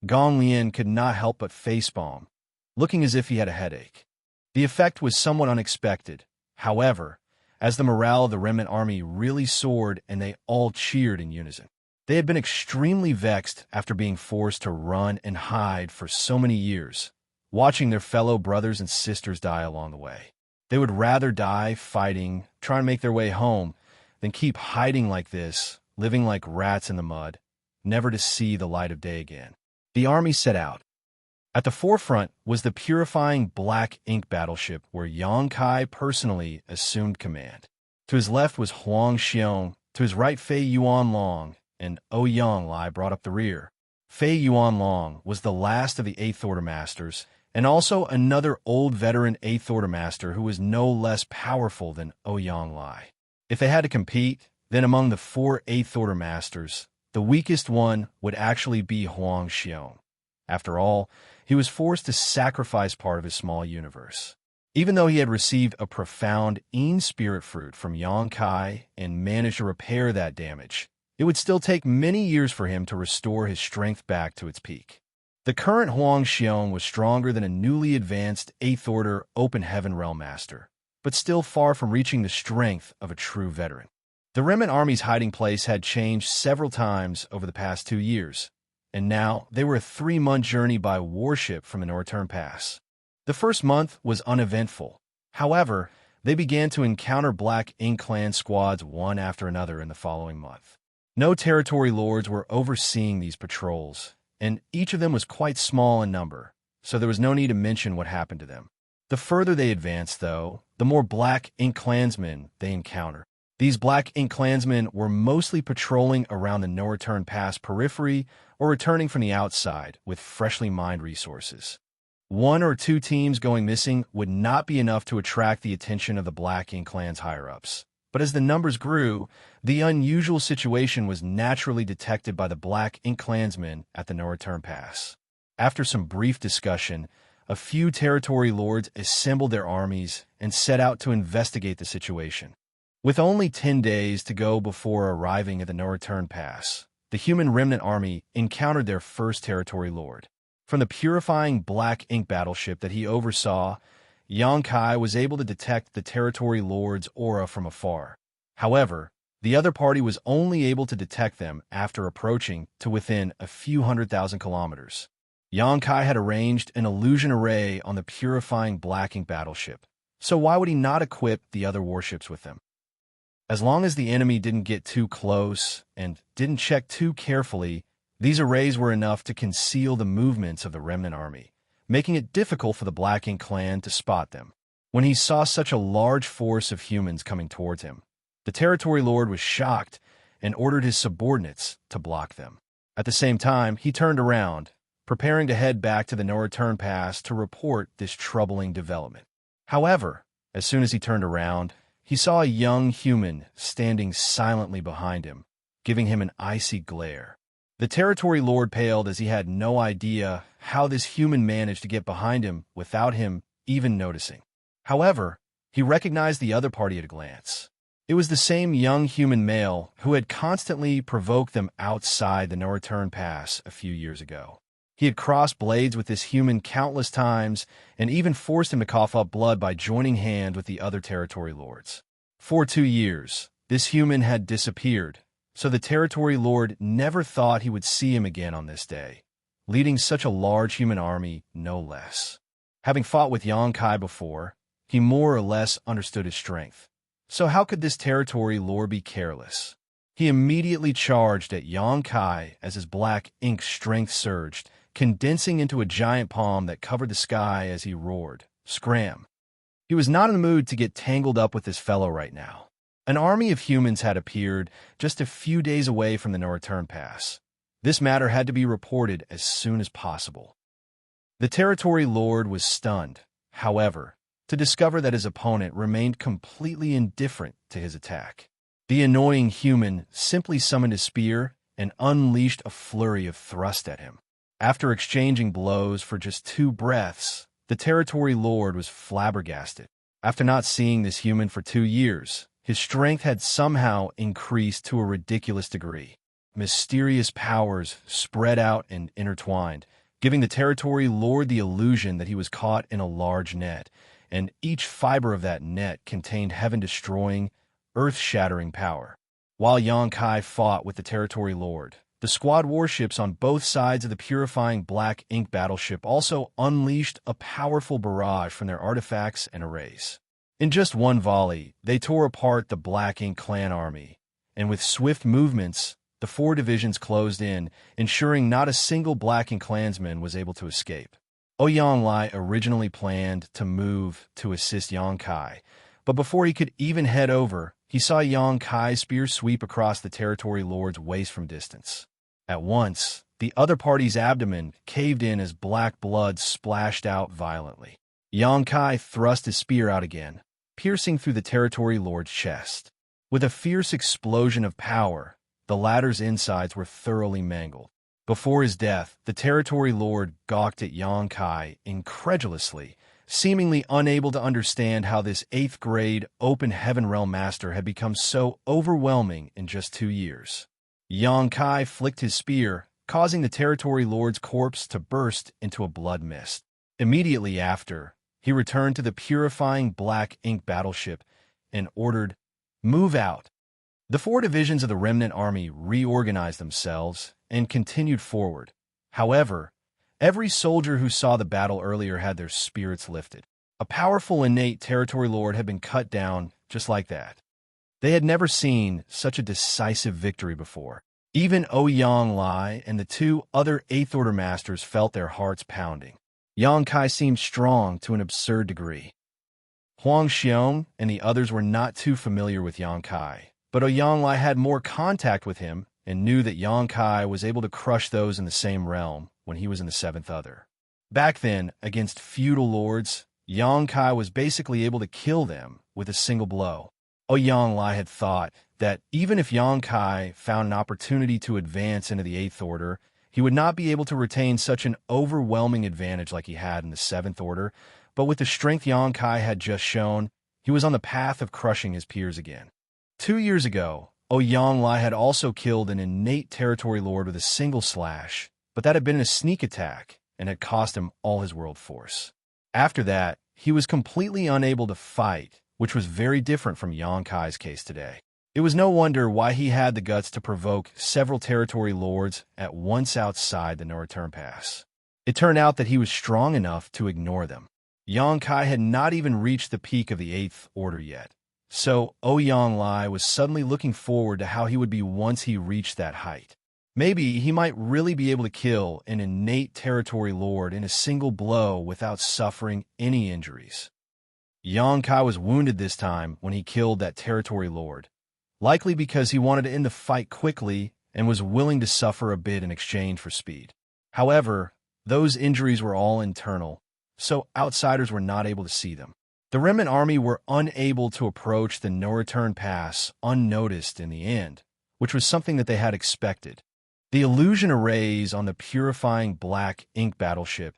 Gong Lian could not help but facepalm, looking as if he had a headache. The effect was somewhat unexpected, however, as the morale of the remnant army really soared and they all cheered in unison. They had been extremely vexed after being forced to run and hide for so many years, watching their fellow brothers and sisters die along the way. They would rather die fighting, trying to make their way home, than keep hiding like this, living like rats in the mud, never to see the light of day again. The army set out. At the forefront was the purifying Black Ink battleship where Xianxia personally assumed command. To his left was Huang Xiong, to his right Fei Yuan Long, and Xianxia brought up the rear. Fei Yuan Long was the last of the Eighth Order Masters, and also another old veteran 8th Order Master who was no less powerful than Ouyang. If they had to compete, then among the 4 8th Order Masters, the weakest one would actually be Huang Xiong. After all, he was forced to sacrifice part of his small universe. Even though he had received a profound Yin Spirit Fruit from Yang Kai and managed to repair that damage, it would still take many years for him to restore his strength back to its peak. The current Huang Xiong was stronger than a newly advanced 8th Order Open Heaven Realm Master, but still far from reaching the strength of a true veteran. The Remnant Army's hiding place had changed several times over the past 2 years, and now they were a 3-month journey by warship from the Northern Pass. The first month was uneventful. However, they began to encounter Black Ink Clan squads one after another in the following month. No territory lords were overseeing these patrols, and each of them was quite small in number, so there was no need to mention what happened to them. The further they advanced, though, the more Black Ink Clansmen they encountered. These Black Ink Clansmen were mostly patrolling around the Northern Pass periphery or returning from the outside with freshly mined resources. 1 or 2 teams going missing would not be enough to attract the attention of the Black Ink Clan's higher-ups. But as the numbers grew, the unusual situation was naturally detected by the Black Ink Clansmen at the Northern Pass. After some brief discussion, a few territory lords assembled their armies and set out to investigate the situation. With only 10 days to go before arriving at the Northern Pass, the human remnant army encountered their first territory lord. From the purifying Black Ink battleship that he oversaw, Yang Kai was able to detect the territory lord's aura from afar. However, the other party was only able to detect them after approaching to within a few 100,000 kilometers. Yang Kai had arranged an illusion array on the purifying Black Ink battleship, so why would he not equip the other warships with them? As long as the enemy didn't get too close and didn't check too carefully, these arrays were enough to conceal the movements of the remnant army, making it difficult for the Black Ink Clan to spot them. When he saw such a large force of humans coming towards him, the territory lord was shocked and ordered his subordinates to block them. At the same time, he turned around, preparing to head back to the Northern Pass to report this troubling development. However, as soon as he turned around, he saw a young human standing silently behind him, giving him an icy glare. The territory lord paled as he had no idea how this human managed to get behind him without him even noticing. However, he recognized the other party at a glance. It was the same young human male who had constantly provoked them outside the Northern Pass a few years ago. He had crossed blades with this human countless times and even forced him to cough up blood by joining hands with the other territory lords. For 2 years, this human had disappeared, so the territory lord never thought he would see him again on this day, leading such a large human army, no less. Having fought with Yang Kai before, he more or less understood his strength. So how could this territory lord be careless? He immediately charged at Yang Kai as his Black Ink strength surged, condensing into a giant palm that covered the sky as he roared, "Scram!" He was not in the mood to get tangled up with this fellow right now. An army of humans had appeared just a few days away from the Northern Pass. This matter had to be reported as soon as possible. The territory lord was stunned, however, to discover that his opponent remained completely indifferent to his attack. The annoying human simply summoned his spear and unleashed a flurry of thrust at him. After exchanging blows for just 2 breaths, the territory lord was flabbergasted. After not seeing this human for 2 years, his strength had somehow increased to a ridiculous degree. Mysterious powers spread out and intertwined, giving the territory lord the illusion that he was caught in a large net, and each fiber of that net contained heaven-destroying, earth-shattering power. While Yang Kai fought with the territory lord, the squad warships on both sides of the purifying Black Ink battleship also unleashed a powerful barrage from their artifacts and arrays. In just one volley, they tore apart the Black Ink Clan army, and with swift movements, the 4 divisions closed in, ensuring not a single Black Ink Clansman was able to escape. Ouyang originally planned to move to assist Yang Kai, but before he could even head over, he saw Yang Kai's spear sweep across the territory lord's waist from distance. At once, the other party's abdomen caved in as black blood splashed out violently. Xianxia thrust his spear out again, piercing through the territory lord's chest. With a fierce explosion of power, the latter's insides were thoroughly mangled. Before his death, the territory lord gawked at Xianxia incredulously, seemingly unable to understand how this 8th-grade open heaven realm master had become so overwhelming in just 2 years. Xianxia flicked his spear, causing the territory lord's corpse to burst into a blood mist. Immediately after, he returned to the purifying black ink battleship and ordered, "Move out." The 4 divisions of the remnant army reorganized themselves and continued forward. However, every soldier who saw the battle earlier had their spirits lifted. A powerful innate territory lord had been cut down just like that. They had never seen such a decisive victory before. Even Ouyang and the 2 other 8th Order masters felt their hearts pounding. Xianxia seemed strong to an absurd degree. Huang Xiong and the others were not too familiar with Xianxia, but Ouyang had more contact with him and knew that Xianxia was able to crush those in the same realm when he was in the 7th Other. Back then, against feudal lords, Xianxia was basically able to kill them with a single blow. Ouyang had thought that even if Xianxia found an opportunity to advance into the 8th Order, he would not be able to retain such an overwhelming advantage like he had in the 7th Order, but with the strength Xianxia had just shown, he was on the path of crushing his peers again. 2 years ago, Ouyang had also killed an innate territory lord with a single slash, but that had been a sneak attack and had cost him all his world force. After that, he was completely unable to fight, which was very different from Xianxia's case today. It was no wonder why he had the guts to provoke several territory lords at once outside the no return pass. It turned out that he was strong enough to ignore them. Xianxia had not even reached the peak of the 8th Order yet, so Ouyang was suddenly looking forward to how he would be once he reached that height. Maybe he might really be able to kill an innate territory lord in a single blow without suffering any injuries. Xianxia was wounded this time when he killed that territory lord, likely because he wanted to end the fight quickly and was willing to suffer a bit in exchange for speed. However, those injuries were all internal, so outsiders were not able to see them. The remnant army were unable to approach the no-return pass unnoticed in the end, which was something that they had expected. The illusion arrays on the purifying black ink battleship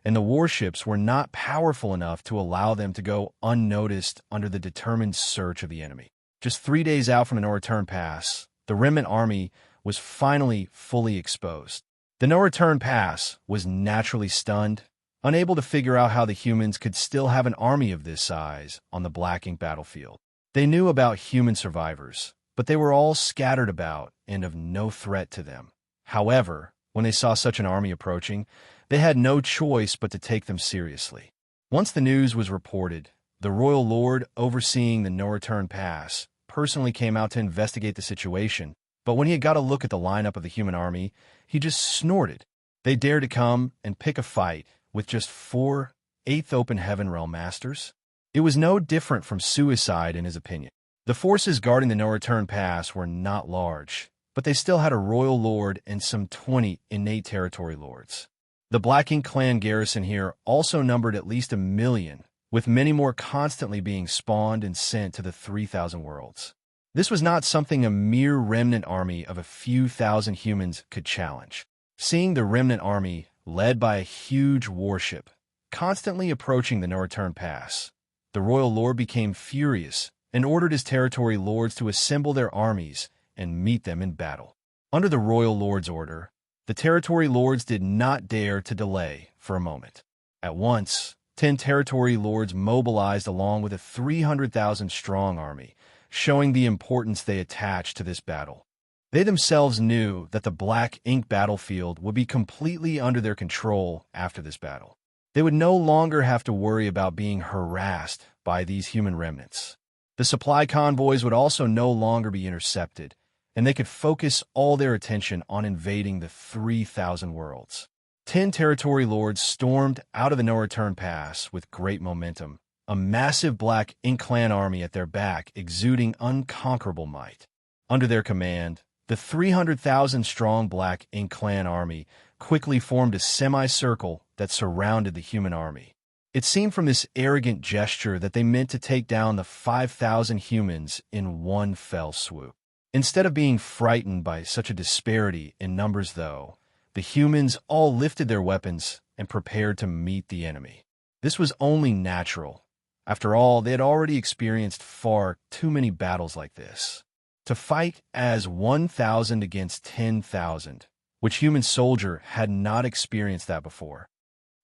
and the warships were not powerful enough to allow them to go unnoticed under the determined search of the enemy. Just 3 days out from the no-return pass, the remnant army was finally fully exposed. The no-return pass was naturally stunned, unable to figure out how the humans could still have an army of this size on the black ink battlefield. They knew about human survivors, but they were all scattered about and of no threat to them. However, when they saw such an army approaching, they had no choice but to take them seriously. Once the news was reported, the royal lord overseeing the no-return pass personally came out to investigate the situation, but when he had got a look at the lineup of the human army, he just snorted. They dared to come and pick a fight with just 4 8th Open Heaven Realm Masters? It was no different from suicide in his opinion. The forces guarding the no-return pass were not large, but they still had a royal lord and some 20 innate territory lords. The Black Ink clan garrison here also numbered at least 1 million, with many more constantly being spawned and sent to the 3,000 worlds. This was not something a mere remnant army of a few thousand humans could challenge. Seeing the remnant army, led by a huge warship, constantly approaching the no-return pass, the royal lord became furious and ordered his territory lords to assemble their armies and meet them in battle. Under the royal lord's order, the territory lords did not dare to delay for a moment. At once, 10 territory lords mobilized along with a 300,000-strong army, showing the importance they attached to this battle. They themselves knew that the Black Ink battlefield would be completely under their control after this battle. They would no longer have to worry about being harassed by these human remnants. The supply convoys would also no longer be intercepted, and they could focus all their attention on invading the 3,000 worlds. 10 territory lords stormed out of the no-return pass with great momentum, a massive Black Ink clan army at their back exuding unconquerable might. Under their command, The 300,000-strong Black Ink Clan army quickly formed a semicircle that surrounded the human army. It seemed from this arrogant gesture that they meant to take down the 5,000 humans in one fell swoop. Instead of being frightened by such a disparity in numbers, though, the humans all lifted their weapons and prepared to meet the enemy. This was only natural. After all, they had already experienced far too many battles like this. To fight as 1,000 against 10,000, which human soldier had not experienced that before.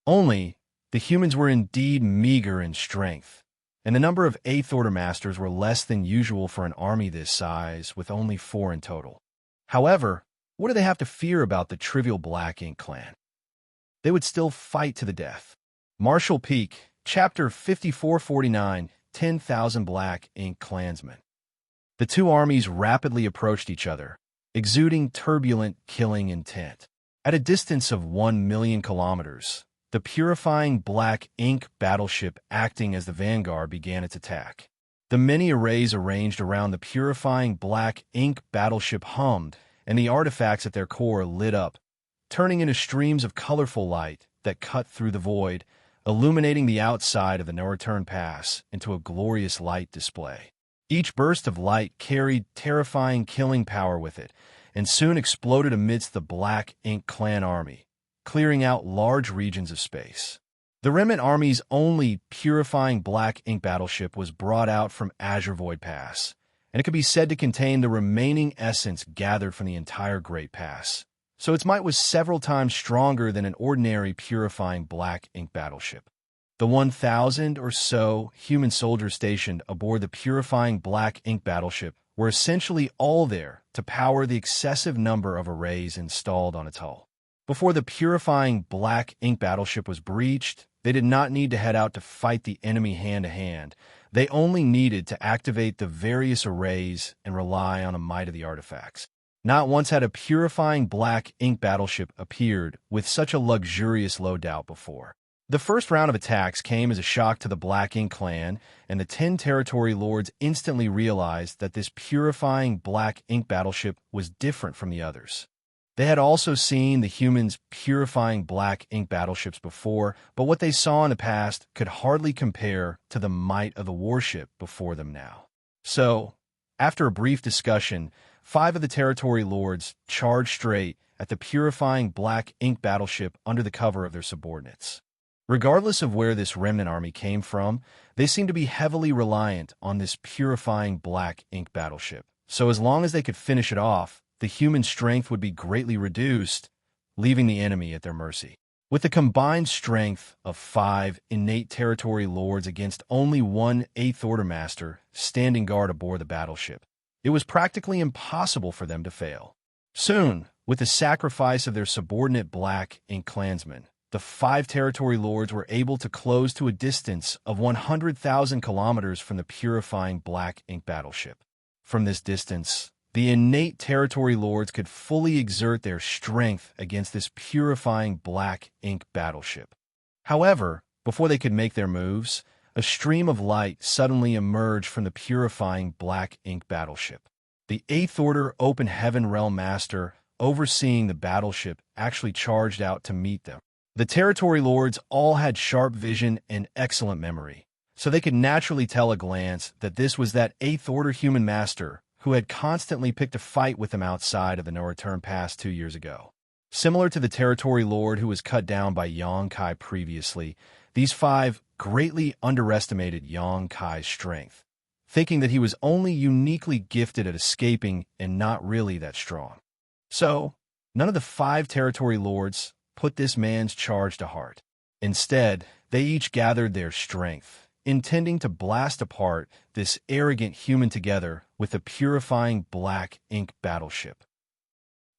Only, the humans were indeed meager in strength, and the number of 8th Order Masters were less than usual for an army this size, with only 4 in total. However, what do they have to fear about the trivial Black Ink Clan? They would still fight to the death. Marshall Peak, Chapter 5449, 10,000 Black Ink Clansmen. The two armies rapidly approached each other, exuding turbulent, killing intent. At a distance of 1,000,000 kilometers, the purifying Black Ink battleship acting as the vanguard began its attack. The many arrays arranged around the purifying Black Ink battleship hummed, and the artifacts at their core lit up, turning into streams of colorful light that cut through the void, illuminating the outside of the no-return pass into a glorious light display. Each burst of light carried terrifying killing power with it, and soon exploded amidst the Black Ink Clan army, clearing out large regions of space. The Remnant Army's only purifying Black Ink battleship was brought out from Azure Void Pass, and it could be said to contain the remaining essence gathered from the entire Great Pass, so its might was several times stronger than an ordinary purifying Black Ink battleship. The 1,000 or so human soldiers stationed aboard the purifying Black Ink battleship were essentially all there to power the excessive number of arrays installed on its hull. Before the purifying Black Ink battleship was breached, they did not need to head out to fight the enemy hand-to-hand. They only needed to activate the various arrays and rely on the might of the artifacts. Not once had a purifying Black Ink battleship appeared with such a luxurious loadout before. The first round of attacks came as a shock to the Black Ink Clan, and the 10 territory lords instantly realized that this purifying Black Ink battleship was different from the others. They had also seen the humans' purifying Black Ink battleships before, but what they saw in the past could hardly compare to the might of the warship before them now. So, after a brief discussion, 5 of the territory lords charged straight at the purifying Black Ink battleship under the cover of their subordinates. Regardless of where this remnant army came from, they seemed to be heavily reliant on this purifying Black Ink battleship. So as long as they could finish it off, the human strength would be greatly reduced, leaving the enemy at their mercy. With the combined strength of 5 innate territory lords against only 1 8th Order Master standing guard aboard the battleship, it was practically impossible for them to fail. Soon, with the sacrifice of their subordinate Black Ink clansmen, the 5 territory lords were able to close to a distance of 100,000 kilometers from the purifying Black Ink battleship. From this distance, the innate territory lords could fully exert their strength against this purifying Black Ink battleship. However, before they could make their moves, a stream of light suddenly emerged from the purifying Black Ink battleship. The 8th Order Open Heaven Realm Master, overseeing the battleship, actually charged out to meet them. The territory lords all had sharp vision and excellent memory, so they could naturally tell at a glance that this was that 8th Order human master who had constantly picked a fight with them outside of the no-return pass 2 years ago. Similar to the territory lord who was cut down by Yang Kai previously, these 5 greatly underestimated Yang Kai's strength, thinking that he was only uniquely gifted at escaping and not really that strong. So, none of the 5 territory lords put this man's charge to heart. Instead, they each gathered their strength, intending to blast apart this arrogant human together with a purifying Black Ink battleship.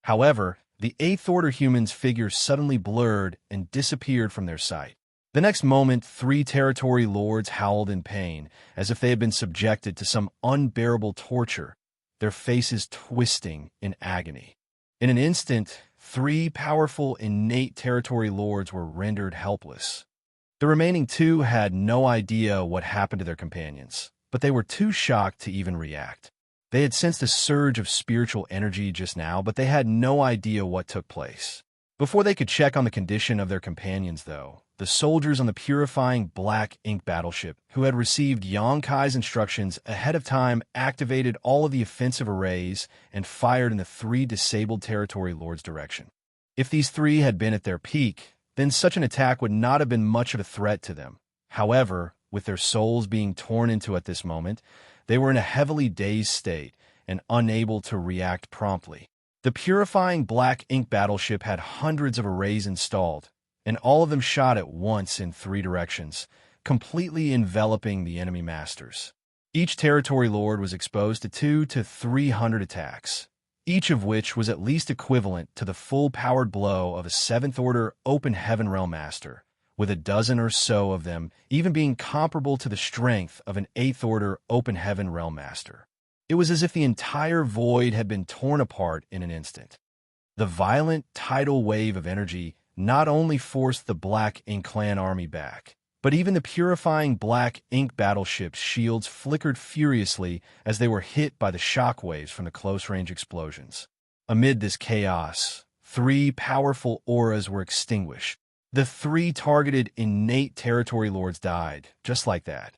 However, the 8th Order humans' figures suddenly blurred and disappeared from their sight. The next moment, 3 territory lords howled in pain, as if they had been subjected to some unbearable torture, their faces twisting in agony. In an instant, 3 powerful innate territory lords were rendered helpless. The remaining 2 had no idea what happened to their companions, but they were too shocked to even react. They had sensed a surge of spiritual energy just now, but they had no idea what took place. Before they could check on the condition of their companions, though, the soldiers on the purifying black ink battleship, who had received Xianxia's instructions ahead of time, activated all of the offensive arrays and fired in the three disabled territory lords' direction. If these three had been at their peak, then such an attack would not have been much of a threat to them. However, with their souls being torn into at this moment, they were in a heavily dazed state and unable to react promptly. The purifying black ink battleship had hundreds of arrays installed, and all of them shot at once in three directions, completely enveloping the enemy masters. Each territory lord was exposed to 200 to 300 attacks, each of which was at least equivalent to the full-powered blow of a 7th-order open heaven realm master, with a dozen or so of them even being comparable to the strength of an 8th-order open heaven realm master. It was as if the entire void had been torn apart in an instant. The violent tidal wave of energy not only forced the Black Ink Clan army back, but even the purifying Black Ink battleship's shields flickered furiously as they were hit by the shockwaves from the close-range explosions. Amid this chaos, three powerful auras were extinguished. The three targeted innate territory lords died, just like that.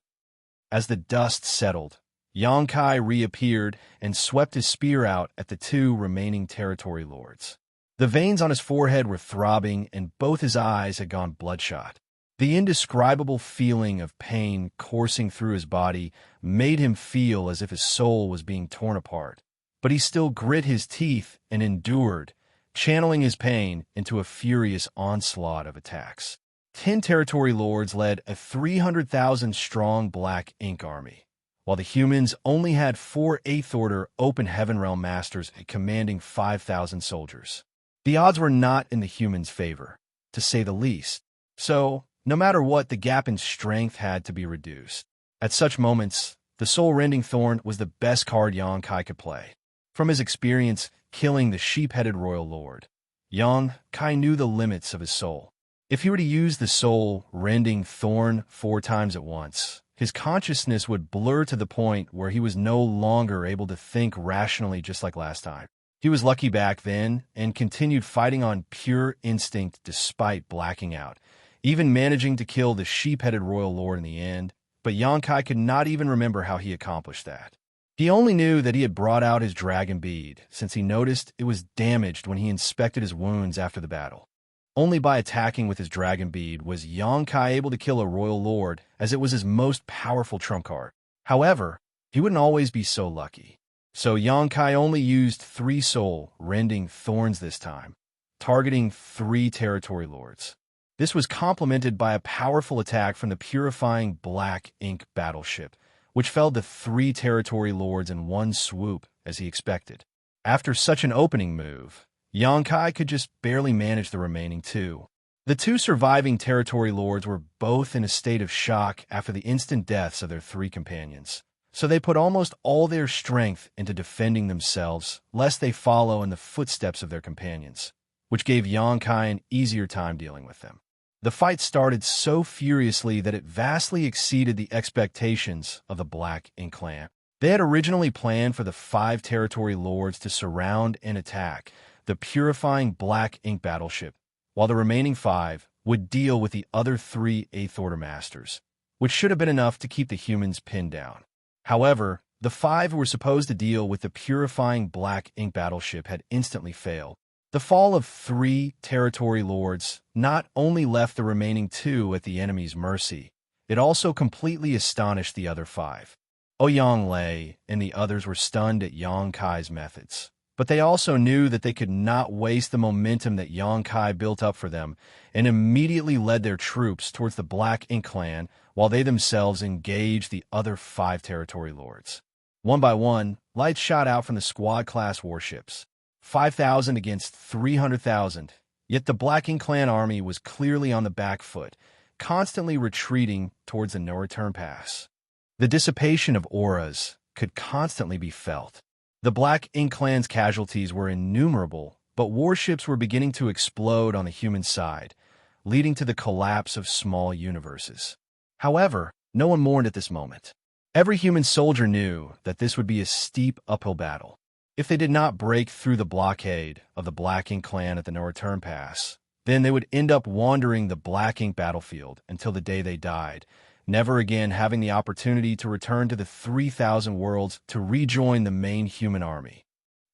As the dust settled, Xianxia reappeared and swept his spear out at the two remaining territory lords. The veins on his forehead were throbbing, and both his eyes had gone bloodshot. The indescribable feeling of pain coursing through his body made him feel as if his soul was being torn apart. But he still grit his teeth and endured, channeling his pain into a furious onslaught of attacks. 10 territory lords led a 300,000-strong Black Ink army, while the humans only had 4 8th-order open heaven realm masters commanding 5,000 soldiers. The odds were not in the humans' favor, to say the least. So, no matter what, the gap in strength had to be reduced. At such moments, the soul-rending thorn was the best card Xianxia could play. From his experience killing the sheep-headed royal lord, Xianxia knew the limits of his soul. If he were to use the soul-rending thorn 4 times at once, his consciousness would blur to the point where he was no longer able to think rationally just like last time. He was lucky back then and continued fighting on pure instinct despite blacking out, even managing to kill the sheep-headed royal lord in the end, but Xianxia could not even remember how he accomplished that. He only knew that he had brought out his dragon bead, since he noticed it was damaged when he inspected his wounds after the battle. Only by attacking with his dragon bead was Xianxia able to kill a royal lord, as it was his most powerful trump card. However, he wouldn't always be so lucky. So Xianxia only used 3 soul-rending thorns this time, targeting 3 territory lords. This was complemented by a powerful attack from the purifying Black Ink battleship, which felled the 3 territory lords in one swoop, as he expected. After such an opening move, Xianxia could just barely manage the remaining 2. The 2 surviving territory lords were both in a state of shock after the instant deaths of their 3 companions, so they put almost all their strength into defending themselves, lest they follow in the footsteps of their companions, which gave Xianxia an easier time dealing with them. The fight started so furiously that it vastly exceeded the expectations of the Black Ink Clan. They had originally planned for the 5 territory lords to surround and attack the purifying Black Ink battleship, while the remaining 5 would deal with the other 3 8th-order masters, which should have been enough to keep the humans pinned down. However, the 5 who were supposed to deal with the purifying Black Ink battleship had instantly failed. The fall of 3 territory lords not only left the remaining 2 at the enemy's mercy, it also completely astonished the other 5. Ouyang Lei and the others were stunned at Xianxia's methods, but they also knew that they could not waste the momentum that Xianxia built up for them, and immediately led their troops towards the Black Ink Clan while they themselves engaged the other 5 territory lords. One by one, lights shot out from the squad-class warships. 5,000 against 300,000, yet the Black Ink Clan army was clearly on the back foot, constantly retreating towards the no-return pass. The dissipation of auras could constantly be felt. The Black Ink Clan's casualties were innumerable, but warships were beginning to explode on the human side, leading to the collapse of small universes. However, no one mourned at this moment. Every human soldier knew that this would be a steep uphill battle. If they did not break through the blockade of the Black Ink clan at the No Return Pass, then they would end up wandering the Black Ink battlefield until the day they died, never again having the opportunity to return to the 3,000 worlds to rejoin the main human army.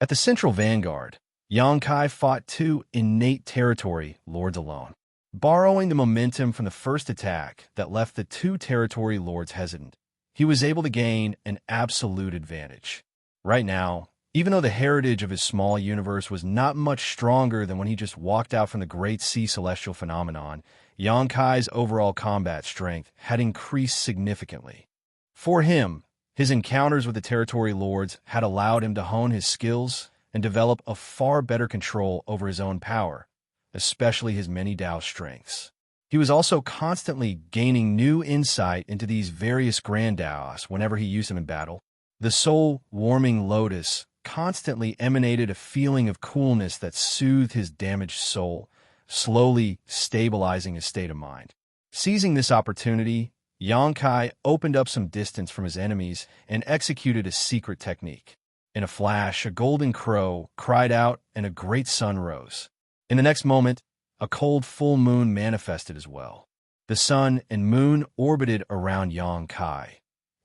At the Central Vanguard, Xianxia fought two innate territory lords alone, borrowing the momentum from the first attack that left the two territory lords hesitant. He was able to gain an absolute advantage. Right now, even though the heritage of his small universe was not much stronger than when he just walked out from the Great Sea Celestial Phenomenon, Xianxia's overall combat strength had increased significantly. For him, his encounters with the territory lords had allowed him to hone his skills and develop a far better control over his own power, especially his many Dao strengths. He was also constantly gaining new insight into these various Grand Daos whenever he used them in battle. The soul-warming lotus constantly emanated a feeling of coolness that soothed his damaged soul, slowly stabilizing his state of mind. Seizing this opportunity, Xianxia opened up some distance from his enemies and executed a secret technique. In a flash, a golden crow cried out and a great sun rose. In the next moment, a cold full moon manifested as well. The sun and moon orbited around Xianxia,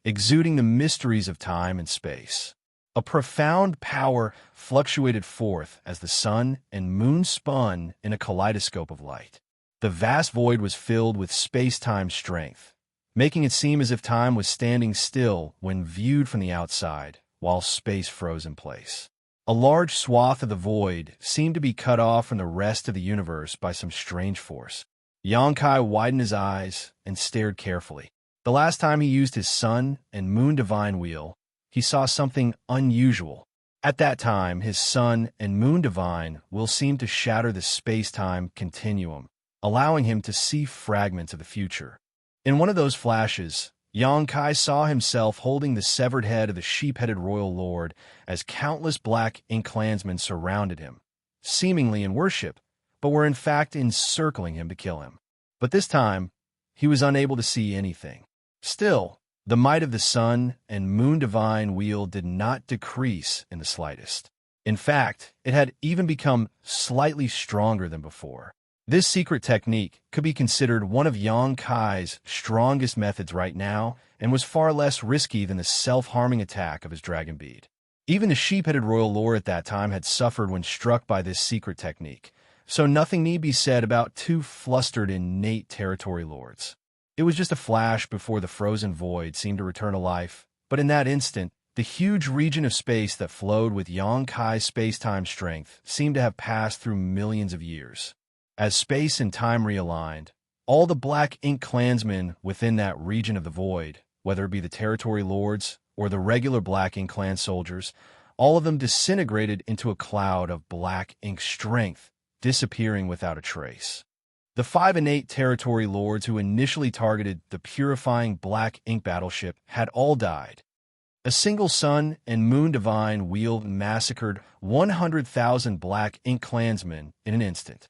exuding the mysteries of time and space. A profound power fluctuated forth as the sun and moon spun in a kaleidoscope of light. The vast void was filled with space-time strength, making it seem as if time was standing still when viewed from the outside, while space froze in place. A large swath of the void seemed to be cut off from the rest of the universe by some strange force. Xianxia widened his eyes and stared carefully. The last time he used his Sun and Moon Divine Wheel, he saw something unusual. At that time, his Sun and Moon Divine Wheel seemed to shatter the space-time continuum, allowing him to see fragments of the future. In one of those flashes, Xianxia saw himself holding the severed head of the sheep-headed royal lord as countless Black Ink clansmen surrounded him, seemingly in worship, but were in fact encircling him to kill him. But this time, he was unable to see anything. Still, the might of the Sun and Moon Divine Wheel did not decrease in the slightest. In fact, it had even become slightly stronger than before. This secret technique could be considered one of Xianxia's strongest methods right now and was far less risky than the self-harming attack of his dragon bead. Even the sheep-headed royal lord at that time had suffered when struck by this secret technique, so nothing need be said about two flustered innate territory lords. It was just a flash before the frozen void seemed to return to life, but in that instant, the huge region of space that flowed with Xianxia's space-time strength seemed to have passed through millions of years. As space and time realigned, all the Black Ink clansmen within that region of the void, whether it be the territory lords or the regular Black Ink clan soldiers, all of them disintegrated into a cloud of Black Ink strength, disappearing without a trace. The 5 innate territory lords who initially targeted the purifying Black Ink battleship had all died. A single Sun and Moon Divine Wheel massacred 100,000 Black Ink clansmen in an instant.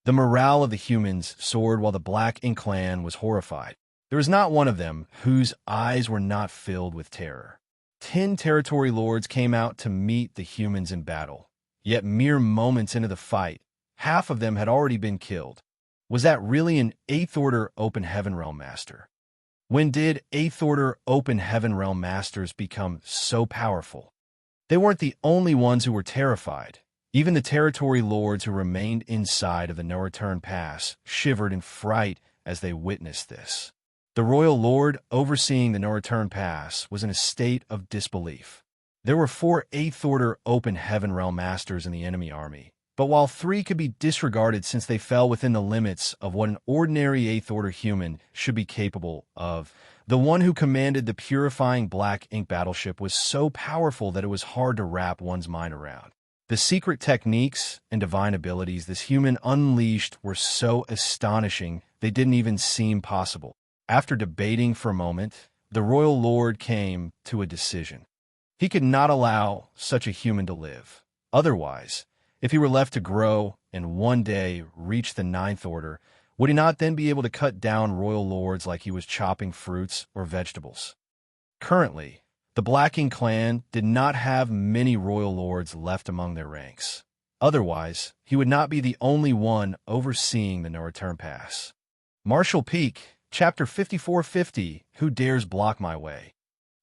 The morale of the humans soared while the Black Ink clan was horrified. There was not one of them whose eyes were not filled with terror. 10 territory lords came out to meet the humans in battle. Yet mere moments into the fight, half of them had already been killed. Was that really an 8th Order Open Heaven Realm Master? When did 8th Order Open Heaven Realm Masters become so powerful? They weren't the only ones who were terrified. Even the territory lords who remained inside of the No Return Pass shivered in fright as they witnessed this. The royal lord overseeing the No Return Pass was in a state of disbelief. There were 4 8th Order Open Heaven Realm Masters in the enemy army, but while 3 could be disregarded since they fell within the limits of what an ordinary 8th Order human should be capable of, the one who commanded the purifying Black Ink battleship was so powerful that it was hard to wrap one's mind around. The secret techniques and divine abilities this human unleashed were so astonishing they didn't even seem possible. After debating for a moment, the royal lord came to a decision. He could not allow such a human to live. Otherwise, if he were left to grow and one day reach the 9th Order, would he not then be able to cut down royal lords like he was chopping fruits or vegetables? Currently, the Black Ink clan did not have many royal lords left among their ranks. Otherwise, he would not be the only one overseeing the no-return pass. Marshall Peak, Chapter 5450, Who Dares Block My Way?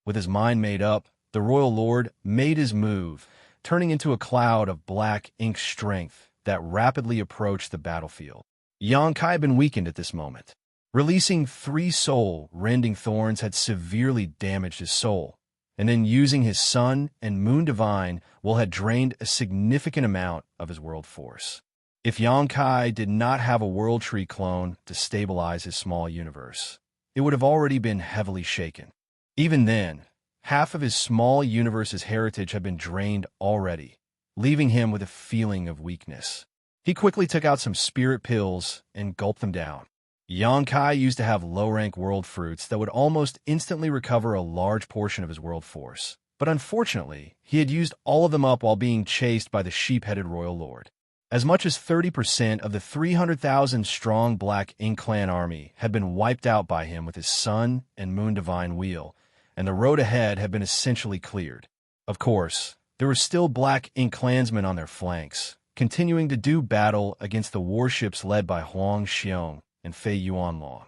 With his mind made up, the royal lord made his move, turning into a cloud of black ink strength that rapidly approached the battlefield. Xianxia had been weakened at this moment. Releasing 3 soul-rending thorns had severely damaged his soul, and then using his sun and moon divine had drained a significant amount of his world force. If Xianxia did not have a world tree clone to stabilize his small universe, it would have already been heavily shaken. Even then, half of his small universe's heritage had been drained already, leaving him with a feeling of weakness. He quickly took out some spirit pills and gulped them down. Xianxia used to have low-rank world fruits that would almost instantly recover a large portion of his world force, but unfortunately, he had used all of them up while being chased by the sheep-headed royal lord. As much as 30% of the 300,000-strong Black Ink clan army had been wiped out by him with his sun and moon divine wheel, and the road ahead had been essentially cleared. Of course, there were still Black Ink clansmen on their flanks, continuing to do battle against the warships led by Wuxia and Fei Yuanlong.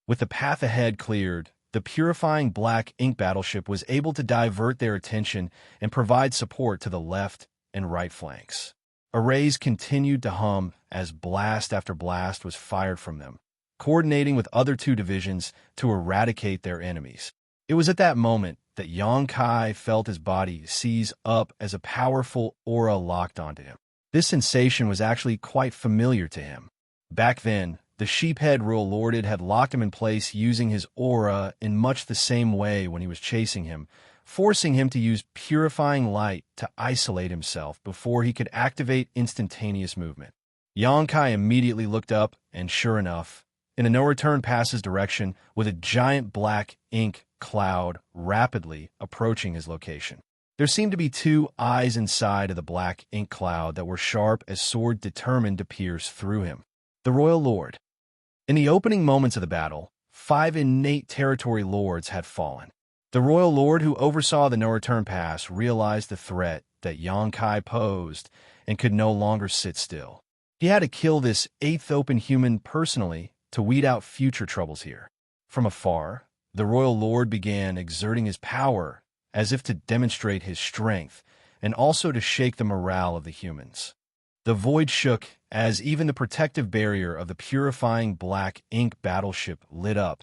With the path ahead cleared, the purifying Black Ink battleship was able to divert their attention and provide support to the left and right flanks. Arrays continued to hum as blast after blast was fired from them, coordinating with other 2 divisions to eradicate their enemies. It was at that moment that Xianxia felt his body seize up as a powerful aura locked onto him. This sensation was actually quite familiar to him. Back then, the sheephead royal lord had locked him in place using his aura in much the same way when he was chasing him, forcing him to use purifying light to isolate himself before he could activate instantaneous movement. Xianxia immediately looked up, and sure enough, in a no-return pass's direction, with a giant black ink cloud rapidly approaching his location. There seemed to be 2 eyes inside of the black ink cloud that were sharp as sword determined to pierce through him. The royal lord. In the opening moments of the battle, 5 innate territory lords had fallen. The royal lord who oversaw the no-return pass realized the threat that Xianxia posed and could no longer sit still. He had to kill this 8th open human personally to weed out future troubles here. From afar, the royal lord began exerting his power as if to demonstrate his strength and also to shake the morale of the humans. The void shook as even the protective barrier of the purifying Black Ink battleship lit up,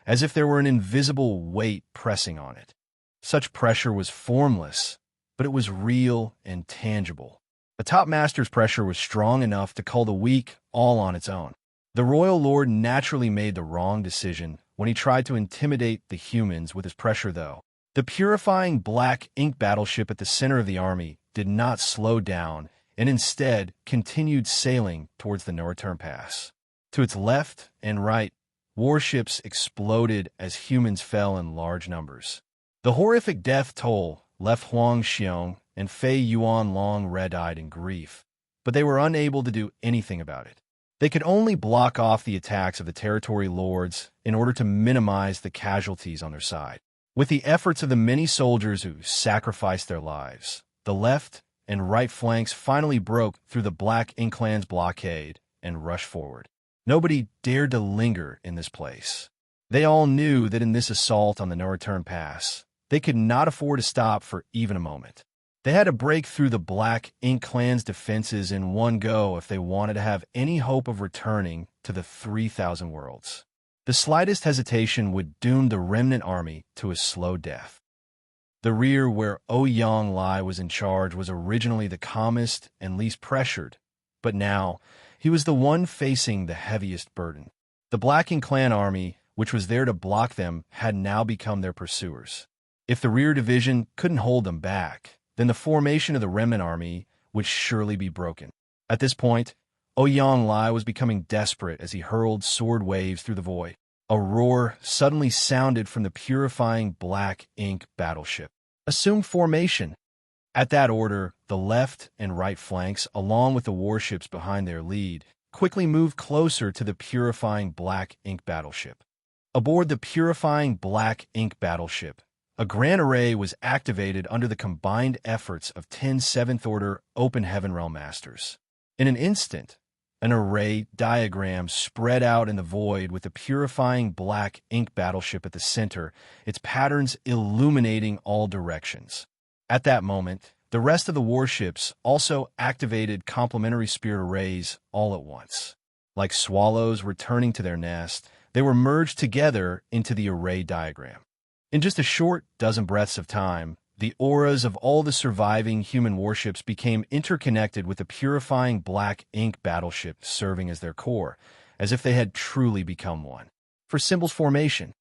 as if there were an invisible weight pressing on it. Such pressure was formless, but it was real and tangible. The top master's pressure was strong enough to cull the weak all on its own. The royal lord naturally made the wrong decision when he tried to intimidate the humans with his pressure, though. The purifying Black Ink battleship at the center of the army did not slow down and instead continued sailing towards the no-return pass. To its left and right, warships exploded as humans fell in large numbers. The horrific death toll left Wuxia and Fei Yuanlong red-eyed in grief, but they were unable to do anything about it. They could only block off the attacks of the territory lords in order to minimize the casualties on their side. With the efforts of the many soldiers who sacrificed their lives, the left and right flanks finally broke through the Black Ink clan's blockade and rushed forward. Nobody dared to linger in this place. They all knew that in this assault on the no-return pass, they could not afford to stop for even a moment. They had to break through the Black Ink clan's defenses in one go if they wanted to have any hope of returning to the 3,000 worlds. The slightest hesitation would doom the remnant army to a slow death. The rear where Ouyang Lai was in charge was originally the calmest and least pressured, but now he was the one facing the heaviest burden. The Black Ink clan army, which was there to block them, had now become their pursuers. If the rear division couldn't hold them back, then the formation of the remnant army would surely be broken. At this point, Ouyang Lai was becoming desperate as he hurled sword waves through the void. A roar suddenly sounded from the purifying Black Ink battleship. Assume formation. At that order, the left and right flanks, along with the warships behind their lead, quickly moved closer to the purifying Black Ink battleship. Aboard the purifying Black Ink battleship, A grand array was activated under the combined efforts of 10 Seventh-Order Open Heaven Realm Masters. In an instant, an array diagram spread out in the void with a purifying black ink battleship at the center, its patterns illuminating all directions. At that moment, the rest of the warships also activated complementary spirit arrays all at once. Like swallows returning to their nest, they were merged together into the array diagram. In just a short dozen breaths of time, the auras of all the surviving human warships became interconnected with the purifying black ink battleship serving as their core, as if they had truly become one. For symbols formation.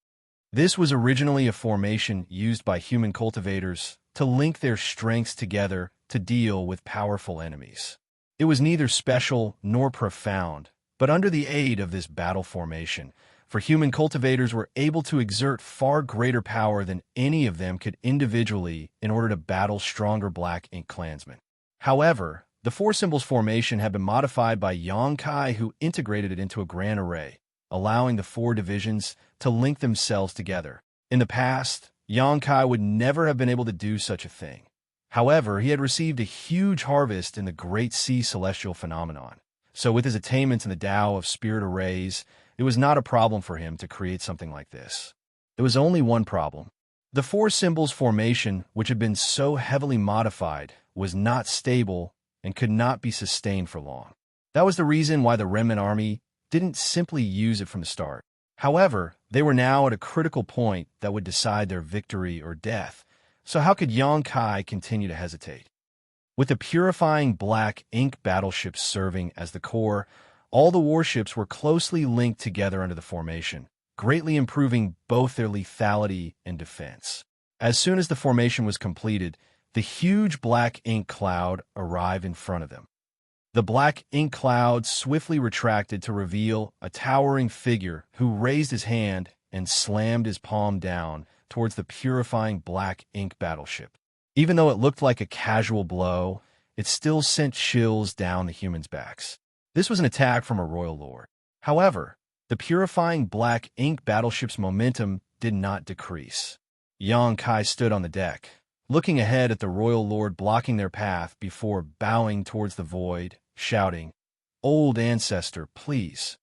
This was originally a formation used by human cultivators to link their strengths together to deal with powerful enemies. It was neither special nor profound, but under the aid of this battle formation, for human cultivators were able to exert far greater power than any of them could individually in order to battle stronger black ink clansmen. However, the four symbols formation had been modified by Xianxia, who integrated it into a grand array, allowing the four divisions to link themselves together. In the past, Xianxia would never have been able to do such a thing. However, he had received a huge harvest in the Great Sea Celestial Phenomenon. So with his attainments in the Tao of Spirit Arrays, it was not a problem for him to create something like this. There was only one problem. The four symbols formation, which had been so heavily modified, was not stable and could not be sustained for long. That was the reason why the Remnant Army didn't simply use it from the start. However, they were now at a critical point that would decide their victory or death, so how could Xianxia continue to hesitate? With the purifying black ink battleships serving as the core, all the warships were closely linked together under the formation, greatly improving both their lethality and defense. As soon as the formation was completed, the huge black ink cloud arrived in front of them. The black ink cloud swiftly retracted to reveal a towering figure who raised his hand and slammed his palm down towards the purifying black ink battleship. Even though it looked like a casual blow, it still sent chills down the humans' backs. This was an attack from a royal lord. However, the purifying black ink battleship's momentum did not decrease. Xianxia stood on the deck, looking ahead at the royal lord blocking their path before bowing towards the void, shouting, "Old ancestor, please."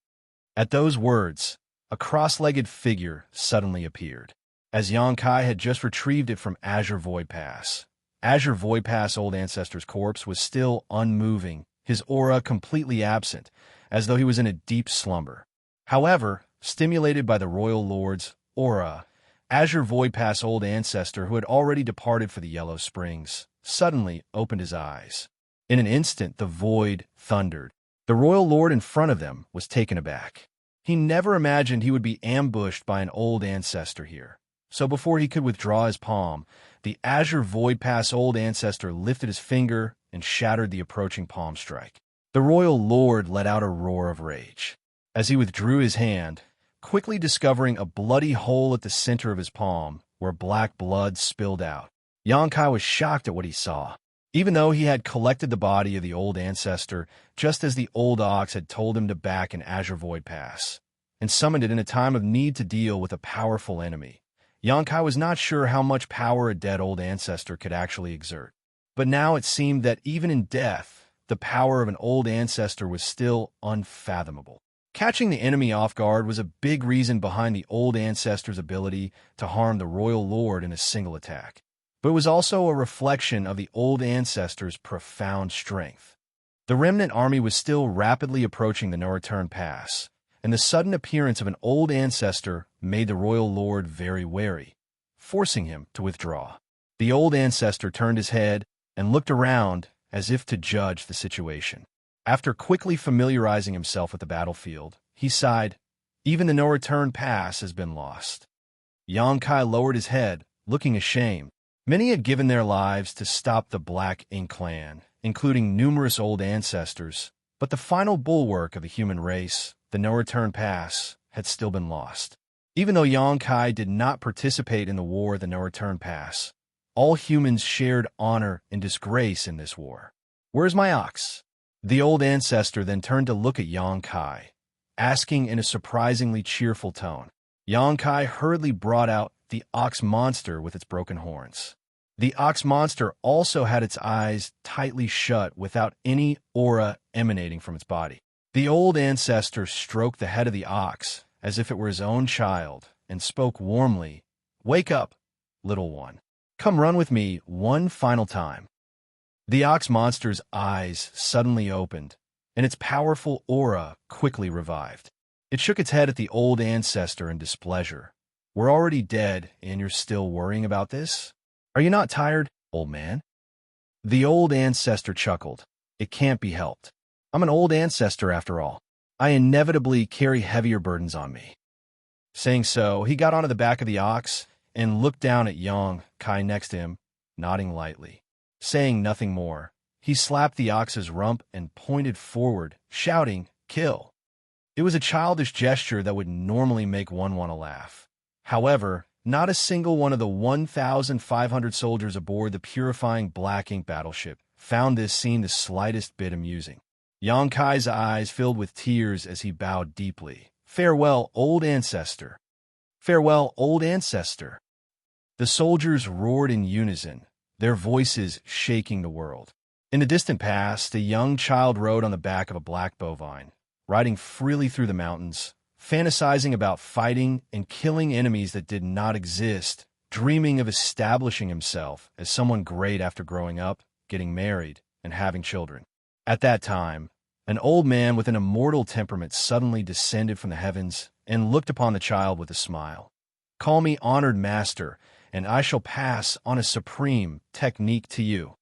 At those words, a cross-legged figure suddenly appeared. As Xianxia had just retrieved it from Azure Void Pass. Azure Void Pass Old Ancestor's corpse was still unmoving, his aura completely absent, as though he was in a deep slumber. However, stimulated by the Royal Lord's aura, Azure Void Pass Old Ancestor, who had already departed for the Yellow Springs, suddenly opened his eyes. In an instant, the void thundered. The Royal Lord in front of them was taken aback. He never imagined he would be ambushed by an old ancestor here. So before he could withdraw his palm, the Azure Void Pass Old Ancestor lifted his finger and shattered the approaching palm strike. The Royal Lord let out a roar of rage. As he withdrew his hand, quickly discovering a bloody hole at the center of his palm, where black blood spilled out. Xianxia was shocked at what he saw. Even though he had collected the body of the old ancestor, just as the old ox had told him to back an Azure Void Pass, and summoned it in a time of need to deal with a powerful enemy, Xianxia was not sure how much power a dead old ancestor could actually exert. But now it seemed that even in death, the power of an old ancestor was still unfathomable. Catching the enemy off guard was a big reason behind the old ancestor's ability to harm the Royal Lord in a single attack. But it was also a reflection of the old ancestor's profound strength. The remnant army was still rapidly approaching the no-return pass, and the sudden appearance of an old ancestor made the Royal Lord very wary, forcing him to withdraw. The old ancestor turned his head and looked around as if to judge the situation. After quickly familiarizing himself with the battlefield, he sighed, "Even the no-return pass has been lost." Xianxia lowered his head, looking ashamed. Many had given their lives to stop the Black Ink clan, including numerous old ancestors, but the final bulwark of the human race, the no-return pass, had still been lost. Even though Xianxia did not participate in the war of the no-return pass, all humans shared honor and disgrace in this war. "Where's my ox?" The old ancestor then turned to look at Xianxia, asking in a surprisingly cheerful tone. Xianxia hurriedly brought out the ox monster with its broken horns. The ox monster also had its eyes tightly shut without any aura emanating from its body. The old ancestor stroked the head of the ox as if it were his own child and spoke warmly, "Wake up, little one. Come run with me one final time." The ox monster's eyes suddenly opened, and its powerful aura quickly revived. It shook its head at the old ancestor in displeasure. "We're already dead, and you're still worrying about this? Are you not tired, old man?" The old ancestor chuckled. "It can't be helped. I'm an old ancestor after all. I inevitably carry heavier burdens on me." Saying so, he got onto the back of the ox and looked down at Xianxia next to him, nodding lightly. Saying nothing more, he slapped the ox's rump and pointed forward, shouting, "Kill." It was a childish gesture that would normally make one want to laugh. However, not a single one of the 1,500 soldiers aboard the purifying black ink battleship found this scene the slightest bit amusing. Xianxia's eyes filled with tears as he bowed deeply. "Farewell, old ancestor. Farewell, old ancestor." The soldiers roared in unison, their voices shaking the world. In the distant past, a young child rode on the back of a black bovine, riding freely through the mountains, fantasizing about fighting and killing enemies that did not exist, dreaming of establishing himself as someone great after growing up, getting married, and having children. At that time, an old man with an immortal temperament suddenly descended from the heavens and looked upon the child with a smile. "Call me honored master, and I shall pass on a supreme technique to you."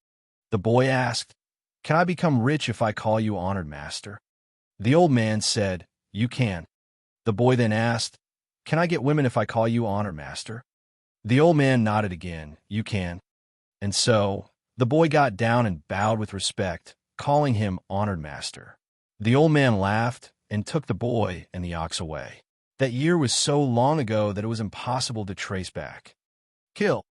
The boy asked, "Can I become rich if I call you honored master?" The old man said, "You can." The boy then asked, "Can I get women if I call you honored master?" The old man nodded again, "You can." And so, the boy got down and bowed with respect, calling him honored master. The old man laughed and took the boy and the ox away. That year was so long ago that it was impossible to trace back. Kill.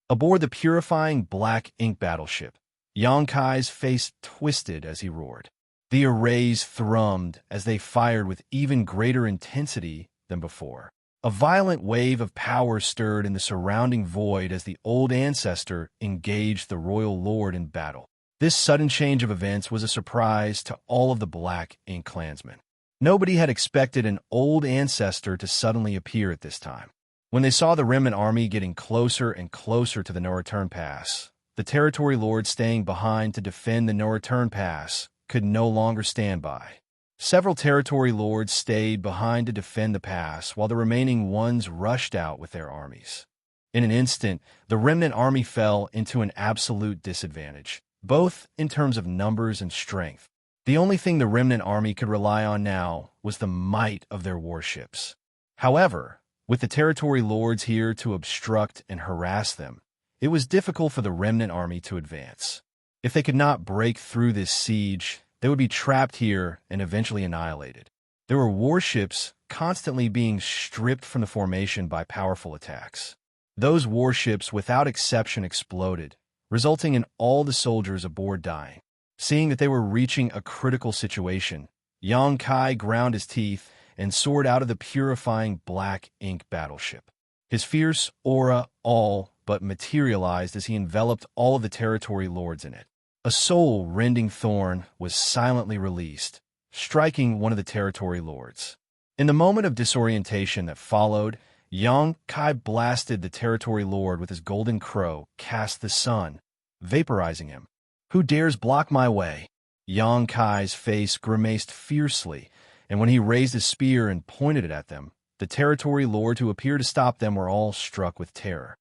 Aboard the purifying black ink battleship, Xianxia's face twisted as he roared. The arrays thrummed as they fired with even greater intensity than before. A violent wave of power stirred in the surrounding void as the old ancestor engaged the royal lord in battle. This sudden change of events was a surprise to all of the black ink clansmen. Nobody had expected an old ancestor to suddenly appear at this time. When they saw the remnant army getting closer and closer to the no-return pass, the territory lords staying behind to defend the no-return pass could no longer stand by. Several territory lords stayed behind to defend the pass while the remaining ones rushed out with their armies. In an instant, the remnant army fell into an absolute disadvantage, both in terms of numbers and strength. The only thing the remnant army could rely on now was the might of their warships. However, with the territory lords here to obstruct and harass them, it was difficult for the remnant army to advance. If they could not break through this siege, they would be trapped here and eventually annihilated. There were warships constantly being stripped from the formation by powerful attacks. Those warships, without exception, exploded, resulting in all the soldiers aboard dying. Seeing that they were reaching a critical situation, Xianxia ground his teeth and soared out of the purifying black ink battleship. His fierce aura all but materialized as he enveloped all of the territory lords in it. A soul-rending thorn was silently released, striking one of the territory lords. In the moment of disorientation that followed, Xianxia blasted the territory lord with his golden crow, cast the sun, vaporizing him. "Who dares block my way?" Xianxia's face grimaced fiercely, and when he raised his spear and pointed it at them, the territory lords who appeared to stop them were all struck with terror.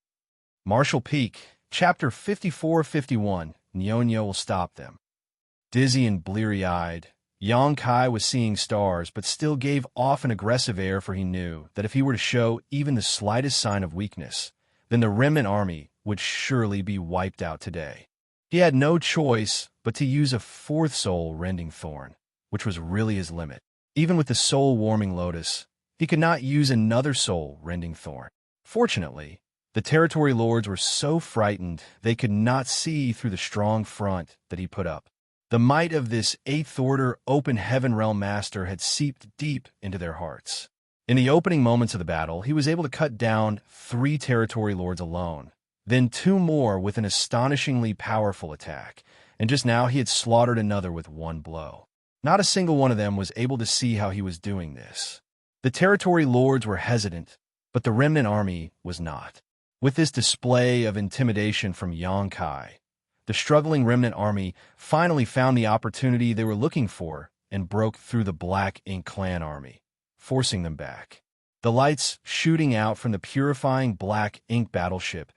Martial Peak, Chapter 54-51, Xianxia will stop them. Dizzy and bleary-eyed, Xianxia was seeing stars, but still gave off an aggressive air, for he knew that if he were to show even the slightest sign of weakness, then the remnant army would surely be wiped out today. He had no choice but to use a fourth soul-rending thorn, which was really his limit. Even with the soul-warming lotus, he could not use another soul-rending thorn. Fortunately, the territory lords were so frightened they could not see through the strong front that he put up. The might of this 8th Order Open Heaven Realm Master had seeped deep into their hearts. In the opening moments of the battle, he was able to cut down 3 territory lords alone, then 2 more with an astonishingly powerful attack, and just now he had slaughtered another with 1 blow. Not a single one of them was able to see how he was doing this. The territory lords were hesitant, but the remnant army was not. With this display of intimidation from Xianxia, the struggling remnant army finally found the opportunity they were looking for and broke through the Black Ink clan army, forcing them back. The lights shooting out from the purifying Black Ink battleship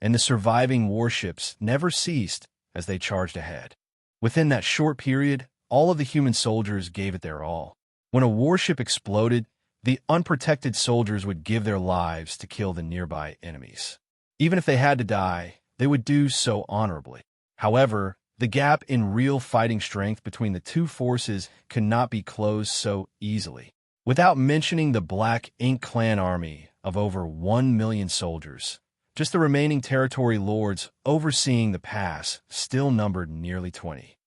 and the surviving warships never ceased as they charged ahead. Within that short period, all of the human soldiers gave it their all. When a warship exploded, the unprotected soldiers would give their lives to kill the nearby enemies. Even if they had to die, they would do so honorably. However, the gap in real fighting strength between the two forces could not be closed so easily. Without mentioning the Black Ink clan army of over 1 million soldiers, just the remaining territory lords overseeing the pass still numbered nearly 20.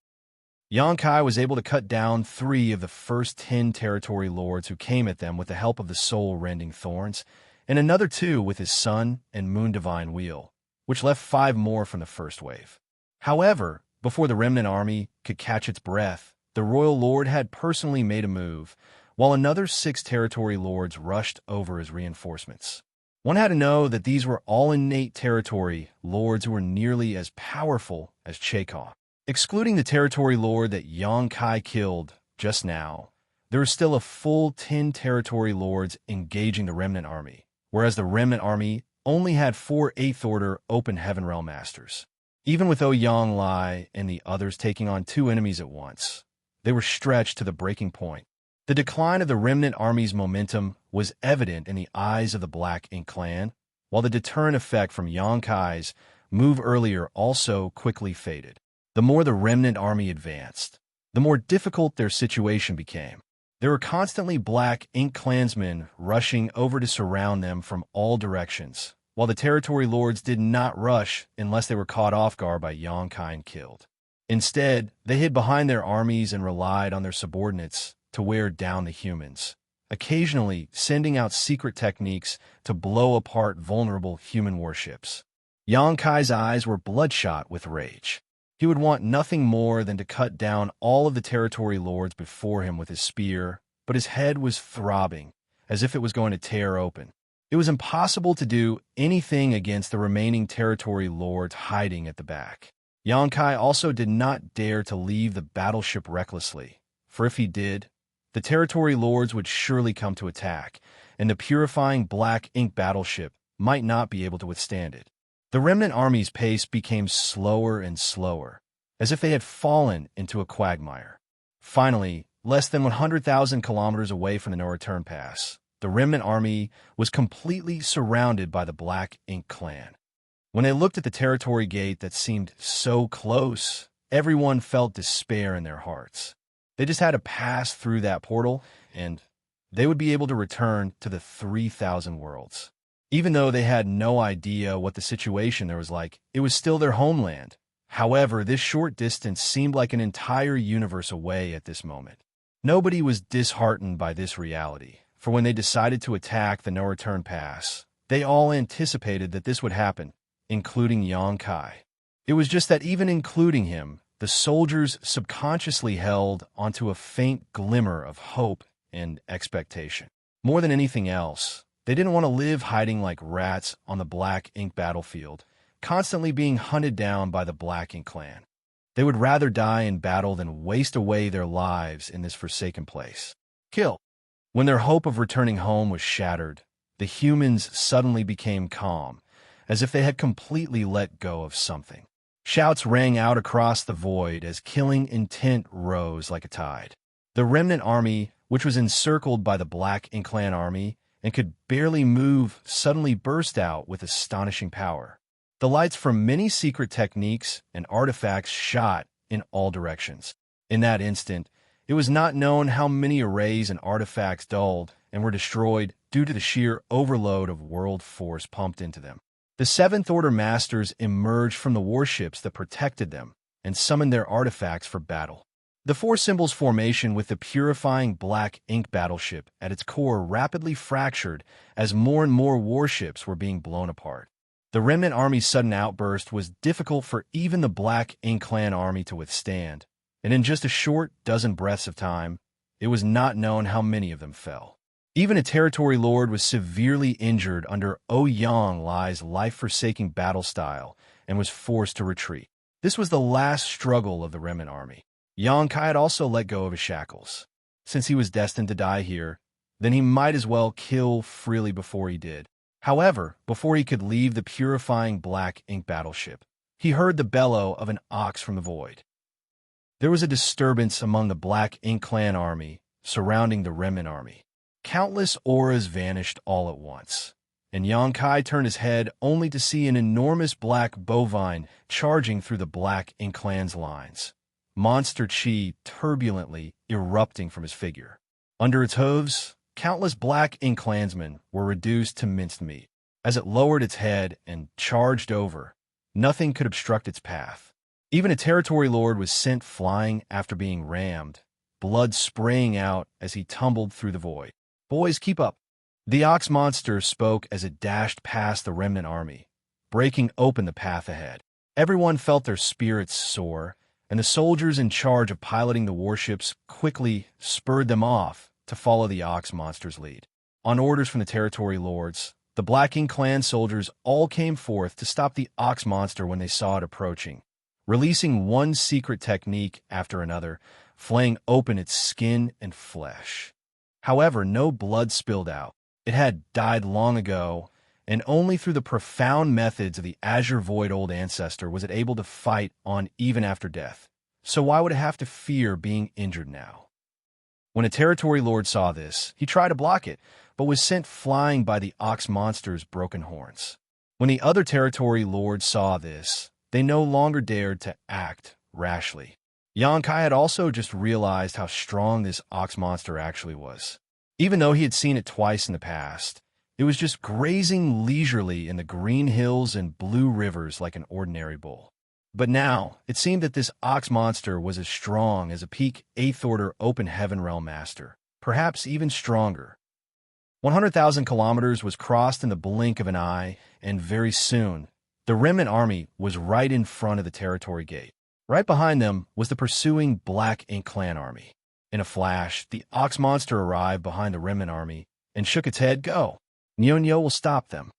Xianxia was able to cut down 3 of the first 10 territory lords who came at them with the help of the soul-rending thorns, and another 2 with his sun and moon divine wheel, which left 5 more from the first wave. However, before the remnant army could catch its breath, the royal lord had personally made a move, while another 6 territory lords rushed over as reinforcements. One had to know that these were all innate territory lords who were nearly as powerful as Chekhov. Excluding the territory lord that Xianxia killed just now, there were still a full 10 territory lords engaging the remnant army, whereas the remnant army only had 4 8th Order Open Heaven Realm Masters. Even with Ouyang Lai and the others taking on 2 enemies at once, they were stretched to the breaking point. The decline of the remnant army's momentum was evident in the eyes of the Black Ink clan, while the deterrent effect from Xianxia's move earlier also quickly faded. The more the remnant army advanced, the more difficult their situation became. There were constantly Black Ink clansmen rushing over to surround them from all directions, while the territory lords did not rush unless they were caught off guard by Xianxia and killed. Instead, they hid behind their armies and relied on their subordinates to wear down the humans, occasionally sending out secret techniques to blow apart vulnerable human warships. Xianxia's eyes were bloodshot with rage. He would want nothing more than to cut down all of the territory lords before him with his spear, but his head was throbbing, as if it was going to tear open. It was impossible to do anything against the remaining territory lords hiding at the back. Xianxia also did not dare to leave the battleship recklessly, for if he did, the territory lords would surely come to attack, and the purifying Black Ink battleship might not be able to withstand it. The remnant army's pace became slower and slower, as if they had fallen into a quagmire. Finally, less than 100,000 kilometers away from the no-return pass, the remnant army was completely surrounded by the Black Ink clan. When they looked at the territory gate that seemed so close, everyone felt despair in their hearts. They just had to pass through that portal, and they would be able to return to the 3,000 worlds. Even though they had no idea what the situation there was like, it was still their homeland. However, this short distance seemed like an entire universe away at this moment. Nobody was disheartened by this reality, for when they decided to attack the no-return pass, they all anticipated that this would happen, including Xianxia. It was just that even including him, the soldiers subconsciously held onto a faint glimmer of hope and expectation. More than anything else, they didn't want to live hiding like rats on the Black Ink battlefield, constantly being hunted down by the Black Ink clan. They would rather die in battle than waste away their lives in this forsaken place. Kill. When their hope of returning home was shattered, the humans suddenly became calm, as if they had completely let go of something. Shouts rang out across the void as killing intent rose like a tide. The remnant army, which was encircled by the Black Ink clan army and could barely move, suddenly burst out with astonishing power. The lights from many secret techniques and artifacts shot in all directions. In that instant, it was not known how many arrays and artifacts dulled and were destroyed due to the sheer overload of world force pumped into them. The 7th Order Masters emerged from the warships that protected them and summoned their artifacts for battle. The four symbols formation with the purifying black ink battleship at its core rapidly fractured as more and more warships were being blown apart. The remnant army's sudden outburst was difficult for even the Black Ink Clan army to withstand, and in just a short dozen breaths of time, it was not known how many of them fell. Even a territory lord was severely injured under Ouyang Lai's life-forsaking battle style and was forced to retreat. This was the last struggle of the remnant army. Yang Kai had also let go of his shackles. Since he was destined to die here, then he might as well kill freely before he did. However, before he could leave the purifying black ink battleship, he heard the bellow of an ox from the void. There was a disturbance among the Black Ink Clan army surrounding the remnant army. Countless auras vanished all at once, and Yang Kai turned his head only to see an enormous black bovine charging through the Black Ink Clan's lines, monster chi turbulently erupting from his figure. Under its hooves, countless Black Ink Clansmen were reduced to minced meat. As it lowered its head and charged over, nothing could obstruct its path. Even a territory lord was sent flying after being rammed, blood spraying out as he tumbled through the void. "Boys, keep up." The ox monster spoke as it dashed past the remnant army, breaking open the path ahead. Everyone felt their spirits soar, and the soldiers in charge of piloting the warships quickly spurred them off to follow the ox monster's lead. On orders from the territory lords, the Black Ink Clan soldiers all came forth to stop the ox monster when they saw it approaching, releasing one secret technique after another, flaying open its skin and flesh. However, no blood spilled out. It had died long ago, and only through the profound methods of the Azure Void Old Ancestor was it able to fight on even after death. So why would it have to fear being injured now? When a territory lord saw this, he tried to block it, but was sent flying by the ox monster's broken horns. When the other territory lords saw this, they no longer dared to act rashly. Yang Kai had also just realized how strong this ox monster actually was. Even though he had seen it twice in the past, it was just grazing leisurely in the green hills and blue rivers like an ordinary bull. But now, it seemed that this ox monster was as strong as a peak 8th Order Open Heaven Realm Master, perhaps even stronger. 100,000 kilometers was crossed in the blink of an eye, and very soon, the remnant army was right in front of the territory gate. Right behind them was the pursuing Black Ink Clan army. In a flash, the ox monster arrived behind the remnant army and shook its head. "Go. Nyo will stop them."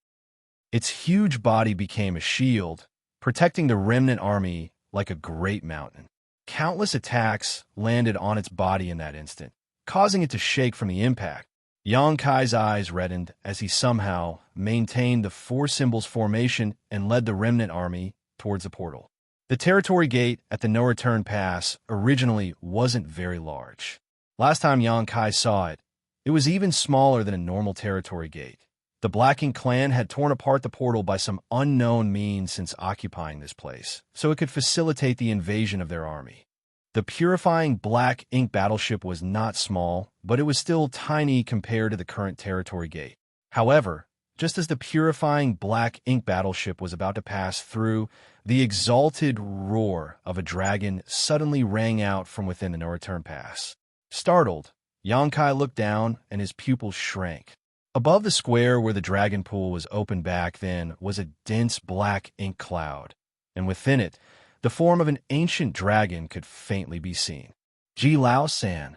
Its huge body became a shield, protecting the remnant army like a great mountain. Countless attacks landed on its body in that instant, causing it to shake from the impact. Yang Kai's eyes reddened as he somehow maintained the four symbols formation and led the remnant army towards the portal. The territory gate at the no-return pass originally wasn't very large. Last time Yang Kai saw it, it was even smaller than a normal territory gate. The Black Ink Clan had torn apart the portal by some unknown means since occupying this place, so it could facilitate the invasion of their army. The purifying Black Ink battleship was not small, but it was still tiny compared to the current territory gate. However, just as the purifying Black Ink battleship was about to pass through, the exalted roar of a dragon suddenly rang out from within the no-return pass. Startled, Yang Kai looked down and his pupils shrank. Above the square where the dragon pool was open back then was a dense black ink cloud, and within it, the form of an ancient dragon could faintly be seen. Ji Lao San.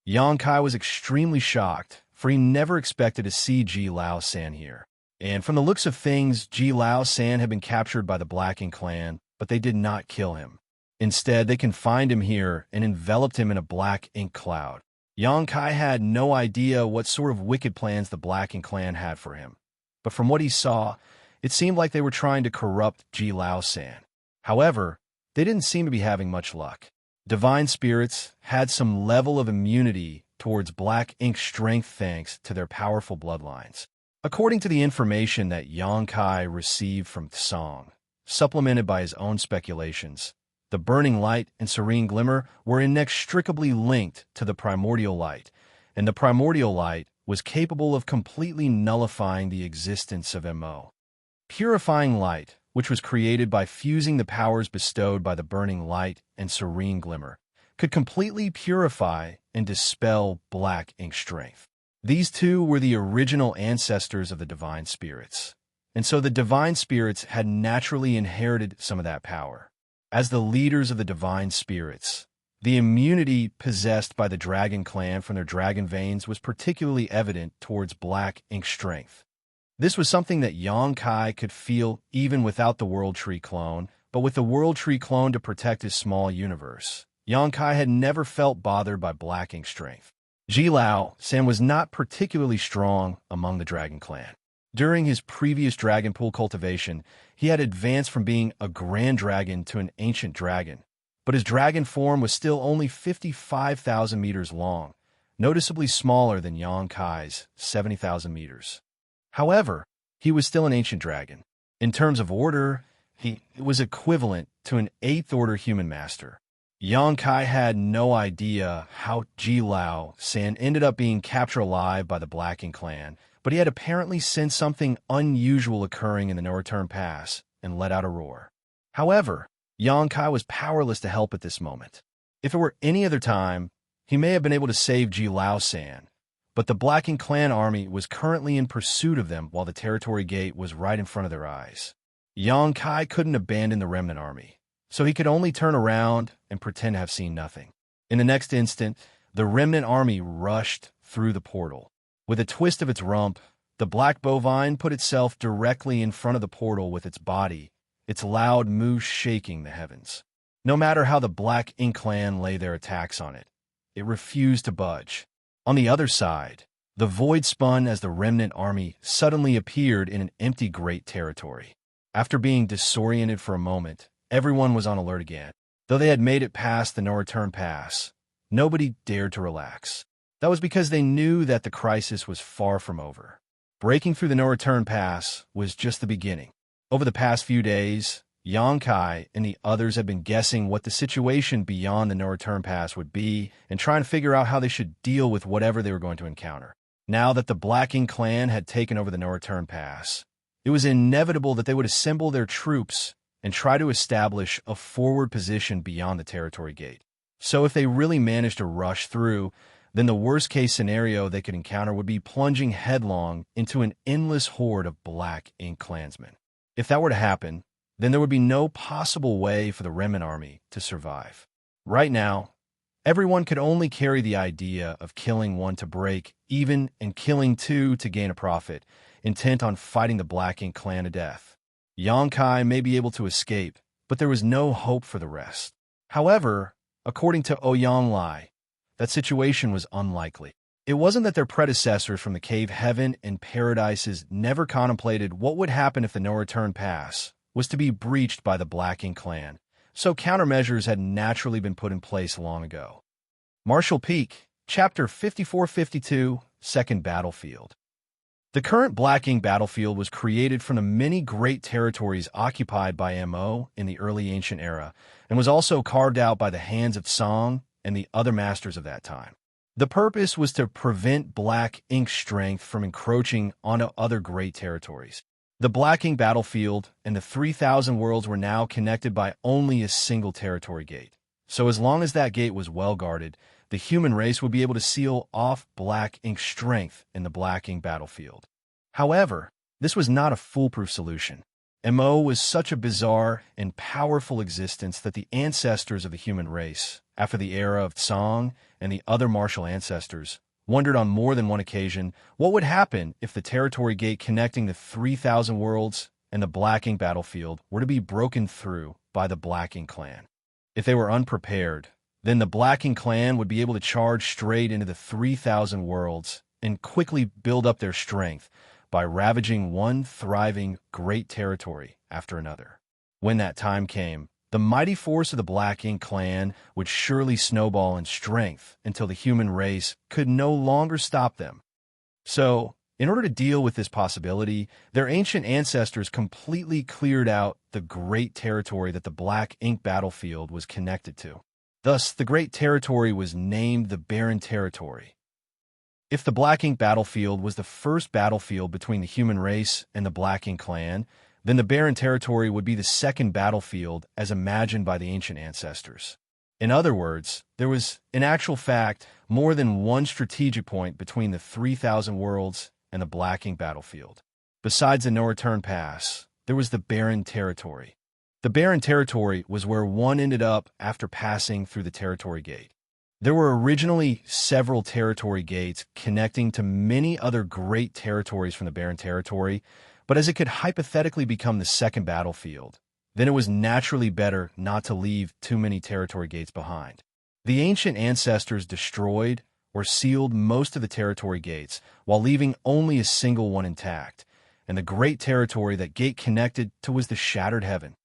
Yang Kai was extremely shocked, for he never expected to see Ji Lao San here. And from the looks of things, Ji Lao San had been captured by the Black Ink Clan, but they did not kill him. Instead, they confined him here and enveloped him in a black ink cloud. Yang Kai had no idea what sort of wicked plans the Black Ink Clan had for him, but from what he saw, it seemed like they were trying to corrupt Ji Lao San. However, they didn't seem to be having much luck. Divine spirits had some level of immunity towards black ink strength thanks to their powerful bloodlines. According to the information that Yang Kai received from Tsong, supplemented by his own speculations, the burning light and serene glimmer were inextricably linked to the primordial light, and the primordial light was capable of completely nullifying the existence of MO. Purifying light, which was created by fusing the powers bestowed by the burning light and serene glimmer, could completely purify and dispel black ink strength. These two were the original ancestors of the divine spirits, and so the divine spirits had naturally inherited some of that power. As the leaders of the divine spirits, the immunity possessed by the dragon clan from their dragon veins was particularly evident towards black ink strength. This was something that Xianxia could feel even without the World Tree clone, but with the World Tree clone to protect his small universe, Xianxia had never felt bothered by black ink strength. San was not particularly strong among the dragon clan. During his previous dragon pool cultivation, he had advanced from being a grand dragon to an ancient dragon, but his dragon form was still only 55,000 meters long, noticeably smaller than Xianxia's 70,000 meters. However, he was still an ancient dragon. In terms of order, he was equivalent to an 8th order human master. Xianxia had no idea how San ended up being captured alive by the Black Ink clan, but he had apparently sensed something unusual occurring in the No Return Pass and let out a roar. However, Xianxia was powerless to help at this moment. If it were any other time, he may have been able to save San, but the Black Ink clan army was currently in pursuit of them while the territory gate was right in front of their eyes. Xianxia couldn't abandon the remnant army, so he could only turn around and pretend to have seen nothing. In the next instant, the remnant army rushed through the portal. With a twist of its rump, the black bovine put itself directly in front of the portal with its body, its loud moo shaking the heavens. No matter how the Black Ink clan lay their attacks on it, it refused to budge. On the other side, the void spun as the remnant army suddenly appeared in an empty great territory. After being disoriented for a moment, everyone was on alert again. Though they had made it past the no-return pass, nobody dared to relax. That was because they knew that the crisis was far from over. Breaking through the no-return pass was just the beginning. Over the past few days, Xianxia and the others had been guessing what the situation beyond the no-return pass would be and trying to figure out how they should deal with whatever they were going to encounter. Now that the Black Ink clan had taken over the no-return pass, it was inevitable that they would assemble their troops and try to establish a forward position beyond the territory gate. So if they really managed to rush through, then the worst-case scenario they could encounter would be plunging headlong into an endless horde of Black Ink clansmen. If that were to happen, then there would be no possible way for the remnant army to survive. Right now, everyone could only carry the idea of killing one to break even and killing two to gain a profit, intent on fighting the Black Ink clan to death. Xianxia may be able to escape, but there was no hope for the rest. However, according to Ouyang Lai, that situation was unlikely. It wasn't that their predecessors from the Cave Heaven and Paradises never contemplated what would happen if the no-return pass was to be breached by the Black Ink clan, so countermeasures had naturally been put in place long ago. Martial Peak, Chapter 5452, Second Battlefield. The current Black Ink battlefield was created from the many great territories occupied by Mo in the early ancient era, and was also carved out by the hands of Song and the other masters of that time. The purpose was to prevent Black Ink strength from encroaching onto other great territories. The Black Ink battlefield and the 3,000 worlds were now connected by only a single territory gate. So as long as that gate was well guarded, the human race would be able to seal off Black Ink strength in the Black Ink battlefield. However, this was not a foolproof solution. Mo was such a bizarre and powerful existence that the ancestors of the human race, after the era of Song and the other martial ancestors, wondered on more than one occasion what would happen if the territory gate connecting the 3,000 worlds and the Black Ink battlefield were to be broken through by the Black Ink clan. If they were unprepared, then the Black Ink clan would be able to charge straight into the 3,000 worlds and quickly build up their strength by ravaging one thriving great territory after another. When that time came, the mighty force of the Black Ink clan would surely snowball in strength until the human race could no longer stop them. So, in order to deal with this possibility, their ancient ancestors completely cleared out the great territory that the Black Ink battlefield was connected to. Thus, the great territory was named the Barren Territory. If the Black Ink battlefield was the first battlefield between the human race and the Black Ink clan, then the Barren Territory would be the second battlefield as imagined by the ancient ancestors. In other words, there was, in actual fact, more than one strategic point between the 3,000 worlds and the Black Ink battlefield. Besides the no-return pass, there was the barren territory. The barren territory was where one ended up after passing through the territory gate. There were originally several territory gates connecting to many other great territories from the barren territory, but as it could hypothetically become the second battlefield, then it was naturally better not to leave too many territory gates behind. The ancient ancestors destroyed or sealed most of the territory gates, while leaving only a single one intact, and the great territory that gate connected to was the Shattered Heaven.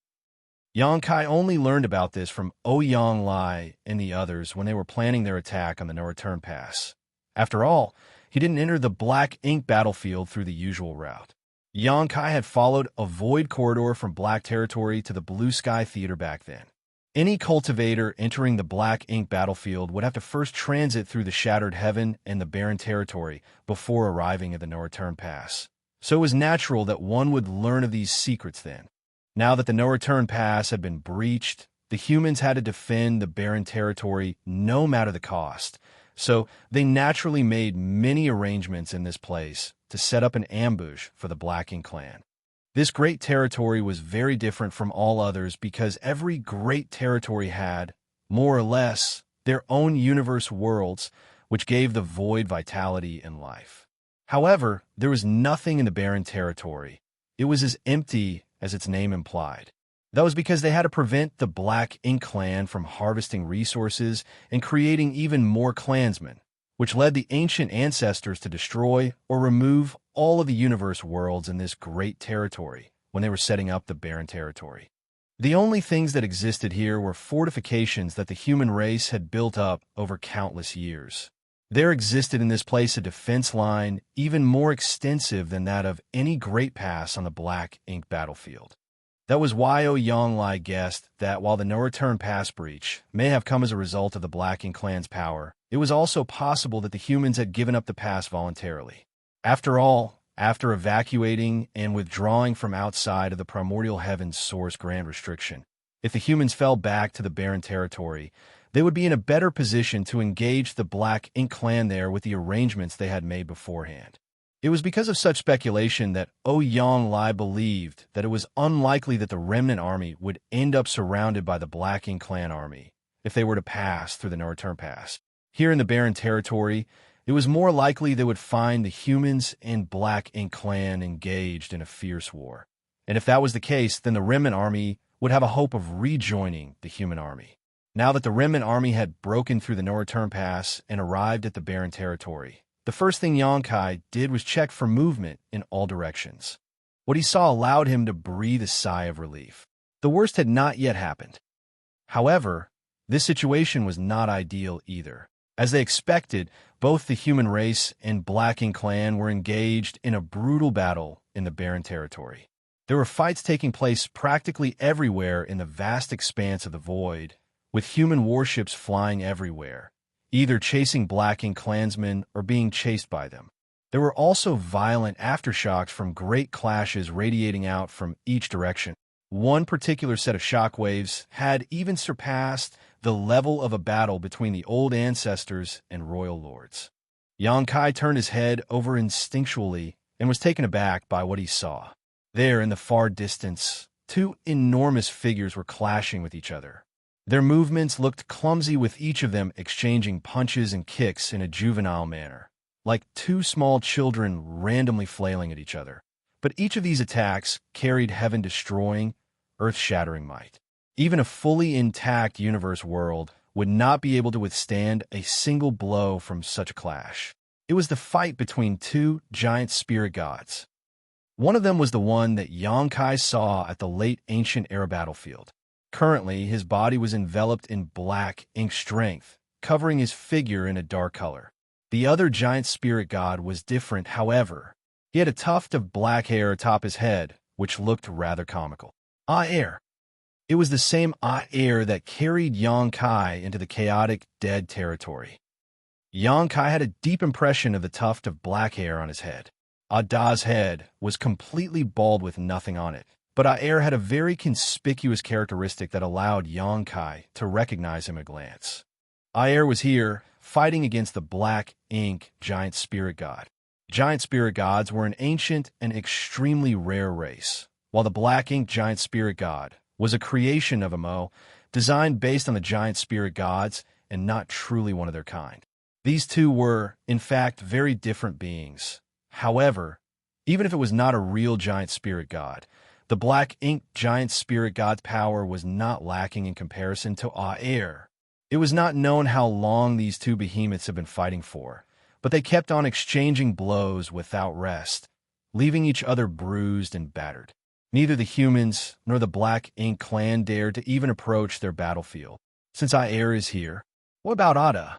Xianxia only learned about this from Ouyang and the others when they were planning their attack on the no-return pass. After all, he didn't enter the Black Ink battlefield through the usual route. Xianxia had followed a void corridor from Black Territory to the Blue Sky Theater back then. Any cultivator entering the Black Ink battlefield would have to first transit through the Shattered Heaven and the Barren Territory before arriving at the no-return pass. So it was natural that one would learn of these secrets then. Now that the no-return pass had been breached, the humans had to defend the Barren Territory no matter the cost, so they naturally made many arrangements in this place to set up an ambush for the Black Ink clan. This great territory was very different from all others because every great territory had, more or less, their own universe worlds, which gave the void vitality and life. However, there was nothing in the Barren Territory. It was as empty as its name implied. That was because they had to prevent the Black Ink clan from harvesting resources and creating even more clansmen, which led the ancient ancestors to destroy or remove all of the universe worlds in this great territory when they were setting up the Barren Territory. The only things that existed here were fortifications that the human race had built up over countless years. There existed in this place a defense line even more extensive than that of any great pass on the Black Ink battlefield. That was why Ouyang guessed that while the no-return pass breach may have come as a result of the Black Ink clan's power, it was also possible that the humans had given up the pass voluntarily. After all, after evacuating and withdrawing from outside of the primordial heaven's source grand restriction, if the humans fell back to the Barren Territory, they would be in a better position to engage the Black Ink clan there with the arrangements they had made beforehand. It was because of such speculation that Ouyang believed that it was unlikely that the remnant army would end up surrounded by the Black Ink clan army if they were to pass through the no-return pass. Here in the Barren Territory, it was more likely they would find the humans and Black Ink clan engaged in a fierce war. And if that was the case, then the remnant army would have a hope of rejoining the human army. Now that the remnant army had broken through the no-return pass and arrived at the Barren Territory, the first thing Xianxia did was check for movement in all directions. What he saw allowed him to breathe a sigh of relief. The worst had not yet happened. However, this situation was not ideal either. As they expected, both the human race and Black Ink clan were engaged in a brutal battle in the Barren Territory. There were fights taking place practically everywhere in the vast expanse of the void, with human warships flying everywhere, either chasing Black Ink clansmen or being chased by them. There were also violent aftershocks from great clashes radiating out from each direction. One particular set of shockwaves had even surpassed the level of a battle between the old ancestors and royal lords. Xianxia turned his head over instinctually and was taken aback by what he saw. There, in the far distance, two enormous figures were clashing with each other. Their movements looked clumsy, with each of them exchanging punches and kicks in a juvenile manner, like two small children randomly flailing at each other. But each of these attacks carried heaven-destroying, earth-shattering might. Even a fully intact universe world would not be able to withstand a single blow from such a clash. It was the fight between two giant spirit gods. One of them was the one that Xianxia saw at the late ancient era battlefield. Currently, his body was enveloped in Black Ink strength, covering his figure in a dark color. The other giant spirit god was different, however. He had a tuft of black hair atop his head, which looked rather comical. Air. It was the same Air that carried Xianxia into the chaotic dead territory. Xianxia had a deep impression of the tuft of black hair on his head. Ada's head was completely bald with nothing on it, But Aer had a very conspicuous characteristic that allowed Xianxia to recognize him at a glance. Aer was here, fighting against the Black Ink giant spirit god. Giant spirit gods were an ancient and extremely rare race, while the Black Ink giant spirit god was a creation of Mo, designed based on the giant spirit gods and not truly one of their kind. These two were, in fact, very different beings. However, even if it was not a real giant spirit god, the Black Ink giant spirit god's power was not lacking in comparison to Aer. It was not known how long these two behemoths had been fighting for, but they kept on exchanging blows without rest, leaving each other bruised and battered. Neither the humans nor the Black Ink clan dared to even approach their battlefield. Since Aer is here, what about Ada?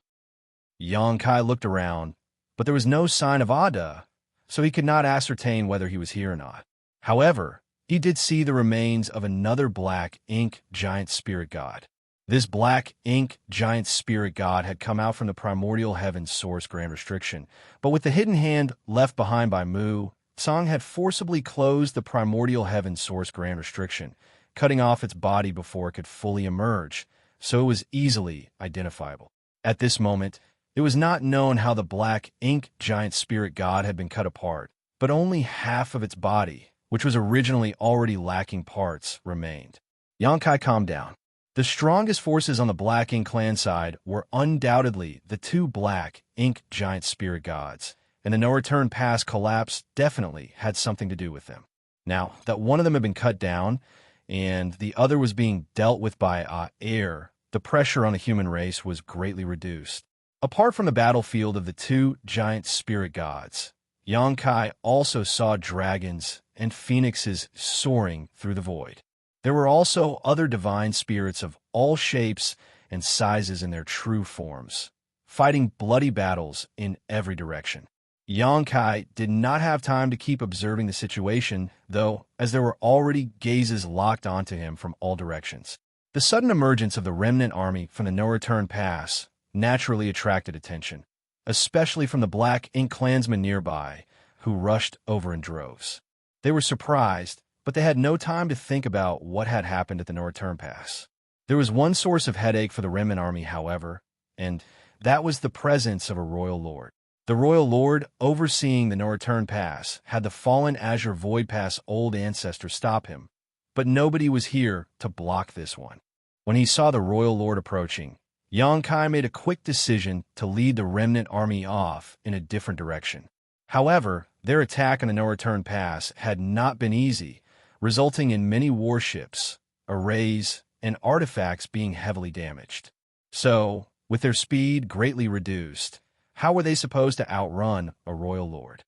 Xianxia looked around, but there was no sign of Ada, so he could not ascertain whether he was here or not. However, he did see the remains of another Black Ink giant spirit god. This Black Ink giant spirit god had come out from the primordial heaven's source grand restriction, but with the hidden hand left behind by Mu, Tsang had forcibly closed the primordial heaven's source grand restriction, cutting off its body before it could fully emerge, so it was easily identifiable. At this moment, it was not known how the Black Ink giant spirit god had been cut apart, but only half of its body, which was originally already lacking parts, remained. Xianxia calmed down. The strongest forces on the Black Ink clan side were undoubtedly the two Black Ink giant spirit gods, and the no-return pass collapse definitely had something to do with them. Now, that one of them had been cut down, and the other was being dealt with by Aer, the pressure on the human race was greatly reduced. Apart from the battlefield of the two giant spirit gods, Xianxia also saw dragons and phoenixes soaring through the void. There were also other divine spirits of all shapes and sizes in their true forms, fighting bloody battles in every direction. Xianxia did not have time to keep observing the situation, though, as there were already gazes locked onto him from all directions. The sudden emergence of the remnant army from the no-return pass naturally attracted attention, especially from the Black Ink clansmen nearby, who rushed over in droves. They were surprised, but they had no time to think about what had happened at the no-return pass. There was one source of headache for the remnant army, however, and that was the presence of a royal lord. The royal lord overseeing the no-return pass had the fallen Azure Void Pass old ancestor stop him, but nobody was here to block this one. When he saw the royal lord approaching, Xianxia made a quick decision to lead the remnant army off in a different direction. However, their attack on the no-return pass had not been easy, resulting in many warships, arrays, and artifacts being heavily damaged. So, with their speed greatly reduced, how were they supposed to outrun a royal lord?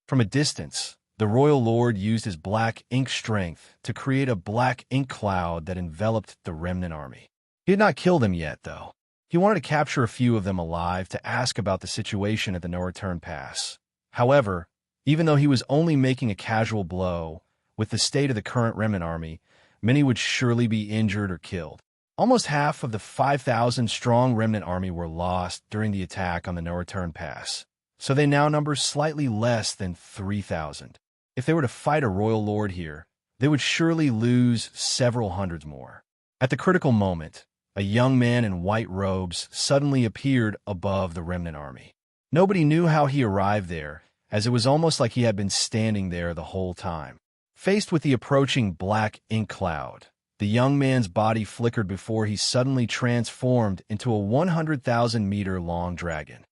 From a distance, the royal lord used his Black Ink strength to create a Black Ink cloud that enveloped the remnant army. He had not killed them yet, though. He wanted to capture a few of them alive to ask about the situation at the no-return pass. However, even though he was only making a casual blow, with the state of the current remnant army, many would surely be injured or killed. Almost half of the 5,000-strong remnant army were lost during the attack on the no-return pass, so they now number slightly less than 3,000. If they were to fight a royal lord here, they would surely lose several hundreds more. At the critical moment, a young man in white robes suddenly appeared above the remnant army. Nobody knew how he arrived there, as it was almost like he had been standing there the whole time. Faced with the approaching Black Ink cloud, the young man's body flickered before he suddenly transformed into a 100,000-meter-long dragon.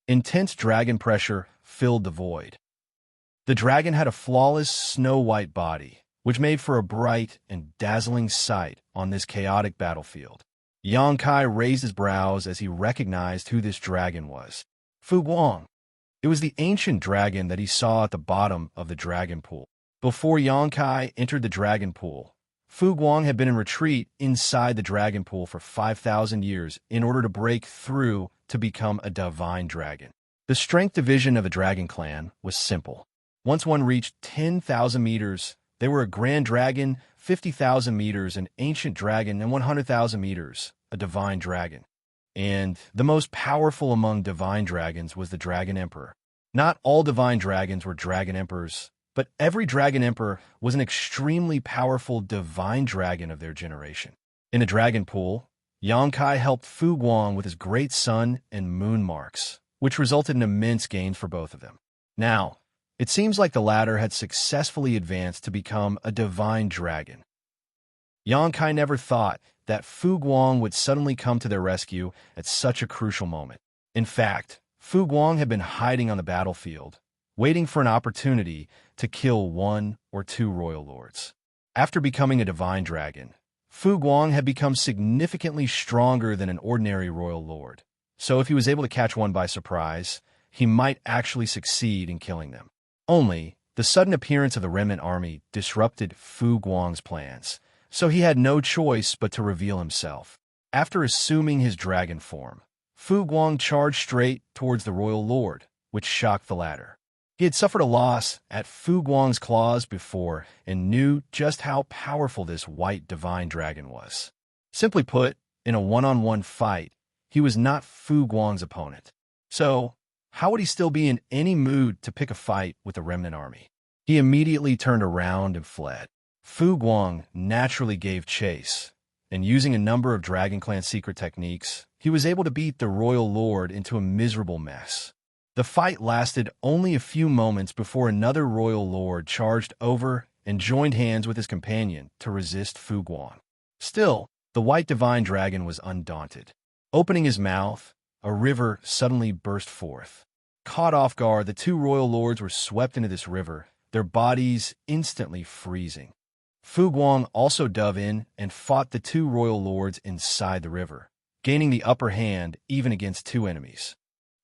Intense dragon pressure filled the void. The dragon had a flawless snow-white body, which made for a bright and dazzling sight on this chaotic battlefield. Xianxia raised his brows as he recognized who this dragon was. Fu Guang. It was the ancient dragon that he saw at the bottom of the dragon pool. Before Xianxia entered the dragon pool, Fu Guang had been in retreat inside the dragon pool for 5,000 years in order to break through to become a divine dragon. The strength division of the dragon clan was simple. Once one reached 10,000 meters, they were a grand dragon, 50,000 meters, an ancient dragon, and 100,000 meters, a divine dragon. And the most powerful among divine dragons was the Dragon Emperor. Not all divine dragons were dragon emperors, But every Dragon Emperor was an extremely powerful divine dragon of their generation. In the dragon pool, Xianxia helped Fu Guang with his great sun and moon marks, which resulted in immense gains for both of them. Now, it seems like the latter had successfully advanced to become a divine dragon. Xianxia never thought that Fu Guang would suddenly come to their rescue at such a crucial moment. In fact, Fu Guang had been hiding on the battlefield, waiting for an opportunity to kill one or two royal lords. After becoming a divine dragon, Fu Guang had become significantly stronger than an ordinary royal lord, so if he was able to catch one by surprise, he might actually succeed in killing them. Only, the sudden appearance of the remnant army disrupted Fu Guang's plans, so he had no choice but to reveal himself. After assuming his dragon form, Fu Guang charged straight towards the royal lord, which shocked the latter. He had suffered a loss at Fu Guang's claws before and knew just how powerful this white divine dragon was. Simply put, in a one-on-one fight, he was not Fu Guang's opponent. So, how would he still be in any mood to pick a fight with the remnant army? He immediately turned around and fled. Fu Guang naturally gave chase, and using a number of Dragon Clan secret techniques, he was able to beat the royal lord into a miserable mess. The fight lasted only a few moments before another royal lord charged over and joined hands with his companion to resist Fu Guang. Still, the white divine dragon was undaunted. Opening his mouth, a river suddenly burst forth. Caught off guard, the two royal lords were swept into this river, their bodies instantly freezing. Fu Guang also dove in and fought the two royal lords inside the river, gaining the upper hand even against two enemies.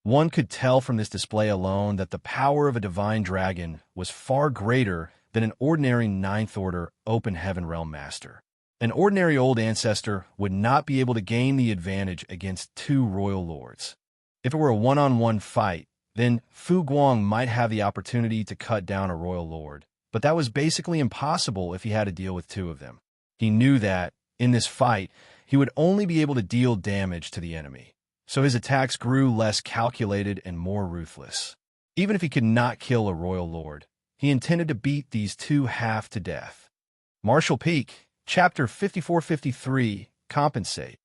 One could tell from this display alone that the power of a divine dragon was far greater than an ordinary Ninth Order Open Heaven Realm Master. An ordinary old ancestor would not be able to gain the advantage against two royal lords. If it were a one-on-one fight, then Fu Guang might have the opportunity to cut down a royal lord, but that was basically impossible if he had to deal with two of them. He knew that, in this fight, he would only be able to deal damage to the enemy, so his attacks grew less calculated and more ruthless. Even if he could not kill a royal lord, he intended to beat these two half to death. Martial Peak, Chapter 5453, Compensate.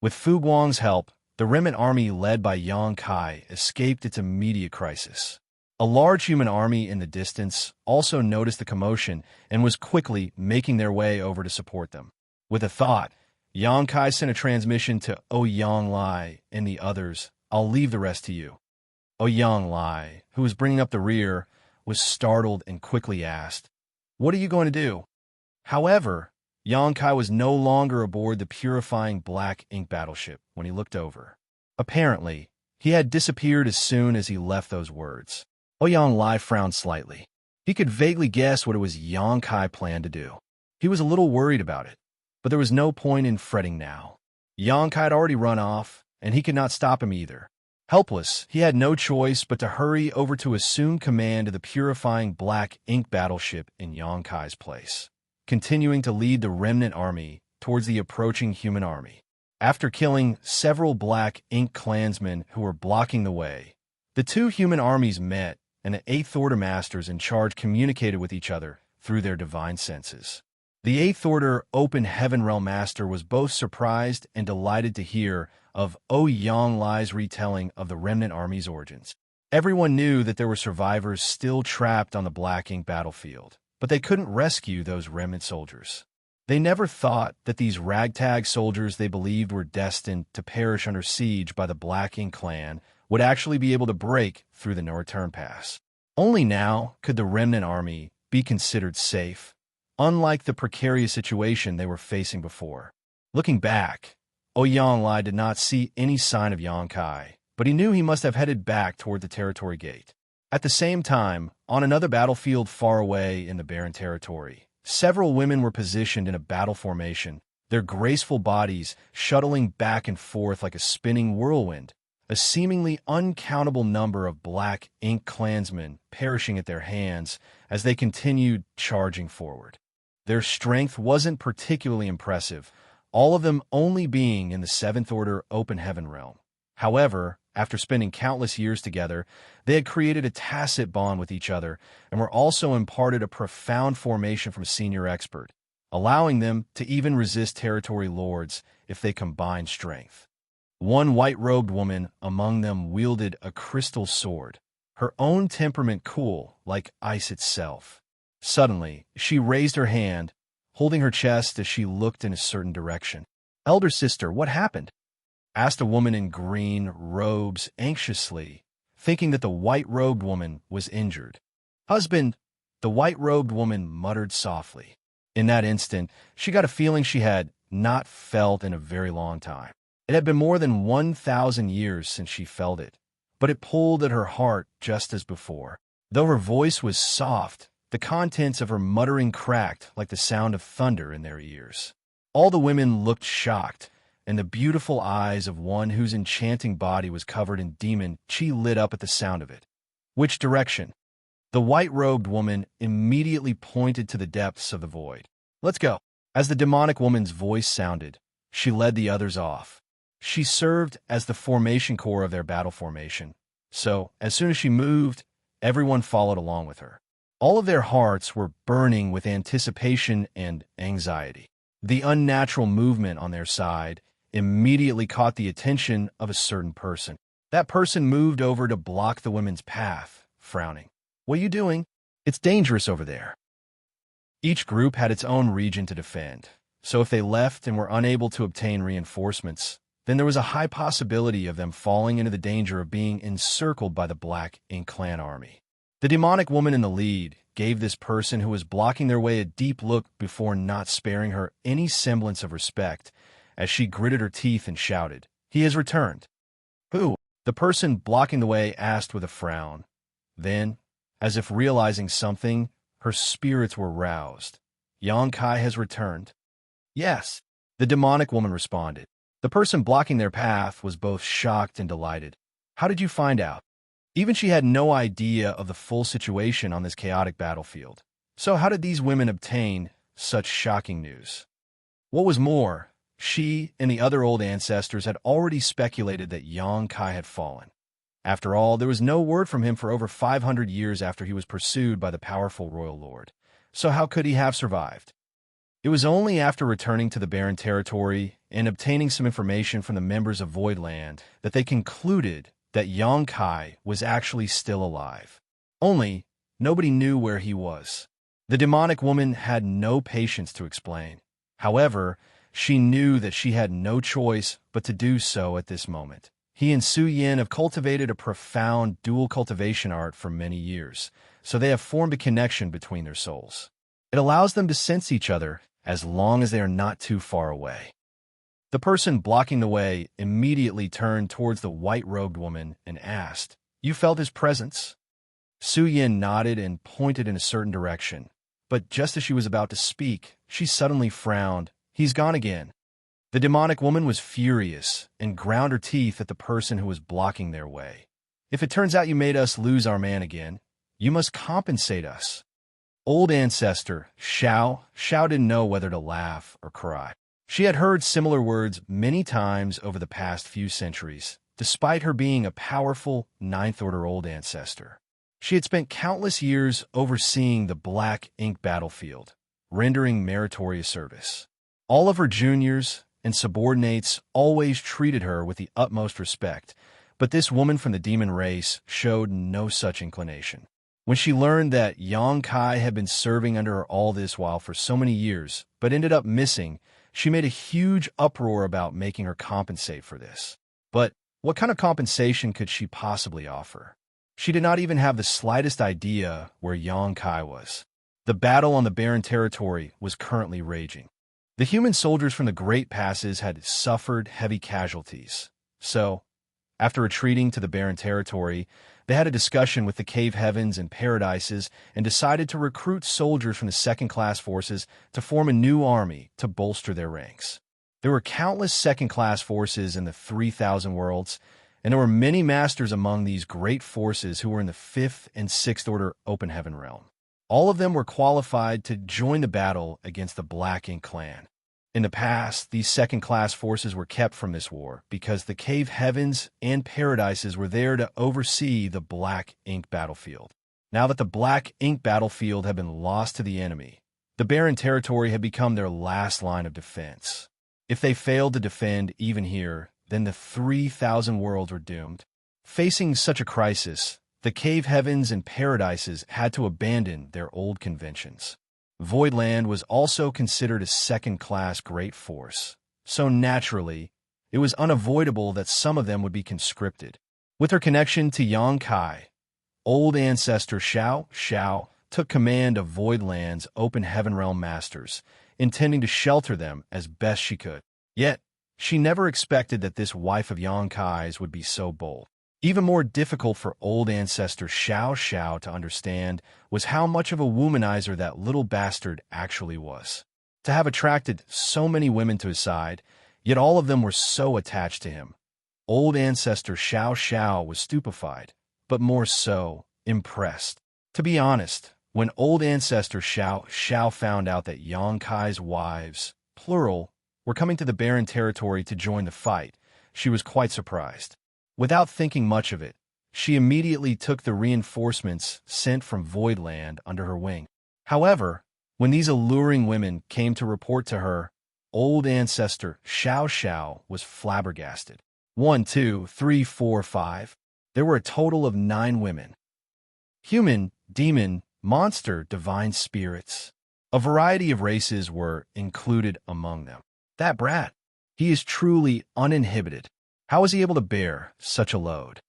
With Fu Guang's help, the remnant army led by Xianxia escaped its immediate crisis. A large human army in the distance also noticed the commotion and was quickly making their way over to support them. With a thought, Xianxia sent a transmission to Xianxia and the others. "I'll leave the rest to you." Xianxia, who was bringing up the rear, was startled and quickly asked, "What are you going to do?" However, Xianxia was no longer aboard the purifying black ink battleship when he looked over. Apparently, he had disappeared as soon as he left those words. Xianxia frowned slightly. He could vaguely guess what it was Xianxia planned to do. He was a little worried about it, but there was no point in fretting now. Xianxia had already run off, and he could not stop him either. Helpless, he had no choice but to hurry over to assume command of the purifying black ink battleship in Xianxia's place, continuing to lead the remnant army towards the approaching human army. After killing several black ink clansmen who were blocking the way, the two human armies met, and the Eighth Order masters in charge communicated with each other through their divine senses. The Eighth Order Open Heaven Realm Master was both surprised and delighted to hear of Xianxia's retelling of the remnant army's origins. Everyone knew that there were survivors still trapped on the black ink battlefield, but they couldn't rescue those remnant soldiers. They never thought that these ragtag soldiers they believed were destined to perish under siege by the Black Ink clan would actually be able to break through the no-return pass. Only now could the remnant army be considered safe, unlike the precarious situation they were facing before. Looking back, Xianxia did not see any sign of Xianxia, but he knew he must have headed back toward the territory gate. At the same time, on another battlefield far away in the barren territory, several women were positioned in a battle formation, their graceful bodies shuttling back and forth like a spinning whirlwind, a seemingly uncountable number of black ink clansmen perishing at their hands as they continued charging forward. Their strength wasn't particularly impressive, all of them only being in the Seventh Order Open Heaven realm. However, After spending countless years together, they had created a tacit bond with each other and were also imparted a profound formation from a senior expert, allowing them to even resist territory lords if they combined strength. One white-robed woman among them wielded a crystal sword, her own temperament cool like ice itself. Suddenly, she raised her hand, holding her chest as she looked in a certain direction. "Elder sister, what happened?" asked a woman in green robes anxiously, thinking that the white-robed woman was injured. "Husband," the white-robed woman muttered softly. In that instant, she got a feeling she had not felt in a very long time. It had been more than 1,000 years since she felt it, but it pulled at her heart just as before. Though her voice was soft, the contents of her muttering cracked like the sound of thunder in their ears. All the women looked shocked, and the beautiful eyes of one whose enchanting body was covered in demon chi lit up at the sound of it. "Which direction?" The white-robed woman immediately pointed to the depths of the void. "Let's go." As the demonic woman's voice sounded, she led the others off. She served as the formation core of their battle formation, so as soon as she moved, everyone followed along with her. All of their hearts were burning with anticipation and anxiety. The unnatural movement on their side immediately caught the attention of a certain person. That person moved over to block the women's path, frowning. "What are you doing? It's dangerous over there." Each group had its own region to defend, so if they left and were unable to obtain reinforcements, then there was a high possibility of them falling into the danger of being encircled by the Black Ink Clan army. The demonic woman in the lead gave this person who was blocking their way a deep look before not sparing her any semblance of respect, as she gritted her teeth and shouted, "He has returned." "Who?" the person blocking the way asked with a frown. Then, as if realizing something, her spirits were roused. "Xianxia has returned." "Yes," the demonic woman responded. The person blocking their path was both shocked and delighted. "How did you find out?" Even she had no idea of the full situation on this chaotic battlefield. So how did these women obtain such shocking news? What was more, she and the other old ancestors had already speculated that Xianxia had fallen. After all, there was no word from him for over 500 years after he was pursued by the powerful royal lord. So how could he have survived? It was only after returning to the barren territory and obtaining some information from the members of Voidland that they concluded that Xianxia was actually still alive. Only, nobody knew where he was. The demonic woman had no patience to explain. However, she knew that she had no choice but to do so at this moment. He and Su Yin have cultivated a profound dual cultivation art for many years, so they have formed a connection between their souls. It allows them to sense each other as long as they are not too far away. The person blocking the way immediately turned towards the white-robed woman and asked, "You felt his presence?" Su Yin nodded and pointed in a certain direction, but just as she was about to speak, she suddenly frowned. "He's gone again." The demonic woman was furious and ground her teeth at the person who was blocking their way. "If it turns out you made us lose our man again, you must compensate us." Old ancestor Xiao didn't know whether to laugh or cry. She had heard similar words many times over the past few centuries, despite her being a powerful ninth-order old ancestor. She had spent countless years overseeing the Black Ink battlefield, rendering meritorious service. All of her juniors and subordinates always treated her with the utmost respect, but this woman from the demon race showed no such inclination. When she learned that Xianxia had been serving under her all this while for so many years, but ended up missing, she made a huge uproar about making her compensate for this. But what kind of compensation could she possibly offer? She did not even have the slightest idea where Xianxia was. The battle on the barren territory was currently raging. The human soldiers from the Great Passes had suffered heavy casualties. So, after retreating to the barren territory, they had a discussion with the Cave Heavens and Paradises and decided to recruit soldiers from the second-class forces to form a new army to bolster their ranks. There were countless second-class forces in the 3,000 worlds, and there were many masters among these great forces who were in the 5th and 6th order open heaven realm. All of them were qualified to join the battle against the Black Ink Clan. In the past, these second-class forces were kept from this war because the cave heavens and paradises were there to oversee the black ink battlefield. Now that the black ink battlefield had been lost to the enemy, the barren territory had become their last line of defense. If they failed to defend even here, then the 3,000 worlds were doomed. Facing such a crisis, the cave heavens and paradises had to abandon their old conventions. Voidland was also considered a second-class great force, so naturally, it was unavoidable that some of them would be conscripted. With her connection to Xianxia, old ancestor Xiao took command of Voidland's open heaven realm masters, intending to shelter them as best she could. Yet, she never expected that this wife of Xianxia's would be so bold. Even more difficult for old ancestor Xiao to understand was how much of a womanizer that little bastard actually was. To have attracted so many women to his side, yet all of them were so attached to him. Old ancestor Xiao was stupefied, but more so, impressed. To be honest, when old ancestor Xiao found out that Xianxia's wives, plural, were coming to the barren territory to join the fight, she was quite surprised. Without thinking much of it, she immediately took the reinforcements sent from Voidland under her wing. However, when these alluring women came to report to her, old ancestor Xiao was flabbergasted. 1, 2, 3, 4, 5. There were a total of 9 women. Human, demon, monster, divine spirits. A variety of races were included among them. That brat, he is truly uninhibited. How was he able to bear such a load?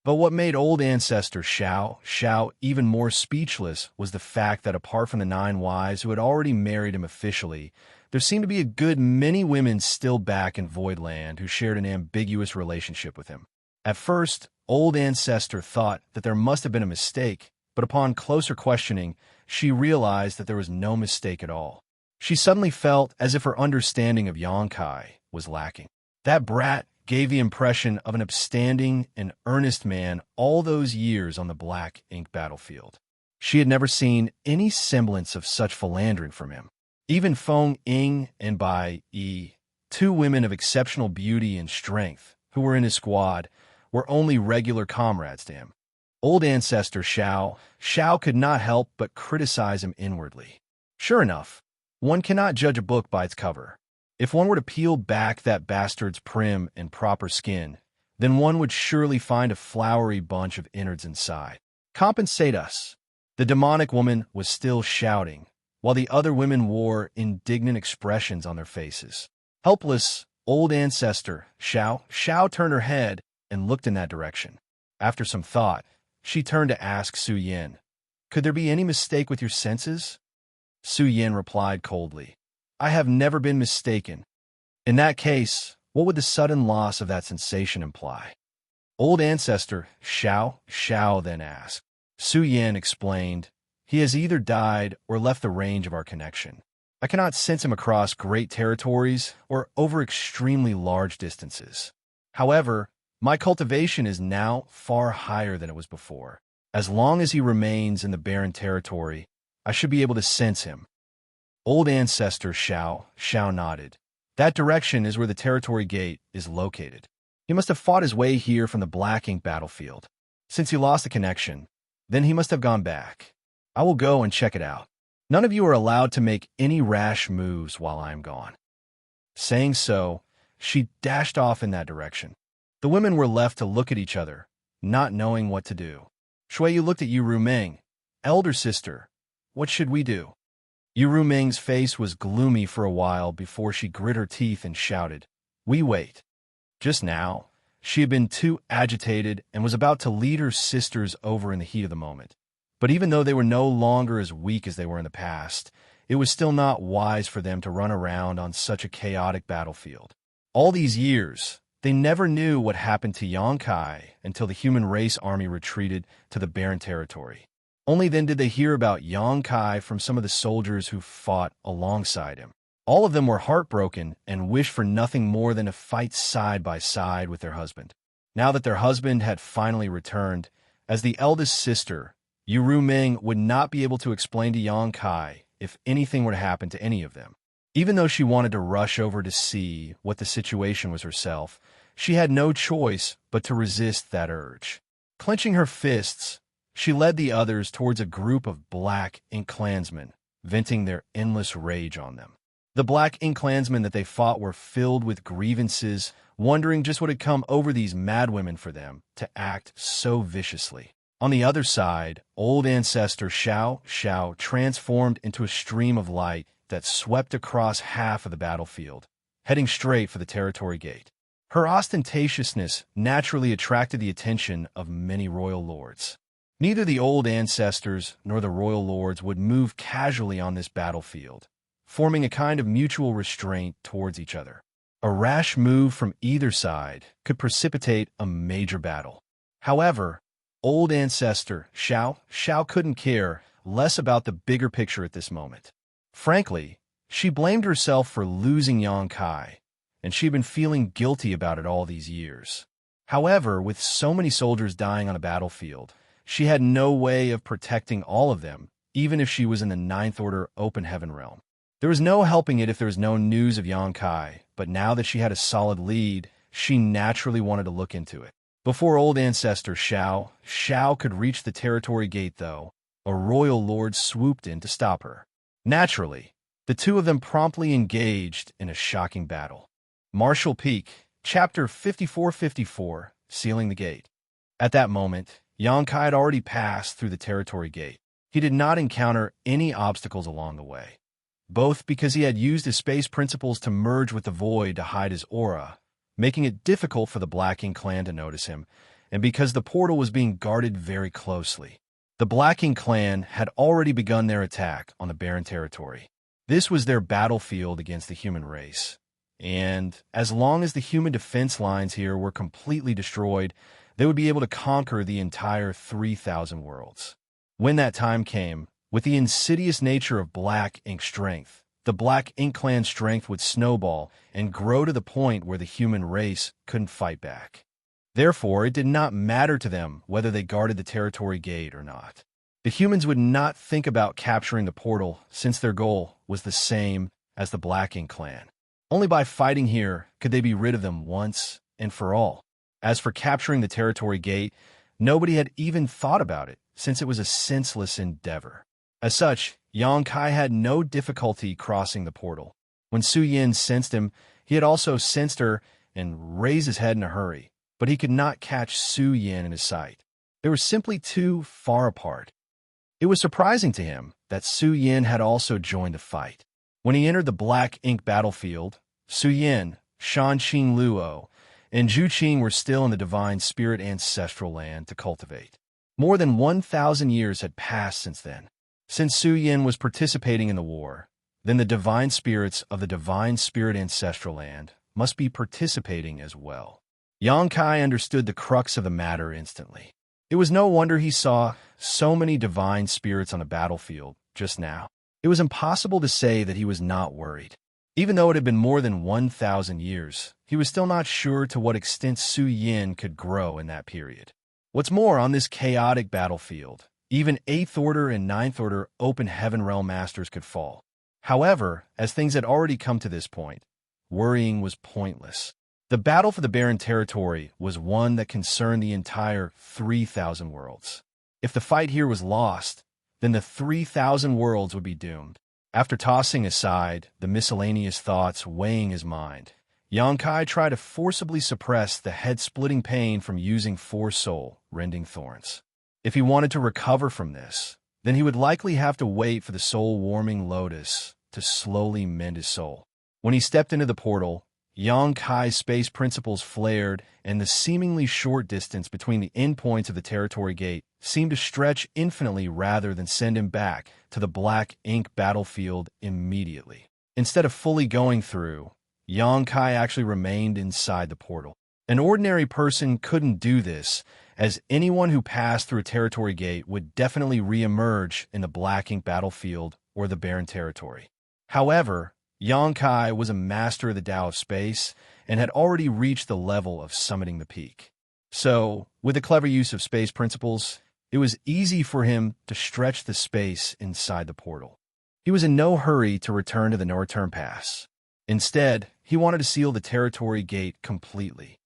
But what made old ancestor Xiao even more speechless was the fact that apart from the 9 wives who had already married him officially, there seemed to be a good many women still back in Voidland who shared an ambiguous relationship with him. At first, old ancestor thought that there must have been a mistake, but upon closer questioning, she realized that there was no mistake at all. She suddenly felt as if her understanding of Xianxia was lacking. That brat gave the impression of an upstanding and earnest man all those years on the black ink battlefield. She had never seen any semblance of such philandering from him. Even Feng Ying and Bai Yi, 2 women of exceptional beauty and strength who were in his squad, were only regular comrades to him. Old ancestor Xiao could not help but criticize him inwardly. Sure enough, one cannot judge a book by its cover. If one were to peel back that bastard's prim and proper skin, then one would surely find a flowery bunch of innards inside. Compensate us. The demonic woman was still shouting, while the other women wore indignant expressions on their faces. Helpless, old ancestor Xiao turned her head and looked in that direction. After some thought, she turned to ask Su Yin, "Could there be any mistake with your senses?" Su Yin replied coldly, "I have never been mistaken. In that case, what would the sudden loss of that sensation imply?" Old ancestor Xiao then asked. Su Yin explained, "He has either died or left the range of our connection. I cannot sense him across great territories or over extremely large distances. However, my cultivation is now far higher than it was before. As long as he remains in the barren territory, I should be able to sense him." Old ancestor Xiao nodded. "That direction is where the territory gate is located. He must have fought his way here from the black ink battlefield. Since he lost the connection, then he must have gone back. I will go and check it out. None of you are allowed to make any rash moves while I am gone." Saying so, she dashed off in that direction. The women were left to look at each other, not knowing what to do. Shuiyu looked at Yu Rumeng. "Elder sister, what should we do?" Yu Rumeng's face was gloomy for a while before she grit her teeth and shouted, "We wait." Just now, she had been too agitated and was about to lead her sisters over in the heat of the moment. But even though they were no longer as weak as they were in the past, it was still not wise for them to run around on such a chaotic battlefield. All these years, they never knew what happened to Xianxia until the human race army retreated to the barren territory. Only then did they hear about Xianxia from some of the soldiers who fought alongside him. All of them were heartbroken and wished for nothing more than to fight side by side with their husband. Now that their husband had finally returned, as the eldest sister, Yu Rumeng would not be able to explain to Xianxia if anything were to happen to any of them. Even though she wanted to rush over to see what the situation was herself, she had no choice but to resist that urge. Clenching her fists, she led the others towards a group of Black Ink clansmen, venting their endless rage on them. The Black Ink clansmen that they fought were filled with grievances, wondering just what had come over these madwomen for them to act so viciously. On the other side, old ancestor Xiao transformed into a stream of light that swept across half of the battlefield, heading straight for the territory gate. Her ostentatiousness naturally attracted the attention of many royal lords. Neither the old ancestors nor the royal lords would move casually on this battlefield, forming a kind of mutual restraint towards each other. A rash move from either side could precipitate a major battle. However, old ancestor Xiao couldn't care less about the bigger picture at this moment. Frankly, she blamed herself for losing Xianxia, and she'd been feeling guilty about it all these years. However, with so many soldiers dying on a battlefield, she had no way of protecting all of them, even if she was in the Ninth Order Open Heaven realm. There was no helping it if there was no news of Xianxia, but now that she had a solid lead, she naturally wanted to look into it. Before old ancestor Xiao could reach the territory gate, though, a royal lord swooped in to stop her. Naturally, the two of them promptly engaged in a shocking battle. Martial Peak, Chapter 5454, Sealing the Gate. At that moment, Xianxia had already passed through the territory gate. He did not encounter any obstacles along the way, both because he had used his space principles to merge with the void to hide his aura, making it difficult for the Black Ink clan to notice him, and because the portal was being guarded very closely. The Black Ink clan had already begun their attack on the barren territory. This was their battlefield against the human race, and as long as the human defense lines here were completely destroyed, they would be able to conquer the entire 3,000 worlds. When that time came, with the insidious nature of Black Ink strength, the Black Ink clan's strength would snowball and grow to the point where the human race couldn't fight back. Therefore, it did not matter to them whether they guarded the territory gate or not. The humans would not think about capturing the portal, since their goal was the same as the Black Ink clan. Only by fighting here could they be rid of them once and for all. As for capturing the territory gate, nobody had even thought about it, since it was a senseless endeavor. As such, Xianxia had no difficulty crossing the portal. When Su Yin sensed him, he had also sensed her and raised his head in a hurry, but he could not catch Su Yin in his sight. They were simply too far apart. It was surprising to him that Su Yin had also joined the fight. When he entered the Black Ink battlefield, Su Yin, Shanqing Luo, and Zhu Qing were still in the Divine Spirit ancestral land to cultivate. More than 1,000 years had passed since then. Since Su Yin was participating in the war, then the Divine Spirits of the Divine Spirit ancestral land must be participating as well. Xianxia understood the crux of the matter instantly. It was no wonder he saw so many Divine Spirits on the battlefield just now. It was impossible to say that he was not worried. Even though it had been more than 1,000 years, he was still not sure to what extent Su Yin could grow in that period. What's more, on this chaotic battlefield, even 8th Order and 9th Order Open Heaven Realm Masters could fall. However, as things had already come to this point, worrying was pointless. The battle for the barren territory was one that concerned the entire 3,000 worlds. If the fight here was lost, then the 3,000 worlds would be doomed. After tossing aside the miscellaneous thoughts weighing his mind, Xianxia tried to forcibly suppress the head-splitting pain from using 4 soul-rending thorns. If he wanted to recover from this, then he would likely have to wait for the soul-warming lotus to slowly mend his soul. When he stepped into the portal, Xianxia's space principles flared, and the seemingly short distance between the endpoints of the territory gate seemed to stretch infinitely rather than send him back to the Black Ink battlefield immediately. Instead of fully going through, Xianxia actually remained inside the portal. An ordinary person couldn't do this, as anyone who passed through a territory gate would definitely re-emerge in the Black Ink battlefield or the barren territory. However, Xianxia was a master of the Tao of Space and had already reached the level of summiting the peak. So, with a clever use of space principles, it was easy for him to stretch the space inside the portal. He was in no hurry to return to the no-return pass. Instead, he wanted to seal the territory gate completely.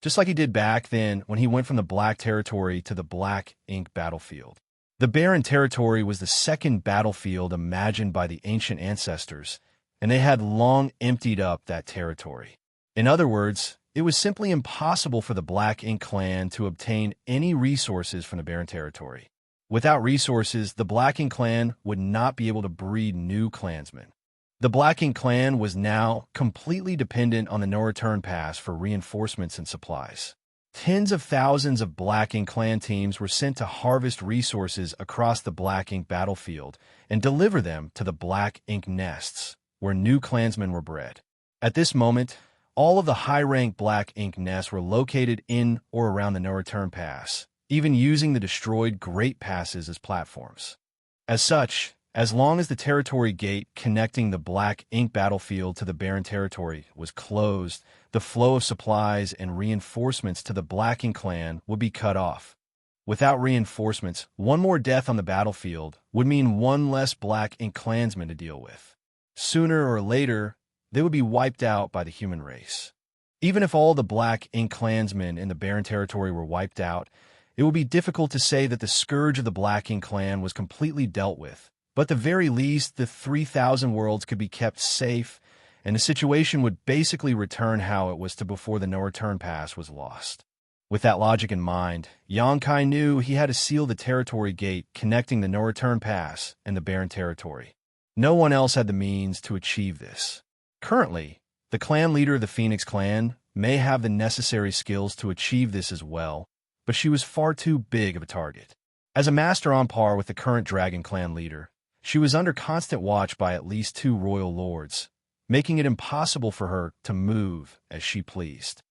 Just like he did back then when he went from the Black Territory to the Black Ink battlefield. The Barren Territory was the second battlefield imagined by the ancient ancestors, and they had long emptied up that territory. In other words, it was simply impossible for the Black Ink clan to obtain any resources from the Barren Territory. Without resources, the Black Ink clan would not be able to breed new clansmen. The Black Ink clan was now completely dependent on the no-return pass for reinforcements and supplies. Tens of thousands of Black Ink clan teams were sent to harvest resources across the Black Ink battlefield and deliver them to the Black Ink nests, where new clansmen were bred. At this moment, all of the high-ranked Black Ink nests were located in or around the no-return pass, even using the destroyed Great Passes as platforms. As such, as long as the territory gate connecting the Black Ink battlefield to the Barren Territory was closed, the flow of supplies and reinforcements to the Black Ink clan would be cut off. Without reinforcements, one more death on the battlefield would mean one less Black Ink clansman to deal with. Sooner or later, they would be wiped out by the human race. Even if all the Black Ink clansmen in the Barren Territory were wiped out, it would be difficult to say that the scourge of the Black Ink clan was completely dealt with. But at the very least, the 3,000 worlds could be kept safe, and the situation would basically return how it was to before the no-return pass was lost. With that logic in mind, Xianxia knew he had to seal the territory gate connecting the no-return pass and the Barren Territory. No one else had the means to achieve this. Currently, the clan leader of the Phoenix clan may have the necessary skills to achieve this as well, but she was far too big of a target. As a master on par with the current Dragon clan leader, she was under constant watch by at least 2 royal lords, making it impossible for her to move as she pleased.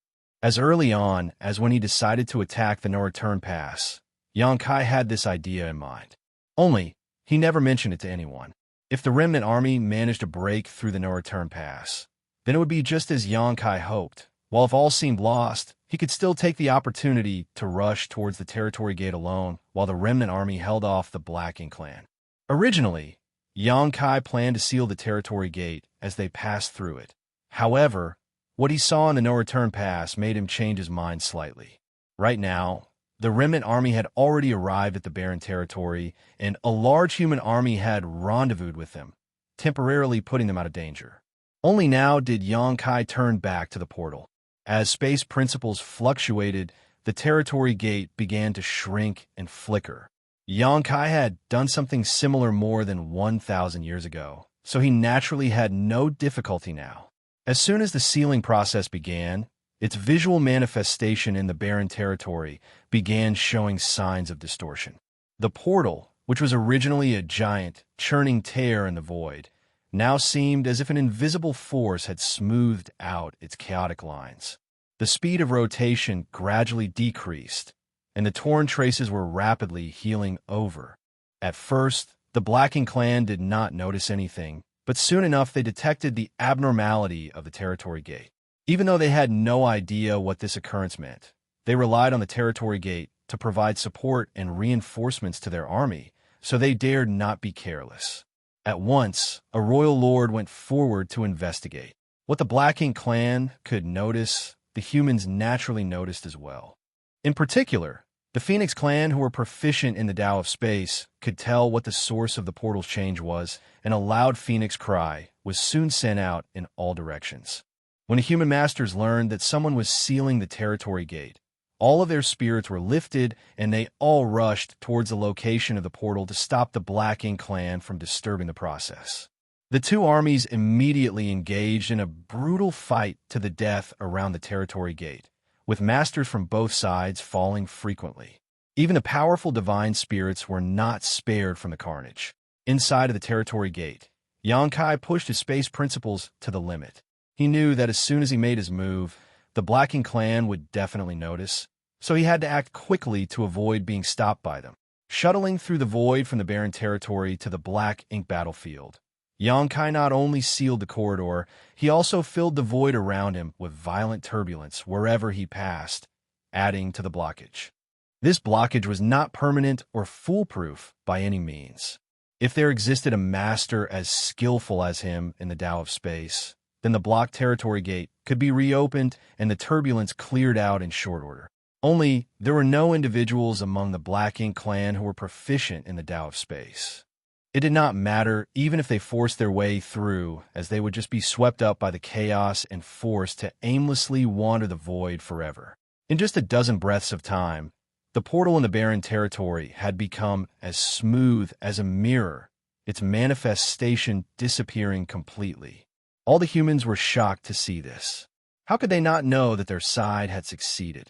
As early on as when he decided to attack the no-return pass, Xianxia had this idea in mind. Only, he never mentioned it to anyone. If the remnant army managed to break through the no-return pass, then it would be just as Xianxia hoped. While if all seemed lost, he could still take the opportunity to rush towards the territory gate alone while the remnant army held off the Black Ink clan. Originally, Xianxia planned to seal the territory gate as they passed through it. However, what he saw in the no-return pass made him change his mind slightly. Right now, the remnant army had already arrived at the Barren Territory, and a large human army had rendezvoused with them, temporarily putting them out of danger. Only now did Xianxia turn back to the portal. As space principles fluctuated, the territory gate began to shrink and flicker. Xianxia had done something similar more than 1,000 years ago, so he naturally had no difficulty now. As soon as the sealing process began, its visual manifestation in the Barren Territory began showing signs of distortion. The portal, which was originally a giant, churning tear in the void, now seemed as if an invisible force had smoothed out its chaotic lines. The speed of rotation gradually decreased, and the torn traces were rapidly healing over. At first, the Black Ink clan did not notice anything, but soon enough they detected the abnormality of the territory gate. Even though they had no idea what this occurrence meant, they relied on the territory gate to provide support and reinforcements to their army, so they dared not be careless. At once, a royal lord went forward to investigate. What the Black Ink clan could notice, the humans naturally noticed as well. In particular, the Phoenix clan, who were proficient in the Tao of Space, could tell what the source of the portal's change was, and a loud phoenix cry was soon sent out in all directions. When the human masters learned that someone was sealing the territory gate, all of their spirits were lifted, and they all rushed towards the location of the portal to stop the Black Ink clan from disturbing the process. The 2 armies immediately engaged in a brutal fight to the death around the territory gate, with masters from both sides falling frequently. Even the powerful divine spirits were not spared from the carnage. Inside of the territory gate, Xianxia pushed his space principles to the limit. He knew that as soon as he made his move, the Black Ink clan would definitely notice, so he had to act quickly to avoid being stopped by them. Shuttling through the void from the Barren Territory to the Black Ink battlefield, Xianxia not only sealed the corridor, he also filled the void around him with violent turbulence wherever he passed, adding to the blockage. This blockage was not permanent or foolproof by any means. If there existed a master as skillful as him in the Tao of Space, then the blocked territory gate could be reopened and the turbulence cleared out in short order. Only, there were no individuals among the Black Ink clan who were proficient in the Tao of Space. It did not matter even if they forced their way through, as they would just be swept up by the chaos and forced to aimlessly wander the void forever. In just a dozen breaths of time, the portal in the barren territory had become as smooth as a mirror, its manifestation disappearing completely. All the humans were shocked to see this. How could they not know that their side had succeeded?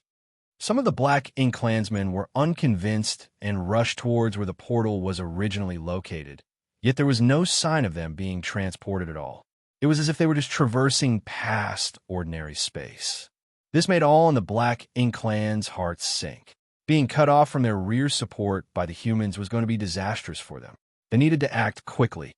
Some of the Black Ink clansmen were unconvinced and rushed towards where the portal was originally located, yet there was no sign of them being transported at all. It was as if they were just traversing past ordinary space. This made all in the Black Ink clan's hearts sink. Being cut off from their rear support by the humans was going to be disastrous for them. They needed to act quickly.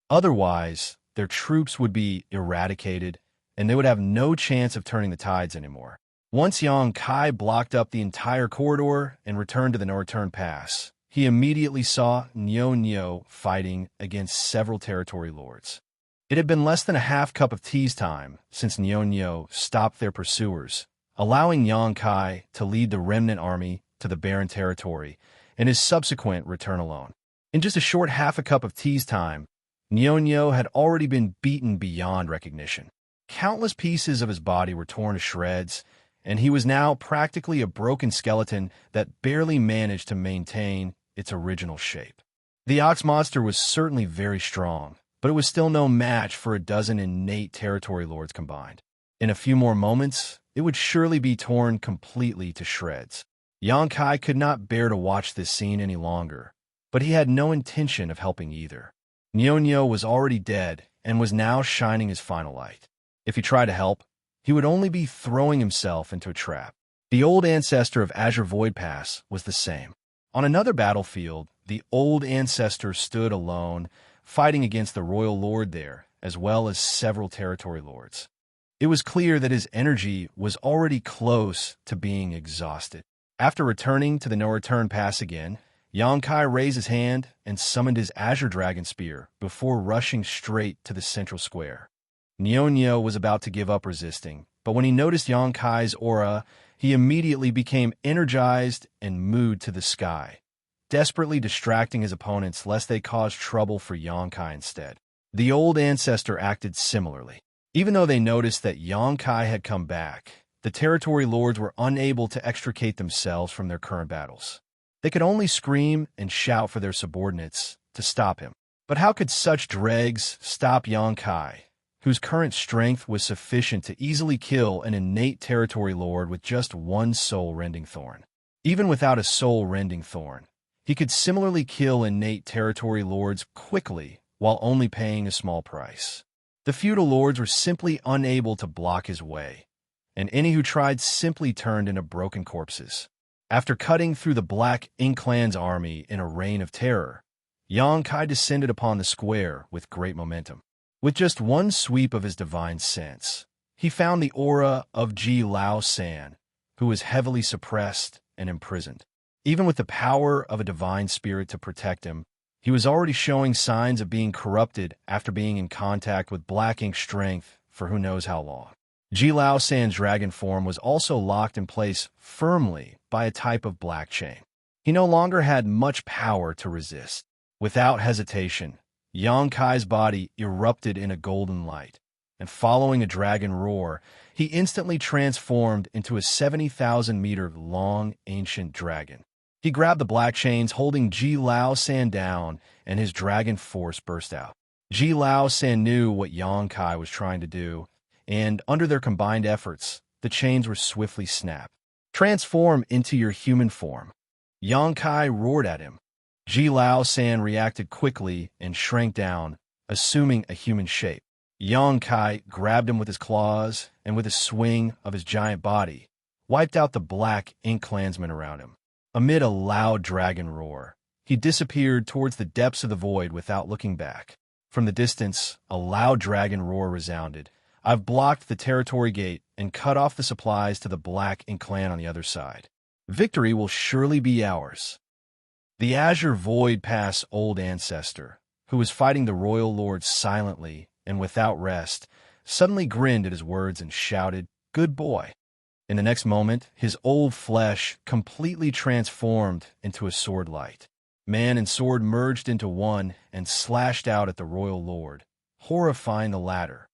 Otherwise, their troops would be eradicated, and they would have no chance of turning the tides anymore. Once Xianxia blocked up the entire corridor and returned to the no-return pass, he immediately saw Xianxia fighting against several territory lords. It had been less than a half cup of tea's time since Xianxia stopped their pursuers, allowing Xianxia to lead the remnant army to the barren territory and his subsequent return alone. In just a short half a cup of tea's time, Xianxia had already been beaten beyond recognition. Countless pieces of his body were torn to shreds, and he was now practically a broken skeleton that barely managed to maintain its original shape. The ox monster was certainly very strong, but it was still no match for a dozen innate territory lords combined. In a few more moments, it would surely be torn completely to shreds. Xianxia could not bear to watch this scene any longer, but he had no intention of helping either. Xianxia was already dead and was now shining his final light. If he tried to help, he would only be throwing himself into a trap. The old ancestor of Azure Void Pass was the same. On another battlefield, the old ancestor stood alone, fighting against the royal lord there, as well as several territory lords. It was clear that his energy was already close to being exhausted. After returning to the no-return pass again, Xianxia raised his hand and summoned his Azure Dragon Spear before rushing straight to the central square. Xianxia was about to give up resisting, but when he noticed Xianxia's aura, he immediately became energized and moved to the sky, desperately distracting his opponents lest they cause trouble for Xianxia instead. The old ancestor acted similarly. Even though they noticed that Xianxia had come back, the territory lords were unable to extricate themselves from their current battles. They could only scream and shout for their subordinates to stop him. But how could such dregs stop Xianxia, whose current strength was sufficient to easily kill an innate territory lord with just one soul-rending thorn? Even without a soul-rending thorn, he could similarly kill innate territory lords quickly while only paying a small price. The feudal lords were simply unable to block his way, and any who tried simply turned into broken corpses. After cutting through the Black Ink clan's army in a reign of terror, Xianxia descended upon the square with great momentum. With just one sweep of his divine sense, he found the aura of Ji Lao San, who was heavily suppressed and imprisoned. Even with the power of a divine spirit to protect him, he was already showing signs of being corrupted after being in contact with Black Ink strength for who knows how long. Ji Lao San's dragon form was also locked in place firmly by a type of black chain. He no longer had much power to resist. Without hesitation, Xianxia's body erupted in a golden light, and following a dragon roar, he instantly transformed into a 70,000-meter-long ancient dragon. He grabbed the black chains holding Ji Lao San down, and his dragon force burst out. Ji Lao San knew what Xianxia was trying to do, and under their combined efforts, the chains were swiftly snapped. "Transform into your human form," Xianxia roared at him. Ji Lao San reacted quickly and shrank down, assuming a human shape. Xianxia grabbed him with his claws and with a swing of his giant body, wiped out the Black Ink clansmen around him. Amid a loud dragon roar, he disappeared towards the depths of the void without looking back. From the distance, a loud dragon roar resounded. "I've blocked the territory gate and cut off the supplies to the Black Ink clan on the other side. Victory will surely be ours." The Azure Void Pass old ancestor, who was fighting the royal lord silently and without rest, suddenly grinned at his words and shouted, "Good boy." In the next moment, his old flesh completely transformed into a sword light. Man and sword merged into one and slashed out at the royal lord, horrifying the latter.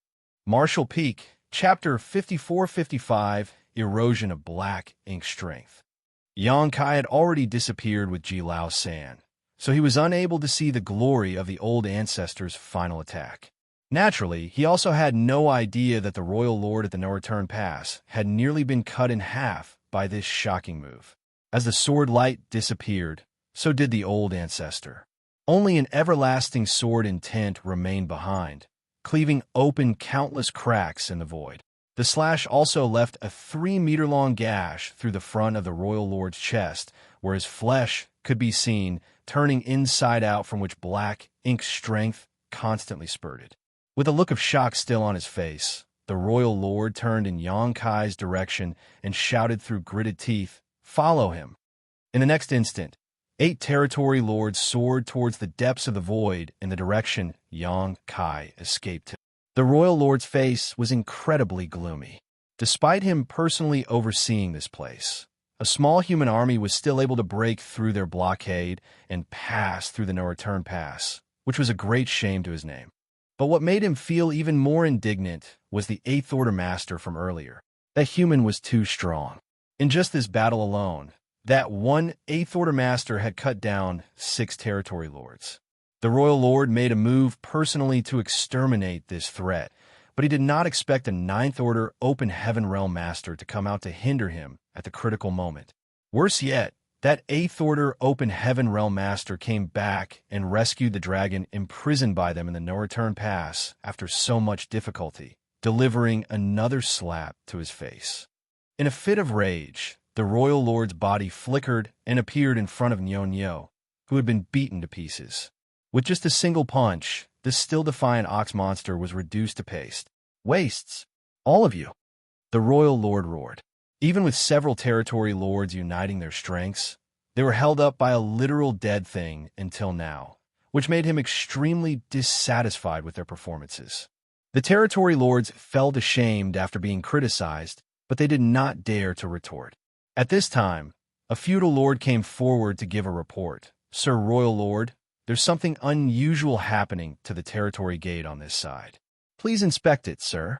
Martial Peak, Chapter 54-55, Erosion of Black Ink Strength. Xianxia had already disappeared with Jilao San, so he was unable to see the glory of the old ancestor's final attack. Naturally, he also had no idea that the royal lord at the no-return pass had nearly been cut in half by this shocking move. As the sword light disappeared, so did the old ancestor. Only an everlasting sword intent remained behind, cleaving open countless cracks in the void. The slash also left a 3-meter-long gash through the front of the royal lord's chest, where his flesh could be seen turning inside out, from which black ink strength constantly spurted. With a look of shock still on his face, the royal lord turned in Xianxia's direction and shouted through gritted teeth, "Follow him." In the next instant, 8 territory lords soared towards the depths of the void in the direction Xianxia escaped him. The royal lord's face was incredibly gloomy. Despite him personally overseeing this place, a small human army was still able to break through their blockade and pass through the no-return pass, which was a great shame to his name. But what made him feel even more indignant was the 8th Order Master from earlier. That human was too strong. In just this battle alone, that one 8th Order Master had cut down 6 territory lords. The royal lord made a move personally to exterminate this threat, but he did not expect a 9th Order Open Heaven Realm Master to come out to hinder him at the critical moment. Worse yet, that 8th Order Open Heaven Realm Master came back and rescued the dragon imprisoned by them in the no-return pass after so much difficulty, delivering another slap to his face. In a fit of rage, the royal lord's body flickered and appeared in front of Xianxia, who had been beaten to pieces. With just a single punch, this still-defiant ox monster was reduced to paste. "Wastes! All of you!" the royal lord roared. Even with several territory lords uniting their strengths, they were held up by a literal dead thing until now, which made him extremely dissatisfied with their performances. The territory lords felt ashamed after being criticized, but they did not dare to retort. At this time, a feudal lord came forward to give a report. "Sir Royal Lord, there's something unusual happening to the territory gate on this side. Please inspect it, sir."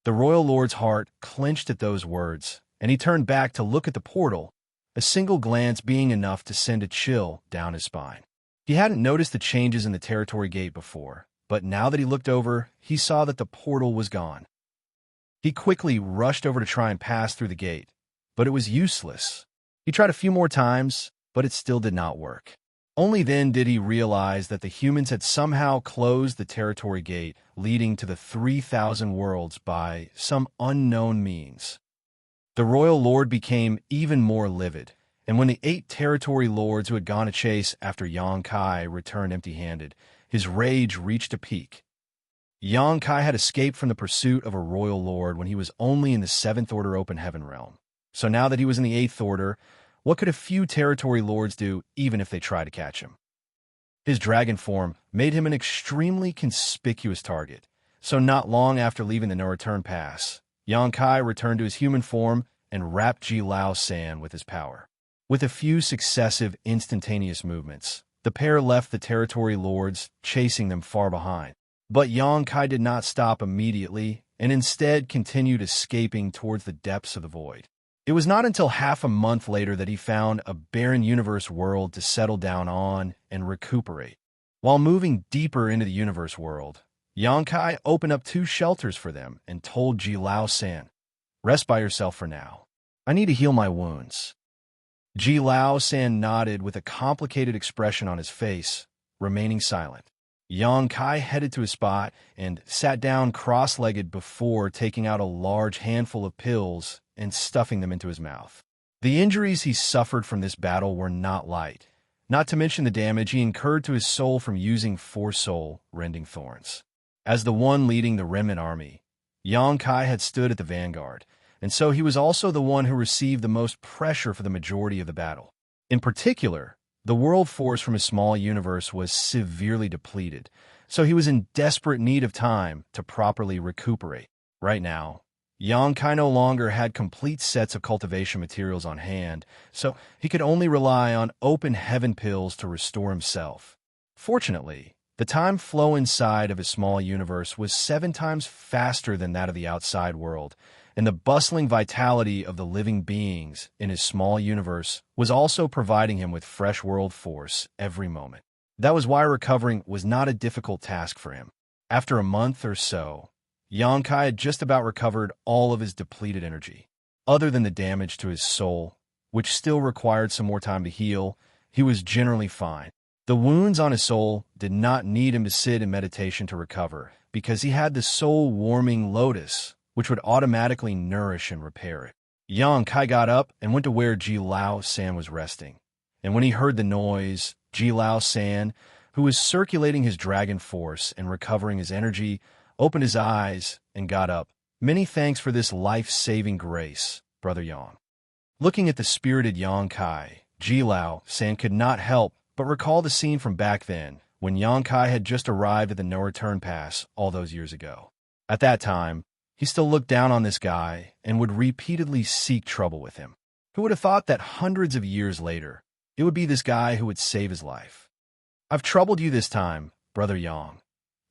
The royal lord's heart clenched at those words, and he turned back to look at the portal, a single glance being enough to send a chill down his spine. He hadn't noticed the changes in the territory gate before, but now that he looked over, he saw that the portal was gone. He quickly rushed over to try and pass through the gate, but it was useless. He tried a few more times, but it still did not work. Only then did he realize that the humans had somehow closed the territory gate leading to the 3,000 worlds by some unknown means. The royal lord became even more livid, and when the 8 territory lords who had gone to chase after Xianxia returned empty-handed, his rage reached a peak. Xianxia had escaped from the pursuit of a royal lord when he was only in the 7th Order Open Heaven Realm. So now that he was in the 8th Order, what could a few territory lords do even if they tried to catch him? His dragon form made him an extremely conspicuous target, so not long after leaving the no-return pass, Xianxia returned to his human form and wrapped Jilao San with his power. With a few successive instantaneous movements, the pair left the territory lords, chasing them far behind. But Xianxia did not stop immediately, and instead continued escaping towards the depths of the void. It was not until half a month later that he found a barren universe world to settle down on and recuperate. While moving deeper into the universe world, Xianxia opened up 2 shelters for them and told Jilao San, "Rest by yourself for now. I need to heal my wounds." Jilao San nodded with a complicated expression on his face, remaining silent. Xianxia headed to his spot and sat down cross-legged before taking out a large handful of pills and stuffing them into his mouth. The injuries he suffered from this battle were not light, not to mention the damage he incurred to his soul from using 4 soul-rending thorns. As the one leading the remnant army, Xianxia had stood at the vanguard, and so he was also the one who received the most pressure for the majority of the battle. In particular, The world force from his small universe was severely depleted, so he was in desperate need of time to properly recuperate. Right now, Yangkai no longer had complete sets of cultivation materials on hand, so he could only rely on open heaven pills to restore himself. Fortunately, the time flow inside of his small universe was 7 times faster than that of the outside world, and the bustling vitality of the living beings in his small universe was also providing him with fresh world force every moment. That was why recovering was not a difficult task for him. After a month or so, Yangkai had just about recovered all of his depleted energy. Other than the damage to his soul, which still required some more time to heal, he was generally fine. The wounds on his soul did not need him to sit in meditation to recover, because he had the soul-warming lotus, which would automatically nourish and repair it. Yang Kai got up and went to where Ji Lao San was resting. And when he heard the noise, Ji Lao San, who was circulating his dragon force and recovering his energy, opened his eyes and got up. Many thanks for this life-saving grace, Brother Yang. Looking at the spirited Yang Kai, Ji Lao San could not help but recall the scene from back then, when Yang Kai had just arrived at the no-return pass all those years ago. At that time, he still looked down on this guy and would repeatedly seek trouble with him. Who would have thought that hundreds of years later, it would be this guy who would save his life? I've troubled you this time, Brother Yang.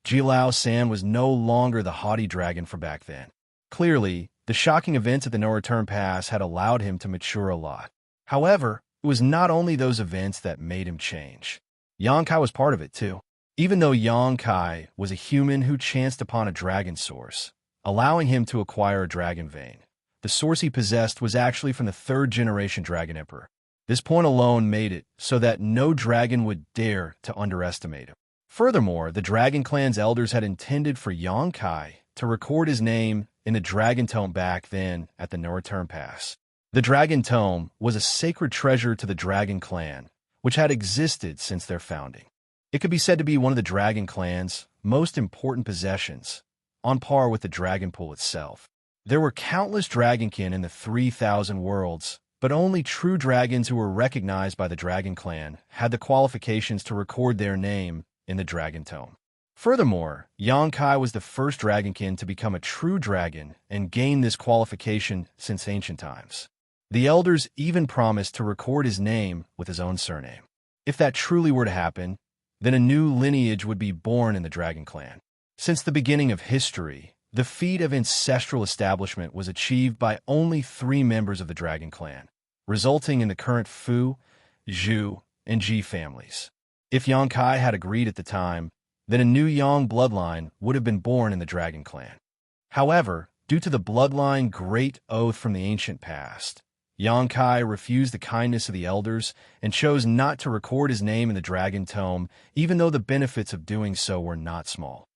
Ji Lao San was no longer the haughty dragon from back then. Clearly, the shocking events at the no-return pass had allowed him to mature a lot. However, it was not only those events that made him change. Yang Kai was part of it, too. Even though Yang Kai was a human who chanced upon a dragon source, allowing him to acquire a dragon vein, the source he possessed was actually from the 3rd-generation Dragon Emperor. This point alone made it so that no dragon would dare to underestimate him. Furthermore, the Dragon Clan's elders had intended for Yang Kai to record his name in the Dragon Tome back then at the no-return pass. The Dragon Tome was a sacred treasure to the Dragon Clan, which had existed since their founding. It could be said to be one of the Dragon Clan's most important possessions, on par with the Dragon Pool itself. There were countless dragonkin in the 3,000 worlds, but only true dragons who were recognized by the Dragon Clan had the qualifications to record their name in the Dragon Tome. Furthermore, Yang Kai was the first dragonkin to become a true dragon and gain this qualification since ancient times. The elders even promised to record his name with his own surname. If that truly were to happen, then a new lineage would be born in the Dragon Clan. Since the beginning of history, the feat of ancestral establishment was achieved by only 3 members of the Dragon Clan, resulting in the current Fu, Zhu, and Ji families. If Yang Kai had agreed at the time, then a new Yang bloodline would have been born in the Dragon Clan. However, due to the bloodline great oath from the ancient past, Yang Kai refused the kindness of the elders and chose not to record his name in the Dragon Tome, even though the benefits of doing so were not small.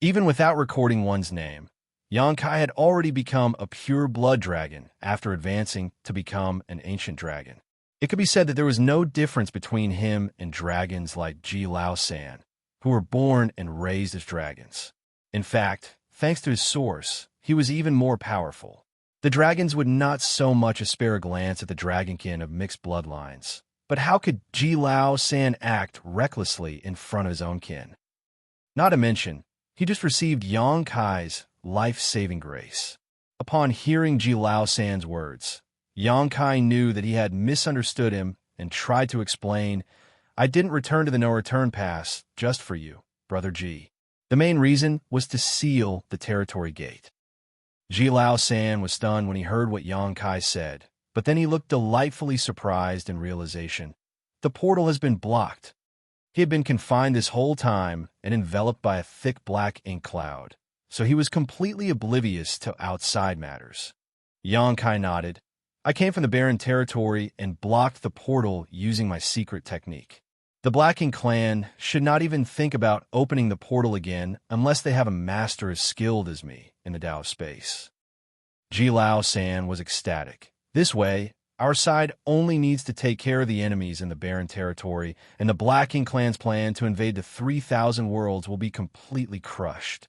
Even without recording one's name, Yang Kai had already become a pure blood dragon after advancing to become an ancient dragon. It could be said that there was no difference between him and dragons like Ji Lao San, who were born and raised as dragons. In fact, thanks to his source, he was even more powerful. The dragons would not so much as spare a glance at the dragonkin of mixed bloodlines. But how could Ji Lao San act recklessly in front of his own kin? Not to mention, he just received Yang Kai's life-saving grace. Upon hearing Ji Lao San's words, Yang Kai knew that he had misunderstood him and tried to explain, "I didn't return to the no-return pass just for you, Brother Ji. The main reason was to seal the territory gate." Ji Lao San was stunned when he heard what Yang Kai said, but then he looked delightfully surprised in realization. The portal has been blocked. He had been confined this whole time and enveloped by a thick black ink cloud, so he was completely oblivious to outside matters. Yang Kai nodded. "I came from the barren territory and blocked the portal using my secret technique. The Black Ink clan should not even think about opening the portal again unless they have a master as skilled as me in the Tao of Space." Ji Lao San was ecstatic. This way, our side only needs to take care of the enemies in the barren territory, and the Black Ink clan's plan to invade the 3,000 worlds will be completely crushed.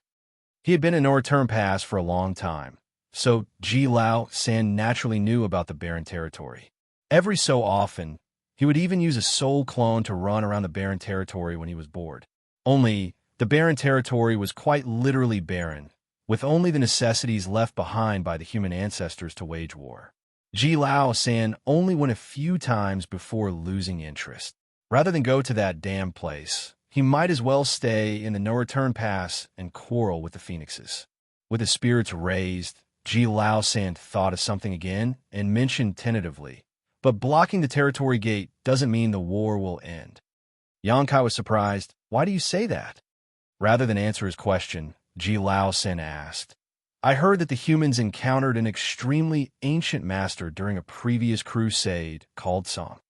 He had been in no-return pass for a long time, so Ji Lao San naturally knew about the barren territory. Every so often, He would even use a soul clone to run around the barren territory when he was bored. Only, the barren territory was quite literally barren, with only the necessities left behind by the human ancestors to wage war. Ji Lao San only went a few times before losing interest. Rather than go to that damn place, he might as well stay in the no-return pass and quarrel with the phoenixes. With his spirits raised, Ji Lao San thought of something again and mentioned tentatively, "But blocking the territory gate doesn't mean the war will end." Xianxia was surprised. "Why do you say that?" Rather than answer his question, Ji Lao San asked, "I heard that the humans encountered an extremely ancient master during a previous crusade called Song."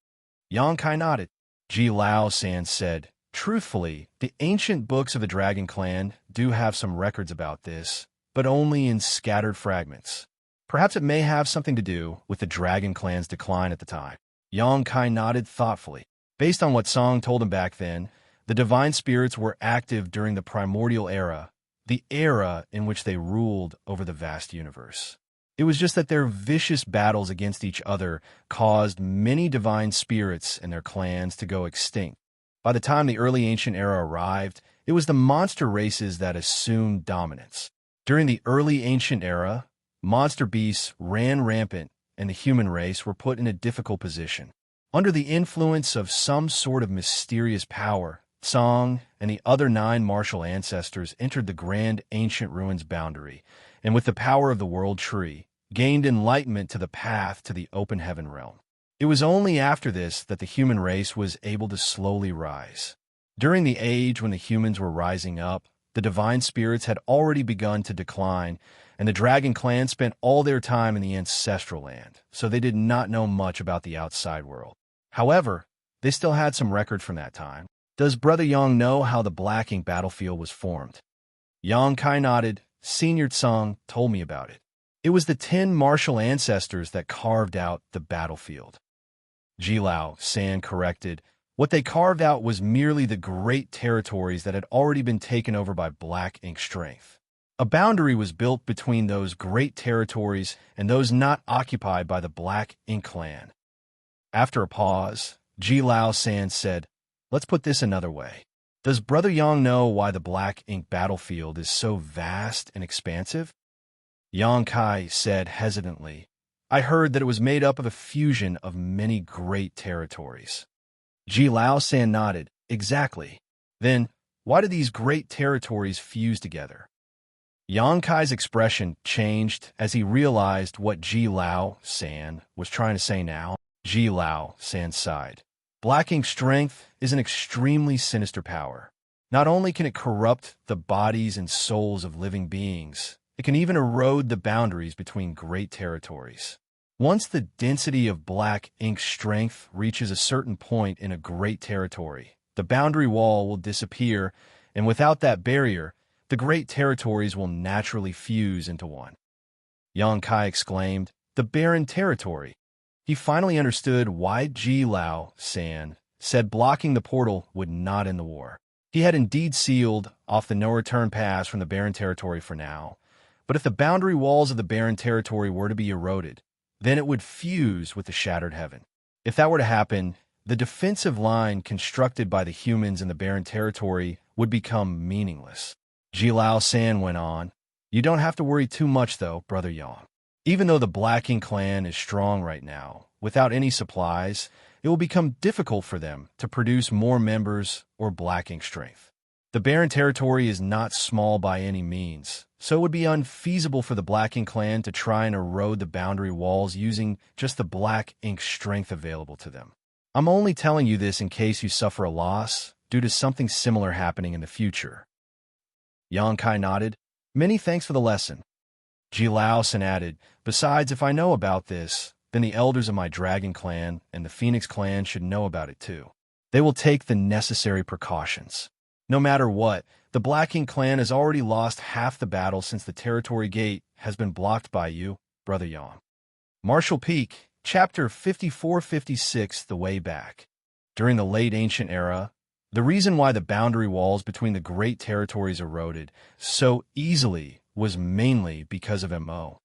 Xianxia nodded. Ji Lao San said, "Truthfully, the ancient books of the Dragon Clan do have some records about this, but only in scattered fragments. Perhaps it may have something to do with the Dragon Clan's decline at the time." Xianxia nodded thoughtfully. Based on what Song told him back then, the divine spirits were active during the primordial era, the era in which they ruled over the vast universe. It was just that their vicious battles against each other caused many divine spirits and their clans to go extinct. By the time the early ancient era arrived, it was the monster races that assumed dominance. During the early ancient era, monster beasts ran rampant, and the human race were put in a difficult position. Under the influence of some sort of mysterious power, Song and the other 9 martial ancestors entered the grand ancient ruins boundary, and with the power of the world tree, gained enlightenment to the path to the open heaven realm. It was only after this that the human race was able to slowly rise. During the age when the humans were rising up, the divine spirits had already begun to decline, and the Dragon Clan spent all their time in the ancestral land, so they did not know much about the outside world. However, they still had some record from that time. "Does Brother Yang know how the Black Ink battlefield was formed?" Xianxia nodded. "Senior Tsung told me about it. It was the 10 martial ancestors that carved out the battlefield." Ji Lao San corrected. "What they carved out was merely the great territories that had already been taken over by Black Ink strength. A boundary was built between those great territories and those not occupied by the Black Ink clan." After a pause, Ji Lao San said, "Let's put this another way. Does Brother Yang know why the Black Ink battlefield is so vast and expansive?" Xianxia said hesitantly, "I heard that it was made up of a fusion of many great territories." Ji Lao San nodded. "Exactly. Then, why did these great territories fuse together?" Xianxia's expression changed as he realized what Ji Lao San was trying to say now. Ji Lao San sighed. "Black Ink strength is an extremely sinister power. Not only can it corrupt the bodies and souls of living beings, it can even erode the boundaries between great territories. Once the density of Black Ink strength reaches a certain point in a great territory, the boundary wall will disappear, and without that barrier, the great territories will naturally fuse into one." Xianxia exclaimed, "The barren territory." He finally understood why Ji Lao San said blocking the portal would not end the war. He had indeed sealed off the no-return pass from the barren territory for now, but if the boundary walls of the barren territory were to be eroded, then it would fuse with the shattered heaven. If that were to happen, the defensive line constructed by the humans in the barren territory would become meaningless. Ji Lao San went on, "You don't have to worry too much though, Brother Yang. Even though the Black Ink clan is strong right now, without any supplies, it will become difficult for them to produce more members or Black Ink strength. The barren territory is not small by any means, so it would be unfeasible for the Black Ink clan to try and erode the boundary walls using just the Black Ink strength available to them. I'm only telling you this in case you suffer a loss due to something similar happening in the future." Xianxia nodded. "Many thanks for the lesson." Ji Lao San added, "Besides, if I know about this, then the elders of my Dragon Clan and the Phoenix Clan should know about it too. They will take the necessary precautions. No matter what, the Black Ink Clan has already lost half the battle since the territory gate has been blocked by you, Brother Yang." Martial Peak, Chapter 54-56, The Way Back. During the late ancient era, the reason why the boundary walls between the great territories eroded so easily was mainly because of Mo.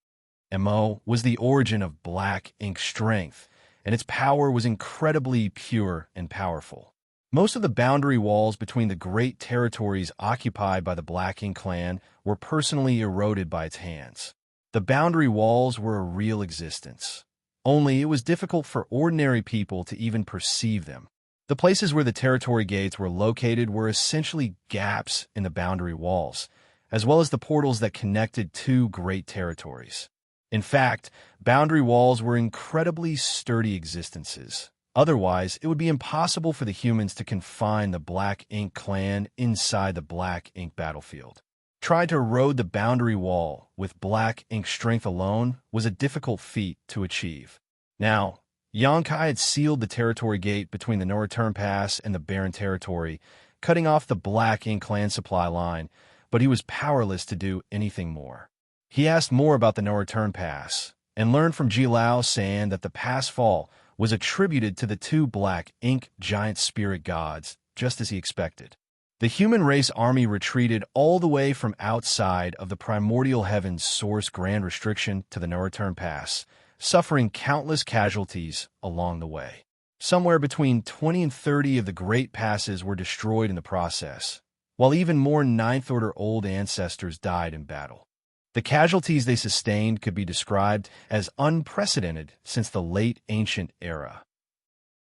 Mo was the origin of Black Ink strength, and its power was incredibly pure and powerful. Most of the boundary walls between the great territories occupied by the Black Ink clan were personally eroded by its hands. The boundary walls were a real existence. Only it was difficult for ordinary people to even perceive them. The places where the territory gates were located were essentially gaps in the boundary walls, as well as the portals that connected two great territories. In fact, boundary walls were incredibly sturdy existences. Otherwise, it would be impossible for the humans to confine the Black Ink clan inside the Black Ink battlefield. Trying to erode the boundary wall with Black Ink strength alone was a difficult feat to achieve. Now, Xianxia had sealed the territory gate between the No Return Pass and the Barren Territory, cutting off the Black Ink clan supply line, but he was powerless to do anything more. He asked more about the No Return Pass, and learned from Xianxia that the pass fall was attributed to the two Black Ink giant spirit gods, just as he expected. The human race army retreated all the way from outside of the primordial heavens source grand restriction to the No Return Pass, suffering countless casualties along the way. Somewhere between 20 and 30 of the great passes were destroyed in the process, while even more Ninth-Order old ancestors died in battle. The casualties they sustained could be described as unprecedented since the late ancient era.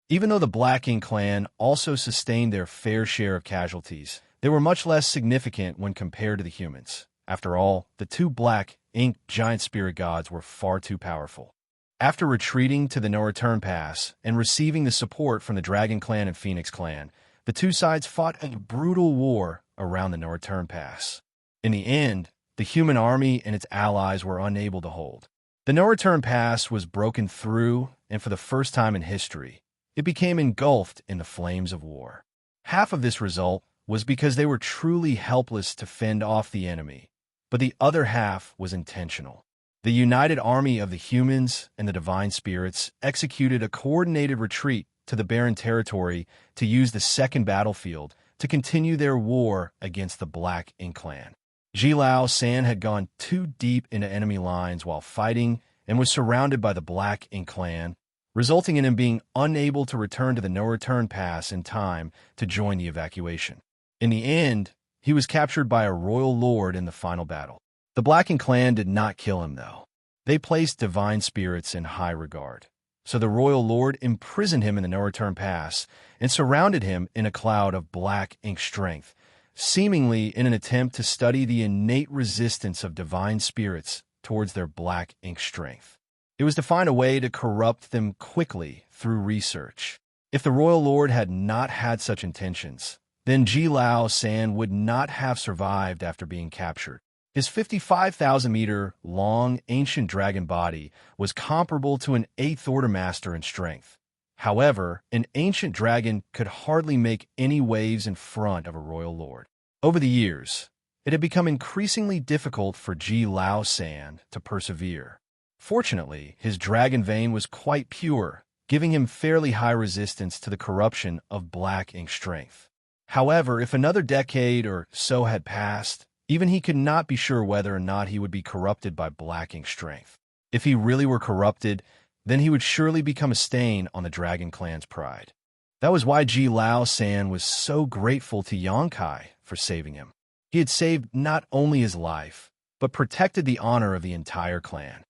Even though the Black Ink clan also sustained their fair share of casualties, they were much less significant when compared to the humans. After all, the two Black Ink giant spirit gods were far too powerful. After retreating to the No Return Pass and receiving the support from the Dragon Clan and Phoenix Clan, the two sides fought a brutal war around the No Return Pass. In the end, the human army and its allies were unable to hold. The No Return Pass was broken through, and for the first time in history, it became engulfed in the flames of war. Half of this result was because they were truly helpless to fend off the enemy, but the other half was intentional. The united army of the humans and the divine spirits executed a coordinated retreat to the Barren Territory to use the second battlefield to continue their war against the Black Ink clan. Xianxia had gone too deep into enemy lines while fighting and was surrounded by the Black Ink clan, resulting in him being unable to return to the No Return Pass in time to join the evacuation. In the end, he was captured by a royal lord in the final battle. The Black Ink clan did not kill him, though. They placed divine spirits in high regard. So the royal lord imprisoned him in the No Return Pass and surrounded him in a cloud of Black Ink strength, seemingly in an attempt to study the innate resistance of divine spirits towards their Black Ink strength. It was to find a way to corrupt them quickly through research. If the royal lord had not had such intentions, then Xianxia would not have survived after being captured. His 55,000-meter-long ancient dragon body was comparable to an Eighth-Order master in strength. However, an ancient dragon could hardly make any waves in front of a royal lord. Over the years, it had become increasingly difficult for Xianxia to persevere. Fortunately, his dragon vein was quite pure, giving him fairly high resistance to the corruption of Black Ink strength. However, if another decade or so had passed, even he could not be sure whether or not he would be corrupted by Black Ink strength. If he really were corrupted, then he would surely become a stain on the Dragon Clan's pride. That was why Xianxia was so grateful to Xianxia for saving him. He had saved not only his life, but protected the honor of the entire clan.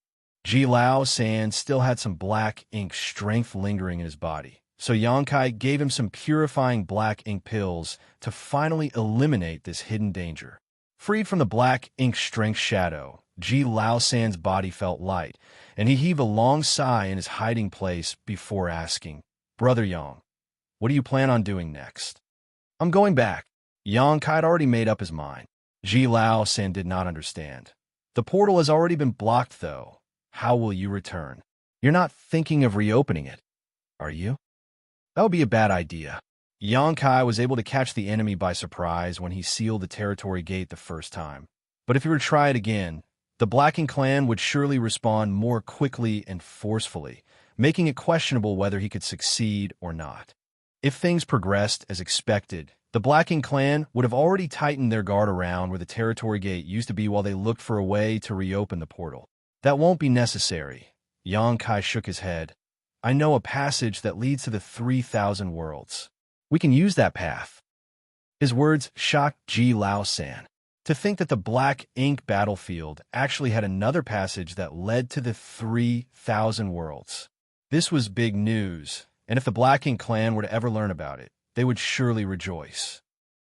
Xianxia still had some Black Ink strength lingering in his body, so Xianxia gave him some purifying Black Ink pills to finally eliminate this hidden danger. Freed from the Black Ink strength shadow, Xianxia's body felt light, and he heaved a long sigh in his hiding place before asking, "Brother Yang, what do you plan on doing next?" "I'm going back." Yang had already made up his mind. Xianxia did not understand. "The portal has already been blocked, though. How will you return? You're not thinking of reopening it, are you?" "That would be a bad idea." Xianxia was able to catch the enemy by surprise when he sealed the territory gate the first time. But if he were to try it again, the Black Ink clan would surely respond more quickly and forcefully, making it questionable whether he could succeed or not. If things progressed as expected, the Black Ink clan would have already tightened their guard around where the territory gate used to be while they looked for a way to reopen the portal. "That won't be necessary." Xianxia shook his head. I know a passage that leads to the 3,000 worlds. We can use that path." His words shocked Ji Lao-san. To think that the black ink battlefield actually had another passage that led to the 3,000 worlds. This was big news, and if the Black Ink clan were to ever learn about it, they would surely rejoice.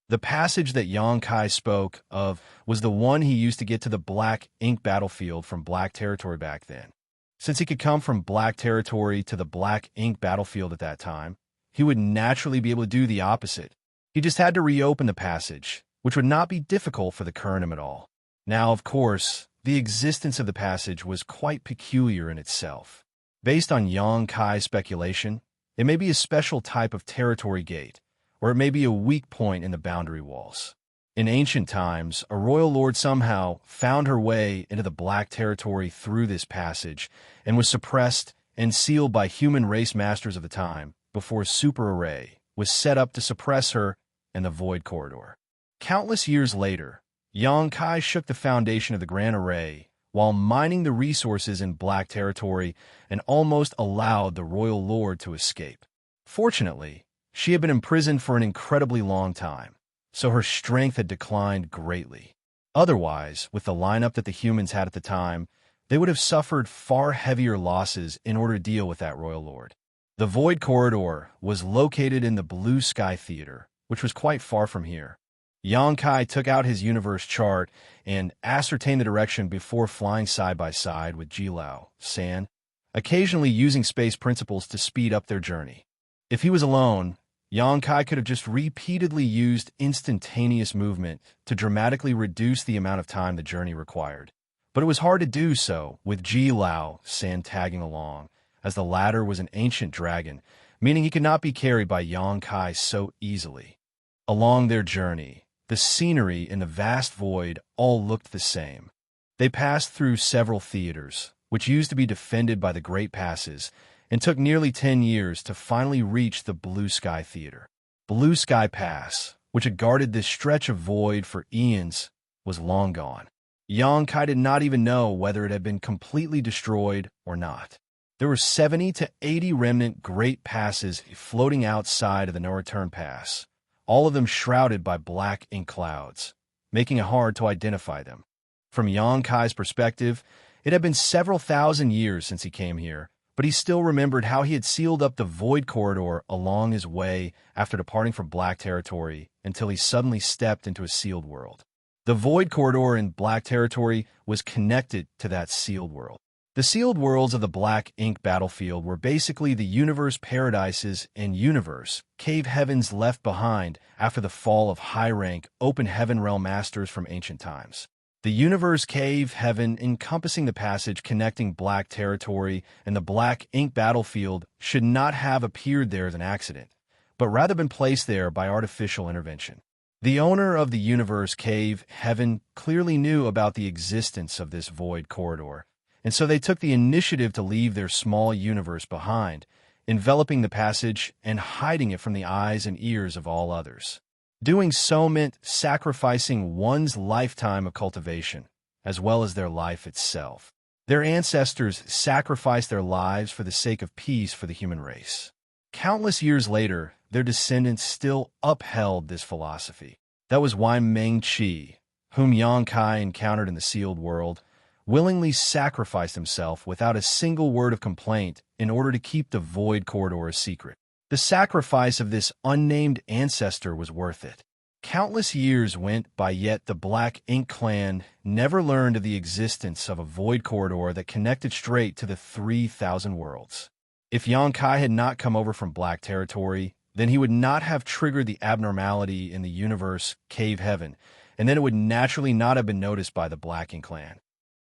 The passage that Xianxia spoke of was the one he used to get to the black ink battlefield from Black Territory back then. Since he could come from Black Territory to the black ink battlefield at that time, he would naturally be able to do the opposite. He just had to reopen the passage, which would not be difficult for the Kernam at all. Now, of course, the existence of the passage was quite peculiar in itself. Based on Xianxia's speculation, it may be a special type of territory gate, or it may be a weak point in the boundary walls. In ancient times, a royal lord somehow found her way into the Black Territory through this passage and was suppressed and sealed by human race masters of the time before a super array was set up to suppress her and the Void Corridor. Countless years later, Xianxia shook the foundation of the Grand Array while mining the resources in Black Territory and almost allowed the royal lord to escape. Fortunately, she had been imprisoned for an incredibly long time, so her strength had declined greatly. Otherwise, with the lineup that the humans had at the time, they would have suffered far heavier losses in order to deal with that royal lord. The Void Corridor was located in the Blue Sky Theater, which was quite far from here. Xianxia took out his universe chart and ascertained the direction before flying side by side with Ji Lao-san, occasionally using space principles to speed up their journey. If he was alone, Xianxia could have just repeatedly used instantaneous movement to dramatically reduce the amount of time the journey required. But it was hard to do so with Ji Lao-san tagging along, as the latter was an ancient dragon, meaning he could not be carried by Xianxia so easily. Along their journey, the scenery in the vast void all looked the same. They passed through several theaters, which used to be defended by the Great Passes, and took nearly 10 years to finally reach the Blue Sky Theater. Blue Sky Pass, which had guarded this stretch of void for eons, was long gone. Xianxia did not even know whether it had been completely destroyed or not. There were 70 to 80 remnant Great Passes floating outside of the no-return pass, all of them shrouded by black ink clouds, making it hard to identify them. From Xianxia's perspective, it had been several thousand years since he came here, but he still remembered how he had sealed up the Void Corridor along his way after departing from Black Territory until he suddenly stepped into a sealed world. The Void Corridor in Black Territory was connected to that sealed world. The sealed worlds of the Black Ink battlefield were basically the universe paradises and universe cave heavens left behind after the fall of high-rank open heaven realm masters from ancient times. The universe cave heaven encompassing the passage connecting Black Territory and the Black Ink battlefield should not have appeared there as an accident, but rather been placed there by artificial intervention. The owner of the universe cave heaven clearly knew about the existence of this Void Corridor, and so they took the initiative to leave their small universe behind, enveloping the passage and hiding it from the eyes and ears of all others. Doing so meant sacrificing one's lifetime of cultivation, as well as their life itself. Their ancestors sacrificed their lives for the sake of peace for the human race. Countless years later, their descendants still upheld this philosophy. That was why Meng-Chi, whom Xianxia encountered in the sealed world, willingly sacrificed himself without a single word of complaint in order to keep the Void Corridor a secret. The sacrifice of this unnamed ancestor was worth it. Countless years went by, yet the Black Ink clan never learned of the existence of a Void Corridor that connected straight to the 3,000 worlds. If Xianxia had not come over from Black Territory, then he would not have triggered the abnormality in the universe cave heaven, and then it would naturally not have been noticed by the Black Ink clan.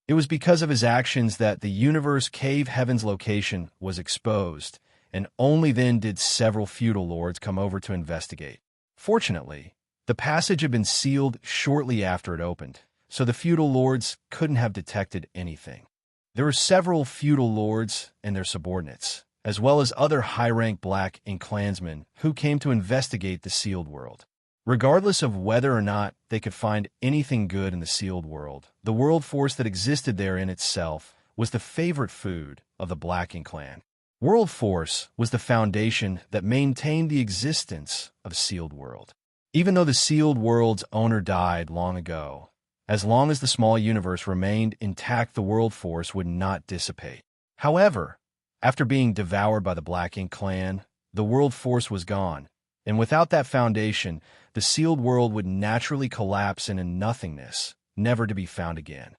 It was because of his actions that the universe cave heaven's location was exposed, and only then did several feudal lords come over to investigate. Fortunately, the passage had been sealed shortly after it opened, so the feudal lords couldn't have detected anything. There were several feudal lords and their subordinates, as well as other high-rank Black Ink clansmen who came to investigate the sealed world. Regardless of whether or not they could find anything good in the sealed world, the world force that existed there in itself was the favorite food of the Black Ink clan. World Force was the foundation that maintained the existence of Sealed World. Even though the Sealed World's owner died long ago, as long as the small universe remained intact, the World Force would not dissipate. However, after being devoured by the Black Ink clan, the World Force was gone, and without that foundation, the Sealed World would naturally collapse into nothingness, never to be found again.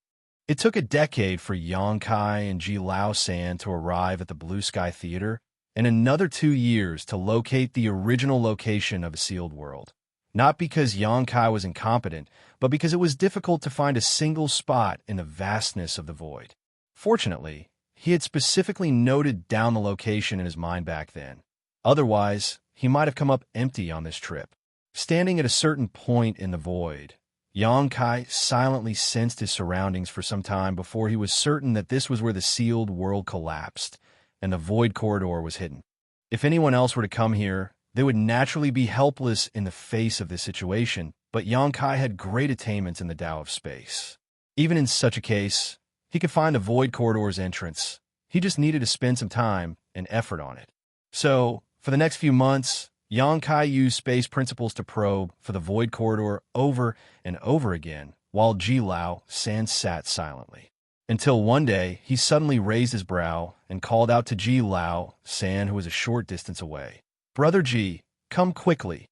It took a decade for Xianxia and Ji Lao San to arrive at the Blue Sky Theater, and another 2 years to locate the original location of a Sealed World. Not because Xianxia was incompetent, but because it was difficult to find a single spot in the vastness of the void. Fortunately, he had specifically noted down the location in his mind back then. Otherwise, he might have come up empty on this trip. Standing at a certain point in the void, Xianxia silently sensed his surroundings for some time before he was certain that this was where the Sealed World collapsed and the void corridor was hidden. If anyone else were to come here, they would naturally be helpless in the face of this situation, but Xianxia had great attainments in the Tao of space. Even in such a case, he could find the void corridor's entrance. He just needed to spend some time and effort on it. So, for the next few months, Xianxia used space principles to probe for the void corridor over and over again, while Ji Lao San sat silently. Until one day, he suddenly raised his brow and called out to Ji Lao San, who was a short distance away. "Brother Ji, come quickly."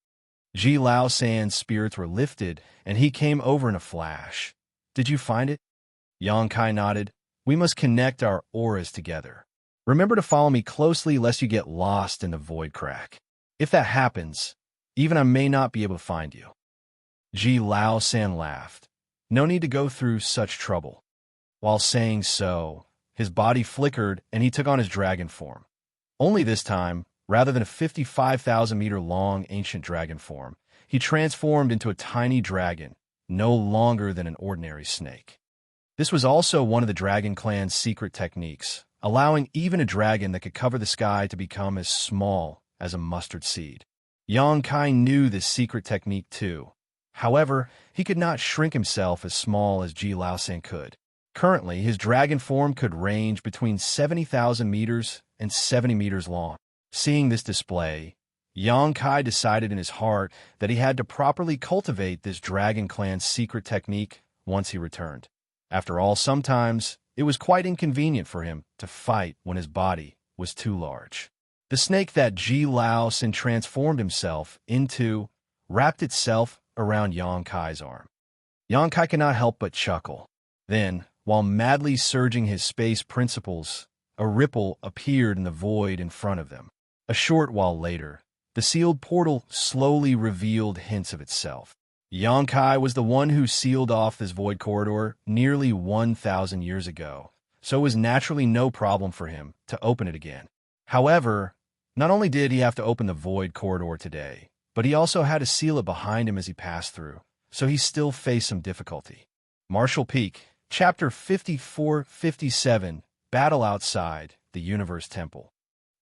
Ji Lao San's spirits were lifted, and he came over in a flash. "Did you find it?" Xianxia nodded. "We must connect our auras together. Remember to follow me closely lest you get lost in the void crack. If that happens, even I may not be able to find you." Ji Lao San laughed. "No need to go through such trouble." While saying so, his body flickered and he took on his dragon form. Only this time, rather than a 55,000-meter-long ancient dragon form, he transformed into a tiny dragon, no longer than an ordinary snake. This was also one of the Dragon Clan's secret techniques, allowing even a dragon that could cover the sky to become as small as a mustard seed. Xianxia knew this secret technique too. However, he could not shrink himself as small as Ji Lao San could. Currently, his dragon form could range between 70,000 meters and 70 meters long. Seeing this display, Xianxia decided in his heart that he had to properly cultivate this Dragon Clan's secret technique once he returned. After all, sometimes it was quite inconvenient for him to fight when his body was too large. The snake that Ji Lao San transformed himself into wrapped itself around Xianxia's arm. Xianxia could not help but chuckle. Then, while madly surging his space principles, a ripple appeared in the void in front of them. A short while later, the sealed portal slowly revealed hints of itself. Xianxia was the one who sealed off this void corridor nearly 1,000 years ago, so it was naturally no problem for him to open it again. However, not only did he have to open the void corridor today, but he also had to seal it behind him as he passed through, so he still faced some difficulty. Marshall Peak, Chapter 54-57, Battle Outside the Universe Temple.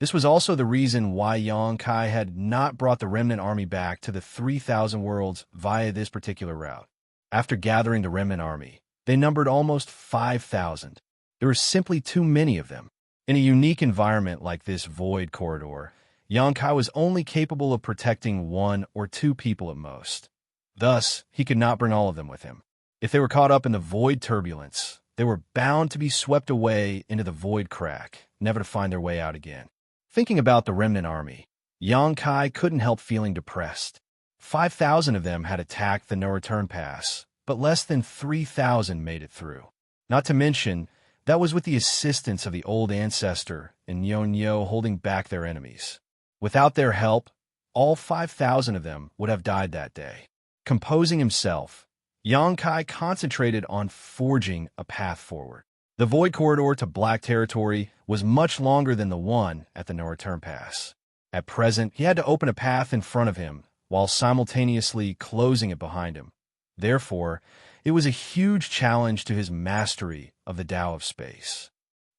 This was also the reason why Xianxia had not brought the remnant army back to the 3,000 worlds via this particular route. After gathering the remnant army, they numbered almost 5,000. There were simply too many of them. In a unique environment like this void corridor, Xianxia was only capable of protecting 1 or 2 people at most. Thus, he could not bring all of them with him. If they were caught up in the void turbulence, they were bound to be swept away into the void crack, never to find their way out again. Thinking about the remnant army, Xianxia couldn't help feeling depressed. 5,000 of them had attacked the no-return pass, but less than 3,000 made it through. Not to mention, that was with the assistance of the old ancestor and Nyo holding back their enemies. Without their help, all 5,000 of them would have died that day. Composing himself, Xianxia concentrated on forging a path forward. The void corridor to Black Territory was much longer than the one at the no-return pass. At present, he had to open a path in front of him, while simultaneously closing it behind him. Therefore, it was a huge challenge to his mastery of the Tao of space.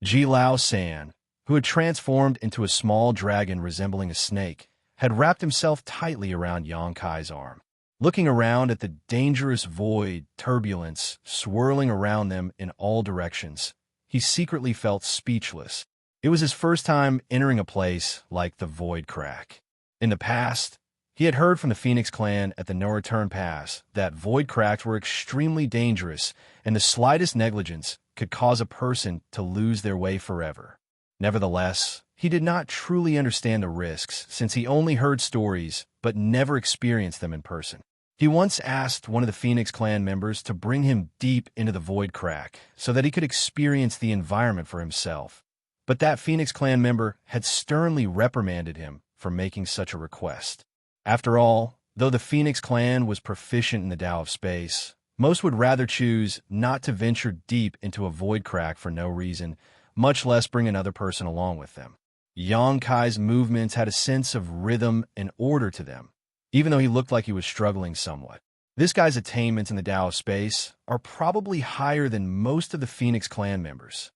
Ji Lao San, who had transformed into a small dragon resembling a snake, had wrapped himself tightly around Xianxia's arm. Looking around at the dangerous void turbulence swirling around them in all directions, he secretly felt speechless. It was his first time entering a place like the Void Crack. In the past, he had heard from the Phoenix clan at the No Return Pass that Void Cracks were extremely dangerous, and the slightest negligence could cause a person to lose their way forever. Nevertheless, he did not truly understand the risks, since he only heard stories but never experienced them in person. He once asked one of the Phoenix clan members to bring him deep into the Void Crack so that he could experience the environment for himself. But that Phoenix clan member had sternly reprimanded him for making such a request. After all, though the Phoenix clan was proficient in the Tao of Space, most would rather choose not to venture deep into a Void Crack for no reason, much less bring another person along with them. Xianxia's movements had a sense of rhythm and order to them, even though he looked like he was struggling somewhat. This guy's attainments in the Tao of Space are probably higher than most of the Phoenix clan members.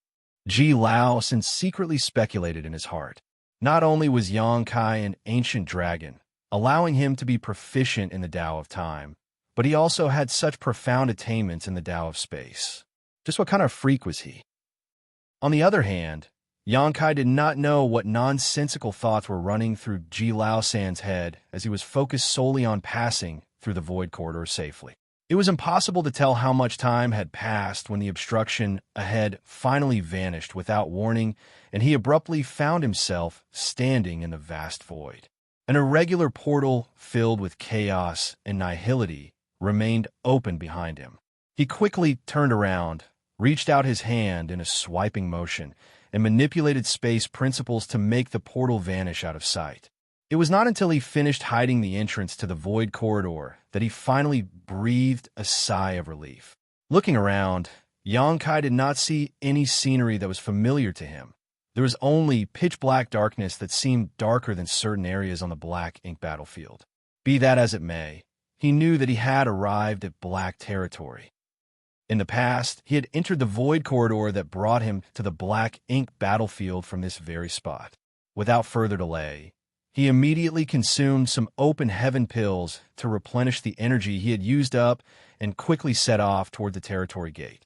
Ji Lao since secretly speculated in his heart. Not only was Xianxia an ancient dragon, allowing him to be proficient in the Tao of Time, but he also had such profound attainments in the Tao of Space. Just what kind of freak was he? On the other hand, Xianxia did not know what nonsensical thoughts were running through Ji Lao-san's head as he was focused solely on passing through the Void Corridor safely. It was impossible to tell how much time had passed when the obstruction ahead finally vanished without warning, and he abruptly found himself standing in the vast void. An irregular portal filled with chaos and nihility remained open behind him. He quickly turned around, reached out his hand in a swiping motion, and manipulated space principles to make the portal vanish out of sight. It was not until he finished hiding the entrance to the Void Corridor that he finally breathed a sigh of relief. Looking around, Xianxia did not see any scenery that was familiar to him. There was only pitch-black darkness that seemed darker than certain areas on the black ink battlefield. Be that as it may, he knew that he had arrived at black territory. In the past, he had entered the Void Corridor that brought him to the black ink battlefield from this very spot. Without further delay, he immediately consumed some open heaven pills to replenish the energy he had used up and quickly set off toward the territory gate.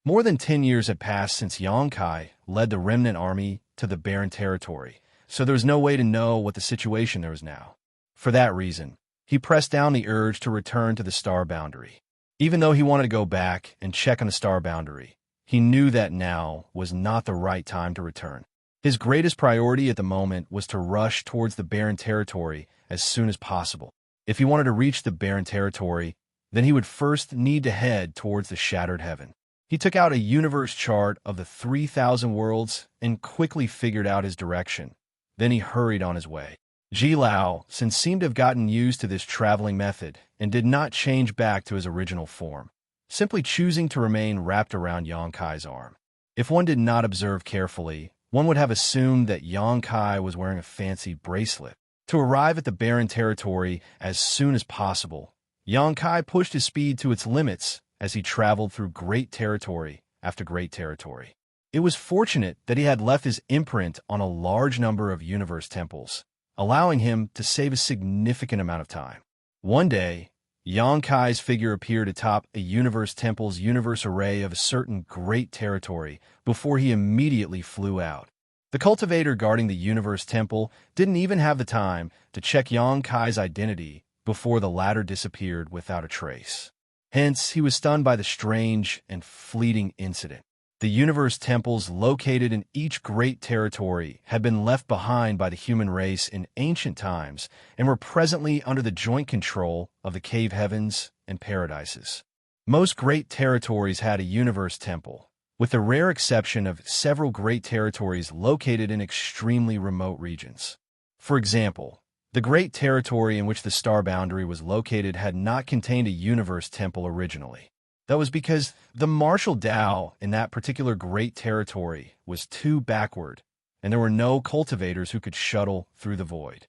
More than 10 years had passed since Xianxia led the remnant army to the barren territory, so there was no way to know what the situation there was now. For that reason, he pressed down the urge to return to the star boundary. Even though he wanted to go back and check on the star boundary, he knew that now was not the right time to return. His greatest priority at the moment was to rush towards the barren territory as soon as possible. If he wanted to reach the barren territory, then he would first need to head towards the shattered heaven. He took out a universe chart of the 3,000 worlds and quickly figured out his direction. Then he hurried on his way. Ji Lao since seemed to have gotten used to this traveling method and did not change back to his original form, simply choosing to remain wrapped around Xianxia's arm. If one did not observe carefully, one would have assumed that Xianxia was wearing a fancy bracelet. To arrive at the barren territory as soon as possible, Xianxia pushed his speed to its limits as he traveled through great territory after great territory. It was fortunate that he had left his imprint on a large number of universe temples, allowing him to save a significant amount of time. One day, Xianxia's figure appeared atop a universe temple's universe array of a certain great territory before he immediately flew out. The cultivator guarding the universe temple didn't even have the time to check Xianxia's identity before the latter disappeared without a trace. Hence, he was stunned by the strange and fleeting incident. The universe temples located in each great territory had been left behind by the human race in ancient times and were presently under the joint control of the cave heavens and paradises. Most great territories had a universe temple, with the rare exception of several great territories located in extremely remote regions. For example, the great territory in which the star boundary was located had not contained a universe temple originally. That was because the martial Tao in that particular great territory was too backward, and there were no cultivators who could shuttle through the void.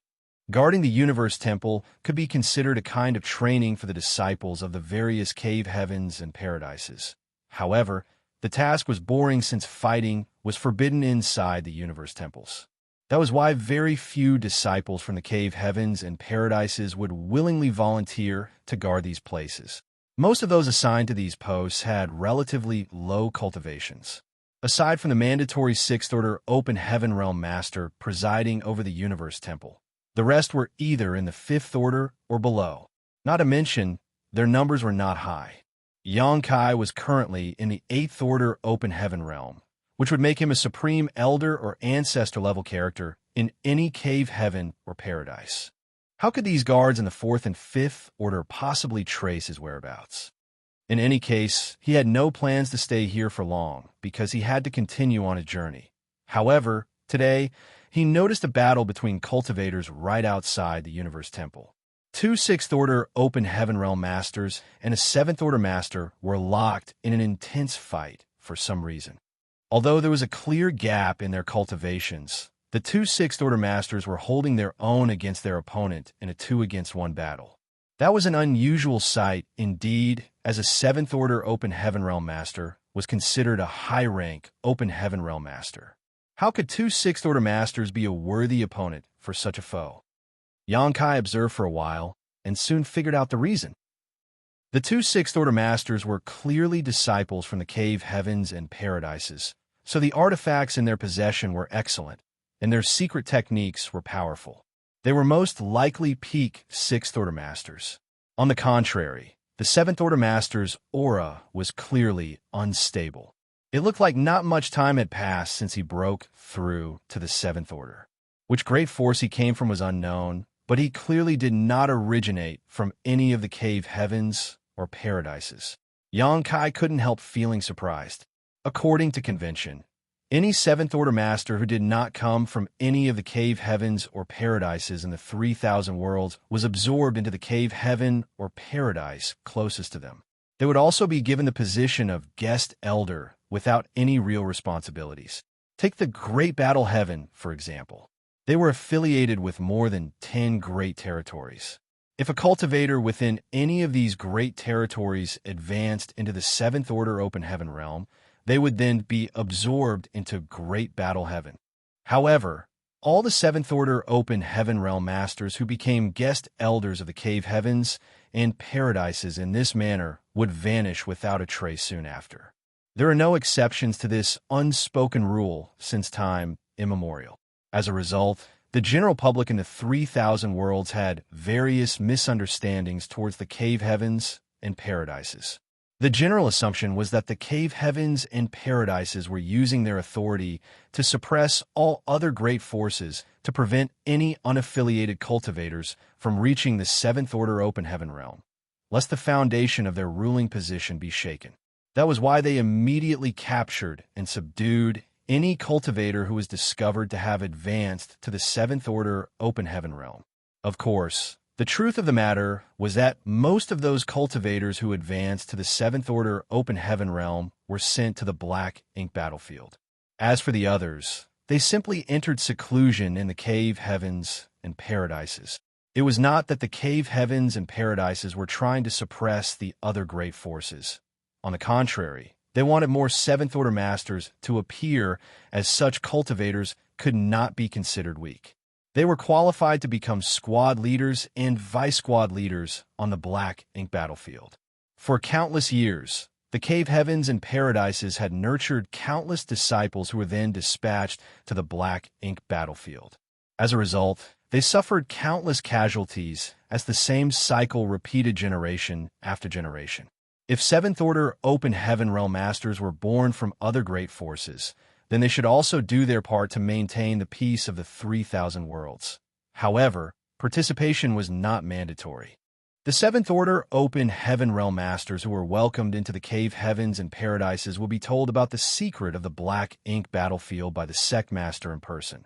Guarding the universe temple could be considered a kind of training for the disciples of the various cave heavens and paradises. However, the task was boring since fighting was forbidden inside the universe temples. That was why very few disciples from the cave heavens and paradises would willingly volunteer to guard these places. Most of those assigned to these posts had relatively low cultivations. aside from the mandatory Sixth Order Open Heaven Realm Master presiding over the Universe Temple. The rest were either in the Fifth Order or below. Not to mention, their numbers were not high. Xianxia was currently in the Eighth Order Open Heaven Realm, which would make him a Supreme Elder or Ancestor-level character in any cave heaven or paradise. How could these guards in the Fourth and Fifth Order possibly trace his whereabouts? In any case, he had no plans to stay here for long because he had to continue on his journey. However, today, he noticed a battle between cultivators right outside the Universe Temple. Two Sixth Order Open Heaven Realm Masters and a Seventh Order Master were locked in an intense fight for some reason. Although there was a clear gap in their cultivations, the two Sixth Order Masters were holding their own against their opponent in a 2-against-1 battle. That was an unusual sight indeed, as a Seventh Order Open Heaven Realm Master was considered a high-rank Open Heaven Realm Master. How could two Sixth Order Masters be a worthy opponent for such a foe? Xianxia observed for a while and soon figured out the reason. The two Sixth Order Masters were clearly disciples from the cave heavens and paradises, so the artifacts in their possession were excellent, and their secret techniques were powerful. They were most likely peak Sixth Order Masters. On the contrary, the Seventh Order Master's aura was clearly unstable. It looked like not much time had passed since he broke through to the Seventh Order. Which great force he came from was unknown, but he clearly did not originate from any of the cave heavens or paradises. Xianxia couldn't help feeling surprised. According to convention, any Seventh Order Master who did not come from any of the cave heavens or paradises in the 3,000 worlds was absorbed into the cave heaven or paradise closest to them. They would also be given the position of guest elder without any real responsibilities. Take the Great Battle Heaven, for example. They were affiliated with more than 10 great territories. If a cultivator within any of these great territories advanced into the Seventh Order Open Heaven realm, they would then be absorbed into Great Battle Heaven. However, all the Seventh Order Open Heaven Realm Masters who became guest elders of the cave heavens and paradises in this manner would vanish without a trace soon after. There are no exceptions to this unspoken rule since time immemorial. As a result, the general public in the 3,000 worlds had various misunderstandings towards the cave heavens and paradises. The general assumption was that the cave heavens and paradises were using their authority to suppress all other great forces to prevent any unaffiliated cultivators from reaching the Seventh Order Open Heaven realm, lest the foundation of their ruling position be shaken. That was why they immediately captured and subdued any cultivator who was discovered to have advanced to the Seventh Order Open Heaven realm. Of course, the truth of the matter was that most of those cultivators who advanced to the Seventh Order Open Heaven realm were sent to the Black Ink battlefield. As for the others, they simply entered seclusion in the cave heavens and paradises. It was not that the cave heavens and paradises were trying to suppress the other great forces. On the contrary, they wanted more Seventh Order Masters to appear, as such cultivators could not be considered weak. They were qualified to become squad leaders and vice-squad leaders on the Black Ink battlefield. For countless years, the cave heavens and paradises had nurtured countless disciples who were then dispatched to the Black Ink battlefield. As a result, they suffered countless casualties as the same cycle repeated generation after generation. If Seventh Order Open Heaven Realm Masters were born from other great forces, then they should also do their part to maintain the peace of the 3,000 worlds. However, participation was not mandatory. The Seventh Order Open Heaven Realm Masters who were welcomed into the cave heavens and paradises will be told about the secret of the Black Ink battlefield by the Sect Master in person.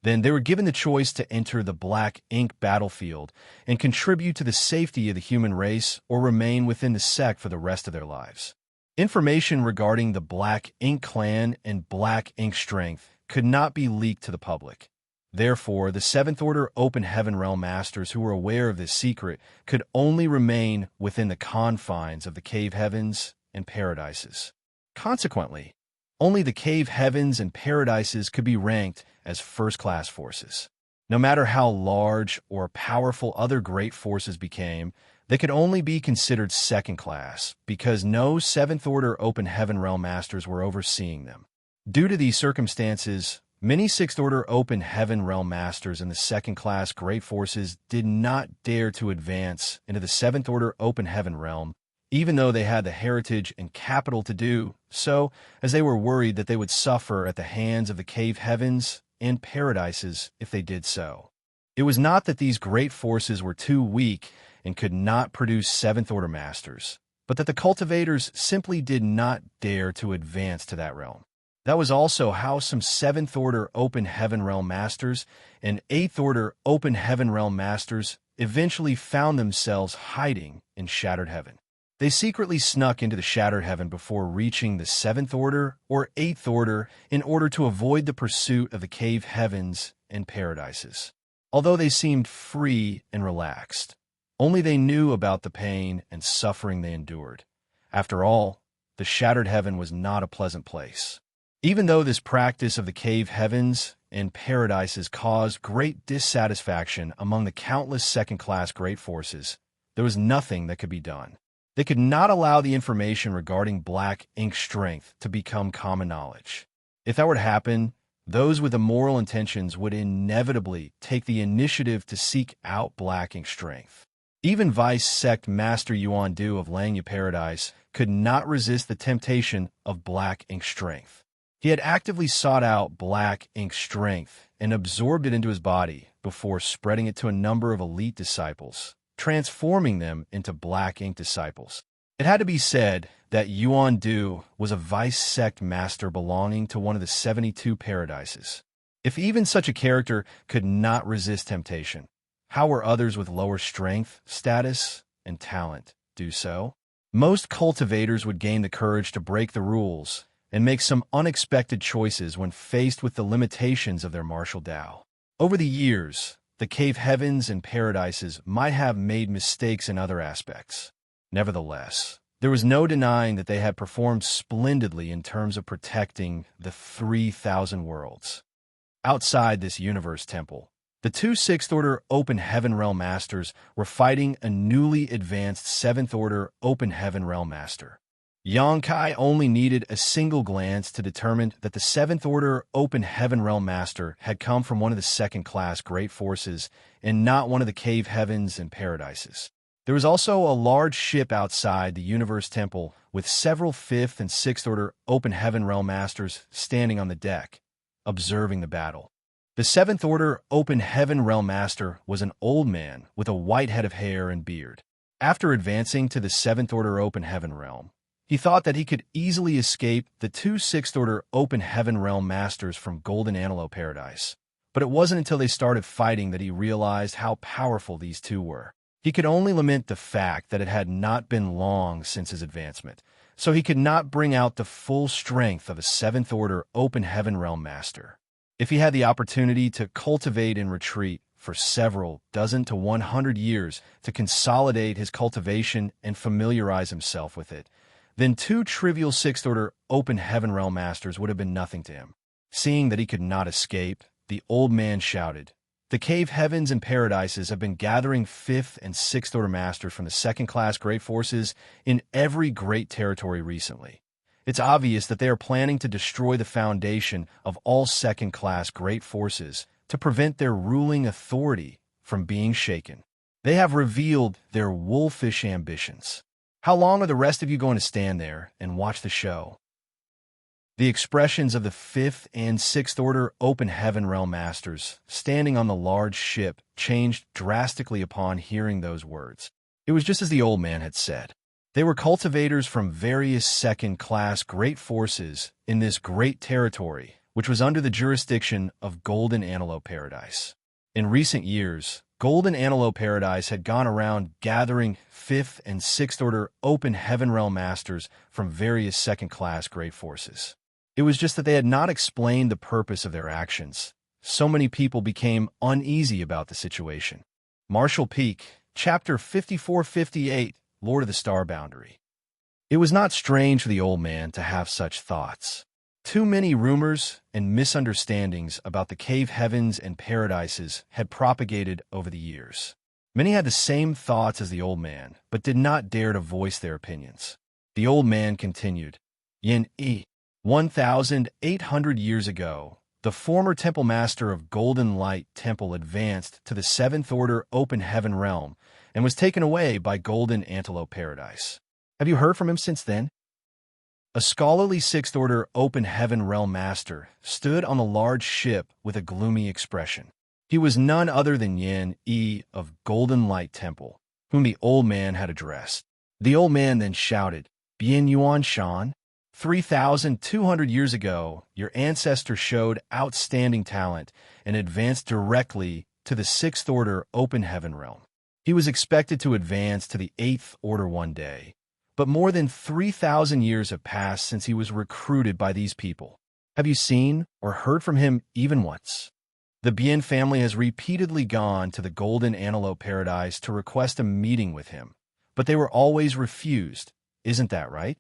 Then they were given the choice to enter the Black Ink battlefield and contribute to the safety of the human race or remain within the sect for the rest of their lives. Information regarding the Black Ink clan and Black Ink strength could not be leaked to the public. Therefore, the Seventh Order Open Heaven Realm Masters who were aware of this secret could only remain within the confines of the cave heavens and paradises. Consequently, only the cave heavens and paradises could be ranked as first-class forces. No matter how large or powerful other great forces became, they could only be considered second class because no Seventh Order Open Heaven Realm Masters were overseeing them. Due to these circumstances, many Sixth-Order Open Heaven Realm Masters in the second-class Great Forces did not dare to advance into the Seventh-Order Open Heaven Realm, even though they had the heritage and capital to do so, as they were worried that they would suffer at the hands of the Cave Heavens and Paradises if they did so. It was not that these great forces were too weak and could not produce Seventh-Order Masters, but that the cultivators simply did not dare to advance to that realm. That was also how some Seventh-Order Open Heaven Realm Masters and Eighth-Order Open Heaven Realm Masters eventually found themselves hiding in Shattered Heaven. They secretly snuck into the Shattered Heaven before reaching the Seventh Order or Eighth Order in order to avoid the pursuit of the Cave Heavens and Paradises. Although they seemed free and relaxed, only they knew about the pain and suffering they endured. After all, the Shattered Heaven was not a pleasant place. Even though this practice of the Cave Heavens and Paradises caused great dissatisfaction among the countless second-class Great Forces, there was nothing that could be done. They could not allow the information regarding black ink strength to become common knowledge. If that were to happen, those with immoral intentions would inevitably take the initiative to seek out black ink strength. Even Vice Sect Master Yuan Du of Langya Paradise could not resist the temptation of black ink strength. He had actively sought out black ink strength and absorbed it into his body before spreading it to a number of elite disciples, transforming them into black ink disciples. It had to be said that Yuan Du was a Vice Sect Master belonging to one of the 72 Paradises. If even such a character could not resist temptation, how were others with lower strength, status, and talent do so? Most cultivators would gain the courage to break the rules and make some unexpected choices when faced with the limitations of their martial Tao. Over the years, the Cave Heavens and Paradises might have made mistakes in other aspects. Nevertheless, there was no denying that they had performed splendidly in terms of protecting the 3,000 worlds. Outside this universe temple, the two Sixth-Order Open Heaven Realm Masters were fighting a newly advanced Seventh-Order Open Heaven Realm Master. Xianxia only needed a single glance to determine that the Seventh-Order Open Heaven Realm Master had come from one of the second-class Great Forces and not one of the Cave Heavens and Paradises. There was also a large ship outside the Universe Temple with several Fifth and Sixth-Order Open Heaven Realm Masters standing on the deck, observing the battle. The Seventh-Order Open Heaven Realm Master was an old man with a white head of hair and beard. After advancing to the Seventh-Order Open Heaven Realm, he thought that he could easily escape the two Sixth-Order Open Heaven Realm Masters from Golden Antelope Paradise. But it wasn't until they started fighting that he realized how powerful these two were. He could only lament the fact that it had not been long since his advancement, so he could not bring out the full strength of a Seventh-Order Open Heaven Realm Master. If he had the opportunity to cultivate and retreat for several dozen to 100 years to consolidate his cultivation and familiarize himself with it, then two trivial Sixth-Order Open Heaven Realm Masters would have been nothing to him. Seeing that he could not escape, the old man shouted, "The Cave Heavens and Paradises have been gathering Fifth and Sixth-Order Masters from the second-class Great Forces in every great territory recently. It's obvious that they are planning to destroy the foundation of all second-class Great Forces to prevent their ruling authority from being shaken. They have revealed their wolfish ambitions. How long are the rest of you going to stand there and watch the show?" The expressions of the Fifth and Sixth Order Open Heaven Realm Masters standing on the large ship changed drastically upon hearing those words. It was just as the old man had said. They were cultivators from various second-class great forces in this great territory, which was under the jurisdiction of Golden Antelope Paradise. In recent years, Golden Antelope Paradise had gone around gathering Fifth and Sixth Order Open Heaven Realm Masters from various second-class great forces. It was just that they had not explained the purpose of their actions. So many people became uneasy about the situation. Martial Peak, Chapter 5458, Lord of the Star Boundary. It was not strange for the old man to have such thoughts. Too many rumors and misunderstandings about the Cave Heavens and Paradises had propagated over the years. Many had the same thoughts as the old man, but did not dare to voice their opinions. The old man continued, "Yin Yi, 1,800 years ago, the former temple master of Golden Light Temple advanced to the Seventh Order Open Heaven realm and was taken away by Golden Antelope Paradise. Have you heard from him since then? A scholarly Sixth Order Open Heaven realm master stood on a large ship with a gloomy expression. He was none other than Yin Yi of Golden Light Temple, whom the old man had addressed. The old man then shouted, "Bien Yuan Shan, 3,200 years ago, your ancestor showed outstanding talent and advanced directly to the Sixth Order Open Heaven realm. He was expected to advance to the Eighth Order one day, but more than 3,000 years have passed since he was recruited by these people. Have you seen or heard from him even once?" The Bien family has repeatedly gone to the Golden Antelope Paradise to request a meeting with him, but they were always refused. Isn't that right?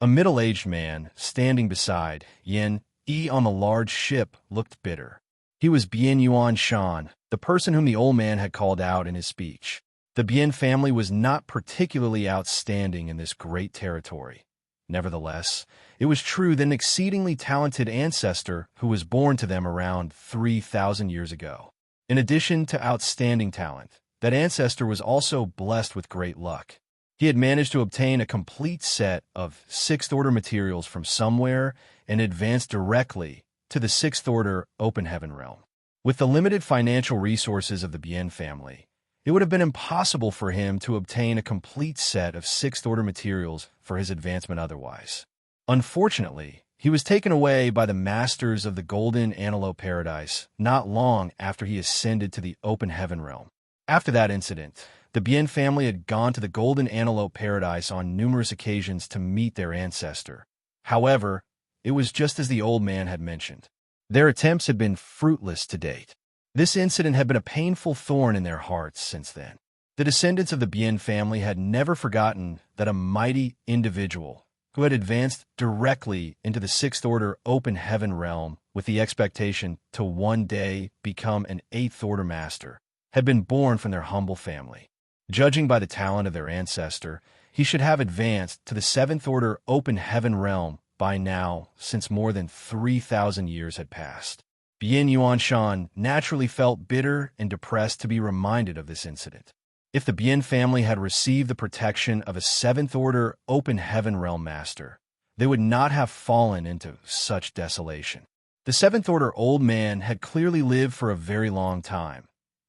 A middle-aged man, standing beside Yin Yi on the large ship, looked bitter. He was Bien Yuan Shan, the person whom the old man had called out in his speech. The Bien family was not particularly outstanding in this great territory. Nevertheless, it was true that an exceedingly talented ancestor who was born to them around 3,000 years ago. In addition to outstanding talent, that ancestor was also blessed with great luck. He had managed to obtain a complete set of Sixth Order materials from somewhere and advanced directly to the Sixth Order Open Heaven realm. With the limited financial resources of the Bien family, it would have been impossible for him to obtain a complete set of Sixth Order materials for his advancement otherwise. Unfortunately, he was taken away by the masters of the Golden Antelope Paradise not long after he ascended to the Open Heaven realm. After that incident, the Bien family had gone to the Golden Antelope Paradise on numerous occasions to meet their ancestor. However, it was just as the old man had mentioned. Their attempts had been fruitless to date. This incident had been a painful thorn in their hearts since then. The descendants of the Bien family had never forgotten that a mighty individual who had advanced directly into the Sixth Order Open Heaven realm with the expectation to one day become an Eighth Order master had been born from their humble family. Judging by the talent of their ancestor, he should have advanced to the Seventh Order Open Heaven realm by now, since more than 3,000 years had passed. Bien Yuan Shan naturally felt bitter and depressed to be reminded of this incident. If the Bien family had received the protection of a Seventh Order Open Heaven realm master, they would not have fallen into such desolation. The Seventh Order old man had clearly lived for a very long time.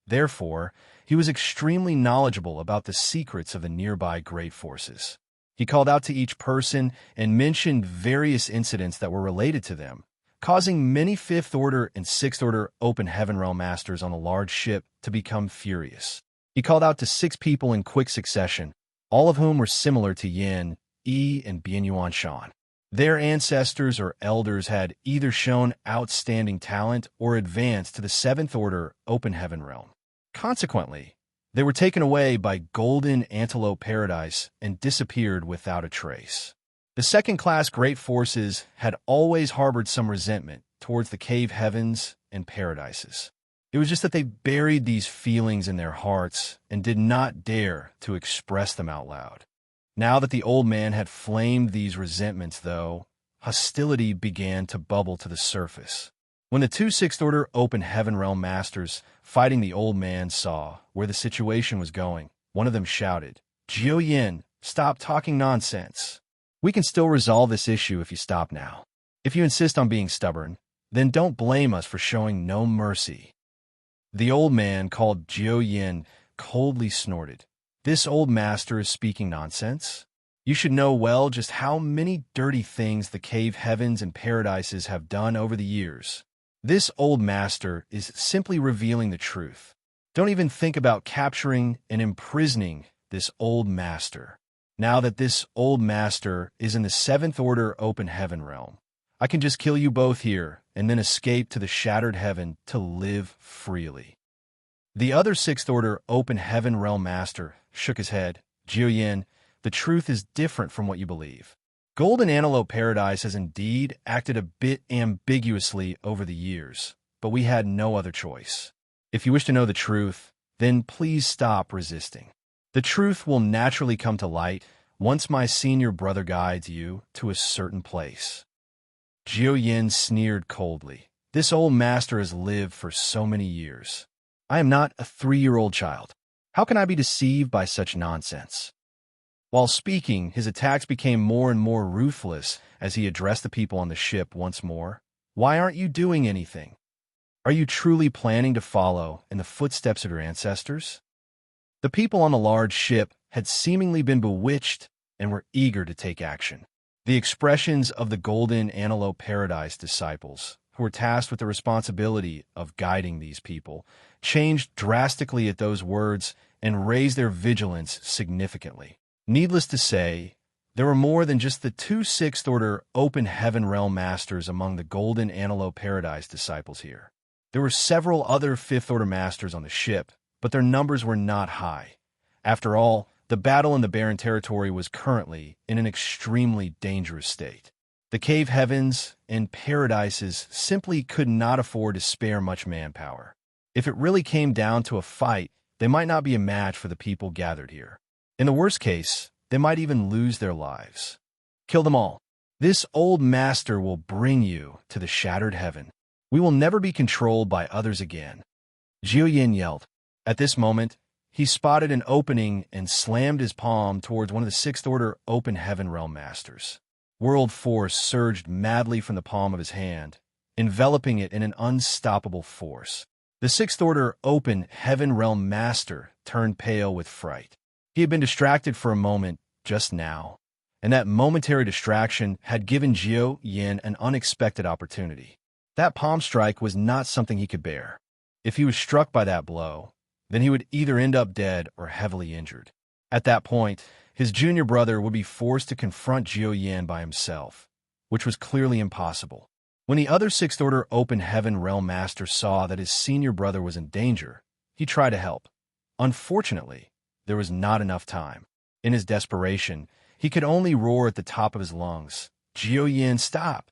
Therefore, he was extremely knowledgeable about the secrets of the nearby great forces. He called out to each person and mentioned various incidents that were related to them, causing many Fifth Order and Sixth Order Open Heaven realm masters on a large ship to become furious. He called out to 6 people in quick succession, all of whom were similar to Yin, Yi, and Bien Yuan Shan. Their ancestors or elders had either shown outstanding talent or advanced to the Seventh Order Open Heaven realm. Consequently, they were taken away by Golden Antelope Paradise and disappeared without a trace. The second-class great forces had always harbored some resentment towards the cave heavens and paradises. It was just that they buried these feelings in their hearts and did not dare to express them out loud. Now that the old man had flamed these resentments, though, hostility began to bubble to the surface. When the 2 Sixth Order Open Heaven realm masters fighting the old man saw where the situation was going, one of them shouted, "Jiu Yin, stop talking nonsense. We can still resolve this issue if you stop now. If you insist on being stubborn, then don't blame us for showing no mercy." The old man, called Jiu Yin, coldly snorted. "This old master is speaking nonsense? You should know well just how many dirty things the cave heavens and paradises have done over the years. This old master is simply revealing the truth. Don't even think about capturing and imprisoning this old master. Now that this old master is in the Seventh Order Open Heaven realm, I can just kill you both here and then escape to the Shattered Heaven to live freely." The other Sixth Order Open Heaven realm master shook his head. "Jiu Yin, the truth is different from what you believe. Golden Antelope Paradise has indeed acted a bit ambiguously over the years, but we had no other choice. If you wish to know the truth, then please stop resisting. The truth will naturally come to light once my senior brother guides you to a certain place." Yin sneered coldly. This old master has lived for so many years. I am not a 3-year-old child. How can I be deceived by such nonsense? While speaking, his attacks became more and more ruthless as he addressed the people on the ship once more. Why aren't you doing anything? Are you truly planning to follow in the footsteps of your ancestors? The people on the large ship had seemingly been bewitched and were eager to take action. The expressions of the Golden Antelope Paradise disciples, who were tasked with the responsibility of guiding these people, changed drastically at those words and raised their vigilance significantly. Needless to say, there were more than just the 2 6th-order Open Heaven Realm Masters among the Golden Antelope Paradise disciples here. There were several other 5th-order Masters on the ship, but their numbers were not high. After all, the battle in the Barren Territory was currently in an extremely dangerous state. The Cave Heavens and Paradises simply could not afford to spare much manpower. If it really came down to a fight, they might not be a match for the people gathered here. In the worst case, they might even lose their lives. Kill them all. This old master will bring you to the shattered heaven. We will never be controlled by others again. Yin yelled. At this moment, he spotted an opening and slammed his palm towards one of the 6th-order Open Heaven Realm Masters. World force surged madly from the palm of his hand, enveloping it in an unstoppable force. The 6th-order Open Heaven Realm Master turned pale with fright. He had been distracted for a moment just now, and that momentary distraction had given Yin an unexpected opportunity. That palm strike was not something he could bear. If he was struck by that blow, then he would either end up dead or heavily injured. At that point, his junior brother would be forced to confront Yin by himself, which was clearly impossible. When the other 6th-order Open Heaven Realm Master saw that his senior brother was in danger, he tried to help. Unfortunately, there was not enough time. In his desperation, he could only roar at the top of his lungs, Yin, stop!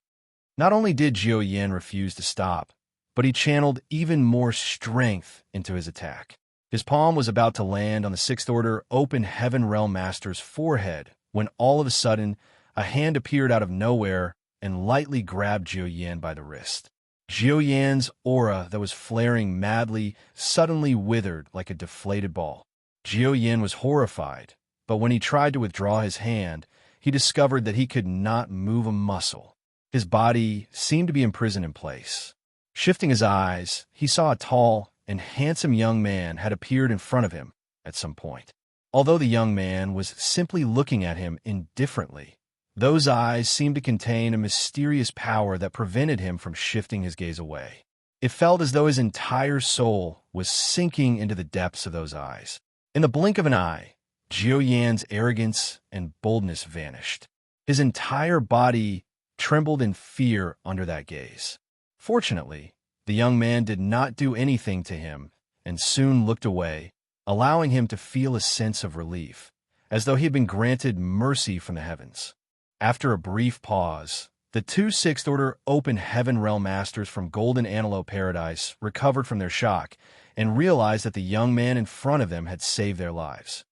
Not only did Yin refuse to stop, but he channeled even more strength into his attack. His palm was about to land on the 6th-order Open Heaven Realm Master's forehead when all of a sudden, a hand appeared out of nowhere and lightly grabbed Yin by the wrist. Yin's aura that was flaring madly suddenly withered like a deflated ball. Yin was horrified, but when he tried to withdraw his hand, he discovered that he could not move a muscle. His body seemed to be imprisoned in place. Shifting his eyes, he saw a tall and handsome young man had appeared in front of him at some point. Although the young man was simply looking at him indifferently, those eyes seemed to contain a mysterious power that prevented him from shifting his gaze away. It felt as though his entire soul was sinking into the depths of those eyes. In the blink of an eye, Yin's arrogance and boldness vanished. His entire body trembled in fear under that gaze. Fortunately, the young man did not do anything to him and soon looked away, allowing him to feel a sense of relief, as though he had been granted mercy from the heavens. After a brief pause, the 2 6th-order Open Heaven Realm Masters from Golden Antelope Paradise recovered from their shock and realized that the young man in front of them had saved their lives.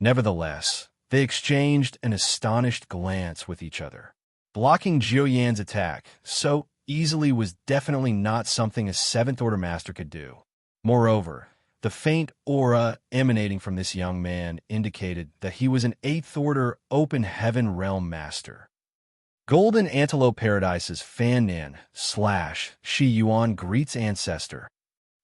Nevertheless, they exchanged an astonished glance with each other. Blocking Yin's attack so easily was definitely not something a 7th-order master could do. Moreover, the faint aura emanating from this young man indicated that he was an 8th-order Open Heaven Realm Master. Golden Antelope Paradise's Fan Nan / Shi Yuan greets ancestor.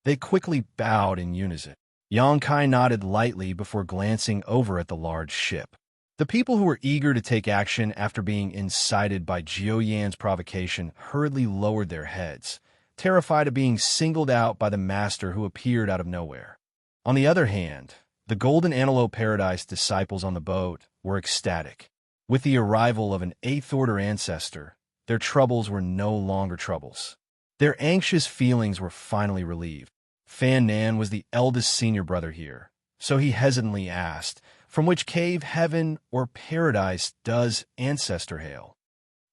They quickly bowed in unison. Yang Kai nodded lightly before glancing over at the large ship. The people who were eager to take action after being incited by Yin's provocation hurriedly lowered their heads, terrified of being singled out by the master who appeared out of nowhere. On the other hand, the Golden Antelope Paradise disciples on the boat were ecstatic. With the arrival of an 8th-order ancestor, their troubles were no longer troubles. Their anxious feelings were finally relieved. Fan Nan was the eldest senior brother here, so he hesitantly asked, from which cave, heaven, or paradise does ancestor hail?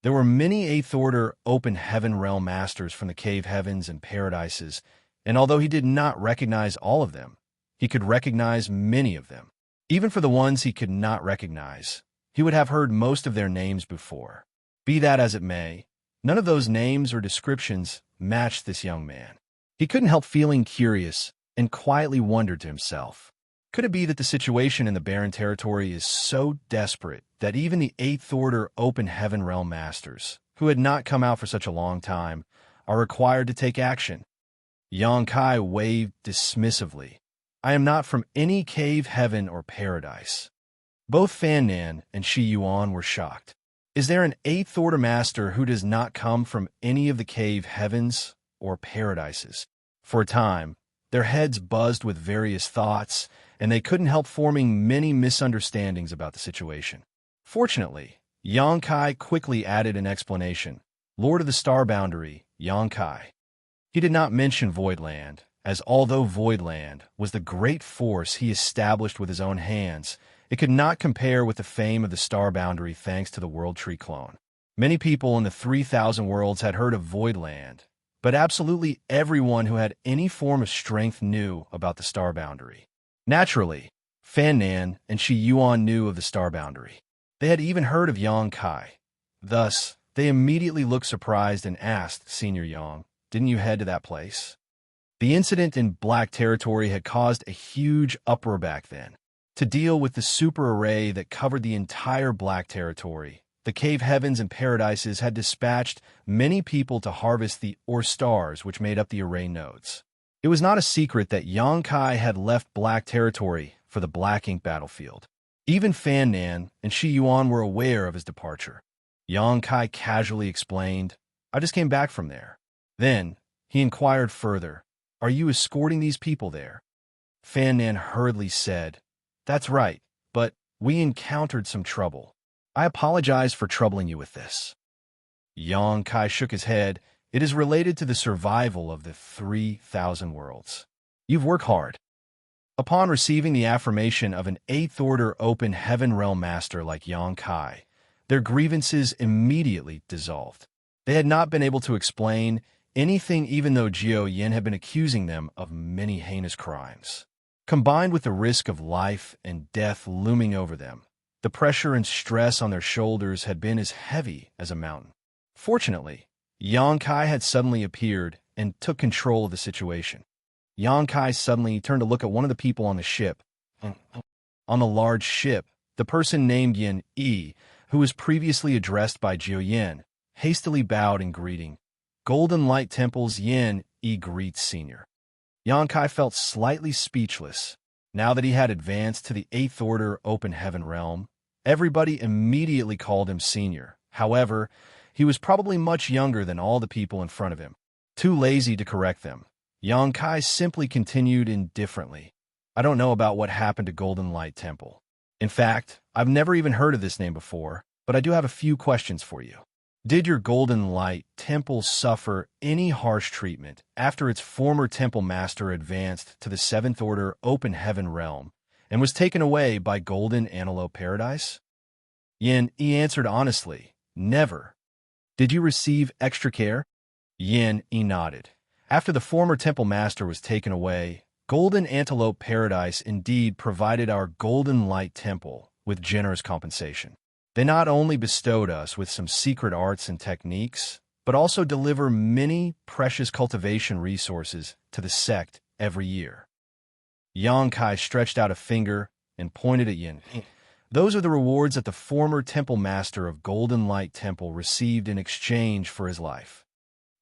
There were many 8th-order Open Heaven Realm Masters from the cave heavens and paradises, and although he did not recognize all of them, he could recognize many of them. Even for the ones he could not recognize, he would have heard most of their names before. Be that as it may, None of those names or descriptions matched this young man. He couldn't help feeling curious and quietly wondered to himself, could it be that the situation in the barren territory is so desperate that even the Eighth Order Open Heaven Realm Masters, who had not come out for such a long time, are required to take action? Xianxia waved dismissively. I am not from any cave heaven or paradise. Both Fan Nan and Shi Yuan were shocked. Is there an Eighth Order Master who does not come from any of the cave heavens or paradises? For a time, their heads buzzed with various thoughts, and they couldn't help forming many misunderstandings about the situation. Fortunately, Xianxia quickly added an explanation. Lord of the Star Boundary, Xianxia. He did not mention Voidland, as although Voidland was the great force he established with his own hands, it could not compare with the fame of the Star Boundary thanks to the World Tree clone. Many people in the 3,000 worlds had heard of Voidland, but absolutely everyone who had any form of strength knew about the Star Boundary. Naturally, Fan Nan and Shi Yuan knew of the Star Boundary. They had even heard of Xianxia. Thus, they immediately looked surprised and asked, Senior Yang, didn't you head to that place? The incident in Black Territory had caused a huge uproar back then. To deal with the super array that covered the entire Black Territory, the cave heavens and paradises had dispatched many people to harvest the stars which made up the array nodes. It was not a secret that Xianxia had left Black Territory for the Black Ink battlefield. Even Fan Nan and Shi Yuan were aware of his departure. Xianxia casually explained, I just came back from there. Then, he inquired further, are you escorting these people there? Fan Nan hurriedly said, that's right, but we encountered some trouble. I apologize for troubling you with this. Xianxia shook his head. It is related to the survival of the 3,000 worlds. You've worked hard. Upon receiving the affirmation of an Eighth Order Open Heaven Realm Master like Xianxia, their grievances immediately dissolved. They had not been able to explain anything even though Jiao Yin had been accusing them of many heinous crimes. Combined with the risk of life and death looming over them, the pressure and stress on their shoulders had been as heavy as a mountain. Fortunately, Xianxia had suddenly appeared and took control of the situation. Xianxia suddenly turned to look at one of the people on the ship. On the large ship, the person named Yin Yi, who was previously addressed by Jiao Yin, hastily bowed in greeting. Golden Light Temple's Yin Yi greets Senior. Xianxia felt slightly speechless. Now that he had advanced to the Eighth Order Open Heaven Realm, everybody immediately called him Senior. However, he was probably much younger than all the people in front of him. Too lazy to correct them, Xianxia simply continued indifferently. I don't know about what happened to Golden Light Temple. In fact, I've never even heard of this name before, but I do have a few questions for you. Did your Golden Light Temple suffer any harsh treatment after its former temple master advanced to the Seventh Order Open Heaven Realm and was taken away by Golden Antelope Paradise? Yin Yi answered honestly, never. Did you receive extra care? Yin Yi nodded. After the former temple master was taken away, Golden Antelope Paradise indeed provided our Golden Light Temple with generous compensation. They not only bestowed us with some secret arts and techniques, but also deliver many precious cultivation resources to the sect every year. Xianxia stretched out a finger and pointed at Yin. Those are the rewards that the former temple master of Golden Light Temple received in exchange for his life.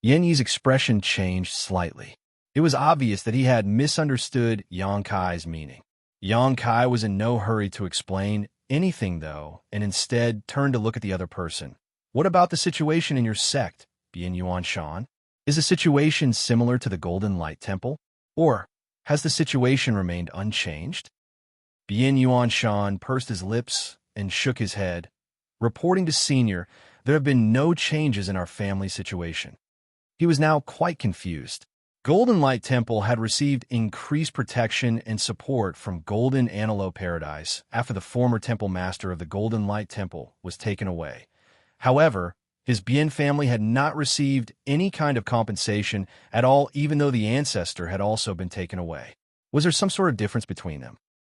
Yin Yi's expression changed slightly. It was obvious that he had misunderstood Xianxia's meaning. Xianxia was in no hurry to explain anything, though, and instead turned to look at the other person. What about the situation in your sect, Bian Yuan Shan? Is the situation similar to the Golden Light Temple? Or has the situation remained unchanged? Bian Yuan Shan pursed his lips and shook his head. Reporting to Senior, there have been no changes in our family situation. He was now quite confused. Golden Light Temple had received increased protection and support from Golden Antelope Paradise after the former temple master of the Golden Light Temple was taken away. However, his Bien family had not received any kind of compensation at all, even though the ancestor had also been taken away. Was there some sort of difference between them?